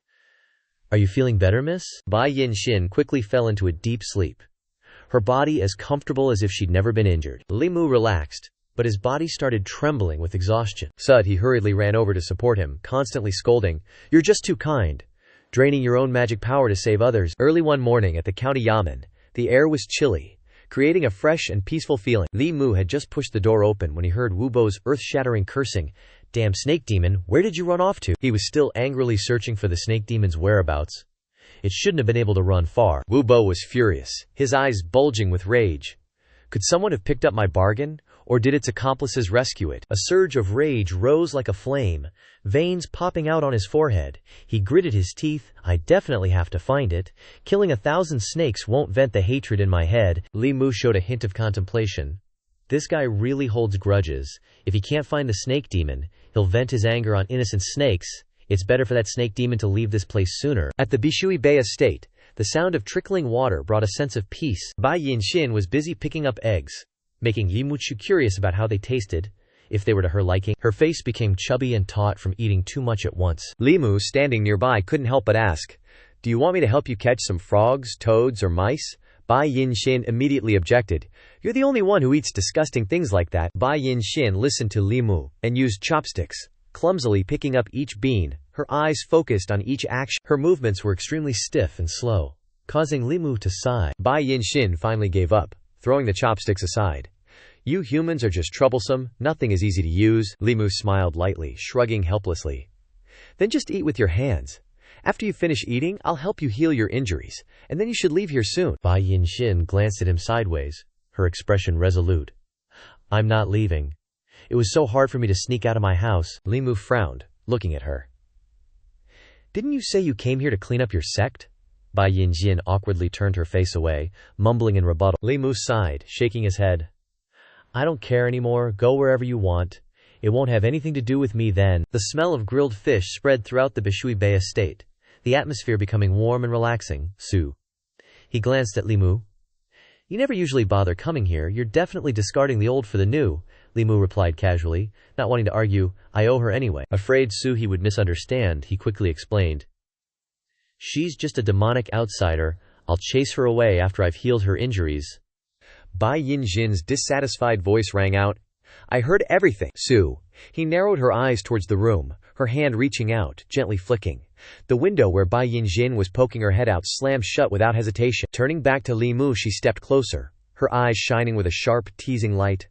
Are you feeling better, miss? Bai Yinxin quickly fell into a deep sleep, her body as comfortable as if she'd never been injured. Li Mu relaxed, but his body started trembling with exhaustion. He hurriedly ran over to support him, constantly scolding, "You're just too kind, draining your own magic power to save others." Early one morning at the county yamen, the air was chilly, creating a fresh and peaceful feeling. Li Mu had just pushed the door open when he heard Wu Bo's earth-shattering cursing. Damn snake demon, where did you run off to? He was still angrily searching for the snake demon's whereabouts. It shouldn't have been able to run far. Wu Bo was furious, his eyes bulging with rage. Could someone have picked up my bargain, or did its accomplices rescue it? A surge of rage rose like a flame, veins popping out on his forehead. He gritted his teeth. I definitely have to find it. Killing 1,000 snakes won't vent the hatred in my head. Li Mu showed a hint of contemplation. This guy really holds grudges. If he can't find the snake demon, he'll vent his anger on innocent snakes. It's better for that snake demon to leave this place sooner. At the Bishui Bay estate, the sound of trickling water brought a sense of peace. Bai Yinxin was busy picking up eggs, making Li Mu curious about how they tasted, if they were to her liking. Her face became chubby and taut from eating too much at once. Li Mu, standing nearby, couldn't help but ask, "Do you want me to help you catch some frogs, toads, or mice?" Bai Yinxin immediately objected. "You're the only one who eats disgusting things like that." Bai Yinxin listened to Li Mu and used chopsticks, clumsily picking up each bean, her eyes focused on each action. Her movements were extremely stiff and slow, causing Li Mu to sigh. Bai Yinxin finally gave up, throwing the chopsticks aside. "You humans are just troublesome, nothing is easy to use." Li Mu smiled lightly, shrugging helplessly. "Then just eat with your hands. After you finish eating, I'll help you heal your injuries, and then you should leave here soon." Bai Yinxin glanced at him sideways, her expression resolute. "I'm not leaving. It was so hard for me to sneak out of my house." Li Mu frowned, looking at her. "Didn't you say you came here to clean up your sect?" Bai Yinxin awkwardly turned her face away, mumbling in rebuttal. Li Mu sighed, shaking his head. "I don't care anymore. Go wherever you want. It won't have anything to do with me then." The smell of grilled fish spread throughout the Bishui Bay estate, the atmosphere becoming warm and relaxing. "Su." He glanced at Li Mu. "You never usually bother coming here. You're definitely discarding the old for the new," Li Mu replied casually, not wanting to argue. "I owe her anyway." Afraid he would misunderstand, he quickly explained. "She's just a demonic outsider. I'll chase her away after I've healed her injuries." Bai Yinxin's dissatisfied voice rang out. "I heard everything, Su." He narrowed her eyes towards the room, her hand reaching out, gently flicking. The window where Bai Yinxin was poking her head out slammed shut without hesitation. Turning back to Li Mu, she stepped closer, her eyes shining with a sharp, teasing light.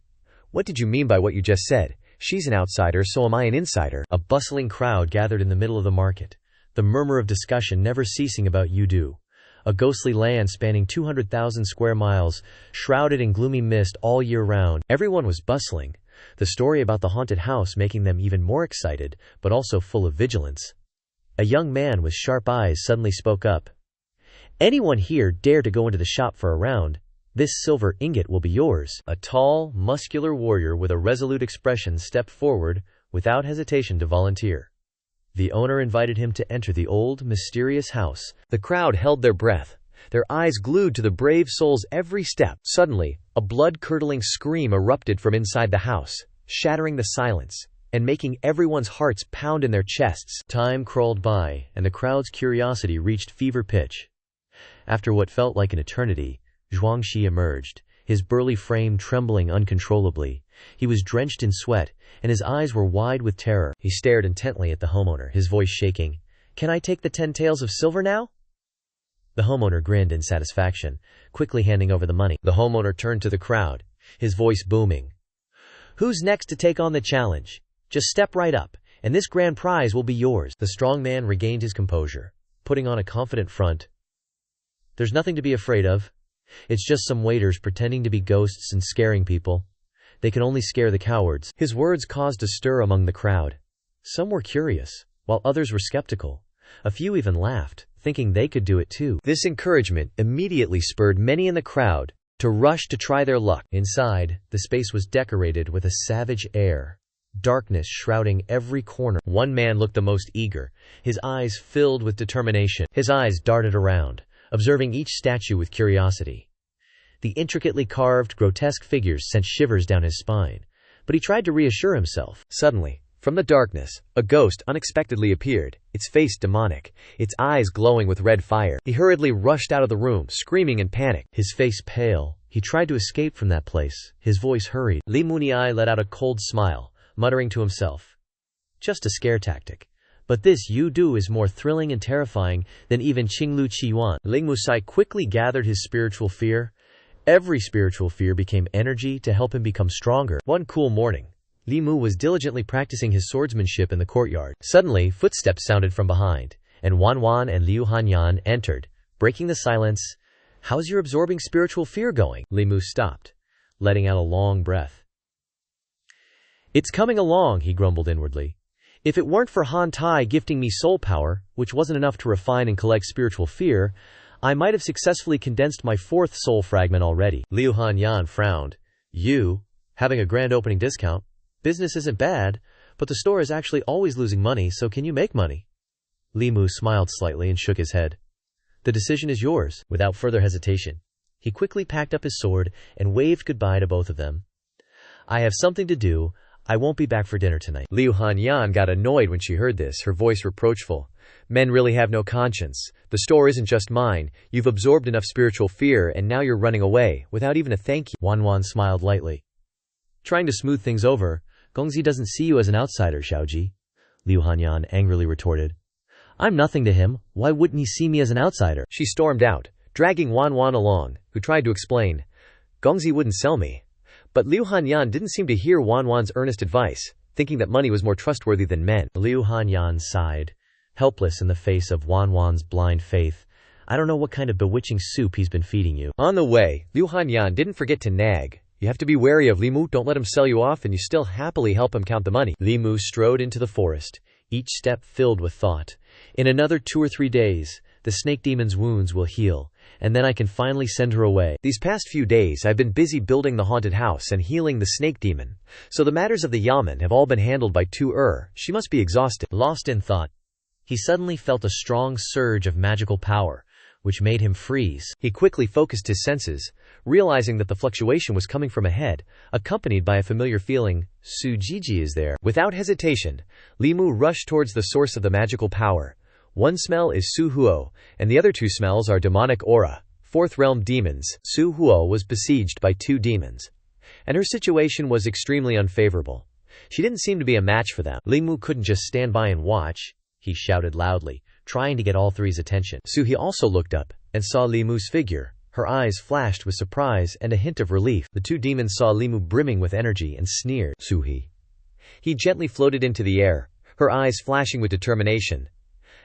"What did you mean by what you just said? She's an outsider, so am I an insider." A bustling crowd gathered in the middle of the market, the murmur of discussion never ceasing about Yudu, a ghostly land spanning 200,000 square miles, shrouded in gloomy mist all year round. Everyone was bustling, the story about the haunted house making them even more excited, but also full of vigilance. A young man with sharp eyes suddenly spoke up. "Anyone here dare to go into the shop for a round? This silver ingot will be yours." A tall, muscular warrior with a resolute expression stepped forward, without hesitation, to volunteer. The owner invited him to enter the old, mysterious house. The crowd held their breath, their eyes glued to the brave soul's every step. Suddenly, a blood-curdling scream erupted from inside the house, shattering the silence, and making everyone's hearts pound in their chests. Time crawled by, and the crowd's curiosity reached fever pitch. After what felt like an eternity, Xianxia emerged, his burly frame trembling uncontrollably. He was drenched in sweat, and his eyes were wide with terror. He stared intently at the homeowner, his voice shaking. "Can I take the 10 taels of silver now?" The homeowner grinned in satisfaction, quickly handing over the money. The homeowner turned to the crowd, his voice booming. Who's next to take on the challenge? Just step right up, and this grand prize will be yours. The strong man regained his composure, putting on a confident front. There's nothing to be afraid of. It's just some waiters pretending to be ghosts and scaring people. They can only scare the cowards. His words caused a stir among the crowd. Some were curious, while others were skeptical. A few even laughed, thinking they could do it too. This encouragement immediately spurred many in the crowd to rush to try their luck. Inside, the space was decorated with a savage air, darkness shrouding every corner. One man looked the most eager, his eyes filled with determination. His eyes darted around, observing each statue with curiosity. The intricately carved, grotesque figures sent shivers down his spine, but he tried to reassure himself. Suddenly, from the darkness, a ghost unexpectedly appeared, its face demonic, its eyes glowing with red fire. He hurriedly rushed out of the room, screaming in panic. His face pale, he tried to escape from that place, his voice hurried. Li Muniai let out a cold smile, muttering to himself. Just a scare tactic. But this you do is more thrilling and terrifying than even Qinglu Qiyuan. Ling Musai quickly gathered his spiritual fear. Every spiritual fear became energy to help him become stronger. One cool morning, Li Mu was diligently practicing his swordsmanship in the courtyard. Suddenly, footsteps sounded from behind, and Wan Wan and Liu Hanyan entered, breaking the silence. How's your absorbing spiritual fear going? Li Mu stopped, letting out a long breath. It's coming along, he grumbled inwardly. If it weren't for Han Tai gifting me soul power, which wasn't enough to refine and collect spiritual fear, I might have successfully condensed my 4th soul fragment already. Liu Hanyan frowned. You, having a grand opening discount. Business isn't bad, but the store is actually always losing money, so can you make money? Li Mu smiled slightly and shook his head. The decision is yours. Without further hesitation, he quickly packed up his sword and waved goodbye to both of them. I have something to do. I won't be back for dinner tonight. Liu Hanyan got annoyed when she heard this, her voice reproachful. Men really have no conscience. The store isn't just mine. You've absorbed enough spiritual fear and now you're running away, without even a thank you. Wan Wan smiled lightly. Trying to smooth things over, Gongzi doesn't see you as an outsider, Xiaoji. Liu Hanyan angrily retorted. I'm nothing to him. Why wouldn't he see me as an outsider? She stormed out, dragging Wan Wan along, who tried to explain. Gongzi wouldn't sell me. But Liu Hanyan didn't seem to hear Wan Wan's earnest advice, thinking that money was more trustworthy than men. Liu Hanyan sighed, helpless in the face of Wan Wan's blind faith. I don't know what kind of bewitching soup he's been feeding you. On the way, Liu Hanyan didn't forget to nag. You have to be wary of Li Mu, don't let him sell you off, and you still happily help him count the money. Li Mu strode into the forest, each step filled with thought. In another 2 or 3 days, the snake demon's wounds will heal, and then I can finally send her away. These past few days I've been busy building the haunted house and healing the snake demon, so the matters of the yamen have all been handled by she must be exhausted. Lost in thought, he suddenly felt a strong surge of magical power, which made him freeze. He quickly focused his senses, realizing that the fluctuation was coming from ahead, accompanied by a familiar feeling, Su Jiji is there. Without hesitation, Li Mu rushed towards the source of the magical power. One smell is Su Huo, and the other 2 smells are demonic aura, 4th realm demons. Su Huo was besieged by 2 demons, and her situation was extremely unfavorable. She didn't seem to be a match for them. Li Mu couldn't just stand by and watch, he shouted loudly, trying to get all 3's attention. Su-He also looked up, and saw Li Mu's figure. Her eyes flashed with surprise and a hint of relief. The 2 demons saw Li Mu brimming with energy and sneered. Su-He. He gently floated into the air, her eyes flashing with determination.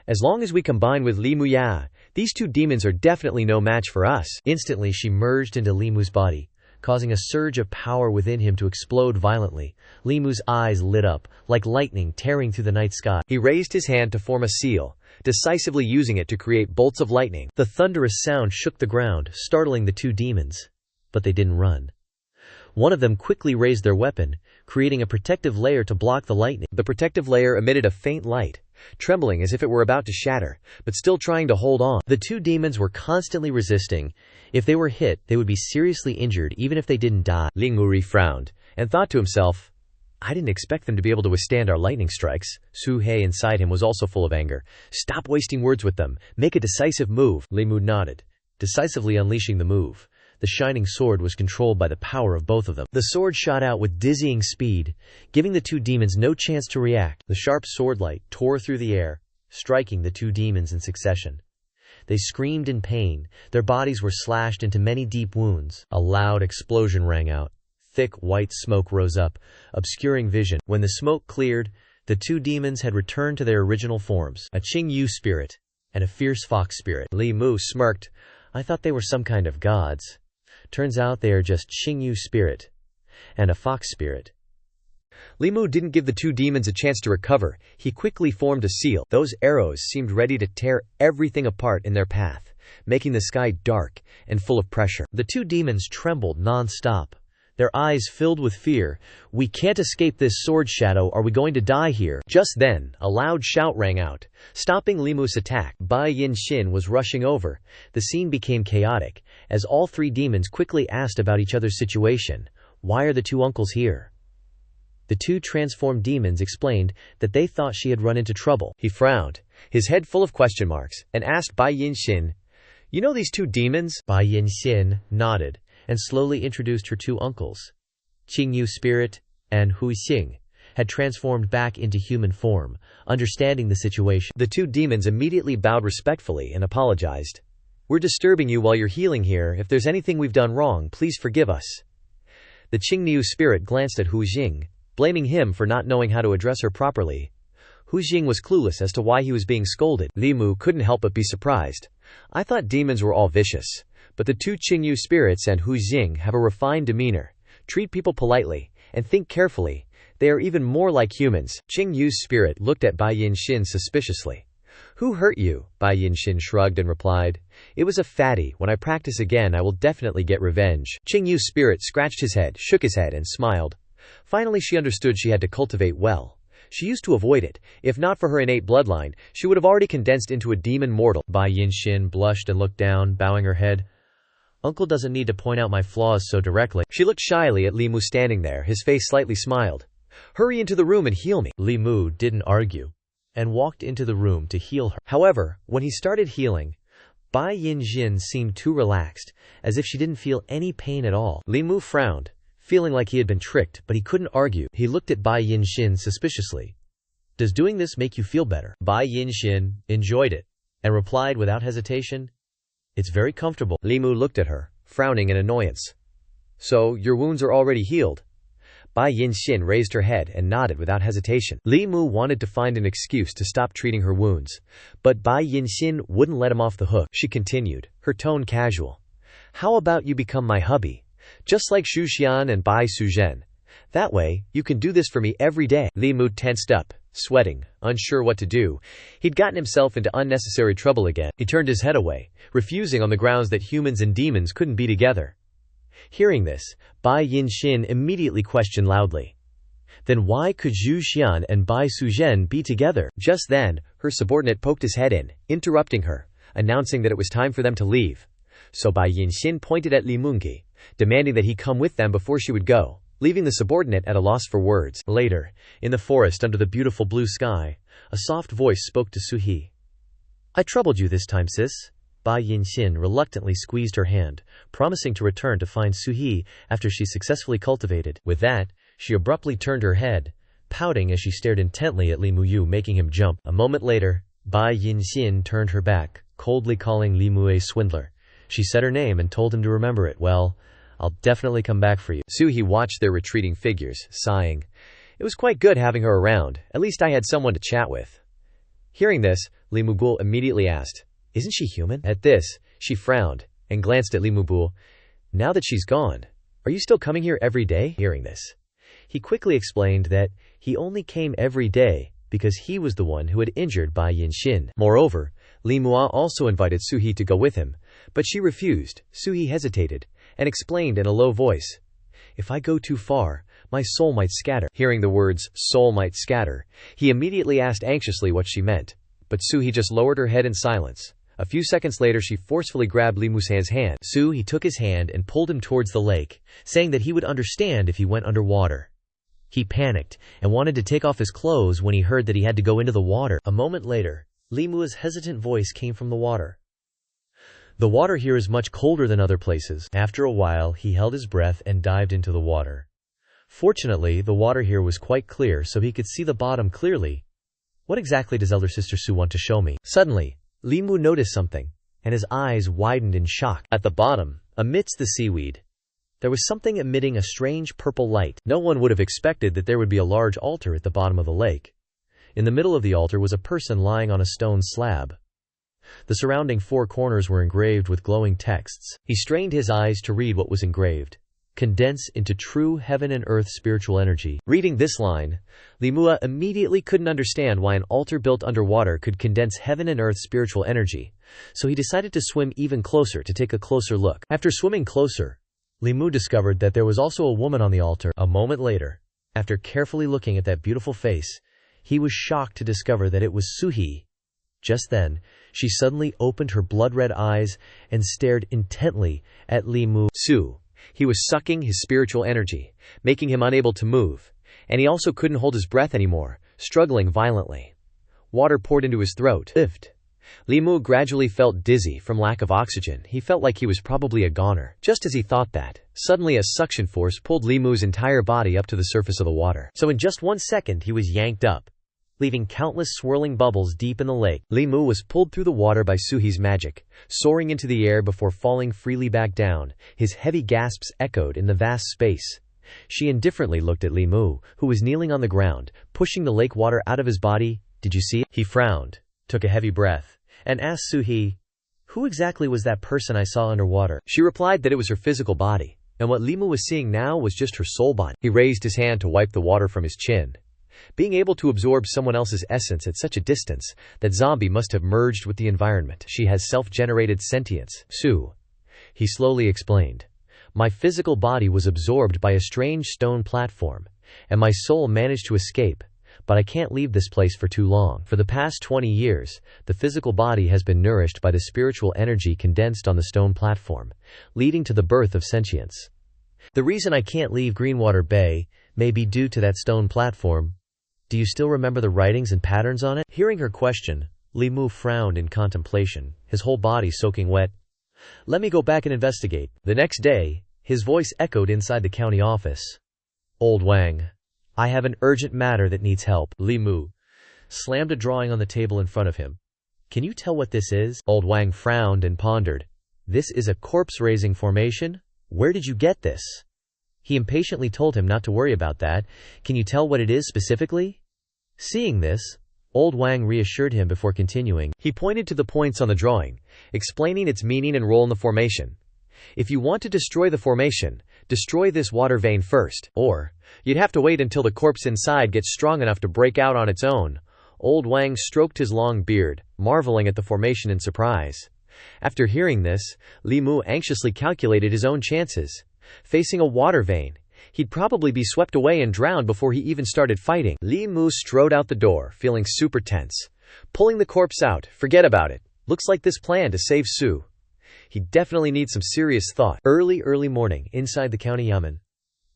As long as we combine with Li Mu Ya, these 2 demons are definitely no match for us. Instantly she merged into Li Mu's body, causing a surge of power within him to explode violently. Li Mu's eyes lit up, like lightning tearing through the night sky. He raised his hand to form a seal, decisively using it to create bolts of lightning. The thunderous sound shook the ground, startling the 2 demons. But they didn't run. One of them quickly raised their weapon, creating a protective layer to block the lightning. The protective layer emitted a faint light, trembling as if it were about to shatter, but still trying to hold on. The 2 demons were constantly resisting. If they were hit, they would be seriously injured even if they didn't die. Ling Muri frowned, and thought to himself, I didn't expect them to be able to withstand our lightning strikes. Su-He inside him was also full of anger. Stop wasting words with them. Make a decisive move. Li Mu nodded, decisively unleashing the move. The shining sword was controlled by the power of both of them. The sword shot out with dizzying speed, giving the 2 demons no chance to react. The sharp swordlight tore through the air, striking the 2 demons in succession. They screamed in pain, their bodies were slashed into many deep wounds. A loud explosion rang out, Thick white smoke rose up, obscuring vision. When the smoke cleared, the two demons had returned to their original forms, a Qingyu spirit and a fierce fox spirit. Li Mu smirked. I thought they were some kind of gods. Turns out they are just Qingyu spirit and a fox spirit. Li Mu didn't give the two demons a chance to recover. He quickly formed a seal. Those arrows seemed ready to tear everything apart in their path, making the sky dark and full of pressure. The two demons trembled non-stop, their eyes filled with fear. We can't escape this sword shadow. Are we going to die here? Just then, a loud shout rang out, stopping Li Mu's attack. Bai Yin-shin was rushing over. The scene became chaotic, as all three demons quickly asked about each other's situation. Why are the two uncles here? The two transformed demons explained that they thought she had run into trouble. He frowned, his head full of question marks, and asked Bai Yin-shin, "You know these two demons?" Bai Yin-shin nodded and slowly introduced her two uncles. Qingyu Spirit and Hu Xing had transformed back into human form, understanding the situation. The two demons immediately bowed respectfully and apologized. "We're disturbing you while you're healing here. If there's anything we've done wrong, please forgive us." The Qingyu Spirit glanced at Hu Xing, blaming him for not knowing how to address her properly. Hu Xing was clueless as to why he was being scolded. Li Mu couldn't help but be surprised. "I thought demons were all vicious, but the two Qingyu spirits and Hu Xing have a refined demeanor, treat people politely, and think carefully. They are even more like humans." Qingyu's spirit looked at Bai Yin-shin suspiciously. "Who hurt you?" Bai Yin-shin shrugged and replied, "It was a fatty. When I practice again, I will definitely get revenge." Qingyu's spirit scratched his head, shook his head, and smiled. Finally she understood she had to cultivate well. She used to avoid it. If not for her innate bloodline, she would have already condensed into a demon mortal. Bai Yin-shin blushed and looked down, bowing her head. Uncle doesn't need to point out my flaws so directly. She looked shyly at Li Mu standing there, his face slightly smiled. "Hurry into the room and heal me." Li Mu didn't argue and walked into the room to heal her. However, when he started healing, Bai Yin-shin seemed too relaxed, as if she didn't feel any pain at all. Li Mu frowned, feeling like he had been tricked, but he couldn't argue. He looked at Bai Yin-shin suspiciously. Does doing this make you feel better? Bai Yin-shin enjoyed it and replied without hesitation, It's very comfortable. Li Mu looked at her, frowning in annoyance. "So, your wounds are already healed?" Bai Yin-shin raised her head and nodded without hesitation. Li Mu wanted to find an excuse to stop treating her wounds, but Bai Yin-shin wouldn't let him off the hook. She continued, her tone casual. "How about you become my hubby? Just like Xu Xian and Bai Suzhen. That way, you can do this for me every day." Li Mu tensed up, sweating, unsure what to do. He'd gotten himself into unnecessary trouble again. He turned his head away, refusing on the grounds that humans and demons couldn't be together. Hearing this, Bai Yin-shin immediately questioned loudly. Then why could Xu Xian and Bai Suzhen be together? Just then, her subordinate poked his head in, interrupting her, announcing that it was time for them to leave. So Bai Yin-shin pointed at Li Mungi, demanding that he come with them before she would go, leaving the subordinate at a loss for words. Later, in the forest under the beautiful blue sky, a soft voice spoke to Suhi. "I troubled you this time, sis." Bai Yin-shin reluctantly squeezed her hand, promising to return to find Suhi after she successfully cultivated. With that, she abruptly turned her head, pouting as she stared intently at Li Muyu, making him jump. A moment later, Bai Yin-shin turned her back, coldly calling Li Mu a swindler. She said her name and told him to remember it. "Well, I'll definitely come back for you." Suhi watched their retreating figures, sighing. It was quite good having her around. At least I had someone to chat with. Hearing this, Li Mugul immediately asked, "Isn't she human?" At this, she frowned and glanced at Li Mugul. "Now that she's gone, are you still coming here every day?" Hearing this, he quickly explained that he only came every day because he was the one who had injured Bai Yin-shin. Moreover, Li Mua also invited Suhi to go with him, but she refused. Suhi hesitated and explained in a low voice, "If I go too far, my soul might scatter." Hearing the words, "soul might scatter," he immediately asked anxiously what she meant, but Suhi just lowered her head in silence. A few seconds later she forcefully grabbed Li Musan's hand. He took his hand and pulled him towards the lake, saying that he would understand if he went underwater. He panicked and wanted to take off his clothes when he heard that he had to go into the water. A moment later, Li Mua's hesitant voice came from the water. "The water here is much colder than other places." After a while, he held his breath and dived into the water. Fortunately, the water here was quite clear, so he could see the bottom clearly. "What exactly does elder sister Su want to show me?" Suddenly, Li Mu noticed something, and his eyes widened in shock. At the bottom, amidst the seaweed, There was something emitting a strange purple light. No one would have expected that there would be a large altar at the bottom of the lake. In the middle of the altar was a person lying on a stone slab. The surrounding four corners were engraved with glowing texts. He strained his eyes to read what was engraved. Condense into true heaven and earth spiritual energy. Reading this line, Limua immediately couldn't understand why an altar built underwater could condense heaven and earth spiritual energy, so he decided to swim even closer to take a closer look. After swimming closer, Limu discovered that there was also a woman on the altar. A moment later, after carefully looking at that beautiful face, he was shocked to discover that it was Suhi. Just then, she suddenly opened her blood-red eyes and stared intently at Limu. He was sucking his spiritual energy, making him unable to move, and he also couldn't hold his breath anymore, struggling violently. Water poured into his throat. Limu gradually felt dizzy from lack of oxygen. He felt like he was probably a goner. Just as he thought that, suddenly a suction force pulled Limu's entire body up to the surface of the water. So in just 1 second he was yanked up, leaving countless swirling bubbles deep in the lake. Limu was pulled through the water by Suhi's magic, soaring into the air before falling freely back down. His heavy gasps echoed in the vast space. She indifferently looked at Limu, who was kneeling on the ground, pushing the lake water out of his body. Did you see it? He frowned, took a heavy breath, and asked Suhi, who exactly was that person I saw underwater? She replied that it was her physical body, and what Limu was seeing now was just her soul body. He raised his hand to wipe the water from his chin. Being able to absorb someone else's essence at such a distance, that zombie must have merged with the environment. She has self-generated sentience. He slowly explained. My physical body was absorbed by a strange stone platform, and my soul managed to escape, but I can't leave this place for too long. For the past 20 years, the physical body has been nourished by the spiritual energy condensed on the stone platform, leading to the birth of sentience. The reason I can't leave Greenwater Bay may be due to that stone platform. Do you still remember the writings and patterns on it? Hearing her question, Limu frowned in contemplation, his whole body soaking wet. Let me go back and investigate. The next day, his voice echoed inside the county office. Old Wang, I have an urgent matter that needs help. Limu slammed a drawing on the table in front of him. Can you tell what this is? Old Wang frowned and pondered. This is a corpse-raising formation? Where did you get this? He impatiently told him not to worry about that. Can you tell what it is specifically? Seeing this, Old Wang reassured him before continuing. He pointed to the points on the drawing, explaining its meaning and role in the formation. If you want to destroy the formation, destroy this water vein first, or you'd have to wait until the corpse inside gets strong enough to break out on its own. Old Wang stroked his long beard, marveling at the formation in surprise. After hearing this, Limu anxiously calculated his own chances. Facing a water vein, he'd probably be swept away and drowned before he even started fighting. Limu strode out the door, feeling super tense. Pulling the corpse out, forget about it. Looks like this plan to save Su. He definitely needs some serious thought. Early morning, inside the county yamen.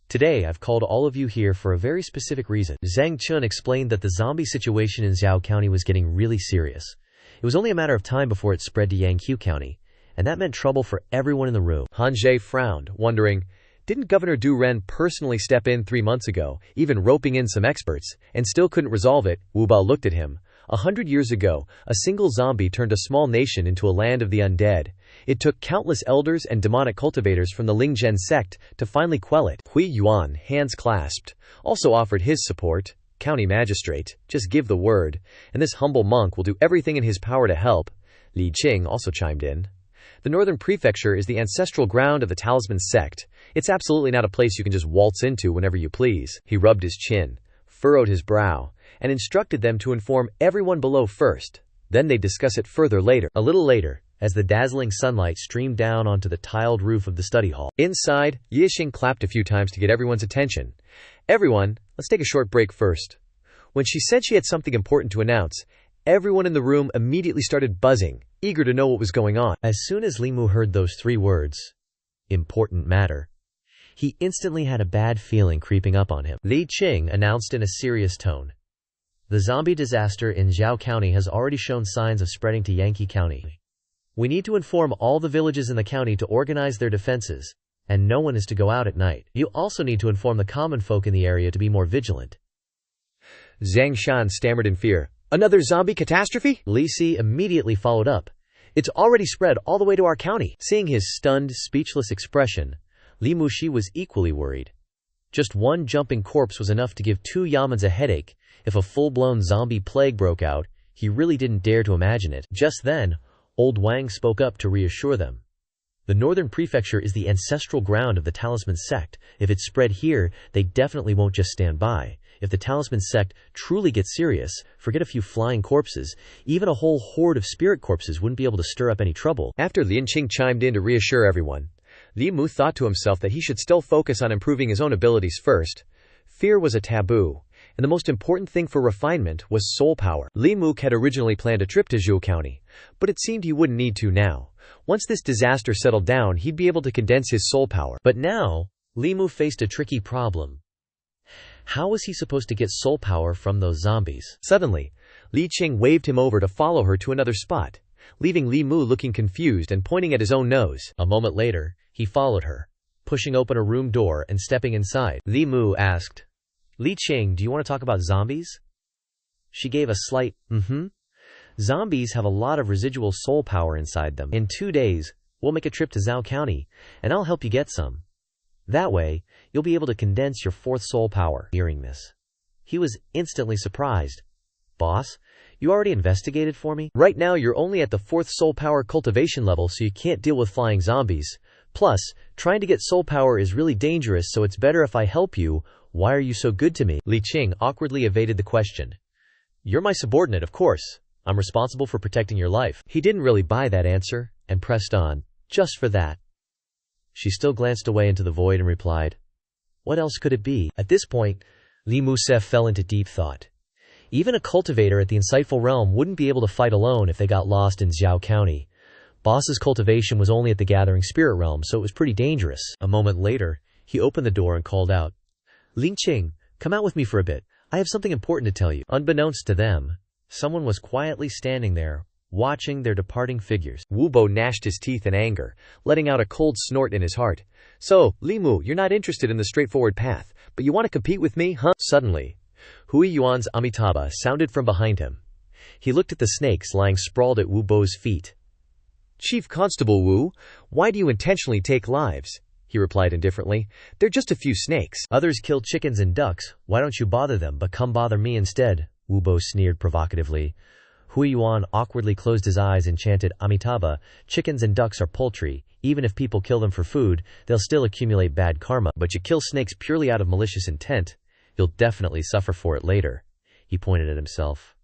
Today I've called all of you here for a very specific reason. Zhang Chun explained that the zombie situation in Zhao County was getting really serious. It was only a matter of time before it spread to Yangqiu County, and that meant trouble for everyone in the room. Han Jie frowned, wondering, didn't Governor Du Ren personally step in 3 months ago, even roping in some experts, and still couldn't resolve it? Wu Bao looked at him. 100 years ago, a single zombie turned a small nation into a land of the undead. It took countless elders and demonic cultivators from the Lingzhen sect to finally quell it. Hui Yuan, hands clasped, also offered his support. County magistrate, just give the word, and this humble monk will do everything in his power to help. Li Qing also chimed in. The northern prefecture is the ancestral ground of the talisman sect. It's absolutely not a place you can just waltz into whenever you please. He rubbed his chin, furrowed his brow, and instructed them to inform everyone below first. Then they'd discuss it further later. A little later, as the dazzling sunlight streamed down onto the tiled roof of the study hall. Inside, Yixing clapped a few times to get everyone's attention. Everyone, let's take a short break first. When she said she had something important to announce, everyone in the room immediately started buzzing, eager to know what was going on. As soon as Limu heard those 3 words, important matter, he instantly had a bad feeling creeping up on him. Li Qing announced in a serious tone. The zombie disaster in Zhao County has already shown signs of spreading to Yangqiu County. We need to inform all the villages in the county to organize their defenses, and no one is to go out at night. You also need to inform the common folk in the area to be more vigilant. Zhang Shan stammered in fear. Another zombie catastrophe? Li Si immediately followed up. It's already spread all the way to our county. Seeing his stunned, speechless expression, Li Muxi was equally worried. Just one jumping corpse was enough to give 2 Yamans a headache. If a full-blown zombie plague broke out, he really didn't dare to imagine it. Just then, old Wang spoke up to reassure them. The northern prefecture is the ancestral ground of the Talisman sect. If it's spread here, they definitely won't just stand by. If the Talisman sect truly gets serious, forget a few flying corpses. Even a whole horde of spirit corpses wouldn't be able to stir up any trouble. After Lin Qing chimed in to reassure everyone, Li Mu thought to himself that he should still focus on improving his own abilities first. Fear was a taboo, and the most important thing for refinement was soul power. Li Mu had originally planned a trip to Zhou County, but it seemed he wouldn't need to now. Once this disaster settled down, he'd be able to condense his soul power. But now, Li Mu faced a tricky problem. How was he supposed to get soul power from those zombies? Suddenly, Li Qing waved him over to follow her to another spot, leaving Li Mu looking confused and pointing at his own nose. A moment later, he followed her, pushing open a room door and stepping inside. Li Mu asked, "Li Qing, do you want to talk about zombies?" She gave a slight, Zombies have a lot of residual soul power inside them. In 2 days, we'll make a trip to Zhou County, and I'll help you get some. That way, you'll be able to condense your 4th soul power. Hearing this, he was instantly surprised. Boss, you already investigated for me? Right now you're only at the 4th soul power cultivation level, so you can't deal with flying zombies. Plus, trying to get soul power is really dangerous, so it's better if I help you. Why are you so good to me? Li Qing awkwardly evaded the question. You're my subordinate, of course. I'm responsible for protecting your life. He didn't really buy that answer, and pressed on. Just for that. She still glanced away into the void and replied, what else could it be? At this point, Li Musef fell into deep thought. Even a cultivator at the insightful realm wouldn't be able to fight alone if they got lost in Zhou County. Boss's cultivation was only at the gathering spirit realm, so it was pretty dangerous. A moment later, he opened the door and called out, Ling Qing, come out with me for a bit. I have something important to tell you. Unbeknownst to them, someone was quietly standing there, watching their departing figures. Wu Bo gnashed his teeth in anger, letting out a cold snort in his heart. So, Li Mu, you're not interested in the straightforward path, but you want to compete with me, huh? Suddenly, Hui Yuan's Amitabha sounded from behind him. He looked at the snakes lying sprawled at Wu Bo's feet. Chief Constable Wu, why do you intentionally take lives? He replied indifferently. They're just a few snakes. Others kill chickens and ducks. Why don't you bother them, but come bother me instead? Wu Bo sneered provocatively. Hui Yuan awkwardly closed his eyes and chanted, Amitabha, chickens and ducks are poultry. Even if people kill them for food, they'll still accumulate bad karma. But you kill snakes purely out of malicious intent, you'll definitely suffer for it later. He pointed at himself.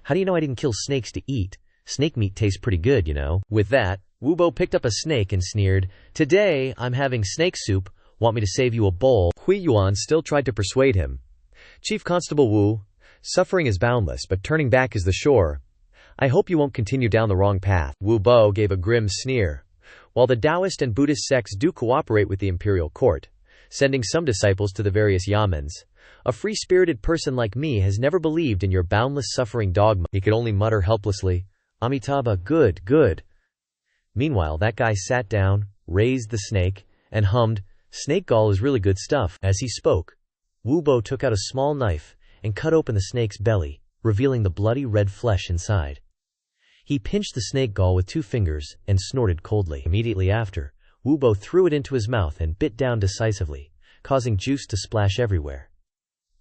How do you know I didn't kill snakes to eat? Snake meat tastes pretty good, you know. With that, Wu Bo picked up a snake and sneered, Today, I'm having snake soup. Want me to save you a bowl? Hui Yuan still tried to persuade him. Chief Constable Wu, suffering is boundless, but turning back is the shore. I hope you won't continue down the wrong path. Wu Bo gave a grim sneer. While the Daoist and Buddhist sects do cooperate with the imperial court, sending some disciples to the various yamens, a free-spirited person like me has never believed in your boundless suffering dogma. He could only mutter helplessly, Amitabha, good, good. Meanwhile, that guy sat down, raised the snake, and hummed, Snake gall is really good stuff. As he spoke, Wu Bo took out a small knife and cut open the snake's belly, revealing the bloody red flesh inside. He pinched the snake gall with 2 fingers and snorted coldly. Immediately after, Wu Bo threw it into his mouth and bit down decisively, causing juice to splash everywhere.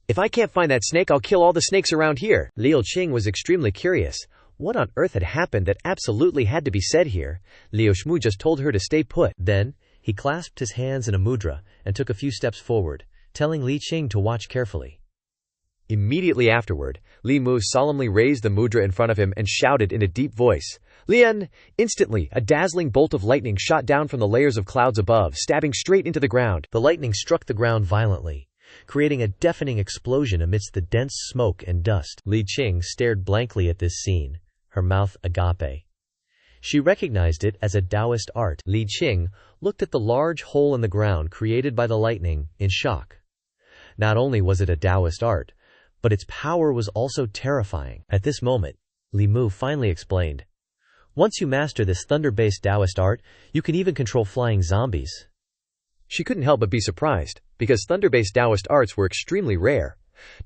If I can't find that snake, I'll kill all the snakes around here. Liu Qing was extremely curious. What on earth had happened that absolutely had to be said here? Liu Shmu just told her to stay put. Then, he clasped his hands in a mudra and took a few steps forward, telling Li Qing to watch carefully. Immediately afterward, Li Mu solemnly raised the mudra in front of him and shouted in a deep voice, Lian! Instantly, a dazzling bolt of lightning shot down from the layers of clouds above, stabbing straight into the ground. The lightning struck the ground violently, creating a deafening explosion amidst the dense smoke and dust. Li Qing stared blankly at this scene, her mouth agape. She recognized it as a Daoist art. Li Qing looked at the large hole in the ground created by the lightning, in shock. Not only was it a Daoist art, but its power was also terrifying. At this moment, Li Mu finally explained, Once you master this thunder-based Daoist art, you can even control flying zombies. She couldn't help but be surprised, because thunder-based Daoist arts were extremely rare.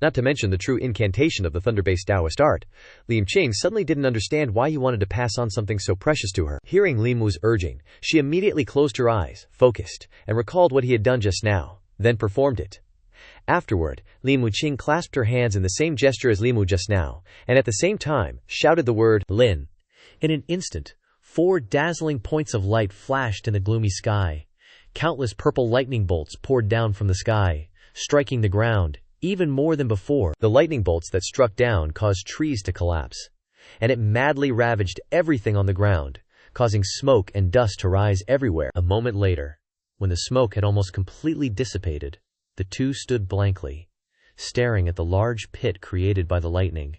not to mention the true incantation of the thunder-based Daoist art. Li Qing suddenly didn't understand why he wanted to pass on something so precious to her. Hearing Li Mu's urging, she immediately closed her eyes, focused, and recalled what he had done just now, then performed it. Afterward, Li Muqing clasped her hands in the same gesture as Li Mu just now, and at the same time, shouted the word Lin. In an instant, 4 dazzling points of light flashed in the gloomy sky. Countless purple lightning bolts poured down from the sky, striking the ground, even more than before. The lightning bolts that struck down caused trees to collapse, and it madly ravaged everything on the ground, causing smoke and dust to rise everywhere. A moment later, when the smoke had almost completely dissipated, the two stood blankly, staring at the large pit created by the lightning.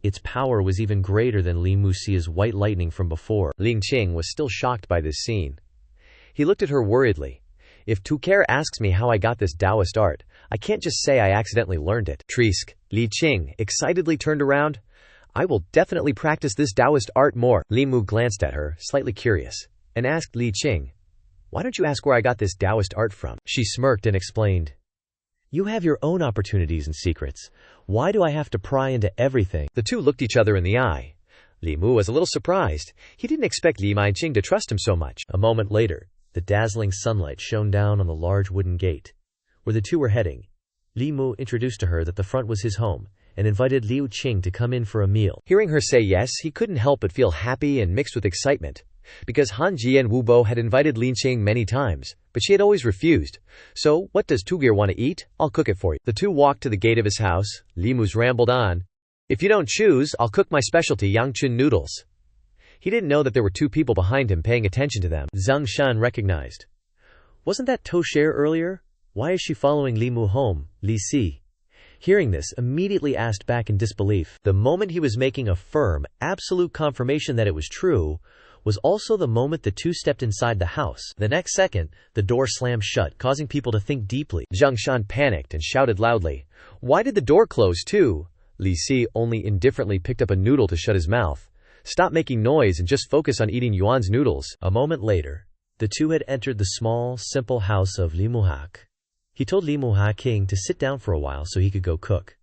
Its power was even greater than Li Muxia's white lightning from before. Li Qing was still shocked by this scene. He looked at her worriedly. If Tuker asks me how I got this Daoist art, I can't just say I accidentally learned it. Trisk, Li Qing excitedly turned around. I will definitely practice this Daoist art more. Li Mu glanced at her, slightly curious, and asked Li Qing, why don't you ask where I got this Daoist art from? She smirked and explained, you have your own opportunities and secrets. Why do I have to pry into everything? The two looked each other in the eye. Li Mu was a little surprised. He didn't expect Li Qing to trust him so much. A moment later, the dazzling sunlight shone down on the large wooden gate, where the two were heading. Li Mu introduced to her that the front was his home, and invited Liu Qing to come in for a meal. Hearing her say yes, he couldn't help but feel happy and mixed with excitement, because Han Ji and Wu Bo had invited Li Qing many times, but she had always refused. So, what does Tugir want to eat? I'll cook it for you. The two walked to the gate of his house. Li Mu's rambled on. If you don't choose, I'll cook my specialty Yangchun noodles. He didn't know that there were 2 people behind him paying attention to them. Zhang Shan recognized. Wasn't that Tosher earlier? Why is she following Li Mu home? Li Si, hearing this, immediately asked back in disbelief. The moment he was making a firm, absolute confirmation that it was true, was also the moment the two stepped inside the house. The next second, the door slammed shut, causing people to think deeply. Zhang Shan panicked and shouted loudly, why did the door close too? Li Si only indifferently picked up a noodle to shut his mouth. Stop making noise and just focus on eating Yuan's noodles. A moment later, the two had entered the small, simple house of Li Muhak. He told Li Muha King to sit down for a while so he could go cook.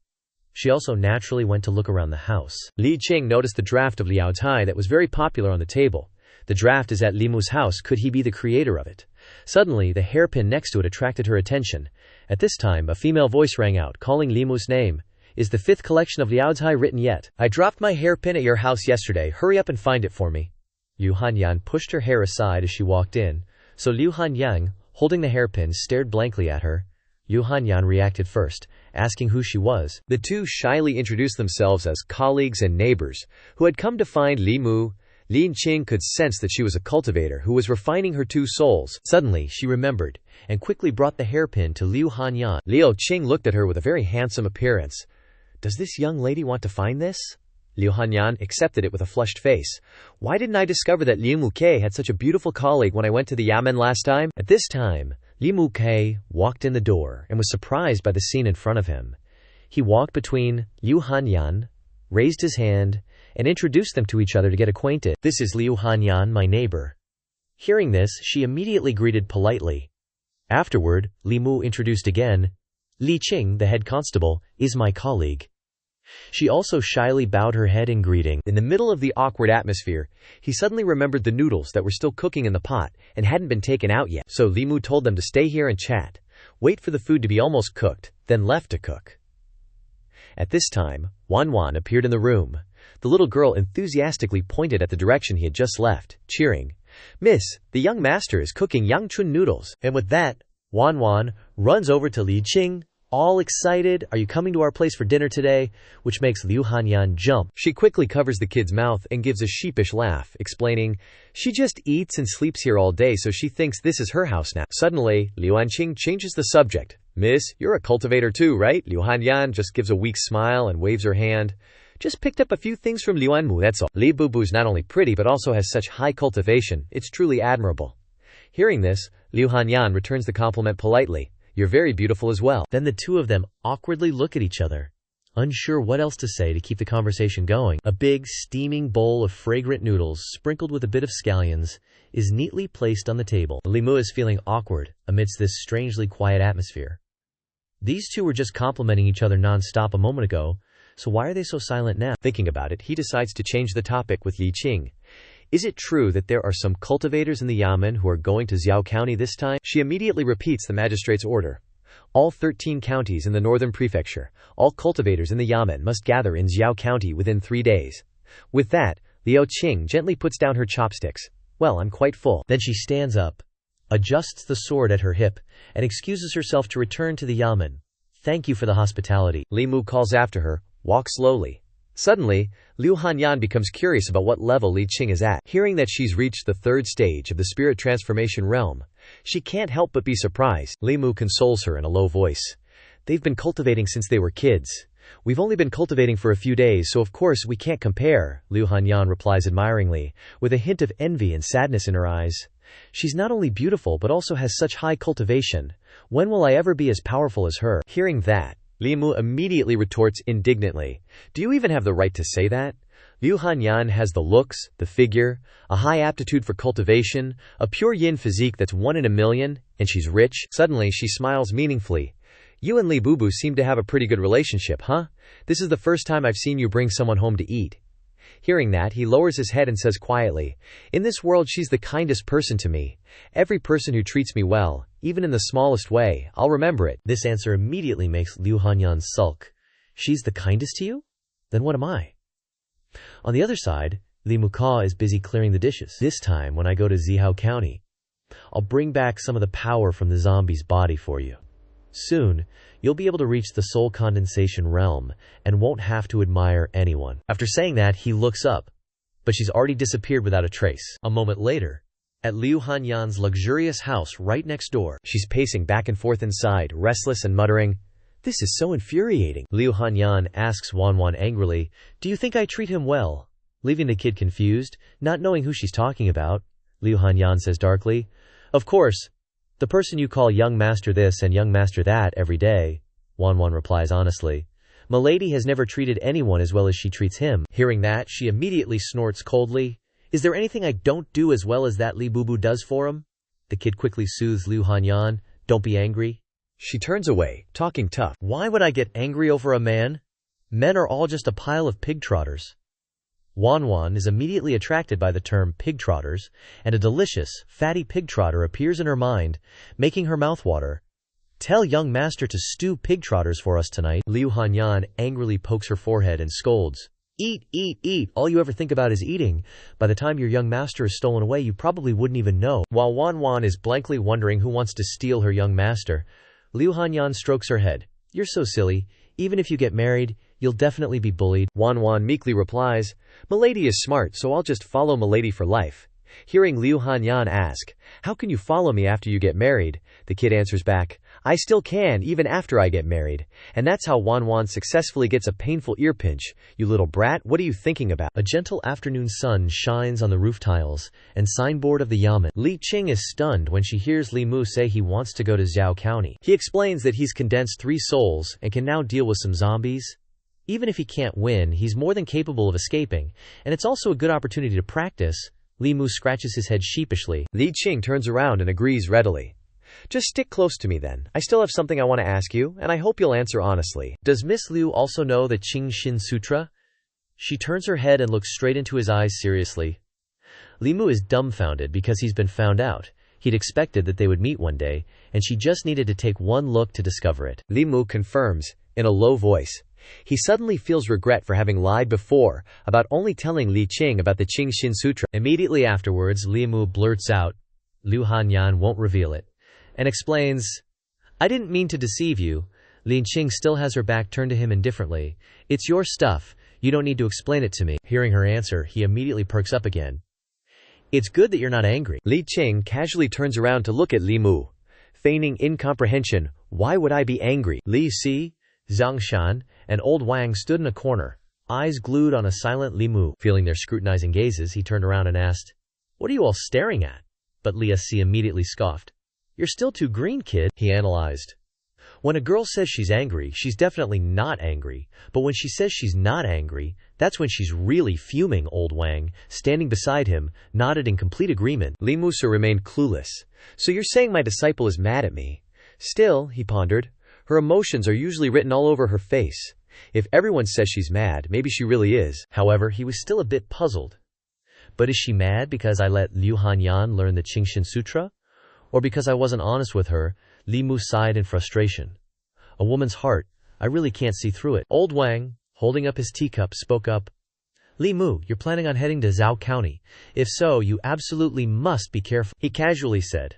She also naturally went to look around the house. Li Qing noticed the draft of Liao Tai that was very popular on the table. The draft is at Li Mu's house. Could he be the creator of it? Suddenly, the hairpin next to it attracted her attention. At this time, a female voice rang out, calling Li Mu's name. Is the 5th collection of Liao Tai written yet? I dropped my hairpin at your house yesterday. Hurry up and find it for me. Liu Hanyan pushed her hair aside as she walked in, so Liu Hanyang, holding the hairpin, stared blankly at her. Liu Hanyan reacted first, asking who she was. The two shyly introduced themselves as colleagues and neighbors, who had come to find Li Mu. Li Qing could sense that she was a cultivator who was refining her 2 souls. Suddenly, she remembered, and quickly brought the hairpin to Liu Hanyan. Liu Qing looked at her with a very handsome appearance. Does this young lady want to find this? Liu Hanyan accepted it with a flushed face. Why didn't I discover that Liu Muke had such a beautiful colleague when I went to the Yamen last time? At this time, Liu Muke walked in the door and was surprised by the scene in front of him. He walked between Liu Hanyan, raised his hand, and introduced them to each other to get acquainted. This is Liu Hanyan, my neighbor. Hearing this, she immediately greeted politely. Afterward, Li Mu introduced again. Li Qing, the head constable, is my colleague. She also shyly bowed her head in greeting. In the middle of the awkward atmosphere, he suddenly remembered the noodles that were still cooking in the pot and hadn't been taken out yet. So Li Mu told them to stay here and chat, wait for the food to be almost cooked, then left to cook. At this time, Wan Wan appeared in the room. The little girl enthusiastically pointed at the direction he had just left, cheering. Miss, the young master is cooking Yangchun noodles. And with that, Wan Wan runs over to Li Qing, all excited. Are you coming to our place for dinner today? Which makes Liu Hanyan jump. She quickly covers the kid's mouth and gives a sheepish laugh, explaining, she just eats and sleeps here all day, so she thinks this is her house now. Suddenly, Liu Anqing changes the subject. Miss, you're a cultivator too, right? Liu Hanyan just gives a weak smile and waves her hand. Just picked up a few things from Liu Anmu, that's all. Li Bubu's not only pretty but also has such high cultivation. It's truly admirable. Hearing this, Liu Hanyan returns the compliment politely. You're very beautiful as well. Then the two of them awkwardly look at each other, unsure what else to say to keep the conversation going. A big, steaming bowl of fragrant noodles, sprinkled with a bit of scallions, is neatly placed on the table. Li Mu is feeling awkward amidst this strangely quiet atmosphere. These two were just complimenting each other non-stop a moment ago, so why are they so silent now? Thinking about it, he decides to change the topic with Li Qing. Is it true that there are some cultivators in the Yamen who are going to Zhao County this time? She immediately repeats the magistrate's order. All 13 counties in the northern prefecture, all cultivators in the Yamen must gather in Zhao County within 3 days. With that, Liu Qing gently puts down her chopsticks. Well, I'm quite full. Then she stands up, adjusts the sword at her hip, and excuses herself to return to the Yamen. Thank you for the hospitality. Li Mu calls after her, walk slowly. Suddenly, Liu Hanyan becomes curious about what level Li Qing is at. Hearing that she's reached the 3rd stage of the spirit transformation realm, she can't help but be surprised. Li Mu consoles her in a low voice. They've been cultivating since they were kids. We've only been cultivating for a few days, so of course we can't compare, Liu Hanyan replies admiringly, with a hint of envy and sadness in her eyes. She's not only beautiful but also has such high cultivation. When will I ever be as powerful as her? Hearing that, Li Mu immediately retorts indignantly. Do you even have the right to say that? Liu Hanyan has the looks, the figure, a high aptitude for cultivation, a pure yin physique that's 1 in a million, and she's rich. Suddenly she smiles meaningfully. You and Li Bubu seem to have a pretty good relationship, huh? This is the first time I've seen you bring someone home to eat. Hearing that, he lowers his head and says quietly, in this world she's the kindest person to me. Every person who treats me well, even in the smallest way, I'll remember it. This answer immediately makes Liu Hanyan sulk. She's the kindest to you? Then what am I? On the other side, Li Muka is busy clearing the dishes. This time, when I go to Zhao County, I'll bring back some of the power from the zombie's body for you. Soon, you'll be able to reach the soul condensation realm and won't have to admire anyone. After saying that, he looks up, but she's already disappeared without a trace. A moment later, at Liu Hanyan's luxurious house right next door, she's pacing back and forth inside, restless and muttering, "This is so infuriating." Liu Hanyan asks Wanwan angrily, "Do you think I treat him well?" Leaving the kid confused, not knowing who she's talking about, Liu Hanyan says darkly, "Of course. The person you call young master this and young master that every day," Wanwan replies honestly. "Milady has never treated anyone as well as she treats him." Hearing that, she immediately snorts coldly. "Is there anything I don't do as well as that Li Bubu does for him?" The kid quickly soothes Liu Hanyan. "Don't be angry." She turns away, talking tough. "Why would I get angry over a man? Men are all just a pile of pig trotters." Wanwan is immediately attracted by the term pig trotters, and a delicious, fatty pig trotter appears in her mind, making her mouth water. "Tell young master to stew pig trotters for us tonight." Liu Hanyan angrily pokes her forehead and scolds. "Eat, eat, eat. All you ever think about is eating. By the time your young master is stolen away, you probably wouldn't even know." While Wanwan is blankly wondering who wants to steal her young master, Liu Hanyan strokes her head. "You're so silly. Even if you get married, you'll definitely be bullied." Wanwan meekly replies, "Milady is smart, so I'll just follow Milady for life." Hearing Liu Hanyan ask, "How can you follow me after you get married?" the kid answers back, "I still can, even after I get married." And that's how Wanwan successfully gets a painful ear pinch. "You little brat, what are you thinking about?" A gentle afternoon sun shines on the roof tiles and signboard of the Yamen. Li Qing is stunned when she hears Li Mu say he wants to go to Zhao County. He explains that he's condensed 3 souls and can now deal with some zombies. Even if he can't win, he's more than capable of escaping, and it's also a good opportunity to practice. Li Mu scratches his head sheepishly. Li Qing turns around and agrees readily. "Just stick close to me then. I still have something I want to ask you, and I hope you'll answer honestly." Does Miss Liu also know the Qing Shin Sutra? She turns her head and looks straight into his eyes seriously. Li Mu is dumbfounded because he's been found out. He'd expected that they would meet one day, and she just needed to take one look to discover it. Li Mu confirms, in a low voice. He suddenly feels regret for having lied before about only telling Li Qing about the Qing Shin Sutra. Immediately afterwards, Li Mu blurts out, "Liu Hanyan won't reveal it," and explains, "I didn't mean to deceive you." Li Qing still has her back turned to him indifferently. "It's your stuff. You don't need to explain it to me." Hearing her answer, he immediately perks up again. "It's good that you're not angry." Li Qing casually turns around to look at Li Mu, feigning incomprehension. "Why would I be angry?" Li Si, Zhangshan, and old Wang stood in a corner, eyes glued on a silent Li Mu. Feeling their scrutinizing gazes, he turned around and asked, "What are you all staring at?" But Li Si immediately scoffed. "You're still too green, kid," he analyzed. When a girl says she's angry, she's definitely not angry, but when she says she's not angry, that's when she's really fuming. Old Wang, standing beside him, nodded in complete agreement. Li Musa remained clueless. "So you're saying my disciple is mad at me?" Still, he pondered, Her emotions are usually written all over her face. If everyone says she's mad, maybe she really is. However, he was still a bit puzzled. But is she mad because I let Liu Hanyan learn the Qingxin Sutra? Or because I wasn't honest with her? Li Mu sighed in frustration. A woman's heart, I really can't see through it. Old Wang, holding up his teacup, spoke up. Li Mu, you're planning on heading to Zhao County. If so, you absolutely must be careful, he casually said.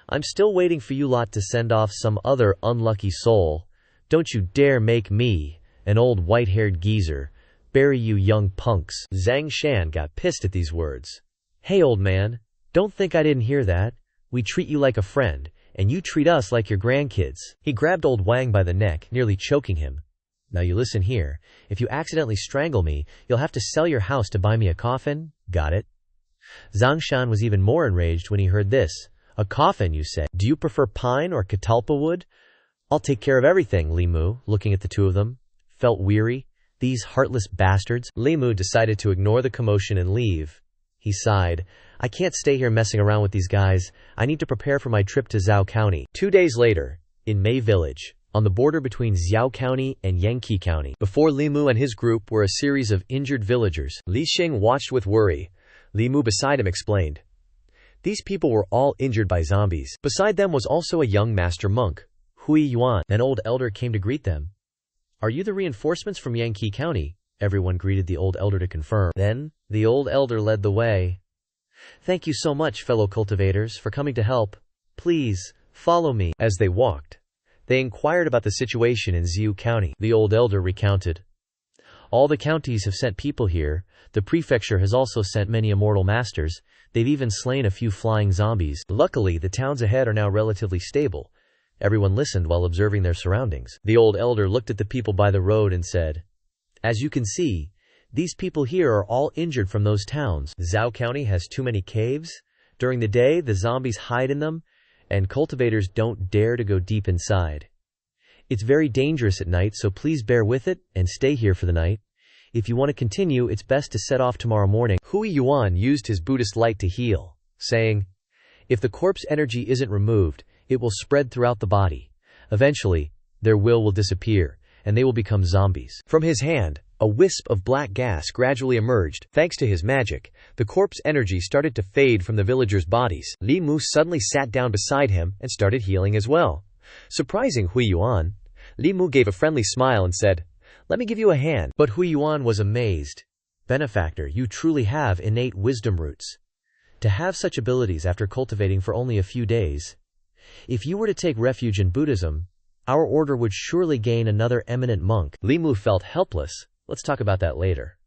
I'm still waiting for you lot to send off some other unlucky soul. Don't you dare make me, an old white-haired geezer, bury you young punks. Zhang Shan got pissed at these words. Hey old man, don't think I didn't hear that. We treat you like a friend, and you treat us like your grandkids. He grabbed old Wang by the neck, nearly choking him. Now you listen here. If you accidentally strangle me, you'll have to sell your house to buy me a coffin. Got it? Zhang Shan was even more enraged when he heard this. A coffin, you say? Do you prefer pine or catalpa wood? I'll take care of everything, Li Mu, looking at the two of them, felt weary. These heartless bastards. Li Mu decided to ignore the commotion and leave. He sighed. I can't stay here messing around with these guys. I need to prepare for my trip to Zhao County. 2 days later, in Mei Village, on the border between Zhao County and Yangqi County. Before Li Mu and his group were a series of injured villagers. Li Xing watched with worry. Li Mu beside him explained. These people were all injured by zombies. Beside them was also a young master monk. Hui Yuan, an old elder, came to greet them. Are you the reinforcements from Yangqi County? Everyone greeted the old elder to confirm. Then, the old elder led the way. Thank you so much, fellow cultivators, for coming to help. Please, follow me. As they walked, they inquired about the situation in Zhou County. The old elder recounted. All the counties have sent people here. The prefecture has also sent many immortal masters. They've even slain a few flying zombies. Luckily, the towns ahead are now relatively stable. Everyone listened while observing their surroundings. The old elder looked at the people by the road and said, As you can see, these people here are all injured from those towns. Zhao County has too many caves. During the day, the zombies hide in them, and cultivators don't dare to go deep inside. It's very dangerous at night, so please bear with it and stay here for the night. If you want to continue, it's best to set off tomorrow morning. Hui Yuan used his Buddhist light to heal, saying, If the corpse energy isn't removed, it will spread throughout the body. Eventually, their will disappear, and they will become zombies. From his hand, a wisp of black gas gradually emerged. Thanks to his magic, the corpse energy started to fade from the villagers' bodies. Li Mu suddenly sat down beside him and started healing as well. Surprising Hui Yuan, Li Mu gave a friendly smile and said, Let me give you a hand. But Hui Yuan was amazed. Benefactor, you truly have innate wisdom roots. To have such abilities after cultivating for only a few days. If you were to take refuge in Buddhism, our order would surely gain another eminent monk. Li Mu felt helpless. Let's talk about that later.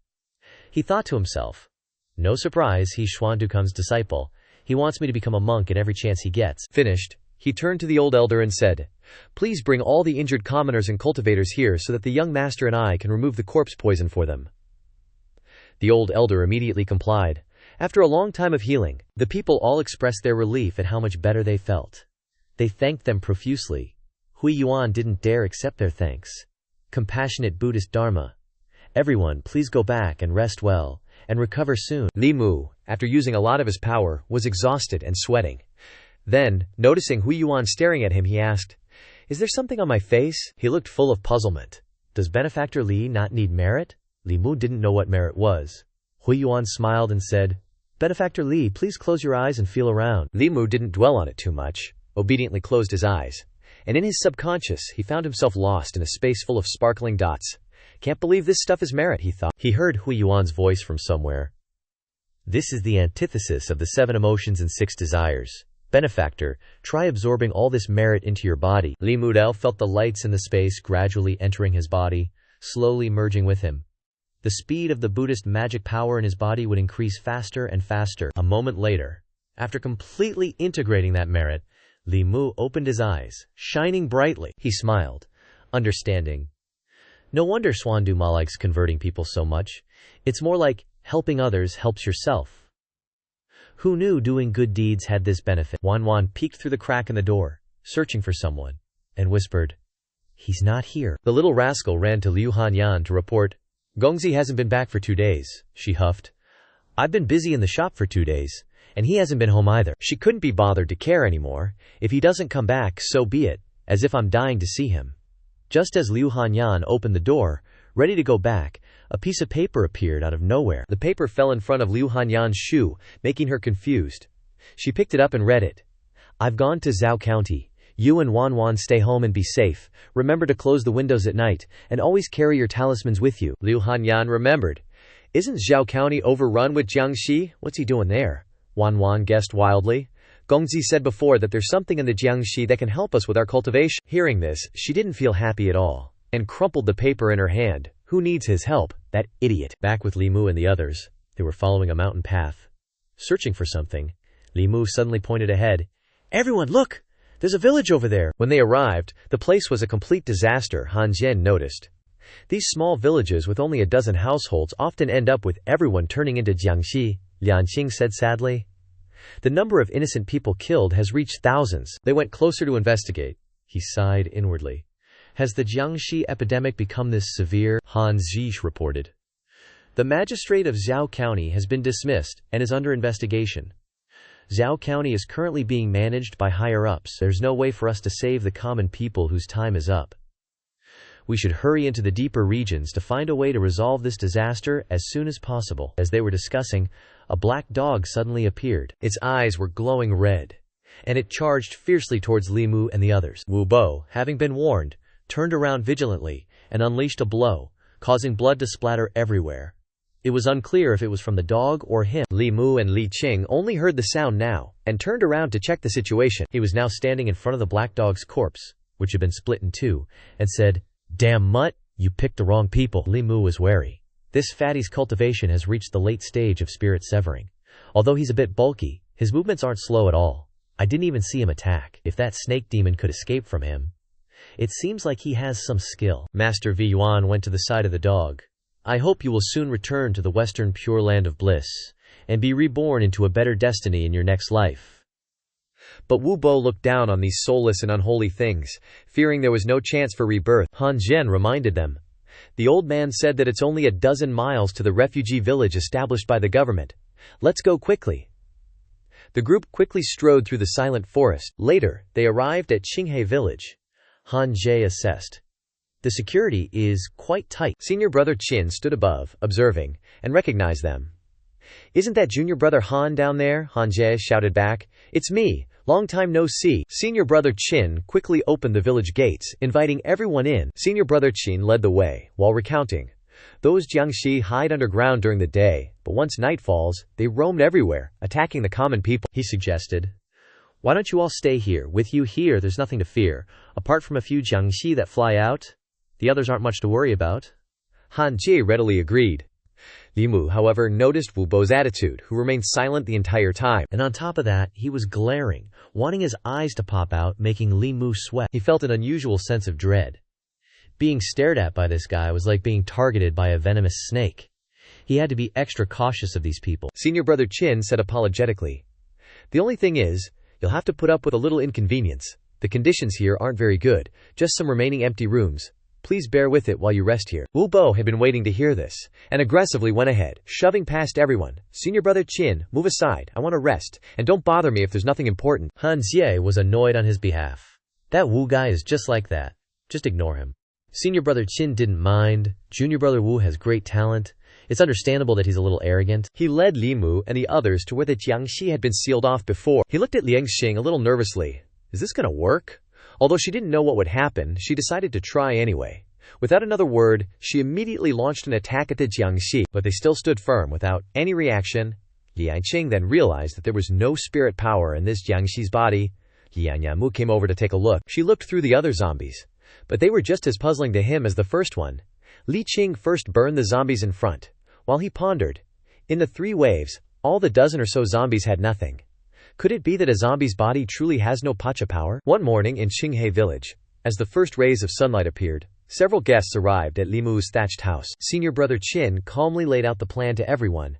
He thought to himself, no surprise, he's Xuan Dukan's disciple. He wants me to become a monk at every chance he gets. Finished, he turned to the old elder and said, Please bring all the injured commoners and cultivators here so that the young master and I can remove the corpse poison for them. The old elder immediately complied. After a long time of healing, the people all expressed their relief at how much better they felt. They thanked them profusely. Hui Yuan didn't dare accept their thanks. Compassionate Buddhist Dharma. Everyone, please go back and rest well, and recover soon. Li Mu, after using a lot of his power, was exhausted and sweating. Then, noticing Hui Yuan staring at him, he asked, Is there something on my face? He looked full of puzzlement. Does Benefactor Li not need merit? Li Mu didn't know what merit was. Hui Yuan smiled and said, Benefactor Li, please close your eyes and feel around. Li Mu didn't dwell on it too much, obediently closed his eyes. And in his subconscious, he found himself lost in a space full of sparkling dots. Can't believe this stuff is merit, he thought. He heard Hui Yuan's voice from somewhere. This is the antithesis of the 7 emotions and 6 desires. Benefactor, try absorbing all this merit into your body. Li Mudao felt the lights in the space gradually entering his body, slowly merging with him. The speed of the Buddhist magic power in his body would increase faster and faster. A moment later, after completely integrating that merit, Li Mu opened his eyes, shining brightly. He smiled, understanding. No wonder Xuan Ma likes converting people so much. It's more like helping others helps yourself. Who knew doing good deeds had this benefit? Wan peeked through the crack in the door, searching for someone, and whispered, He's not here. The little rascal ran to Liu Hanyan to report, Gongzi hasn't been back for 2 days, she huffed. I've been busy in the shop for 2 days, and he hasn't been home either. She couldn't be bothered to care anymore. If he doesn't come back, so be it. as if I'm dying to see him. Just as Liu Hanyan opened the door, ready to go back, a piece of paper appeared out of nowhere. The paper fell in front of Liu Hanyan's shoe, making her confused. She picked it up and read it. I've gone to Zhou County. You and Wan stay home and be safe. Remember to close the windows at night, and always carry your talismans with you. Liu Hanyan remembered. Isn't Zhou County overrun with Xianxia? What's he doing there? Wan guessed wildly. Gongzi said before that there's something in the Xianxia that can help us with our cultivation. Hearing this, she didn't feel happy at all, and crumpled the paper in her hand. Who needs his help? That idiot. Back with Li Mu and the others, they were following a mountain path, searching for something. Li Mu suddenly pointed ahead. Everyone, look! There's a village over there. When they arrived, the place was a complete disaster, Han Zhen noticed. These small villages with only a dozen households often end up with everyone turning into Jiangxi, Lianqing said sadly. The number of innocent people killed has reached thousands. They went closer to investigate. He sighed inwardly. Has the Jiangxi epidemic become this severe? Han Zish reported. The magistrate of Zhou County has been dismissed and is under investigation. Zhou County is currently being managed by higher-ups. There's no way for us to save the common people whose time is up. We should hurry into the deeper regions to find a way to resolve this disaster as soon as possible. As they were discussing, a black dog suddenly appeared. Its eyes were glowing red, and it charged fiercely towards Li Mu and the others. Wu Bo, having been warned, turned around vigilantly and unleashed a blow, causing blood to splatter everywhere. It was unclear if it was from the dog or him. Li Mu and Li Qing only heard the sound now, and turned around to check the situation. He was now standing in front of the black dog's corpse, which had been split in two, and said, Damn mutt, you picked the wrong people. Li Mu was wary. This fatty's cultivation has reached the late stage of spirit severing. Although he's a bit bulky, his movements aren't slow at all. I didn't even see him attack. If that snake demon could escape from him. It seems like he has some skill. Master V Yuan went to the side of the dog. I hope you will soon return to the Western Pure Land of Bliss, and be reborn into a better destiny in your next life. But Wu Bo looked down on these soulless and unholy things, fearing there was no chance for rebirth. Han Zhen reminded them. The old man said that it's only a dozen miles to the refugee village established by the government. Let's go quickly. The group quickly strode through the silent forest. Later, they arrived at Qinghe village. Han Zhe assessed. The security is quite tight. Senior brother Qin stood above, observing, and recognized them. Isn't that junior brother Han down there? Han Zhe shouted back. It's me. Long time no see. Senior brother Qin quickly opened the village gates, inviting everyone in. Senior brother Qin led the way, while recounting. Those Jiangxi hide underground during the day, but once night falls, they roamed everywhere, attacking the common people. He suggested. Why don't you all stay here? With you here, there's nothing to fear. Apart from a few Jiangxi that fly out, the others aren't much to worry about. Han Jie readily agreed. Li Mu, however, noticed Wu Bo's attitude, who remained silent the entire time. And on top of that, he was glaring, wanting his eyes to pop out, making Li Mu sweat. He felt an unusual sense of dread. Being stared at by this guy was like being targeted by a venomous snake. He had to be extra cautious of these people. Senior brother Qin said apologetically. The only thing is, you'll have to put up with a little inconvenience. The conditions here aren't very good, just some remaining empty rooms. Please bear with it while you rest here. Wu Bo had been waiting to hear this, and aggressively went ahead, shoving past everyone. Senior brother Qin, move aside, I want to rest, and don't bother me if there's nothing important. Han Xie was annoyed on his behalf. That Wu guy is just like that. Just ignore him. Senior brother Qin didn't mind. Junior brother Wu has great talent. It's understandable that he's a little arrogant. He led Li Mu and the others to where the Jiangxi had been sealed off before. He looked at Liangxing a little nervously. Is this gonna work? Although she didn't know what would happen, she decided to try anyway. Without another word, she immediately launched an attack at the Jiangxi, but they still stood firm without any reaction. Liangqing then realized that there was no spirit power in this Jiangxi's body. Liangyamu came over to take a look. She looked through the other zombies, but they were just as puzzling to him as the first one. Li Qing first burned the zombies in front, while he pondered. In the 3 waves, all the dozen or so zombies had nothing. Could it be that a zombie's body truly has no pacha power? One morning in Qinghe village, as the first rays of sunlight appeared, several guests arrived at Li Mu's thatched house. Senior brother Qin calmly laid out the plan to everyone.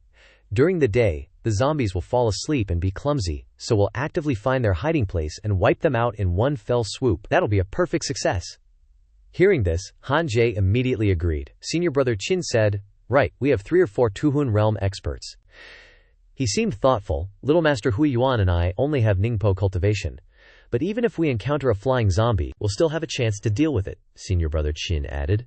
During the day, the zombies will fall asleep and be clumsy, so we'll actively find their hiding place and wipe them out in one fell swoop. That'll be a perfect success. Hearing this, Han Jie immediately agreed. Senior brother Qin said, Right, we have 3 or 4 Tuhun realm experts. He seemed thoughtful. Little Master Hui Yuan and I only have Ningpo cultivation. But even if we encounter a flying zombie, we'll still have a chance to deal with it, Senior Brother Qin added.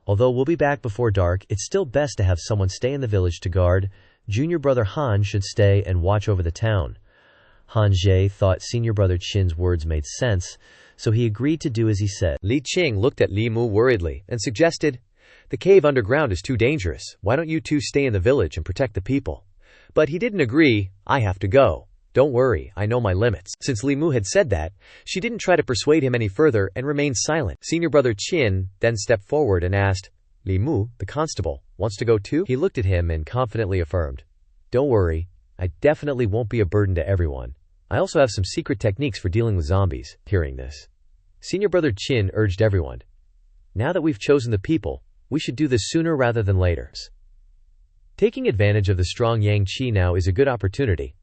Although we'll be back before dark, it's still best to have someone stay in the village to guard. Junior Brother Han should stay and watch over the town. Han Jie thought Senior Brother Qin's words made sense, so he agreed to do as he said. Li Qing looked at Li Mu worriedly and suggested, "The cave underground is too dangerous. Why don't you two stay in the village and protect the people?" But he didn't agree. "I have to go. Don't worry, I know my limits." Since Li Mu had said that, she didn't try to persuade him any further and remained silent. Senior Brother Qin then stepped forward and asked, "Li Mu, the constable, wants to go too?" He looked at him and confidently affirmed, "Don't worry, I definitely won't be a burden to everyone. I also have some secret techniques for dealing with zombies." Hearing this, Senior Brother Qin urged everyone, "Now that we've chosen the people, we should do this sooner rather than later. Taking advantage of the strong Yang Qi now is a good opportunity.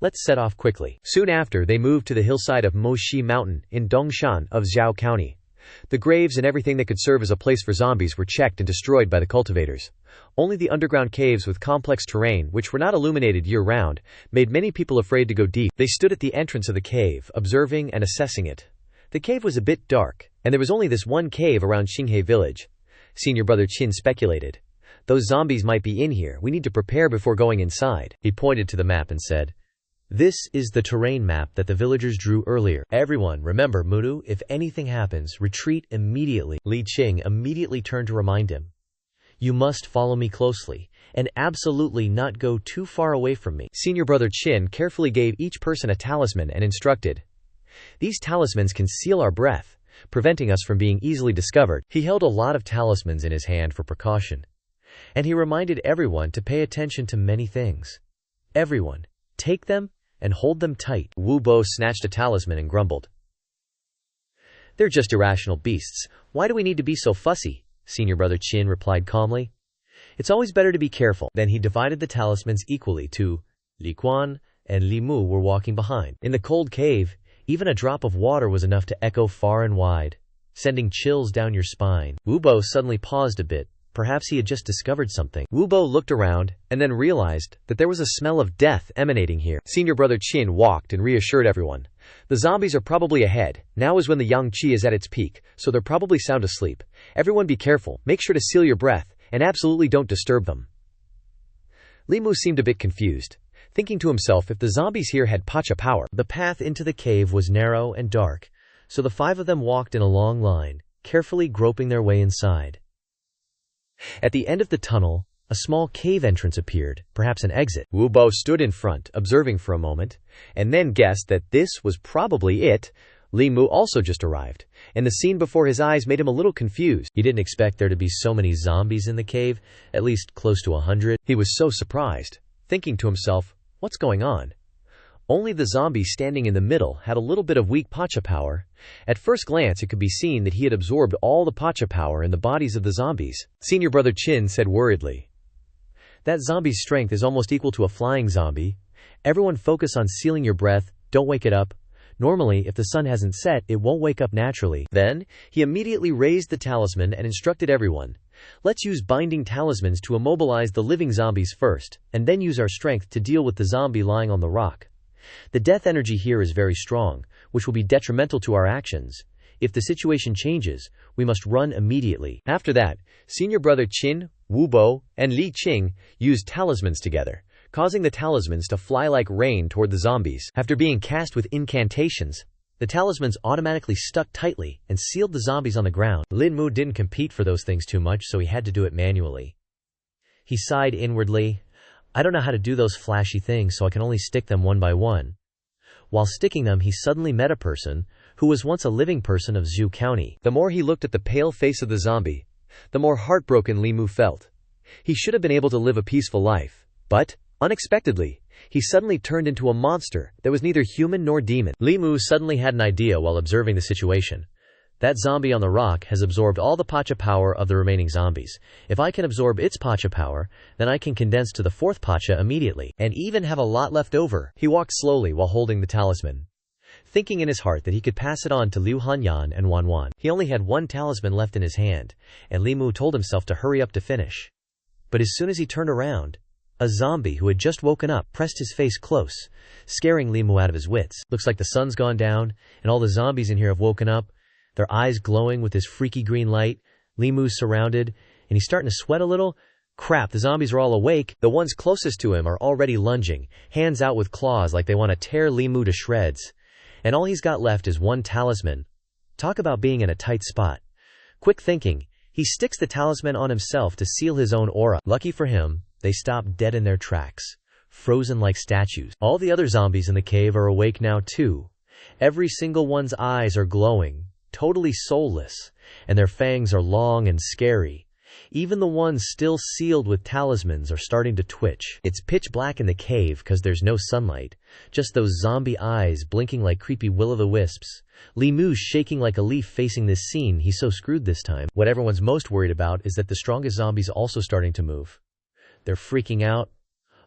Let's set off quickly." Soon after, they moved to the hillside of Moshi Mountain in Dongshan of Zhao County. The graves and everything that could serve as a place for zombies were checked and destroyed by the cultivators. Only the underground caves with complex terrain, which were not illuminated year-round, made many people afraid to go deep. They stood at the entrance of the cave, observing and assessing it. The cave was a bit dark, and there was only this one cave around Xinghe village. Senior Brother Qin speculated, "Those zombies might be in here. We need to prepare before going inside." He pointed to the map and said, "This is the terrain map that the villagers drew earlier. Everyone, remember, Mudu, if anything happens, retreat immediately." Li Qing immediately turned to remind him, "You must follow me closely, and absolutely not go too far away from me." Senior Brother Qin carefully gave each person a talisman and instructed, "These talismans can seal our breath, preventing us from being easily discovered." He held a lot of talismans in his hand for precaution, and he reminded everyone to pay attention to many things. "Everyone, take them and hold them tight." Wu Bo snatched a talisman and grumbled, "They're just irrational beasts. Why do we need to be so fussy?" Senior Brother Qin replied calmly, "It's always better to be careful." Then he divided the talismans equally to Li Quan and Li Mu were walking behind. In the cold cave, even a drop of water was enough to echo far and wide, sending chills down your spine. Wu Bo suddenly paused a bit. Perhaps he had just discovered something. Wu Bo looked around and then realized that there was a smell of death emanating here. Senior Brother Qin walked and reassured everyone. "The zombies are probably ahead. Now is when the Yang Qi is at its peak, so they're probably sound asleep. Everyone be careful, make sure to seal your breath, and absolutely don't disturb them." Li Mu seemed a bit confused, thinking to himself if the zombies here had Pacha power. The path into the cave was narrow and dark, so the five of them walked in a long line, carefully groping their way inside. At the end of the tunnel, a small cave entrance appeared, perhaps an exit. Wu Bo stood in front, observing for a moment, and then guessed that this was probably it. Li Mu also just arrived, and the scene before his eyes made him a little confused. He didn't expect there to be so many zombies in the cave, at least close to 100. He was so surprised, thinking to himself, "What's going on?" Only the zombie standing in the middle had a little bit of weak Pacha power. At first glance, it could be seen that he had absorbed all the Pacha power in the bodies of the zombies. Senior Brother Qin said worriedly, "That zombie's strength is almost equal to a flying zombie. Everyone focus on sealing your breath, don't wake it up. Normally, if the sun hasn't set, it won't wake up naturally." Then, he immediately raised the talisman and instructed everyone, "Let's use binding talismans to immobilize the living zombies first, and then use our strength to deal with the zombie lying on the rock. The death energy here is very strong, which will be detrimental to our actions. If the situation changes, we must run immediately." After that, Senior Brother Qin, Wu Bo, and Li Qing used talismans together, causing the talismans to fly like rain toward the zombies. After being cast with incantations, the talismans automatically stuck tightly and sealed the zombies on the ground. Lin Mu didn't compete for those things too much, so he had to do it manually. He sighed inwardly, "I don't know how to do those flashy things, so I can only stick them one by one." While sticking them, he suddenly met a person who was once a living person of Zhou County. The more he looked at the pale face of the zombie, the more heartbroken Li Mu felt. He should have been able to live a peaceful life, but, unexpectedly, he suddenly turned into a monster that was neither human nor demon. Li Mu suddenly had an idea while observing the situation. That zombie on the rock has absorbed all the Pacha power of the remaining zombies. If I can absorb its Pacha power, then I can condense to the fourth Pacha immediately, and even have a lot left over. He walked slowly while holding the talisman, thinking in his heart that he could pass it on to Liu Hanyan and Wan Wan. He only had one talisman left in his hand, and Li Mu told himself to hurry up to finish. But as soon as he turned around, A zombie who had just woken up pressed his face close, scaring Li Mu out of his wits. Looks like the sun's gone down, and all the zombies in here have woken up, their eyes glowing with this freaky green light. Li Mu's surrounded, and he's starting to sweat a little. Crap, the zombies are all awake. The ones closest to him are already lunging, hands out with claws like they want to tear Li Mu to shreds. And all he's got left is one talisman. Talk about being in a tight spot. Quick thinking, he sticks the talisman on himself to seal his own aura. Lucky for him, they stop dead in their tracks, frozen like statues. All the other zombies in the cave are awake now too. Every single one's eyes are glowing, totally soulless, and their fangs are long and scary. Even the ones still sealed with talismans are starting to twitch. It's pitch black in the cave because there's no sunlight, just those zombie eyes blinking like creepy will-o'-the-wisps. Li Mu's shaking like a leaf facing this scene. He's so screwed this time. What everyone's most worried about is that the strongest zombie's also starting to move. They're freaking out.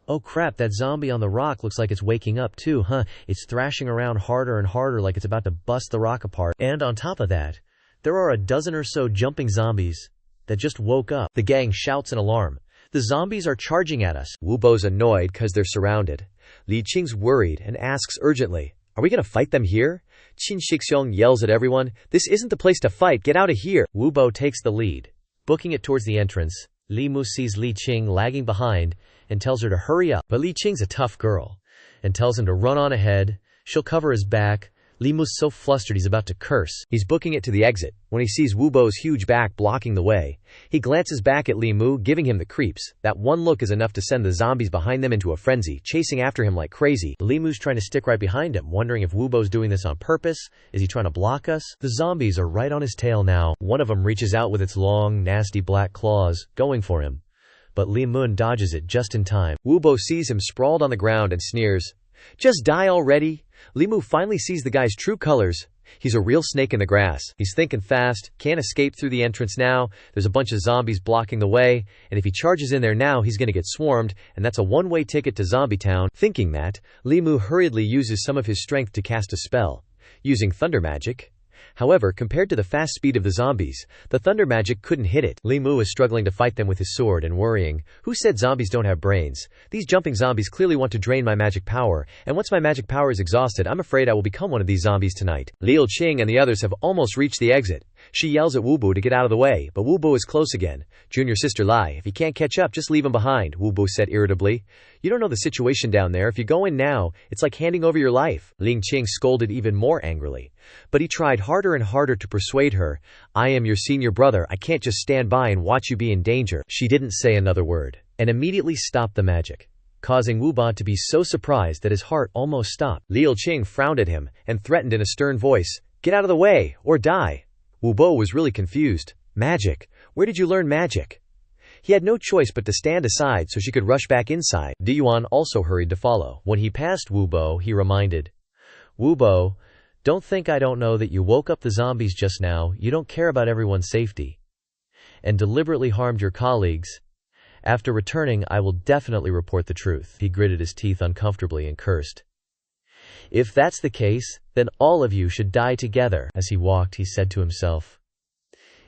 Oh crap, that zombie on the rock looks like it's waking up too, huh? It's thrashing around harder and harder like it's about to bust the rock apart. And on top of that, there are a dozen or so jumping zombies that just woke up. The gang shouts in alarm. The zombies are charging at us. Wu Bo's annoyed because they're surrounded. Li Qing's worried and asks urgently, "Are we gonna fight them here?" Qin Shixiong yells at everyone, "This isn't the place to fight, get out of here!" Wu Bo takes the lead, booking it towards the entrance. Li Mu sees Li Qing lagging behind and tells her to hurry up. But Li Qing's a tough girl and tells him to run on ahead. She'll cover his back. Li Mu's so flustered he's about to curse. He's booking it to the exit when he sees Wu Bo's huge back blocking the way. He glances back at Li Mu, giving him the creeps. That one look is enough to send the zombies behind them into a frenzy, chasing after him like crazy. Li Mu's trying to stick right behind him, wondering if Wu Bo's doing this on purpose. Is he trying to block us? The zombies are right on his tail now. One of them reaches out with its long, nasty black claws, going for him. But Li Mun dodges it just in time. Wu Bo sees him sprawled on the ground and sneers, "Just die already." Li Mu finally sees the guy's true colors. He's a real snake in the grass. He's thinking fast, can't escape through the entrance now. There's a bunch of zombies blocking the way, and if he charges in there now, he's gonna get swarmed, and that's a one-way ticket to Zombie Town. Thinking that, Li Mu hurriedly uses some of his strength to cast a spell, using thunder magic. However, compared to the fast speed of the zombies, the thunder magic couldn't hit it. Li Mu is struggling to fight them with his sword and worrying, "Who said zombies don't have brains? These jumping zombies clearly want to drain my magic power, and once my magic power is exhausted, I'm afraid I will become one of these zombies tonight." Li Qing and the others have almost reached the exit. She yells at Wu Bo to get out of the way, but Wu Bo is close again. "Junior sister Lai, if he can't catch up, just leave him behind," Wu Bo said irritably. "You don't know the situation down there. If you go in now, it's like handing over your life." Ling Qing scolded even more angrily. But he tried harder and harder to persuade her. "I am your senior brother. I can't just stand by and watch you be in danger." She didn't say another word, and immediately stopped the magic, causing Wu Bo to be so surprised that his heart almost stopped. Li Qing frowned at him and threatened in a stern voice, "Get out of the way, or die." Wu Bo was really confused. "Magic? Where did you learn magic?" He had no choice but to stand aside so she could rush back inside. Diyuan also hurried to follow. When he passed Wu Bo, he reminded, "Wu Bo, don't think I don't know that you woke up the zombies just now. You don't care about everyone's safety, and deliberately harmed your colleagues. After returning, I will definitely report the truth." He gritted his teeth uncomfortably and cursed. "If that's the case, then all of you should die together." As he walked, he said to himself,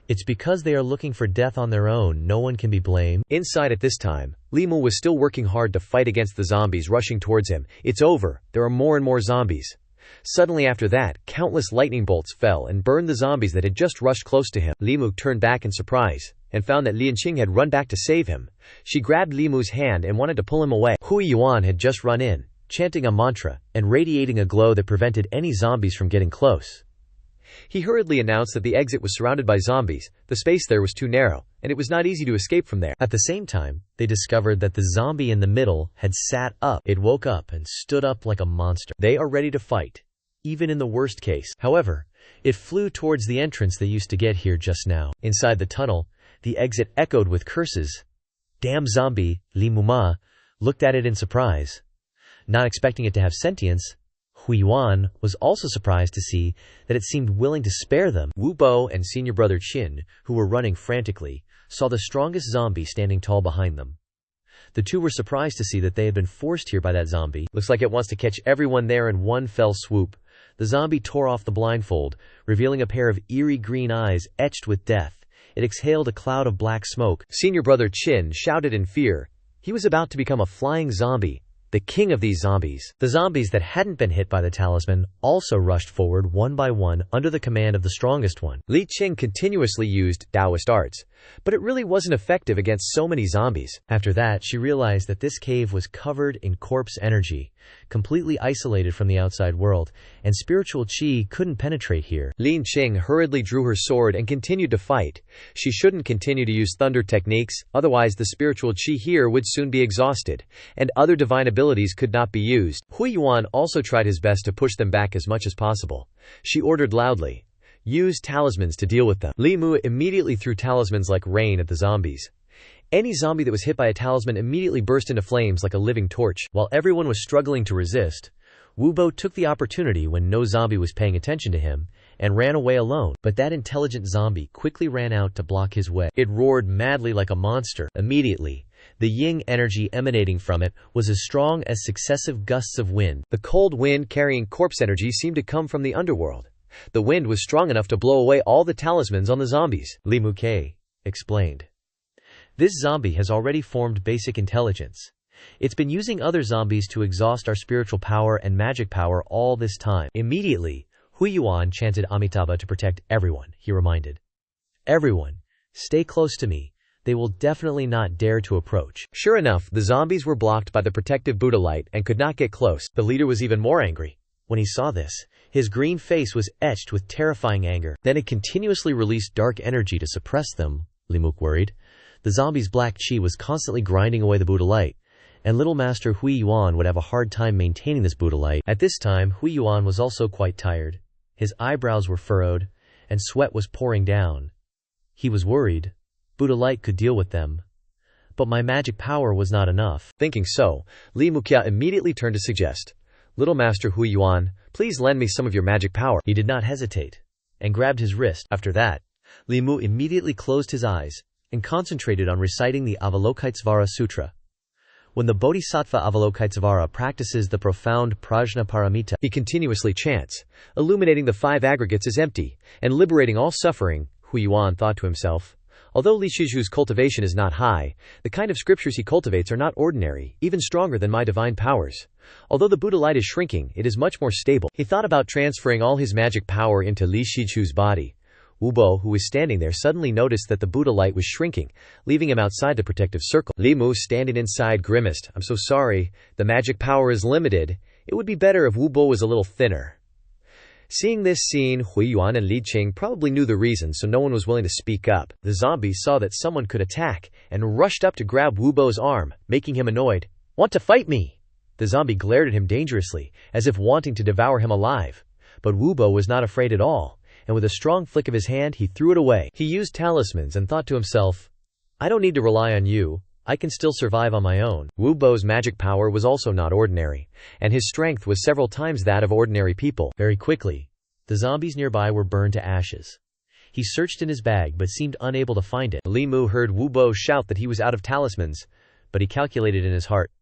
"It's because they are looking for death on their own. No one can be blamed." Inside at this time, Li Mu was still working hard to fight against the zombies rushing towards him. It's over. There are more and more zombies. Suddenly after that, countless lightning bolts fell and burned the zombies that had just rushed close to him. Li Mu turned back in surprise and found that Li Qing had run back to save him. She grabbed Li Mu's hand and wanted to pull him away. Hui Yuan had just run in, chanting a mantra and radiating a glow that prevented any zombies from getting close. He hurriedly announced that the exit was surrounded by zombies. The space there was too narrow, and it was not easy to escape from there. At the same time, they discovered that the zombie in the middle had sat up. It woke up and stood up like a monster. They are ready to fight, even in the worst case. However, it flew towards the entrance they used to get here just now. Inside the tunnel, the exit echoed with curses. "Damn zombie," Li Muma looked at it in surprise, not expecting it to have sentience. Hui Yuan was also surprised to see that it seemed willing to spare them. Wu Bo and senior brother Qin, who were running frantically, saw the strongest zombie standing tall behind them. The two were surprised to see that they had been forced here by that zombie. Looks like it wants to catch everyone there in one fell swoop. The zombie tore off the blindfold, revealing a pair of eerie green eyes etched with death. It exhaled a cloud of black smoke. Senior brother Qin shouted in fear. He was about to become a flying zombie, the king of these zombies. The zombies that hadn't been hit by the talisman also rushed forward one by one under the command of the strongest one. Li Qing continuously used Daoist arts, but it really wasn't effective against so many zombies. After that, she realized that this cave was covered in corpse energy, completely isolated from the outside world, and spiritual qi couldn't penetrate here. Li Qing hurriedly drew her sword and continued to fight. She shouldn't continue to use thunder techniques, otherwise the spiritual qi here would soon be exhausted, and other divine abilities could not be used. Hui Yuan also tried his best to push them back as much as possible. She ordered loudly, "Use talismans to deal with them." Li Mu immediately threw talismans like rain at the zombies. Any zombie that was hit by a talisman immediately burst into flames like a living torch. While everyone was struggling to resist, Wu Bo took the opportunity when no zombie was paying attention to him and ran away alone. But that intelligent zombie quickly ran out to block his way. It roared madly like a monster. Immediately, the yin energy emanating from it was as strong as successive gusts of wind. The cold wind carrying corpse energy seemed to come from the underworld. The wind was strong enough to blow away all the talismans on the zombies. Li Muke explained. This zombie has already formed basic intelligence. It's been using other zombies to exhaust our spiritual power and magic power all this time. Immediately, Hui Yuan chanted Amitabha to protect everyone, he reminded. Everyone, stay close to me. They will definitely not dare to approach. Sure enough, the zombies were blocked by the protective Buddha light and could not get close. The leader was even more angry. When he saw this, his green face was etched with terrifying anger. Then it continuously released dark energy to suppress them, Limuk worried. The zombie's black chi was constantly grinding away the Buddha light, and Little Master Hui Yuan would have a hard time maintaining this Buddha light. At this time, Hui Yuan was also quite tired. His eyebrows were furrowed, and sweat was pouring down. He was worried. Buddha light could deal with them, but my magic power was not enough. Thinking so, Li Mukia immediately turned to suggest, "Little Master Hui Yuan, please lend me some of your magic power." He did not hesitate, and grabbed his wrist. After that, Li Mu immediately closed his eyes and concentrated on reciting the Avalokitesvara Sutra. When the Bodhisattva Avalokitesvara practices the profound Prajna Paramita, he continuously chants, illuminating the five aggregates as empty, and liberating all suffering. Hui Yuan thought to himself, although Li Shiju's cultivation is not high, the kind of scriptures he cultivates are not ordinary, even stronger than my divine powers. Although the Buddha light is shrinking, it is much more stable. He thought about transferring all his magic power into Li Shiju's body. Wu Bo, who was standing there, suddenly noticed that the Buddha light was shrinking, leaving him outside the protective circle. Li Mu, standing inside, grimaced. "I'm so sorry. The magic power is limited. It would be better if Wu Bo was a little thinner." Seeing this scene, Hui Yuan and Li Qing probably knew the reason, so no one was willing to speak up. The zombies saw that someone could attack, and rushed up to grab Wu Bo's arm, making him annoyed. "Want to fight me?" The zombie glared at him dangerously, as if wanting to devour him alive. But Wu Bo was not afraid at all, and with a strong flick of his hand he threw it away. He used talismans and thought to himself, "I don't need to rely on you. I can still survive on my own." Wu Bo's magic power was also not ordinary, and his strength was several times that of ordinary people. Very quickly, the zombies nearby were burned to ashes. He searched in his bag but seemed unable to find it. Li Mu heard Wu Bo shout that he was out of talismans, but he calculated in his heart.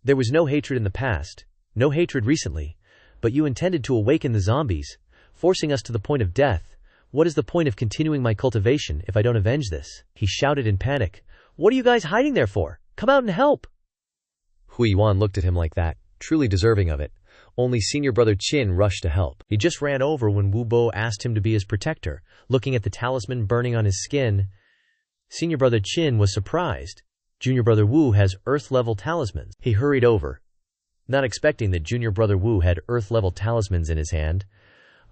There was no hatred in the past, no hatred recently, but you intended to awaken the zombies, forcing us to the point of death. What is the point of continuing my cultivation if I don't avenge this? He shouted in panic. "What are you guys hiding there for? Come out and help!" Hui Yuan looked at him like that, truly deserving of it. Only senior brother Qin rushed to help. He just ran over when Wu Bo asked him to be his protector, looking at the talisman burning on his skin. Senior brother Qin was surprised. Junior brother Wu has earth-level talismans. He hurried over, not expecting that junior brother Wu had earth-level talismans in his hand.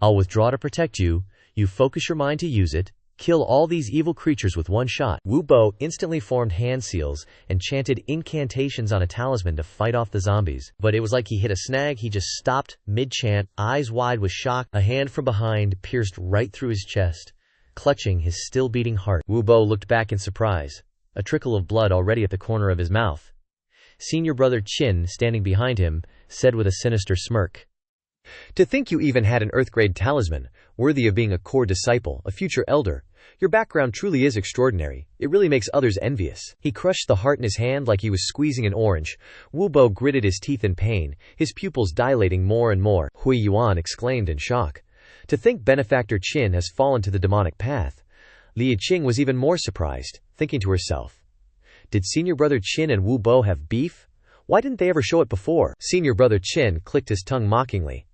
"I'll withdraw to protect you. You focus your mind to use it. Kill all these evil creatures with one shot." Wu Bo instantly formed hand seals and chanted incantations on a talisman to fight off the zombies. But it was like he hit a snag. He just stopped mid-chant, eyes wide with shock. A hand from behind pierced right through his chest, clutching his still-beating heart. Wu Bo looked back in surprise, a trickle of blood already at the corner of his mouth. Senior brother Qin, standing behind him, said with a sinister smirk, "To think you even had an earth-grade talisman, worthy of being a core disciple, a future elder. Your background truly is extraordinary. It really makes others envious." He crushed the heart in his hand like he was squeezing an orange. Wu Bo gritted his teeth in pain, his pupils dilating more and more. Hui Yuan exclaimed in shock. To think benefactor Qin has fallen to the demonic path. Li Qing was even more surprised, thinking to herself, Did Senior Brother Qin and Wu Bo have beef? Why didn't they ever show it before? Senior Brother Qin clicked his tongue mockingly.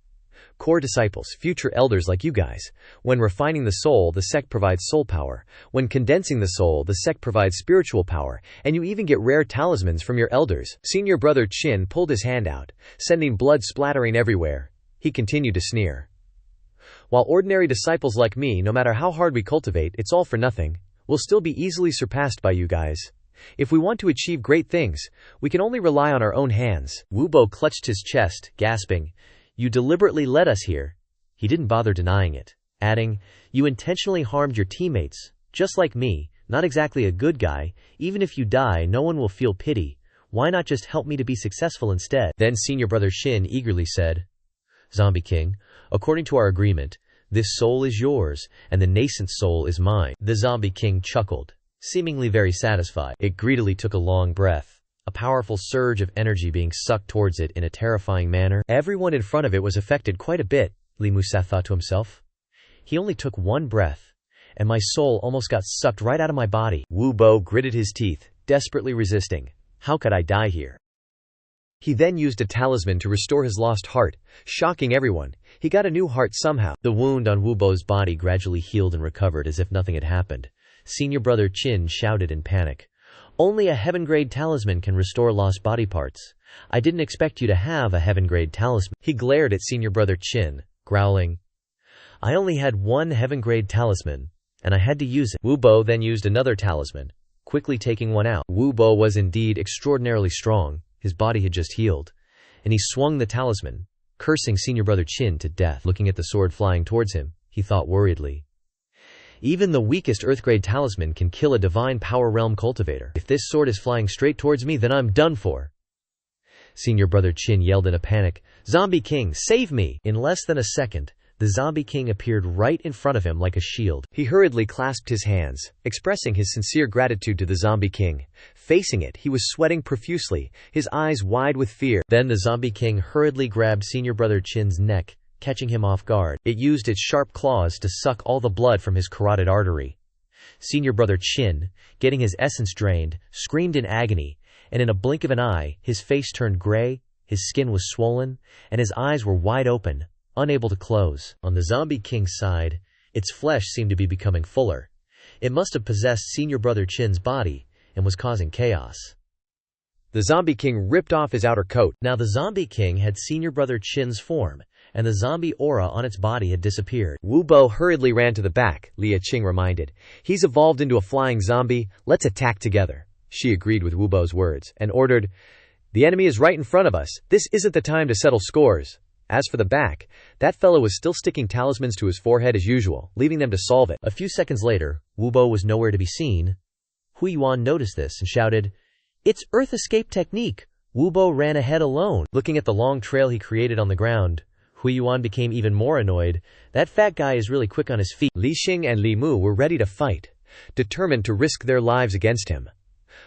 Core disciples, future elders like you guys. When refining the soul, the sect provides soul power. When condensing the soul, the sect provides spiritual power. And you even get rare talismans from your elders. Senior Brother Qin pulled his hand out, sending blood splattering everywhere. He continued to sneer. While ordinary disciples like me, no matter how hard we cultivate, it's all for nothing, will still be easily surpassed by you guys. If we want to achieve great things, we can only rely on our own hands. Wu Bo clutched his chest, gasping, "You deliberately led us here." He didn't bother denying it, adding, "You intentionally harmed your teammates, just like me, not exactly a good guy. Even if you die, no one will feel pity. Why not just help me to be successful instead?" Then Senior Brother Qin eagerly said, "Zombie King, according to our agreement, this soul is yours, and the nascent soul is mine." The Zombie King chuckled, seemingly very satisfied. It greedily took a long breath, a powerful surge of energy being sucked towards it in a terrifying manner. Everyone in front of it was affected quite a bit, Li Musa thought to himself. He only took one breath, and my soul almost got sucked right out of my body. Wu Bo gritted his teeth, desperately resisting. How could I die here? He then used a talisman to restore his lost heart, shocking everyone. He got a new heart somehow. The wound on Wu Bo's body gradually healed and recovered as if nothing had happened. Senior Brother Qin shouted in panic, "Only a heaven-grade talisman can restore lost body parts. I didn't expect you to have a heaven-grade talisman." He glared at Senior Brother Qin, growling, "I only had one heaven-grade talisman, and I had to use it." Wu Bo then used another talisman, quickly taking one out. Wu Bo was indeed extraordinarily strong. His body had just healed, and he swung the talisman, cursing Senior Brother Qin to death. Looking at the sword flying towards him, he thought worriedly, "Even the weakest Earth-grade talisman can kill a divine power realm cultivator. If this sword is flying straight towards me, then I'm done for." Senior Brother Qin yelled in a panic, "Zombie King, save me!" In less than a second, the Zombie King appeared right in front of him like a shield. He hurriedly clasped his hands, expressing his sincere gratitude to the Zombie King. Facing it, he was sweating profusely, his eyes wide with fear. Then the Zombie King hurriedly grabbed Senior Brother Qin's neck, catching him off guard. It used its sharp claws to suck all the blood from his carotid artery. Senior Brother Qin, getting his essence drained, screamed in agony, and in a blink of an eye, his face turned gray, his skin was swollen, and his eyes were wide open, unable to close. On the Zombie King's side, its flesh seemed to be becoming fuller. It must have possessed Senior Brother Qin's body and was causing chaos. The Zombie King ripped off his outer coat. Now the Zombie King had Senior Brother Qin's form, and the zombie aura on its body had disappeared. Wu Bo hurriedly ran to the back, Lia Qing reminded. "He's evolved into a flying zombie. Let's attack together." She agreed with Wu Bo's words, and ordered, "The enemy is right in front of us. This isn't the time to settle scores." As for the back, that fellow was still sticking talismans to his forehead as usual, leaving them to solve it. A few seconds later, Wu Bo was nowhere to be seen. Hu Yuan noticed this and shouted, "It's Earth escape technique." Wu Bo ran ahead alone. Looking at the long trail he created on the ground, Hu Yuan became even more annoyed. That fat guy is really quick on his feet. Li Xing and Li Mu were ready to fight, determined to risk their lives against him.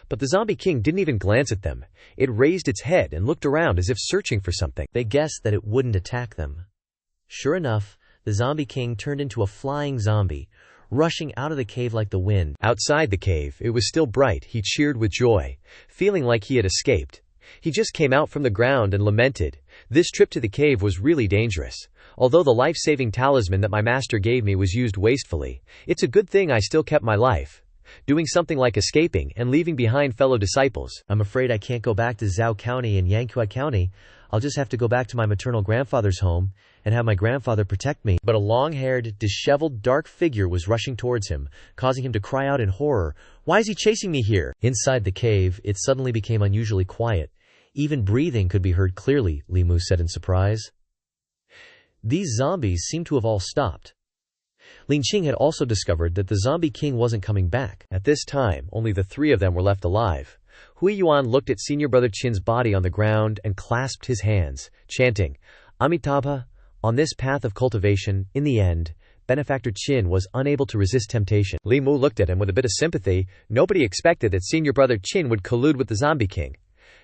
But the Zombie King didn't even glance at them. It raised its head and looked around as if searching for something. They guessed that it wouldn't attack them. Sure enough, the Zombie King turned into a flying zombie, rushing out of the cave like the wind. Outside the cave, it was still bright. He cheered with joy, feeling like he had escaped. He just came out from the ground and lamented, "This trip to the cave was really dangerous. Although the life-saving talisman that my master gave me was used wastefully, it's a good thing I still kept my life. Doing something like escaping and leaving behind fellow disciples. I'm afraid I can't go back to Zhou County and Yanqua County. I'll just have to go back to my maternal grandfather's home and have my grandfather protect me." But a long-haired, disheveled, dark figure was rushing towards him, causing him to cry out in horror, "Why is he chasing me here?" Inside the cave, it suddenly became unusually quiet. Even breathing could be heard clearly, Li Mu said in surprise. These zombies seemed to have all stopped. Lin Qing had also discovered that the Zombie King wasn't coming back. At this time, only the three of them were left alive. Hui Yuan looked at Senior Brother Qin's body on the ground and clasped his hands, chanting, "Amitabha, on this path of cultivation, in the end, Benefactor Qin was unable to resist temptation." Li Mu looked at him with a bit of sympathy. Nobody expected that Senior Brother Qin would collude with the Zombie King.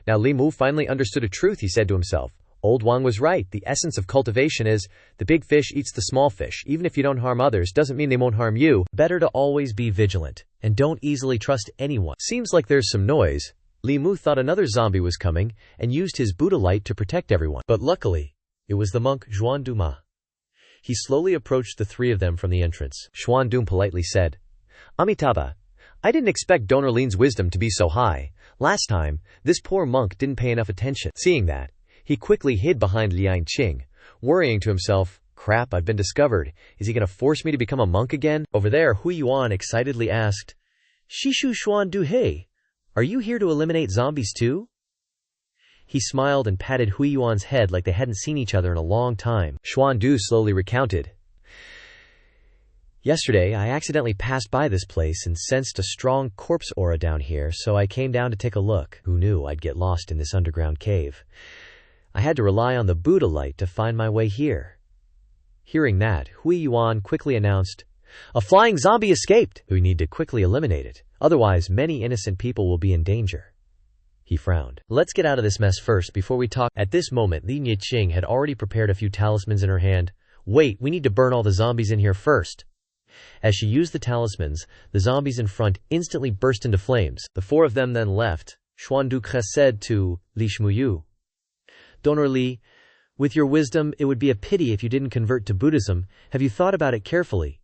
Now Li Mu finally understood a truth, he said to himself. Old Wang was right. The essence of cultivation is, the big fish eats the small fish. Even if you don't harm others, doesn't mean they won't harm you. Better to always be vigilant, and don't easily trust anyone. Seems like there's some noise. Li Mu thought another zombie was coming, and used his Buddha light to protect everyone. But luckily, it was the monk Xuan Duma. He slowly approached the three of them from the entrance. Xuan Dum politely said, Amitabha, I didn't expect Donor Lin's wisdom to be so high. Last time, this poor monk didn't pay enough attention. Seeing that, he quickly hid behind Liang Qing, worrying to himself, crap, I've been discovered. Is he going to force me to become a monk again? Over there, Hui Yuan excitedly asked, Shishu Xuan Du Hei, are you here to eliminate zombies too? He smiled and patted Hui Yuan's head like they hadn't seen each other in a long time. Xuan Du slowly recounted. Yesterday, I accidentally passed by this place and sensed a strong corpse aura down here, so I came down to take a look. Who knew I'd get lost in this underground cave? I had to rely on the Buddha light to find my way here. Hearing that, Hui Yuan quickly announced, A flying zombie escaped! We need to quickly eliminate it. Otherwise, many innocent people will be in danger. He frowned. Let's get out of this mess first before we talk. At this moment, Li Niqing had already prepared a few talismans in her hand. Wait, we need to burn all the zombies in here first. As she used the talismans, the zombies in front instantly burst into flames. The four of them then left. Xuan Dukhe said to Li Shmuyu, Donor Li, with your wisdom, it would be a pity if you didn't convert to Buddhism. Have you thought about it carefully?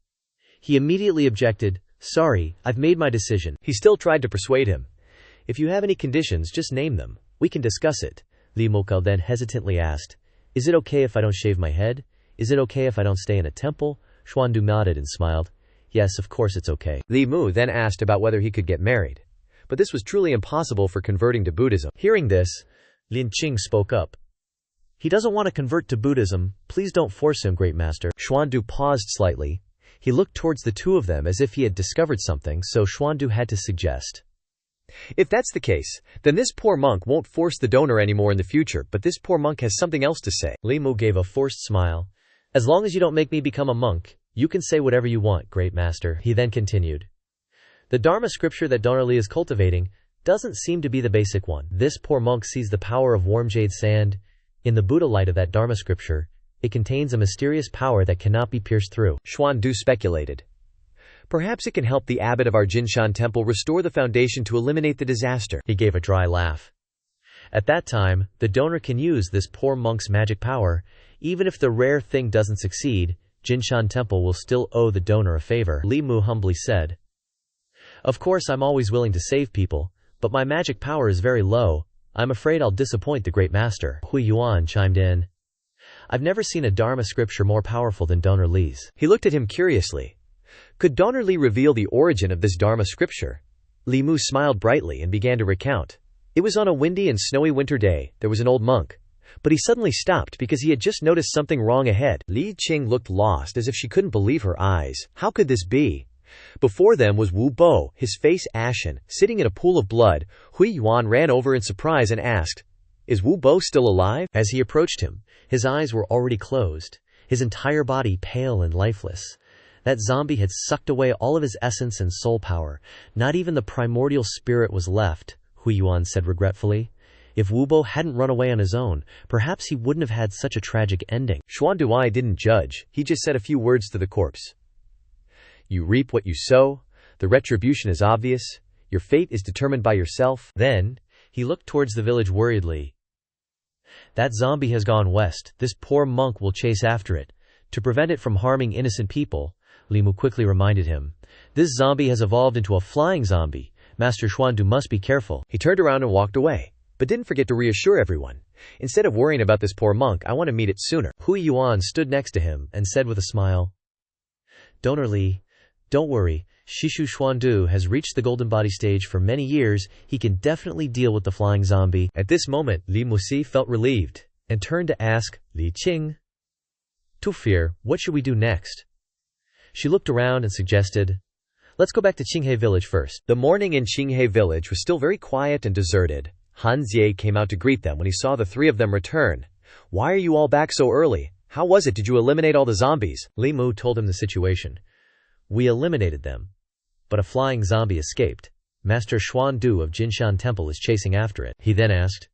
He immediately objected, Sorry, I've made my decision. He still tried to persuade him. If you have any conditions, just name them. We can discuss it. Li Mokal then hesitantly asked, Is it okay if I don't shave my head? Is it okay if I don't stay in a temple? Xuan Du nodded and smiled. Yes, of course it's okay. Li Mu then asked about whether he could get married. But this was truly impossible for converting to Buddhism. Hearing this, Lin Qing spoke up. He doesn't want to convert to Buddhism. Please don't force him, Great Master. Xuan Du paused slightly. He looked towards the two of them as if he had discovered something, so Xuan Du had to suggest. If that's the case, then this poor monk won't force the donor anymore in the future, but this poor monk has something else to say. Li Mu gave a forced smile. As long as you don't make me become a monk, you can say whatever you want, Great Master. He then continued. The Dharma scripture that Donor Li is cultivating doesn't seem to be the basic one. This poor monk sees the power of warm jade sand. In the Buddha light of that Dharma scripture, it contains a mysterious power that cannot be pierced through. Xuan Du speculated. Perhaps it can help the abbot of our Jinshan temple restore the foundation to eliminate the disaster. He gave a dry laugh. At that time, the donor can use this poor monk's magic power. Even if the rare thing doesn't succeed, Jinshan temple will still owe the donor a favor. Li Mu humbly said. Of course I'm always willing to save people, but my magic power is very low. I'm afraid I'll disappoint the Great Master. Hui Yuan chimed in. I've never seen a Dharma scripture more powerful than Donor Li's. He looked at him curiously. Could Donor Li reveal the origin of this Dharma scripture? Li Mu smiled brightly and began to recount. It was on a windy and snowy winter day. There was an old monk. But he suddenly stopped because he had just noticed something wrong ahead. Li Qing looked lost as if she couldn't believe her eyes. How could this be? Before them was Wu Bo, his face ashen, sitting in a pool of blood. Hui Yuan ran over in surprise and asked, Is Wu Bo still alive? As he approached him, his eyes were already closed, his entire body pale and lifeless. That zombie had sucked away all of his essence and soul power. Not even the primordial spirit was left, Hui Yuan said regretfully. If Wu Bo hadn't run away on his own, perhaps he wouldn't have had such a tragic ending. Xuan Duai didn't judge. He just said a few words to the corpse. You reap what you sow. The retribution is obvious. Your fate is determined by yourself. Then, he looked towards the village worriedly. That zombie has gone west. This poor monk will chase after it. To prevent it from harming innocent people, Li Mu quickly reminded him. This zombie has evolved into a flying zombie. Master Xuan Du must be careful. He turned around and walked away, but didn't forget to reassure everyone. Instead of worrying about this poor monk, I want to meet it sooner. Hui Yuan stood next to him and said with a smile, Donor Li, don't worry. Shishu Xuan Du has reached the golden body stage for many years. He can definitely deal with the flying zombie. At this moment, Li Muxi felt relieved and turned to ask Li Qing. Tufir, what should we do next? She looked around and suggested, Let's go back to Qinghe village first. The morning in Qinghe village was still very quiet and deserted. Han Jie came out to greet them when he saw the three of them return. Why are you all back so early? How was it? Did you eliminate all the zombies? Li Mu told him the situation. We eliminated them, but a flying zombie escaped. Master Xuan Du of Jinshan Temple is chasing after it. He then asked,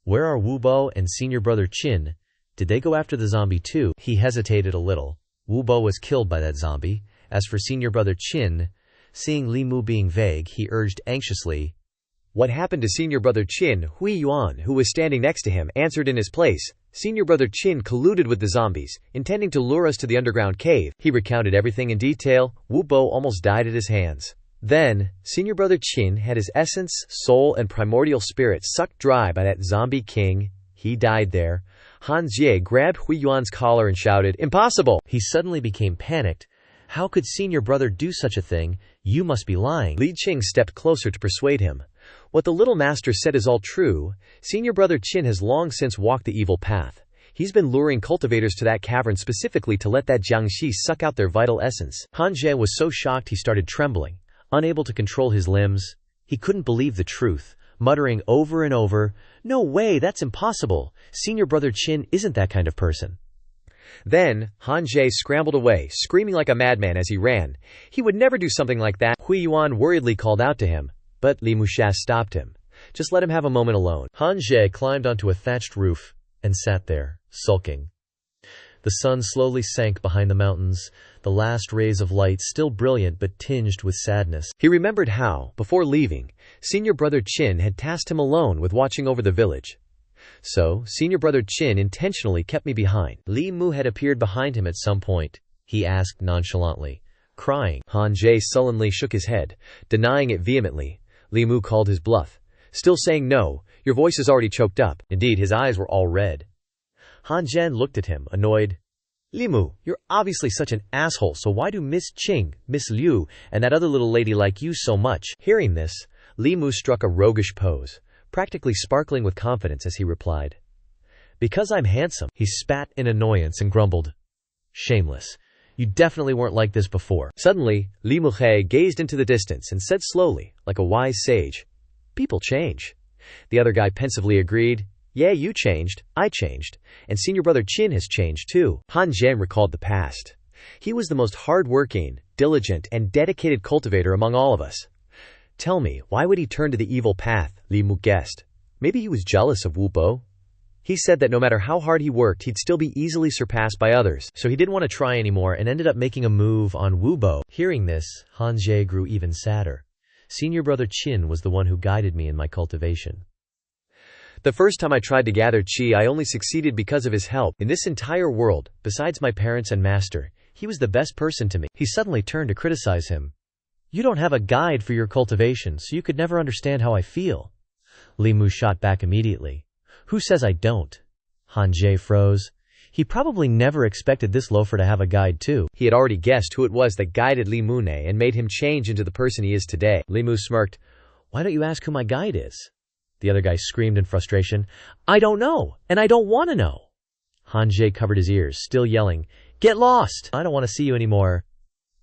Where are Wu Bo and senior brother Qin? Did they go after the zombie too? He hesitated a little. Wu Bo was killed by that zombie. As for senior brother Qin, seeing Li Mu being vague, he urged anxiously, What happened to senior brother Qin? Hui Yuan, who was standing next to him, answered in his place. Senior brother Qin colluded with the zombies, intending to lure us to the underground cave. He recounted everything in detail. Wu Bo almost died at his hands. Then, senior brother Qin had his essence, soul, and primordial spirit sucked dry by that zombie king. He died there. Han Jie grabbed Hui Yuan's collar and shouted, Impossible! He suddenly became panicked. How could senior brother do such a thing? You must be lying. Li Qing stepped closer to persuade him. What the little master said is all true. Senior brother Qin has long since walked the evil path. He's been luring cultivators to that cavern specifically to let that Xianxia suck out their vital essence. Han Jie was so shocked he started trembling, unable to control his limbs. He couldn't believe the truth, muttering over and over, No way, that's impossible. Senior brother Qin isn't that kind of person. Then, Han Jie scrambled away, screaming like a madman as he ran. He would never do something like that. Hui Yuan worriedly called out to him, but Li Muxia stopped him. Just let him have a moment alone. Han Jie climbed onto a thatched roof and sat there, sulking. The sun slowly sank behind the mountains, the last rays of light still brilliant but tinged with sadness. He remembered how, before leaving, senior brother Qin had tasked him alone with watching over the village. So, senior brother Qin intentionally kept me behind. Li Mu had appeared behind him at some point, he asked nonchalantly, crying. Han Jie sullenly shook his head, denying it vehemently. Li Mu called his bluff, still saying no, your voice is already choked up. Indeed, his eyes were all red. Han Zhen looked at him, annoyed. Li Mu, you're obviously such an asshole, so why do Miss Qing, Miss Liu, and that other little lady like you so much? Hearing this, Li Mu struck a roguish pose, practically sparkling with confidence as he replied. Because I'm handsome. He spat in annoyance and grumbled. Shameless. You definitely weren't like this before. Suddenly, Li Muhe gazed into the distance and said slowly, like a wise sage, People change. The other guy pensively agreed, Yeah, you changed, I changed, and senior brother Qin has changed too. Han Zhen recalled the past. He was the most hard-working, diligent, and dedicated cultivator among all of us. Tell me, why would he turn to the evil path? Li Mu guessed. Maybe he was jealous of Wu Bo. He said that no matter how hard he worked, he'd still be easily surpassed by others. So he didn't want to try anymore and ended up making a move on Wu Bo. Hearing this, Han Jie grew even sadder. Senior brother Qin was the one who guided me in my cultivation. The first time I tried to gather qi, I only succeeded because of his help. In this entire world, besides my parents and master, he was the best person to me. He suddenly turned to criticize him. You don't have a guide for your cultivation, so you could never understand how I feel. Li Mu shot back immediately. Who says I don't? Han Jie froze. He probably never expected this loafer to have a guide too. He had already guessed who it was that guided Li Mu and made him change into the person he is today. Li Mu smirked. Why don't you ask who my guide is? The other guy screamed in frustration. I don't know, and I don't want to know. Han Jie covered his ears, still yelling, Get lost! I don't want to see you anymore.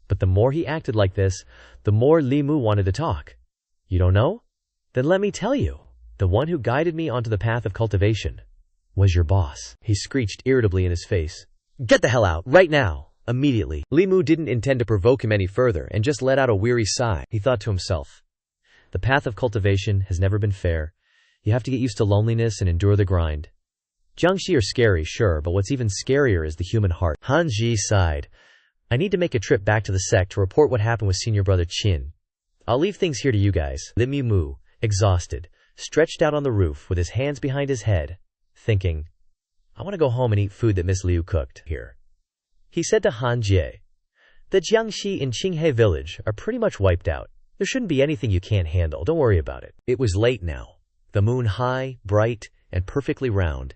But the more he acted like this, the more Li Mu wanted to talk. You don't know? Then let me tell you. The one who guided me onto the path of cultivation was your boss. He screeched irritably in his face. Get the hell out, right now, immediately. Li Mu didn't intend to provoke him any further and just let out a weary sigh. He thought to himself, the path of cultivation has never been fair. You have to get used to loneliness and endure the grind. Jiangxi are scary, sure, but what's even scarier is the human heart. Han Ji sighed. I need to make a trip back to the sect to report what happened with senior brother Qin. I'll leave things here to you guys. Li Mu, exhausted, stretched out on the roof with his hands behind his head, thinking, I want to go home and eat food that Miss Liu cooked here. He said to Han Jie, the Jiangxi in Qinghe village are pretty much wiped out. There shouldn't be anything you can't handle, don't worry about it. It was late now, the moon high, bright, and perfectly round.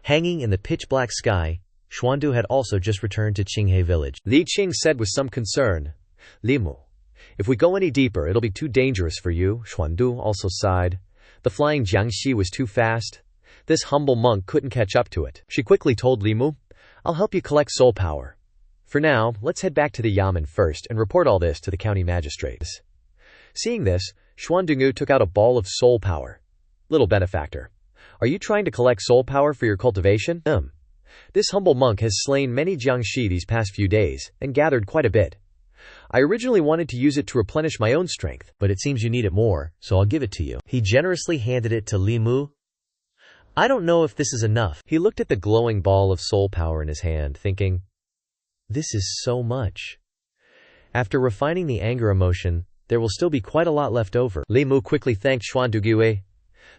Hanging in the pitch-black sky, Xuandu had also just returned to Qinghe village. Li Qing said with some concern, Li Mu, if we go any deeper, it'll be too dangerous for you. Xuandu also sighed. The flying Jiangxi was too fast. This humble monk couldn't catch up to it. She quickly told Li Mu, I'll help you collect soul power. For now, let's head back to the Yamen first and report all this to the county magistrate. Seeing this, Xuandungu took out a ball of soul power. Little benefactor, are you trying to collect soul power for your cultivation? This humble monk has slain many Jiangxi these past few days and gathered quite a bit. I originally wanted to use it to replenish my own strength, but it seems you need it more, so I'll give it to you. He generously handed it to Li Mu. I don't know if this is enough. He looked at the glowing ball of soul power in his hand, thinking, This is so much. After refining the anger emotion, there will still be quite a lot left over. Li Mu quickly thanked Xuan Dugue.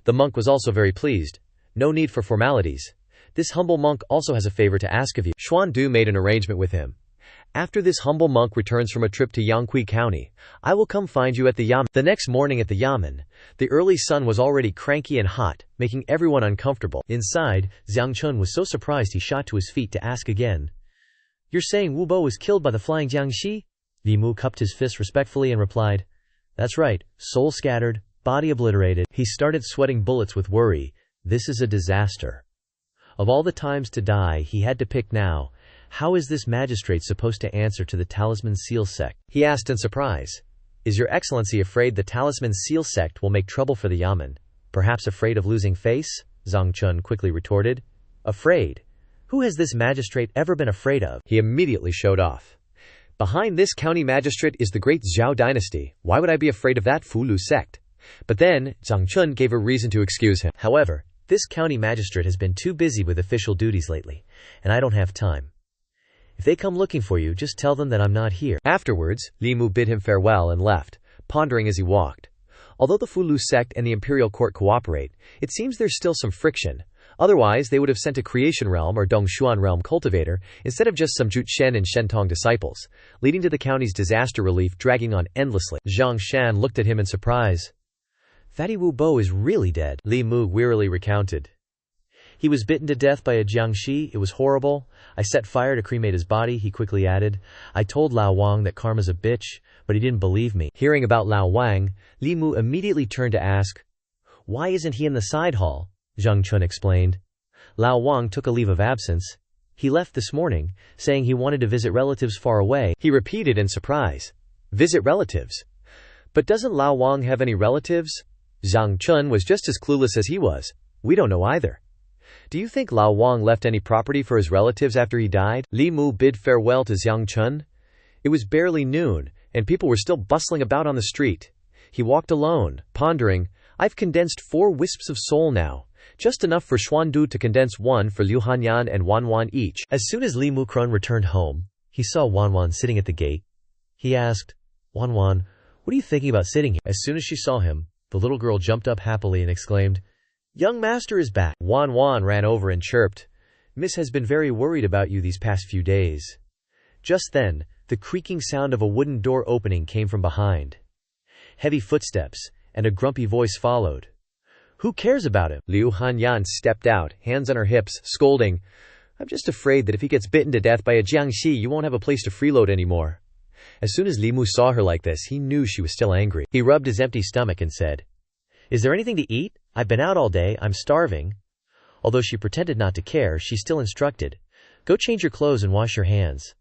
The monk was also very pleased. No need for formalities. This humble monk also has a favor to ask of you. Xuan Du made an arrangement with him. After this humble monk returns from a trip to Yangqi County, I will come find you at the yamen. The next morning at the yamen, the early sun was already cranky and hot, making everyone uncomfortable. Inside, Xiang Chun was so surprised he shot to his feet to ask again. You're saying Wu Bo was killed by the flying Jiangxi? Li Mu cupped his fist respectfully and replied, That's right, soul scattered, body obliterated. He started sweating bullets with worry. This is a disaster. Of all the times to die he had to pick now, how is this magistrate supposed to answer to the Talisman Seal sect? He asked in surprise. Is your excellency afraid the Talisman Seal sect will make trouble for the yamen? Perhaps afraid of losing face? Xiang Chun quickly retorted. Afraid? Who has this magistrate ever been afraid of? He immediately showed off. Behind this county magistrate is the Great Zhou dynasty. Why would I be afraid of that Fulu sect? But then, Xiang Chun gave a reason to excuse him. However, this county magistrate has been too busy with official duties lately, and I don't have time. If they come looking for you, just tell them that I'm not here. Afterwards, Li Mu bid him farewell and left, pondering as he walked. Although the Fulu sect and the imperial court cooperate, it seems there's still some friction. Otherwise, they would have sent a Creation Realm or Dongshuan Realm Cultivator instead of just some Jute Shen and Shentong disciples, leading to the county's disaster relief dragging on endlessly. Zhang Shan looked at him in surprise. Fatty Wu Bo is really dead, Li Mu wearily recounted. He was bitten to death by a Jiangxi. It was horrible. I set fire to cremate his body, he quickly added. I told Lao Wang that karma's a bitch, but he didn't believe me. Hearing about Lao Wang, Li Mu immediately turned to ask, Why isn't he in the side hall? Xiang Chun explained. Lao Wang took a leave of absence. He left this morning, saying he wanted to visit relatives far away. He repeated in surprise. Visit relatives? But doesn't Lao Wang have any relatives? Xiang Chun was just as clueless as he was. We don't know either. Do you think Lao Wang left any property for his relatives after he died? Li Mu bid farewell to Xiang Chun. It was barely noon, and people were still bustling about on the street. He walked alone, pondering, I've condensed 4 wisps of soul now, just enough for Xuandu to condense 1 for Liu Hanyan and Wanwan each. As soon as Li Mukrun returned home, he saw Wanwan sitting at the gate. He asked, Wanwan, what are you thinking about sitting here? As soon as she saw him, the little girl jumped up happily and exclaimed, Young master is back. Wanwan ran over and chirped, Miss has been very worried about you these past few days. Just then, the creaking sound of a wooden door opening came from behind. Heavy footsteps, and a grumpy voice followed. Who cares about him? Liu Hanyan stepped out, hands on her hips, scolding, I'm just afraid that if he gets bitten to death by a Jiangxi, you won't have a place to freeload anymore. As soon as Li Mu saw her like this, he knew she was still angry. He rubbed his empty stomach and said, Is there anything to eat? I've been out all day, I'm starving. Although she pretended not to care, she still instructed, Go change your clothes and wash your hands.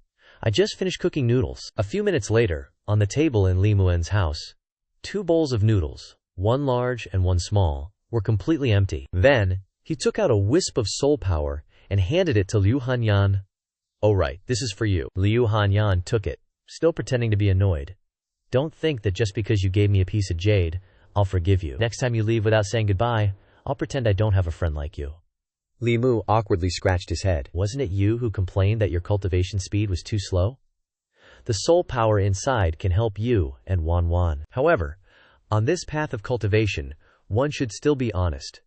I just finished cooking noodles. A few minutes later, on the table in Li Muen's house, 2 bowls of noodles, 1 large and 1 small, were completely empty. Then, he took out a wisp of soul power and handed it to Liu Hanyan. Oh right, this is for you. Liu Hanyan took it, still pretending to be annoyed. Don't think that just because you gave me a piece of jade, I'll forgive you. Next time you leave without saying goodbye, I'll pretend I don't have a friend like you. Li Mu awkwardly scratched his head. Wasn't it you who complained that your cultivation speed was too slow? The soul power inside can help you and Wanwan. However, on this path of cultivation, one should still be honest.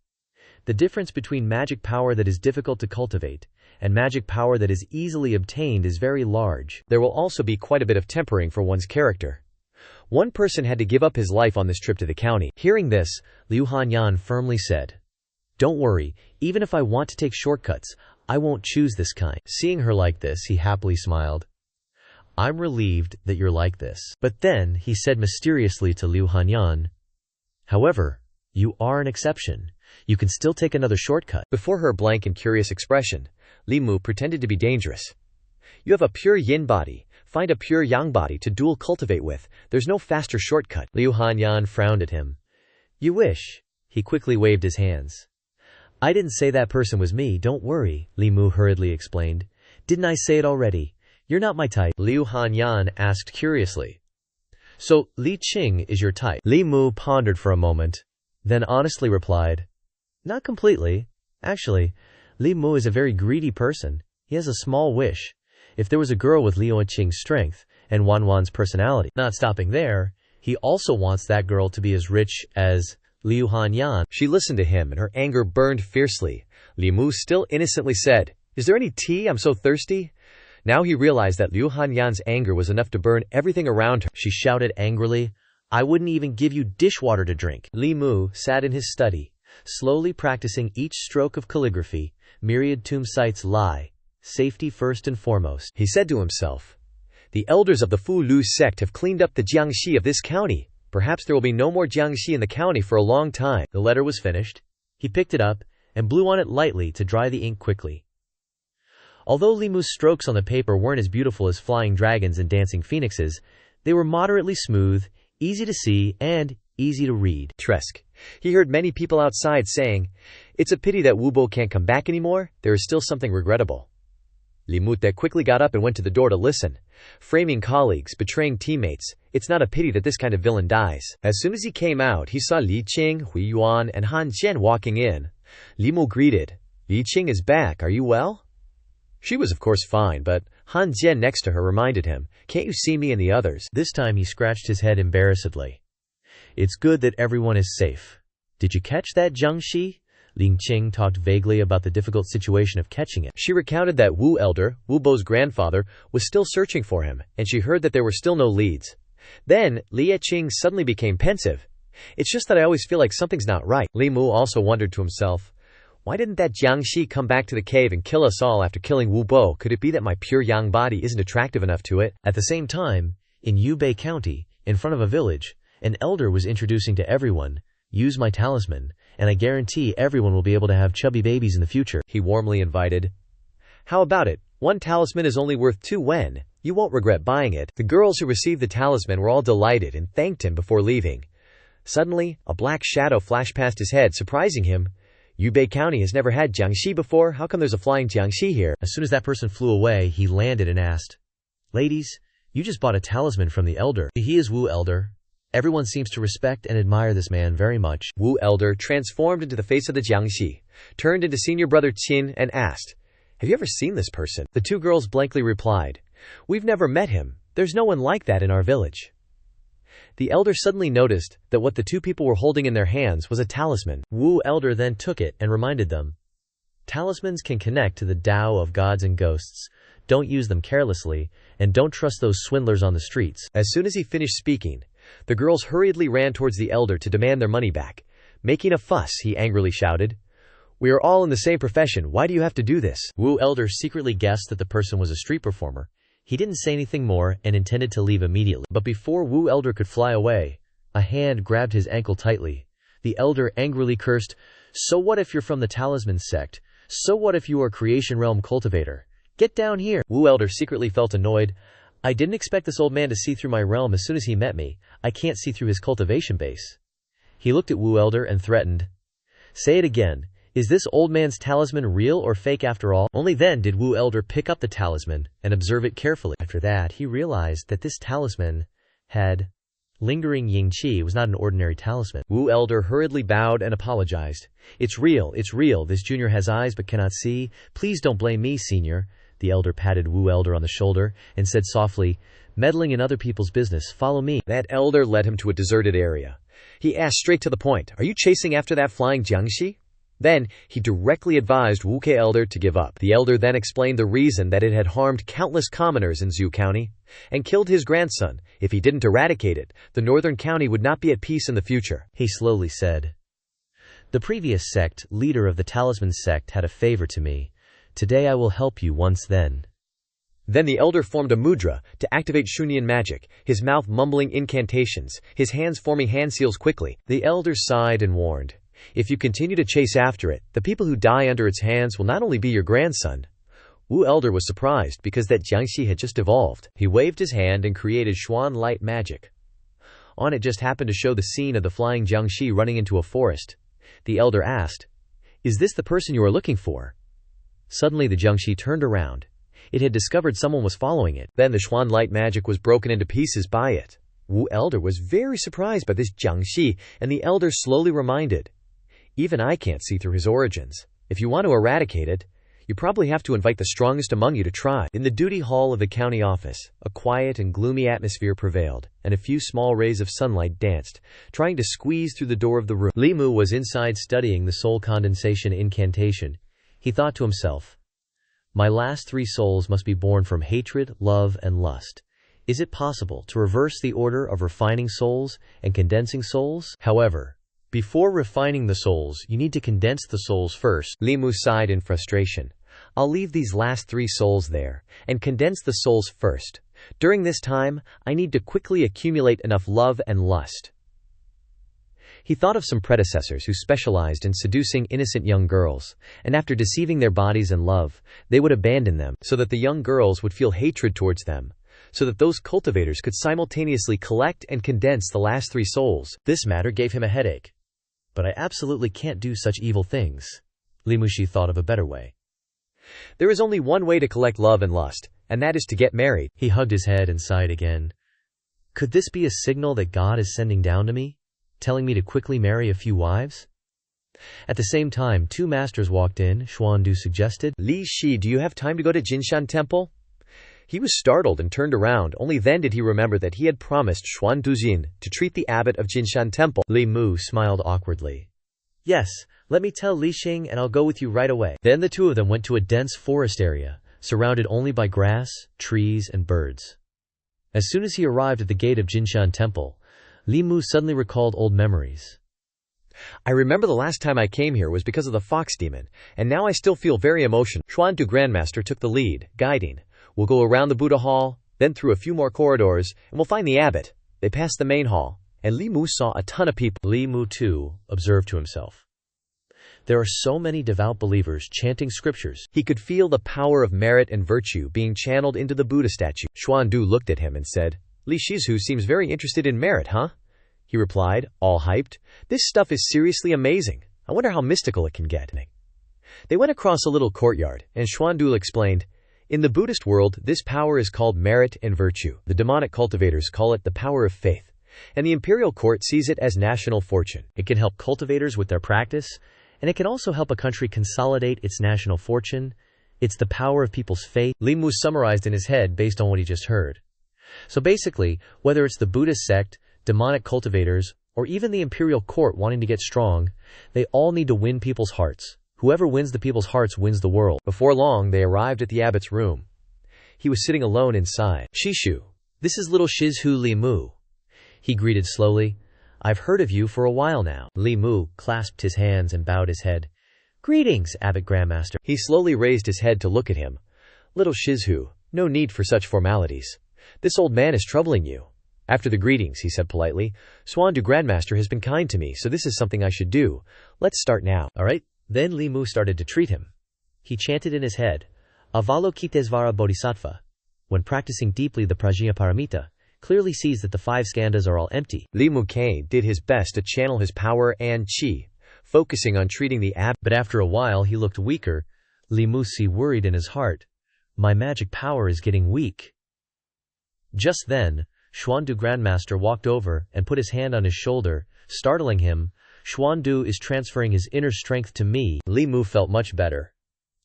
The difference between magic power that is difficult to cultivate and magic power that is easily obtained is very large. There will also be quite a bit of tempering for one's character. One person had to give up his life on this trip to the county. Hearing this, Liu Hanyan firmly said, Don't worry, even if I want to take shortcuts, I won't choose this kind. Seeing her like this, he happily smiled. I'm relieved that you're like this. But then, he said mysteriously to Liu Hanyan, However, you are an exception. You can still take another shortcut. Before her blank and curious expression, Li Mu pretended to be dangerous. You have a pure yin body. Find a pure yang body to dual cultivate with. There's no faster shortcut. Liu Hanyan frowned at him. You wish. He quickly waved his hands. I didn't say that person was me, don't worry, Li Mu hurriedly explained. Didn't I say it already? You're not my type. Liu Hanyan asked curiously. So, Li Qing is your type? Li Mu pondered for a moment, then honestly replied, Not completely. Actually, Li Mu is a very greedy person. He has a small wish. If there was a girl with Liu Qing's strength and Wan Wan's personality. Not stopping there, he also wants that girl to be as rich as Liu Hanyan. She listened to him and her anger burned fiercely. Li Mu still innocently said, "Is there any tea? I'm so thirsty." Now he realized that Liu Hanyan's anger was enough to burn everything around her. She shouted angrily, "I wouldn't even give you dishwater to drink." Li Mu sat in his study, slowly practicing each stroke of calligraphy. Myriad tomb sites lie. Safety first and foremost. He said to himself, "The elders of the Fu Lu sect have cleaned up the Xianxia of this county. Perhaps there will be no more Xianxia in the county for a long time." The letter was finished. He picked it up and blew on it lightly to dry the ink quickly. Although Li Mu's strokes on the paper weren't as beautiful as flying dragons and dancing phoenixes, they were moderately smooth, easy to see, and easy to read. Tresk. He heard many people outside saying, "It's a pity that Wu Bo can't come back anymore. There is still something regrettable." Li Mute quickly got up and went to the door to listen. Framing colleagues, betraying teammates, it's not a pity that this kind of villain dies. As soon as he came out, he saw Li Qing, Hui Yuan, and Han Jian walking in. Li Mu greeted, "Li Qing is back, are you well?" She was of course fine, but Han Jian next to her reminded him, "Can't you see me and the others?" This time he scratched his head embarrassedly. "It's good that everyone is safe. Did you catch that Jiangxi?" Ling Qing talked vaguely about the difficult situation of catching it. She recounted that Wu Elder, Wu Bo's grandfather, was still searching for him, and she heard that there were still no leads. Then, Li Qing suddenly became pensive. "It's just that I always feel like something's not right." Li Mu also wondered to himself, "Why didn't that Jiangxi come back to the cave and kill us all after killing Wu Bo? Could it be that my pure yang body isn't attractive enough to it?" At the same time, in Yubei County, in front of a village, an elder was introducing to everyone, "Use my talisman, and I guarantee everyone will be able to have chubby babies in the future," he warmly invited. "How about it? One talisman is only worth 2 wen. You won't regret buying it." The girls who received the talisman were all delighted and thanked him before leaving. Suddenly, a black shadow flashed past his head, surprising him. "Yubei County has never had Jiangxi before. How come there's a flying Jiangxi here?" As soon as that person flew away, he landed and asked, "Ladies, you just bought a talisman from the elder. He is Wu Elder. Everyone seems to respect and admire this man very much." Wu Elder transformed into the face of the Jiangxi, turned into senior brother Qin, and asked, "Have you ever seen this person?" The 2 girls blankly replied, "We've never met him. There's no one like that in our village." The elder suddenly noticed that what the 2 people were holding in their hands was a talisman. Wu Elder then took it and reminded them, "Talismans can connect to the Tao of gods and ghosts. Don't use them carelessly, and don't trust those swindlers on the streets." As soon as he finished speaking, the girls hurriedly ran towards the elder to demand their money back. Making a fuss, he angrily shouted, "We are all in the same profession. Why do you have to do this?" Wu Elder secretly guessed that the person was a street performer. He didn't say anything more and intended to leave immediately. But before Wu Elder could fly away, a hand grabbed his ankle tightly. The elder angrily cursed, "So what if you're from the Talisman sect? So what if you are Creation Realm Cultivator? Get down here!" Wu Elder secretly felt annoyed. "I didn't expect this old man to see through my realm as soon as he met me. I can't see through his cultivation base." He looked at Wu Elder and threatened, "Say it again. Is this old man's talisman real or fake after all?" Only then did Wu Elder pick up the talisman and observe it carefully. After that, he realized that this talisman had lingering yin qi. Was not an ordinary talisman. Wu Elder hurriedly bowed and apologized. It's real. This junior has eyes but cannot see. Please don't blame me, senior." The elder patted Wu Elder on the shoulder and said softly, "Meddling in other people's business, follow me." That elder led him to a deserted area. He asked straight to the point, "Are you chasing after that flying Jiangxi?" Then he directly advised Wu Ke Elder to give up. The elder then explained the reason, that it had harmed countless commoners in Zhou County and killed his grandson. If he didn't eradicate it, the northern county would not be at peace in the future. He slowly said, "The previous sect, leader of the Talisman sect, had a favor to me. Today I will help you once then." Then the elder formed a mudra to activate Shunyan magic, his mouth mumbling incantations, his hands forming hand seals quickly. The elder sighed and warned, "If you continue to chase after it, the people who die under its hands will not only be your grandson." Wu Elder was surprised because that Jiangxi had just evolved. He waved his hand and created Xuan light magic. On it just happened to show the scene of the flying Jiangxi running into a forest. The elder asked, "Is this the person you are looking for?" Suddenly the Jiangxi turned around. It had discovered someone was following it. Then the Xuan light magic was broken into pieces by it. Wu Elder was very surprised by this Jiangxi, and the elder slowly reminded, "Even I can't see through his origins." If you want to eradicate it, you probably have to invite the strongest among you to try. In the duty hall of the county office, a quiet and gloomy atmosphere prevailed, and a few small rays of sunlight danced, trying to squeeze through the door of the room. Li Mu was inside studying the soul condensation incantation. He thought to himself, "My last 3 souls must be born from hatred, love, and lust. Is it possible to reverse the order of refining souls and condensing souls? However, before refining the souls, you need to condense the souls first." Li Mu sighed in frustration. I'll leave these last 3 souls there, and condense the souls first. During this time, I need to quickly accumulate enough love and lust. He thought of some predecessors who specialized in seducing innocent young girls, and after deceiving their bodies and love, they would abandon them, so that the young girls would feel hatred towards them, so that those cultivators could simultaneously collect and condense the last 3 souls. This matter gave him a headache. But I absolutely can't do such evil things. Li Muxi thought of a better way. There is only one way to collect love and lust, and that is to get married. He hugged his head and sighed again. Could this be a signal that God is sending down to me, telling me to quickly marry a few wives? At the same time, 2 masters walked in. Xuandu suggested, Li Shi, do you have time to go to Jinshan Temple? He was startled and turned around. Only then did he remember that he had promised Xuanduzin to treat the abbot of Jinshan Temple. Li Mu smiled awkwardly. Yes, let me tell Li Xing and I'll go with you right away. Then the 2 of them went to a dense forest area, surrounded only by grass, trees, and birds. As soon as he arrived at the gate of Jinshan Temple, Li Mu suddenly recalled old memories. I remember the last time I came here was because of the fox demon, and now I still feel very emotional. Xuandu Grandmaster took the lead, guiding. We'll go around the Buddha Hall, then through a few more corridors, and we'll find the abbot. They passed the main hall, and Li Mu saw a ton of people. Li Mu too observed to himself. There are so many devout believers chanting scriptures. He could feel the power of merit and virtue being channeled into the Buddha statue. Xuandu looked at him and said, Li Shizu seems very interested in merit, huh? He replied, all hyped. This stuff is seriously amazing. I wonder how mystical it can get. They went across a little courtyard, and Xuandu explained, in the Buddhist world, this power is called merit and virtue. The demonic cultivators call it the power of faith, and the imperial court sees it as national fortune. It can help cultivators with their practice, and it can also help a country consolidate its national fortune. It's the power of people's faith. Li Mu summarized in his head based on what he just heard. So basically, whether it's the Buddhist sect, demonic cultivators, or even the imperial court wanting to get strong, they all need to win people's hearts. Whoever wins the people's hearts wins the world. Before long, they arrived at the abbot's room. He was sitting alone inside. Shishu, this is little Shizhu Li Mu. He greeted slowly. I've heard of you for a while now. Li Mu clasped his hands and bowed his head. Greetings, Abbot Grandmaster. He slowly raised his head to look at him. Little Shizhu, no need for such formalities. This old man is troubling you. After the greetings, he said politely, Xuandu Grandmaster has been kind to me, so this is something I should do. Let's start now. All right. Then Li Mu started to treat him. He chanted in his head, Avalokitesvara Bodhisattva. When practicing deeply, the Prajnaparamita clearly sees that the 5 skandhas are all empty. Li Mu Kane did his best to channel his power and chi, focusing on treating the abbot. But after a while he looked weaker. Li Muxi worried in his heart. My magic power is getting weak. Just then, Xuandu Grandmaster walked over and put his hand on his shoulder, startling him. Xuandu is transferring his inner strength to me. Li Mu felt much better.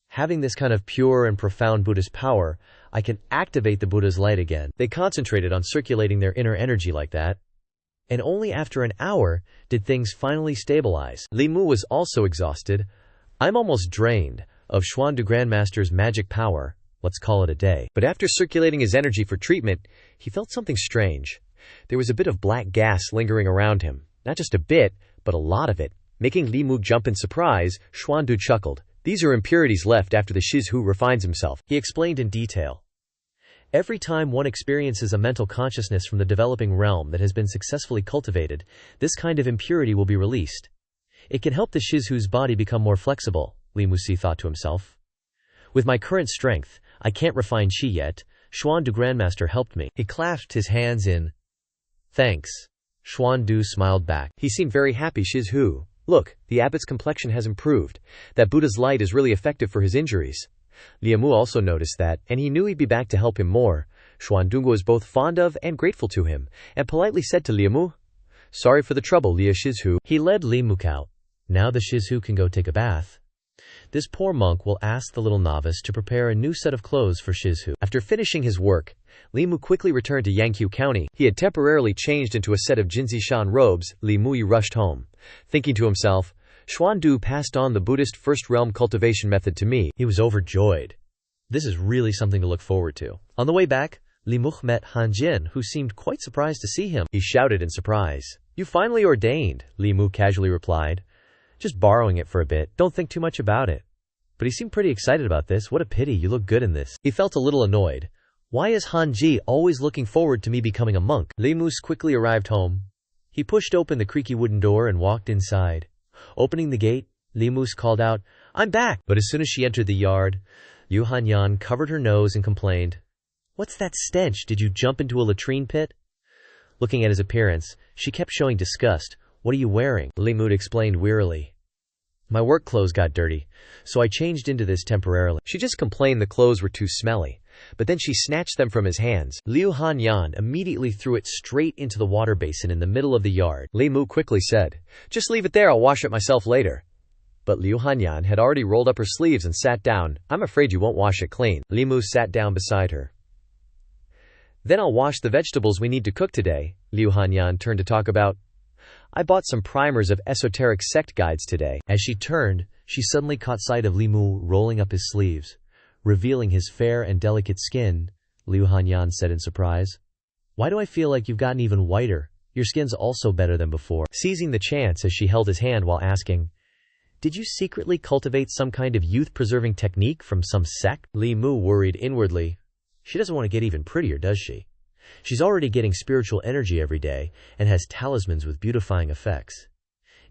Having this kind of pure and profound Buddhist power, I can activate the Buddha's light again. They concentrated on circulating their inner energy like that. And only after an hour did things finally stabilize. Li Mu was also exhausted. I'm almost drained of Xuandu Grandmaster's magic power. Let's call it a day. But after circulating his energy for treatment, he felt something strange. There was a bit of black gas lingering around him. Not just a bit, but a lot of it. Making Li Mu jump in surprise, Xuandu chuckled. These are impurities left after the Shizhu refines himself. He explained in detail. Every time one experiences a mental consciousness from the developing realm that has been successfully cultivated, this kind of impurity will be released. It can help the Shizhu's body become more flexible, Li Muxi thought to himself. With my current strength, I can't refine chi yet. Xuandu Grandmaster helped me. He clasped his hands in. Thanks. Xuandu smiled back. He seemed very happy. Shizhu, look, the abbot's complexion has improved. That Buddha's light is really effective for his injuries. Li Mu also noticed that, and he knew he'd be back to help him more. Xuandu was both fond of and grateful to him, and politely said to Li Mu, sorry for the trouble, Lia Shizhu. He led Li Mu out. Now the Shizhu can go take a bath. This poor monk will ask the little novice to prepare a new set of clothes for Shizhu. After finishing his work, Li Mu quickly returned to Yangqiu County. He had temporarily changed into a set of Jinzishan robes. Li Mu rushed home, thinking to himself, Xuandu passed on the Buddhist first realm cultivation method to me. He was overjoyed. This is really something to look forward to. On the way back, Li Mu met Han Jin, who seemed quite surprised to see him. He shouted in surprise. You finally ordained, Li Mu casually replied. Just borrowing it for a bit, don't think too much about it. But he seemed pretty excited about this. What a pity, you look good in this. He felt a little annoyed. Why is Han Ji always looking forward to me becoming a monk? Li Mu quickly arrived home. He pushed open the creaky wooden door and walked inside. Opening the gate, Li Mu called out, I'm back! But as soon as she entered the yard, Yu Hanyan covered her nose and complained, What's that stench? Did you jump into a latrine pit? Looking at his appearance, she kept showing disgust. What are you wearing? Li Mu explained wearily. My work clothes got dirty, so I changed into this temporarily. She just complained the clothes were too smelly, but then she snatched them from his hands. Liu Hanyan immediately threw it straight into the water basin in the middle of the yard. Li Mu quickly said, Just leave it there, I'll wash it myself later. But Liu Hanyan had already rolled up her sleeves and sat down. I'm afraid you won't wash it clean. Li Mu sat down beside her. Then I'll wash the vegetables we need to cook today. Liu Hanyan turned to talk about, I bought some primers of esoteric sect guides today. As she turned, she suddenly caught sight of Li Mu rolling up his sleeves, revealing his fair and delicate skin. Liu Hanyan said in surprise, Why do I feel like you've gotten even whiter? Your skin's also better than before. Seizing the chance as she held his hand while asking, Did you secretly cultivate some kind of youth-preserving technique from some sect? Li Mu worried inwardly. She doesn't want to get even prettier, does she? She's already getting spiritual energy every day and has talismans with beautifying effects.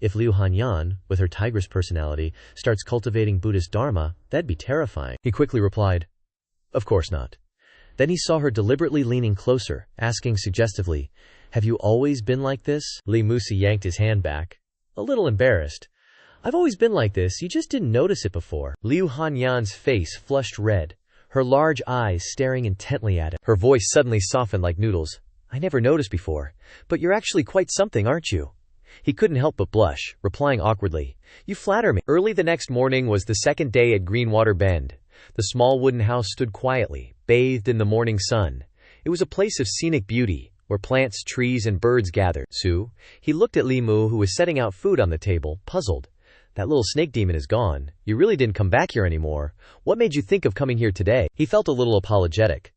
If Liu Hanyan, with her tigress personality, starts cultivating Buddhist dharma, that'd be terrifying. He quickly replied, Of course not. Then he saw her deliberately leaning closer, asking suggestively, Have you always been like this? Li Mu yanked his hand back, a little embarrassed. I've always been like this, you just didn't notice it before. Liu Hanyan's face flushed red, her large eyes staring intently at him. Her voice suddenly softened like noodles. I never noticed before, but you're actually quite something, aren't you? He couldn't help but blush, replying awkwardly, You flatter me. Early the next morning was the second day at Greenwater Bend. The small wooden house stood quietly, bathed in the morning sun. It was a place of scenic beauty, where plants, trees, and birds gathered. Su, he looked at Li Mu, who was setting out food on the table, puzzled. That little snake demon is gone. You really didn't come back here anymore. What made you think of coming here today? He felt a little apologetic.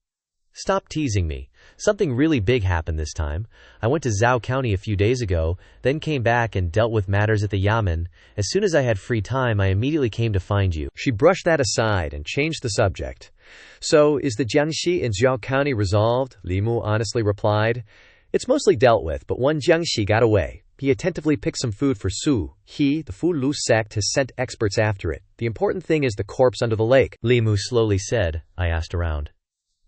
Stop teasing me. Something really big happened this time. I went to Zhou County a few days ago, then came back and dealt with matters at the Yamen. As soon as I had free time, I immediately came to find you. She brushed that aside and changed the subject. So, is the Jiangxi in Zhou County resolved? Li Mu honestly replied. It's mostly dealt with, but one Jiangxi got away. He attentively picked some food for Su. The Fu Lu sect, has sent experts after it. The important thing is the corpse under the lake. Li Mu slowly said. I asked around.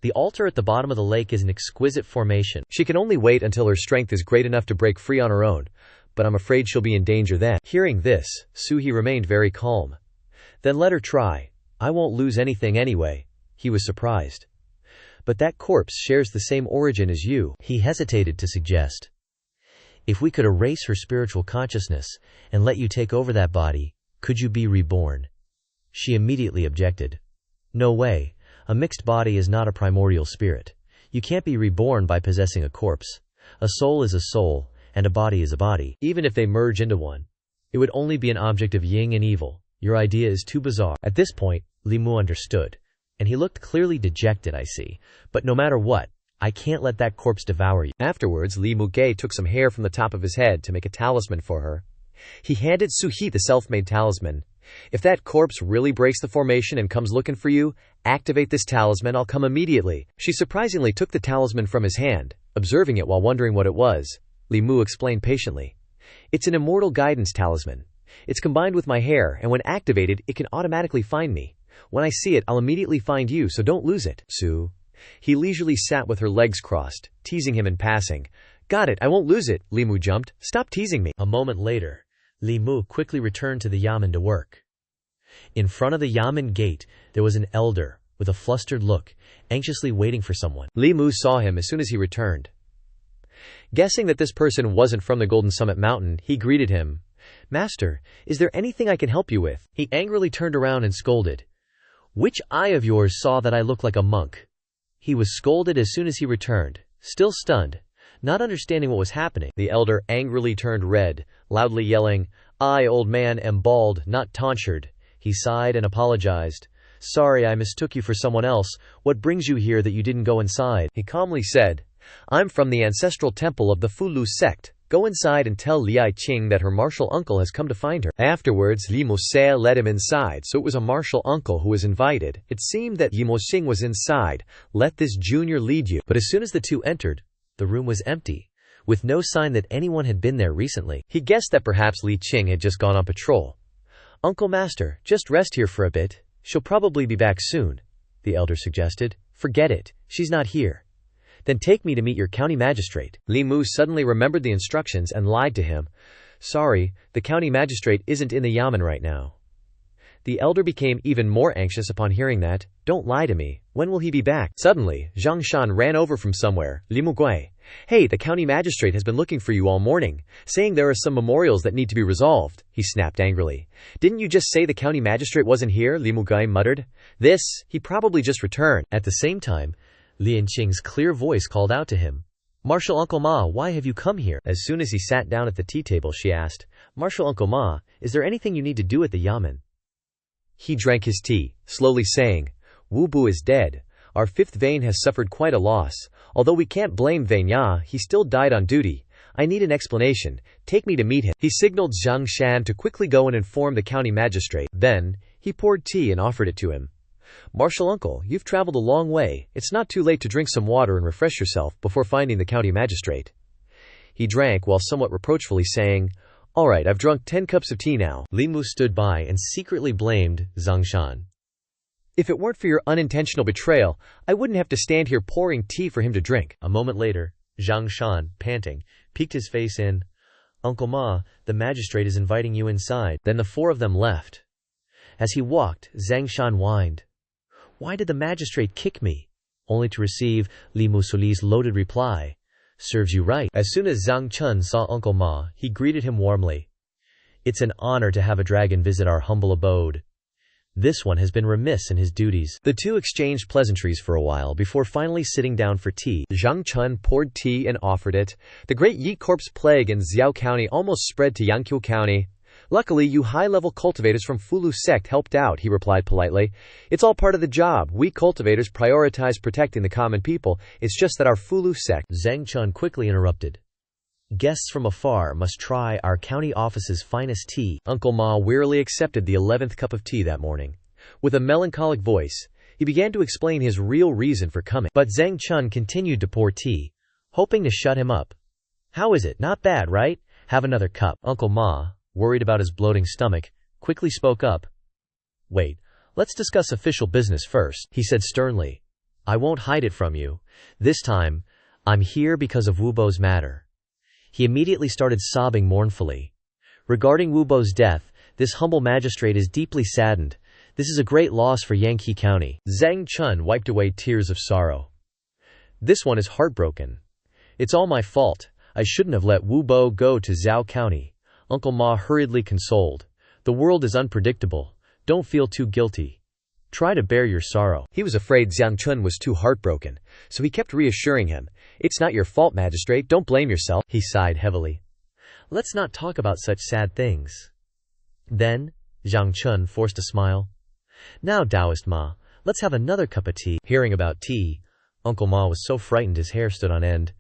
The altar at the bottom of the lake is an exquisite formation. She can only wait until her strength is great enough to break free on her own, but I'm afraid she'll be in danger then. Hearing this, Su-He remained very calm. Then let her try. I won't lose anything anyway. He was surprised. But that corpse shares the same origin as you. He hesitated to suggest. If we could erase her spiritual consciousness and let you take over that body, could you be reborn? She immediately objected. No way. A mixed body is not a primordial spirit. You can't be reborn by possessing a corpse. A soul is a soul, and a body is a body. Even if they merge into one, it would only be an object of yin and evil. Your idea is too bizarre. At this point, Li Mu understood, and he looked clearly dejected, I see. But no matter what, I can't let that corpse devour you. Afterwards, Li Mu took some hair from the top of his head to make a talisman for her. He handed Su-He the self-made talisman. If that corpse really breaks the formation and comes looking for you, activate this talisman, I'll come immediately. She surprisingly took the talisman from his hand, observing it while wondering what it was. Li Mu explained patiently. It's an immortal guidance talisman. It's combined with my hair, and when activated, it can automatically find me. When I see it, I'll immediately find you, so don't lose it. Su. He leisurely sat with her legs crossed, teasing him in passing. Got it, I won't lose it. Li Mu jumped. Stop teasing me. A moment later, Li Mu quickly returned to the Yamen to work. In front of the Yamen gate, there was an elder, with a flustered look, anxiously waiting for someone. Li Mu saw him as soon as he returned. Guessing that this person wasn't from the Golden Summit Mountain, he greeted him. "Master, is there anything I can help you with?" He angrily turned around and scolded. "Which eye of yours saw that I look like a monk?" He was scolded as soon as he returned, still stunned, not understanding what was happening. The elder angrily turned red, loudly yelling, "I, old man, am bald, not tonsured." He sighed and apologized. "Sorry, I mistook you for someone else. What brings you here that you didn't go inside?" He calmly said, "I'm from the ancestral temple of the Fulu sect. Go inside and tell Li Qing that her martial uncle has come to find her." Afterwards, Li Mosea led him inside, so it was a martial uncle who was invited. It seemed that Li Moxing was inside. "Let this junior lead you." But as soon as the two entered, the room was empty, with no sign that anyone had been there recently. He guessed that perhaps Li Qing had just gone on patrol. "Uncle Master, just rest here for a bit. She'll probably be back soon," the elder suggested. "Forget it. She's not here." "Then take me to meet your county magistrate." Li Mu suddenly remembered the instructions and lied to him. "Sorry, the county magistrate isn't in the yamen right now." The elder became even more anxious upon hearing that. "Don't lie to me. When will he be back?" Suddenly, Xianxia ran over from somewhere. "Li Mugui, hey, the county magistrate has been looking for you all morning, saying there are some memorials that need to be resolved," he snapped angrily. "Didn't you just say the county magistrate wasn't here?" Li Mugui muttered. He probably just returned." At the same time, Li Qing's clear voice called out to him, "Martial Uncle Ma, why have you come here?" As soon as he sat down at the tea table, she asked, "Martial Uncle Ma, is there anything you need to do at the yamen?" He drank his tea, slowly saying, "Wu Bu is dead. Our fifth vein has suffered quite a loss. Although we can't blame Vanya, he still died on duty. I need an explanation. Take me to meet him." He signaled Zhang Shan to quickly go and inform the county magistrate. Then, he poured tea and offered it to him. "Martial uncle, you've traveled a long way. It's not too late to drink some water and refresh yourself before finding the county magistrate." He drank while somewhat reproachfully saying, "All right, I've drunk 10 cups of tea now." Li Mu stood by and secretly blamed Zhang Shan. "If it weren't for your unintentional betrayal, I wouldn't have to stand here pouring tea for him to drink." A moment later, Zhang Shan, panting, peeked his face in. "Uncle Ma, the magistrate is inviting you inside." Then the four of them left. As he walked, Zhang Shan whined, "Why did the magistrate kick me?" Only to receive Li Musuli's loaded reply, "Serves you right." As soon as Zhang Chun saw Uncle Ma, he greeted him warmly. "It's an honor to have a dragon visit our humble abode. This one has been remiss in his duties." The two exchanged pleasantries for a while before finally sitting down for tea. Zhang Chun poured tea and offered it. "The Great Yi Corpse plague in Xiao County almost spread to Yangqiu County. Luckily, you high-level cultivators from Fulu sect helped out," he replied politely. "It's all part of the job. We cultivators prioritize protecting the common people. It's just that our Fulu sect—" Zhang Chun quickly interrupted. "Guests from afar must try our county office's finest tea." Uncle Ma wearily accepted the 11th cup of tea that morning. With a melancholic voice, he began to explain his real reason for coming. But Zhang Chun continued to pour tea, hoping to shut him up. "How is it? Not bad, right? Have another cup." Uncle Ma, worried about his bloating stomach, quickly spoke up. "Wait, let's discuss official business first," he said sternly. "I won't hide it from you. This time, I'm here because of Wu Bo's matter." He immediately started sobbing mournfully. "Regarding Wu Bo's death, this humble magistrate is deeply saddened. This is a great loss for Yangqi County." Zhang Chun wiped away tears of sorrow. "This one is heartbroken. It's all my fault. I shouldn't have let Wu Bo go to Zhao County." Uncle Ma hurriedly consoled. "The world is unpredictable. Don't feel too guilty. Try to bear your sorrow." He was afraid Zhang Chun was too heartbroken, so he kept reassuring him. "It's not your fault, magistrate. Don't blame yourself." He sighed heavily. "Let's not talk about such sad things." Then, Zhang Chun forced a smile. "Now, Daoist Ma, let's have another cup of tea." Hearing about tea, Uncle Ma was so frightened his hair stood on end.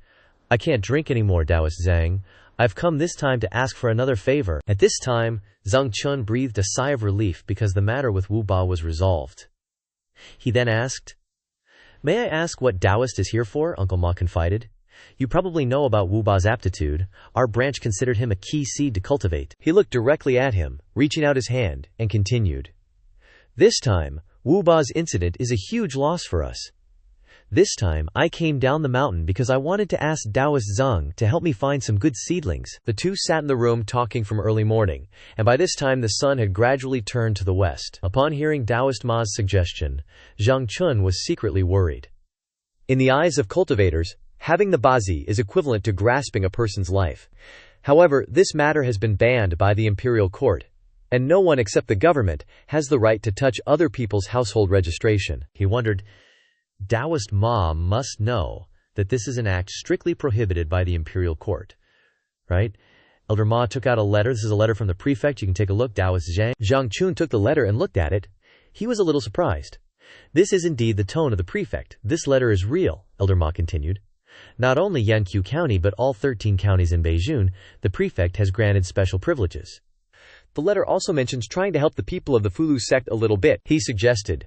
"I can't drink anymore, Daoist Zhang. I've come this time to ask for another favor." At this time, Zhang Chun breathed a sigh of relief because the matter with Wu Ba was resolved. He then asked, "May I ask what Daoist is here for?" Uncle Ma confided. "You probably know about Wu Ba's aptitude. Our branch considered him a key seed to cultivate." He looked directly at him, reaching out his hand, and continued. "This time, Wu Ba's incident is a huge loss for us. This time, I came down the mountain because I wanted to ask Daoist Zhang to help me find some good seedlings." The two sat in the room talking from early morning, and by this time the sun had gradually turned to the west. Upon hearing Daoist Ma's suggestion, Zhang Chun was secretly worried. In the eyes of cultivators, having the bazi is equivalent to grasping a person's life. However, this matter has been banned by the imperial court, and no one except the government has the right to touch other people's household registration. He wondered, Daoist mom must know that this is an act strictly prohibited by the imperial court, right? Elder Ma took out a letter. This is a letter from the prefect. You can take a look. Daoist Zhang Chun took the letter and looked at it. He was a little surprised. This is indeed the tone of the prefect. This letter is real, Elder Ma continued. Not only Yanqiu County but all 13 counties in Beijing, the prefect has granted special privileges. The letter also mentions trying to help the people of the Fulu sect a little bit. He suggested,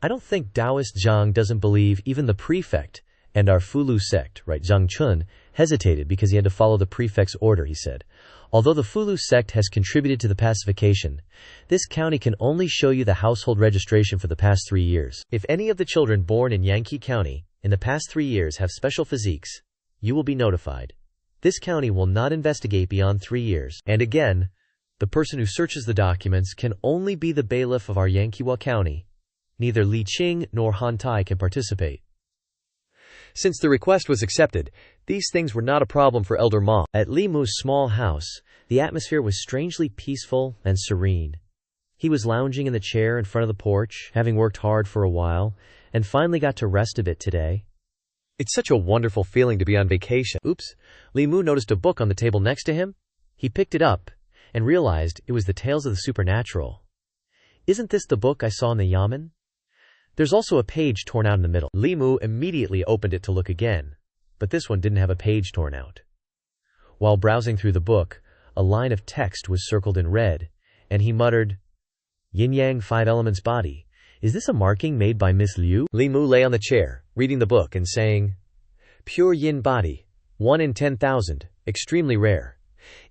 I don't think Daoist Zhang doesn't believe even the prefect and our Fulu sect, right? Zhang Chun hesitated because he had to follow the prefect's order, he said. Although the Fulu sect has contributed to the pacification, this county can only show you the household registration for the past 3 years. If any of the children born in Yanqi County in the past 3 years have special physiques, you will be notified. This county will not investigate beyond 3 years. And again, the person who searches the documents can only be the bailiff of our Yanqiwa County. Neither Li Qing nor Han Tai can participate. Since the request was accepted, these things were not a problem for Elder Ma. At Li Mu's small house, the atmosphere was strangely peaceful and serene. He was lounging in the chair in front of the porch, having worked hard for a while, and finally got to rest a bit today. It's such a wonderful feeling to be on vacation. Oops, Li Mu noticed a book on the table next to him. He picked it up and realized it was the Tales of the Supernatural. Isn't this the book I saw in the Yamen? There's also a page torn out in the middle. Li Mu immediately opened it to look again, but this one didn't have a page torn out. While browsing through the book, a line of text was circled in red, and he muttered, Yin-Yang 5 Elements Body. Is this a marking made by Miss Liu? Li Mu lay on the chair, reading the book and saying, Pure Yin Body, 1 in 10,000, extremely rare.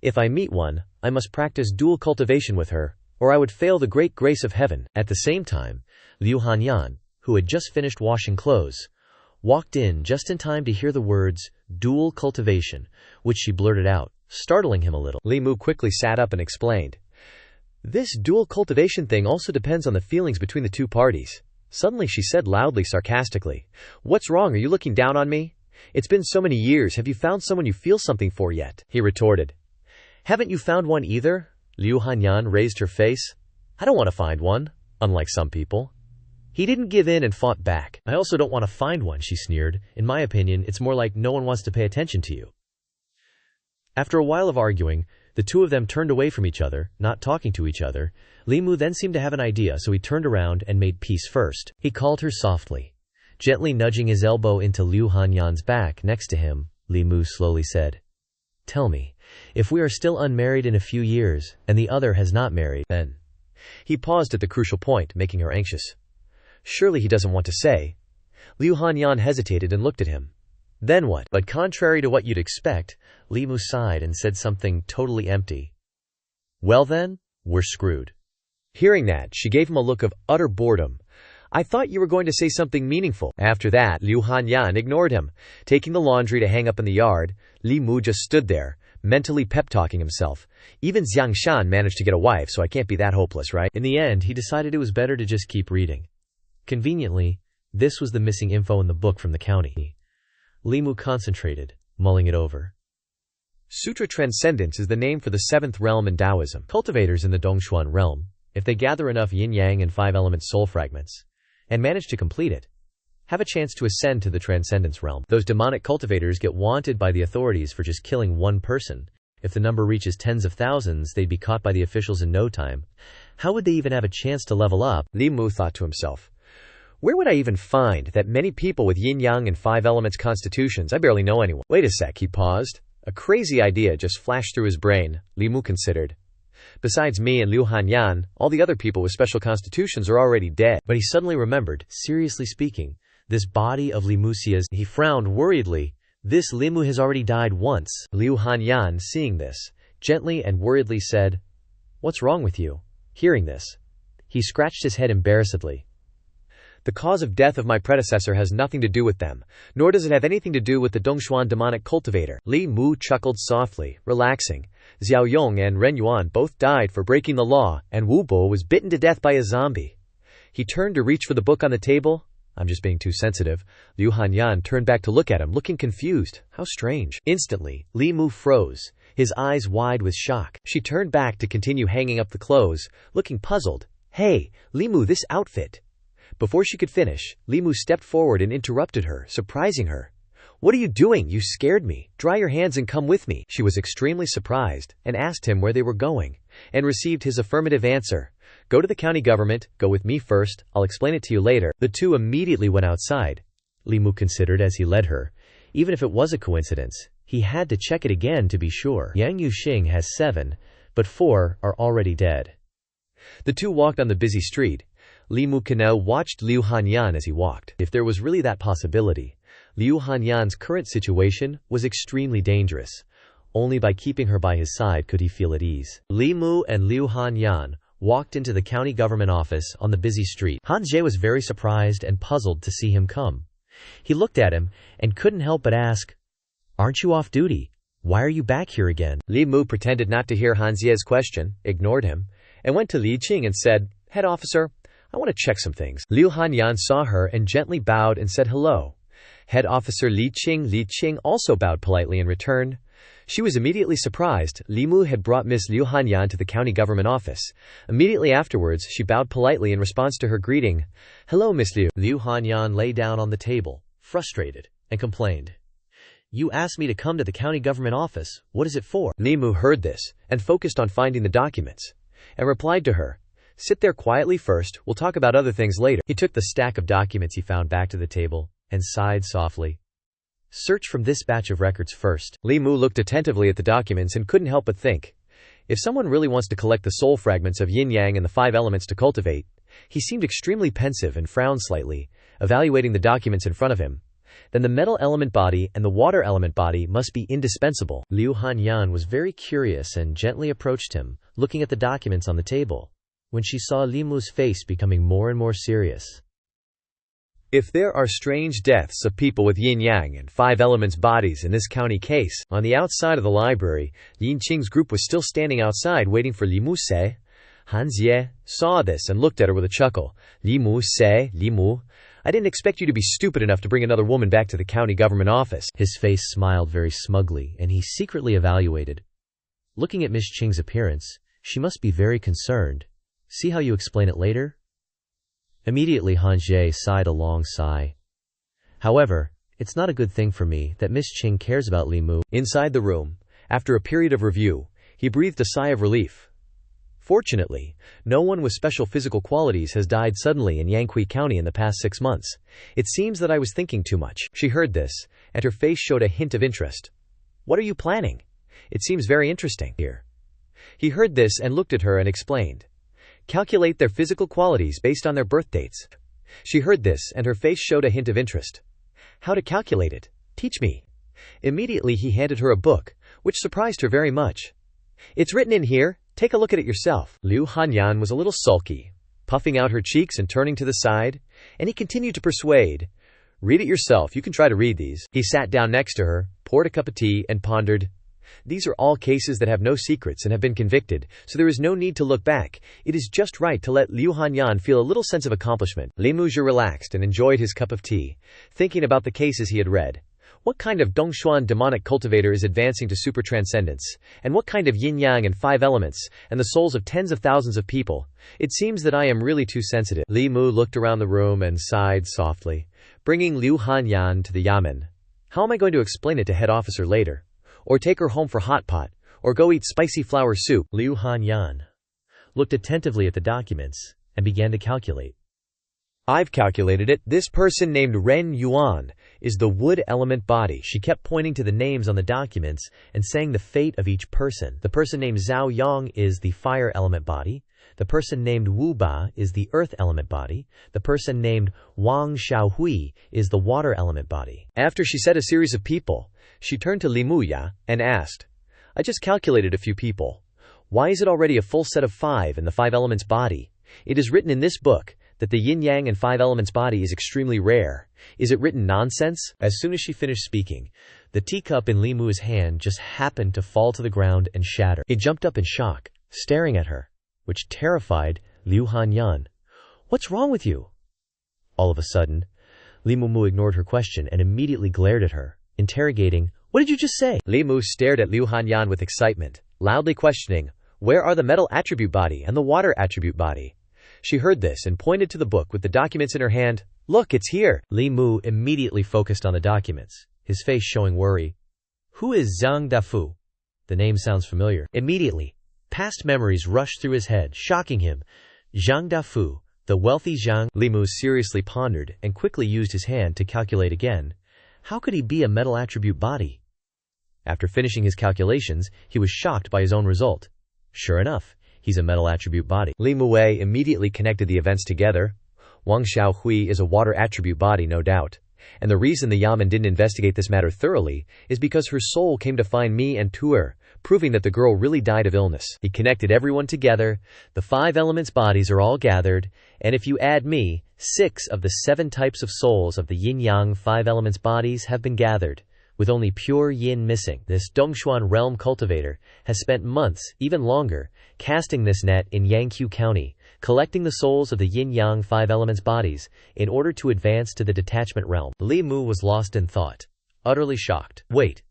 If I meet one, I must practice dual cultivation with her, or I would fail the great grace of heaven. At the same time, Liu Hanyan, who had just finished washing clothes, walked in just in time to hear the words, dual cultivation, which she blurted out, startling him a little. Li Mu quickly sat up and explained, This dual cultivation thing also depends on the feelings between the two parties. Suddenly she said loudly, sarcastically, What's wrong? Are you looking down on me? It's been so many years. Have you found someone you feel something for yet? He retorted. Haven't you found one either? Liu Hanyan raised her face. I don't want to find one, unlike some people. He didn't give in and fought back. I also don't want to find one, she sneered. In my opinion, it's more like no one wants to pay attention to you. After a while of arguing, the two of them turned away from each other, not talking to each other. Li Mu then seemed to have an idea, so he turned around and made peace first. He called her softly. Gently nudging his elbow into Liu Hanyan's back next to him, Li Mu slowly said, Tell me, if we are still unmarried in a few years, and the other has not married, then... He paused at the crucial point, making her anxious. Surely he doesn't want to say. Liu Hanyan hesitated and looked at him. Then what? But contrary to what you'd expect, Li Mu sighed and said something totally empty. Well then, we're screwed. Hearing that, she gave him a look of utter boredom. I thought you were going to say something meaningful. After that, Liu Hanyan ignored him. Taking the laundry to hang up in the yard, Li Mu just stood there, mentally pep-talking himself. Even Xianxia managed to get a wife, so I can't be that hopeless, right? In the end, he decided it was better to just keep reading. Conveniently, this was the missing info in the book from the county. Li Mu concentrated, mulling it over. Sutra Transcendence is the name for the 7th realm in Taoism. Cultivators in the Dongshuan realm, if they gather enough yin-yang and 5-element soul fragments, and manage to complete it, have a chance to ascend to the Transcendence realm. Those demonic cultivators get wanted by the authorities for just killing one person. If the number reaches tens of thousands, they'd be caught by the officials in no time. How would they even have a chance to level up? Li Mu thought to himself. Where would I even find that many people with yin-yang and 5 elements constitutions? I barely know anyone. Wait a sec, he paused. A crazy idea just flashed through his brain, Li Mu considered. Besides me and Liu Hanyan, all the other people with special constitutions are already dead. But he suddenly remembered, seriously speaking, this body of Li Muxia's. He frowned worriedly. This Li Mu has already died once. Liu Hanyan, seeing this, gently and worriedly said, What's wrong with you? Hearing this, he scratched his head embarrassedly. The cause of death of my predecessor has nothing to do with them, nor does it have anything to do with the Dongshuan demonic cultivator. Li Mu chuckled softly, relaxing. Xiao Yong and Ren Yuan both died for breaking the law, and Wu Bo was bitten to death by a zombie. He turned to reach for the book on the table. I'm just being too sensitive. Liu Hanyan turned back to look at him, looking confused. How strange. Instantly, Li Mu froze. his eyes wide with shock. She turned back to continue hanging up the clothes, looking puzzled. "Hey, Limu, this outfit." Before she could finish, Limu stepped forward and interrupted her, surprising her. "What are you doing? You scared me. Dry your hands and come with me." She was extremely surprised and asked him where they were going, and received his affirmative answer. "Go to the county government, go with me first, I'll explain it to you later." The two immediately went outside. Limu considered as he led her. Even if it was a coincidence, he had to check it again to be sure. Yang Yuxing has 7, but 4 are already dead. The two walked on the busy street. Limu Kanao watched Liu Hanyan as he walked. If there was really that possibility, Liu Hanyan's current situation was extremely dangerous. Only by keeping her by his side could he feel at ease. Limu and Liu Hanyan walked into the county government office on the busy street. Han Jie was very surprised and puzzled to see him come. He looked at him and couldn't help but ask, "Aren't you off duty? Why are you back here again?" Limu pretended not to hear Han Jie's question, ignored him, and went to Li Qing and said, "Head officer, I want to check some things." Liu Hanyan saw her and gently bowed and said hello. Head officer Li Qing also bowed politely in return. She was immediately surprised. Limu had brought Miss Liu Hanyan to the county government office. Immediately afterwards, she bowed politely in response to her greeting. "Hello, Miss Liu." Liu Hanyan lay down on the table, frustrated, and complained. "You asked me to come to the county government office. What is it for?" Limu heard this and focused on finding the documents, and replied to her, "Sit there quietly first, we'll talk about other things later." He took the stack of documents he found back to the table and sighed softly. "Search from this batch of records first." Limu looked attentively at the documents and couldn't help but think, if someone really wants to collect the soul fragments of yin-yang and the 5 elements to cultivate. He seemed extremely pensive and frowned slightly, evaluating the documents in front of him. Then the metal element body and the water element body must be indispensable. Liu Hanyan was very curious and gently approached him, looking at the documents on the table, when she saw Limu's face becoming more and more serious. "If there are strange deaths of people with yin-yang and 5 elements bodies in this county case," on the outside of the library, Yin Qing's group was still standing outside waiting for Limu Se. Han Jie saw this and looked at her with a chuckle. "Limu Se, Limu, I didn't expect you to be stupid enough to bring another woman back to the county government office." His face smiled very smugly, and he secretly evaluated. Looking at Miss Qing's appearance, she must be very concerned. See how you explain it later? Immediately Han Jie sighed a long sigh. "However, it's not a good thing for me that Miss Qing cares about Limu." Inside the room, after a period of review, he breathed a sigh of relief. Fortunately, no one with special physical qualities has died suddenly in Yangqi County in the past 6 months. It seems that I was thinking too much. She heard this, and her face showed a hint of interest. "What are you planning? It seems very interesting here." He heard this and looked at her and explained. "Calculate their physical qualities based on their birth dates." She heard this and her face showed a hint of interest. "How to calculate it? Teach me." Immediately he handed her a book, which surprised her very much. "It's written in here, take a look at it yourself." Liu Hanyan was a little sulky, puffing out her cheeks and turning to the side, and he continued to persuade. "Read it yourself, you can try to read these." He sat down next to her, poured a cup of tea, and pondered. These are all cases that have no secrets and have been convicted, so there is no need to look back. It is just right to let Liu Hanyan feel a little sense of accomplishment. Limu relaxed and enjoyed his cup of tea, thinking about the cases he had read. What kind of Dongshuan demonic cultivator is advancing to super transcendence? And what kind of yin-yang and 5 elements, and the souls of tens of thousands of people? It seems that I am really too sensitive. Limu looked around the room and sighed softly, bringing Liu Hanyan to the yamen. How am I going to explain it to head officer later? Or take her home for hot pot, or go eat spicy flour soup? Liu Hanyan looked attentively at the documents and began to calculate. "I've calculated it. This person named Ren Yuan is the wood element body." She kept pointing to the names on the documents and saying the fate of each person. The person named Zhao Yang is the fire element body. The person named Wu Ba is the earth element body. The person named Wang Xiaohui is the water element body. After she said a series of people, she turned to Limu Ya and asked, "I just calculated a few people. Why is it already a full set of 5 in the 5 elements body? It is written in this book that the yin-yang and 5 elements body is extremely rare. Is it written nonsense?" As soon as she finished speaking, the teacup in Limu's hand just happened to fall to the ground and shatter. He jumped up in shock, staring at her, which terrified Liu Hanyan. "What's wrong with you?" All of a sudden, Limu ignored her question and immediately glared at her, interrogating, What did you just say? Li Mu stared at Liu Hanyan with excitement, loudly questioning, where are the metal attribute body and the water attribute body? She heard this and pointed to the book with the documents in her hand. Look, it's here. Li Mu immediately focused on the documents, his face showing worry. Who is Zhang Dafu? The name sounds familiar. Immediately, past memories rushed through his head, shocking him. Zhang Dafu, the wealthy Zhang. Li Mu seriously pondered and quickly used his hand to calculate again. How could he be a metal attribute body? After finishing his calculations, he was shocked by his own result. Sure enough, he's a metal attribute body. Li Muwei immediately connected the events together. Wang Xiaohui is a water attribute body, no doubt. And the reason the Yamen didn't investigate this matter thoroughly is because her soul came to find me and Tuer, proving that the girl really died of illness. He connected everyone together. The 5 elements bodies are all gathered, and if you add me, 6 of the 7 types of souls of the yin-yang 5 elements bodies have been gathered, with only pure yin missing. This Dongshuan realm cultivator has spent months, even longer, casting this net in Yangqiu County, collecting the souls of the yin-yang 5 elements bodies in order to advance to the detachment realm. Li Mu was lost in thought, utterly shocked. Wait,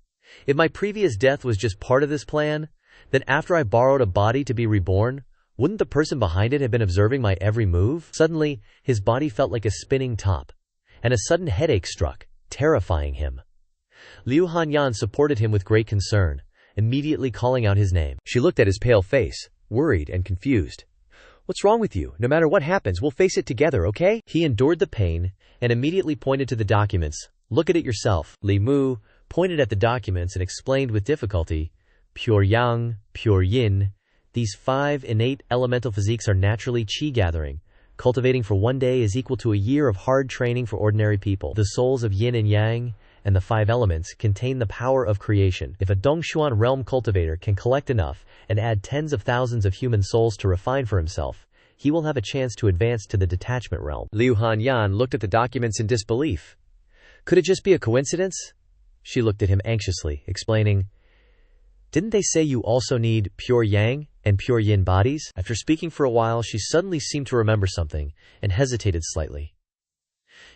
if my previous death was just part of this plan, then after I borrowed a body to be reborn, wouldn't the person behind it have been observing my every move? Suddenly, his body felt like a spinning top, and a sudden headache struck, terrifying him. Liu Hanyan supported him with great concern, immediately calling out his name. She looked at his pale face, worried and confused. What's wrong with you? No matter what happens, we'll face it together, okay? He endured the pain and immediately pointed to the documents. Look at it yourself. Li Mu pointed at the documents and explained with difficulty, pure yang, pure yin. These 5 innate elemental physiques are naturally qi gathering. Cultivating for 1 day is equal to a year of hard training for ordinary people. The souls of yin and yang and the 5 elements contain the power of creation. If a Dongshuan realm cultivator can collect enough and add tens of thousands of human souls to refine for himself, he will have a chance to advance to the detachment realm. Liu Hanyan looked at the documents in disbelief. Could it just be a coincidence? She looked at him anxiously, explaining, didn't they say you also need pure yang and pure yin bodies? After speaking for a while, she suddenly seemed to remember something and hesitated slightly.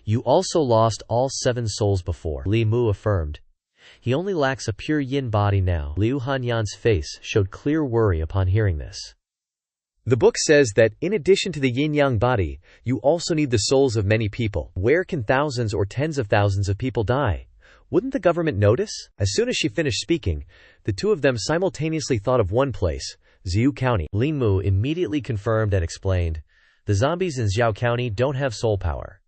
You also lost all 7 souls before, Li Mu affirmed. He only lacks a pure yin body now. Liu Hanyan's face showed clear worry upon hearing this. The book says that, in addition to the yin-yang body, you also need the souls of many people. Where can thousands or tens of thousands of people die? Wouldn't the government notice? As soon as she finished speaking, the 2 of them simultaneously thought of one place, Zhou County. Li Mu immediately confirmed and explained, the zombies in Zhou County don't have soul power.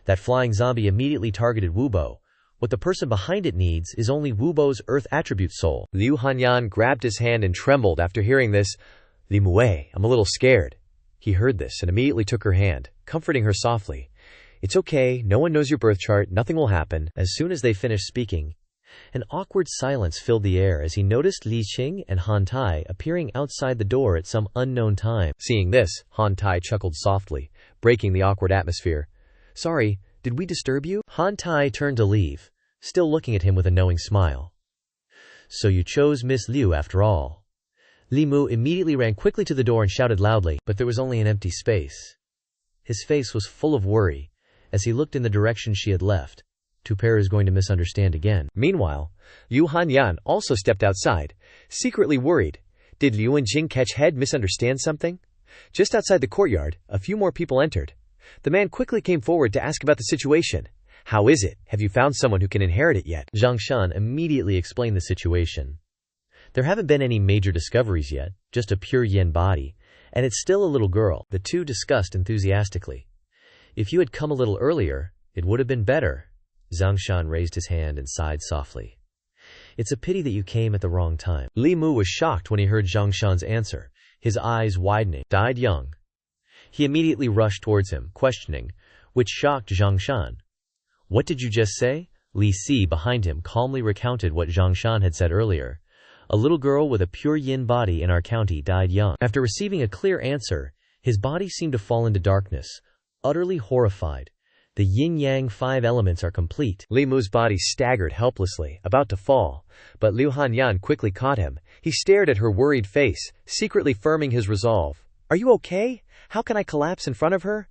That flying zombie immediately targeted Wubo. What the person behind it needs is only Wubo's earth attribute soul. Liu Hanyan grabbed his hand and trembled after hearing this. Li Muwei, I'm a little scared. He heard this and immediately took her hand, comforting her softly. It's okay, no one knows your birth chart, nothing will happen. As soon as they finished speaking, an awkward silence filled the air as he noticed Li Qing and Han Tai appearing outside the door at some unknown time. Seeing this, Han Tai chuckled softly, breaking the awkward atmosphere. Sorry, did we disturb you? Han Tai turned to leave, still looking at him with a knowing smile. So you chose Miss Liu after all. Li Mu immediately ran quickly to the door and shouted loudly, but there was only an empty space. His face was full of worry as he looked in the direction she had left. Tuper is going to misunderstand again. Meanwhile, Liu Hanyan also stepped outside, secretly worried. Did Liu and Jing catch head misunderstand something? Just outside the courtyard, a few more people entered. The man quickly came forward to ask about the situation. How is it? Have you found someone who can inherit it yet? Zhang Shan immediately explained the situation. There haven't been any major discoveries yet, just a pure yin body, and it's still a little girl. The 2 discussed enthusiastically. If you had come a little earlier, it would have been better. Zhang Shan raised his hand and sighed softly. It's a pity that you came at the wrong time. Li Mu was shocked when he heard Zhang Shan's answer, his eyes widening. Died young. He immediately rushed towards him, questioning, which shocked Zhang Shan. What did you just say? Li Si behind him calmly recounted what Zhang Shan had said earlier. A little girl with a pure yin body in our county died young. After receiving a clear answer, his body seemed to fall into darkness, utterly horrified. The yin-yang 5 elements are complete. Li Mu's body staggered helplessly, about to fall, but Liu Hanyan quickly caught him. He stared at her worried face, secretly firming his resolve. Are you okay? How can I collapse in front of her?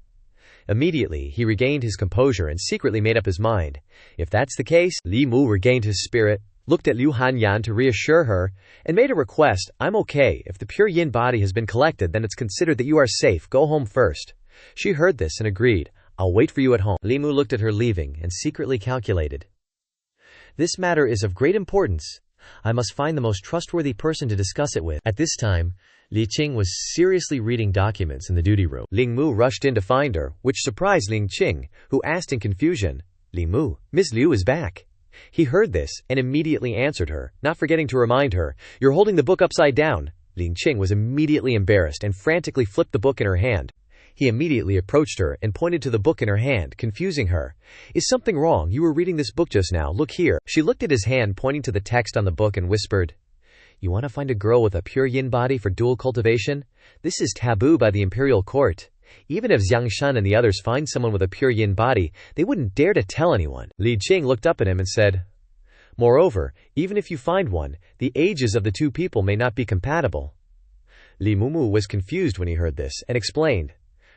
Immediately, he regained his composure and secretly made up his mind. If that's the case, Li Mu regained his spirit. looked at Liu Hanyan to reassure her, and made a request. "I'm okay. If the pure yin body has been collected, then it's considered that you are safe. Go home first." She heard this and agreed. "I'll wait for you at home." Li Mu looked at her leaving and secretly calculated. This matter is of great importance. I must find the most trustworthy person to discuss it with. At this time, Li Qing was seriously reading documents in the duty room. Ling Mu rushed in to find her, which surprised Ling Qing, who asked in confusion, "Li Mu, Miss Liu is back." He heard this and immediately answered her, not forgetting to remind her, "You're holding the book upside down." Ling Qing was immediately embarrassed and frantically flipped the book in her hand. He immediately approached her and pointed to the book in her hand, confusing her. "Is something wrong? You were reading this book just now. Look here." She looked at his hand, pointing to the text on the book, and whispered, "You want to find a girl with a pure yin body for dual cultivation? This is taboo by the imperial court. Even if Xianxia and the others find someone with a pure yin body, they wouldn't dare to tell anyone." Li Qing looked up at him and said, "Moreover, even if you find one, the ages of the two people may not be compatible." Li Mumu was confused when he heard this, and explained,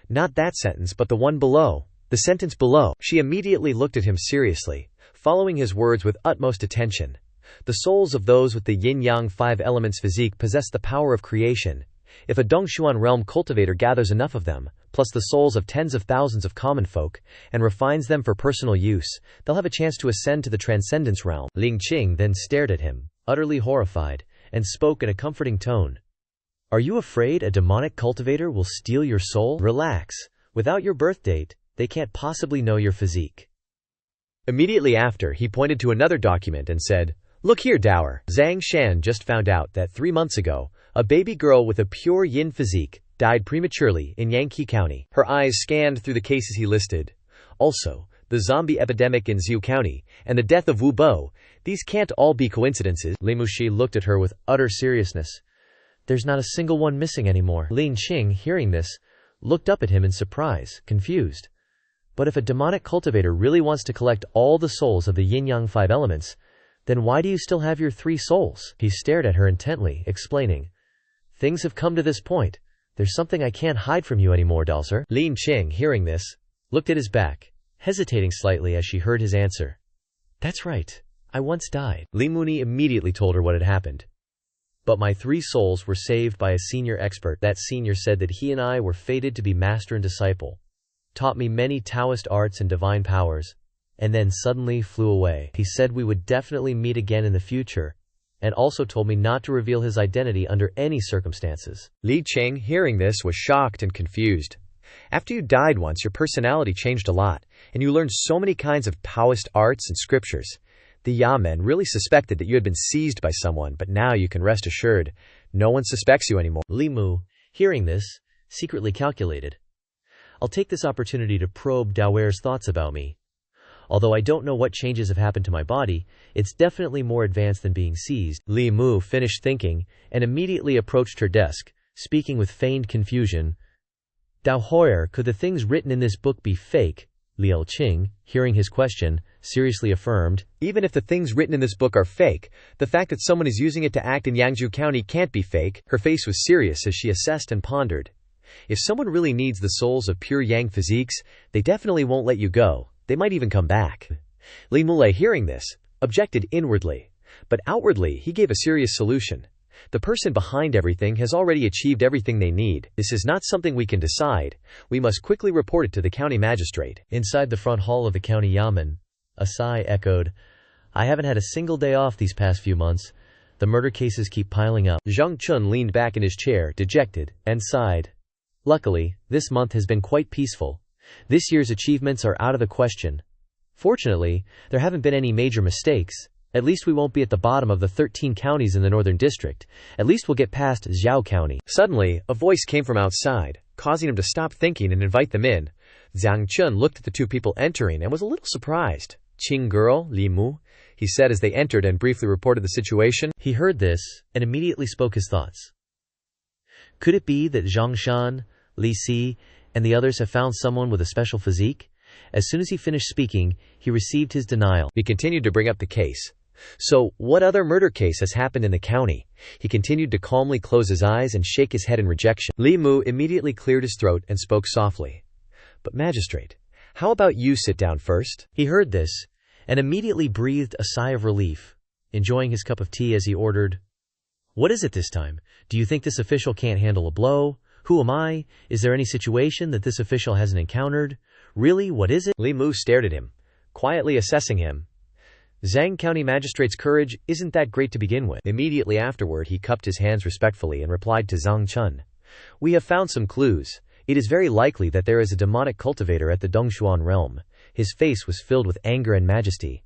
"Not that sentence, but the one below. The sentence below." She immediately looked at him seriously, following his words with utmost attention. "The souls of those with the yin-yang 5 elements physique possess the power of creation. If a Dongshuan realm cultivator gathers enough of them, plus the souls of tens of thousands of common folk, and refines them for personal use, they'll have a chance to ascend to the transcendence realm." Ling Qing then stared at him, utterly horrified, and spoke in a comforting tone. "Are you afraid a demonic cultivator will steal your soul? Relax. Without your birth date, they can't possibly know your physique." Immediately after, he pointed to another document and said, "Look here, Dower. Zhang Shan just found out that 3 months ago, a baby girl with a pure yin physique died prematurely in Yangqi County." Her eyes scanned through the cases he listed. "Also, the zombie epidemic in Zhou County, and the death of Wu Bo. These can't all be coincidences." Li Muxi looked at her with utter seriousness. "There's not a single one missing anymore." Ling Qing, hearing this, looked up at him in surprise, confused. "But if a demonic cultivator really wants to collect all the souls of the yin-yang 5 elements, then why do you still have your 3 souls?" He stared at her intently, explaining, "Things have come to this point. There's something I can't hide from you anymore, Dalsir." Ling Qing, hearing this, looked at his back, hesitating slightly as she heard his answer. "That's right. I once died." Li Muni immediately told her what had happened. "But my 3 souls were saved by a senior expert. That senior said that he and I were fated to be master and disciple, taught me many Taoist arts and divine powers, and then suddenly flew away. He said we would definitely meet again in the future, and also told me not to reveal his identity under any circumstances." Li Qing, hearing this, was shocked and confused. "After you died once, your personality changed a lot, and you learned so many kinds of Taoist arts and scriptures. The Ya-men really suspected that you had been seized by someone, but now you can rest assured, no one suspects you anymore." Li Mu, hearing this, secretly calculated, "I'll take this opportunity to probe Daoer's thoughts about me. Although I don't know what changes have happened to my body, it's definitely more advanced than being seized." Li Mu finished thinking, and immediately approached her desk, speaking with feigned confusion. "Daoer, could the things written in this book be fake?" Liu Qing, hearing his question, seriously affirmed, "Even if the things written in this book are fake, the fact that someone is using it to act in Yangzhou County can't be fake." Her face was serious as she assessed and pondered. "If someone really needs the souls of pure yang physiques, they definitely won't let you go. They might even come back." Li Mulei, hearing this, objected inwardly, but outwardly he gave a serious solution. "The person behind everything has already achieved everything they need. This is not something we can decide. We must quickly report it to the county magistrate." Inside the front hall of the county yamen, Asai echoed, "I haven't had a single day off these past few months. The murder cases keep piling up." Zhang Chun leaned back in his chair, dejected, and sighed. "Luckily, this month has been quite peaceful. This year's achievements are out of the question. Fortunately, there haven't been any major mistakes. At least we won't be at the bottom of the 13 counties in the northern district. At least we'll get past Zhao County." Suddenly, a voice came from outside, causing him to stop thinking and invite them in. Zhang Chun looked at the 2 people entering and was a little surprised. "Qing girl, Li Mu," he said as they entered and briefly reported the situation. He heard this, and immediately spoke his thoughts. Could it be that Zhang Shan, Li Si, and the others have found someone with a special physique? As soon as he finished speaking, he received his denial. He continued to bring up the case. "So, what other murder case has happened in the county?" He continued to calmly close his eyes and shake his head in rejection. Li Mu immediately cleared his throat and spoke softly. "But magistrate, how about you sit down first?" He heard this, and immediately breathed a sigh of relief. enjoying his cup of tea as he ordered, "What is it this time? Do you think this official can't handle a blow? Who am I? Is there any situation that this official hasn't encountered? Really, what is it?" Li Mu stared at him, quietly assessing him. Zhang County Magistrate's courage isn't that great to begin with. Immediately afterward, he cupped his hands respectfully and replied to Zhang Chun, "We have found some clues. It is very likely that there is a demonic cultivator at the Dongshuan realm." His face was filled with anger and majesty.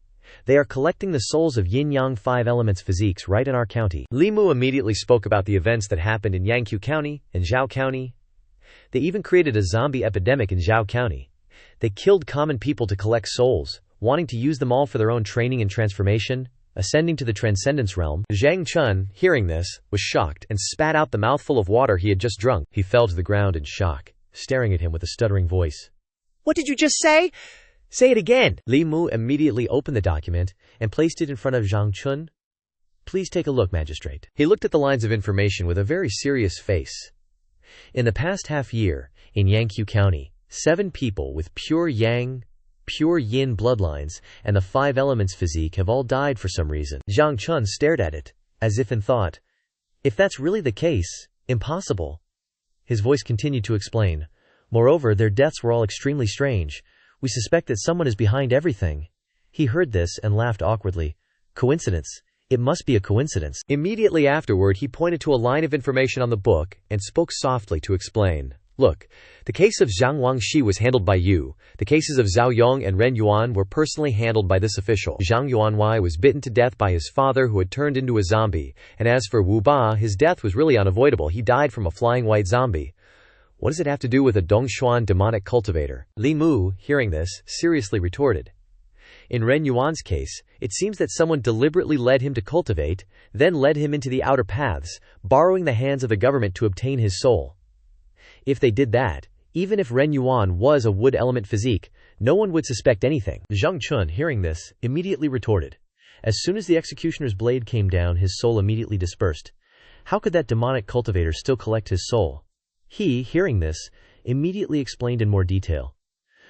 "They are collecting the souls of yin-yang 5 elements physiques right in our county." Li Mu immediately spoke about the events that happened in Yangqiu County and Zhao County. They even created a zombie epidemic in Zhao County. They killed common people to collect souls, wanting to use them all for their own training and transformation, ascending to the transcendence realm. Zhang Chun, hearing this, was shocked and spat out the mouthful of water he had just drunk. He fell to the ground in shock, staring at him with a stuttering voice. "What did you just say? Say it again." Li Mu immediately opened the document and placed it in front of Zhang Chun. "Please take a look, magistrate." He looked at the lines of information with a very serious face. "In the past half year, in Yangqiu County, 7 people with pure yang, pure yin bloodlines and the 5 elements physique have all died for some reason." Zhang Chun stared at it, as if in thought. "If that's really the case, impossible." His voice continued to explain. "Moreover, their deaths were all extremely strange. We suspect that someone is behind everything." He heard this and laughed awkwardly. "Coincidence? It must be a coincidence." Immediately afterward, he pointed to a line of information on the book and spoke softly to explain. "Look, the case of Zhang Wangxi was handled by you. The cases of Zhao Yong and Ren Yuan were personally handled by this official. Zhang Yuanwei was bitten to death by his father, who had turned into a zombie. And as for Wu Ba, his death was really unavoidable. He died from a flying white zombie. What does it have to do with a Dongshuan demonic cultivator?" Li Mu, hearing this, seriously retorted. "In Ren Yuan's case, it seems that someone deliberately led him to cultivate, then led him into the outer paths, borrowing the hands of the government to obtain his soul. If they did that, even if Ren Yuan was a wood element physique, no one would suspect anything." Zhang Chun, hearing this, immediately retorted. As soon as the executioner's blade came down, his soul immediately dispersed. How could that demonic cultivator still collect his soul? He, hearing this, immediately explained in more detail.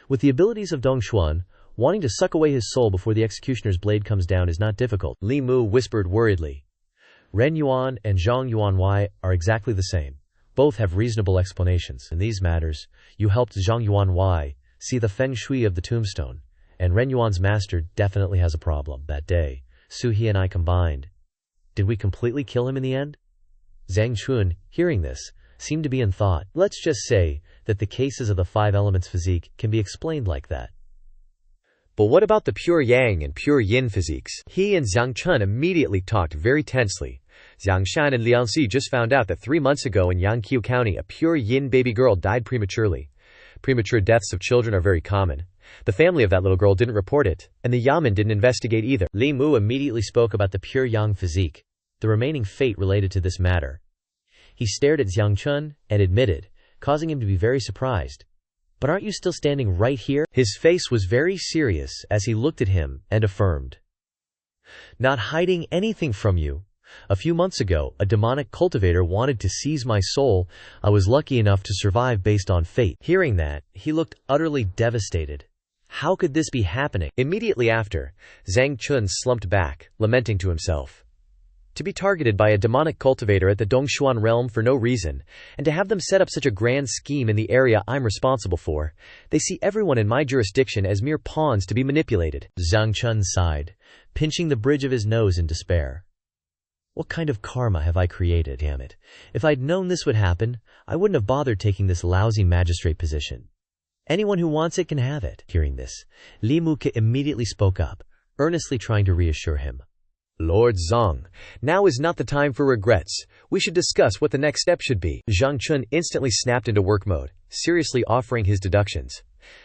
With the abilities of Dongshuan, wanting to suck away his soul before the executioner's blade comes down is not difficult. Li Mu whispered worriedly. "Ren Yuan and Zhang Yuanwei are exactly the same. Both have reasonable explanations. In these matters, you helped Zhang Yuanwei see the feng shui of the tombstone, and Ren Yuan's master definitely has a problem. That day, Su He and I combined. Did we completely kill him in the end?" Zhang Chun, hearing this, seemed to be in thought. Let's just say that the cases of the 5 elements physique can be explained like that. But what about the pure yang and pure yin physiques? He and Zhang Chun immediately talked very tensely. Zhang Shan and Liang Si just found out that 3 months ago in Yangqiu County, a pure yin baby girl died prematurely. Premature deaths of children are very common. The family of that little girl didn't report it, and the Yamen didn't investigate either. Li Mu immediately spoke about the pure yang physique, the remaining fate related to this matter. He stared at Zhang Chun and admitted, causing him to be very surprised. "But aren't you still standing right here?" His face was very serious as he looked at him and affirmed, "Not hiding anything from you. A few months ago, a demonic cultivator wanted to seize my soul. I was lucky enough to survive based on fate." Hearing that, he looked utterly devastated. How could this be happening? Immediately after, Zhang Chun slumped back, lamenting to himself. To be targeted by a demonic cultivator at the Dongshuan realm for no reason, and to have them set up such a grand scheme in the area I'm responsible for, they see everyone in my jurisdiction as mere pawns to be manipulated. Zhang Chun sighed, pinching the bridge of his nose in despair. What kind of karma have I created, damn it? If I'd known this would happen, I wouldn't have bothered taking this lousy magistrate position. Anyone who wants it can have it. Hearing this, Li Mu immediately spoke up, earnestly trying to reassure him. "Lord Zhang, now is not the time for regrets. We should discuss what the next step should be." Zhang Chun instantly snapped into work mode, seriously offering his deductions.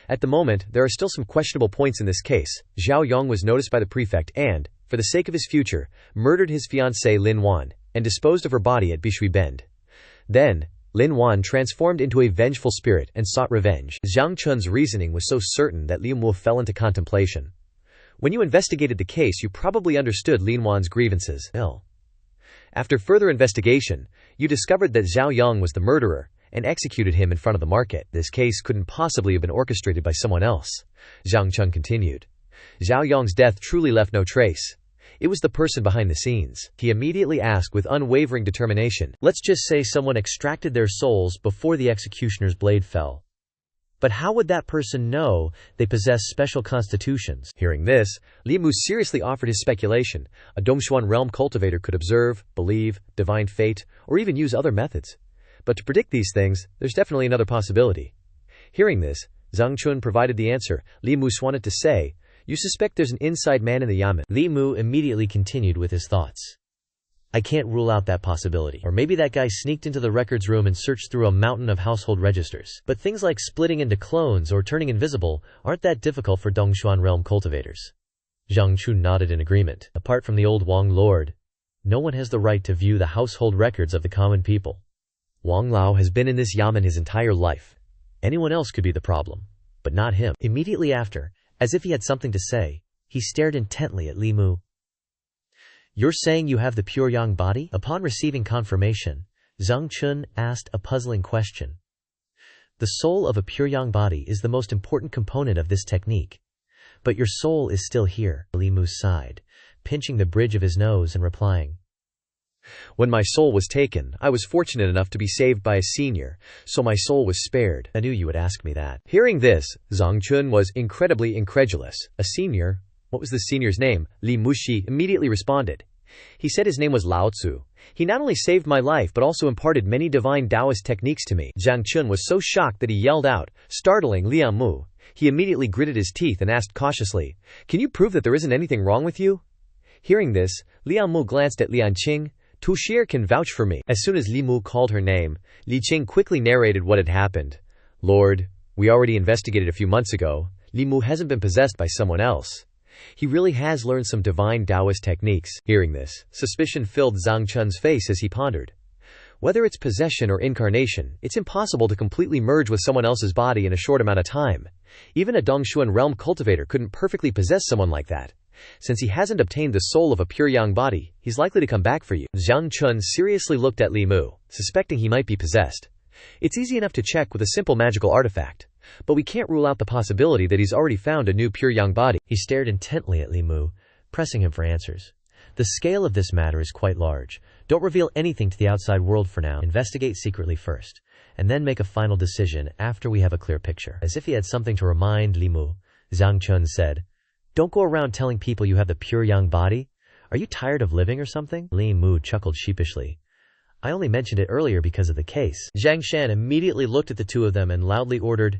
At the moment, there are still some questionable points in this case. Zhao Yong was noticed by the prefect and, for the sake of his future, murdered his fiancée Lin Wan, and disposed of her body at Bishui Bend. Then, Lin Wan transformed into a vengeful spirit and sought revenge. Zhang Chun's reasoning was so certain that Liu Mu fell into contemplation. When you investigated the case, you probably understood Lin Wan's grievances. After further investigation, you discovered that Zhao Yong was the murderer, and executed him in front of the market. This case couldn't possibly have been orchestrated by someone else. Zhang Chun continued. Zhao Yong's death truly left no trace. It was the person behind the scenes. He immediately asked with unwavering determination. Let's just say someone extracted their souls before the executioner's blade fell. But how would that person know they possess special constitutions? Hearing this, Li Mu seriously offered his speculation. A Dongshuan realm cultivator could observe, believe, divine fate, or even use other methods. But to predict these things, there's definitely another possibility. Hearing this, Zhang Chun provided the answer. Li Mu wanted to say, "You suspect there's an inside man in the yamen." Li Mu immediately continued with his thoughts. I can't rule out that possibility. Or maybe that guy sneaked into the records room and searched through a mountain of household registers. But things like splitting into clones or turning invisible aren't that difficult for Dongshuan realm cultivators. Zhang Chun nodded in agreement. Apart from the old Wang Lord, no one has the right to view the household records of the common people. Wang Lao has been in this yamen his entire life. Anyone else could be the problem, but not him. Immediately after, as if he had something to say, he stared intently at Li Mu. You're saying you have the pure yang body? Upon receiving confirmation, Zhang Chun asked a puzzling question. The soul of a pure yang body is the most important component of this technique. But your soul is still here. Li Mu sighed, pinching the bridge of his nose and replying. When my soul was taken, I was fortunate enough to be saved by a senior, so my soul was spared. I knew you would ask me that. Hearing this, Zhang Chun was incredibly incredulous. A senior? What was the senior's name? Li Mushi immediately responded. He said his name was Lao Tzu. He not only saved my life but also imparted many divine Daoist techniques to me. Zhang Chun was so shocked that he yelled out, startling Liang Mu. He immediately gritted his teeth and asked cautiously, "Can you prove that there isn't anything wrong with you?" Hearing this, Liang Mu glanced at Lian Qing. "Tu Shir can vouch for me." As soon as Li Mu called her name, Li Qing quickly narrated what had happened. "Lord, we already investigated a few months ago. Li Mu hasn't been possessed by someone else. He really has learned some divine Daoist techniques." Hearing this, suspicion filled Zhang Chun's face as he pondered. Whether it's possession or incarnation, it's impossible to completely merge with someone else's body in a short amount of time. Even a Dongshuan realm cultivator couldn't perfectly possess someone like that. Since he hasn't obtained the soul of a pure yang body, he's likely to come back for you. Zhang Chun seriously looked at Li Mu, suspecting he might be possessed. It's easy enough to check with a simple magical artifact, but we can't rule out the possibility that he's already found a new pure yang body. He stared intently at Li Mu, pressing him for answers. The scale of this matter is quite large. Don't reveal anything to the outside world for now. Investigate secretly first, and then make a final decision after we have a clear picture. As if he had something to remind Li Mu, Zhang Chun said, "Don't go around telling people you have the pure yang body. Are you tired of living or something?" Li Mu chuckled sheepishly. "I only mentioned it earlier because of the case." Zhang Shan immediately looked at the two of them and loudly ordered,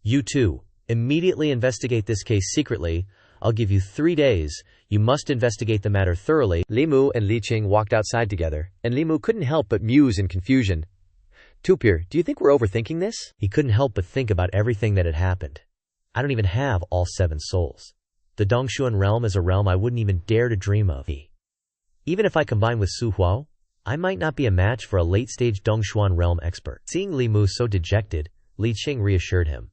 "You two, immediately investigate this case secretly. I'll give you 3 days. You must investigate the matter thoroughly." Li Mu and Li Qing walked outside together, and Li Mu couldn't help but muse in confusion. "Tupir, do you think we're overthinking this?" He couldn't help but think about everything that had happened. I don't even have all 7 souls. The Dongshuan realm is a realm I wouldn't even dare to dream of. Even if I combine with Su Huao, I might not be a match for a late-stage Dongshuan realm expert. Seeing Li Mu so dejected, Li Qing reassured him.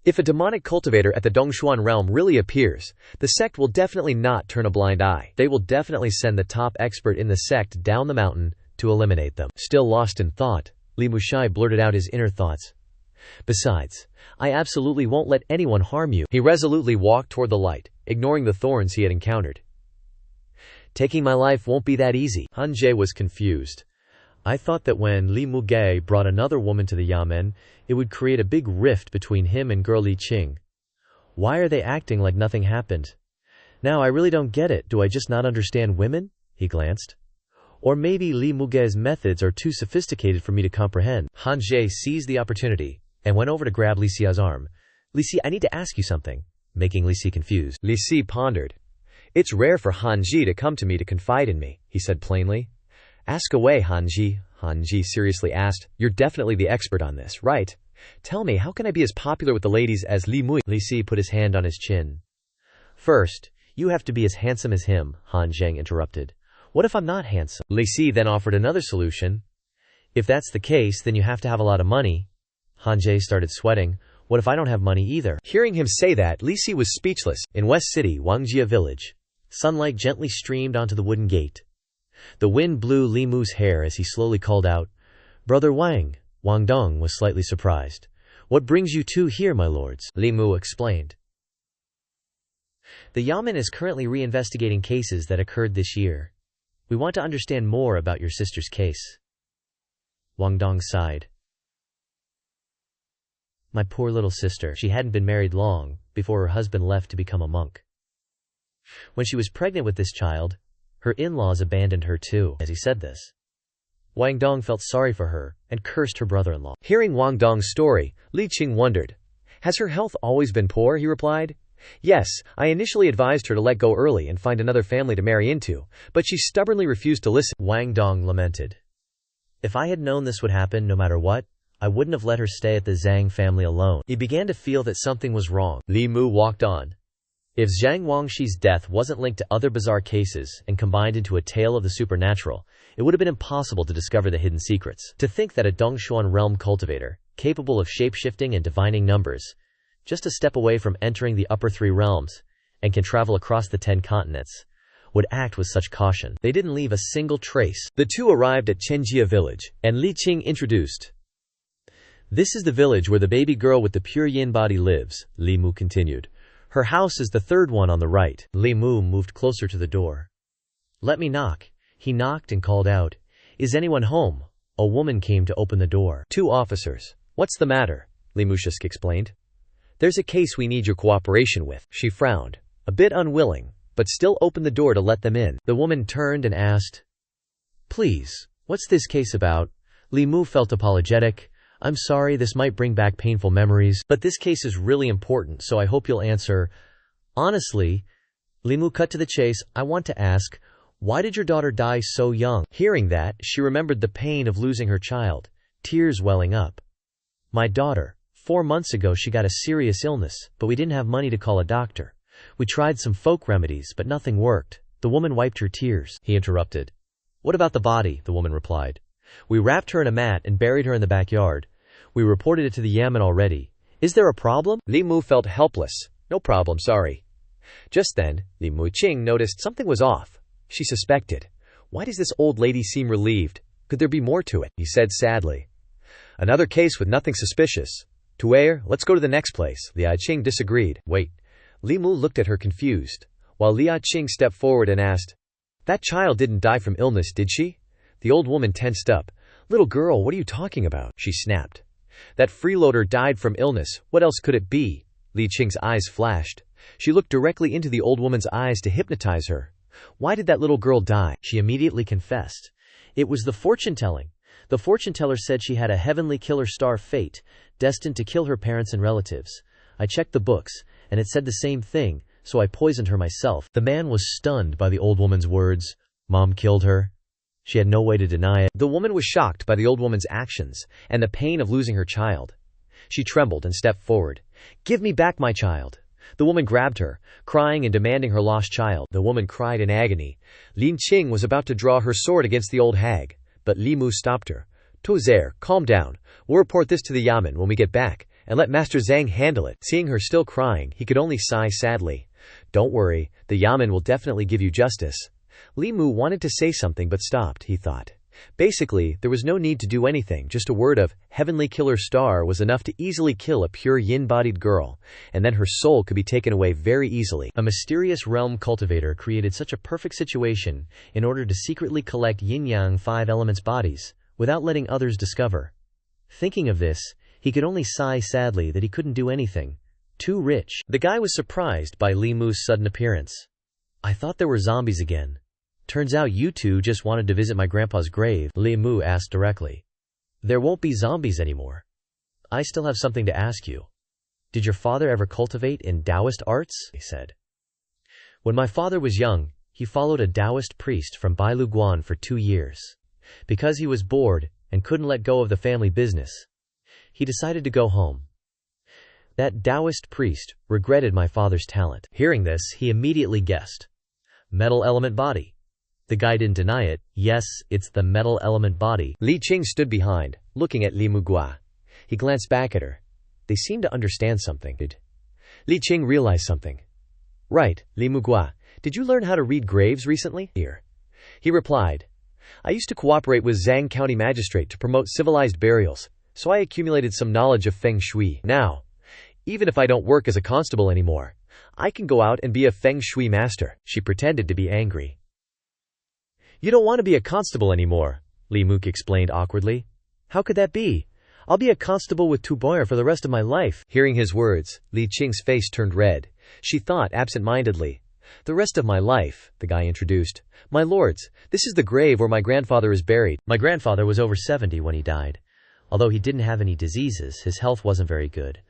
If a demonic cultivator at the Dongshuan realm really appears, the sect will definitely not turn a blind eye. They will definitely send the top expert in the sect down the mountain to eliminate them. Still lost in thought, Li Mushai blurted out his inner thoughts. "Besides, I absolutely won't let anyone harm you." He resolutely walked toward the light, ignoring the thorns he had encountered. "Taking my life won't be that easy." Han Jie was confused. I thought that when Li Muge brought another woman to the yamen, it would create a big rift between him and girl Li Qing. Why are they acting like nothing happened? Now I really don't get it. Do I just not understand women? He glanced. Or maybe Li Muge's methods are too sophisticated for me to comprehend. Han Jie seized the opportunity and went over to grab Li Xia's arm. "Li Xi, I need to ask you something," making Li Xi confused. Li Xi pondered. "It's rare for Han Ji to come to me to confide in me," he said plainly. "Ask away, Han Ji," Han Ji seriously asked. "You're definitely the expert on this, right? Tell me, how can I be as popular with the ladies as Li Mui?" Li Xi put his hand on his chin. "First, you have to be as handsome as him," Han Zheng interrupted. "What if I'm not handsome?" Li Xi then offered another solution. "If that's the case, then you have to have a lot of money." Han Jie started sweating. "What if I don't have money either?" Hearing him say that, Li Xi was speechless. In West City, Wangjia village, sunlight gently streamed onto the wooden gate. The wind blew Li Mu's hair as he slowly called out, "Brother Wang." Wang Dong was slightly surprised. "What brings you two here, my lords?" Li Mu explained. The Yamen is currently reinvestigating cases that occurred this year. We want to understand more about your sister's case. Wang Dong sighed. My poor little sister. She hadn't been married long before her husband left to become a monk. When she was pregnant with this child, her in-laws abandoned her too. As he said this, Wang Dong felt sorry for her and cursed her brother-in-law. Hearing Wang Dong's story, Li Qing wondered. Has her health always been poor? He replied. Yes, I initially advised her to let go early and find another family to marry into, but she stubbornly refused to listen. Wang Dong lamented. If I had known this would happen no matter what, I wouldn't have let her stay at the Zhang family alone. He began to feel that something was wrong. Li Mu walked on. If Zhang Wangxi's death wasn't linked to other bizarre cases and combined into a tale of the supernatural, it would have been impossible to discover the hidden secrets. To think that a Dongshuan realm cultivator, capable of shape-shifting and divining numbers, just a step away from entering the upper 3 realms, and can travel across the 10 continents, would act with such caution. They didn't leave a single trace. The two arrived at Xianxia village, and Li Qing introduced. This is the village where the baby girl with the pure yin body lives, Li Mu continued. Her house is the 3rd one on the right. Li Mu moved closer to the door. Let me knock. He knocked and called out, Is anyone home? A woman came to open the door. 2 officers. What's the matter? Li Mushisk explained. There's a case we need your cooperation with. She frowned, a bit unwilling, but still opened the door to let them in. The woman turned and asked, Please, what's this case about? Li Mu felt apologetic. I'm sorry, this might bring back painful memories, but this case is really important, so I hope you'll answer. Honestly, Li Mu cut to the chase, I want to ask, why did your daughter die so young? Hearing that, she remembered the pain of losing her child, tears welling up. My daughter, 4 months ago she got a serious illness, but we didn't have money to call a doctor. We tried some folk remedies, but nothing worked. The woman wiped her tears. He interrupted. What about the body? The woman replied. We wrapped her in a mat and buried her in the backyard. We reported it to the Yamen already. Is there a problem? Li Mu felt helpless. No problem, sorry. Just then, Li Mu Qing noticed something was off. She suspected. Why does this old lady seem relieved? Could there be more to it? He said sadly. Another case with nothing suspicious. Tuer, let's go to the next place. Li Qing disagreed. Wait. Li Mu looked at her confused, while Li Qing stepped forward and asked, That child didn't die from illness, did she? The old woman tensed up. Little girl, what are you talking about? She snapped. That freeloader died from illness. What else could it be? Li Qing's eyes flashed. She looked directly into the old woman's eyes to hypnotize her. Why did that little girl die? She immediately confessed. It was the fortune-telling. The fortune-teller said she had a heavenly killer star fate, destined to kill her parents and relatives. I checked the books, and it said the same thing, so I poisoned her myself. The man was stunned by the old woman's words. Mom killed her. She had no way to deny it. The woman was shocked by the old woman's actions and the pain of losing her child. She trembled and stepped forward. Give me back my child. The woman grabbed her, crying and demanding her lost child. The woman cried in agony. Lin Qing was about to draw her sword against the old hag, but Li Mu stopped her. Tozer, calm down. We'll report this to the Yamen when we get back, and let Master Zhang handle it. Seeing her still crying, he could only sigh sadly. Don't worry, the Yamen will definitely give you justice. Li Mu wanted to say something but stopped, he thought. Basically, there was no need to do anything, just a word of heavenly killer star was enough to easily kill a pure yin-bodied girl, and then her soul could be taken away very easily. A mysterious realm cultivator created such a perfect situation in order to secretly collect yin-yang 5 elements bodies, without letting others discover. Thinking of this, he could only sigh sadly that he couldn't do anything. Too rich. The guy was surprised by Li Mu's sudden appearance. I thought there were zombies again. Turns out you two just wanted to visit my grandpa's grave, Li Mu asked directly. There won't be zombies anymore. I still have something to ask you. Did your father ever cultivate in Daoist arts? He said. When my father was young, he followed a Daoist priest from Bailuguan for 2 years. Because he was bored and couldn't let go of the family business, he decided to go home. That Daoist priest regretted my father's talent. Hearing this, he immediately guessed. Metal element body. The guy didn't deny it. Yes, it's the metal element body. Li Qing stood behind, looking at Li Mugua. He glanced back at her. They seemed to understand something. Li Qing realized something. Right, Li Mugua, did you learn how to read graves recently? Here. He replied. I used to cooperate with Zhang County Magistrate to promote civilized burials, so I accumulated some knowledge of Feng Shui. Now, even if I don't work as a constable anymore, I can go out and be a feng shui master. She pretended to be angry. You don't want to be a constable anymore, Li Mu explained awkwardly. How could that be? I'll be a constable with Tuboyer for the rest of my life. Hearing his words, Li Qing's face turned red. She thought absent-mindedly. The rest of my life, the guy introduced. My lords, this is the grave where my grandfather is buried. My grandfather was over 70 when he died. Although he didn't have any diseases, his health wasn't very good.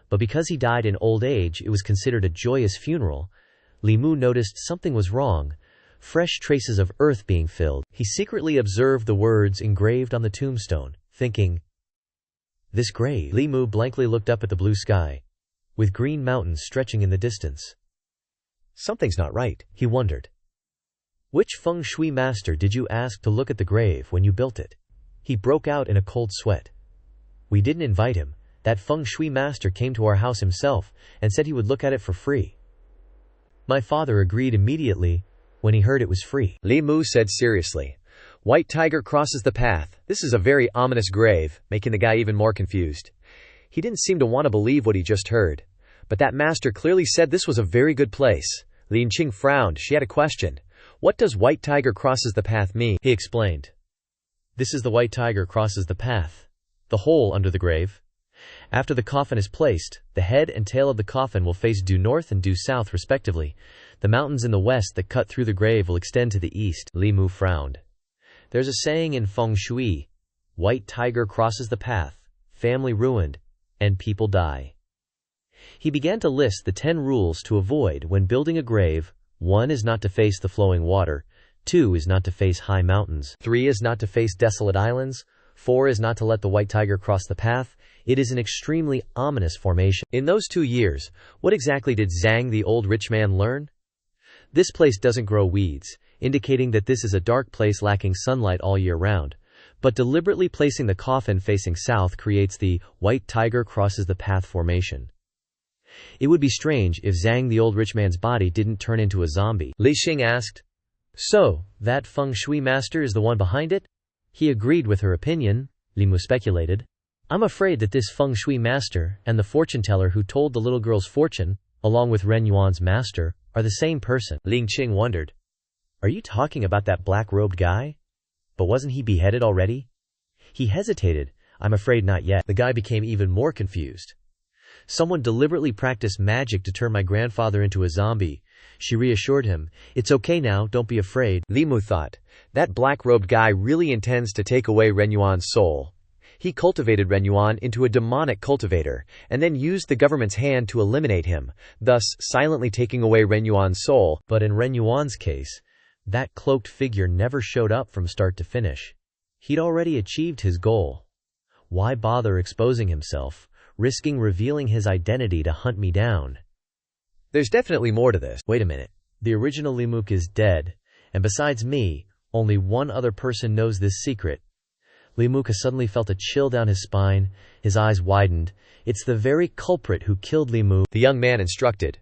But because he died in old age, it was considered a joyous funeral. Li Mu noticed something was wrong. Fresh traces of earth being filled. He secretly observed the words engraved on the tombstone, thinking, this grave. Li Mu blankly looked up at the blue sky, with green mountains stretching in the distance. Something's not right, he wondered. Which feng shui master did you ask to look at the grave when you built it? He broke out in a cold sweat. We didn't invite him. That feng shui master came to our house himself and said he would look at it for free. My father agreed immediately when he heard it was free. Li Mu said seriously. White tiger crosses the path. This is a very ominous grave, making the guy even more confused. He didn't seem to want to believe what he just heard. But that master clearly said this was a very good place. Lin Qing frowned. She had a question. What does white tiger crosses the path mean? He explained. This is the white tiger crosses the path. The hole under the grave. After the coffin is placed, the head and tail of the coffin will face due north and due south respectively. The mountains in the west that cut through the grave will extend to the east. Li Mu frowned. There's a saying in feng shui, white tiger crosses the path, family ruined, and people die. He began to list the 10 rules to avoid when building a grave. 1 is not to face the flowing water. 2 is not to face high mountains. 3 is not to face desolate islands. 4 is not to let the white tiger cross the path. It is an extremely ominous formation. In those 2 years, what exactly did Zhang the old rich man learn? This place doesn't grow weeds, indicating that this is a dark place lacking sunlight all year round. But deliberately placing the coffin facing south creates the white tiger crosses the path formation. It would be strange if Zhang the old rich man's body didn't turn into a zombie. Li Xing asked. So, that feng shui master is the one behind it? He agreed with her opinion, Li Mu speculated. I'm afraid that this feng shui master and the fortune teller who told the little girl's fortune, along with Ren Yuan's master, are the same person. Ling Qing wondered. Are you talking about that black-robed guy? But wasn't he beheaded already? He hesitated. I'm afraid not yet. The guy became even more confused. Someone deliberately practiced magic to turn my grandfather into a zombie. She reassured him. It's okay now, don't be afraid. Li Mu thought, that black-robed guy really intends to take away Ren Yuan's soul. He cultivated Ren Yuan into a demonic cultivator, and then used the government's hand to eliminate him, thus silently taking away Ren Yuan's soul. But in Ren Yuan's case, that cloaked figure never showed up from start to finish. He'd already achieved his goal. Why bother exposing himself, risking revealing his identity to hunt me down? There's definitely more to this. Wait a minute. The original Li Mu is dead, and besides me, only one other person knows this secret. Li Mu suddenly felt a chill down his spine. His eyes widened. It's the very culprit who killed Li Mu. The young man instructed.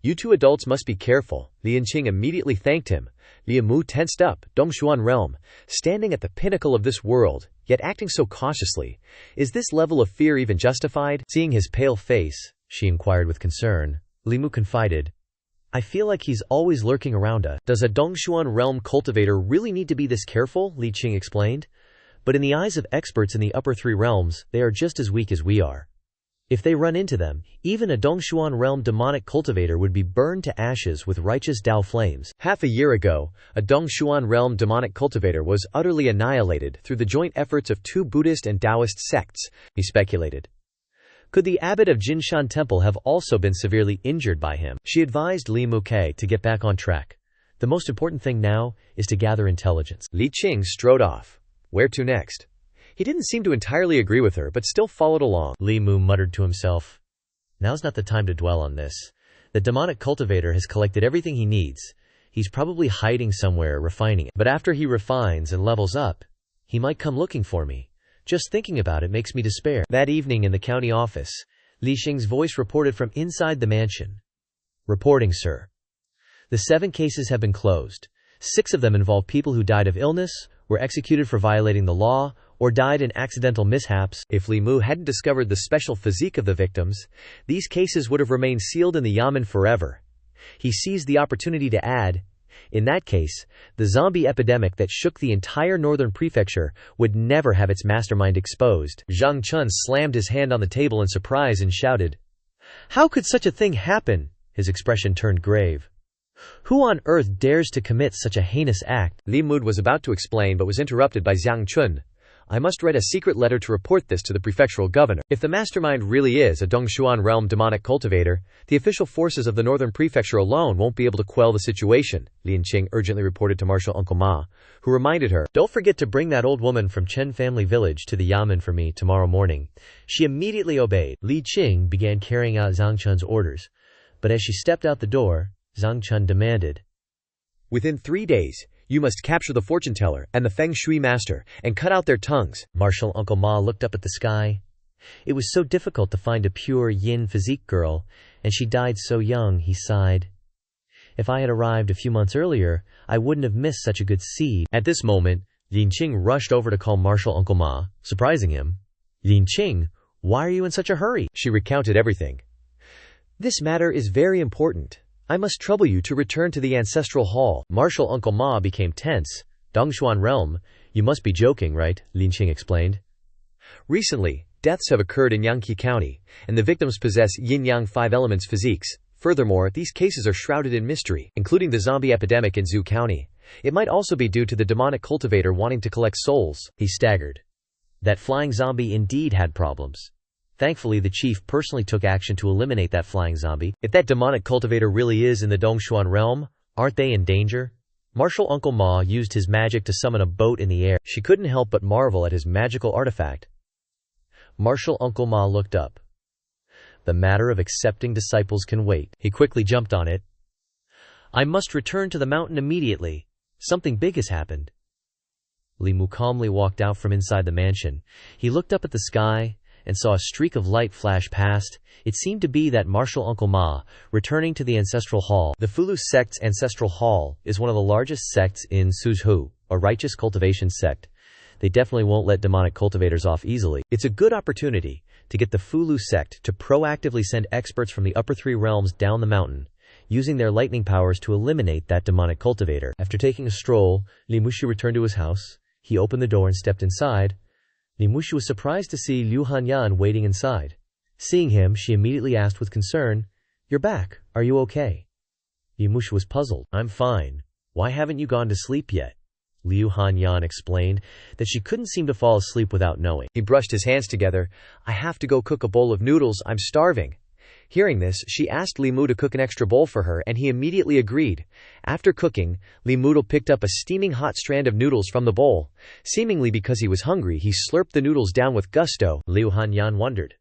You 2 adults must be careful. Li Qing immediately thanked him. Li Mu tensed up. Dongshuan realm, standing at the pinnacle of this world, yet acting so cautiously. Is this level of fear even justified? Seeing his pale face, she inquired with concern. Li Mu confided. I feel like he's always lurking around us. Does a Dongshuan realm cultivator really need to be this careful? Li Qing explained. But in the eyes of experts in the upper 3 realms, they are just as weak as we are. If they run into them, even a Dongshuan realm demonic cultivator would be burned to ashes with righteous Dao flames. Half a year ago, a Dongshuan realm demonic cultivator was utterly annihilated through the joint efforts of 2 Buddhist and Daoist sects, he speculated. Could the abbot of Jinshan Temple have also been severely injured by him? She advised Li Mu to get back on track. The most important thing now is to gather intelligence. Li Qing strode off. Where to next? He didn't seem to entirely agree with her, but still followed along. Li Mu muttered to himself. Now's not the time to dwell on this. The demonic cultivator has collected everything he needs. He's probably hiding somewhere, refining it. But after he refines and levels up, he might come looking for me. Just thinking about it makes me despair. That evening in the county office, Li Xing's voice reported from inside the mansion. Reporting, sir. The 7 cases have been closed. 6 of them involve people who died of illness, were executed for violating the law, or died in accidental mishaps. If Li Mu hadn't discovered the special physique of the victims, these cases would have remained sealed in the yamen forever, He seized the opportunity to add, in that case, the zombie epidemic that shook the entire northern prefecture would never have its mastermind exposed. Zhang Chun slammed his hand on the table in surprise and shouted, "How could such a thing happen?" His expression turned grave. "Who on earth dares to commit such a heinous act?" Li Mu was about to explain but was interrupted by Zhang Chun. "I must write a secret letter to report this to the prefectural governor. If the mastermind really is a Dongshuan realm demonic cultivator, the official forces of the northern prefecture alone won't be able to quell the situation," Lin Qing urgently reported to Marshal Uncle Ma, who reminded her, "Don't forget to bring that old woman from Chen family village to the Yamen for me tomorrow morning." She immediately obeyed. Li Qing began carrying out Zhang Chun's orders, but as she stepped out the door, Zhang Chun demanded, "Within 3 days, you must capture the fortune teller and the feng shui master and cut out their tongues." Marshal Uncle Ma looked up at the sky. It was so difficult to find a pure yin physique girl, and she died so young, he sighed. If I had arrived a few months earlier, I wouldn't have missed such a good seed. At this moment, Lin Qing rushed over to call Marshal Uncle Ma, surprising him. "Lin Qing, why are you in such a hurry?" She recounted everything. "This matter is very important. I must trouble you to return to the ancestral hall." Marshal Uncle Ma became tense. "Dongshuan realm? You must be joking, right?" Lin Qing explained. "Recently, deaths have occurred in Xianxia County, and the victims possess yin-yang 5 elements physiques. Furthermore, these cases are shrouded in mystery, including the zombie epidemic in Zhou County. It might also be due to the demonic cultivator wanting to collect souls." He staggered. That flying zombie indeed had problems. Thankfully, the chief personally took action to eliminate that flying zombie. If that demonic cultivator really is in the Dongshuan realm, aren't they in danger? Marshal Uncle Ma used his magic to summon a boat in the air. She couldn't help but marvel at his magical artifact. Marshal Uncle Ma looked up. The matter of accepting disciples can wait. He quickly jumped on it. "I must return to the mountain immediately. Something big has happened." Li Mu calmly walked out from inside the mansion. He looked up at the sky and saw a streak of light flash past. It seemed to be that Marshal Uncle Ma, returning to the ancestral hall. The Fulu sect's ancestral hall is one of the largest sects in Suzhou, a righteous cultivation sect. They definitely won't let demonic cultivators off easily. It's a good opportunity to get the Fulu sect to proactively send experts from the upper 3 realms down the mountain, using their lightning powers to eliminate that demonic cultivator. After taking a stroll, Li Mushi returned to his house. He opened the door and stepped inside. Li Mushi was surprised to see Liu Hanyan waiting inside. Seeing him, she immediately asked with concern, "You're back. Are you okay?" Li Mushi was puzzled. "I'm fine. Why haven't you gone to sleep yet?" Liu Hanyan explained that she couldn't seem to fall asleep without knowing. He brushed his hands together. "I have to go cook a bowl of noodles. I'm starving." Hearing this, she asked Li Mu to cook an extra bowl for her, and he immediately agreed. After cooking, Li Mu picked up a steaming hot strand of noodles from the bowl. Seemingly because he was hungry, he slurped the noodles down with gusto. Liu Hanyan wondered,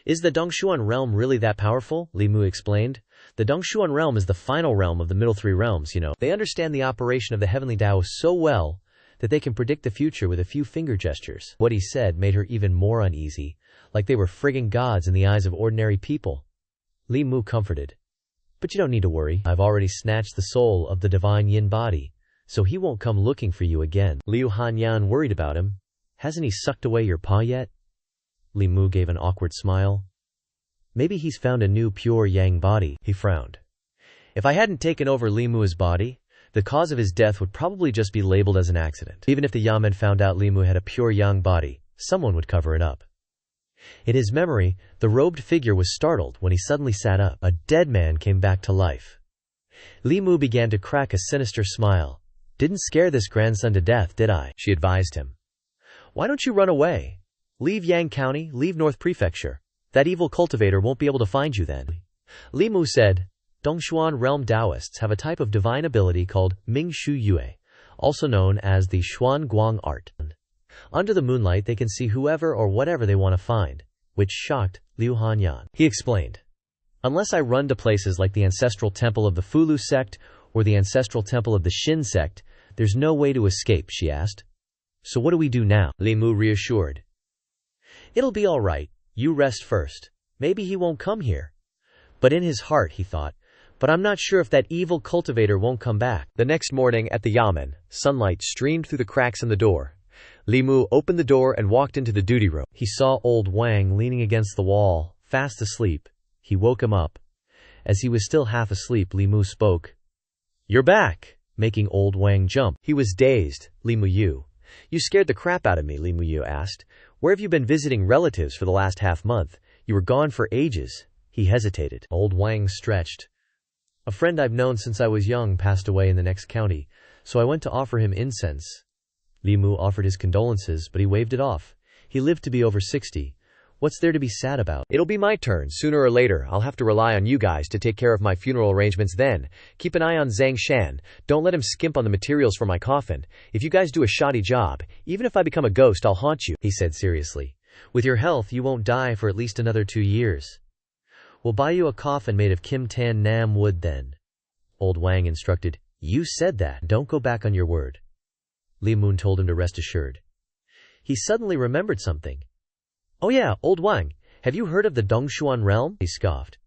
"Is the Dongshuan realm really that powerful?" Li Mu explained. "The Dongshuan realm is the final realm of the middle 3 realms, you know. They understand the operation of the heavenly Dao so well that they can predict the future with a few finger gestures." What he said made her even more uneasy, like they were frigging gods in the eyes of ordinary people. Li Mu comforted. "But you don't need to worry. I've already snatched the soul of the divine yin body, so he won't come looking for you again." Liu Hanyan worried about him. "Hasn't he sucked away your paw yet?" Li Mu gave an awkward smile. "Maybe he's found a new pure yang body." He frowned. "If I hadn't taken over Li Mu's body, the cause of his death would probably just be labeled as an accident. Even if the Yamen found out Li Mu had a pure yang body, someone would cover it up." In his memory, the robed figure was startled when he suddenly sat up. A dead man came back to life. Li Mu began to crack a sinister smile. "Didn't scare this grandson to death, did I?" she advised him. "Why don't you run away? Leave Yang County, leave North Prefecture. That evil cultivator won't be able to find you then." Li Mu said, "Dongshuan realm Daoists have a type of divine ability called Ming Shu Yue, also known as the Xuan Guang art. Under the moonlight they can see whoever or whatever they want to find," which shocked Liu Hanyan. He explained, "Unless I run to places like the ancestral temple of the Fulu sect or the ancestral temple of the Xin sect, there's no way to escape," she asked. "So what do we do now?" Li Mu reassured. "It'll be all right. You rest first. Maybe he won't come here." But in his heart he thought, "But I'm not sure if that evil cultivator won't come back." The next morning at the Yamen, sunlight streamed through the cracks in the door. Li Mu opened the door and walked into the duty room. He saw old Wang leaning against the wall, fast asleep. He woke him up. As he was still half asleep, Li Mu spoke. "You're back," making old Wang jump. He was dazed. "Li Mu Yu. You scared the crap out of me," Li Mu Yu asked. "Where have you been visiting relatives for the last half-month? You were gone for ages." He hesitated. Old Wang stretched. "A friend I've known since I was young passed away in the next county, so I went to offer him incense." Li Mu offered his condolences, but he waved it off. He lived to be over 60. What's there to be sad about? "It'll be my turn. Sooner or later, I'll have to rely on you guys to take care of my funeral arrangements then. Keep an eye on Zhang Shan. Don't let him skimp on the materials for my coffin. If you guys do a shoddy job, even if I become a ghost, I'll haunt you," he said seriously. "With your health, you won't die for at least another 2 years. We'll buy you a coffin made of Kim Tan Nam wood then." Old Wang instructed. "You said that. Don't go back on your word." Li Mu told him to rest assured. He suddenly remembered something. "Oh yeah, Old Wang, have you heard of the Dongshuan realm?" he scoffed.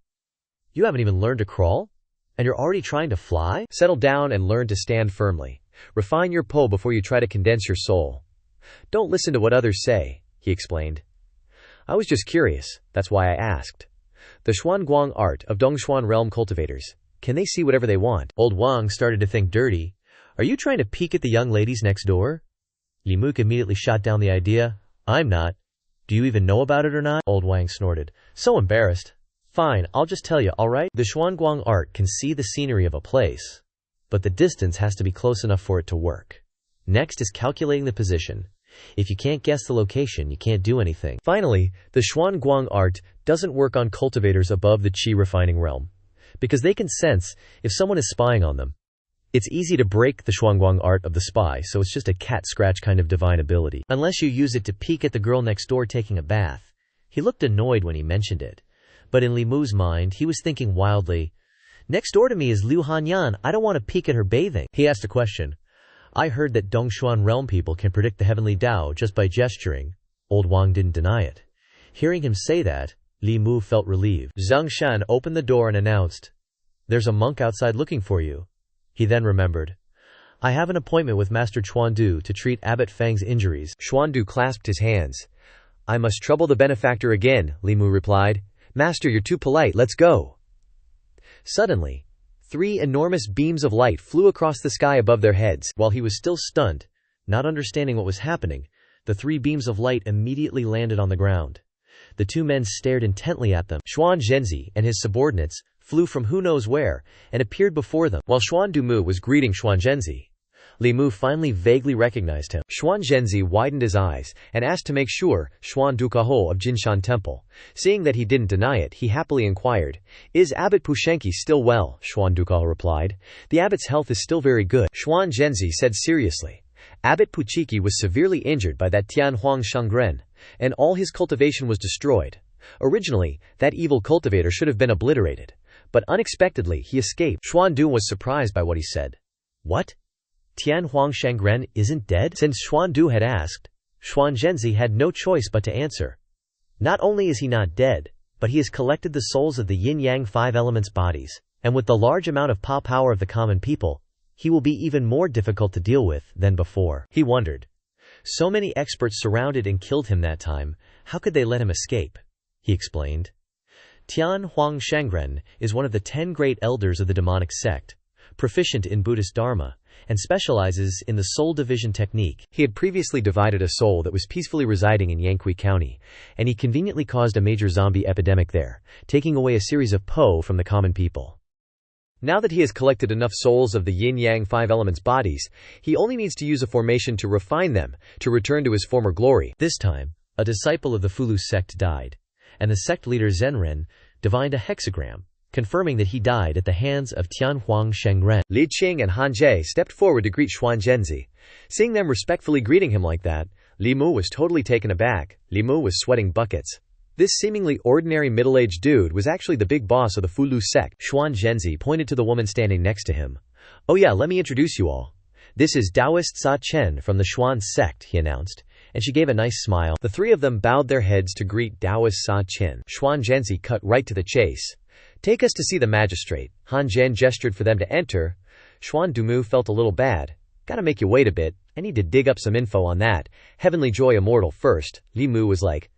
"You haven't even learned to crawl? And you're already trying to fly?" "Settle down and learn to stand firmly. Refine your po before you try to condense your soul. Don't listen to what others say," he explained. "I was just curious, that's why I asked. The Xuanguang art of Dongshuan realm cultivators. Can they see whatever they want?" Old Wang started to think dirty. "Are you trying to peek at the young ladies next door?" Li Mu immediately shot down the idea. "I'm not. Do you even know about it or not?" Old Wang snorted. "So embarrassed. Fine, I'll just tell you, alright? The Xuanguang art can see the scenery of a place, but the distance has to be close enough for it to work. Next is calculating the position. If you can't guess the location, you can't do anything. Finally, the Xuanguang art doesn't work on cultivators above the Qi refining realm, because they can sense if someone is spying on them. It's easy to break the Xuanguang art of the spy, so it's just a cat-scratch kind of divine ability. Unless you use it to peek at the girl next door taking a bath." He looked annoyed when he mentioned it, but in Li Mu's mind, he was thinking wildly, "Next door to me is Liu Hanyan, I don't want to peek at her bathing." He asked a question. "I heard that Dongshuan realm people can predict the heavenly Tao just by gesturing." Old Wang didn't deny it. Hearing him say that, Li Mu felt relieved. Zhang Shan opened the door and announced, "There's a monk outside looking for you." He then remembered. "I have an appointment with Master Chuandu to treat Abbot Fang's injuries." Chuandu clasped his hands. "I must trouble the benefactor again," Li Mu replied. "Master, you're too polite, let's go." Suddenly, 3 enormous beams of light flew across the sky above their heads. While he was still stunned, not understanding what was happening, the 3 beams of light immediately landed on the ground. The 2 men stared intently at them. Xuan Zhenzi and his subordinates flew from who knows where and appeared before them, while Xuan Dumu was greeting Xuan Zhenzi. Li Mu finally vaguely recognized him. Xuan Zhenzi widened his eyes and asked to make sure Xuan Dukaho of Jinshan Temple. Seeing that he didn't deny it, he happily inquired, "Is Abbot Pushenki still well?" Xuan Dukaho replied, "The abbot's health is still very good." Xuan Zhenzi said seriously, "Abbot Puchiki was severely injured by that Tianhuang Shangren, and all his cultivation was destroyed. Originally, that evil cultivator should have been obliterated, but unexpectedly he escaped." Xuan Du was surprised by what he said. "What? Tianhuang Shangren isn't dead?" Since Xuan Du had asked, Xuan Zhenzi had no choice but to answer. "Not only is he not dead, but he has collected the souls of the yin-yang 5 elements bodies, and with the large amount of power of the common people, he will be even more difficult to deal with than before." He wondered. So many experts surrounded and killed him that time, how could they let him escape? He explained. Tian Huang Shangren is one of the 10 great elders of the demonic sect, proficient in Buddhist Dharma, and specializes in the soul division technique. He had previously divided a soul that was peacefully residing in Yangqi County, and he conveniently caused a major zombie epidemic there, taking away a series of po from the common people. Now that he has collected enough souls of the yin-yang 5 elements bodies, he only needs to use a formation to refine them, to return to his former glory. This time, a disciple of the Fulu sect died, and the sect leader Zhenren divined a hexagram, confirming that he died at the hands of Tianhuang Shengren. Li Qing and Han Jie stepped forward to greet Xuan Zhenzi. Seeing them respectfully greeting him like that, Li Mu was totally taken aback. Li Mu was sweating buckets. This seemingly ordinary middle-aged dude was actually the big boss of the Fulu sect. Xuan Zhenzi pointed to the woman standing next to him. "Oh yeah, let me introduce you all. This is Daoist Sa Chen from the Xuan sect," he announced, and she gave a nice smile. The 3 of them bowed their heads to greet Daoist Sa Chen. Xuan Zhenzi cut right to the chase. "Take us to see the magistrate." Han Zhen gestured for them to enter. Xuan Dumu felt a little bad. "Gotta make you wait a bit. I need to dig up some info on that Heavenly Zhou Immortal first." Li Mu was like,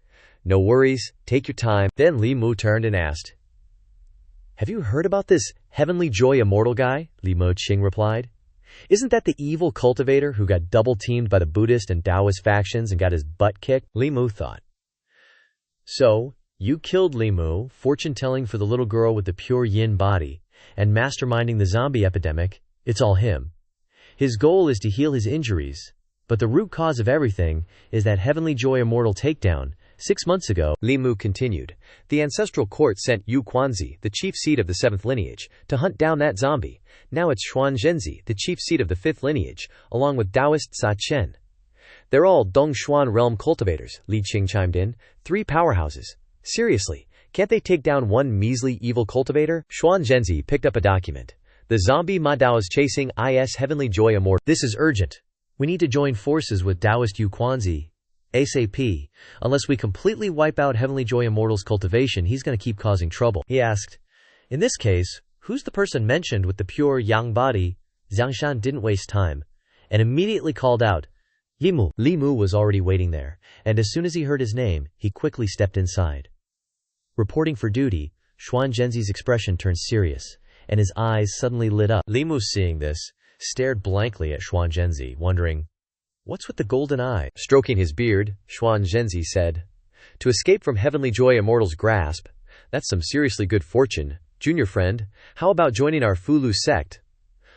"No worries, take your time." Then Li Mu turned and asked, Have you heard about this Heavenly Joy Immortal guy? Li Mo-ching replied. Isn't that the evil cultivator who got double-teamed by the Buddhist and Daoist factions and got his butt kicked? Li Mu thought. So, you killed Li Mu, fortune-telling for the little girl with the pure yin body, and masterminding the zombie epidemic. It's all him. His goal is to heal his injuries, but the root cause of everything is that Heavenly Joy Immortal takedown. 6 months ago, Li Mu continued, the ancestral court sent Yu Quanzi, the chief seed of the 7th lineage, to hunt down that zombie. Now it's Xuan Zhenzi, the chief seed of the 5th lineage, along with Daoist Sa Chen. They're all Dongshuan realm cultivators, Li Qing chimed in. 3 powerhouses. Seriously, can't they take down one measly evil cultivator? Xuan Zhenzi picked up a document. The zombie Ma Dao is chasing is Heavenly Joy Immortal. This is urgent. We need to join forces with Daoist Yu Quanzi. ASAP. Unless we completely wipe out Heavenly Joy Immortal's cultivation, he's going to keep causing trouble. He asked. In this case, who's the person mentioned with the pure yang body? Xianxia didn't waste time, and immediately called out, Li Mu. Li Mu was already waiting there, and as soon as he heard his name, he quickly stepped inside. Reporting for duty, Xuan Zhenzi's expression turned serious, and his eyes suddenly lit up. Li Mu, seeing this, stared blankly at Xuan Zhenzi, wondering, what's with the golden eye? Stroking his beard, Xuan Zhenzi said, to escape from Heavenly Joy Immortal's grasp, that's some seriously good fortune. Junior friend, how about joining our Fulu sect?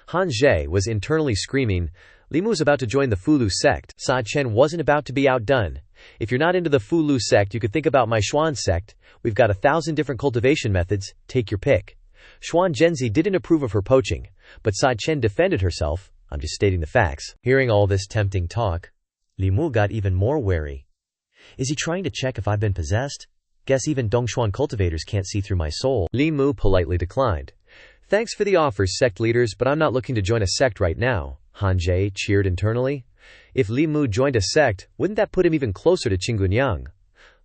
Han Zhe was internally screaming, Li Mu's about to join the Fulu sect. Sa Chen wasn't about to be outdone. If you're not into the Fulu sect, you could think about my Xuan sect. We've got 1,000 different cultivation methods, take your pick. Xuan Zhenzi didn't approve of her poaching, but Sa Chen defended herself. I'm just stating the facts. Hearing all this tempting talk, Li Mu got even more wary. Is he trying to check if I've been possessed? Guess even Dongshuan cultivators can't see through my soul. Li Mu politely declined. Thanks for the offers, sect leaders, but I'm not looking to join a sect right now. Han Jie cheered internally. If Li Mu joined a sect, wouldn't that put him even closer to Qingunyang?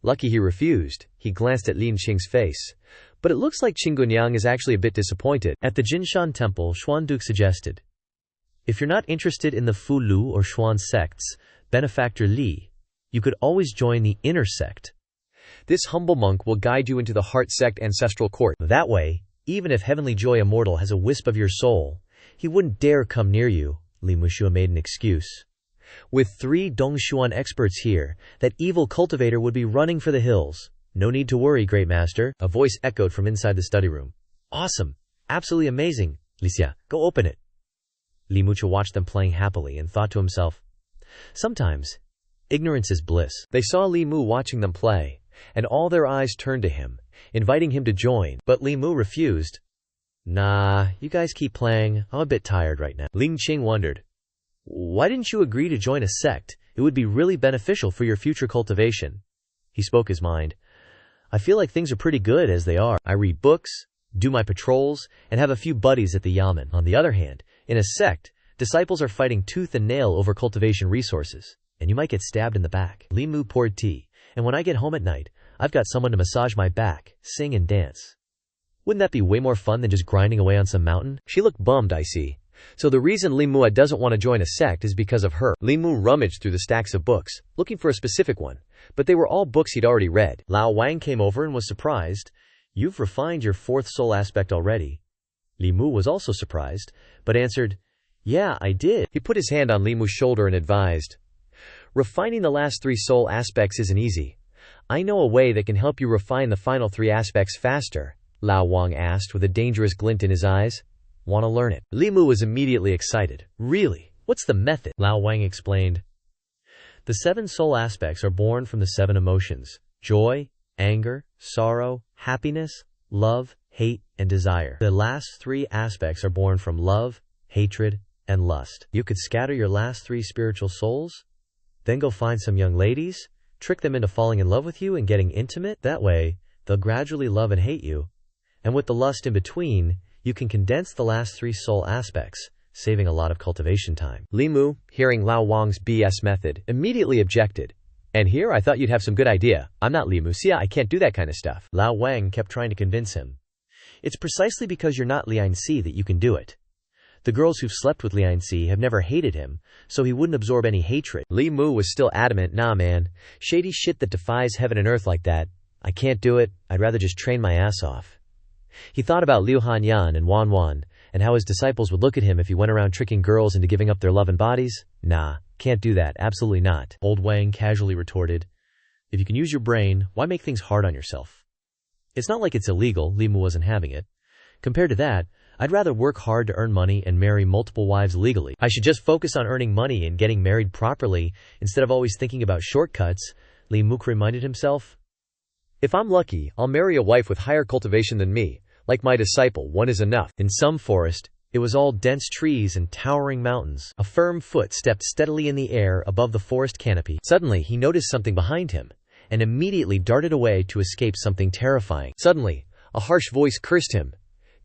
Lucky he refused. He glanced at Lin Qing's face. But it looks like Qingunyang is actually a bit disappointed. At the Jinshan temple, Xuan Duke suggested, if you're not interested in the Fu Lu or Xuan sects, Benefactor Li, you could always join the inner sect. This humble monk will guide you into the heart sect ancestral court. That way, even if Heavenly Joy Immortal has a wisp of your soul, he wouldn't dare come near you. Li Muxua made an excuse. With 3 Dongshuan experts here, that evil cultivator would be running for the hills. No need to worry, Great Master. A voice echoed from inside the study room. Awesome. Absolutely amazing. Lixia, go open it. Li Muxua watched them playing happily and thought to himself, sometimes, ignorance is bliss. They saw Li Mu watching them play, and all their eyes turned to him, inviting him to join. But Li Mu refused. Nah, you guys keep playing. I'm a bit tired right now. Ling Qing wondered, why didn't you agree to join a sect? It would be really beneficial for your future cultivation. He spoke his mind. I feel like things are pretty good as they are. I read books, do my patrols, and have a few buddies at the yamen. On the other hand, in a sect, disciples are fighting tooth and nail over cultivation resources, and you might get stabbed in the back. Li Mu poured tea, and when I get home at night, I've got someone to massage my back, sing and dance. Wouldn't that be way more fun than just grinding away on some mountain? She looked bummed, I see. So the reason Li Mu doesn't want to join a sect is because of her. Li Mu rummaged through the stacks of books, looking for a specific one, but they were all books he'd already read. Lao Wang came over and was surprised. You've refined your 4th soul aspect already. Li Mu was also surprised, but answered, yeah, I did. He put his hand on Li Mu's shoulder and advised, refining the last 3 soul aspects isn't easy. I know a way that can help you refine the final 3 aspects faster, Lao Wang asked with a dangerous glint in his eyes. Want to learn it? Li Mu was immediately excited. Really? What's the method? Lao Wang explained. The 7 soul aspects are born from the 7 emotions: joy, anger, sorrow, happiness, love, hate, and desire. The last 3 aspects are born from love, hatred, and lust. You could scatter your last 3 spiritual souls, then go find some young ladies, trick them into falling in love with you and getting intimate. That way, they'll gradually love and hate you. And with the lust in between, you can condense the last 3 soul aspects, saving a lot of cultivation time. Li Mu, hearing Lao Wang's BS method, immediately objected. And here I thought you'd have some good idea. I'm not Li Muxia, I can't do that kind of stuff. Lao Wang kept trying to convince him. It's precisely because you're not Lianxi that you can do it. The girls who've slept with Lianxi have never hated him, so he wouldn't absorb any hatred. Li Mu was still adamant. Nah man, shady shit that defies heaven and earth like that. I can't do it, I'd rather just train my ass off. He thought about Liu Hanyan and Wan Wan, and how his disciples would look at him if he went around tricking girls into giving up their love and bodies. Nah, can't do that, absolutely not. Old Wang casually retorted. If you can use your brain, why make things hard on yourself? It's not like it's illegal, Li Mu wasn't having it. Compared to that, I'd rather work hard to earn money and marry multiple wives legally. I should just focus on earning money and getting married properly, instead of always thinking about shortcuts, Li Mu reminded himself. If I'm lucky, I'll marry a wife with higher cultivation than me. Like my disciple, one is enough. In some forest, it was all dense trees and towering mountains. A firm foot stepped steadily in the air above the forest canopy. Suddenly, he noticed something behind him, and immediately darted away to escape something terrifying. Suddenly, a harsh voice cursed him.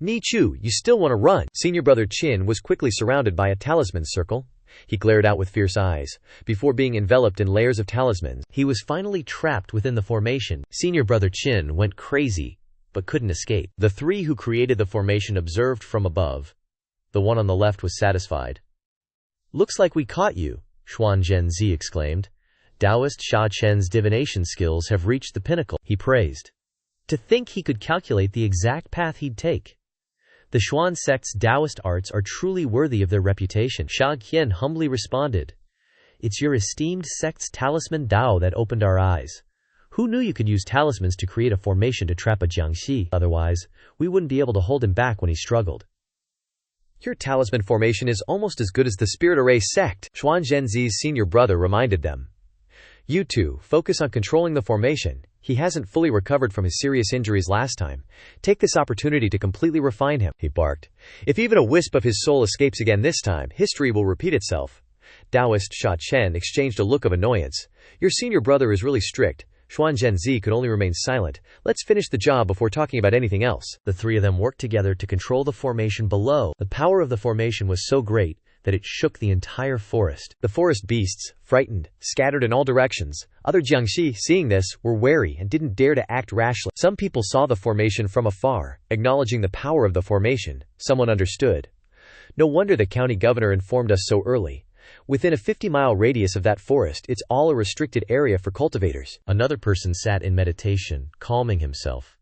Ni Chu, you still want to run? Senior brother Qin was quickly surrounded by a talisman circle. He glared out with fierce eyes. Before being enveloped in layers of talismans, he was finally trapped within the formation. Senior brother Qin went crazy, but couldn't escape. The three who created the formation observed from above. The one on the left was satisfied. Looks like we caught you, Xuan Zhenzi exclaimed. Daoist Sha Chen's divination skills have reached the pinnacle, he praised. To think he could calculate the exact path he'd take. The Xuan sect's Daoist arts are truly worthy of their reputation, Sha Qian humbly responded. It's your esteemed sect's talisman Dao that opened our eyes. Who knew you could use talismans to create a formation to trap a Xianxia? Otherwise, we wouldn't be able to hold him back when he struggled. Your talisman formation is almost as good as the Spirit Array sect, Xuan Zhenzi's senior brother reminded them. You two, focus on controlling the formation. He hasn't fully recovered from his serious injuries last time. Take this opportunity to completely refine him, he barked. If even a wisp of his soul escapes again this time, history will repeat itself. Daoist Sha Chen exchanged a look of annoyance. Your senior brother is really strict. Xuan Zhenzi could only remain silent. Let's finish the job before talking about anything else. The three of them worked together to control the formation below. The power of the formation was so great that it shook the entire forest. The forest beasts, frightened, scattered in all directions. Other Jiangxi, seeing this, were wary and didn't dare to act rashly. Some people saw the formation from afar, acknowledging the power of the formation. Someone understood. No wonder the county governor informed us so early. Within a 50-mile radius of that forest, it's all a restricted area for cultivators. Another person sat in meditation, calming himself.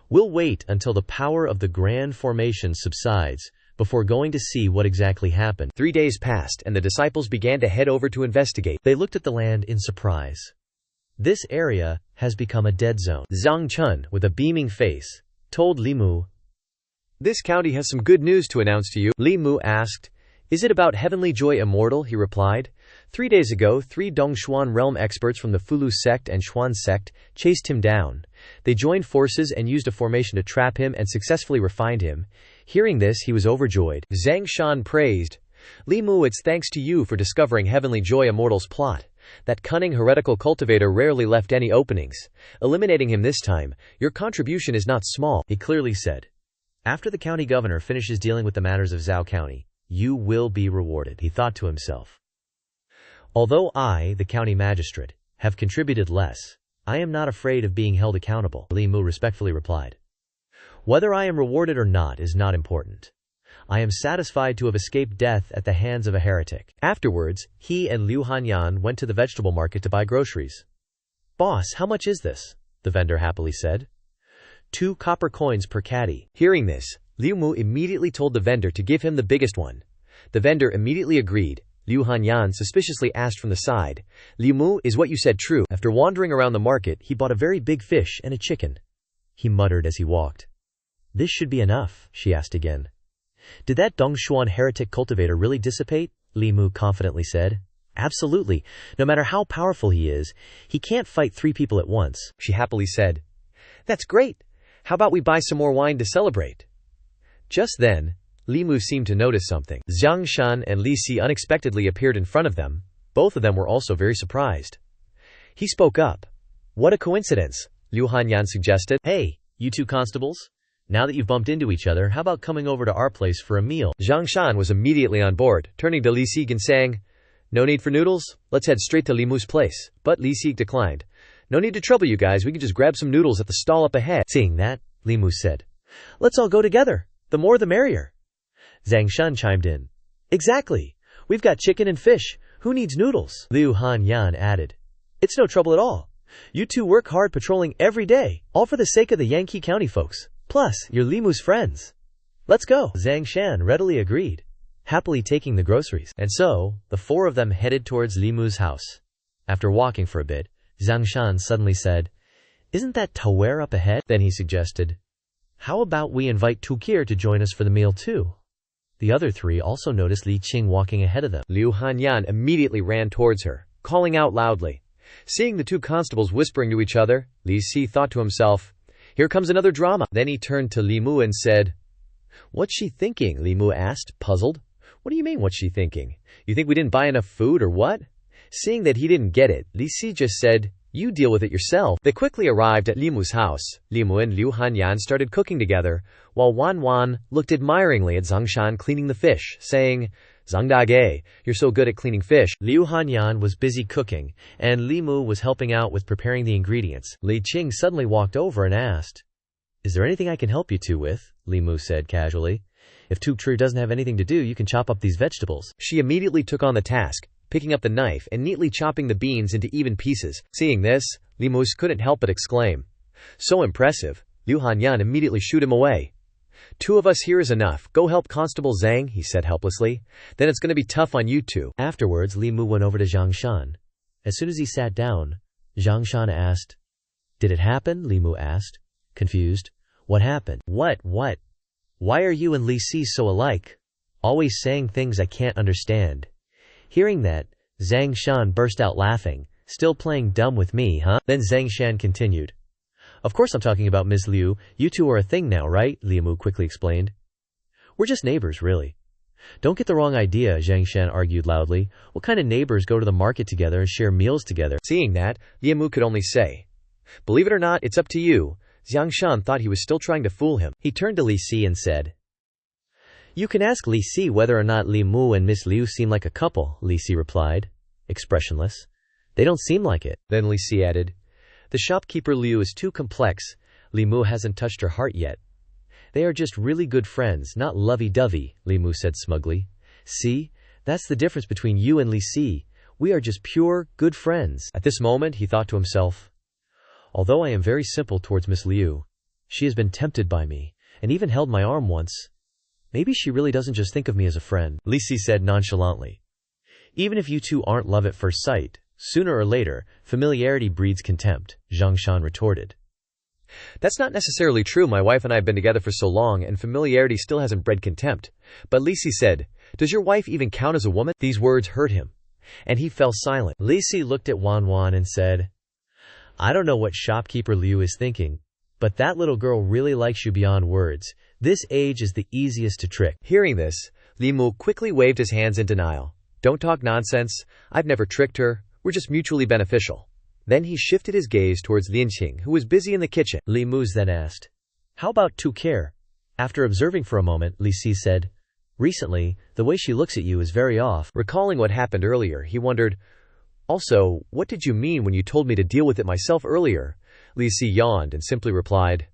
We'll wait until the power of the grand formation subsides, before going to see what exactly happened. 3 days passed, and the disciples began to head over to investigate. They looked at the land in surprise. This area has become a dead zone. Zhang Chun, with a beaming face, told Li Mu. This county has some good news to announce to you. Li Mu asked. Is it about Heavenly Joy Immortal? He replied. 3 days ago, 3 Dongshuan realm experts from the Fulu sect and Xuan sect chased him down. They joined forces and used a formation to trap him and successfully refined him. Hearing this, he was overjoyed. Zhang Shan praised. Li Mu, it's thanks to you for discovering Heavenly Joy Immortal's plot. That cunning heretical cultivator rarely left any openings. Eliminating him this time, your contribution is not small, he clearly said. After the county governor finishes dealing with the matters of Zhao County, you will be rewarded, he thought to himself. Although I, the county magistrate, have contributed less, I am not afraid of being held accountable, Li Mu respectfully replied. Whether I am rewarded or not is not important. I am satisfied to have escaped death at the hands of a heretic. Afterwards, he and Liu Hanyan went to the vegetable market to buy groceries. Boss, how much is this? The vendor happily said. 2 copper coins per caddy. Hearing this, Liu Mu immediately told the vendor to give him the biggest one. The vendor immediately agreed. Liu Hanyan suspiciously asked from the side, Liu Mu, is what you said true? After wandering around the market, he bought a very big fish and a chicken. He muttered as he walked. This should be enough, she asked again. Did that Dongshuan heretic cultivator really dissipate? Li Mu confidently said. Absolutely. No matter how powerful he is, he can't fight 3 people at once, she happily said. That's great. How about we buy some more wine to celebrate? Just then, Li Mu seemed to notice something. Zhang Shan and Li Si unexpectedly appeared in front of them. Both of them were also very surprised. He spoke up. What a coincidence, Liu Hanyan suggested. Hey, you 2 constables? Now that you've bumped into each other, how about coming over to our place for a meal? Zhang Shan was immediately on board, turning to Li Si and saying, No need for noodles? Let's head straight to Li Mu's place. But Li Si declined. No need to trouble you guys, we can just grab some noodles at the stall up ahead. Seeing that, Li Mu said, Let's all go together. The more the merrier. Zhang Shan chimed in. Exactly. We've got chicken and fish. Who needs noodles? Liu Hanyan added. It's no trouble at all. You 2 work hard patrolling every day, all for the sake of the Yankee County folks. Plus, you're Li Mu's friends. Let's go. Zhang Shan readily agreed, happily taking the groceries. And so, the four of them headed towards Li Mu's house. After walking for a bit, Zhang Shan suddenly said, "Isn't that Taware up ahead?" Then he suggested, "How about we invite Tukir to join us for the meal too?" The other three also noticed Li Qing walking ahead of them. Liu Hanyan immediately ran towards her, calling out loudly. Seeing the two constables whispering to each other, Li Si thought to himself, "Here comes another drama." Then he turned to Li Mu and said, "What's she thinking?" Li Mu asked, puzzled. "What do you mean, what's she thinking? You think we didn't buy enough food or what?" Seeing that he didn't get it, Li Si just said, "You deal with it yourself." They quickly arrived at Li Mu's house. Li Mu and Liu Hanyan started cooking together, while Wan Wan looked admiringly at Zhang Shan cleaning the fish, saying, "Zhang Dage, you're so good at cleaning fish." Liu Hanyan was busy cooking, and Li Mu was helping out with preparing the ingredients. Li Qing suddenly walked over and asked, "Is there anything I can help you two with?" Li Mu said casually. "If Tukir doesn't have anything to do, you can chop up these vegetables." She immediately took on the task, picking up the knife and neatly chopping the beans into even pieces. Seeing this, Li Mu couldn't help but exclaim, "So impressive." Liu Hanyan immediately shooed him away. "Two of us here is enough. Go help Constable Zhang," he said helplessly. "Then it's going to be tough on you two." Afterwards, Li Mu went over to Zhang Shan. As soon as he sat down, Zhang Shan asked, "Did it happen?" Li Mu asked, confused. "What happened?" What? Why are you and Li Si so alike? Always saying things I can't understand." Hearing that, Zhang Shan burst out laughing. "Still playing dumb with me, huh?" Then Zhang Shan continued, "Of course I'm talking about Ms. Liu. You two are a thing now, right?" Li Mu quickly explained. "We're just neighbors, really." "Don't get the wrong idea," Zhang Shan argued loudly. "What kind of neighbors go to the market together and share meals together?" Seeing that, Li Mu could only say, "Believe it or not, it's up to you." Zhang Shan thought he was still trying to fool him. He turned to Li Si and said, "You can ask Li Si whether or not Li Mu and Miss Liu seem like a couple." Li Si replied, expressionless. "They don't seem like it." Then Li Si added, "The shopkeeper Liu is too complex. Li Mu hasn't touched her heart yet. They are just really good friends, not lovey-dovey," Li Mu said smugly. "See, that's the difference between you and Li Si. We are just pure, good friends." At this moment, he thought to himself, "Although I am very simple towards Miss Liu, she has been tempted by me, and even held my arm once. Maybe she really doesn't just think of me as a friend." Li Si said nonchalantly, "Even if you two aren't love at first sight, sooner or later, familiarity breeds contempt," Zhang Shan retorted. "That's not necessarily true. My wife and I have been together for so long, and familiarity still hasn't bred contempt." But Li Si said, "Does your wife even count as a woman?" These words hurt him, and he fell silent. Li Si looked at Wan Wan and said, "I don't know what shopkeeper Liu is thinking, but that little girl really likes you beyond words. This age is the easiest to trick." Hearing this, Li Mu quickly waved his hands in denial. "Don't talk nonsense. I've never tricked her. We're just mutually beneficial." Then he shifted his gaze towards Lin Qing, who was busy in the kitchen. Li Mu then asked, "How about Tukir?" After observing for a moment, Li Si said, "Recently, the way she looks at you is very off." Recalling what happened earlier, he wondered, "Also, what did you mean when you told me to deal with it myself earlier?" Li Si yawned and simply replied,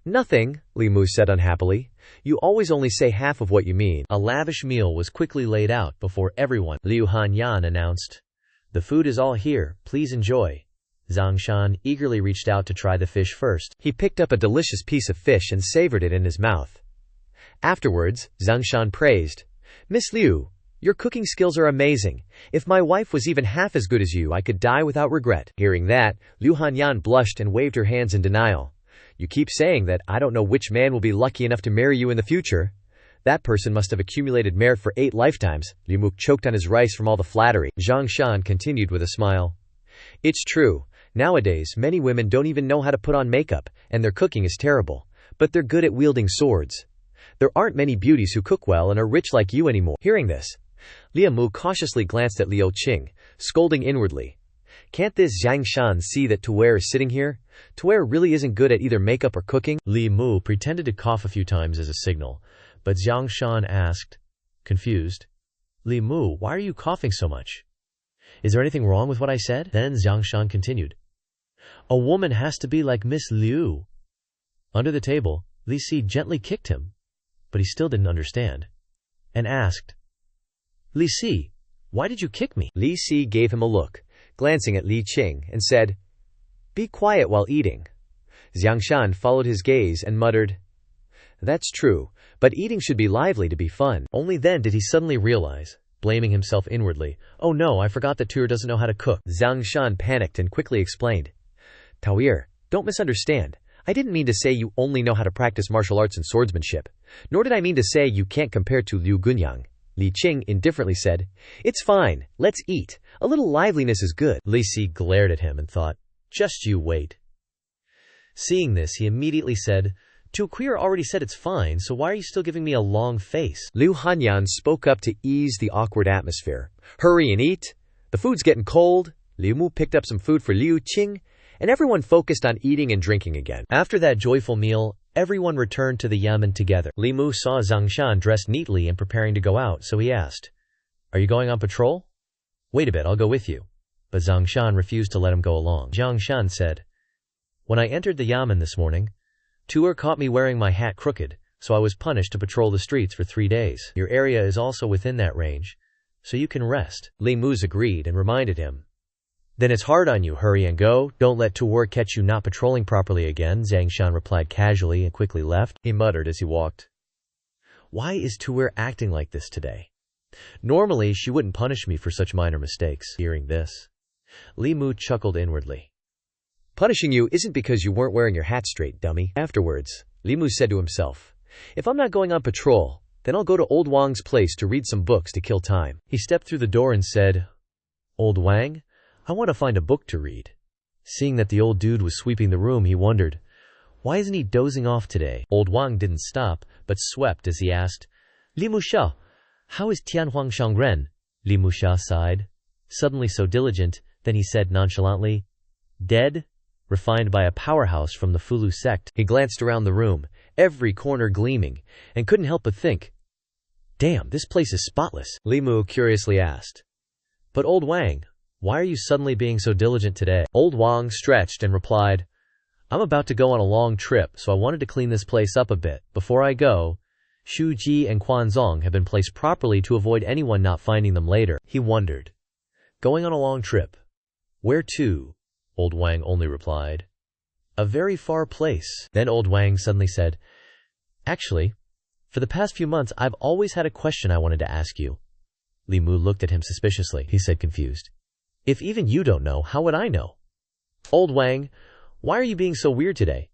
"Nothing," Li Mu said unhappily. "You always only say half of what you mean." A lavish meal was quickly laid out before everyone. Liu Hanyan announced, "The food is all here, please enjoy." Zhang Shan eagerly reached out to try the fish first. He picked up a delicious piece of fish and savored it in his mouth. Afterwards, Zhang Shan praised, "Miss Liu, your cooking skills are amazing. If my wife was even half as good as you, I could die without regret." Hearing that, Liu Hanyan blushed and waved her hands in denial. "You keep saying that. I don't know which man will be lucky enough to marry you in the future. That person must have accumulated merit for 8 lifetimes. Liu Mu choked on his rice from all the flattery. Zhang Shan continued with a smile, "It's true. Nowadays, many women don't even know how to put on makeup, and their cooking is terrible. But they're good at wielding swords. There aren't many beauties who cook well and are rich like you anymore." Hearing this, Li Mu cautiously glanced at Liu Qing, scolding inwardly, "Can't this Zhang Shan see that Tuer is sitting here? Tuer really isn't good at either makeup or cooking." Li Mu pretended to cough a few times as a signal, but Zhang Shan asked, confused, "Li Mu, why are you coughing so much? Is there anything wrong with what I said?" Then Zhang Shan continued, "A woman has to be like Miss Liu." Under the table, Li Si gently kicked him, but he still didn't understand, and asked, "Li Si, why did you kick me?" Li Si gave him a look, glancing at Li Qing, and said, "Be quiet while eating." Zhang Shan followed his gaze and muttered, That's true, but eating should be lively to be fun. Only then did he suddenly realize, blaming himself inwardly, oh no, I forgot that Tuer doesn't know how to cook. Xianxia panicked and quickly explained. Taoir, don't misunderstand. I didn't mean to say you only know how to practice martial arts and swordsmanship. Nor did I mean to say you can't compare to Liu Gunyang. Li Qing indifferently said, It's fine, let's eat. A little liveliness is good. Li Si glared at him and thought, just you wait. Seeing this, he immediately said, Tu Queer already said it's fine, so why are you still giving me a long face? Liu Hanyan spoke up to ease the awkward atmosphere. Hurry and eat. The food's getting cold. Liu Mu picked up some food for Liu Qing, and everyone focused on eating and drinking again. After that joyful meal, everyone returned to the yamen together. Li Mu saw Xianxia dressed neatly and preparing to go out, so he asked, Are you going on patrol? Wait a bit, I'll go with you. But Xianxia refused to let him go along. Xianxia said, When I entered the yamen this morning, Tuer caught me wearing my hat crooked, so I was punished to patrol the streets for 3 days. Your area is also within that range, so you can rest. Li Mu agreed and reminded him, Then it's hard on you, hurry and go. Don't let Tuer catch you not patrolling properly again, Xianxia replied casually and quickly left. He muttered as he walked. Why is Tuer acting like this today? Normally, she wouldn't punish me for such minor mistakes. Hearing this, Li Mu chuckled inwardly. Punishing you isn't because you weren't wearing your hat straight, dummy. Afterwards, Li Mu said to himself, If I'm not going on patrol, then I'll go to Old Wang's place to read some books to kill time. He stepped through the door and said, Old Wang, I want to find a book to read. Seeing that the old dude was sweeping the room, he wondered, why isn't he dozing off today? Old Wang didn't stop, but swept as he asked, Li Mu Sha, how is Tianhuang Shangren? Li Mu Sha sighed, suddenly so diligent, then he said nonchalantly, Dead? Refined by a powerhouse from the Fulu sect. He glanced around the room, every corner gleaming, and couldn't help but think, Damn, this place is spotless. Li Mu curiously asked, But Old Wang, why are you suddenly being so diligent today? Old Wang stretched and replied, I'm about to go on a long trip, so I wanted to clean this place up a bit. Before I go, Shu Ji and Quanzong have been placed properly to avoid anyone not finding them later. He wondered, going on a long trip. Where to? Old Wang only replied, A very far place. Then Old Wang suddenly said, Actually, for the past few months I've always had a question I wanted to ask you. Li Mu looked at him suspiciously. He said confused, If even you don't know, how would I know? Old Wang, why are you being so weird today?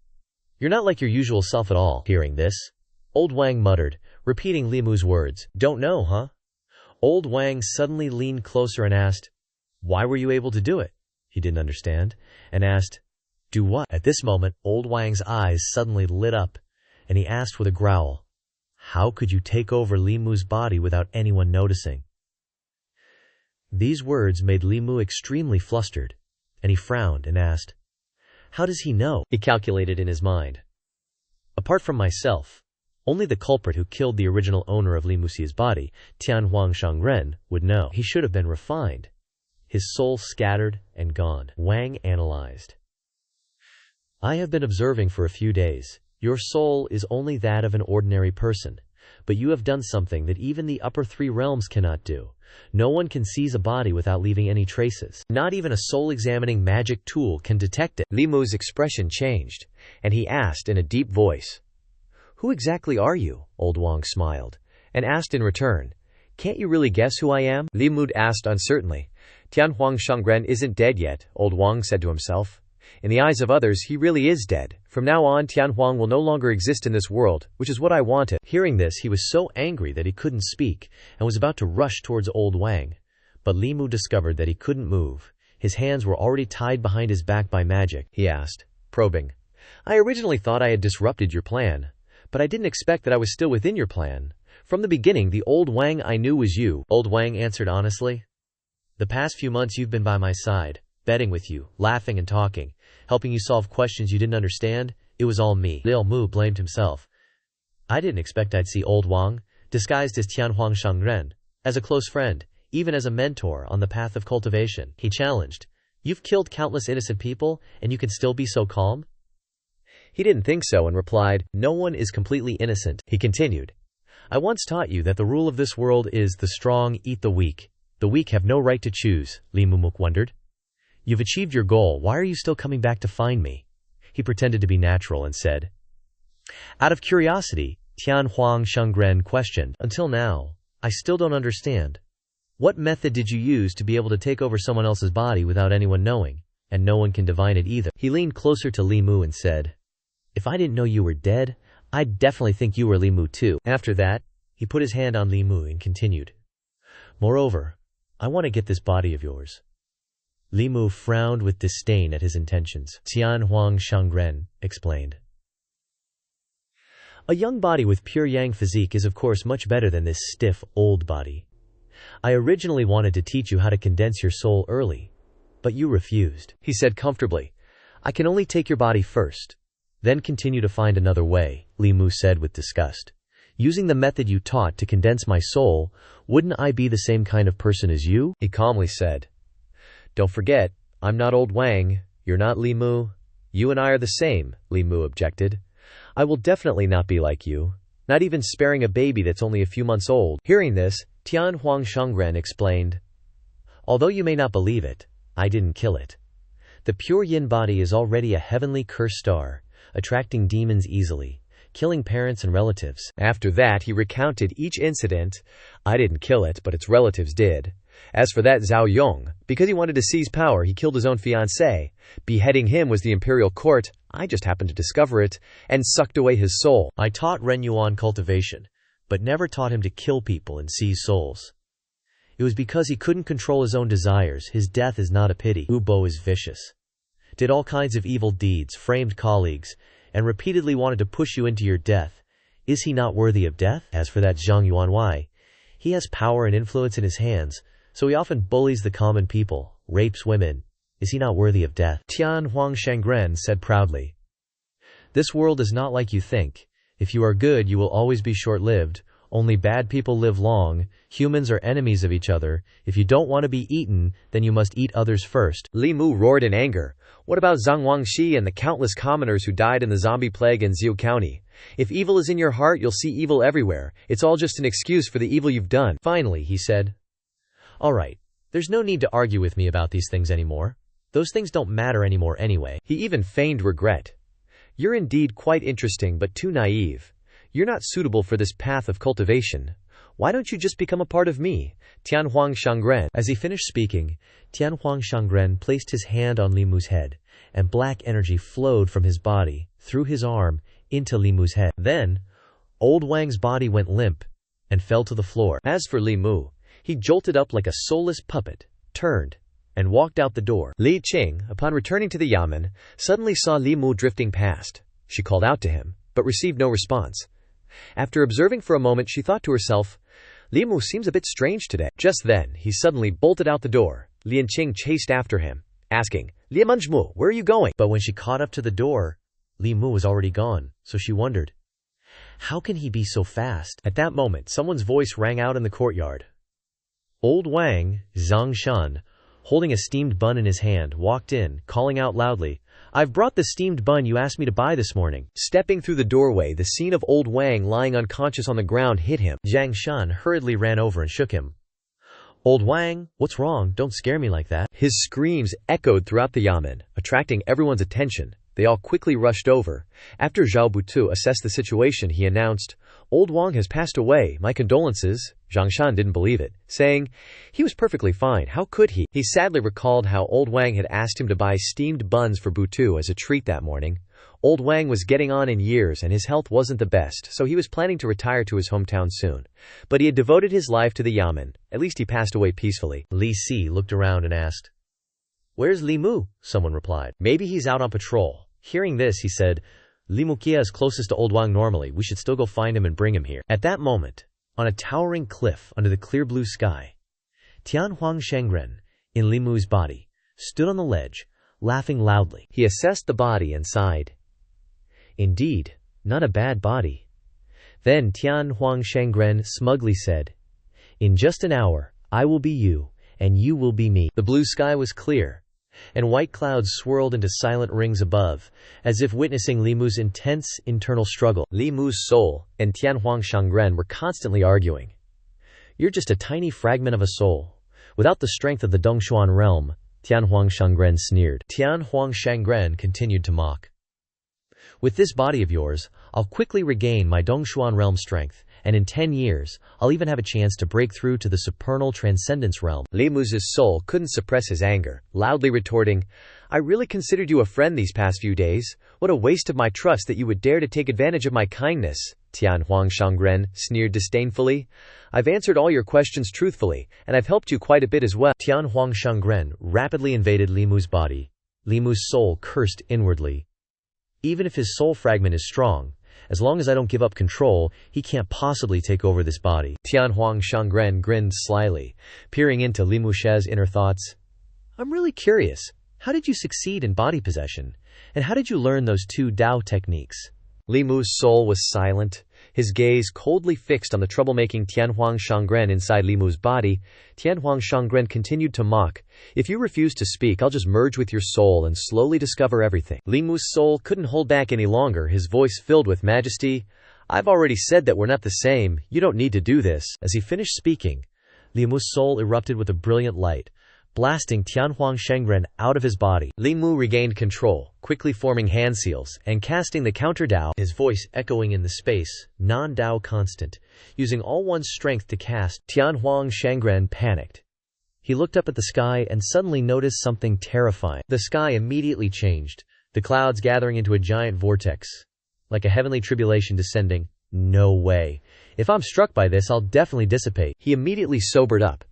You're not like your usual self at all. Hearing this, Old Wang muttered, repeating Li Mu's words, Don't know, huh? Old Wang suddenly leaned closer and asked, Why were you able to do it? He didn't understand, and asked, Do what? At this moment, Old Wang's eyes suddenly lit up, and he asked with a growl, How could you take over Li Mu's body without anyone noticing? These words made Li Mu extremely flustered, and he frowned and asked, How does he know? He calculated in his mind. Apart from myself, only the culprit who killed the original owner of Li Muxi's body, Tianhuang Shangren, would know. He should have been refined. His soul scattered and gone. Wang analyzed. I have been observing for a few days. Your soul is only that of an ordinary person, but you have done something that even the upper 3 realms cannot do. No one can seize a body without leaving any traces. Not even a soul-examining magic tool can detect it. Li Mu's expression changed, and he asked in a deep voice, Who exactly are you? Old Wang smiled, and asked in return, Can't you really guess who I am? Li Mu asked uncertainly. Tianhuang Shangren isn't dead yet, Old Wang said to himself. In the eyes of others, he really is dead. From now on, Tianhuang will no longer exist in this world, which is what I wanted. Hearing this, he was so angry that he couldn't speak, and was about to rush towards Old Wang. But Li Mu discovered that he couldn't move. His hands were already tied behind his back by magic. He asked, probing, I originally thought I had disrupted your plan, but I didn't expect that I was still within your plan. From the beginning, the Old Wang I knew was you. Old Wang answered honestly. The past few months you've been by my side, betting with you, laughing and talking, helping you solve questions you didn't understand. It was all me. Lil Mu blamed himself. I didn't expect I'd see Old Wang, disguised as Tianhuang Shangren, as a close friend, even as a mentor on the path of cultivation. He challenged, You've killed countless innocent people, and you can still be so calm? He didn't think so and replied, No one is completely innocent. He continued, I once taught you that the rule of this world is the strong eat the weak. The weak have no right to choose. Li Mumuk wondered. You've achieved your goal. Why are you still coming back to find me? He pretended to be natural and said, Out of curiosity, Tian Huang Shengren questioned. Until now, I still don't understand. What method did you use to be able to take over someone else's body without anyone knowing, and no one can divine it either? He leaned closer to Li Mu and said, if I didn't know you were dead, I'd definitely think you were Li Mu too. After that, he put his hand on Li Mu and continued. Moreover, I want to get this body of yours. Li Mu frowned with disdain at his intentions. Tian Huang Shengren explained. A young body with pure yang physique is of course much better than this stiff, old body. I originally wanted to teach you how to condense your soul early, but you refused, he said comfortably. I can only take your body first, then continue to find another way, Li Mu said with disgust. Using the method you taught to condense my soul, wouldn't I be the same kind of person as you? He calmly said. Don't forget, I'm not old Wang, you're not Li Mu. You and I are the same, Li Mu objected. I will definitely not be like you, not even sparing a baby that's only a few months old. Hearing this, Tian Huang Shengren explained. Although you may not believe it, I didn't kill it. The pure yin body is already a heavenly cursed star, attracting demons easily, killing parents and relatives. After that, he recounted each incident. I didn't kill it, but its relatives did. As for that Zhao Yong, because he wanted to seize power, he killed his own fiancée. Beheading him was the imperial court. I just happened to discover it and sucked away his soul. I taught Ren Yuan cultivation, but never taught him to kill people and seize souls. It was because he couldn't control his own desires. His death is not a pity. Ubo is vicious. Did all kinds of evil deeds, framed colleagues, and repeatedly wanted to push you into your death. Is he not worthy of death? As for that Zhang Yuanwei, he has power and influence in his hands, so he often bullies the common people, rapes women. Is he not worthy of death? Tian Huang Shengren said proudly. This world is not like you think. If you are good, you will always be short-lived. Only bad people live long. Humans are enemies of each other. If you don't want to be eaten, then you must eat others first. Li Mu roared in anger. What about Zhang Wangxi and the countless commoners who died in the zombie plague in Zhou County? If evil is in your heart, you'll see evil everywhere. It's all just an excuse for the evil you've done. Finally, he said. All right, there's no need to argue with me about these things anymore. Those things don't matter anymore anyway. He even feigned regret. You're indeed quite interesting but too naive. You're not suitable for this path of cultivation. Why don't you just become a part of me? Tian Huang Shengren. As he finished speaking, Tian Huang Shengren placed his hand on Li Mu's head, and black energy flowed from his body, through his arm, into Li Mu's head. Then, old Wang's body went limp, and fell to the floor. As for Li Mu, he jolted up like a soulless puppet, turned, and walked out the door. Li Qing, upon returning to the yamen, suddenly saw Li Mu drifting past. She called out to him, but received no response. After observing for a moment, she thought to herself, Li Mu seems a bit strange today. Just then, he suddenly bolted out the door. Lian Qing chased after him, asking, Li Manjmu, where are you going? But when she caught up to the door, Li Mu was already gone, so she wondered, how can he be so fast? At that moment, someone's voice rang out in the courtyard. Old Wang, Zhang Shan, holding a steamed bun in his hand, walked in, calling out loudly, I've brought the steamed bun you asked me to buy this morning. Stepping through the doorway, the scene of old Wang lying unconscious on the ground hit him. Zhang Shan hurriedly ran over and shook him. Old Wang, what's wrong? Don't scare me like that. His screams echoed throughout the yamen, attracting everyone's attention. They all quickly rushed over. After Zhao Butu assessed the situation, he announced, Old Wang has passed away. My condolences. Zhang Shan didn't believe it, saying, he was perfectly fine. How could he? He sadly recalled how old Wang had asked him to buy steamed buns for Butu as a treat that morning. Old Wang was getting on in years and his health wasn't the best, so he was planning to retire to his hometown soon. But he had devoted his life to the yamen. At least he passed away peacefully. Li Si looked around and asked, Where's Li Mu? Someone replied. Maybe he's out on patrol. Hearing this, he said, Li Mukia is closest to old Wang normally. We should still go find him and bring him here. At that moment, on a towering cliff under the clear blue sky, Tian Huang Shengren, in Li Mu's body, stood on the ledge, laughing loudly. He assessed the body and sighed. Indeed, not a bad body. Then Tian Huang Shengren smugly said, In just an hour, I will be you, and you will be me. The blue sky was clear, and white clouds swirled into silent rings above, as if witnessing Li Mu's intense internal struggle. Li Mu's soul and Tian Huang Shengren were constantly arguing. You're just a tiny fragment of a soul. Without the strength of the Dongshuan realm, Tian Huang Shengren sneered. Tian Huang Shengren continued to mock. With this body of yours, I'll quickly regain my Dongshuan realm strength, and in 10 years, I'll even have a chance to break through to the supernal transcendence realm. Li Mu's soul couldn't suppress his anger, loudly retorting, I really considered you a friend these past few days. What a waste of my trust that you would dare to take advantage of my kindness. Tianhuang Shangren sneered disdainfully. I've answered all your questions truthfully, and I've helped you quite a bit as well. Tianhuang Shangren rapidly invaded Li Mu's body. Li Mu's soul cursed inwardly. Even if his soul fragment is strong, as long as I don't give up control, he can't possibly take over this body. Tianhuang Shangren grinned slyly, peering into Li Mu's inner thoughts. I'm really curious. How did you succeed in body possession? And how did you learn those 2 Dao techniques? Li Mu's soul was silent, his gaze coldly fixed on the troublemaking Tianhuang Shangren inside Li Mu's body. Tianhuang Shangren continued to mock. If you refuse to speak, I'll just merge with your soul and slowly discover everything. Li Mu's soul couldn't hold back any longer, his voice filled with majesty. I've already said that we're not the same. You don't need to do this. As he finished speaking, Li Mu's soul erupted with a brilliant light, blasting Tianhuang Shangren out of his body. Li Mu regained control, quickly forming hand seals and casting the counter Dao, his voice echoing in the space, non-Dao constant, using all one's strength to cast. Tianhuang Shangren panicked. He looked up at the sky and suddenly noticed something terrifying. The sky immediately changed, the clouds gathering into a giant vortex, like a heavenly tribulation descending. No way. If I'm struck by this, I'll definitely dissipate. He immediately sobered up,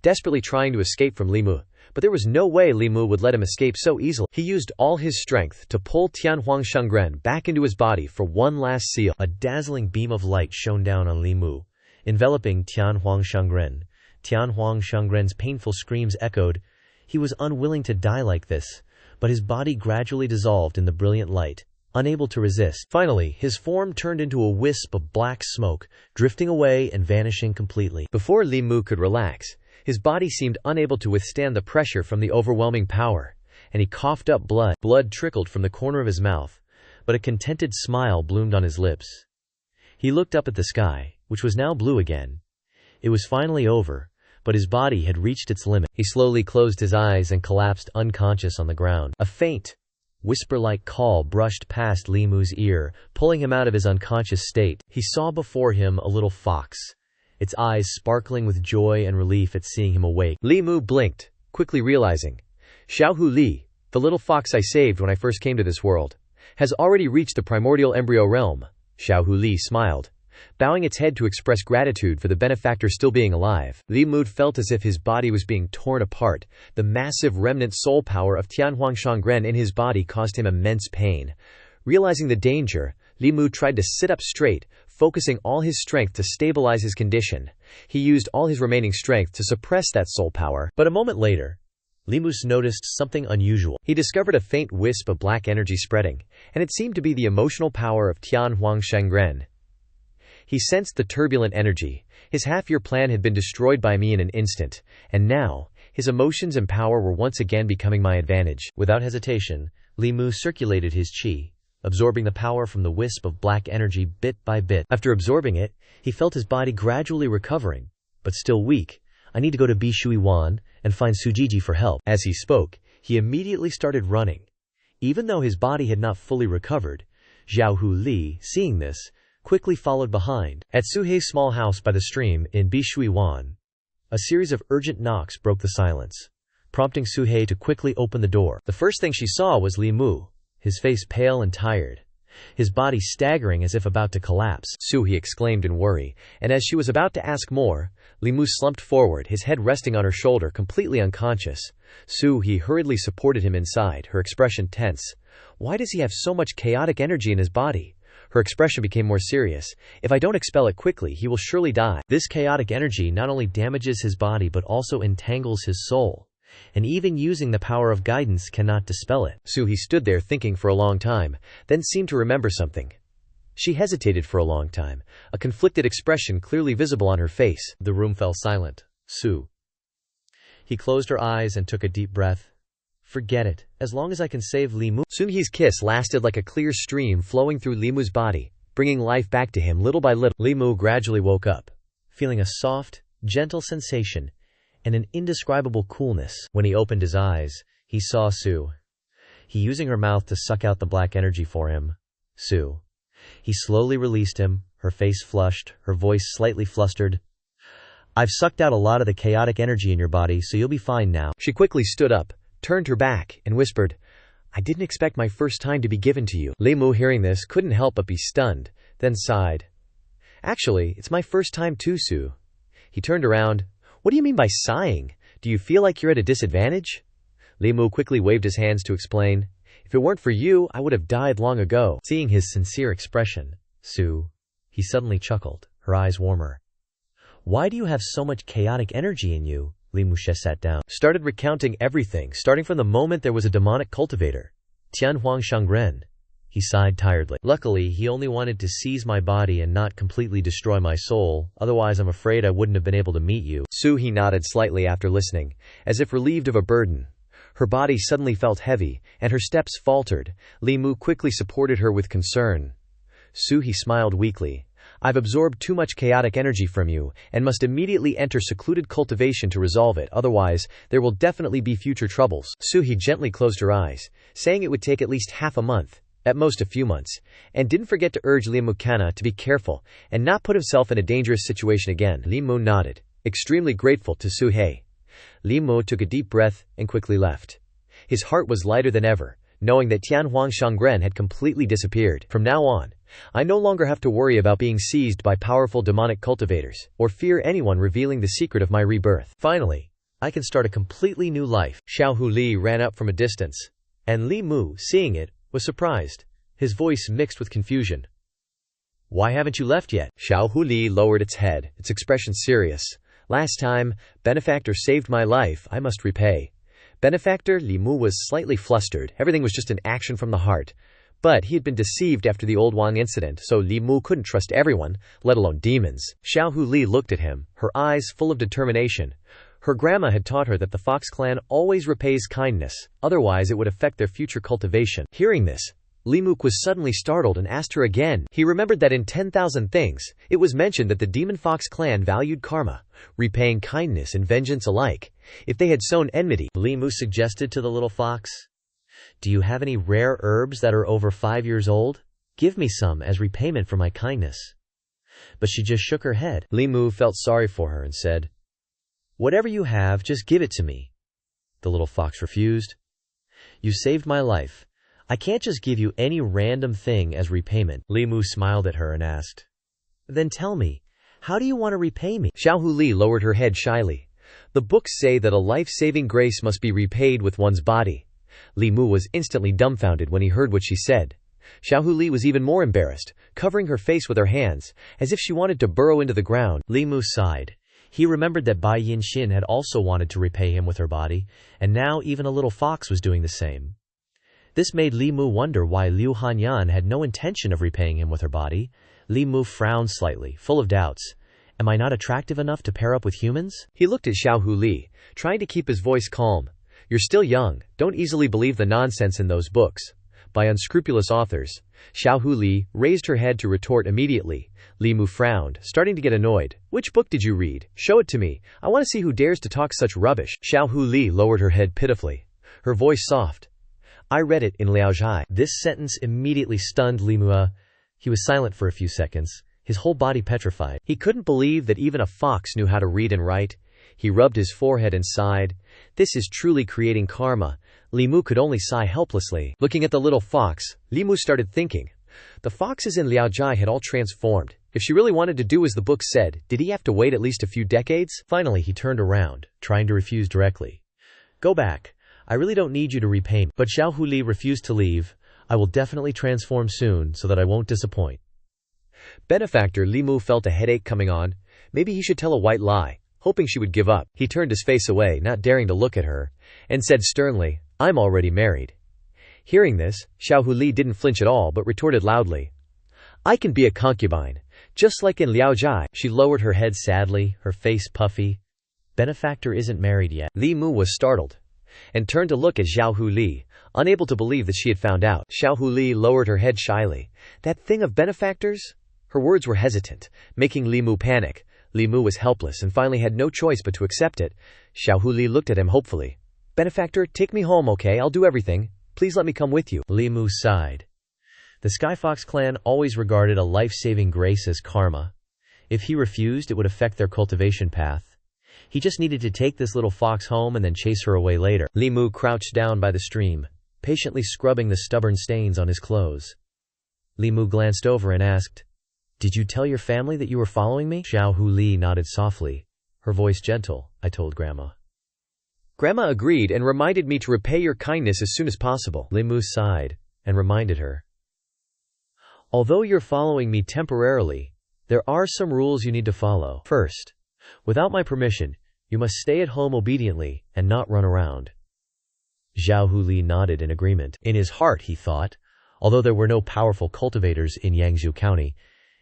desperately trying to escape from Li Mu, but there was no way Li Mu would let him escape so easily. He used all his strength to pull Tianhuang Shangren back into his body for one last seal. A dazzling beam of light shone down on Li Mu, enveloping Tianhuang Shangren. Tianhuang Shangren's painful screams echoed. He was unwilling to die like this, but his body gradually dissolved in the brilliant light, unable to resist. Finally, his form turned into a wisp of black smoke, drifting away and vanishing completely. Before Li Mu could relax, his body seemed unable to withstand the pressure from the overwhelming power, and he coughed up blood. Blood trickled from the corner of his mouth, but a contented smile bloomed on his lips. He looked up at the sky, which was now blue again. It was finally over, but his body had reached its limit. He slowly closed his eyes and collapsed unconscious on the ground. A faint, whisper-like call brushed past Li Mu's ear, pulling him out of his unconscious state. He saw before him a little fox, its eyes sparkling with joy and relief at seeing him awake. Li Mu blinked, quickly realizing, Xiaohu Li, the little fox I saved when I first came to this world, has already reached the primordial embryo realm. Xiaohu Li smiled, bowing its head to express gratitude for the benefactor still being alive. Li Mu felt as if his body was being torn apart. The massive remnant soul power of Tianhuang Shangren in his body caused him immense pain. Realizing the danger, Li Mu tried to sit up straight, focusing all his strength to stabilize his condition. He used all his remaining strength to suppress that soul power. But a moment later, Li Mu noticed something unusual. He discovered a faint wisp of black energy spreading, and it seemed to be the emotional power of Tianhuang Shangren. He sensed the turbulent energy. His half-year plan had been destroyed by me in an instant, and now, his emotions and power were once again becoming my advantage. Without hesitation, Li Mu circulated his qi, absorbing the power from the wisp of black energy bit by bit. After absorbing it, he felt his body gradually recovering, but still weak. I need to go to Bishui Wan and find Sujiji for help. As he spoke, he immediately started running. Even though his body had not fully recovered, Xiaohu Li, seeing this, quickly followed behind. At Suhei's small house by the stream in Bishui Wan, a series of urgent knocks broke the silence, prompting Suhei to quickly open the door. The first thing she saw was Li Mu, his face pale and tired, his body staggering as if about to collapse. Suhei exclaimed in worry, and as she was about to ask more, Li Mu slumped forward, his head resting on her shoulder, completely unconscious. Suhei hurriedly supported him inside, her expression tense. Why does he have so much chaotic energy in his body? Her expression became more serious. If I don't expel it quickly, he will surely die. This chaotic energy not only damages his body but also entangles his soul, and even using the power of guidance cannot dispel it. Suhei stood there thinking for a long time, then seemed to remember something. She hesitated for a long time, a conflicted expression clearly visible on her face. The room fell silent. He closed her eyes and took a deep breath. Forget it. As long as I can save Li Mu. Suhei's kiss lasted like a clear stream flowing through Li Mu's body, bringing life back to him little by little. Li Mu gradually woke up, feeling a soft, gentle sensation and an indescribable coolness. When he opened his eyes, he saw Su. He using her mouth to suck out the black energy for him. Sue. He slowly released him, her face flushed, her voice slightly flustered. I've sucked out a lot of the chaotic energy in your body, so you'll be fine now. She quickly stood up, turned her back, and whispered, I didn't expect my first time to be given to you. Li Mu, hearing this, couldn't help but be stunned, then sighed. Actually, it's my first time too, Sue. He turned around. What do you mean by sighing? Do you feel like you're at a disadvantage? Li Mu quickly waved his hands to explain. If it weren't for you, I would have died long ago. Seeing his sincere expression, Sue, he suddenly chuckled, her eyes warmer. Why do you have so much chaotic energy in you? Li Mu sat down, started recounting everything, starting from the moment there was a demonic cultivator. Tianhuang Shangren. He sighed tiredly. Luckily, he only wanted to seize my body and not completely destroy my soul, otherwise I'm afraid I wouldn't have been able to meet you. Sue, he nodded slightly after listening, as if relieved of a burden. Her body suddenly felt heavy, and her steps faltered. Li Mu quickly supported her with concern. Sue, he smiled weakly. I've absorbed too much chaotic energy from you, and must immediately enter secluded cultivation to resolve it, otherwise, there will definitely be future troubles. Sue, he gently closed her eyes, saying it would take at least half a month, at most a few months, and didn't forget to urge Li Mu Kana to be careful, and not put himself in a dangerous situation again. Li Mu nodded, extremely grateful to Sue Hei. Li Mu took a deep breath and quickly left. His heart was lighter than ever, knowing that Tianhuang Shangren had completely disappeared. From now on, I no longer have to worry about being seized by powerful demonic cultivators, or fear anyone revealing the secret of my rebirth. Finally, I can start a completely new life. Xiao Hu Li ran up from a distance, and Li Mu, seeing it, was surprised, his voice mixed with confusion. Why haven't you left yet? Xiao Hu Li lowered its head, its expression serious. Last time, benefactor saved my life, I must repay. Benefactor? Li Mu was slightly flustered. Everything was just an action from the heart. But he had been deceived after the Old Wang incident, so Li Mu couldn't trust everyone, let alone demons. Xiao Hu Li looked at him, her eyes full of determination. Her grandma had taught her that the Fox clan always repays kindness, otherwise it would affect their future cultivation. Hearing this, Li Mu was suddenly startled and asked her again. He remembered that in 10,000 Things, it was mentioned that the Demon Fox clan valued karma, repaying kindness and vengeance alike. If they had sown enmity, Li Mu suggested to the little fox, do you have any rare herbs that are over 5 years old? Give me some as repayment for my kindness. But she just shook her head. Li Mu felt sorry for her and said, whatever you have, just give it to me. The little fox refused. You saved my life. I can't just give you any random thing as repayment. Li Mu smiled at her and asked, then tell me, how do you want to repay me? Xiao Hu Li lowered her head shyly. The books say that a life-saving grace must be repaid with one's body. Li Mu was instantly dumbfounded when he heard what she said. Xiao Hu Li was even more embarrassed, covering her face with her hands, as if she wanted to burrow into the ground. Li Mu sighed. He remembered that Bai Yin-xin had also wanted to repay him with her body, and now even a little fox was doing the same. This made Li Mu wonder why Liu Hanyan had no intention of repaying him with her body. Li Mu frowned slightly, full of doubts. Am I not attractive enough to pair up with humans? He looked at Xiao Hu Li, trying to keep his voice calm. You're still young, don't easily believe the nonsense in those books by unscrupulous authors. Xiao Hu Li raised her head to retort immediately. Li Mu frowned, starting to get annoyed. Which book did you read? Show it to me. I want to see who dares to talk such rubbish. Xiao Hu Li lowered her head pitifully, her voice soft. I read it in Liaozhai. This sentence immediately stunned Li Mu. He was silent for a few seconds, his whole body petrified. He couldn't believe that even a fox knew how to read and write. He rubbed his forehead and sighed. This is truly creating karma. Li Mu could only sigh helplessly. Looking at the little fox, Li Mu started thinking. The foxes in Liaozhai had all transformed. If she really wanted to do as the book said, did he have to wait at least a few decades? Finally, he turned around, trying to refuse directly. Go back. I really don't need you to repay me. But Xiao Hu Li refused to leave. I will definitely transform soon so that I won't disappoint. Benefactor. Li Mu felt a headache coming on. Maybe he should tell a white lie, hoping she would give up. He turned his face away, not daring to look at her, and said sternly, I'm already married. Hearing this, Xiao Hu Li didn't flinch at all but retorted loudly, I can be a concubine, just like in Liaozhai. She lowered her head sadly, her face puffy. Benefactor isn't married yet. Li Mu was startled, and turned to look at Xiao Hu Li, unable to believe that she had found out. Xiao Hu Li lowered her head shyly. That thing of benefactors? Her words were hesitant, making Li Mu panic. Li Mu was helpless and finally had no choice but to accept it. Xiao Hu Li looked at him hopefully. Benefactor, take me home, okay? I'll do everything. Please let me come with you. Li Mu sighed. The Skyfox clan always regarded a life-saving grace as karma. If he refused, it would affect their cultivation path. He just needed to take this little fox home and then chase her away later. Li Mu crouched down by the stream, patiently scrubbing the stubborn stains on his clothes. Li Mu glanced over and asked, "Did you tell your family that you were following me?" Xiao Hu Li nodded softly, her voice gentle. "I told Grandma." Grandma agreed and reminded me to repay your kindness as soon as possible. Li Mu sighed and reminded her, "Although you're following me temporarily, there are some rules you need to follow. First, without my permission, you must stay at home obediently and not run around." Xiao Hu Li nodded in agreement. In his heart, he thought, although there were no powerful cultivators in Yangzhou County,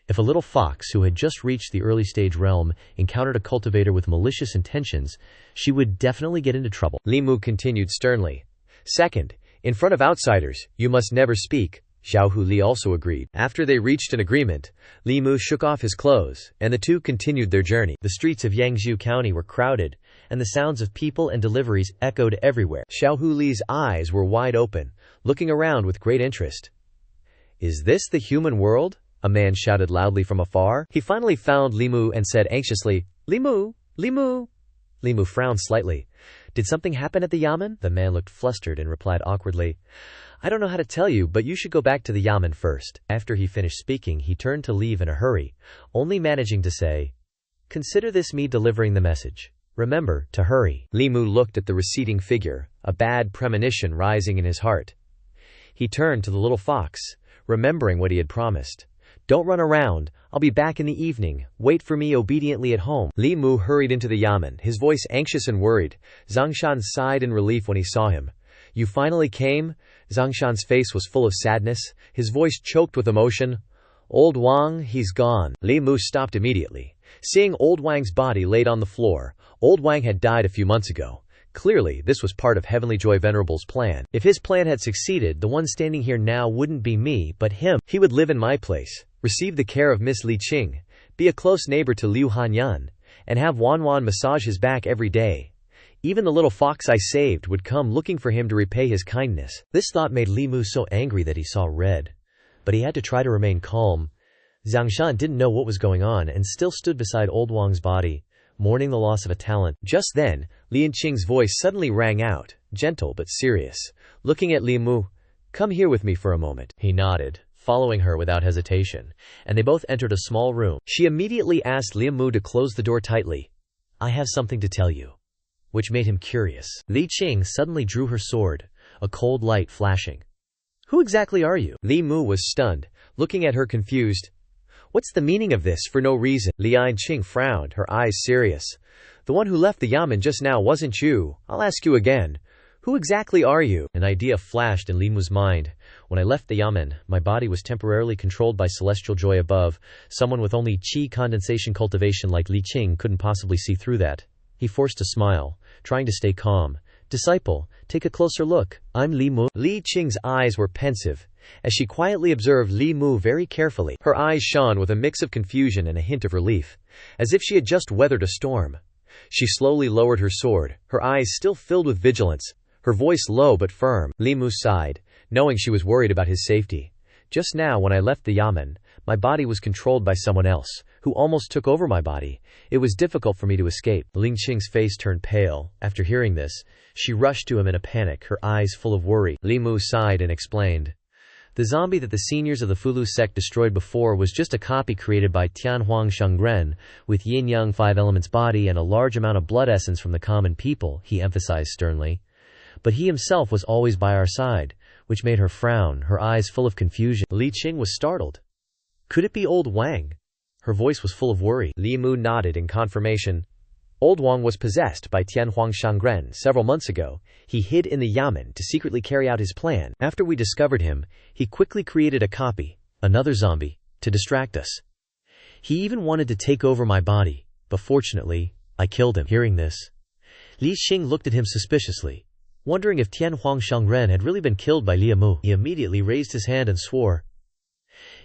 if a little fox who had just reached the early stage realm encountered a cultivator with malicious intentions, she would definitely get into trouble. Li Mu continued sternly. Second, in front of outsiders, you must never speak. Xiao Hu Li also agreed. After they reached an agreement, Li Mu shook off his clothes, and the two continued their journey. The streets of Yangzhou County were crowded, and the sounds of people and deliveries echoed everywhere. Xiao Hu Li's eyes were wide open, looking around with great interest. "Is this the human world?" a man shouted loudly from afar. He finally found Li Mu and said anxiously, "Li Mu, Li Mu." Li Mu frowned slightly. "Did something happen at the yamen?" The man looked flustered and replied awkwardly, "I don't know how to tell you, but you should go back to the yamen first." After he finished speaking, he turned to leave in a hurry, only managing to say, "Consider this me delivering the message. Remember to hurry." Li Mu looked at the receding figure, a bad premonition rising in his heart. He turned to the little fox, remembering what he had promised. "Don't run around. I'll be back in the evening. Wait for me obediently at home." Li Mu hurried into the yamen, his voice anxious and worried. Zhongshan sighed in relief when he saw him. "You finally came?" Zhongshan's face was full of sadness, his voice choked with emotion. "Old Wang, he's gone." Li Mu stopped immediately, seeing Old Wang's body laid on the floor. Old Wang had died a few months ago. Clearly, this was part of Heavenly Joy Venerable's plan. If his plan had succeeded, the one standing here now wouldn't be me, but him. He would live in my place, receive the care of Miss Li Qing, be a close neighbor to Liu Hanyan, and have Wanwan massage his back every day. Even the little fox I saved would come looking for him to repay his kindness. This thought made Li Mu so angry that he saw red. But he had to try to remain calm. Zhongshan didn't know what was going on and still stood beside Old Wang's body, mourning the loss of a talent. Just then, Lian Qing's voice suddenly rang out, gentle but serious. Looking at Li Mu, "Come here with me for a moment." He nodded, following her without hesitation, and they both entered a small room. She immediately asked Li Mu to close the door tightly. "I have something to tell you," which made him curious. Li Qing suddenly drew her sword, a cold light flashing. "Who exactly are you?" Li Mu was stunned, looking at her confused. "What's the meaning of this for no reason?" Lian Qing frowned, her eyes serious. "The one who left the yamen just now wasn't you. I'll ask you again. Who exactly are you?" An idea flashed in Li Mu's mind. "When I left the yamen, my body was temporarily controlled by celestial joy above. Someone with only qi condensation cultivation like Li Qing couldn't possibly see through that." He forced a smile, trying to stay calm. "Disciple, take a closer look. I'm Li Mu." Li Qing's eyes were pensive, as she quietly observed Li Mu very carefully. Her eyes shone with a mix of confusion and a hint of relief, as if she had just weathered a storm. She slowly lowered her sword, her eyes still filled with vigilance, her voice low but firm. Li Mu sighed, knowing she was worried about his safety. "Just now when I left the yamen, my body was controlled by someone else, who almost took over my body. It was difficult for me to escape." Ling Qing's face turned pale. After hearing this, she rushed to him in a panic, her eyes full of worry. Li Mu sighed and explained. "The zombie that the seniors of the Fulu sect destroyed before was just a copy created by Tianhuang Shengren, with yin-yang 5 elements body and a large amount of blood essence from the common people," he emphasized sternly. "But he himself was always by our side," which made her frown, her eyes full of confusion. Li Qing was startled. Could it be Old Wang? Her voice was full of worry. Li Mu nodded in confirmation. Old Wang was possessed by Tianhuang Shengren several months ago. He hid in the yamen to secretly carry out his plan. After we discovered him, he quickly created a copy, another zombie, to distract us. He even wanted to take over my body, but fortunately, I killed him." Hearing this, Li Qing looked at him suspiciously, wondering if Tianhuang Shengren had really been killed by Li Mu. He immediately raised his hand and swore,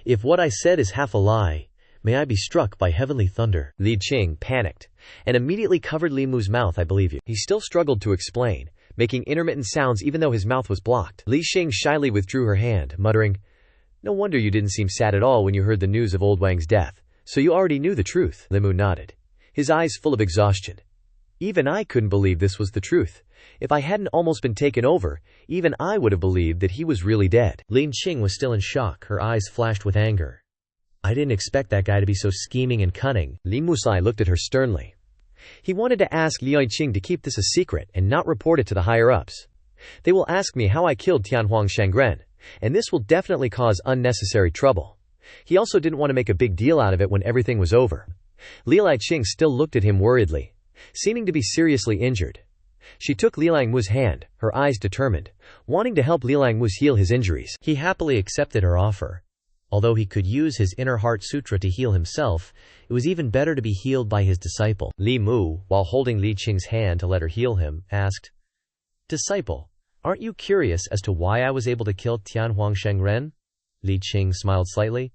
"If what I said is half a lie, may I be struck by heavenly thunder." Li Qing panicked and immediately covered Li Mu's mouth. "I believe you." He still struggled to explain, making intermittent sounds even though his mouth was blocked. Li Qing shyly withdrew her hand, muttering, No wonder you didn't seem sad at all when you heard the news of old Wang's death. So you already knew the truth. Li Mu nodded, his eyes full of exhaustion. Even I couldn't believe this was the truth. If I hadn't almost been taken over, even I would have believed that he was really dead. Lin Qing was still in shock, her eyes flashed with anger. I didn't expect that guy to be so scheming and cunning. Li Musai looked at her sternly. He wanted to ask Liu Qing to keep this a secret and not report it to the higher-ups. They will ask me how I killed Tianhuang Shangren, and this will definitely cause unnecessary trouble. He also didn't want to make a big deal out of it when everything was over. Liu Qing still looked at him worriedly, seeming to be seriously injured. She took Li Langmu's hand, her eyes determined, wanting to help Li Langmu heal his injuries. He happily accepted her offer. Although he could use his inner heart sutra to heal himself, it was even better to be healed by his disciple. Li Mu, while holding Li Qing's hand to let her heal him, asked, "Disciple, aren't you curious as to why I was able to kill Tianhuang Shangren?" Li Qing smiled slightly.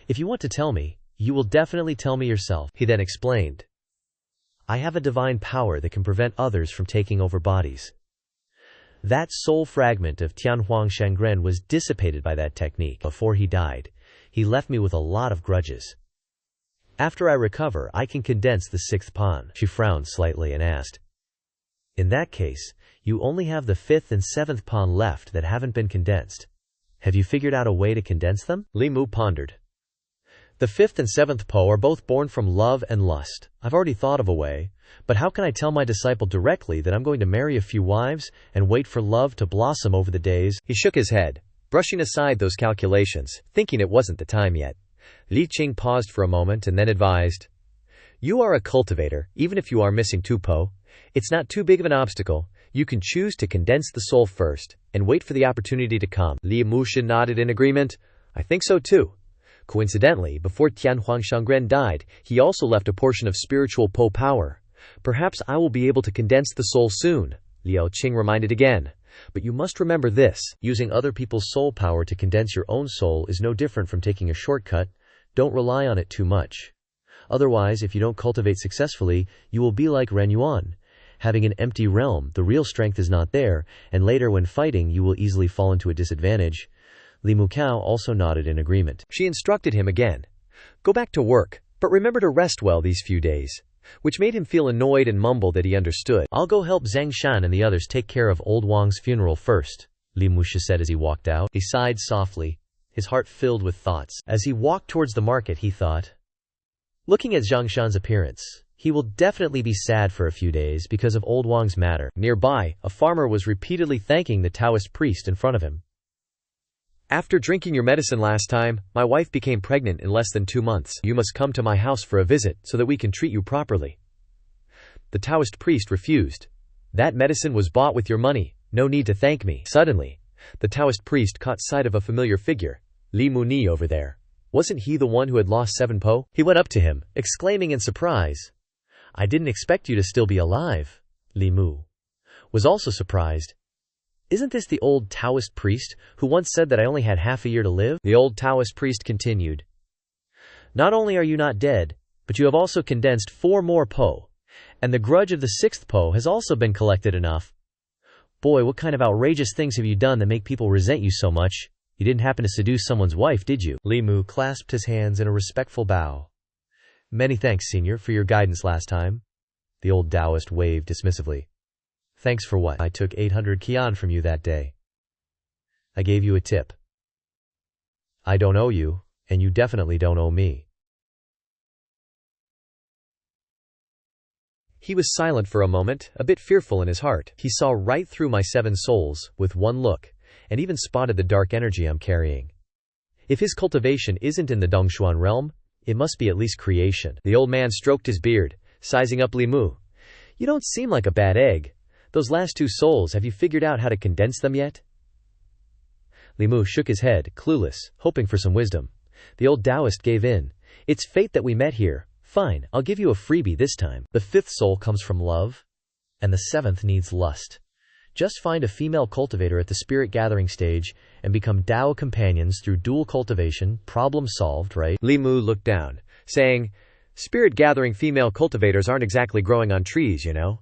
"If you want to tell me, you will definitely tell me yourself." He then explained, "I have a divine power that can prevent others from taking over bodies. That soul fragment of Tianhuang Shangren was dissipated by that technique. Before he died, he left me with a lot of grudges. After I recover, I can condense the sixth pawn." She frowned slightly and asked, "In that case, you only have the fifth and seventh pawn left that haven't been condensed. Have you figured out a way to condense them?" Li Mu pondered. "The fifth and seventh po are both born from love and lust. I've already thought of a way, but how can I tell my disciple directly that I'm going to marry a few wives and wait for love to blossom over the days?" He shook his head, brushing aside those calculations, thinking it wasn't the time yet. Li Qing paused for a moment and then advised, "You are a cultivator, even if you are missing 2 po. It's not too big of an obstacle. You can choose to condense the soul first and wait for the opportunity to come." Li Mushin nodded in agreement. "I think so too." Coincidentally, before Tianhuang Shangren died, he also left a portion of spiritual po power. "Perhaps I will be able to condense the soul soon," Liu Qing reminded again. "But you must remember this. Using other people's soul power to condense your own soul is no different from taking a shortcut. Don't rely on it too much. Otherwise, if you don't cultivate successfully, you will be like Ren Yuan. Having an empty realm, the real strength is not there, and later when fighting you will easily fall into a disadvantage." Li Mukao also nodded in agreement. She instructed him again. "Go back to work, but remember to rest well these few days," which made him feel annoyed and mumble that he understood. "I'll go help Zhang Shan and the others take care of old Wang's funeral first," Li Musha said as he walked out. He sighed softly, his heart filled with thoughts. As he walked towards the market, he thought, looking at Zhang Shan's appearance, he will definitely be sad for a few days because of old Wang's matter. Nearby, a farmer was repeatedly thanking the Taoist priest in front of him. "After drinking your medicine last time, my wife became pregnant in less than 2 months. You must come to my house for a visit so that we can treat you properly." The Taoist priest refused. "That medicine was bought with your money. No need to thank me." Suddenly, the Taoist priest caught sight of a familiar figure. Li Muni over there. Wasn't he the one who had lost 7 po? He went up to him, exclaiming in surprise, "I didn't expect you to still be alive." Li Mu was also surprised. "Isn't this the old Taoist priest who once said that I only had half a year to live?" The old Taoist priest continued, "Not only are you not dead, but you have also condensed 4 more po, and the grudge of the 6th po has also been collected enough. Boy, what kind of outrageous things have you done that make people resent you so much? You didn't happen to seduce someone's wife, did you?" Li Mu clasped his hands in a respectful bow. "Many thanks, senior, for your guidance last time." The old Daoist waved dismissively. "Thanks for what? I took 800 kian from you that day. I gave you a tip. I don't owe you, and you definitely don't owe me." He was silent for a moment, a bit fearful in his heart. "He saw right through my 7 souls, with one look, and even spotted the dark energy I'm carrying. If his cultivation isn't in the Dongshuan realm, it must be at least creation." The old man stroked his beard, sizing up Li Mu. "You don't seem like a bad egg. Those last 2 souls, have you figured out how to condense them yet?" Li Mu shook his head, clueless, hoping for some wisdom. The old Daoist gave in. "It's fate that we met here. Fine, I'll give you a freebie this time. The 5th soul comes from love, and the 7th needs lust. Just find a female cultivator at the spirit gathering stage and become Dao companions through dual cultivation. Problem solved, right?" Li Mu looked down, saying, "Spirit gathering female cultivators aren't exactly growing on trees, you know."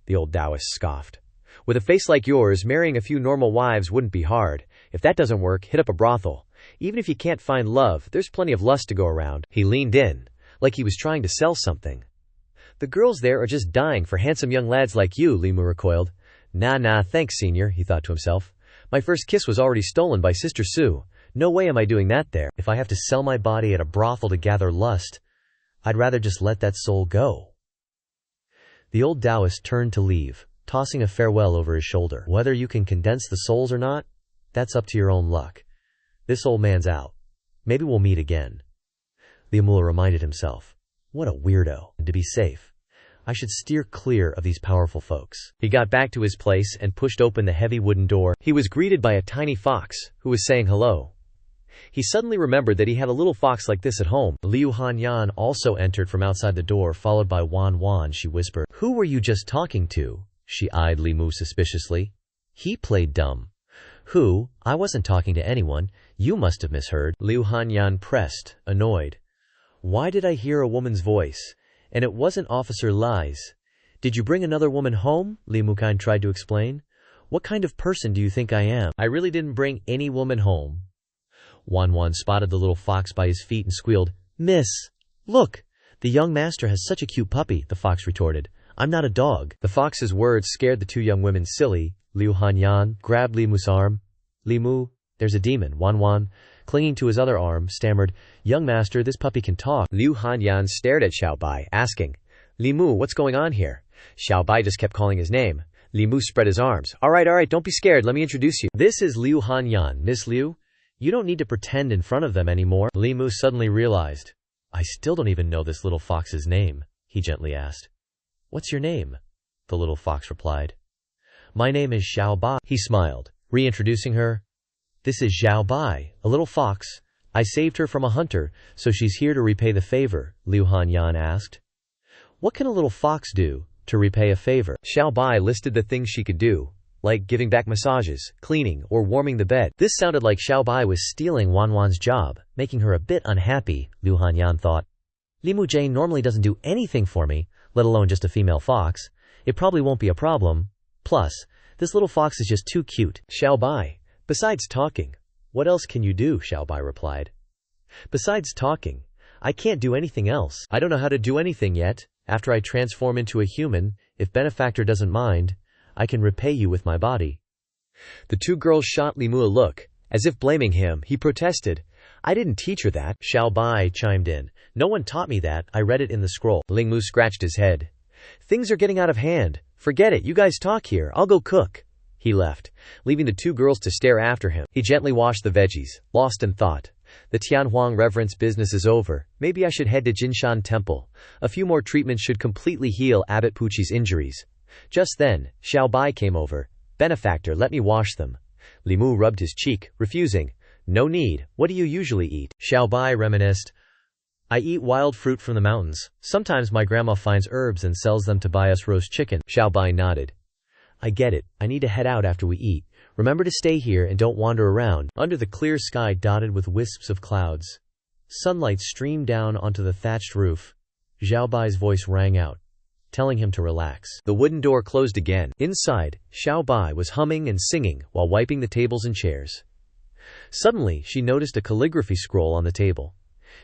The old Daoist scoffed. "With a face like yours, marrying a few normal wives wouldn't be hard. If that doesn't work, hit up a brothel. Even if you can't find love, there's plenty of lust to go around. He leaned in, like he was trying to sell something. The girls there are just dying for handsome young lads like you, Limu recoiled. Nah, thanks, senior, he thought to himself. My first kiss was already stolen by Sister Sue. No way am I doing that there. If I have to sell my body at a brothel to gather lust, I'd rather just let that soul go. The old Daoist turned to leave, tossing a farewell over his shoulder. Whether you can condense the souls or not, that's up to your own luck. This old man's out. Maybe we'll meet again. Limu reminded himself. What a weirdo. And to be safe, I should steer clear of these powerful folks. He got back to his place and pushed open the heavy wooden door. He was greeted by a tiny fox, who was saying hello. He suddenly remembered that he had a little fox like this at home. Liu Hanyan also entered from outside the door, followed by Wan. She whispered, "Who were you just talking to?" She eyed Limu suspiciously. He played dumb. "Who? I wasn't talking to anyone. You must have misheard." Liu Hanyan pressed, annoyed. "Why did I hear a woman's voice? And it wasn't Officer Lies. Did you bring another woman home?" Li Mukan tried to explain. "What kind of person do you think I am? I really didn't bring any woman home." Wan spotted the little fox by his feet and squealed, "Miss, look, the young master has such a cute puppy," the fox retorted. "I'm not a dog." The fox's words scared the two young women silly. Liu Hanyan grabbed Limu's arm. "Limu, there's a demon." Wan, clinging to his other arm, stammered, "Young master, this puppy can talk." Liu Hanyan stared at Xiaobai, asking, "Limu, what's going on here?" Xiaobai just kept calling his name. Limu spread his arms. All right, don't be scared, let me introduce you. This is Liu Hanyan, Miss Liu. You don't need to pretend in front of them anymore." Limu suddenly realized. "I still don't even know this little fox's name," he gently asked. "What's your name?" the little fox replied. "My name is Xiaobai," he smiled, reintroducing her. "This is Xiaobai, a little fox. I saved her from a hunter, so she's here to repay the favor," Liu Hanyan asked. "What can a little fox do to repay a favor?" Xiaobai listed the things she could do, like giving back massages, cleaning, or warming the bed. This sounded like Xiaobai was stealing Wan's job, making her a bit unhappy, Liu Hanyan thought. Limu Jane normally doesn't do anything for me, let alone just a female fox. It probably won't be a problem. Plus, this little fox is just too cute. Xiaobai, besides talking, what else can you do? Xiaobai replied. Besides talking, I can't do anything else. I don't know how to do anything yet. After I transform into a human, if Benefactor doesn't mind, I can repay you with my body. The two girls shot Limu a look, as if blaming him. He protested. I didn't teach her that. Xiaobai chimed in. No one taught me that. I read it in the scroll. Lingmu scratched his head. Things are getting out of hand. Forget it. You guys talk here. I'll go cook. He left, leaving the two girls to stare after him. He gently washed the veggies, lost in thought. The Tianhuang reverence business is over. Maybe I should head to Jinshan Temple. A few more treatments should completely heal Abbot Puchi's injuries. Just then, Xiaobai came over. Benefactor, let me wash them. Limu rubbed his cheek, refusing. No need. What do you usually eat? Xiaobai reminisced. I eat wild fruit from the mountains. Sometimes my grandma finds herbs and sells them to buy us roast chicken. Xiaobai nodded. I get it. I need to head out after we eat. Remember to stay here and don't wander around. Under the clear sky dotted with wisps of clouds, sunlight streamed down onto the thatched roof. Xiaobai's voice rang out, telling him to relax. The wooden door closed again. Inside, Xiaobai was humming and singing while wiping the tables and chairs. Suddenly, she noticed a calligraphy scroll on the table.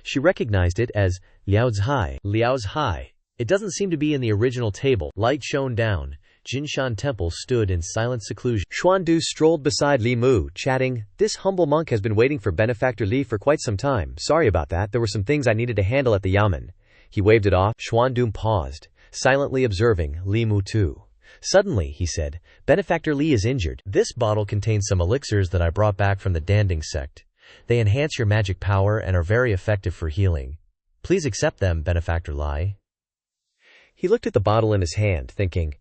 She recognized it as Liao's Hai. Liao's Hai. It doesn't seem to be in the original table. Light shone down. Jinshan Temple stood in silent seclusion. Xuandu strolled beside Li Mu, chatting. This humble monk has been waiting for Benefactor Li for quite some time. Sorry about that. There were some things I needed to handle at the yamen. He waved it off. Xuandu paused, silently observing Li Mu too. Suddenly, he said, Benefactor Li is injured. This bottle contains some elixirs that I brought back from the Danding sect. They enhance your magic power and are very effective for healing. Please accept them, Benefactor Li. He looked at the bottle in his hand, thinking,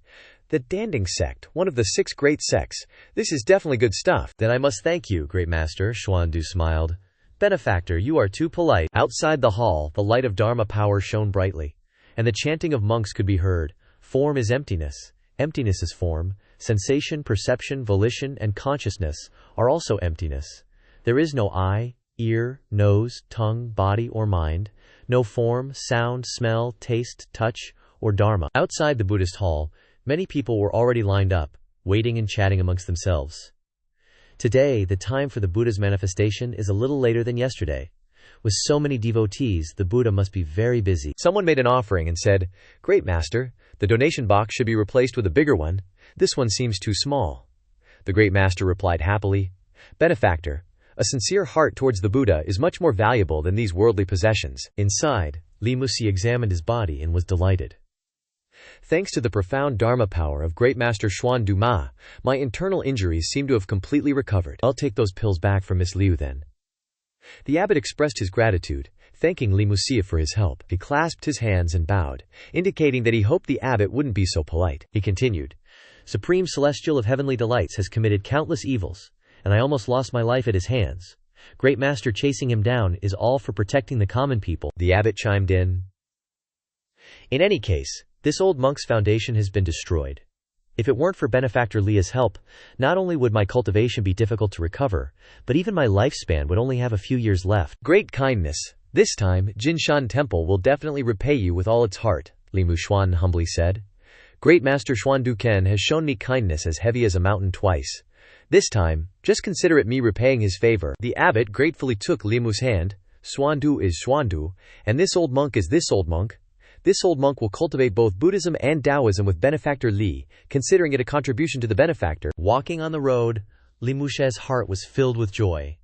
the Danding sect, one of the 6 great sects. This is definitely good stuff. Then I must thank you, Great Master, Xuandu smiled. Benefactor, you are too polite. Outside the hall, the light of Dharma power shone brightly, and the chanting of monks could be heard. Form is emptiness. Emptiness is form. Sensation, perception, volition, and consciousness are also emptiness. There is no eye, ear, nose, tongue, body, or mind. No form, sound, smell, taste, touch, or dharma. Outside the Buddhist hall, many people were already lined up, waiting and chatting amongst themselves. Today, the time for the Buddha's manifestation is a little later than yesterday. With so many devotees, the Buddha must be very busy. Someone made an offering and said, "Great Master, the donation box should be replaced with a bigger one. This one seems too small." The Great Master replied happily, "Benefactor, a sincere heart towards the Buddha is much more valuable than these worldly possessions." Inside, Li Musi examined his body and was delighted. Thanks to the profound Dharma power of Great Master Xuan Duma, my internal injuries seem to have completely recovered. I'll take those pills back from Miss Liu then. The abbot expressed his gratitude, thanking Li Musi for his help. He clasped his hands and bowed, indicating that he hoped the abbot wouldn't be so polite. He continued, "Supreme Celestial of Heavenly Delights has committed countless evils, and I almost lost my life at his hands. Great Master chasing him down is all for protecting the common people." The abbot chimed in. "In any case, this old monk's foundation has been destroyed. If it weren't for Benefactor Lia's help, not only would my cultivation be difficult to recover, but even my lifespan would only have a few years left." "Great kindness. This time, Jinshan Temple will definitely repay you with all its heart," Li Mushuan humbly said. "Great Master Xuan Duken has shown me kindness as heavy as a mountain twice. This time, just consider it me repaying his favor." The abbot gratefully took Li Mu's hand. "Xuandu is Xuandu, and this old monk is this old monk. This old monk will cultivate both Buddhism and Taoism with Benefactor Li, considering it a contribution to the benefactor." Walking on the road, Li Mushe's heart was filled with joy.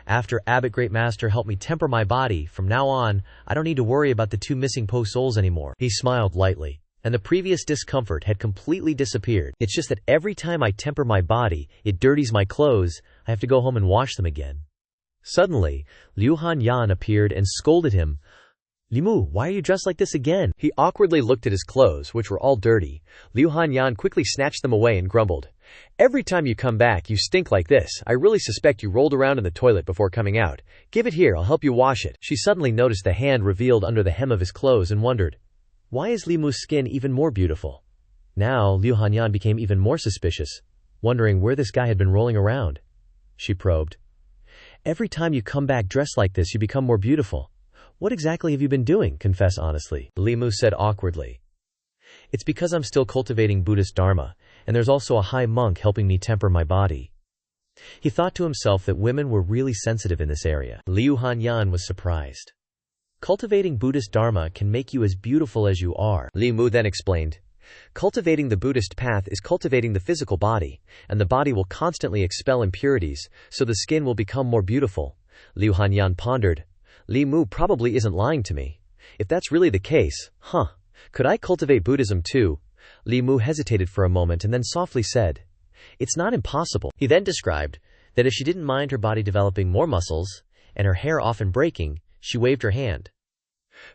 "After Abbot Great Master helped me temper my body, from now on, I don't need to worry about the 2 missing Po souls anymore." He smiled lightly, and the previous discomfort had completely disappeared. "It's just that every time I temper my body, it dirties my clothes. I have to go home and wash them again." Suddenly, Liu Hanyan appeared and scolded him. "Li Mu, why are you dressed like this again?" He awkwardly looked at his clothes, which were all dirty. Liu Hanyan quickly snatched them away and grumbled, "Every time you come back, you stink like this. I really suspect you rolled around in the toilet before coming out. Give it here, I'll help you wash it." She suddenly noticed the hand revealed under the hem of his clothes and wondered, why is Li Mu's skin even more beautiful? Now, Liu Hanyan became even more suspicious, wondering where this guy had been rolling around. She probed, "Every time you come back dressed like this, you become more beautiful. What exactly have you been doing? Confess honestly." Li Mu said awkwardly, "It's because I'm still cultivating Buddhist Dharma, and there's also a high monk helping me temper my body." He thought to himself that women were really sensitive in this area. Liu Hanyan was surprised. "Cultivating Buddhist Dharma can make you as beautiful as you are." Li Mu then explained, "Cultivating the Buddhist path is cultivating the physical body, and the body will constantly expel impurities, so the skin will become more beautiful." Liu Hanyan pondered, "Li Mu probably isn't lying to me. If that's really the case, could I cultivate Buddhism too?" Li Mu hesitated for a moment and then softly said, "It's not impossible." He then described that if she didn't mind her body developing more muscles, and her hair often breaking, she waved her hand.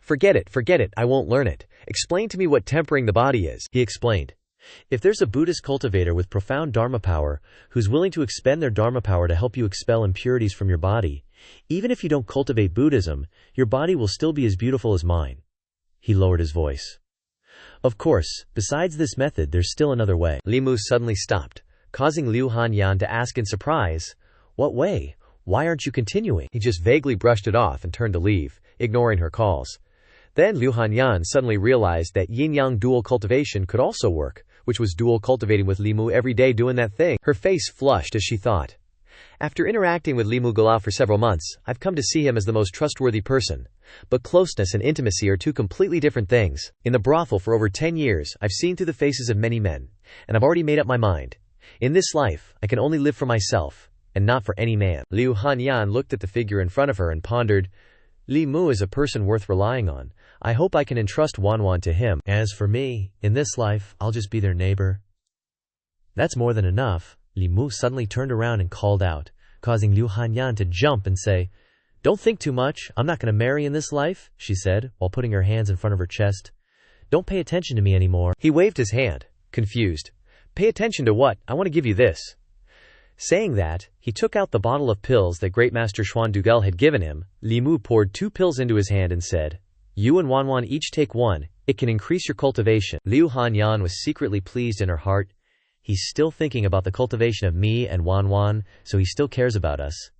Forget it, I won't learn it. Explain to me what tempering the body is." He explained, "If there's a Buddhist cultivator with profound Dharma power, who's willing to expend their Dharma power to help you expel impurities from your body, even if you don't cultivate Buddhism, your body will still be as beautiful as mine." He lowered his voice. "Of course, besides this method, there's still another way." Li Mu suddenly stopped, causing Liu Hanyan to ask in surprise, "What way? Why aren't you continuing?" He just vaguely brushed it off and turned to leave, ignoring her calls. Then Liu Hanyan suddenly realized that yin-yang dual cultivation could also work, which was dual cultivating with Li Mu every day doing that thing. Her face flushed as she thought, "After interacting with Li Mu Galao for several months, I've come to see him as the most trustworthy person. But closeness and intimacy are two completely different things. In the brothel for over 10 years, I've seen through the faces of many men, and I've already made up my mind. In this life, I can only live for myself, and not for any man." Liu Hanyan looked at the figure in front of her and pondered, "Li Mu is a person worth relying on. I hope I can entrust Wanwan to him. As for me, in this life, I'll just be their neighbor." "That's more than enough." Li Mu suddenly turned around and called out, causing Liu Hanyan to jump and say, "Don't think too much. I'm not going to marry in this life," she said, while putting her hands in front of her chest. "Don't pay attention to me anymore." He waved his hand, confused. "Pay attention to what? I want to give you this." Saying that, he took out the bottle of pills that Great Master Xuan Dugel had given him. Li Mu poured 2 pills into his hand and said, "You and Wanwan each take 1. It can increase your cultivation." Liu Hanyan was secretly pleased in her heart. He's still thinking about the cultivation of me and Wanwan, so he still cares about us.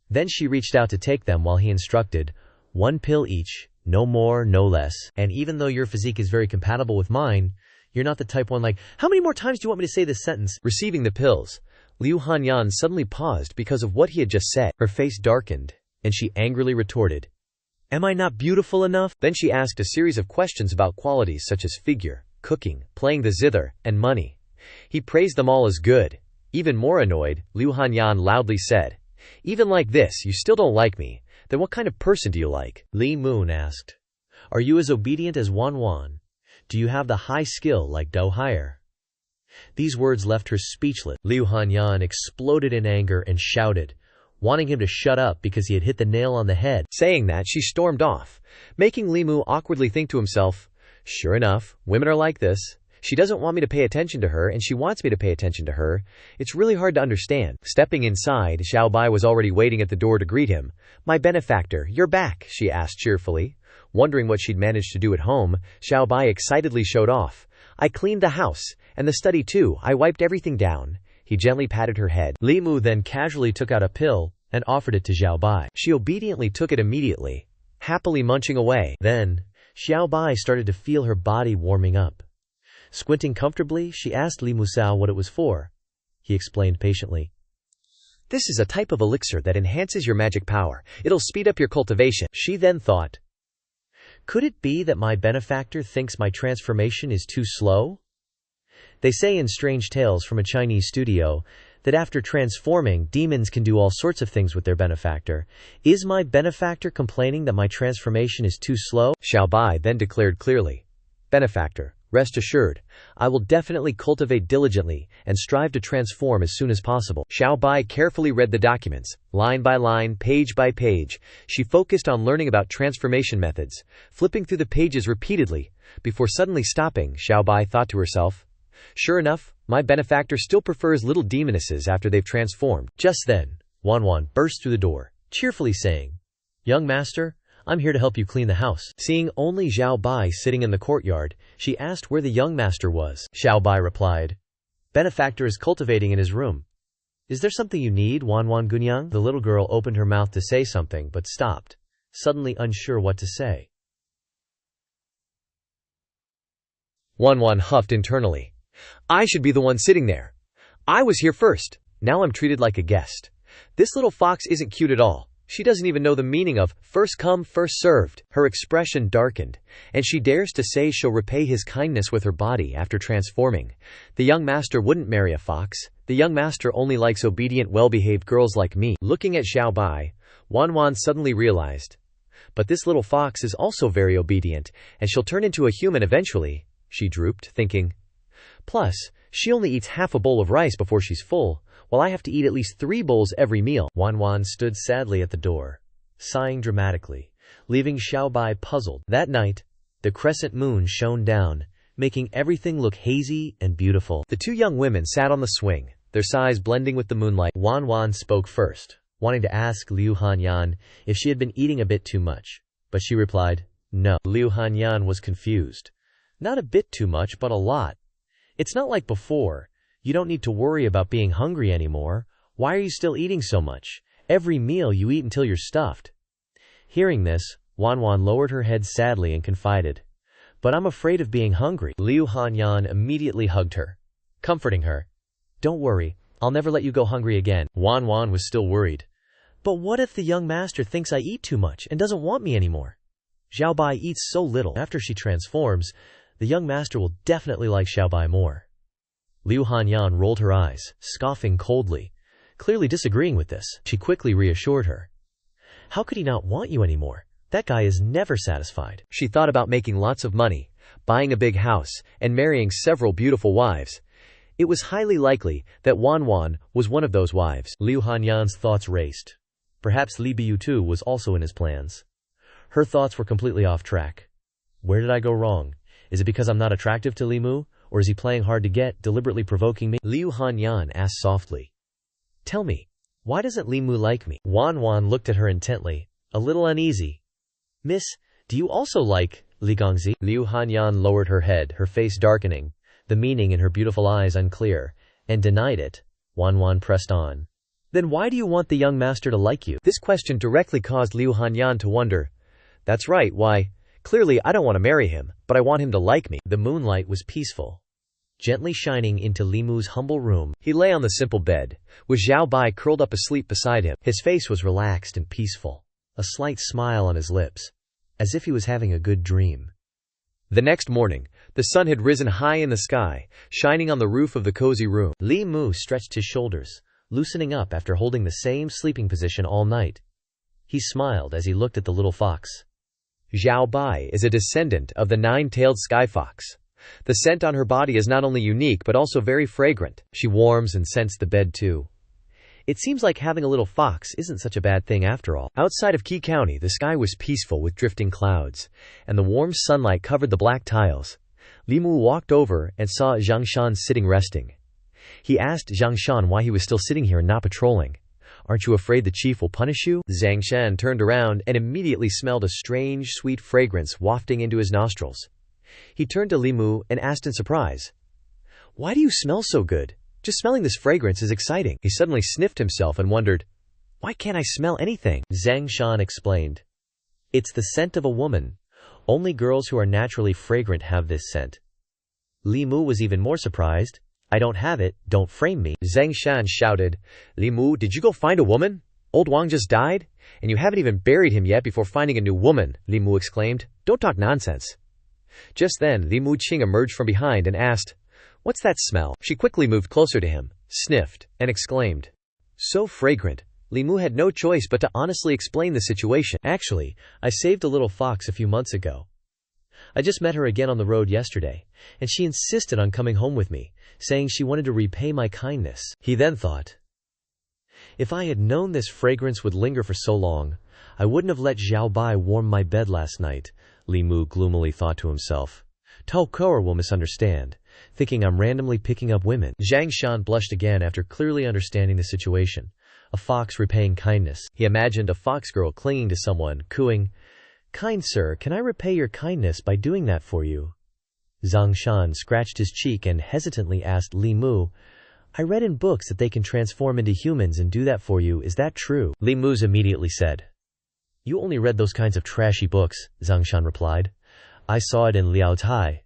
Then she reached out to take them while he instructed, 1 pill each, no more, no less. And even though your physique is very compatible with mine, you're not the type one like, how many more times do you want me to say this sentence? Receiving the pills, Liu Hanyan suddenly paused because of what he had just said. Her face darkened, and she angrily retorted, "Am I not beautiful enough?" Then she asked a series of questions about qualities such as figure, cooking, playing the zither, and money. He praised them all as good. Even more annoyed, Liu Hanyan loudly said, "Even like this, you still don't like me. Then what kind of person do you like?" Li Moon asked, "Are you as obedient as Wan? Do you have the high skill like Dou Hire?" These words left her speechless. Liu Hanyan exploded in anger and shouted, wanting him to shut up because he had hit the nail on the head. Saying that, she stormed off, making Li Mu awkwardly think to himself, "Sure enough, women are like this. She doesn't want me to pay attention to her, and she wants me to pay attention to her. It's really hard to understand." Stepping inside, Xiao Bai was already waiting at the door to greet him. "My benefactor, you're back," she asked cheerfully. Wondering what she'd managed to do at home, Xiao Bai excitedly showed off. "I cleaned the house, and the study too. I wiped everything down." He gently patted her head. Li Mu then casually took out a pill and offered it to Xiao Bai. She obediently took it immediately, happily munching away. Then, Xiao Bai started to feel her body warming up. Squinting comfortably, she asked Li Musao what it was for. He explained patiently, "This is a type of elixir that enhances your magic power. It'll speed up your cultivation." She then thought, could it be that my benefactor thinks my transformation is too slow? They say in Strange Tales from a Chinese studio that after transforming, demons can do all sorts of things with their benefactor. Is my benefactor complaining that my transformation is too slow? Xiao Bai then declared clearly, "Benefactor, rest assured, I will definitely cultivate diligently and strive to transform as soon as possible." Xiao Bai carefully read the documents, line by line, page by page. She focused on learning about transformation methods, flipping through the pages repeatedly. Before suddenly stopping, Xiao Bai thought to herself, "Sure enough, my benefactor still prefers little demonesses after they've transformed." Just then, Wan burst through the door, cheerfully saying, "Young master, I'm here to help you clean the house." Seeing only Xiao Bai sitting in the courtyard, she asked where the young master was. Xiao Bai replied, "Benefactor is cultivating in his room." "Is there something you need, Wan Gunyang?" The little girl opened her mouth to say something but stopped, suddenly unsure what to say. Wan huffed internally. "I should be the one sitting there. I was here first. Now I'm treated like a guest. This little fox isn't cute at all. She doesn't even know the meaning of first come, first served." Her expression darkened, and she dares to say she'll repay his kindness with her body after transforming. The young master wouldn't marry a fox. The young master only likes obedient, well-behaved girls like me. Looking at Xiao Bai, Wan suddenly realized, but this little fox is also very obedient, and she'll turn into a human eventually. She drooped, thinking, plus, she only eats half a bowl of rice before she's full, while I have to eat at least 3 bowls every meal. Wan stood sadly at the door, sighing dramatically, leaving Xiao Bai puzzled. That night, the crescent moon shone down, making everything look hazy and beautiful. The two young women sat on the swing, their sighs blending with the moonlight. Wan spoke first, wanting to ask Liu Hanyan if she had been eating a bit too much, but she replied, no. Liu Hanyan was confused. Not a bit too much, but a lot. It's not like before. You don't need to worry about being hungry anymore. Why are you still eating so much? Every meal you eat until you're stuffed. Hearing this, Wan lowered her head sadly and confided, but I'm afraid of being hungry. Liu Hanyan immediately hugged her, comforting her. Don't worry, I'll never let you go hungry again. Wan was still worried. But what if the young master thinks I eat too much and doesn't want me anymore? Xiao Bai eats so little. After she transforms, the young master will definitely like Xiao Bai more. Liu Hanyan rolled her eyes, scoffing coldly, clearly disagreeing with this. She quickly reassured her. How could he not want you anymore? That guy is never satisfied. She thought about making lots of money, buying a big house, and marrying several beautiful wives. It was highly likely that Wan was one of those wives. Liu Hanyan's thoughts raced. Perhaps Li Biu too was also in his plans. Her thoughts were completely off track. Where did I go wrong? Is it because I'm not attractive to Li Mu? Or is he playing hard to get, deliberately provoking me? Liu Hanyan asked softly. Tell me, why doesn't Li Mu like me? Wan looked at her intently, a little uneasy. Miss, do you also like Li Gongzi? Liu Hanyan lowered her head, her face darkening, the meaning in her beautiful eyes unclear, and denied it. Wan pressed on. Then why do you want the young master to like you? This question directly caused Liu Hanyan to wonder. That's right, why? Clearly I don't want to marry him, but I want him to like me. The moonlight was peaceful. gently shining into Li Mu's humble room. He lay on the simple bed, with Zhao Bai curled up asleep beside him. His face was relaxed and peaceful, a slight smile on his lips, as if he was having a good dream. The next morning, the sun had risen high in the sky, shining on the roof of the cozy room. Li Mu stretched his shoulders, loosening up after holding the same sleeping position all night. He smiled as he looked at the little fox. Zhao Bai is a descendant of the nine-tailed sky fox. The scent on her body is not only unique but also very fragrant. She warms and scents the bed too. It seems like having a little fox isn't such a bad thing after all. Outside of Qi County, the sky was peaceful with drifting clouds, and the warm sunlight covered the black tiles. Li Mu walked over and saw Xianxia sitting resting. He asked Xianxia why he was still sitting here and not patrolling. "Aren't you afraid the chief will punish you?" Xianxia turned around and immediately smelled a strange, sweet fragrance wafting into his nostrils. He turned to Li Mu and asked in surprise, "Why do you smell so good? Just smelling this fragrance is exciting." He suddenly sniffed himself and wondered, "Why can't I smell anything?" Xianxia explained, "It's the scent of a woman. Only girls who are naturally fragrant have this scent." Li Mu was even more surprised. "I don't have it, don't frame me." Xianxia shouted, "Li Mu, did you go find a woman? Old Wang just died, and you haven't even buried him yet before finding a new woman," Li Mu exclaimed. "Don't talk nonsense." Just then, Li Mu Qing emerged from behind and asked, "What's that smell?" She quickly moved closer to him, sniffed, and exclaimed, "So fragrant." Li Mu had no choice but to honestly explain the situation. "Actually, I saved a little fox a few months ago. I just met her again on the road yesterday, and she insisted on coming home with me, saying she wanted to repay my kindness." He then thought, "If I had known this fragrance would linger for so long, I wouldn't have let Zhao Bai warm my bed last night." Li Mu gloomily thought to himself. "Tao Koer will misunderstand, thinking I'm randomly picking up women." Xianxia blushed again after clearly understanding the situation. A fox repaying kindness. He imagined a fox girl clinging to someone, cooing, "Kind sir, can I repay your kindness by doing that for you?" Xianxia scratched his cheek and hesitantly asked Li Mu, "I read in books that they can transform into humans and do that for you, is that true?" Li Mu immediately said, "You only read those kinds of trashy books," Xianxia replied. "I saw it in Liao Tai."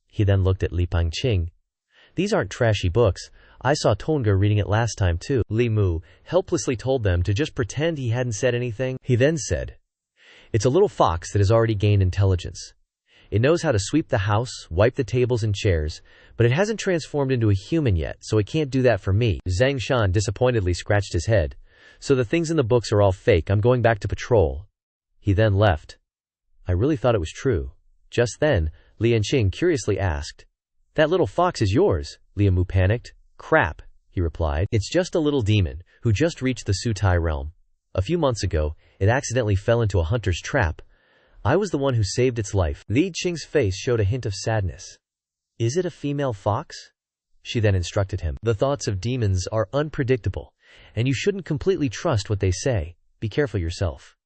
He then looked at Li Pangqing. "These aren't trashy books. I saw Tonga reading it last time too." Li Mu helplessly told them to just pretend he hadn't said anything. He then said, "It's a little fox that has already gained intelligence. It knows how to sweep the house, wipe the tables and chairs, but it hasn't transformed into a human yet, so it can't do that for me." Xianxia disappointedly scratched his head. "So the things in the books are all fake. I'm going back to patrol." He then left. "I really thought it was true." Just then, Li Yanqing curiously asked, "That little fox is yours?" Li Mu panicked. "Crap," he replied. "It's just a little demon who just reached the Sutai realm. A few months ago, it accidentally fell into a hunter's trap. I was the one who saved its life." Li Qing's face showed a hint of sadness. "Is it a female fox?" She then instructed him. "The thoughts of demons are unpredictable, and you shouldn't completely trust what they say. Be careful yourself."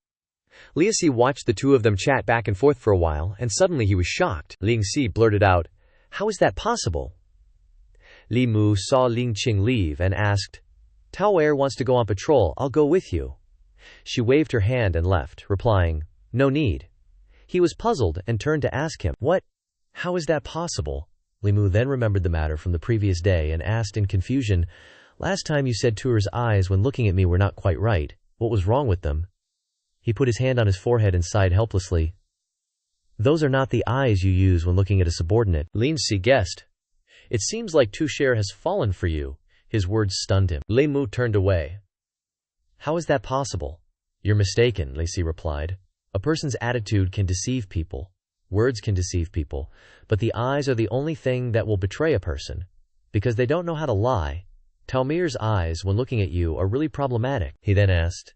Li Si watched the two of them chat back and forth for a while, and suddenly he was shocked. Ling Si blurted out, "How is that possible?" Li Mu saw Ling Qing leave and asked, "Tao Er wants to go on patrol, I'll go with you." She waved her hand and left, replying, "No need." He was puzzled and turned to ask him, "What? How is that possible?" Li Mu then remembered the matter from the previous day and asked in confusion, "Last time you said Tuer's eyes when looking at me were not quite right. What was wrong with them?" He put his hand on his forehead and sighed helplessly. "Those are not the eyes you use when looking at a subordinate." Lin Si guessed. "It seems like Tuer has fallen for you." His words stunned him. Li Mu turned away. "How is that possible?" "You're mistaken," Li Si replied. "A person's attitude can deceive people. Words can deceive people. But the eyes are the only thing that will betray a person, because they don't know how to lie. Talmir's eyes, when looking at you, are really problematic." He then asked,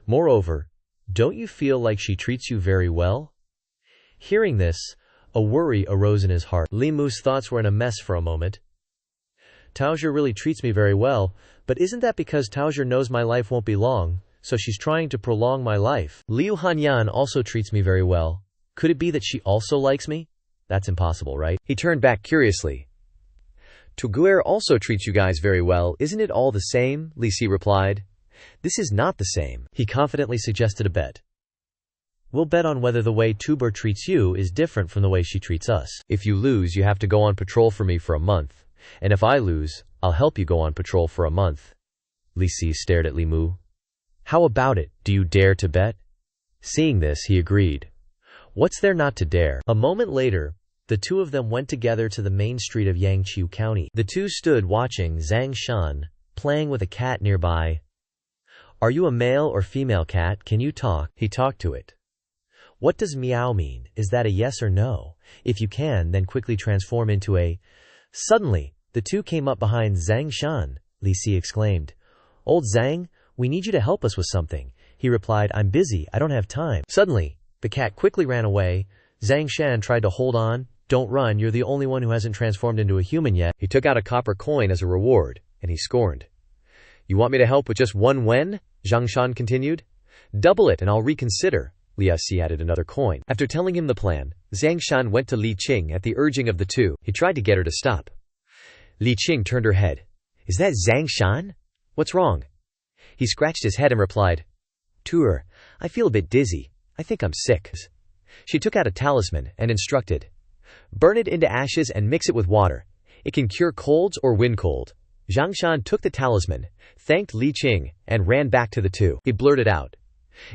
"Moreover, don't you feel like she treats you very well?" Hearing this, a worry arose in his heart. Li Mu's thoughts were in a mess for a moment. "Taojer really treats me very well, but isn't that because Taojer knows my life won't be long, so she's trying to prolong my life? Liu Hanyan also treats me very well. Could it be that she also likes me? That's impossible, right?" He turned back curiously. "Tuguer also treats you guys very well, isn't it all the same?" Li Si replied. "This is not the same." He confidently suggested a bet. We'll bet on whether the way Tuber treats you is different from the way she treats us. If you lose, you have to go on patrol for me for a month. And if I lose, I'll help you go on patrol for a month. Li Si stared at Li Mu. How about it? Do you dare to bet? Seeing this, he agreed. What's there not to dare? A moment later, the two of them went together to the main street of Yangqiu County. The two stood watching Zhang Shan playing with a cat nearby. Are you a male or female cat? Can you talk? He talked to it. What does meow mean? Is that a yes or no? If you can, then quickly transform into a... Suddenly, the two came up behind Zhang Shan. Li Si exclaimed, Old Zhang, we need you to help us with something. He replied, I'm busy, I don't have time. Suddenly, the cat quickly ran away. Zhang Shan tried to hold on. Don't run, you're the only one who hasn't transformed into a human yet. He took out a copper coin as a reward, and he scorned. You want me to help with just one wen? Zhang Shan continued. Double it and I'll reconsider. Li Si added another coin. After telling him the plan, Zhang Shan went to Li Qing at the urging of the two. He tried to get her to stop. Li Qing turned her head. Is that Zhang Shan? What's wrong? He scratched his head and replied, Tuer, I feel a bit dizzy. I think I'm sick. She took out a talisman and instructed, burn it into ashes and mix it with water. It can cure colds or wind cold. Zhang Shan took the talisman, thanked Li Qing, and ran back to the two. He blurted out,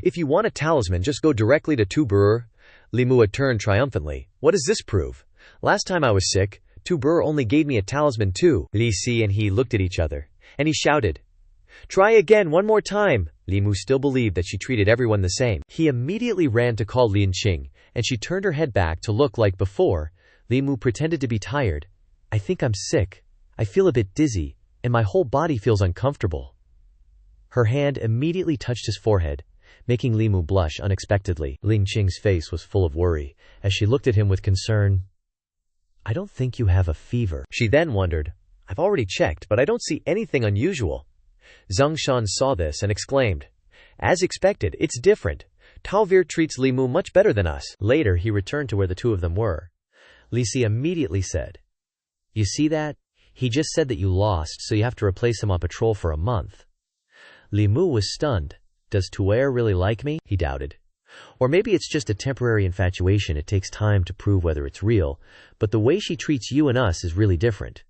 if you want a talisman, just go directly to Tuber. Li Mu turned triumphantly. What does this prove? Last time I was sick, Tuber only gave me a talisman too. Li Si and he looked at each other, and he shouted, try again one more time. Li Mu still believed that she treated everyone the same. He immediately ran to call Lin Qing, and she turned her head back to look like before. Li Mu pretended to be tired. I think I'm sick. I feel a bit dizzy, and my whole body feels uncomfortable. Her hand immediately touched his forehead, making Li Mu blush unexpectedly. Lin Qing's face was full of worry, as she looked at him with concern. I don't think you have a fever. She then wondered, I've already checked, but I don't see anything unusual. Zhang Shan saw this and exclaimed, as expected, it's different. Taovir treats Li Mu much better than us. Later, he returned to where the two of them were. Li Si immediately said, you see that? He just said that you lost, so you have to replace him on patrol for a month. Li Mu was stunned. Does Tuer really like me? He doubted. Or maybe it's just a temporary infatuation. It takes time to prove whether it's real, but the way she treats you and us is really different.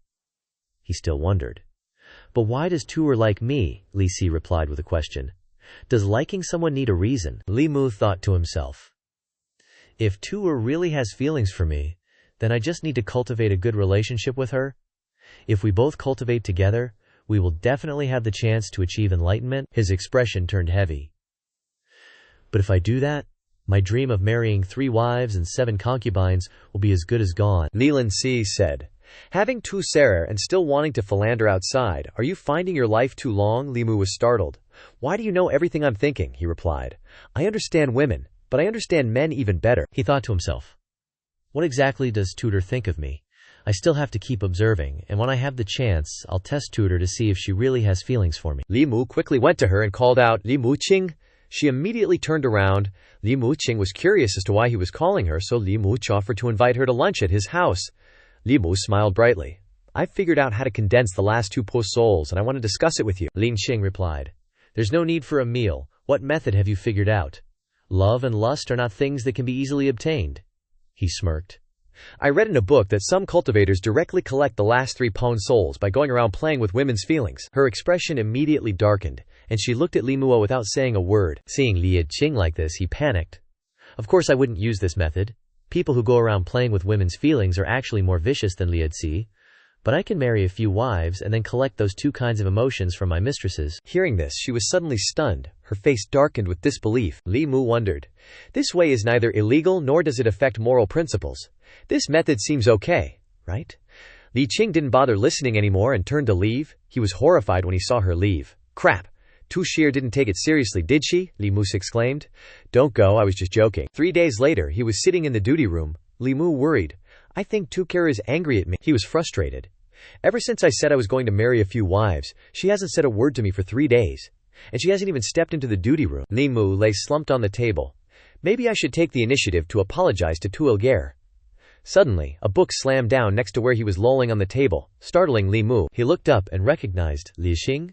He still wondered. But why does Tuer like me? Li Si replied with a question. Does liking someone need a reason? Li Mu thought to himself. If Tuer really has feelings for me, then I just need to cultivate a good relationship with her. If we both cultivate together, we will definitely have the chance to achieve enlightenment. His expression turned heavy. But if I do that, my dream of marrying 3 wives and 7 concubines will be as good as gone. Li Si said, having 2 Sarer and still wanting to philander outside, are you finding your life too long? Li Mu was startled. Why do you know everything I'm thinking? He replied. I understand women, but I understand men even better. He thought to himself, what exactly does Tutor think of me? I still have to keep observing, and when I have the chance, I'll test Tutor to see if she really has feelings for me. Li Mu quickly went to her and called out, Li Mu Qing. She immediately turned around. Li Mu Qing was curious as to why he was calling her, so Li Mu offered to invite her to lunch at his house. Li Mu smiled brightly. I've figured out how to condense the last 2 post souls, and I want to discuss it with you. Lin Qing replied, there's no need for a meal. What method have you figured out? Love and lust are not things that can be easily obtained. He smirked. I read in a book that some cultivators directly collect the last 3 pawn souls by going around playing with women's feelings. Her expression immediately darkened, and she looked at Li Mu without saying a word. Seeing Li Qing like this, he panicked. Of course I wouldn't use this method. People who go around playing with women's feelings are actually more vicious than Li Si. But I can marry a few wives and then collect those 2 kinds of emotions from my mistresses. Hearing this, she was suddenly stunned. Her face darkened with disbelief. Li Mu wondered. This way is neither illegal nor does it affect moral principles. This method seems okay, right? Li Qing didn't bother listening anymore and turned to leave. He was horrified when he saw her leave. Crap! Tu Shir didn't take it seriously, did she? Li Mu exclaimed. Don't go, I was just joking. 3 days later, he was sitting in the duty room. Li Mu worried. I think Tu Shir is angry at me. He was frustrated. Ever since I said I was going to marry a few wives, she hasn't said a word to me for 3 days. And she hasn't even stepped into the duty room. Li Mu lay slumped on the table. Maybe I should take the initiative to apologize to Tu Ilgare. Suddenly, a book slammed down next to where he was lolling on the table, startling Li Mu. He looked up and recognized Li Xing.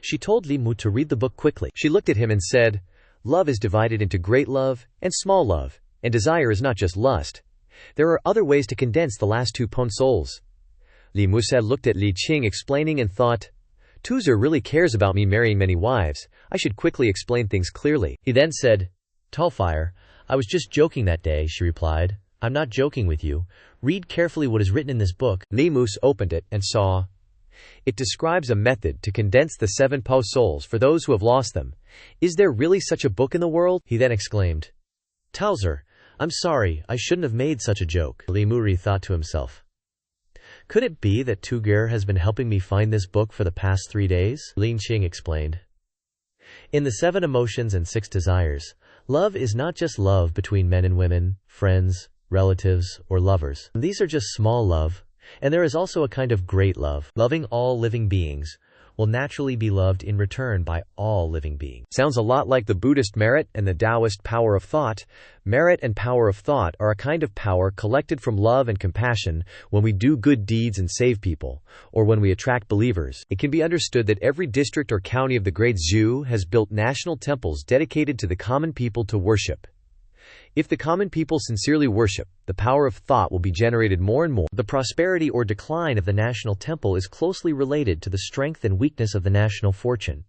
She told Li Mu to read the book quickly. She looked at him and said, Love is divided into great love and small love, and desire is not just lust. There are other ways to condense the last two pon souls. Li Musa looked at Li Qing explaining and thought, Tuzer really cares about me marrying many wives. I should quickly explain things clearly. He then said, Tallfire, I was just joking that day, she replied. I'm not joking with you. Read carefully what is written in this book. Li Mus opened it and saw. It describes a method to condense the 7 po souls for those who have lost them. Is there really such a book in the world? He then exclaimed, Towser, I'm sorry, I shouldn't have made such a joke. Li Muri thought to himself. Could it be that Tuger has been helping me find this book for the past 3 days? Lin Qing explained. In the 7 emotions and 6 desires, love is not just love between men and women, friends, relatives, or lovers. These are just small love, and there is also a kind of great love. Loving all living beings will naturally be loved in return by all living beings. Sounds a lot like the Buddhist merit and the Daoist power of thought. Merit and power of thought are a kind of power collected from love and compassion when we do good deeds and save people, or when we attract believers. It can be understood that every district or county of the Great Zhou has built national temples dedicated to the common people to worship. If the common people sincerely worship, the power of thought will be generated more and more. The prosperity or decline of the national temple is closely related to the strength and weakness of the national fortune.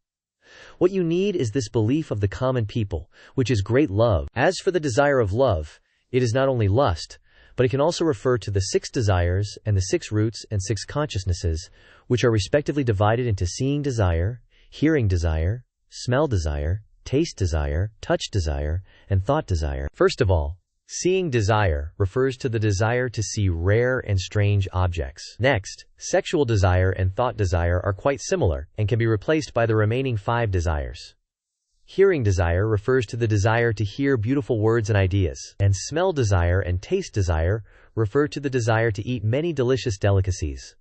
What you need is this belief of the common people, which is great love. As for the desire of love, it is not only lust, but it can also refer to the 6 desires and the 6 roots and 6 consciousnesses, which are respectively divided into seeing desire, hearing desire, smell desire, taste desire, touch desire, and thought desire. First of all, seeing desire refers to the desire to see rare and strange objects. Next, sexual desire and thought desire are quite similar and can be replaced by the remaining 5 desires. Hearing desire refers to the desire to hear beautiful words and ideas, and smell desire and taste desire refer to the desire to eat many delicious delicacies.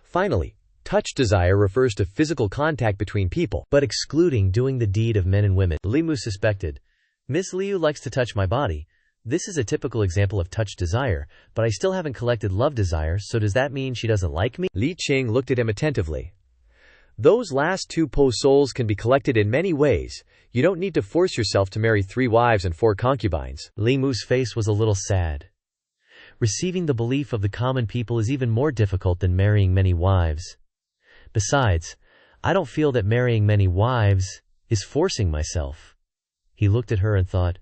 Finally, touch desire refers to physical contact between people, but excluding doing the deed of men and women. Li Mu suspected, Miss Liu likes to touch my body. This is a typical example of touch desire, but I still haven't collected love desire, so does that mean she doesn't like me? Li Qing looked at him attentively. Those last 2 po souls can be collected in many ways. You don't need to force yourself to marry 3 wives and 4 concubines. Li Mu's face was a little sad. Receiving the belief of the common people is even more difficult than marrying many wives. Besides, I don't feel that marrying many wives is forcing myself. He looked at her and thought,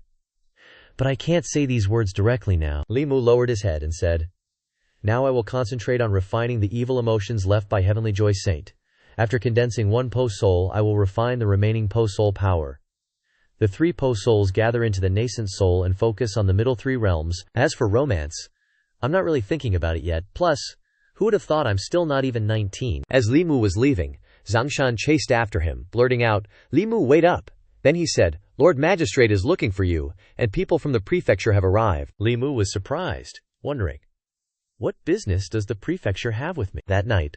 but I can't say these words directly now. Li Mu lowered his head and said, Now I will concentrate on refining the evil emotions left by Heavenly Joy Saint. After condensing 1 po soul, I will refine the remaining po soul power. The 3 po souls gather into the nascent soul and focus on the middle 3 realms. As for romance, I'm not really thinking about it yet. Plus, who would have thought I'm still not even 19? As Li Mu was leaving, Zhang Shan chased after him, blurting out, Li Mu, wait up. Then he said, Lord Magistrate is looking for you, and people from the prefecture have arrived. Li Mu was surprised, wondering, what business does the prefecture have with me? That night,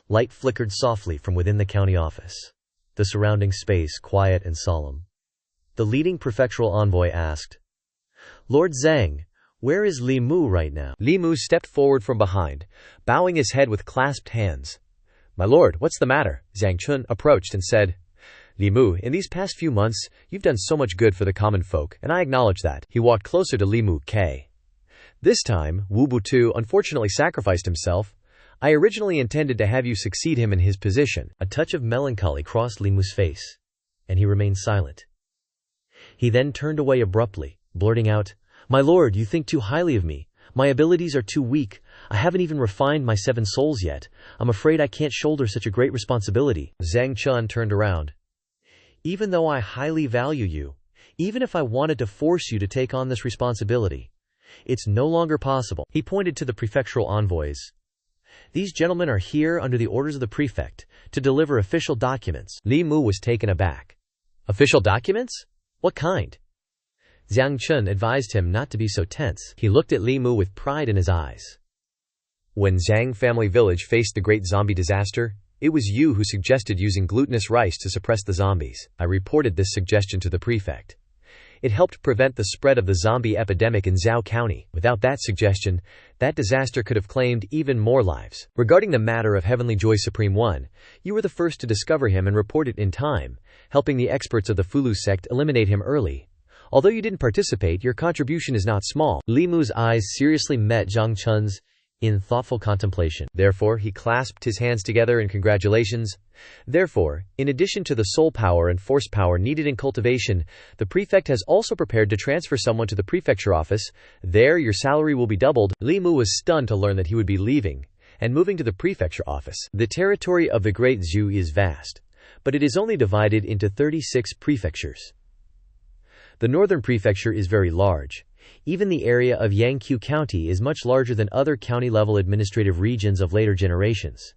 light flickered softly from within the county office, the surrounding space quiet and solemn. The leading prefectural envoy asked, Lord Zhang, where is Li Mu right now? Li Mu stepped forward from behind, bowing his head with clasped hands. My lord, what's the matter? Zhang Chun approached and said, Li Mu, in these past few months, you've done so much good for the common folk, and I acknowledge that. He walked closer to Li Mu K. This time, Wu Butu unfortunately sacrificed himself. I originally intended to have you succeed him in his position. A touch of melancholy crossed Li Mu's face, and he remained silent. He then turned away abruptly, blurting out, My lord, you think too highly of me. My abilities are too weak. I haven't even refined my 7 souls yet. I'm afraid I can't shoulder such a great responsibility. Zhang Chun turned around. Even though I highly value you, even if I wanted to force you to take on this responsibility, it's no longer possible. He pointed to the prefectural envoys. These gentlemen are here under the orders of the prefect to deliver official documents. Li Mu was taken aback. Official documents? What kind? Zhang Chun advised him not to be so tense. He looked at Li Mu with pride in his eyes. When Zhang family village faced the great zombie disaster, it was you who suggested using glutinous rice to suppress the zombies. I reported this suggestion to the prefect. It helped prevent the spread of the zombie epidemic in Zhao County. Without that suggestion, that disaster could have claimed even more lives. Regarding the matter of Heavenly Joy Supreme One, you were the first to discover him and report it in time. helping the experts of the Fulu sect eliminate him early. Although you didn't participate, your contribution is not small. Li Mu's eyes seriously met Zhang Chun's in thoughtful contemplation. Therefore, he clasped his hands together in congratulations. Therefore, in addition to the soul power and force power needed in cultivation, the prefect has also prepared to transfer someone to the prefecture office. There, your salary will be doubled. Li Mu was stunned to learn that he would be leaving and moving to the prefecture office. The territory of the Great Zhou is vast, but it is only divided into 36 prefectures. The northern prefecture is very large. Even the area of Yangqiu County is much larger than other county-level administrative regions of later generations.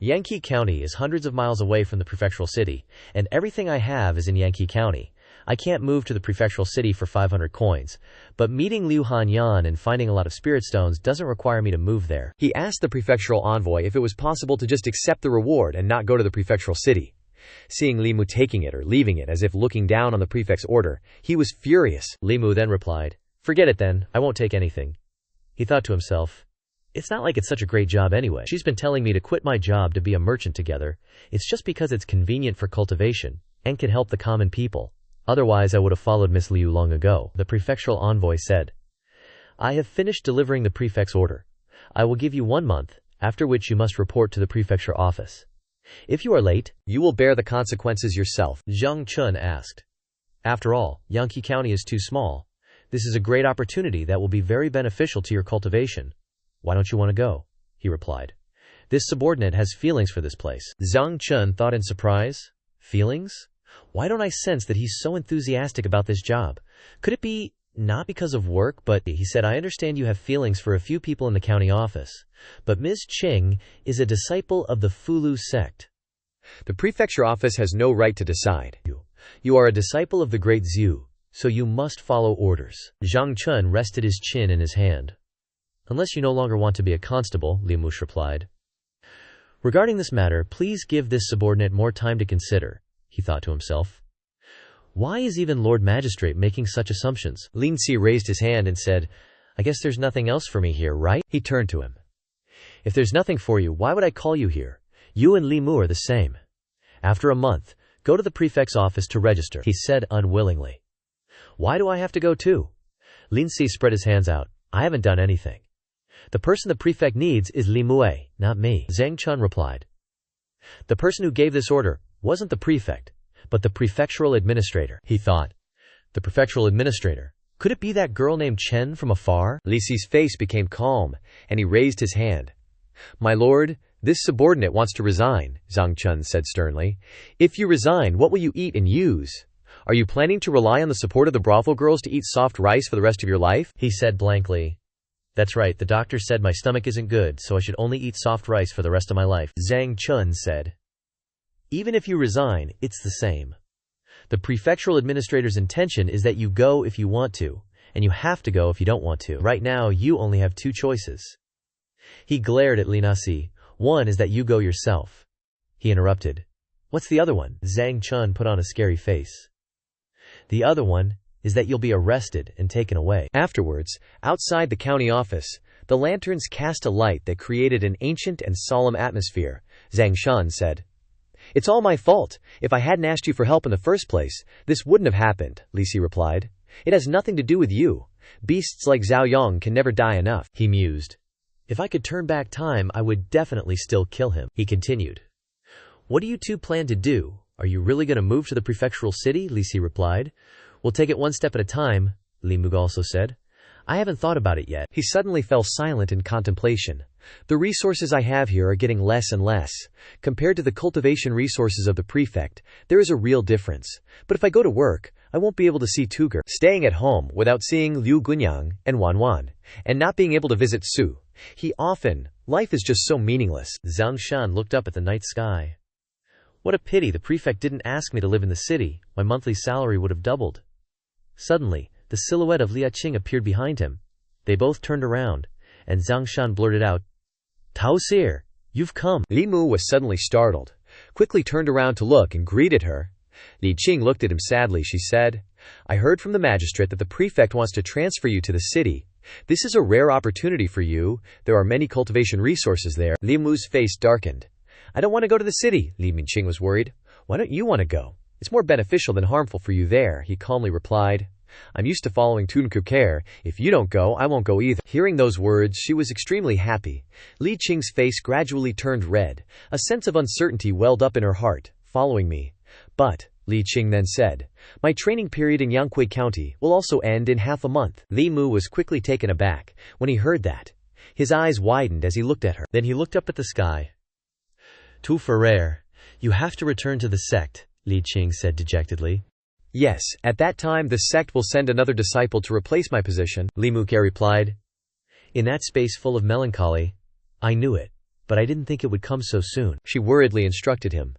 Yangqiu County is hundreds of miles away from the prefectural city, and everything I have is in Yangqiu County. I can't move to the prefectural city for 500 coins, but meeting Liu Hanyan and finding a lot of spirit stones doesn't require me to move there. He asked the prefectural envoy if it was possible to just accept the reward and not go to the prefectural city. Seeing Li Mu taking it or leaving it as if looking down on the prefect's order, he was furious. Li Mu then replied, "Forget it then, I won't take anything." He thought to himself, "It's not like it's such a great job anyway. She's been telling me to quit my job to be a merchant together. It's just because it's convenient for cultivation and can help the common people. Otherwise I would have followed Miss Liu long ago." The prefectural envoy said, "I have finished delivering the prefect's order. I will give you 1 month, after which you must report to the prefecture office. If you are late, you will bear the consequences yourself." Zhang Chun asked, "After all, Yangqiu County is too small. This is a great opportunity that will be very beneficial to your cultivation. Why don't you want to go?" he replied. "This subordinate has feelings for this place." Zhang Chun thought in surprise. Feelings? Why don't I sense that he's so enthusiastic about this job? Could it be not because of work, but he said, "I understand you have feelings for a few people in the county office, but Ms. Qing is a disciple of the Fulu sect. The prefecture office has no right to decide. You are a disciple of the Great Zhou, so you must follow orders." Zhang Chun rested his chin in his hand. "Unless you no longer want to be a constable," Li Mu replied. "Regarding this matter, please give this subordinate more time to consider," he thought to himself. "Why is even Lord Magistrate making such assumptions?" Lin Si raised his hand and said, "I guess there's nothing else for me here, right?" He turned to him. "If there's nothing for you, why would I call you here? You and Li Mu are the same. After a month, go to the prefect's office to register," he said unwillingly. "Why do I have to go too?" Lin Si spread his hands out. "I haven't done anything. The person the prefect needs is Li Mue, not me," Zhang Chun replied. "The person who gave this order wasn't the prefect, but the prefectural administrator," he thought. The prefectural administrator. Could it be that girl named Chen from afar? Li Si's face became calm, and he raised his hand. "My lord, this subordinate wants to resign," Zhang Chun said sternly. "If you resign, what will you eat and use? Are you planning to rely on the support of the brothel girls to eat soft rice for the rest of your life?" He said blankly. "That's right, the doctor said my stomach isn't good, so I should only eat soft rice for the rest of my life," Zhang Chun said. "Even if you resign, it's the same. The prefectural administrator's intention is that you go if you want to, and you have to go if you don't want to. Right now, you only have 2 choices." He glared at Li Nasi. "One is that you go yourself." He interrupted. "What's the other one?" Zhang Chun put on a scary face. "The other one is that you'll be arrested and taken away." Afterwards, outside the county office, the lanterns cast a light that created an ancient and solemn atmosphere. Zhang Shan said, "It's all my fault. If I hadn't asked you for help in the first place, this wouldn't have happened," Li Si replied. "It has nothing to do with you. Beasts like Zhao Yong can never die enough." He mused. "If I could turn back time, I would definitely still kill him." He continued. "What do you two plan to do? Are you really going to move to the prefectural city?" Li Si replied. "We'll take it one step at a time," Li Mu also said. "I haven't thought about it yet." He suddenly fell silent in contemplation. "The resources I have here are getting less and less. Compared to the cultivation resources of the prefect, there is a real difference. But if I go to work, I won't be able to see Tuger. Staying at home without seeing Liu Gunyang and Wan Wan, and not being able to visit Su. Life is just so meaningless." Zhang Shan looked up at the night sky. "What a pity the prefect didn't ask me to live in the city. My monthly salary would have doubled." Suddenly, the silhouette of Lia Qing appeared behind him. They both turned around, and Zhang Shan blurted out, "Tao Sir, you've come." Li Mu was suddenly startled, quickly turned around to look and greeted her. Li Qing looked at him sadly. She said, "I heard from the magistrate that the prefect wants to transfer you to the city. This is a rare opportunity for you. There are many cultivation resources there." Li Mu's face darkened. "I don't want to go to the city." Li Minqing was worried. "Why don't you want to go?" It's more beneficial than harmful for you there, he calmly replied. I'm used to following Tunku care. If you don't go, I won't go either. Hearing those words, she was extremely happy. Li Qing's face gradually turned red. A sense of uncertainty welled up in her heart. Following me. But, Li Qing then said, my training period in Yangqui County will also end in half a month. Li Mu was quickly taken aback when he heard that. His eyes widened as he looked at her. Then he looked up at the sky. Tu Ferrer, you have to return to the sect, Li Qing said dejectedly. Yes, at that time the sect will send another disciple to replace my position, Li Muke replied. In that space full of melancholy, I knew it, but I didn't think it would come so soon. She worriedly instructed him.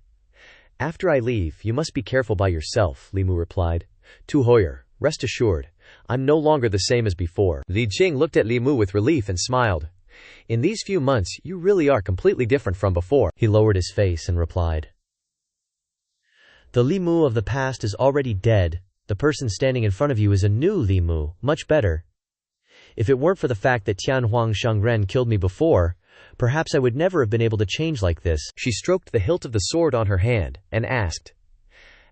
After I leave, you must be careful by yourself, Li Mu replied. Tu Hoyer, rest assured, I'm no longer the same as before. Li Qing looked at Li Mu with relief and smiled. In these few months, you really are completely different from before. He lowered his face and replied. The Li Mu of the past is already dead. The person standing in front of you is a new Li Mu, much better. If it weren't for the fact that Tianhuang Shangren killed me before, perhaps I would never have been able to change like this. She stroked the hilt of the sword on her hand and asked,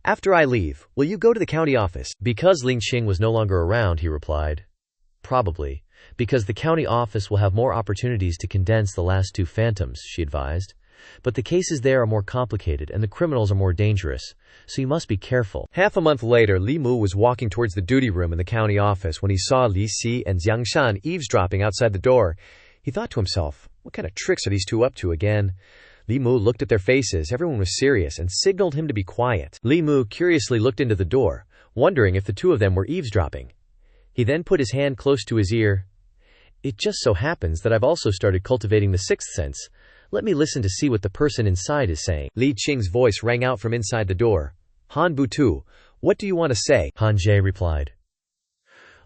After I leave, will you go to the county office? Because Ling Qing was no longer around, he replied. Probably, because the county office will have more opportunities to condense the last two phantoms, she advised. But the cases there are more complicated and the criminals are more dangerous, so you must be careful. Half a month later, Li Mu was walking towards the duty room in the county office when he saw Li Si and Xiangshan eavesdropping outside the door. He thought to himself, what kind of tricks are these two up to again? Li Mu looked at their faces, everyone was serious, and signaled him to be quiet. Li Mu curiously looked into the door, wondering if the two of them were eavesdropping. He then put his hand close to his ear. It just so happens that I've also started cultivating the sixth sense. Let me listen to see what the person inside is saying. Li Qing's voice rang out from inside the door. Han Butu, what do you want to say? Han Jie replied.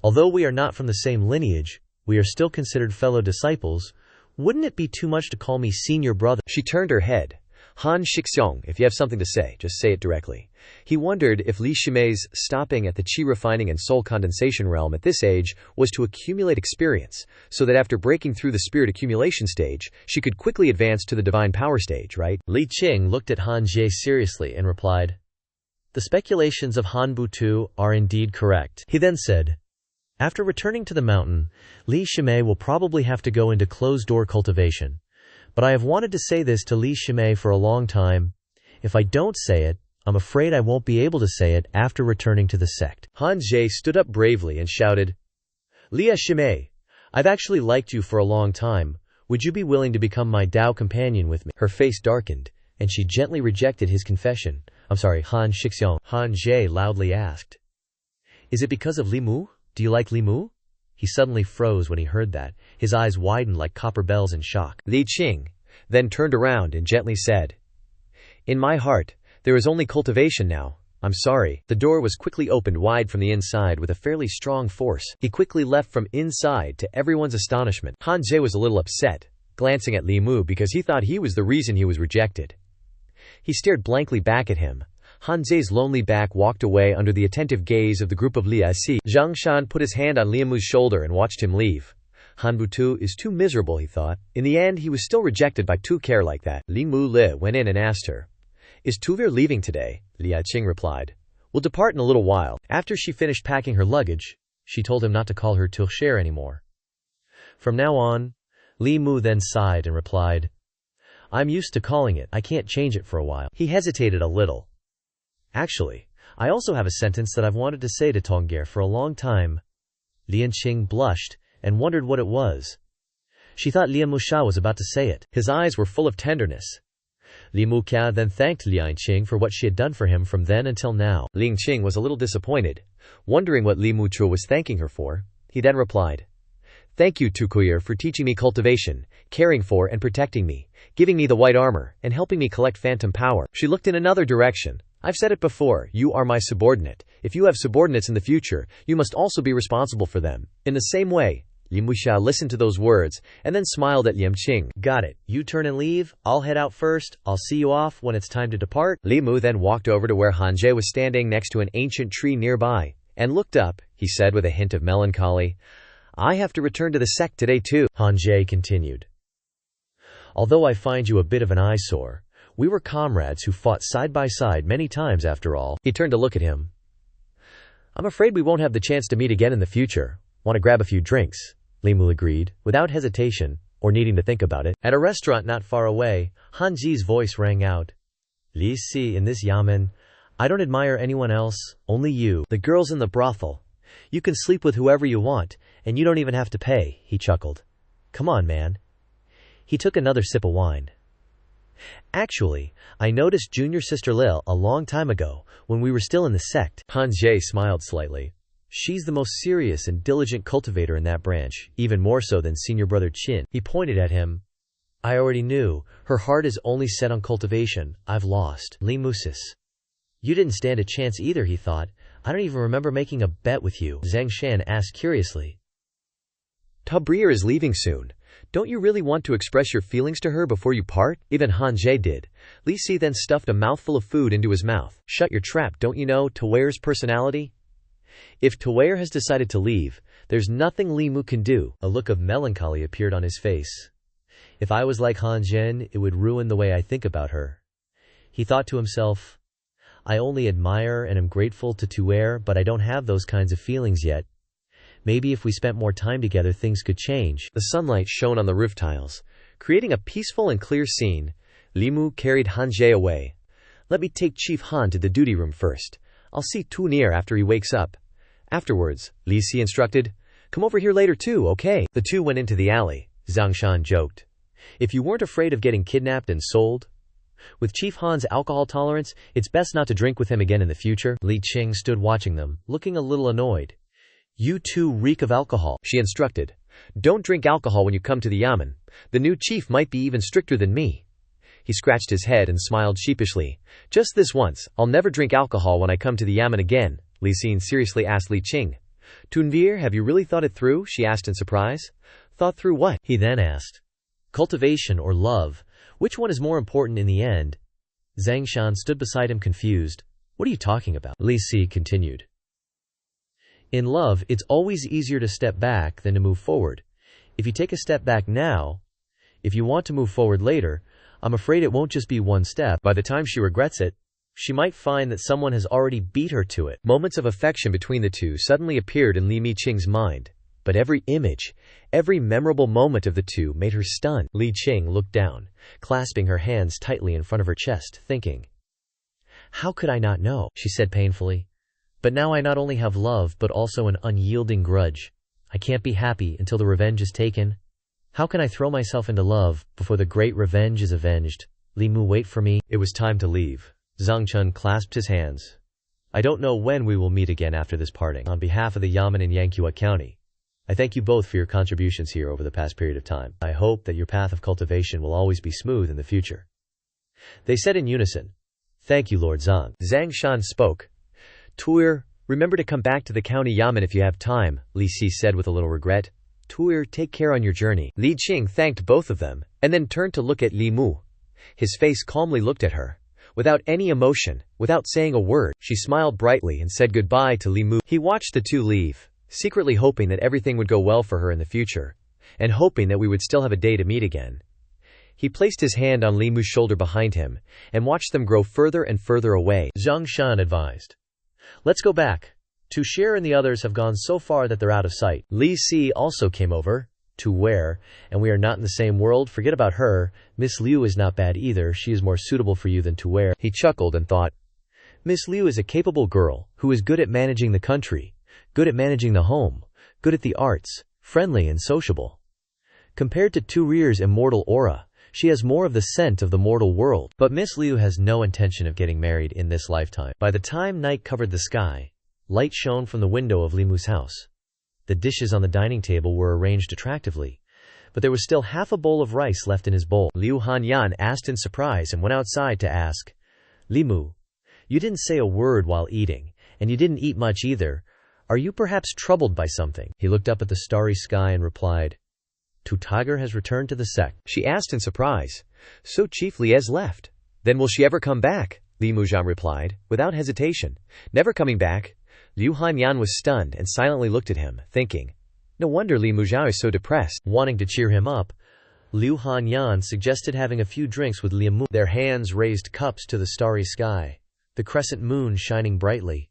Although we are not from the same lineage, we are still considered fellow disciples. Wouldn't it be too much to call me senior brother? She turned her head. Han Shixiong, if you have something to say, just say it directly. He wondered if Li Shimei's stopping at the qi refining and soul condensation realm at this age was to accumulate experience, so that after breaking through the spirit accumulation stage, she could quickly advance to the divine power stage, right? Li Qing looked at Han Jie seriously and replied, The speculations of Han Butu are indeed correct. He then said, After returning to the mountain, Li Shimei will probably have to go into closed-door cultivation. But I have wanted to say this to Li Shimei for a long time. If I don't say it, I'm afraid I won't be able to say it after returning to the sect. Han Jie stood up bravely and shouted, Li Shimei, I've actually liked you for a long time. Would you be willing to become my Dao companion with me? Her face darkened, and she gently rejected his confession. Han Shixiong. Han Jie loudly asked, Is it because of Li Mu? Do you like Li Mu? He suddenly froze when he heard that. His eyes widened like copper bells in shock. Li Qing then turned around and gently said, In my heart, there is only cultivation now. I'm sorry. The door was quickly opened wide from the inside with a fairly strong force. He quickly left from inside to everyone's astonishment. Han Jie was a little upset, glancing at Li Mu because he thought he was the reason he was rejected. He stared blankly back at him. Han Jie's lonely back walked away under the attentive gaze of the group of Li Si. Zhang Shan put his hand on Li Mu's shoulder and watched him leave. Han Butu is too miserable, he thought. In the end, he was still rejected by Tu Care like that. Li Mu Li went in and asked her, Is Tuvir leaving today? Li Qing replied, We'll depart in a little while. After she finished packing her luggage, she told him not to call her Tulcher anymore. From now on, Li Mu then sighed and replied, I'm used to calling it. I can't change it for a while. He hesitated a little. Actually, I also have a sentence that I've wanted to say to Tongger for a long time. Lian Qing blushed and wondered what it was. She thought Lian Musha was about to say it. His eyes were full of tenderness. Li Mukia then thanked Lian Qing for what she had done for him from then until now. Ling Qing was a little disappointed, wondering what Li Muchu was thanking her for. He then replied, Thank you, Tukuyer, for teaching me cultivation, caring for and protecting me, giving me the white armor, and helping me collect phantom power. She looked in another direction. I've said it before, you are my subordinate. If you have subordinates in the future, you must also be responsible for them. In the same way, Li Muxia listened to those words, and then smiled at Liam Qing. Got it. You turn and leave. I'll head out first. I'll see you off when it's time to depart. Li Mu then walked over to where Han Jie was standing next to an ancient tree nearby, and looked up. He said with a hint of melancholy, I have to return to the sect today too. Han Jie continued. Although I find you a bit of an eyesore, We were comrades who fought side by side many times after all. He turned to look at him. I'm afraid we won't have the chance to meet again in the future. Want to grab a few drinks? Li Mu agreed, without hesitation, or needing to think about it. At a restaurant not far away, Han Zi's voice rang out. Li Si, in this yamen, I don't admire anyone else, only you. The girls in the brothel. You can sleep with whoever you want, and you don't even have to pay, he chuckled. Come on, man. He took another sip of wine. Actually, I noticed junior sister Lil a long time ago, when we were still in the sect. Han Jie smiled slightly. She's the most serious and diligent cultivator in that branch, even more so than senior brother Qin. He pointed at him. I already knew. Her heart is only set on cultivation. I've lost. Li Musis. You didn't stand a chance either, he thought. I don't even remember making a bet with you. Zhang Shan asked curiously. Tabrier is leaving soon. Don't you really want to express your feelings to her before you part? Even Han Jie did. Li Si then stuffed a mouthful of food into his mouth. Shut your trap, don't you know Taweir's personality? If Taweier has decided to leave, there's nothing Li Mu can do. A look of melancholy appeared on his face. If I was like Han Zhen, it would ruin the way I think about her. He thought to himself, I only admire and am grateful to Taweier, but I don't have those kinds of feelings yet. Maybe if we spent more time together things could change. The sunlight shone on the roof tiles, creating a peaceful and clear scene. Li Mu carried Han Jie away. Let me take Chief Han to the duty room first. I'll see Tu Nier after he wakes up. Afterwards, Li Si instructed, come over here later too, okay? The two went into the alley. Zhang Shan joked. If you weren't afraid of getting kidnapped and sold? With Chief Han's alcohol tolerance, it's best not to drink with him again in the future. Li Qing stood watching them, looking a little annoyed. You two reek of alcohol, she instructed. Don't drink alcohol when you come to the yamen. The new chief might be even stricter than me. He scratched his head and smiled sheepishly. Just this once, I'll never drink alcohol when I come to the yamen again. Li Xin seriously asked Li Qing. Tunvir, have you really thought it through? She asked in surprise. Thought through what? He then asked. Cultivation or love, which one is more important in the end? Zhang Shan stood beside him confused. What are you talking about? Li Si continued. In love, it's always easier to step back than to move forward. If you take a step back now, if you want to move forward later, I'm afraid it won't just be one step. By the time she regrets it, she might find that someone has already beat her to it. Moments of affection between the two suddenly appeared in Li Miqing's mind, but every image, every memorable moment of the two made her stunned. Li Qing looked down, clasping her hands tightly in front of her chest, thinking. How could I not know? She said painfully. But now I not only have love but also an unyielding grudge. I can't be happy until the revenge is taken. How can I throw myself into love before the great revenge is avenged? Li Mu, wait for me. It was time to leave. Zhang Chun clasped his hands. I don't know when we will meet again after this parting. On behalf of the Yamen in Xianxia County, I thank you both for your contributions here over the past period of time. I hope that your path of cultivation will always be smooth in the future. They said in unison. Thank you, Lord Zhang. Zhang Shan spoke. Tuir, remember to come back to the county yamen if you have time, Li Si said with a little regret. Tuir, take care on your journey. Li Qing thanked both of them, and then turned to look at Li Mu. His face calmly looked at her. Without any emotion, without saying a word, she smiled brightly and said goodbye to Li Mu. He watched the two leave, secretly hoping that everything would go well for her in the future, and hoping that we would still have a day to meet again. He placed his hand on Li Mu's shoulder behind him, and watched them grow further and further away. Zhang Shan advised. Let's go back. Tu Shir and the others have gone so far that they're out of sight. Li Si also came over. To where? And we are not in the same world. Forget about her. Miss Liu is not bad either. She is more suitable for you than to where. He chuckled and thought. Miss Liu is a capable girl, who is good at managing the country, good at managing the home, good at the arts, friendly and sociable. Compared to Tu Rier's immortal aura, she has more of the scent of the mortal world. But Miss Liu has no intention of getting married in this lifetime. By the time night covered the sky, light shone from the window of Li Mu's house. The dishes on the dining table were arranged attractively, but there was still half a bowl of rice left in his bowl. Liu Hanyan asked in surprise and went outside to ask, Li Mu, you didn't say a word while eating, and you didn't eat much either. Are you perhaps troubled by something? He looked up at the starry sky and replied, Tu Tiger has returned to the sect. She asked in surprise. So Chief Li has left. Then will she ever come back? Li Muzhan replied, without hesitation. Never coming back. Liu Hanyan was stunned and silently looked at him, thinking. No wonder Li Muzhan is so depressed. Wanting to cheer him up, Liu Hanyan suggested having a few drinks with Liu Mu. Their hands raised cups to the starry sky, the crescent moon shining brightly.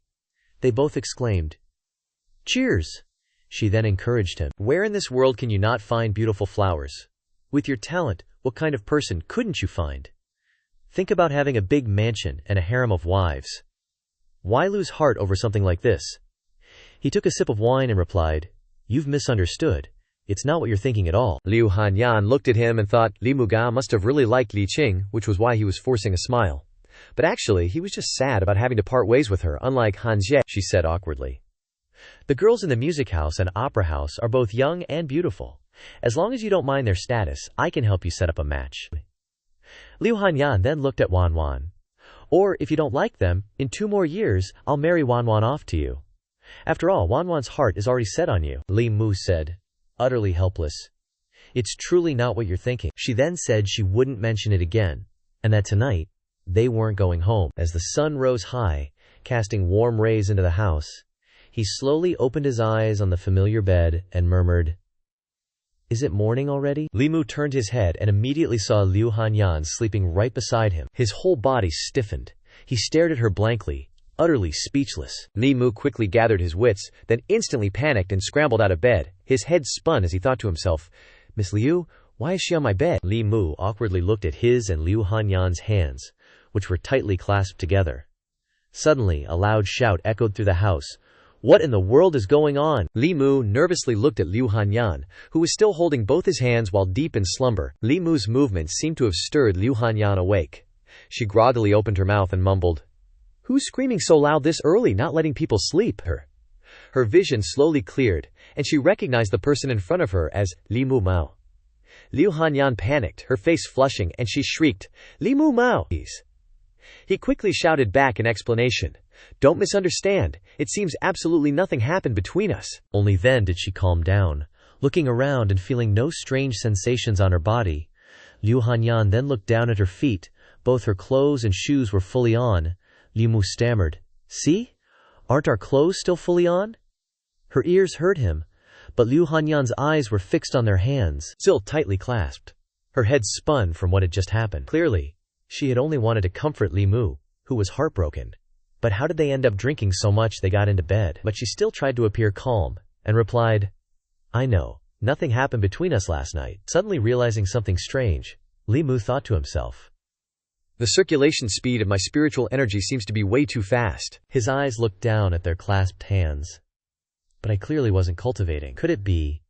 They both exclaimed, "Cheers!" She then encouraged him. Where in this world can you not find beautiful flowers? With your talent, what kind of person couldn't you find? Think about having a big mansion and a harem of wives. Why lose heart over something like this? He took a sip of wine and replied, "You've misunderstood. It's not what you're thinking at all." Liu Hanyan looked at him and thought Li Muga must have really liked Li Qing, which was why he was forcing a smile. But actually, he was just sad about having to part ways with her, unlike Han Jie, she said awkwardly. The girls in the music house and opera house are both young and beautiful. As long as you don't mind their status, I can help you set up a match. Liu Hanyan then looked at Wan Wan. Or, if you don't like them, in 2 more years, I'll marry Wan Wan off to you. After all, Wan Wan's heart is already set on you, Li Mu said, utterly helpless. It's truly not what you're thinking. She then said she wouldn't mention it again, and that tonight, they weren't going home. As the sun rose high, casting warm rays into the house, he slowly opened his eyes on the familiar bed and murmured, "Is it morning already?" Li Mu turned his head and immediately saw Liu Hanyan sleeping right beside him. His whole body stiffened. He stared at her blankly, utterly speechless. Li Mu quickly gathered his wits, then instantly panicked and scrambled out of bed. His head spun as he thought to himself, "Miss Liu, why is she on my bed?" Li Mu awkwardly looked at his and Liu Hanyan's hands, which were tightly clasped together. Suddenly, a loud shout echoed through the house. "What in the world is going on?" Li Mu nervously looked at Liu Hanyan, who was still holding both his hands while deep in slumber. Li Mu's movements seemed to have stirred Liu Hanyan awake. She groggily opened her mouth and mumbled, "Who's screaming so loud this early, not letting people sleep?" Her vision slowly cleared, and she recognized the person in front of her as Li Mu Mao. Liu Hanyan panicked, her face flushing, and she shrieked, "Li Mu Mao!" He quickly shouted back in explanation, "Don't misunderstand. It seems absolutely nothing happened between us." Only then did she calm down, looking around and feeling no strange sensations on her body. Liu Hanyan then looked down at her feet. Both her clothes and shoes were fully on. Li Mu stammered, "See? Aren't our clothes still fully on?" Her ears heard him, but Liu Hanyan's eyes were fixed on their hands, still tightly clasped. Her head spun from what had just happened. Clearly, she had only wanted to comfort Li Mu, who was heartbroken. But how did they end up drinking so much they got into bed? But she still tried to appear calm, and replied, "I know, nothing happened between us last night." Suddenly realizing something strange, Li Mu thought to himself, "The circulation speed of my spiritual energy seems to be way too fast." His eyes looked down at their clasped hands. But I clearly wasn't cultivating. Could it be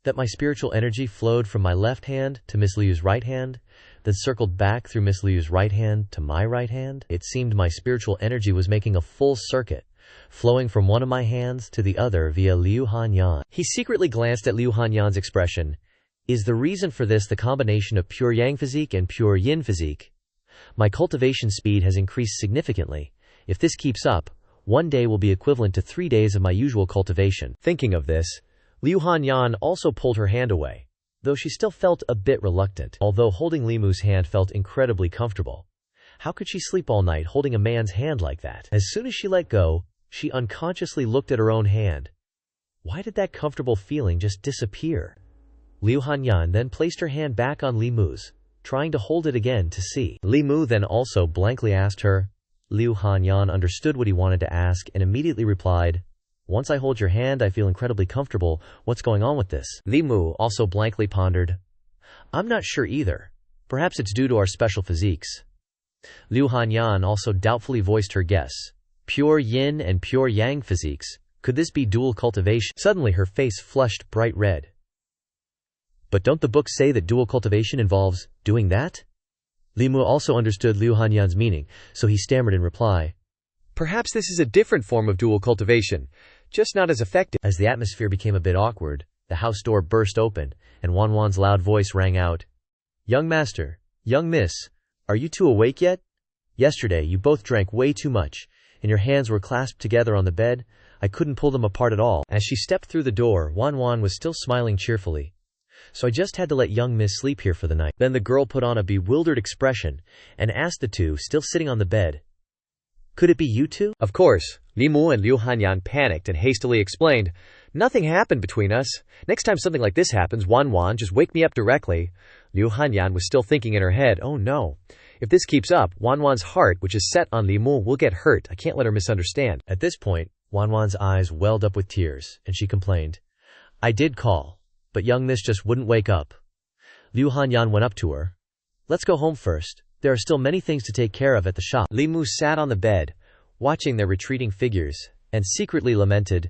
that my spiritual energy flowed from my left hand to Miss Liu's right hand, then circled back through Miss Liu's right hand to my right hand? It seemed my spiritual energy was making a full circuit, flowing from one of my hands to the other via Liu Hanyan. He secretly glanced at Liu Hanyan's expression. Is the reason for this the combination of pure yang physique and pure yin physique? My cultivation speed has increased significantly. If this keeps up, one day will be equivalent to 3 days of my usual cultivation. Thinking of this, Liu Hanyan also pulled her hand away, though she still felt a bit reluctant. Although holding Li Mu's hand felt incredibly comfortable. How could she sleep all night holding a man's hand like that? As soon as she let go, she unconsciously looked at her own hand. Why did that comfortable feeling just disappear? Liu Hanyan then placed her hand back on Li Mu's, trying to hold it again to see. Li Mu then also blankly asked her. Liu Hanyan understood what he wanted to ask and immediately replied, "Once I hold your hand, I feel incredibly comfortable. What's going on with this?" Li Mu also blankly pondered. "I'm not sure either. Perhaps it's due to our special physiques." Liu Hanyan also doubtfully voiced her guess. Pure yin and pure yang physiques. Could this be dual cultivation? Suddenly her face flushed bright red. But don't the books say that dual cultivation involves doing that? Li Mu also understood Liu Hanyan's meaning, so he stammered in reply. Perhaps this is a different form of dual cultivation, just not as effective. As the atmosphere became a bit awkward, the house door burst open, and Wan Wan's loud voice rang out. "Young master, young miss, are you two awake yet? Yesterday you both drank way too much, and your hands were clasped together on the bed. I couldn't pull them apart at all." As she stepped through the door, Wan Wan was still smiling cheerfully. "So I just had to let young miss sleep here for the night." Then the girl put on a bewildered expression and asked the two still sitting on the bed, "Could it be you two?" Of course, Li Mu and Liu Hanyan panicked and hastily explained, "Nothing happened between us. Next time something like this happens, Wan Wan, just wake me up directly." Liu Hanyan was still thinking in her head, oh no. If this keeps up, Wanwan's heart, which is set on Li Mu, will get hurt. I can't let her misunderstand. At this point, Wanwan's eyes welled up with tears, and she complained, I did call, but young miss just wouldn't wake up. Liu Hanyan went up to her. Let's go home first. There are still many things to take care of at the shop. Li Mu sat on the bed, watching their retreating figures, and secretly lamented,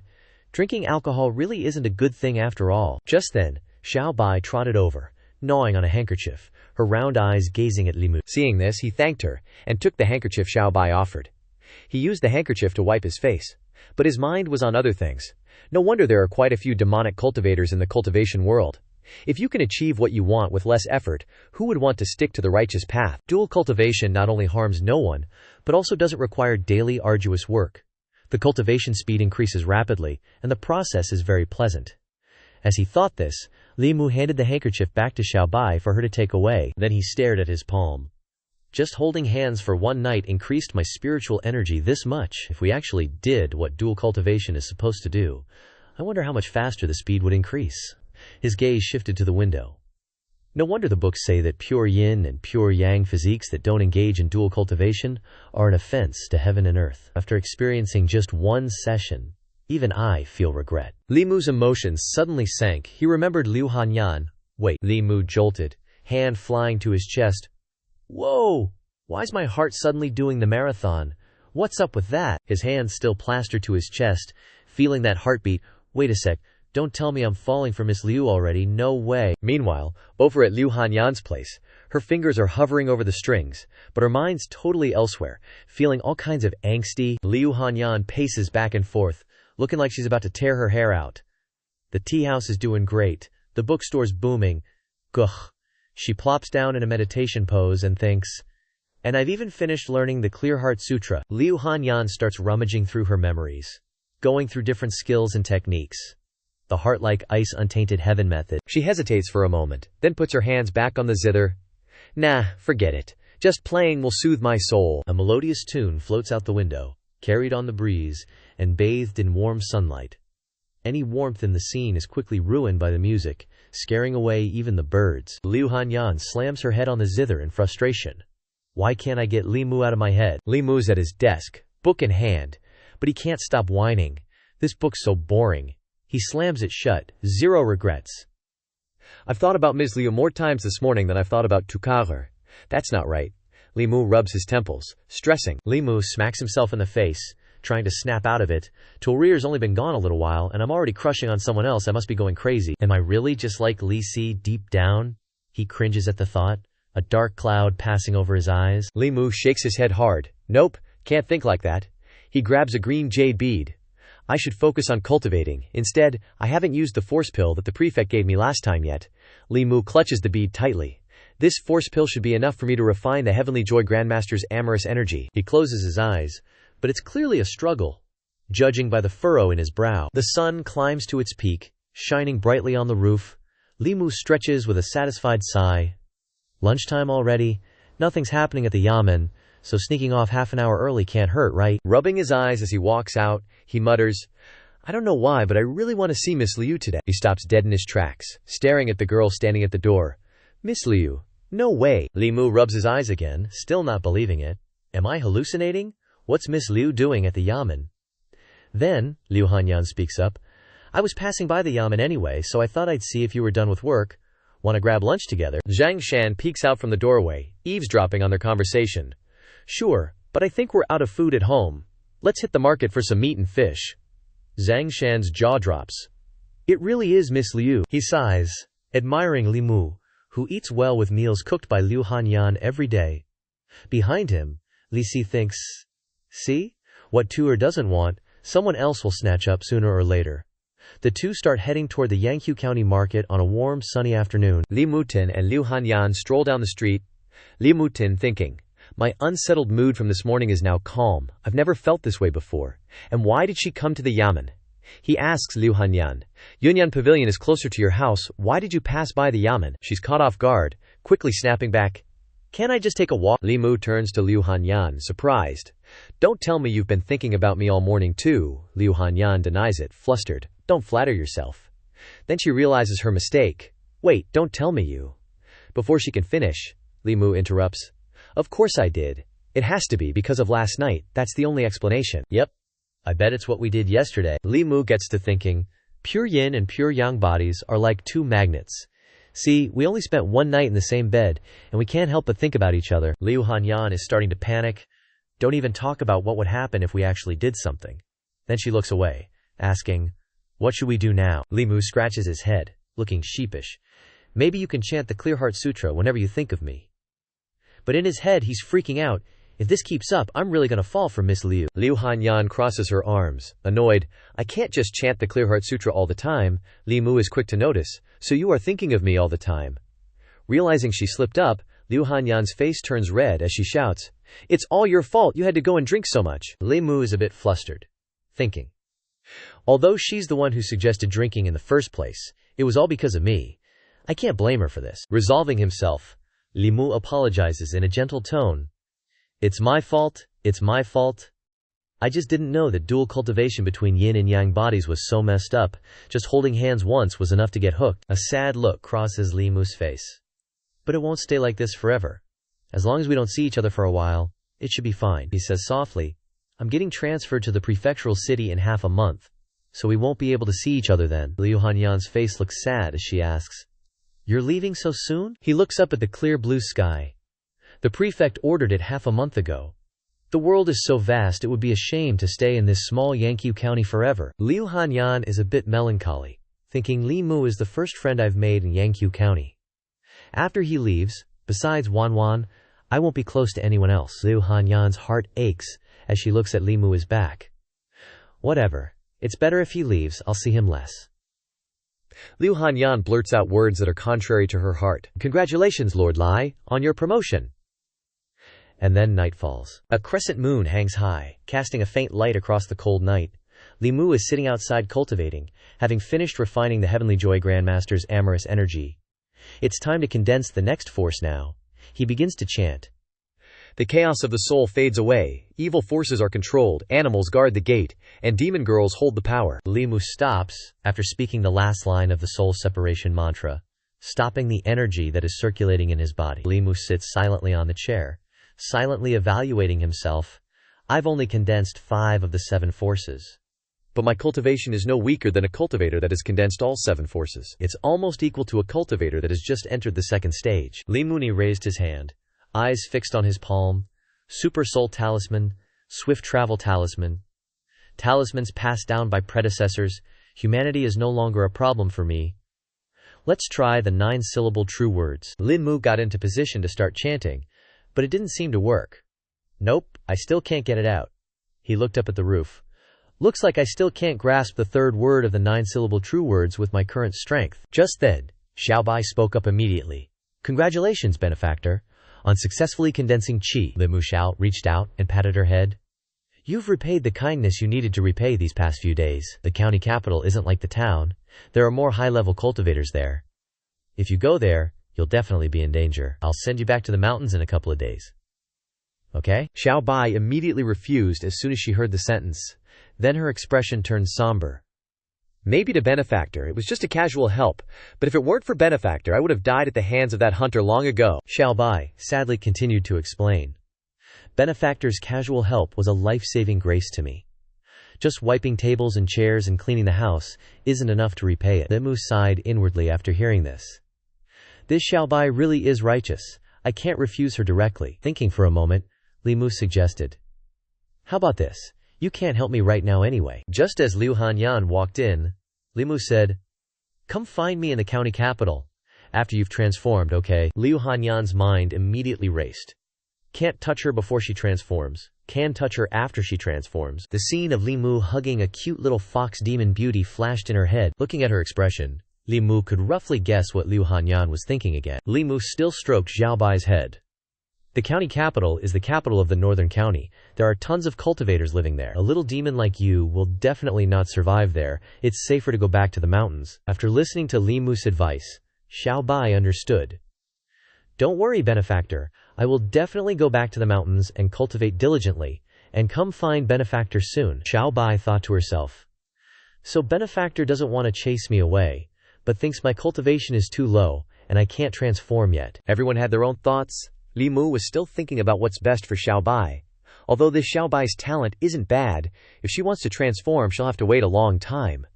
drinking alcohol really isn't a good thing after all. Just then, Xiao Bai trotted over, gnawing on a handkerchief, her round eyes gazing at Li Mu. Seeing this, he thanked her, and took the handkerchief Xiao Bai offered. He used the handkerchief to wipe his face, but his mind was on other things. No wonder there are quite a few demonic cultivators in the cultivation world. If you can achieve what you want with less effort, who would want to stick to the righteous path? Dual cultivation not only harms no one, but also doesn't require daily arduous work. The cultivation speed increases rapidly, and the process is very pleasant. As he thought this, Li Mu handed the handkerchief back to Xiao Bai for her to take away. Then he stared at his palm. Just holding hands for one night increased my spiritual energy this much. If we actually did what dual cultivation is supposed to do, I wonder how much faster the speed would increase. His gaze shifted to the window. No wonder the books say that pure yin and pure yang physiques that don't engage in dual cultivation are an offense to heaven and earth. After experiencing just one session, even I feel regret. Li Mu's emotions suddenly sank. He remembered Liu Hanyan. Wait, Li Mu jolted, hand flying to his chest. Whoa! Why's my heart suddenly doing the marathon? What's up with that? His hand still plastered to his chest, feeling that heartbeat. Wait a sec, don't tell me I'm falling for Miss Liu already, no way. Meanwhile, over at Liu Hanyan's place, her fingers are hovering over the strings, but her mind's totally elsewhere, feeling all kinds of angsty. Liu Hanyan paces back and forth, looking like she's about to tear her hair out. The tea house is doing great, the bookstore's booming. Gugh. She plops down in a meditation pose and thinks, and I've even finished learning the Clear Heart Sutra. Liu Hanyan starts rummaging through her memories, going through different skills and techniques. The heart-like ice untainted heaven method. She hesitates for a moment, then puts her hands back on the zither. Nah, forget it. Just playing will soothe my soul. A melodious tune floats out the window, carried on the breeze, and bathed in warm sunlight. Any warmth in the scene is quickly ruined by the music, scaring away even the birds. Liu Hanyan slams her head on the zither in frustration. Why can't I get Li Mu out of my head? Li Mu's at his desk, book in hand, but he can't stop whining. This book's so boring. He slams it shut, zero regrets. I've thought about Ms. Liu more times this morning than I've thought about Tukager. That's not right. Li Mu rubs his temples, stressing. Li Mu smacks himself in the face, trying to snap out of it. Tulrear's only been gone a little while, and I'm already crushing on someone else. I must be going crazy. Am I really just like Li Si deep down? He cringes at the thought, a dark cloud passing over his eyes. Li Mu shakes his head hard. Nope, can't think like that. He grabs a green jade bead. I should focus on cultivating. Instead, I haven't used the force pill that the prefect gave me last time yet. Li Mu clutches the bead tightly. This force pill should be enough for me to refine the Heavenly Joy Grandmaster's amorous energy. He closes his eyes, but it's clearly a struggle, judging by the furrow in his brow. The sun climbs to its peak, shining brightly on the roof. Li Mu stretches with a satisfied sigh. Lunchtime already? Nothing's happening at the yamen, so sneaking off half an hour early can't hurt, right? Rubbing his eyes as he walks out, he mutters, I don't know why, but I really want to see Miss Liu today. He stops dead in his tracks, staring at the girl standing at the door. Miss Liu? No way. Li Mu rubs his eyes again, still not believing it. Am I hallucinating? What's Miss Liu doing at the yamen? Then, Liu Hanyan speaks up, I was passing by the yamen anyway, so I thought I'd see if you were done with work. Want to grab lunch together? Xianxia peeks out from the doorway, eavesdropping on their conversation. Sure, but I think we're out of food at home. Let's hit the market for some meat and fish. Xianxia's jaw drops. It really is Miss Liu. He sighs, admiring Li Mu, who eats well with meals cooked by Liu Hanyan every day. Behind him, Li Si thinks, see? What Tuer doesn't want, someone else will snatch up sooner or later. The two start heading toward the Yangqiu County market on a warm, sunny afternoon. Li Mutin and Liu Hanyan stroll down the street. Li Mutin thinking, my unsettled mood from this morning is now calm. I've never felt this way before. And why did she come to the yamen? He asks Liu Hanyan, Yunyan Pavilion is closer to your house. Why did you pass by the yamen? She's caught off guard, quickly snapping back. Can't I just take a walk? Li Mu turns to Liu Hanyan, surprised. Don't tell me you've been thinking about me all morning too. Liu Hanyan denies it, flustered. Don't flatter yourself. Then she realizes her mistake. Wait, don't tell me you. Before she can finish, Li Mu interrupts. Of course I did. It has to be because of last night, that's the only explanation. Yep. I bet it's what we did yesterday. Li Mu gets to thinking, pure yin and pure yang bodies are like two magnets. See, we only spent one night in the same bed, and we can't help but think about each other. Liu Hanyan is starting to panic. Don't even talk about what would happen if we actually did something. Then she looks away, asking, what should we do now? Li Mu scratches his head, looking sheepish. Maybe you can chant the Clear Heart Sutra whenever you think of me. But in his head, he's freaking out. If this keeps up, I'm really gonna fall for Miss Liu. Liu Hanyan crosses her arms, annoyed. I can't just chant the Clear Heart Sutra all the time. Li Mu is quick to notice. So you are thinking of me all the time. Realizing she slipped up, Liu Hanyan's face turns red as she shouts, it's all your fault, you had to go and drink so much. Li Mu is a bit flustered, thinking, although she's the one who suggested drinking in the first place, it was all because of me. I can't blame her for this. Resolving himself, Li Mu apologizes in a gentle tone. It's my fault. I just didn't know that dual cultivation between yin and yang bodies was so messed up. Just holding hands once was enough to get hooked. A sad look crosses Li Mu's face. But it won't stay like this forever. As long as we don't see each other for a while, it should be fine, he says softly. I'm getting transferred to the prefectural city in half a month, so we won't be able to see each other then. Liu Hanyan's face looks sad as she asks, you're leaving so soon? He looks up at the clear blue sky. The prefect ordered it half a month ago. The world is so vast it would be a shame to stay in this small Yangqiu county forever. Liu Hanyan is a bit melancholy, thinking Li Mu is the first friend I've made in Yangqiu county. After he leaves, besides Wan, I won't be close to anyone else. Liu Hanyan's heart aches as she looks at Li Mu's back. Whatever. It's better if he leaves, I'll see him less. Liu Hanyan blurts out words that are contrary to her heart. Congratulations, Lord Lai, on your promotion. And then night falls. A crescent moon hangs high, casting a faint light across the cold night. Li Mu is sitting outside cultivating, having finished refining the Heavenly Joy Grandmaster's amorous energy. It's time to condense the next force now. He begins to chant. The chaos of the soul fades away, evil forces are controlled, animals guard the gate, and demon girls hold the power. Li Mu stops after speaking the last line of the soul separation mantra, stopping the energy that is circulating in his body. Li Mu sits silently on the chair, silently evaluating himself. I've only condensed 5 of the 7 forces. But my cultivation is no weaker than a cultivator that has condensed all 7 forces. It's almost equal to a cultivator that has just entered the 2nd stage. Li Mu raised his hand, eyes fixed on his palm. Super Soul Talisman, Swift Travel Talisman. Talismans passed down by predecessors. Humanity is no longer a problem for me. Let's try the 9-syllable true words. Li Mu got into position to start chanting, but it didn't seem to work. Nope, I still can't get it out. He looked up at the roof. Looks like I still can't grasp the 3rd word of the 9-syllable true words with my current strength. Just then, Xiaobai spoke up immediately. Congratulations, benefactor, on successfully condensing qi. Li Mu reached out and patted her head. You've repaid the kindness you needed to repay these past few days. The county capital isn't like the town. There are more high-level cultivators there. If you go there, you'll definitely be in danger. I'll send you back to the mountains in a couple of days. Okay? Xiaobai immediately refused as soon as she heard the sentence. Then her expression turned somber. Maybe to Benefactor, it was just a casual help, but if it weren't for Benefactor, I would have died at the hands of that hunter long ago. Xiaobai sadly continued to explain. Benefactor's casual help was a life-saving grace to me. Just wiping tables and chairs and cleaning the house isn't enough to repay it. Li Mu sighed inwardly after hearing this. This Xiaobai really is righteous. I can't refuse her directly. Thinking for a moment, Li Mu suggested. How about this? You can't help me right now anyway. Just as Liu Hanyan walked in, Li Mu said, come find me in the county capital. After you've transformed, okay? Liu Hanyan's mind immediately raced. Can't touch her before she transforms. Can touch her after she transforms. The scene of Li Mu hugging a cute little fox demon beauty flashed in her head. Looking at her expression, Li Mu could roughly guess what Liu Hanyan was thinking again. Li Mu still stroked Xiaobai's head. The county capital is the capital of the northern county. There are tons of cultivators living there. A little demon like you will definitely not survive there. It's safer to go back to the mountains. After listening to Li Mu's advice, Xiaobai understood. Don't worry, Benefactor. I will definitely go back to the mountains and cultivate diligently, and come find Benefactor soon. Xiaobai thought to herself. So Benefactor doesn't want to chase me away, but thinks my cultivation is too low, and I can't transform yet. Everyone had their own thoughts. Li Mu was still thinking about what's best for Xiaobai. Although this Xiaobai's talent isn't bad, if she wants to transform she'll have to wait a long time.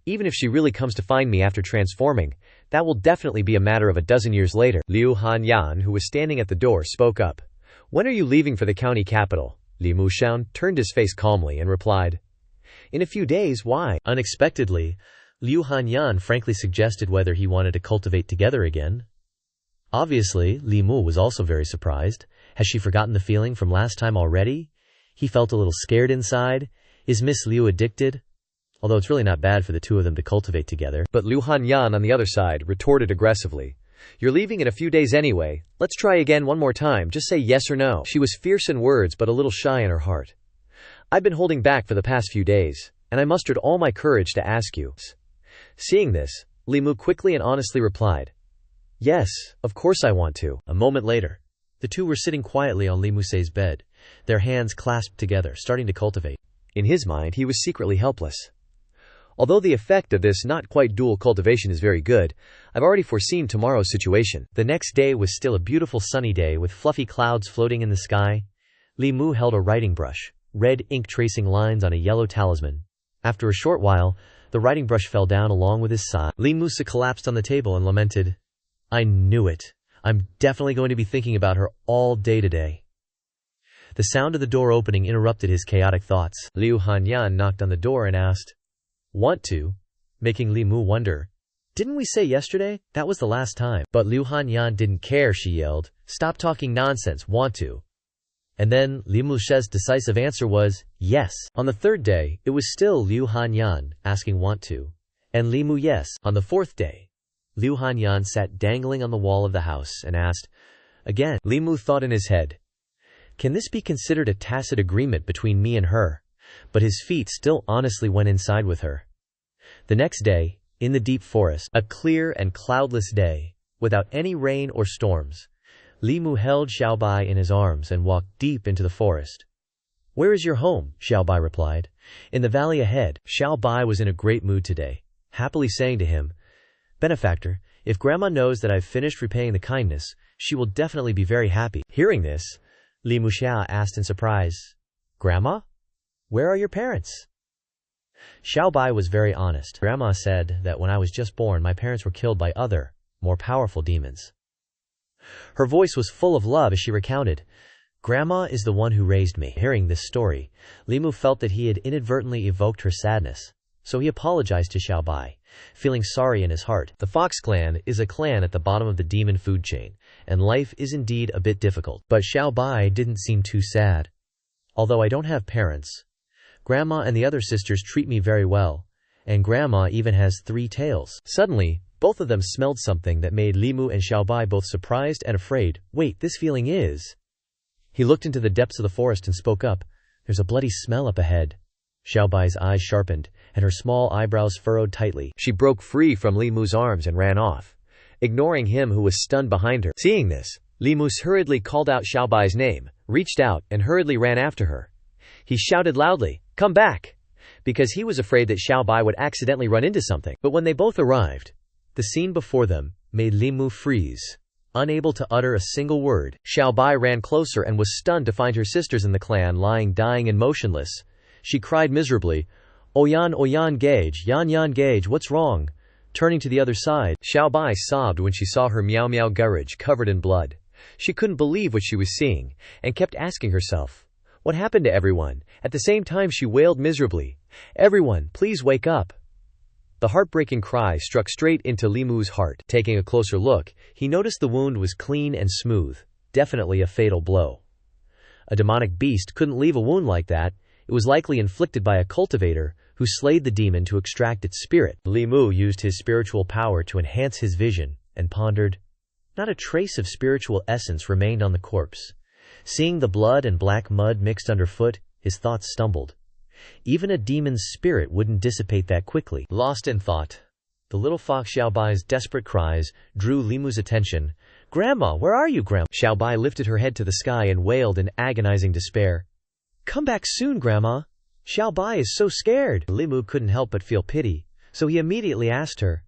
Even if she really comes to find me after transforming, that will definitely be a matter of a dozen years later. Liu Hanyan, who was standing at the door, spoke up. When are you leaving for the county capital? Li Mushan turned his face calmly and replied, In a few days. Why? Unexpectedly, Liu Hanyan frankly suggested whether he wanted to cultivate together again. Obviously, Li Mu was also very surprised. Has she forgotten the feeling from last time already? He felt a little scared inside. Is Miss Liu addicted? Although it's really not bad for the two of them to cultivate together. But Liu Hanyan on the other side retorted aggressively. You're leaving in a few days anyway. Let's try again one more time. Just say yes or no. She was fierce in words but a little shy in her heart. I've been holding back for the past few days, and I mustered all my courage to ask you. Seeing this, Li Mu quickly and honestly replied, Yes, of course I want to. A moment later, the two were sitting quietly on Li Musei's bed, their hands clasped together, starting to cultivate. In his mind, he was secretly helpless. Although the effect of this not quite dual cultivation is very good, I've already foreseen tomorrow's situation. The next day was still a beautiful sunny day with fluffy clouds floating in the sky. Li Mu held a writing brush, red ink tracing lines on a yellow talisman. After a short while, the writing brush fell down along with his sigh. Li Musa collapsed on the table and lamented, I knew it. I'm definitely going to be thinking about her all day today. The sound of the door opening interrupted his chaotic thoughts. Liu Hanyan knocked on the door and asked, Want to? Making Li Mu wonder. Didn't we say yesterday? That was the last time. But Liu Hanyan didn't care, she yelled. Stop talking nonsense, want to? And then Li Mu's decisive answer was, yes. On the third day, it was still Liu Hanyan asking want to, and Li Mu yes. On the fourth day, Liu Hanyan sat dangling on the wall of the house and asked, again. Li Mu thought in his head, Can this be considered a tacit agreement between me and her? But his feet still honestly went inside with her. The next day, in the deep forest, a clear and cloudless day, without any rain or storms, Li Mu held Xiaobai in his arms and walked deep into the forest. Where is your home? Xiaobai replied. In the valley ahead. Xiaobai was in a great mood today, happily saying to him, Benefactor, if Grandma knows that I've finished repaying the kindness, she will definitely be very happy. Hearing this, Li Muxia asked in surprise, Grandma? Where are your parents? Xiaobai was very honest. Grandma said that when I was just born, my parents were killed by other, more powerful demons. Her voice was full of love as she recounted, Grandma is the one who raised me. Hearing this story, Li Mu felt that he had inadvertently evoked her sadness, so he apologized to Xiaobai, feeling sorry in his heart. The Fox clan is a clan at the bottom of the demon food chain, and life is indeed a bit difficult. But Xiaobai didn't seem too sad. Although I don't have parents, Grandma and the other sisters treat me very well, and Grandma even has 3 tails. Suddenly, both of them smelled something that made Li Mu and Xiaobai both surprised and afraid. Wait, this feeling is... He looked into the depths of the forest and spoke up. There's a bloody smell up ahead. Xiaobai's eyes sharpened, and her small eyebrows furrowed tightly. She broke free from Li Mu's arms and ran off, ignoring him who was stunned behind her. Seeing this, Li Mu hurriedly called out Xiaobai's name, reached out, and hurriedly ran after her. He shouted loudly, Come back! Because he was afraid that Xiaobai would accidentally run into something. But when they both arrived, the scene before them made Li Mu freeze. Unable to utter a single word, Xiaobai ran closer and was stunned to find her sisters in the clan lying dying and motionless. She cried miserably, Oyan Gage, Yan Gage, what's wrong? Turning to the other side, Xiaobai sobbed when she saw her Miao garage covered in blood. She couldn't believe what she was seeing, and kept asking herself, what happened to everyone? At the same time she wailed miserably, Everyone, please wake up. The heartbreaking cry struck straight into Li Mu's heart. Taking a closer look, he noticed the wound was clean and smooth, definitely a fatal blow. A demonic beast couldn't leave a wound like that. It was likely inflicted by a cultivator who slayed the demon to extract its spirit. Li Mu used his spiritual power to enhance his vision and pondered. Not a trace of spiritual essence remained on the corpse. Seeing the blood and black mud mixed underfoot, his thoughts stumbled. Even a demon's spirit wouldn't dissipate that quickly. Lost in thought, the little fox Xiaobai's desperate cries drew Li Mu's attention. Grandma, where are you, Grandma? Xiaobai lifted her head to the sky and wailed in agonizing despair. Come back soon, Grandma. Xiaobai is so scared. Li Mu couldn't help but feel pity, so he immediately asked her,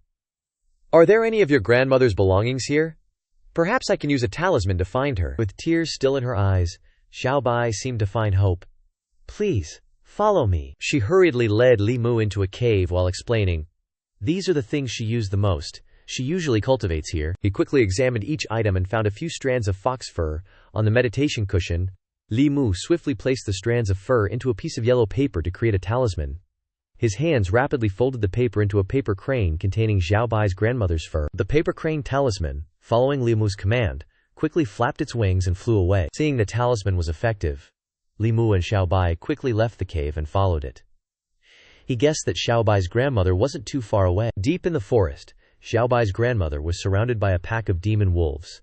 Are there any of your grandmother's belongings here? Perhaps I can use a talisman to find her. With tears still in her eyes, Xiaobai seemed to find hope. Please, follow me. She hurriedly led Li Mu into a cave while explaining, these are the things she used the most. She usually cultivates here. He quickly examined each item and found a few strands of fox fur on the meditation cushion. Li Mu swiftly placed the strands of fur into a piece of yellow paper to create a talisman. His hands rapidly folded the paper into a paper crane containing Xiaobai's grandmother's fur. The paper crane talisman, following Li Mu's command, quickly flapped its wings and flew away. Seeing the talisman was effective, Li Mu and Xiaobai quickly left the cave and followed it. He guessed that Xiaobai's grandmother wasn't too far away. Deep in the forest, Xiaobai's grandmother was surrounded by a pack of demon wolves.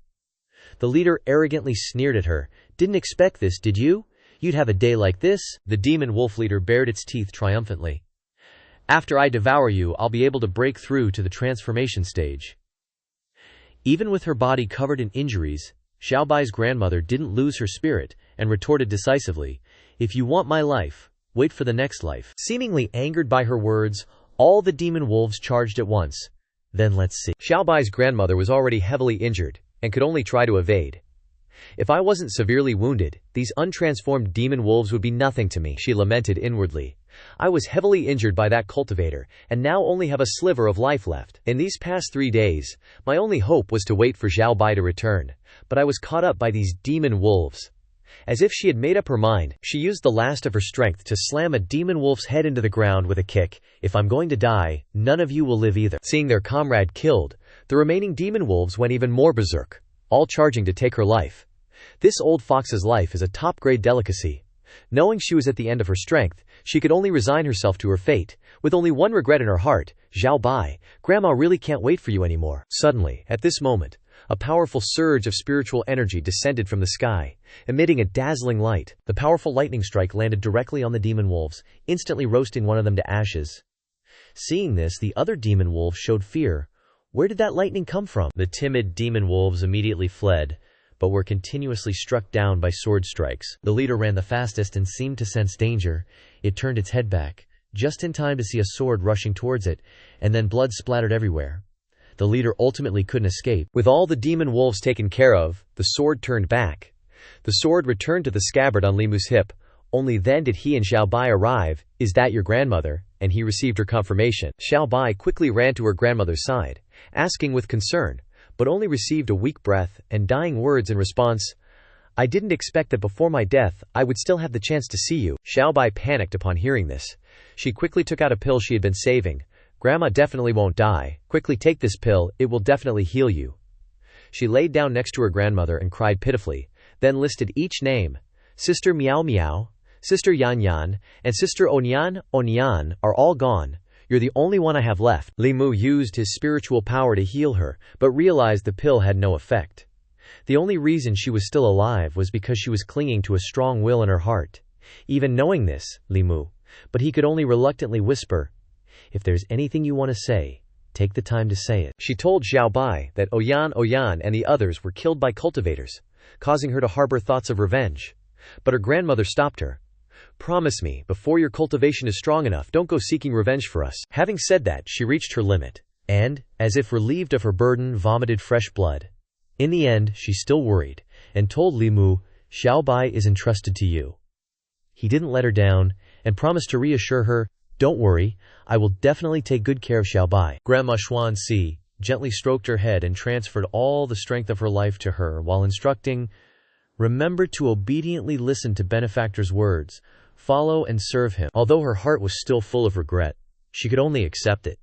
The leader arrogantly sneered at her. Didn't expect this, did you? You'd have a day like this? The demon wolf leader bared its teeth triumphantly. After I devour you, I'll be able to break through to the transformation stage. Even with her body covered in injuries, Xiaobai's grandmother didn't lose her spirit and retorted decisively, if you want my life, wait for the next life. Seemingly angered by her words, all the demon wolves charged at once. Then let's see. Xiaobai's grandmother was already heavily injured and could only try to evade. If I wasn't severely wounded, these untransformed demon wolves would be nothing to me, she lamented inwardly. I was heavily injured by that cultivator, and now only have a sliver of life left. In these past 3 days, my only hope was to wait for Xiaobai to return, but I was caught up by these demon wolves. As if she had made up her mind, she used the last of her strength to slam a demon wolf's head into the ground with a kick. If I'm going to die, none of you will live either. Seeing their comrade killed, the remaining demon wolves went even more berserk, all charging to take her life. This old fox's life is a top-grade delicacy. Knowing she was at the end of her strength, she could only resign herself to her fate, with only one regret in her heart, Xiaobai, Grandma really can't wait for you anymore. Suddenly, at this moment, a powerful surge of spiritual energy descended from the sky, emitting a dazzling light. The powerful lightning strike landed directly on the demon wolves, instantly roasting one of them to ashes. Seeing this, the other demon wolves showed fear. Where did that lightning come from? The timid demon wolves immediately fled, but were continuously struck down by sword strikes. The leader ran the fastest and seemed to sense danger. It turned its head back, just in time to see a sword rushing towards it, and then blood splattered everywhere. The leader ultimately couldn't escape. With all the demon wolves taken care of, the sword turned back. The sword returned to the scabbard on Li Mu's hip. Only then did he and Xiaobai arrive. Is that your grandmother? And he received her confirmation. Xiaobai quickly ran to her grandmother's side, asking with concern, but only received a weak breath and dying words in response. I didn't expect that before my death, I would still have the chance to see you. Xiaobai panicked upon hearing this. She quickly took out a pill she had been saving. Grandma definitely won't die. Quickly take this pill, it will definitely heal you. She laid down next to her grandmother and cried pitifully, then listed each name. Sister Miao Miao, Sister Yan Yan, and Sister Onyan Onyan are all gone. You're the only one I have left. Li Mu used his spiritual power to heal her, but realized the pill had no effect. The only reason she was still alive was because she was clinging to a strong will in her heart. Even knowing this, Li Mu, but he could only reluctantly whisper, if there's anything you want to say, take the time to say it. She told Xiaobai that Oyan and the others were killed by cultivators, causing her to harbor thoughts of revenge. But her grandmother stopped her. Promise me, before your cultivation is strong enough, don't go seeking revenge for us. Having said that, she reached her limit, and, as if relieved of her burden, vomited fresh blood. In the end, she still worried, and told Li Mu, Xiaobai is entrusted to you. He didn't let her down, and promised to reassure her, don't worry, I will definitely take good care of Xiaobai. Grandma Xuanxi gently stroked her head and transferred all the strength of her life to her while instructing, remember to obediently listen to benefactor's words, follow and serve him. Although her heart was still full of regret, she could only accept it.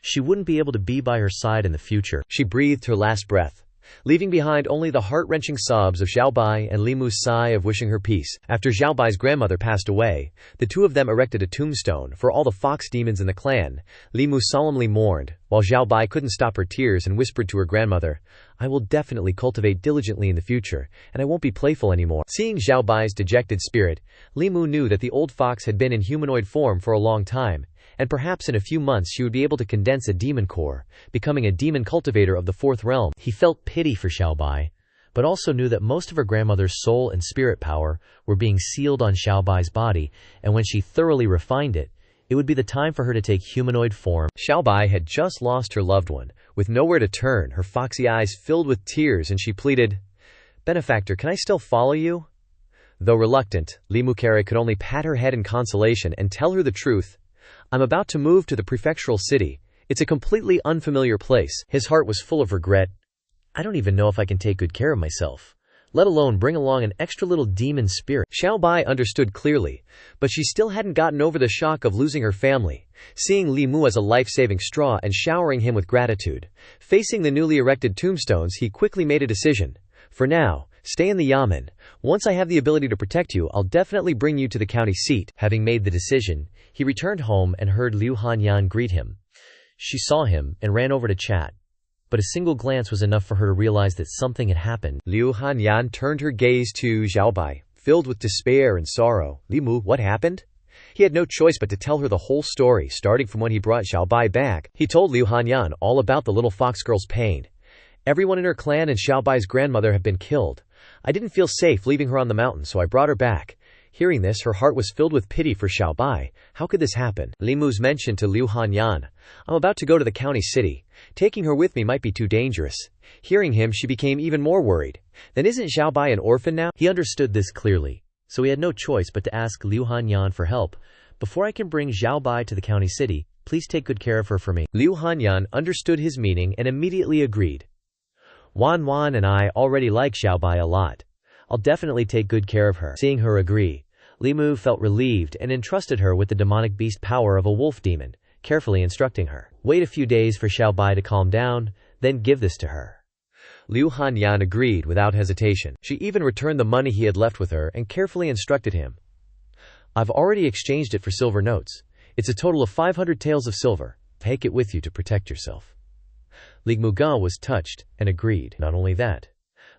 She wouldn't be able to be by her side in the future. She breathed her last breath, leaving behind only the heart-wrenching sobs of Xiaobai and Li Mu's sigh of wishing her peace. After Xiaobai's grandmother passed away, the two of them erected a tombstone for all the fox demons in the clan. Li Mu solemnly mourned, while Xiaobai couldn't stop her tears and whispered to her grandmother, I will definitely cultivate diligently in the future, and I won't be playful anymore. Seeing Xiaobai's dejected spirit, Li Mu knew that the old fox had been in humanoid form for a long time, and perhaps in a few months she would be able to condense a demon core, becoming a demon cultivator of the fourth realm. He felt pity for Xiaobai, but also knew that most of her grandmother's soul and spirit power were being sealed on Xiaobai's body, and when she thoroughly refined it, It would be the time for her to take humanoid form. Xiaobai had just lost her loved one. With nowhere to turn, her foxy eyes filled with tears, and she pleaded, "Benefactor, can I still follow you?" Though reluctant, Li Mukere could only pat her head in consolation and tell her the truth. "I'm about to move to the prefectural city. It's a completely unfamiliar place." His heart was full of regret. I don't even know if I can take good care of myself, let alone bring along an extra little demon spirit. Xiaobai understood clearly, but she still hadn't gotten over the shock of losing her family, seeing Li Mu as a life-saving straw and showering him with gratitude. Facing the newly erected tombstones, he quickly made a decision. "For now, stay in the yamen. Once I have the ability to protect you, I'll definitely bring you to the county seat." Having made the decision, he returned home and heard Liu Hanyan greet him. She saw him and ran over to chat, but a single glance was enough for her to realize that something had happened. Liu Hanyan turned her gaze to Xiaobai, filled with despair and sorrow. "Li Mu, what happened?" He had no choice but to tell her the whole story, starting from when he brought Xiaobai back. He told Liu Hanyan all about the little fox girl's pain. "Everyone in her clan and Xiaobai's grandmother have been killed. I didn't feel safe leaving her on the mountain, so I brought her back." Hearing this, her heart was filled with pity for Xiaobai. How could this happen? Li Mu's mentioned to Liu Hanyan, "I'm about to go to the county city. Taking her with me might be too dangerous." Hearing him, she became even more worried. "Then isn't Xiaobai an orphan now?" He understood this clearly, so he had no choice but to ask Liu Hanyan for help. "Before I can bring Xiaobai to the county city, please take good care of her for me." Liu Hanyan understood his meaning and immediately agreed. Wan and I already like Xiaobai a lot. I'll definitely take good care of her." Seeing her agree, Li Mu felt relieved and entrusted her with the demonic beast power of a wolf demon, carefully instructing her. "Wait a few days for Xiaobai to calm down, then give this to her." Liu Hanyan agreed without hesitation. She even returned the money he had left with her and carefully instructed him. "I've already exchanged it for silver notes. It's a total of 500 taels of silver. Take it with you to protect yourself." Li Mugan was touched and agreed. Not only that,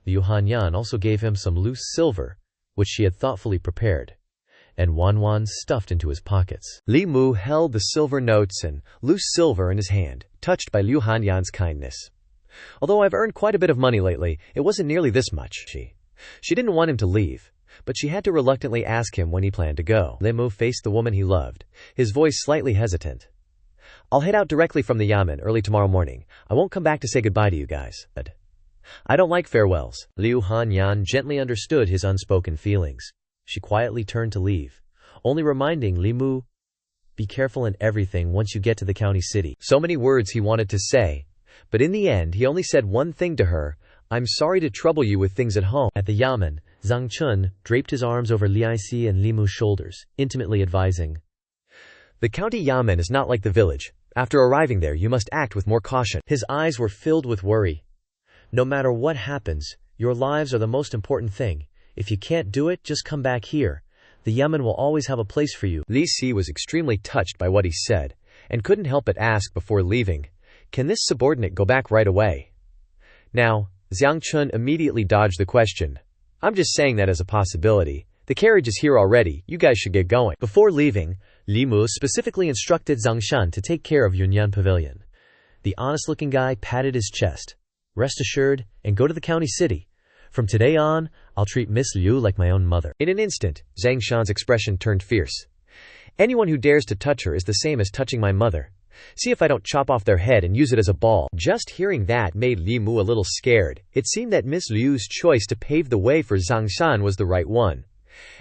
Liu Hanyan also gave him some loose silver, which she had thoughtfully prepared, and Wan stuffed into his pockets. Li Mu held the silver notes and loose silver in his hand, touched by Liu Hanyan's kindness. "Although I've earned quite a bit of money lately, it wasn't nearly this much." She didn't want him to leave, but she had to reluctantly ask him when he planned to go. Li Mu faced the woman he loved, his voice slightly hesitant. "I'll head out directly from the yamen early tomorrow morning. I won't come back to say goodbye to you guys. I don't like farewells." Liu Hanyan gently understood his unspoken feelings. She quietly turned to leave, only reminding Li Mu, "Be careful in everything once you get to the county city." So many words he wanted to say, but in the end he only said one thing to her: "I'm sorry to trouble you with things at home." At the yamen, Zhang Chun draped his arms over Li Isi and Li Mu's shoulders, intimately advising, "The county yamen is not like the village. After arriving there, you must act with more caution." His eyes were filled with worry. "No matter what happens, your lives are the most important thing. If you can't do it, just come back here. The yamen will always have a place for you." Li Si was extremely touched by what he said, and couldn't help but ask before leaving, "Can this subordinate go back right away?" Now, Zhang Chun immediately dodged the question. "I'm just saying that as a possibility. The carriage is here already, you guys should get going." Before leaving, Li Mu specifically instructed Zhang Shan to take care of Yunyan Pavilion. The honest-looking guy patted his chest. "Rest assured, and go to the county city. From today on, I'll treat Miss Liu like my own mother." In an instant, Zhang Shan's expression turned fierce. "Anyone who dares to touch her is the same as touching my mother. See if I don't chop off their head and use it as a ball." Just hearing that made Li Mu a little scared. It seemed that Miss Liu's choice to pave the way for Zhang Shan was the right one.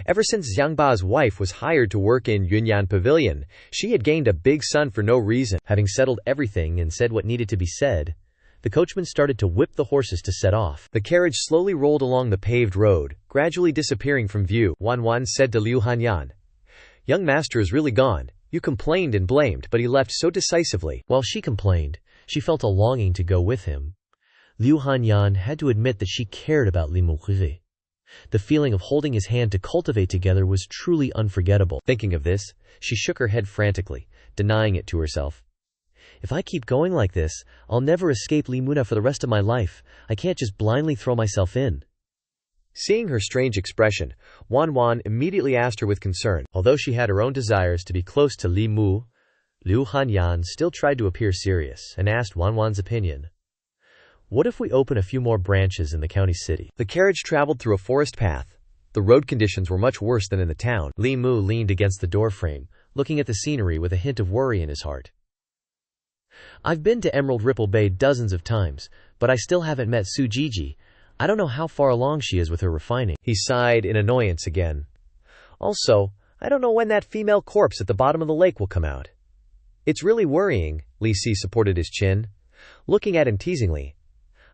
Ever since Xiang Ba's wife was hired to work in Yunyan Pavilion, she had gained a big son for no reason. Having settled everything and said what needed to be said, the coachman started to whip the horses to set off. The carriage slowly rolled along the paved road, gradually disappearing from view. Wan said to Liu Hanyan, "Young master is really gone. You complained and blamed, but he left so decisively." While she complained, she felt a longing to go with him. Liu Hanyan had to admit that she cared about Li Muqi. The feeling of holding his hand to cultivate together was truly unforgettable. Thinking of this, she shook her head frantically, denying it to herself. "If I keep going like this, I'll never escape Li Muna for the rest of my life. I can't just blindly throw myself in." Seeing her strange expression, Wan immediately asked her with concern. Although she had her own desires to be close to Li Mu, Liu Hanyan still tried to appear serious and asked Wan's opinion. "What if we open a few more branches in the county city?" The carriage traveled through a forest path. The road conditions were much worse than in the town. Li Mu leaned against the doorframe, looking at the scenery with a hint of worry in his heart. I've been to Emerald Ripple Bay dozens of times, but I still haven't met Sujiji. I don't know how far along she is with her refining. He sighed in annoyance again. Also, I don't know when that female corpse at the bottom of the lake will come out. It's really worrying, Li Si supported his chin, looking at him teasingly.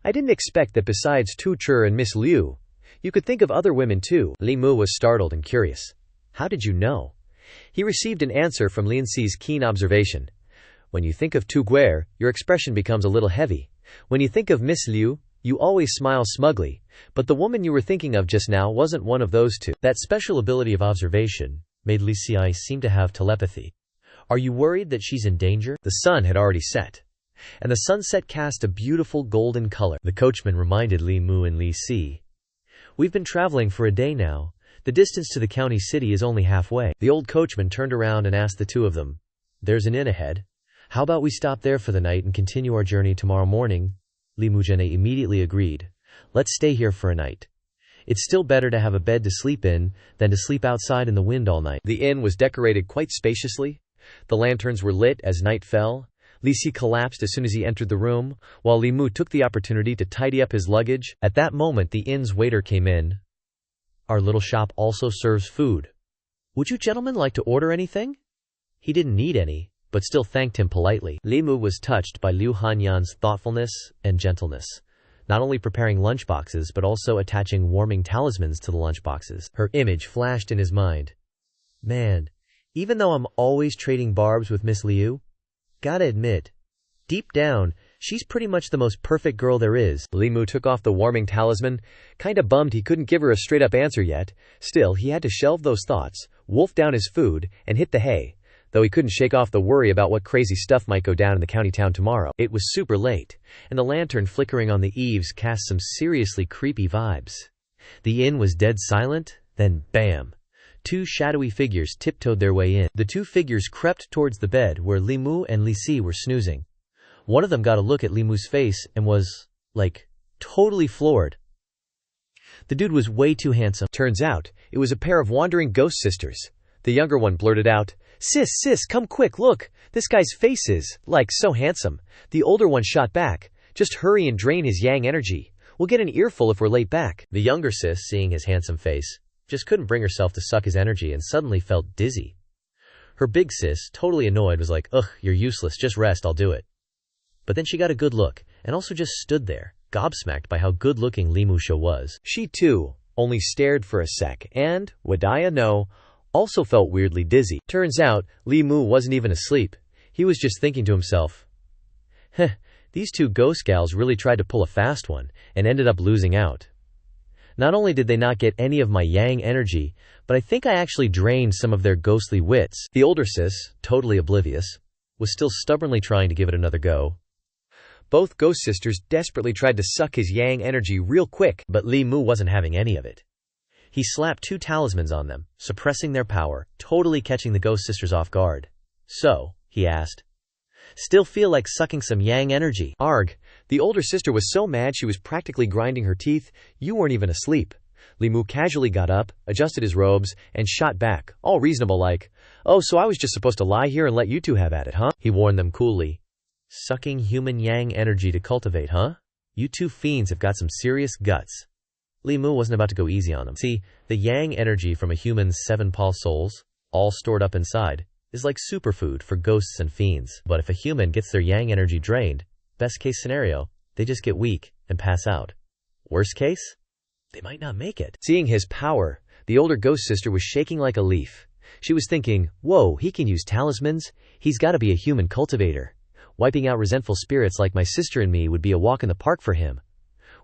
I didn't expect that besides Tu Chur and Miss Liu, you could think of other women too. Li Mu was startled and curious. How did you know? He received an answer from Lin Si's keen observation. When you think of Tu Guer, your expression becomes a little heavy. When you think of Miss Liu, you always smile smugly, but the woman you were thinking of just now wasn't one of those two. That special ability of observation made Li Si seem to have telepathy. Are you worried that she's in danger? The sun had already set, and the sunset cast a beautiful golden color. The coachman reminded Li Mu and Li Si. We've been traveling for a day now. The distance to the county city is only halfway. The old coachman turned around and asked the two of them, There's an inn ahead. How about we stop there for the night and continue our journey tomorrow morning? Li Mujene immediately agreed. Let's stay here for a night. It's still better to have a bed to sleep in than to sleep outside in the wind all night. The inn was decorated quite spaciously. The lanterns were lit as night fell. Li Si collapsed as soon as he entered the room, while Li Mu took the opportunity to tidy up his luggage. At that moment the inn's waiter came in. Our little shop also serves food. Would you gentlemen like to order anything? He didn't need any, but still thanked him politely. Li Mu was touched by Liu Hanyan's thoughtfulness and gentleness, not only preparing lunchboxes but also attaching warming talismans to the lunchboxes. Her image flashed in his mind. Man, even though I'm always trading barbs with Miss Liu, gotta admit, deep down, she's pretty much the most perfect girl there is. Li Mu took off the warming talisman, kinda bummed he couldn't give her a straight-up answer yet. Still, he had to shelve those thoughts, wolf down his food, and hit the hay, though he couldn't shake off the worry about what crazy stuff might go down in the county town tomorrow. It was super late, and the lantern flickering on the eaves cast some seriously creepy vibes. The inn was dead silent, then bam! Two shadowy figures tiptoed their way in. The two figures crept towards the bed where Li Mu and Li Si were snoozing. One of them got a look at Li Mu's face and was, totally floored. The dude was way too handsome. Turns out, it was a pair of wandering ghost sisters. The younger one blurted out, Sis, come quick, look, this guy's face is, so handsome. The older one shot back, just hurry and drain his yang energy. We'll get an earful if we're late back. The younger sis, seeing his handsome face, just couldn't bring herself to suck his energy and suddenly felt dizzy. Her big sis, totally annoyed, was like, Ugh, you're useless, just rest, I'll do it. But then she got a good look, and also just stood there, gobsmacked by how good-looking Li Musha was. She too, only stared for a sec, and, Wadaya no, also felt weirdly dizzy. Turns out, Li Mu wasn't even asleep. He was just thinking to himself, these two ghost gals really tried to pull a fast one, and ended up losing out. Not only did they not get any of my yang energy, but I think I actually drained some of their ghostly wits. The older sis, totally oblivious, was still stubbornly trying to give it another go. Both ghost sisters desperately tried to suck his yang energy real quick, but Li Mu wasn't having any of it. He slapped two talismans on them, suppressing their power, totally catching the ghost sisters off guard. So, he asked, still feel like sucking some yang energy? Arg, the older sister was so mad she was practically grinding her teeth. You weren't even asleep. Li Mu casually got up, adjusted his robes, and shot back, all reasonable like, Oh, so I was just supposed to lie here and let you two have at it, huh? He warned them coolly. Sucking human yang energy to cultivate, huh? You two fiends have got some serious guts. Li Mu wasn't about to go easy on them. See, the yang energy from a human's 7 paw souls, all stored up inside, is like superfood for ghosts and fiends. But if a human gets their yang energy drained, best case scenario, they just get weak and pass out. Worst case, they might not make it. Seeing his power, the older ghost sister was shaking like a leaf. She was thinking, whoa, he can use talismans? He's gotta be a human cultivator. Wiping out resentful spirits like my sister and me would be a walk in the park for him.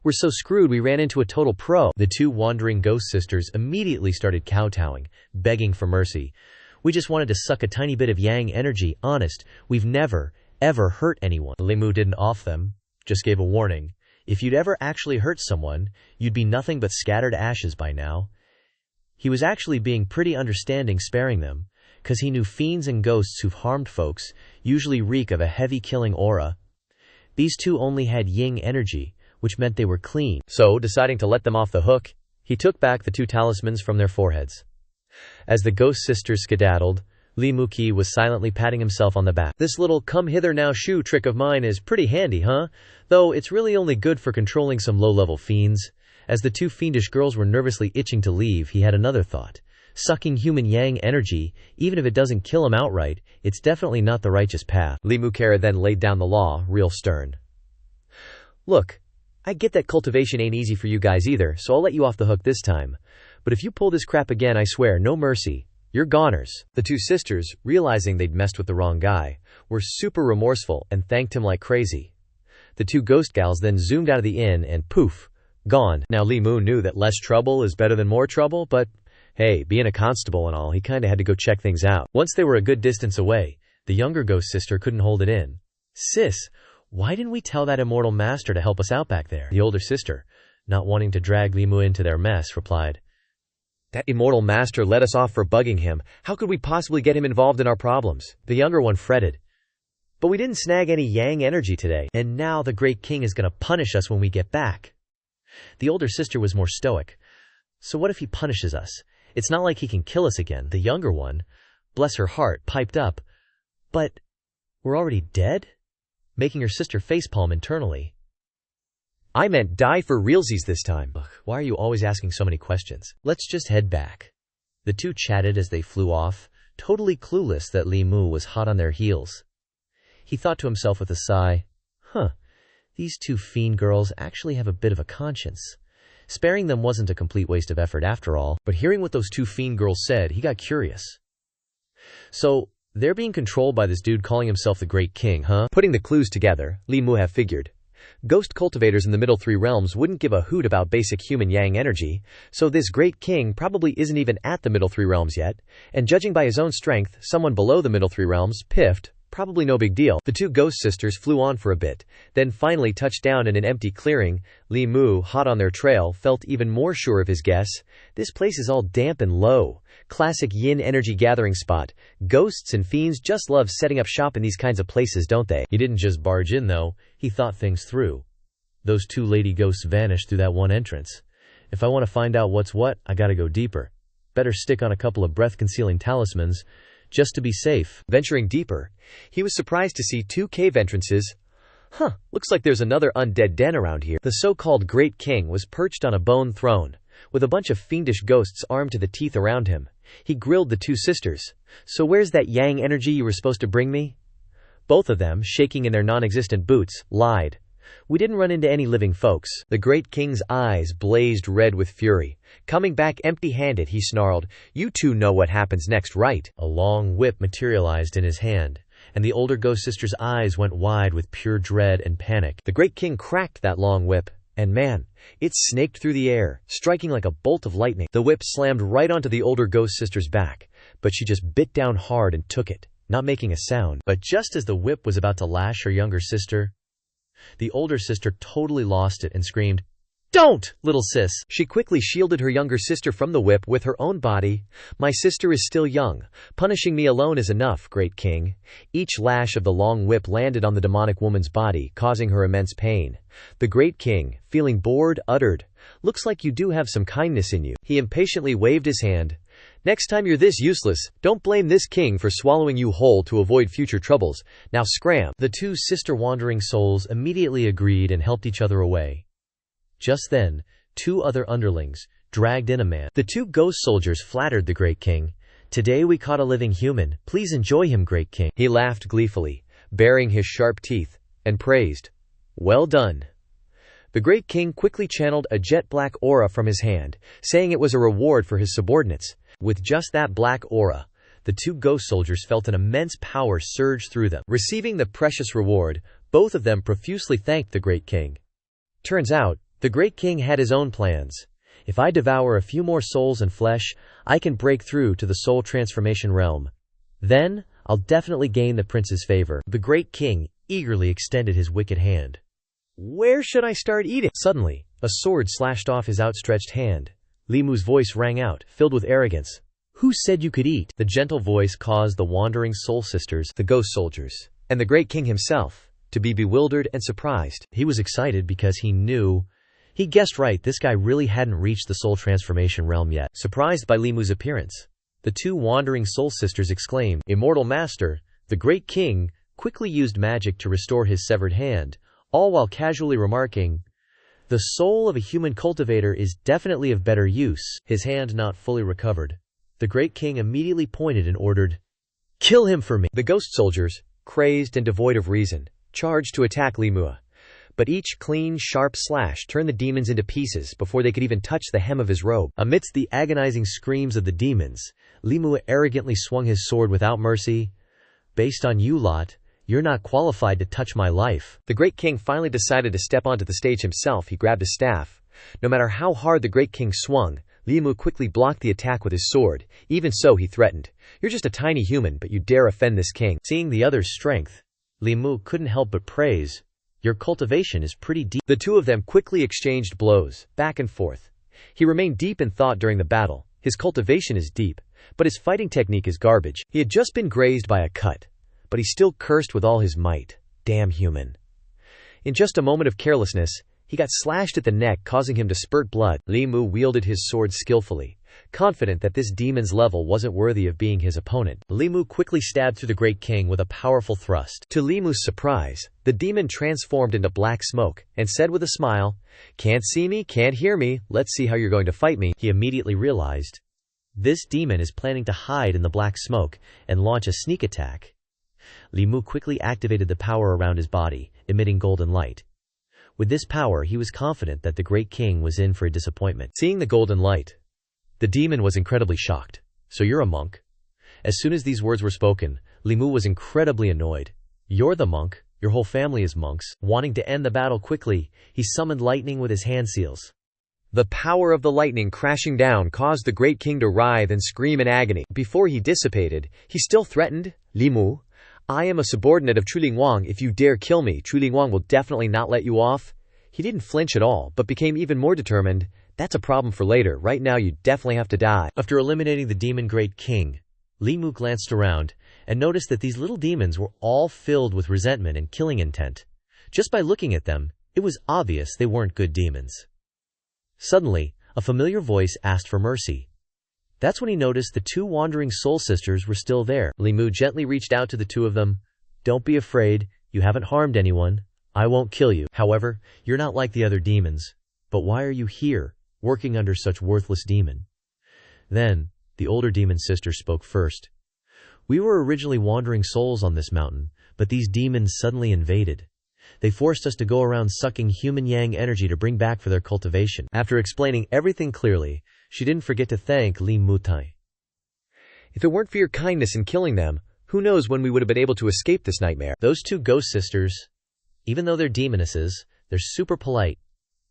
We're so screwed we ran into a total pro. The two wandering ghost sisters immediately started kowtowing, begging for mercy. We just wanted to suck a tiny bit of yang energy, honest. We've never, ever hurt anyone. Li Mu didn't off them, just gave a warning. If you'd ever actually hurt someone, you'd be nothing but scattered ashes by now. He was actually being pretty understanding, sparing them, 'cause he knew fiends and ghosts who've harmed folks usually reek of a heavy killing aura. These two only had yin energy, which meant they were clean. So, deciding to let them off the hook, he took back the two talismans from their foreheads. As the ghost sisters skedaddled, Li Muqi was silently patting himself on the back. This little come-hither-now-shoo trick of mine is pretty handy, huh? Though it's really only good for controlling some low-level fiends. As the two fiendish girls were nervously itching to leave, he had another thought. Sucking human yang energy, even if it doesn't kill him outright, it's definitely not the righteous path. Li Muqi then laid down the law, real stern. Look, I get that cultivation ain't easy for you guys either, so I'll let you off the hook this time. But if you pull this crap again, I swear, no mercy. You're goners. The two sisters, realizing they'd messed with the wrong guy, were super remorseful and thanked him like crazy. The two ghost gals then zoomed out of the inn and poof, gone. Now Li Mu knew that less trouble is better than more trouble, but hey, being a constable and all, he kinda had to go check things out. Once they were a good distance away, the younger ghost sister couldn't hold it in. Sis, why didn't we tell that immortal master to help us out back there? The older sister, not wanting to drag Li Mu into their mess, replied, That immortal master let us off for bugging him. How could we possibly get him involved in our problems? The younger one fretted, but we didn't snag any yang energy today, and now the Great King is gonna punish us when we get back. The older sister was more stoic. So what if he punishes us? It's not like he can kill us again. The younger one, bless her heart, piped up, but we're already dead? Making her sister facepalm internally. I meant die for realsies this time. Ugh, why are you always asking so many questions? Let's just head back. The two chatted as they flew off, totally clueless that Li Mu was hot on their heels. He thought to himself with a sigh, these two fiend girls actually have a bit of a conscience. Sparing them wasn't a complete waste of effort after all, but hearing what those two fiend girls said, he got curious. So, they're being controlled by this dude calling himself the Great King, huh? Putting the clues together, Li Mu have figured. Ghost cultivators in the middle three realms wouldn't give a hoot about basic human yang energy, so this Great King probably isn't even at the middle three realms yet, and judging by his own strength, someone below the middle three realms, piffed, probably no big deal. The two ghost sisters flew on for a bit, then finally touched down in an empty clearing. Li Mu, hot on their trail, felt even more sure of his guess. This place is all damp and low. Classic yin energy gathering spot. Ghosts and fiends just love setting up shop in these kinds of places, don't they? He didn't just barge in though, he thought things through. Those two lady ghosts vanished through that one entrance. If I want to find out what's what, I gotta go deeper. Better stick on a couple of breath-concealing talismans, just to be safe. Venturing deeper, he was surprised to see two cave entrances. Looks like there's another undead den around here. The so-called Great King was perched on a bone throne, with a bunch of fiendish ghosts armed to the teeth around him. He grilled the two sisters. So where's that yang energy you were supposed to bring me? Both of them, shaking in their non-existent boots, lied. We didn't run into any living folks. The Great King's eyes blazed red with fury. Coming back empty-handed, he snarled, You two know what happens next, right? A long whip materialized in his hand, and the older ghost sister's eyes went wide with pure dread and panic. The Great King cracked that long whip, and man, it snaked through the air, striking like a bolt of lightning. The whip slammed right onto the older ghost sister's back, but she just bit down hard and took it, not making a sound. But just as the whip was about to lash her younger sister, the older sister totally lost it and screamed, Don't, little sis! She quickly shielded her younger sister from the whip with her own body. My sister is still young. Punishing me alone is enough, Great King. Each lash of the long whip landed on the demonic woman's body, causing her immense pain. The Great King, feeling bored, uttered, Looks like you do have some kindness in you. He impatiently waved his hand. Next time you're this useless, don't blame this king for swallowing you whole to avoid future troubles. Now scram. The two sister wandering souls immediately agreed and helped each other away. Just then, two other underlings dragged in a man. The two ghost soldiers flattered the Great King. Today we caught a living human. Please enjoy him, Great King. He laughed gleefully, baring his sharp teeth, and praised. Well done. The Great King quickly channeled a jet-black aura from his hand, saying it was a reward for his subordinates. With just that black aura, the two ghost soldiers felt an immense power surge through them. Receiving the precious reward, both of them profusely thanked the Great King. Turns out, the Great King had his own plans. If I devour a few more souls and flesh, I can break through to the soul transformation realm. Then, I'll definitely gain the prince's favor. The Great King eagerly extended his wicked hand. Where should I start eating? Suddenly, a sword slashed off his outstretched hand. Li Mu's voice rang out, filled with arrogance. Who said you could eat? The gentle voice caused the wandering soul sisters, the ghost soldiers, and the Great King himself, to be bewildered and surprised. He was excited because he guessed right, this guy really hadn't reached the soul transformation realm yet. Surprised by Li Mu's appearance, The two wandering soul sisters exclaimed, "Immortal Master!" The Great King quickly used magic to restore his severed hand, all while casually remarking, "The soul of a human cultivator is definitely of better use." His hand not fully recovered, the Great King immediately pointed and ordered, "Kill him for me!" The ghost soldiers, crazed and devoid of reason, charged to attack Li Mu. But each clean, sharp slash turned the demons into pieces before they could even touch the hem of his robe. Amidst the agonizing screams of the demons, Li Mu arrogantly swung his sword without mercy. "Based on you lot, you're not qualified to touch my life." The Great King finally decided to step onto the stage himself. He grabbed his staff. No matter how hard the Great King swung, Li Mu quickly blocked the attack with his sword. Even so, he threatened, "You're just a tiny human, but you dare offend this king." Seeing the other's strength, Li Mu couldn't help but praise, "Your cultivation is pretty deep." The two of them quickly exchanged blows, back and forth. He remained deep in thought during the battle. His cultivation is deep, but his fighting technique is garbage. He had just been grazed by a cut, but he still cursed with all his might. Damn human. In just a moment of carelessness, he got slashed at the neck, causing him to spurt blood. Li Mu wielded his sword skillfully, confident that this demon's level wasn't worthy of being his opponent. Li Mu quickly stabbed through the Great King with a powerful thrust. To Li Mu's surprise, the demon transformed into black smoke and said with a smile, "Can't see me, can't hear me, let's see how you're going to fight me." He immediately realized, this demon is planning to hide in the black smoke and launch a sneak attack. Li Mu quickly activated the power around his body, emitting golden light. With this power, he was confident that the Great King was in for a disappointment. Seeing the golden light, the demon was incredibly shocked. "So you're a monk?" As soon as these words were spoken, Li Mu was incredibly annoyed. "You're the monk, your whole family is monks." Wanting to end the battle quickly, he summoned lightning with his hand seals. The power of the lightning crashing down caused the Great King to writhe and scream in agony. Before he dissipated, he still threatened, "Li Mu, I am a subordinate of Chuling. If you dare kill me, Chuling will definitely not let you off." He didn't flinch at all, but became even more determined. "That's a problem for later. Right now you definitely have to die." After eliminating the demon Great King, Li Mu glanced around and noticed that these little demons were all filled with resentment and killing intent. Just by looking at them, it was obvious they weren't good demons. Suddenly, a familiar voice asked for mercy. That's when he noticed the two wandering soul sisters were still there. Li Mu gently reached out to the two of them. "Don't be afraid, you haven't harmed anyone. I won't kill you. However, you're not like the other demons. But why are you here, working under such worthless demon?" Then, the older demon sister spoke first. "We were originally wandering souls on this mountain, but these demons suddenly invaded. They forced us to go around sucking human yang energy to bring back for their cultivation." After explaining everything clearly, she didn't forget to thank Li Mu Tai. "If it weren't for your kindness in killing them, who knows when we would have been able to escape this nightmare." Those two ghost sisters, even though they're demonesses, they're super polite.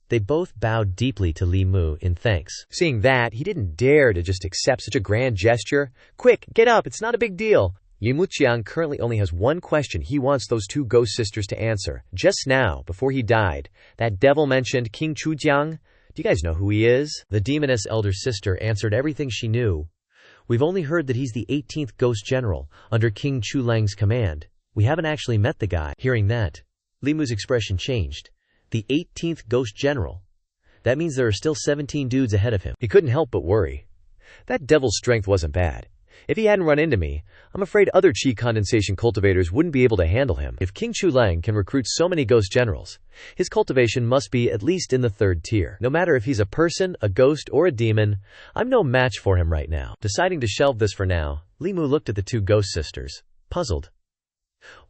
They both bowed deeply to Li Mu in thanks. Seeing that, he didn't dare to just accept such a grand gesture. "Quick, get up, it's not a big deal." Yu Muqiang currently only has one question he wants those two ghost sisters to answer. Just now, before he died, that devil mentioned King Chujiang. Do you guys know who he is? The demoness elder sister answered everything she knew. "We've only heard that he's the 18th Ghost General, under King Chu Lang's command. We haven't actually met the guy." Hearing that, Li Mu's expression changed. The 18th Ghost General? That means there are still 17 dudes ahead of him. He couldn't help but worry. That devil's strength wasn't bad. If he hadn't run into me, I'm afraid other chi condensation cultivators wouldn't be able to handle him. If King Chu Lang can recruit so many ghost generals, his cultivation must be at least in the 3rd tier. No matter if he's a person, a ghost, or a demon, I'm no match for him right now. Deciding to shelve this for now, Li Mu looked at the two ghost sisters, puzzled.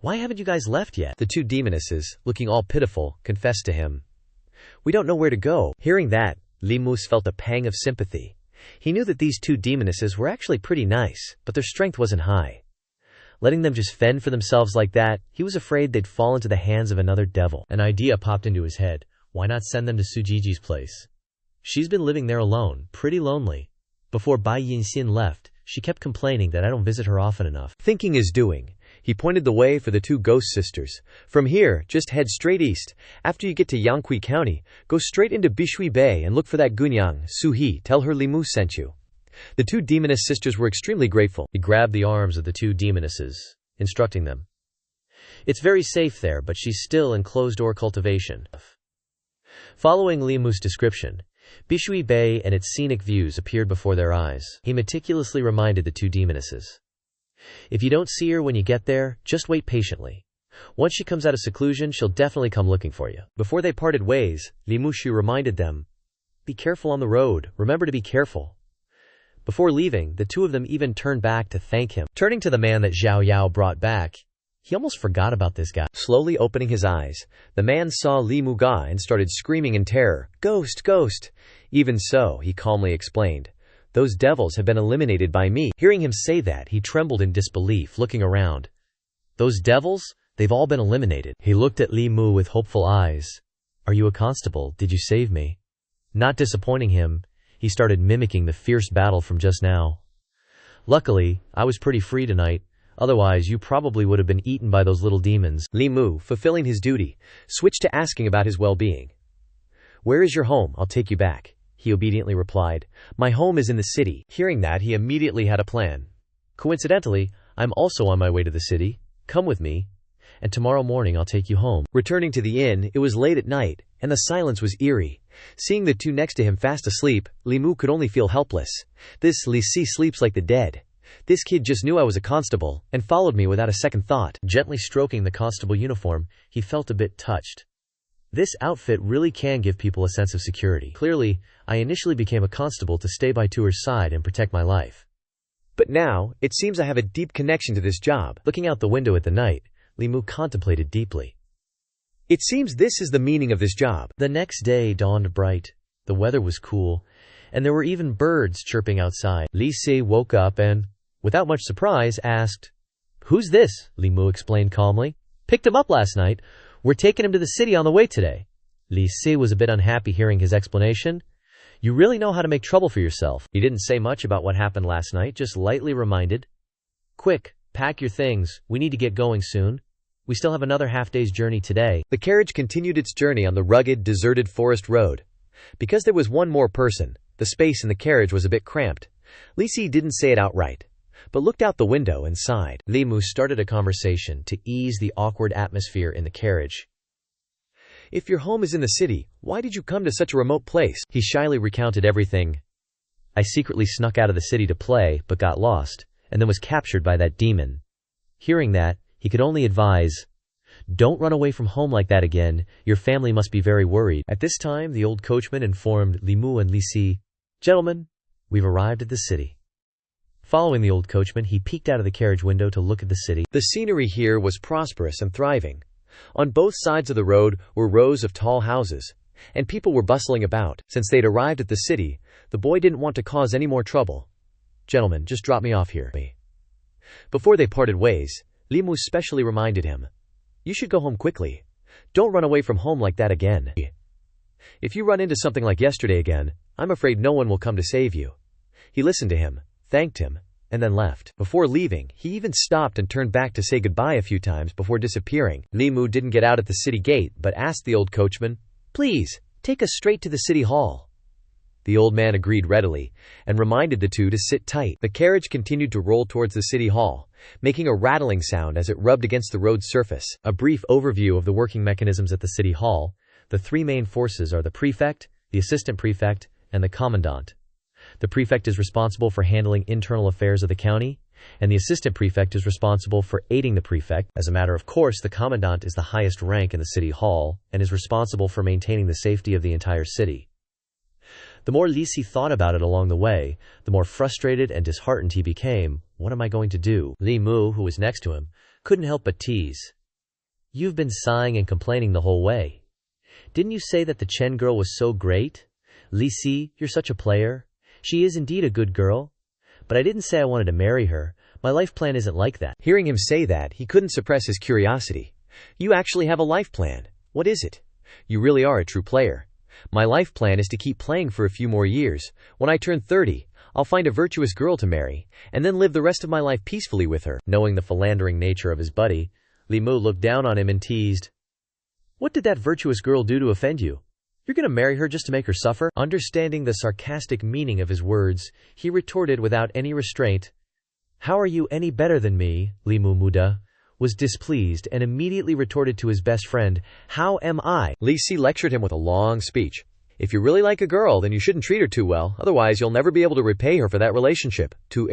"Why haven't you guys left yet?" The two demonesses, looking all pitiful, confessed to him. "We don't know where to go." Hearing that, Li Mu felt a pang of sympathy. He knew that these two demonesses were actually pretty nice, but their strength wasn't high. Letting them just fend for themselves like that, he was afraid they'd fall into the hands of another devil. An idea popped into his head. Why not send them to Sujiji's place? She's been living there alone, pretty lonely. Before Bai Yinxin left, she kept complaining that I don't visit her often enough. Thinking is doing. He pointed the way for the two ghost sisters. "From here, just head straight east. After you get to Yangqi County, go straight into Bishui Bay and look for that Gunyang, Suhi. Tell her Li Mu sent you." The two demoness sisters were extremely grateful. He grabbed the arms of the two demonesses, instructing them. "It's very safe there, but she's still in closed-door cultivation." Following Li Mu's description, Bishui Bay and its scenic views appeared before their eyes. He meticulously reminded the two demonesses. If you don't see her when you get there, just wait patiently. Once she comes out of seclusion, she'll definitely come looking for you. Before they parted ways, Li Mushu reminded them, be careful on the road, remember to be careful. Before leaving, the two of them even turned back to thank him. Turning to the man that Zhao Yao brought back, he almost forgot about this guy. Slowly opening his eyes, the man saw Li Muga and started screaming in terror, "Ghost, ghost!" Even so, he calmly explained, "Those devils have been eliminated by me." Hearing him say that, he trembled in disbelief, looking around. "Those devils? They've all been eliminated." He looked at Li Mu with hopeful eyes. "Are you a constable? Did you save me?" Not disappointing him, he started mimicking the fierce battle from just now. "Luckily, I was pretty free tonight. Otherwise, you probably would have been eaten by those little demons." Li Mu, fulfilling his duty, switched to asking about his well-being. "Where is your home? I'll take you back," he obediently replied. "My home is in the city." Hearing that, he immediately had a plan. "Coincidentally, I'm also on my way to the city. Come with me, and tomorrow morning I'll take you home." Returning to the inn, it was late at night, and the silence was eerie. Seeing the two next to him fast asleep, Li Mu could only feel helpless. This Li Si sleeps like the dead. This kid just knew I was a constable, and followed me without a second thought. Gently stroking the constable uniform, he felt a bit touched. This outfit really can give people a sense of security. Clearly, I initially became a constable to stay by Tuer's side and protect my life. But now, it seems I have a deep connection to this job. Looking out the window at the night, Li Mu contemplated deeply. It seems this is the meaning of this job. The next day dawned bright. The weather was cool, and there were even birds chirping outside. Li Si woke up and, without much surprise, asked, "Who's this?" Li Mu explained calmly. "Picked him up last night. We're taking him to the city on the way today." Li Si was a bit unhappy hearing his explanation. "You really know how to make trouble for yourself." He didn't say much about what happened last night, just lightly reminded, "Quick, pack your things. We need to get going soon. We still have another half-day's journey today." The carriage continued its journey on the rugged, deserted forest road. Because there was one more person, the space in the carriage was a bit cramped. Li Si didn't say it outright, but looked out the window and sighed. Li Mu started a conversation to ease the awkward atmosphere in the carriage. "If your home is in the city, why did you come to such a remote place?" He shyly recounted everything. "I secretly snuck out of the city to play, but got lost, and then was captured by that demon." Hearing that, he could only advise, "Don't run away from home like that again. Your family must be very worried." At this time, the old coachman informed Li Mu and Li Si, "Gentlemen, we've arrived at the city." Following the old coachman, he peeked out of the carriage window to look at the city. The scenery here was prosperous and thriving. On both sides of the road were rows of tall houses, and people were bustling about. Since they'd arrived at the city, the boy didn't want to cause any more trouble. "Gentlemen, just drop me off here." Before they parted ways, Li Mu specially reminded him, "You should go home quickly. Don't run away from home like that again. If you run into something like yesterday again, I'm afraid no one will come to save you." He listened to him, thanked him, and then left. Before leaving, he even stopped and turned back to say goodbye a few times before disappearing. Li Mu didn't get out at the city gate, but asked the old coachman, "Please, take us straight to the city hall." The old man agreed readily, and reminded the two to sit tight. The carriage continued to roll towards the city hall, making a rattling sound as it rubbed against the road's surface. A brief overview of the working mechanisms at the city hall. The three main forces are the prefect, the assistant prefect, and the commandant. The prefect is responsible for handling internal affairs of the county, and the assistant prefect is responsible for aiding the prefect. As a matter of course, the commandant is the highest rank in the city hall, and is responsible for maintaining the safety of the entire city. The more Li Si thought about it along the way, the more frustrated and disheartened he became. What am I going to do? Li Mu, who was next to him, couldn't help but tease. "You've been sighing and complaining the whole way. Didn't you say that the Chen girl was so great? Li Si, you're such a player. She is indeed a good girl. But I didn't say I wanted to marry her. My life plan isn't like that." Hearing him say that, he couldn't suppress his curiosity. "You actually have a life plan. What is it? You really are a true player." "My life plan is to keep playing for a few more years. When I turn 30, I'll find a virtuous girl to marry, and then live the rest of my life peacefully with her." Knowing the philandering nature of his buddy, Li Mu looked down on him and teased, "What did that virtuous girl do to offend you? You're going to marry her just to make her suffer?" Understanding the sarcastic meaning of his words, he retorted without any restraint, "How are you any better than me?" Li Mu Muda was displeased and immediately retorted to his best friend, "How am I?" Li Si lectured him with a long speech. If you really like a girl, then you shouldn't treat her too well, otherwise you'll never be able to repay her for that relationship. Tu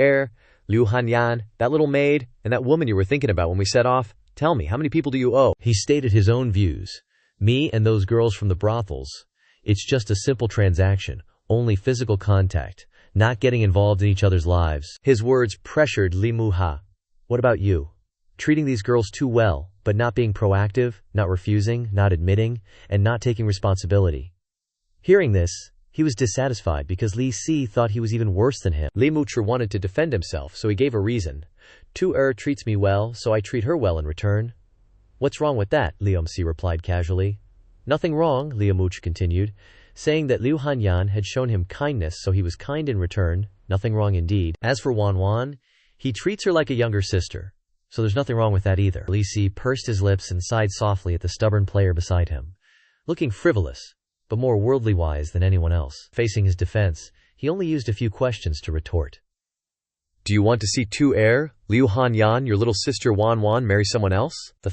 Liu Hanyan, that little maid, and that woman you were thinking about when we set off. Tell me, how many people do you owe? He stated his own views. Me and those girls from the brothels. It's just a simple transaction, only physical contact, not getting involved in each other's lives. His words pressured Li Muha. What about you? Treating these girls too well, but not being proactive, not refusing, not admitting, and not taking responsibility. Hearing this, he was dissatisfied because Li Si thought he was even worse than him. Li Mucher wanted to defend himself, so he gave a reason. Tu treats me well, so I treat her well in return. What's wrong with that? Liu Si replied casually. Nothing wrong, Liu Much continued, saying that Liu Hanyan had shown him kindness, so he was kind in return. Nothing wrong indeed. As for Wan Wan, he treats her like a younger sister, so there's nothing wrong with that either. Li Si pursed his lips and sighed softly at the stubborn player beside him, looking frivolous, but more worldly wise than anyone else. Facing his defense, he only used a few questions to retort. Do you want to see Tu Liu Hanyan, your little sister Wan Wan, marry someone else? The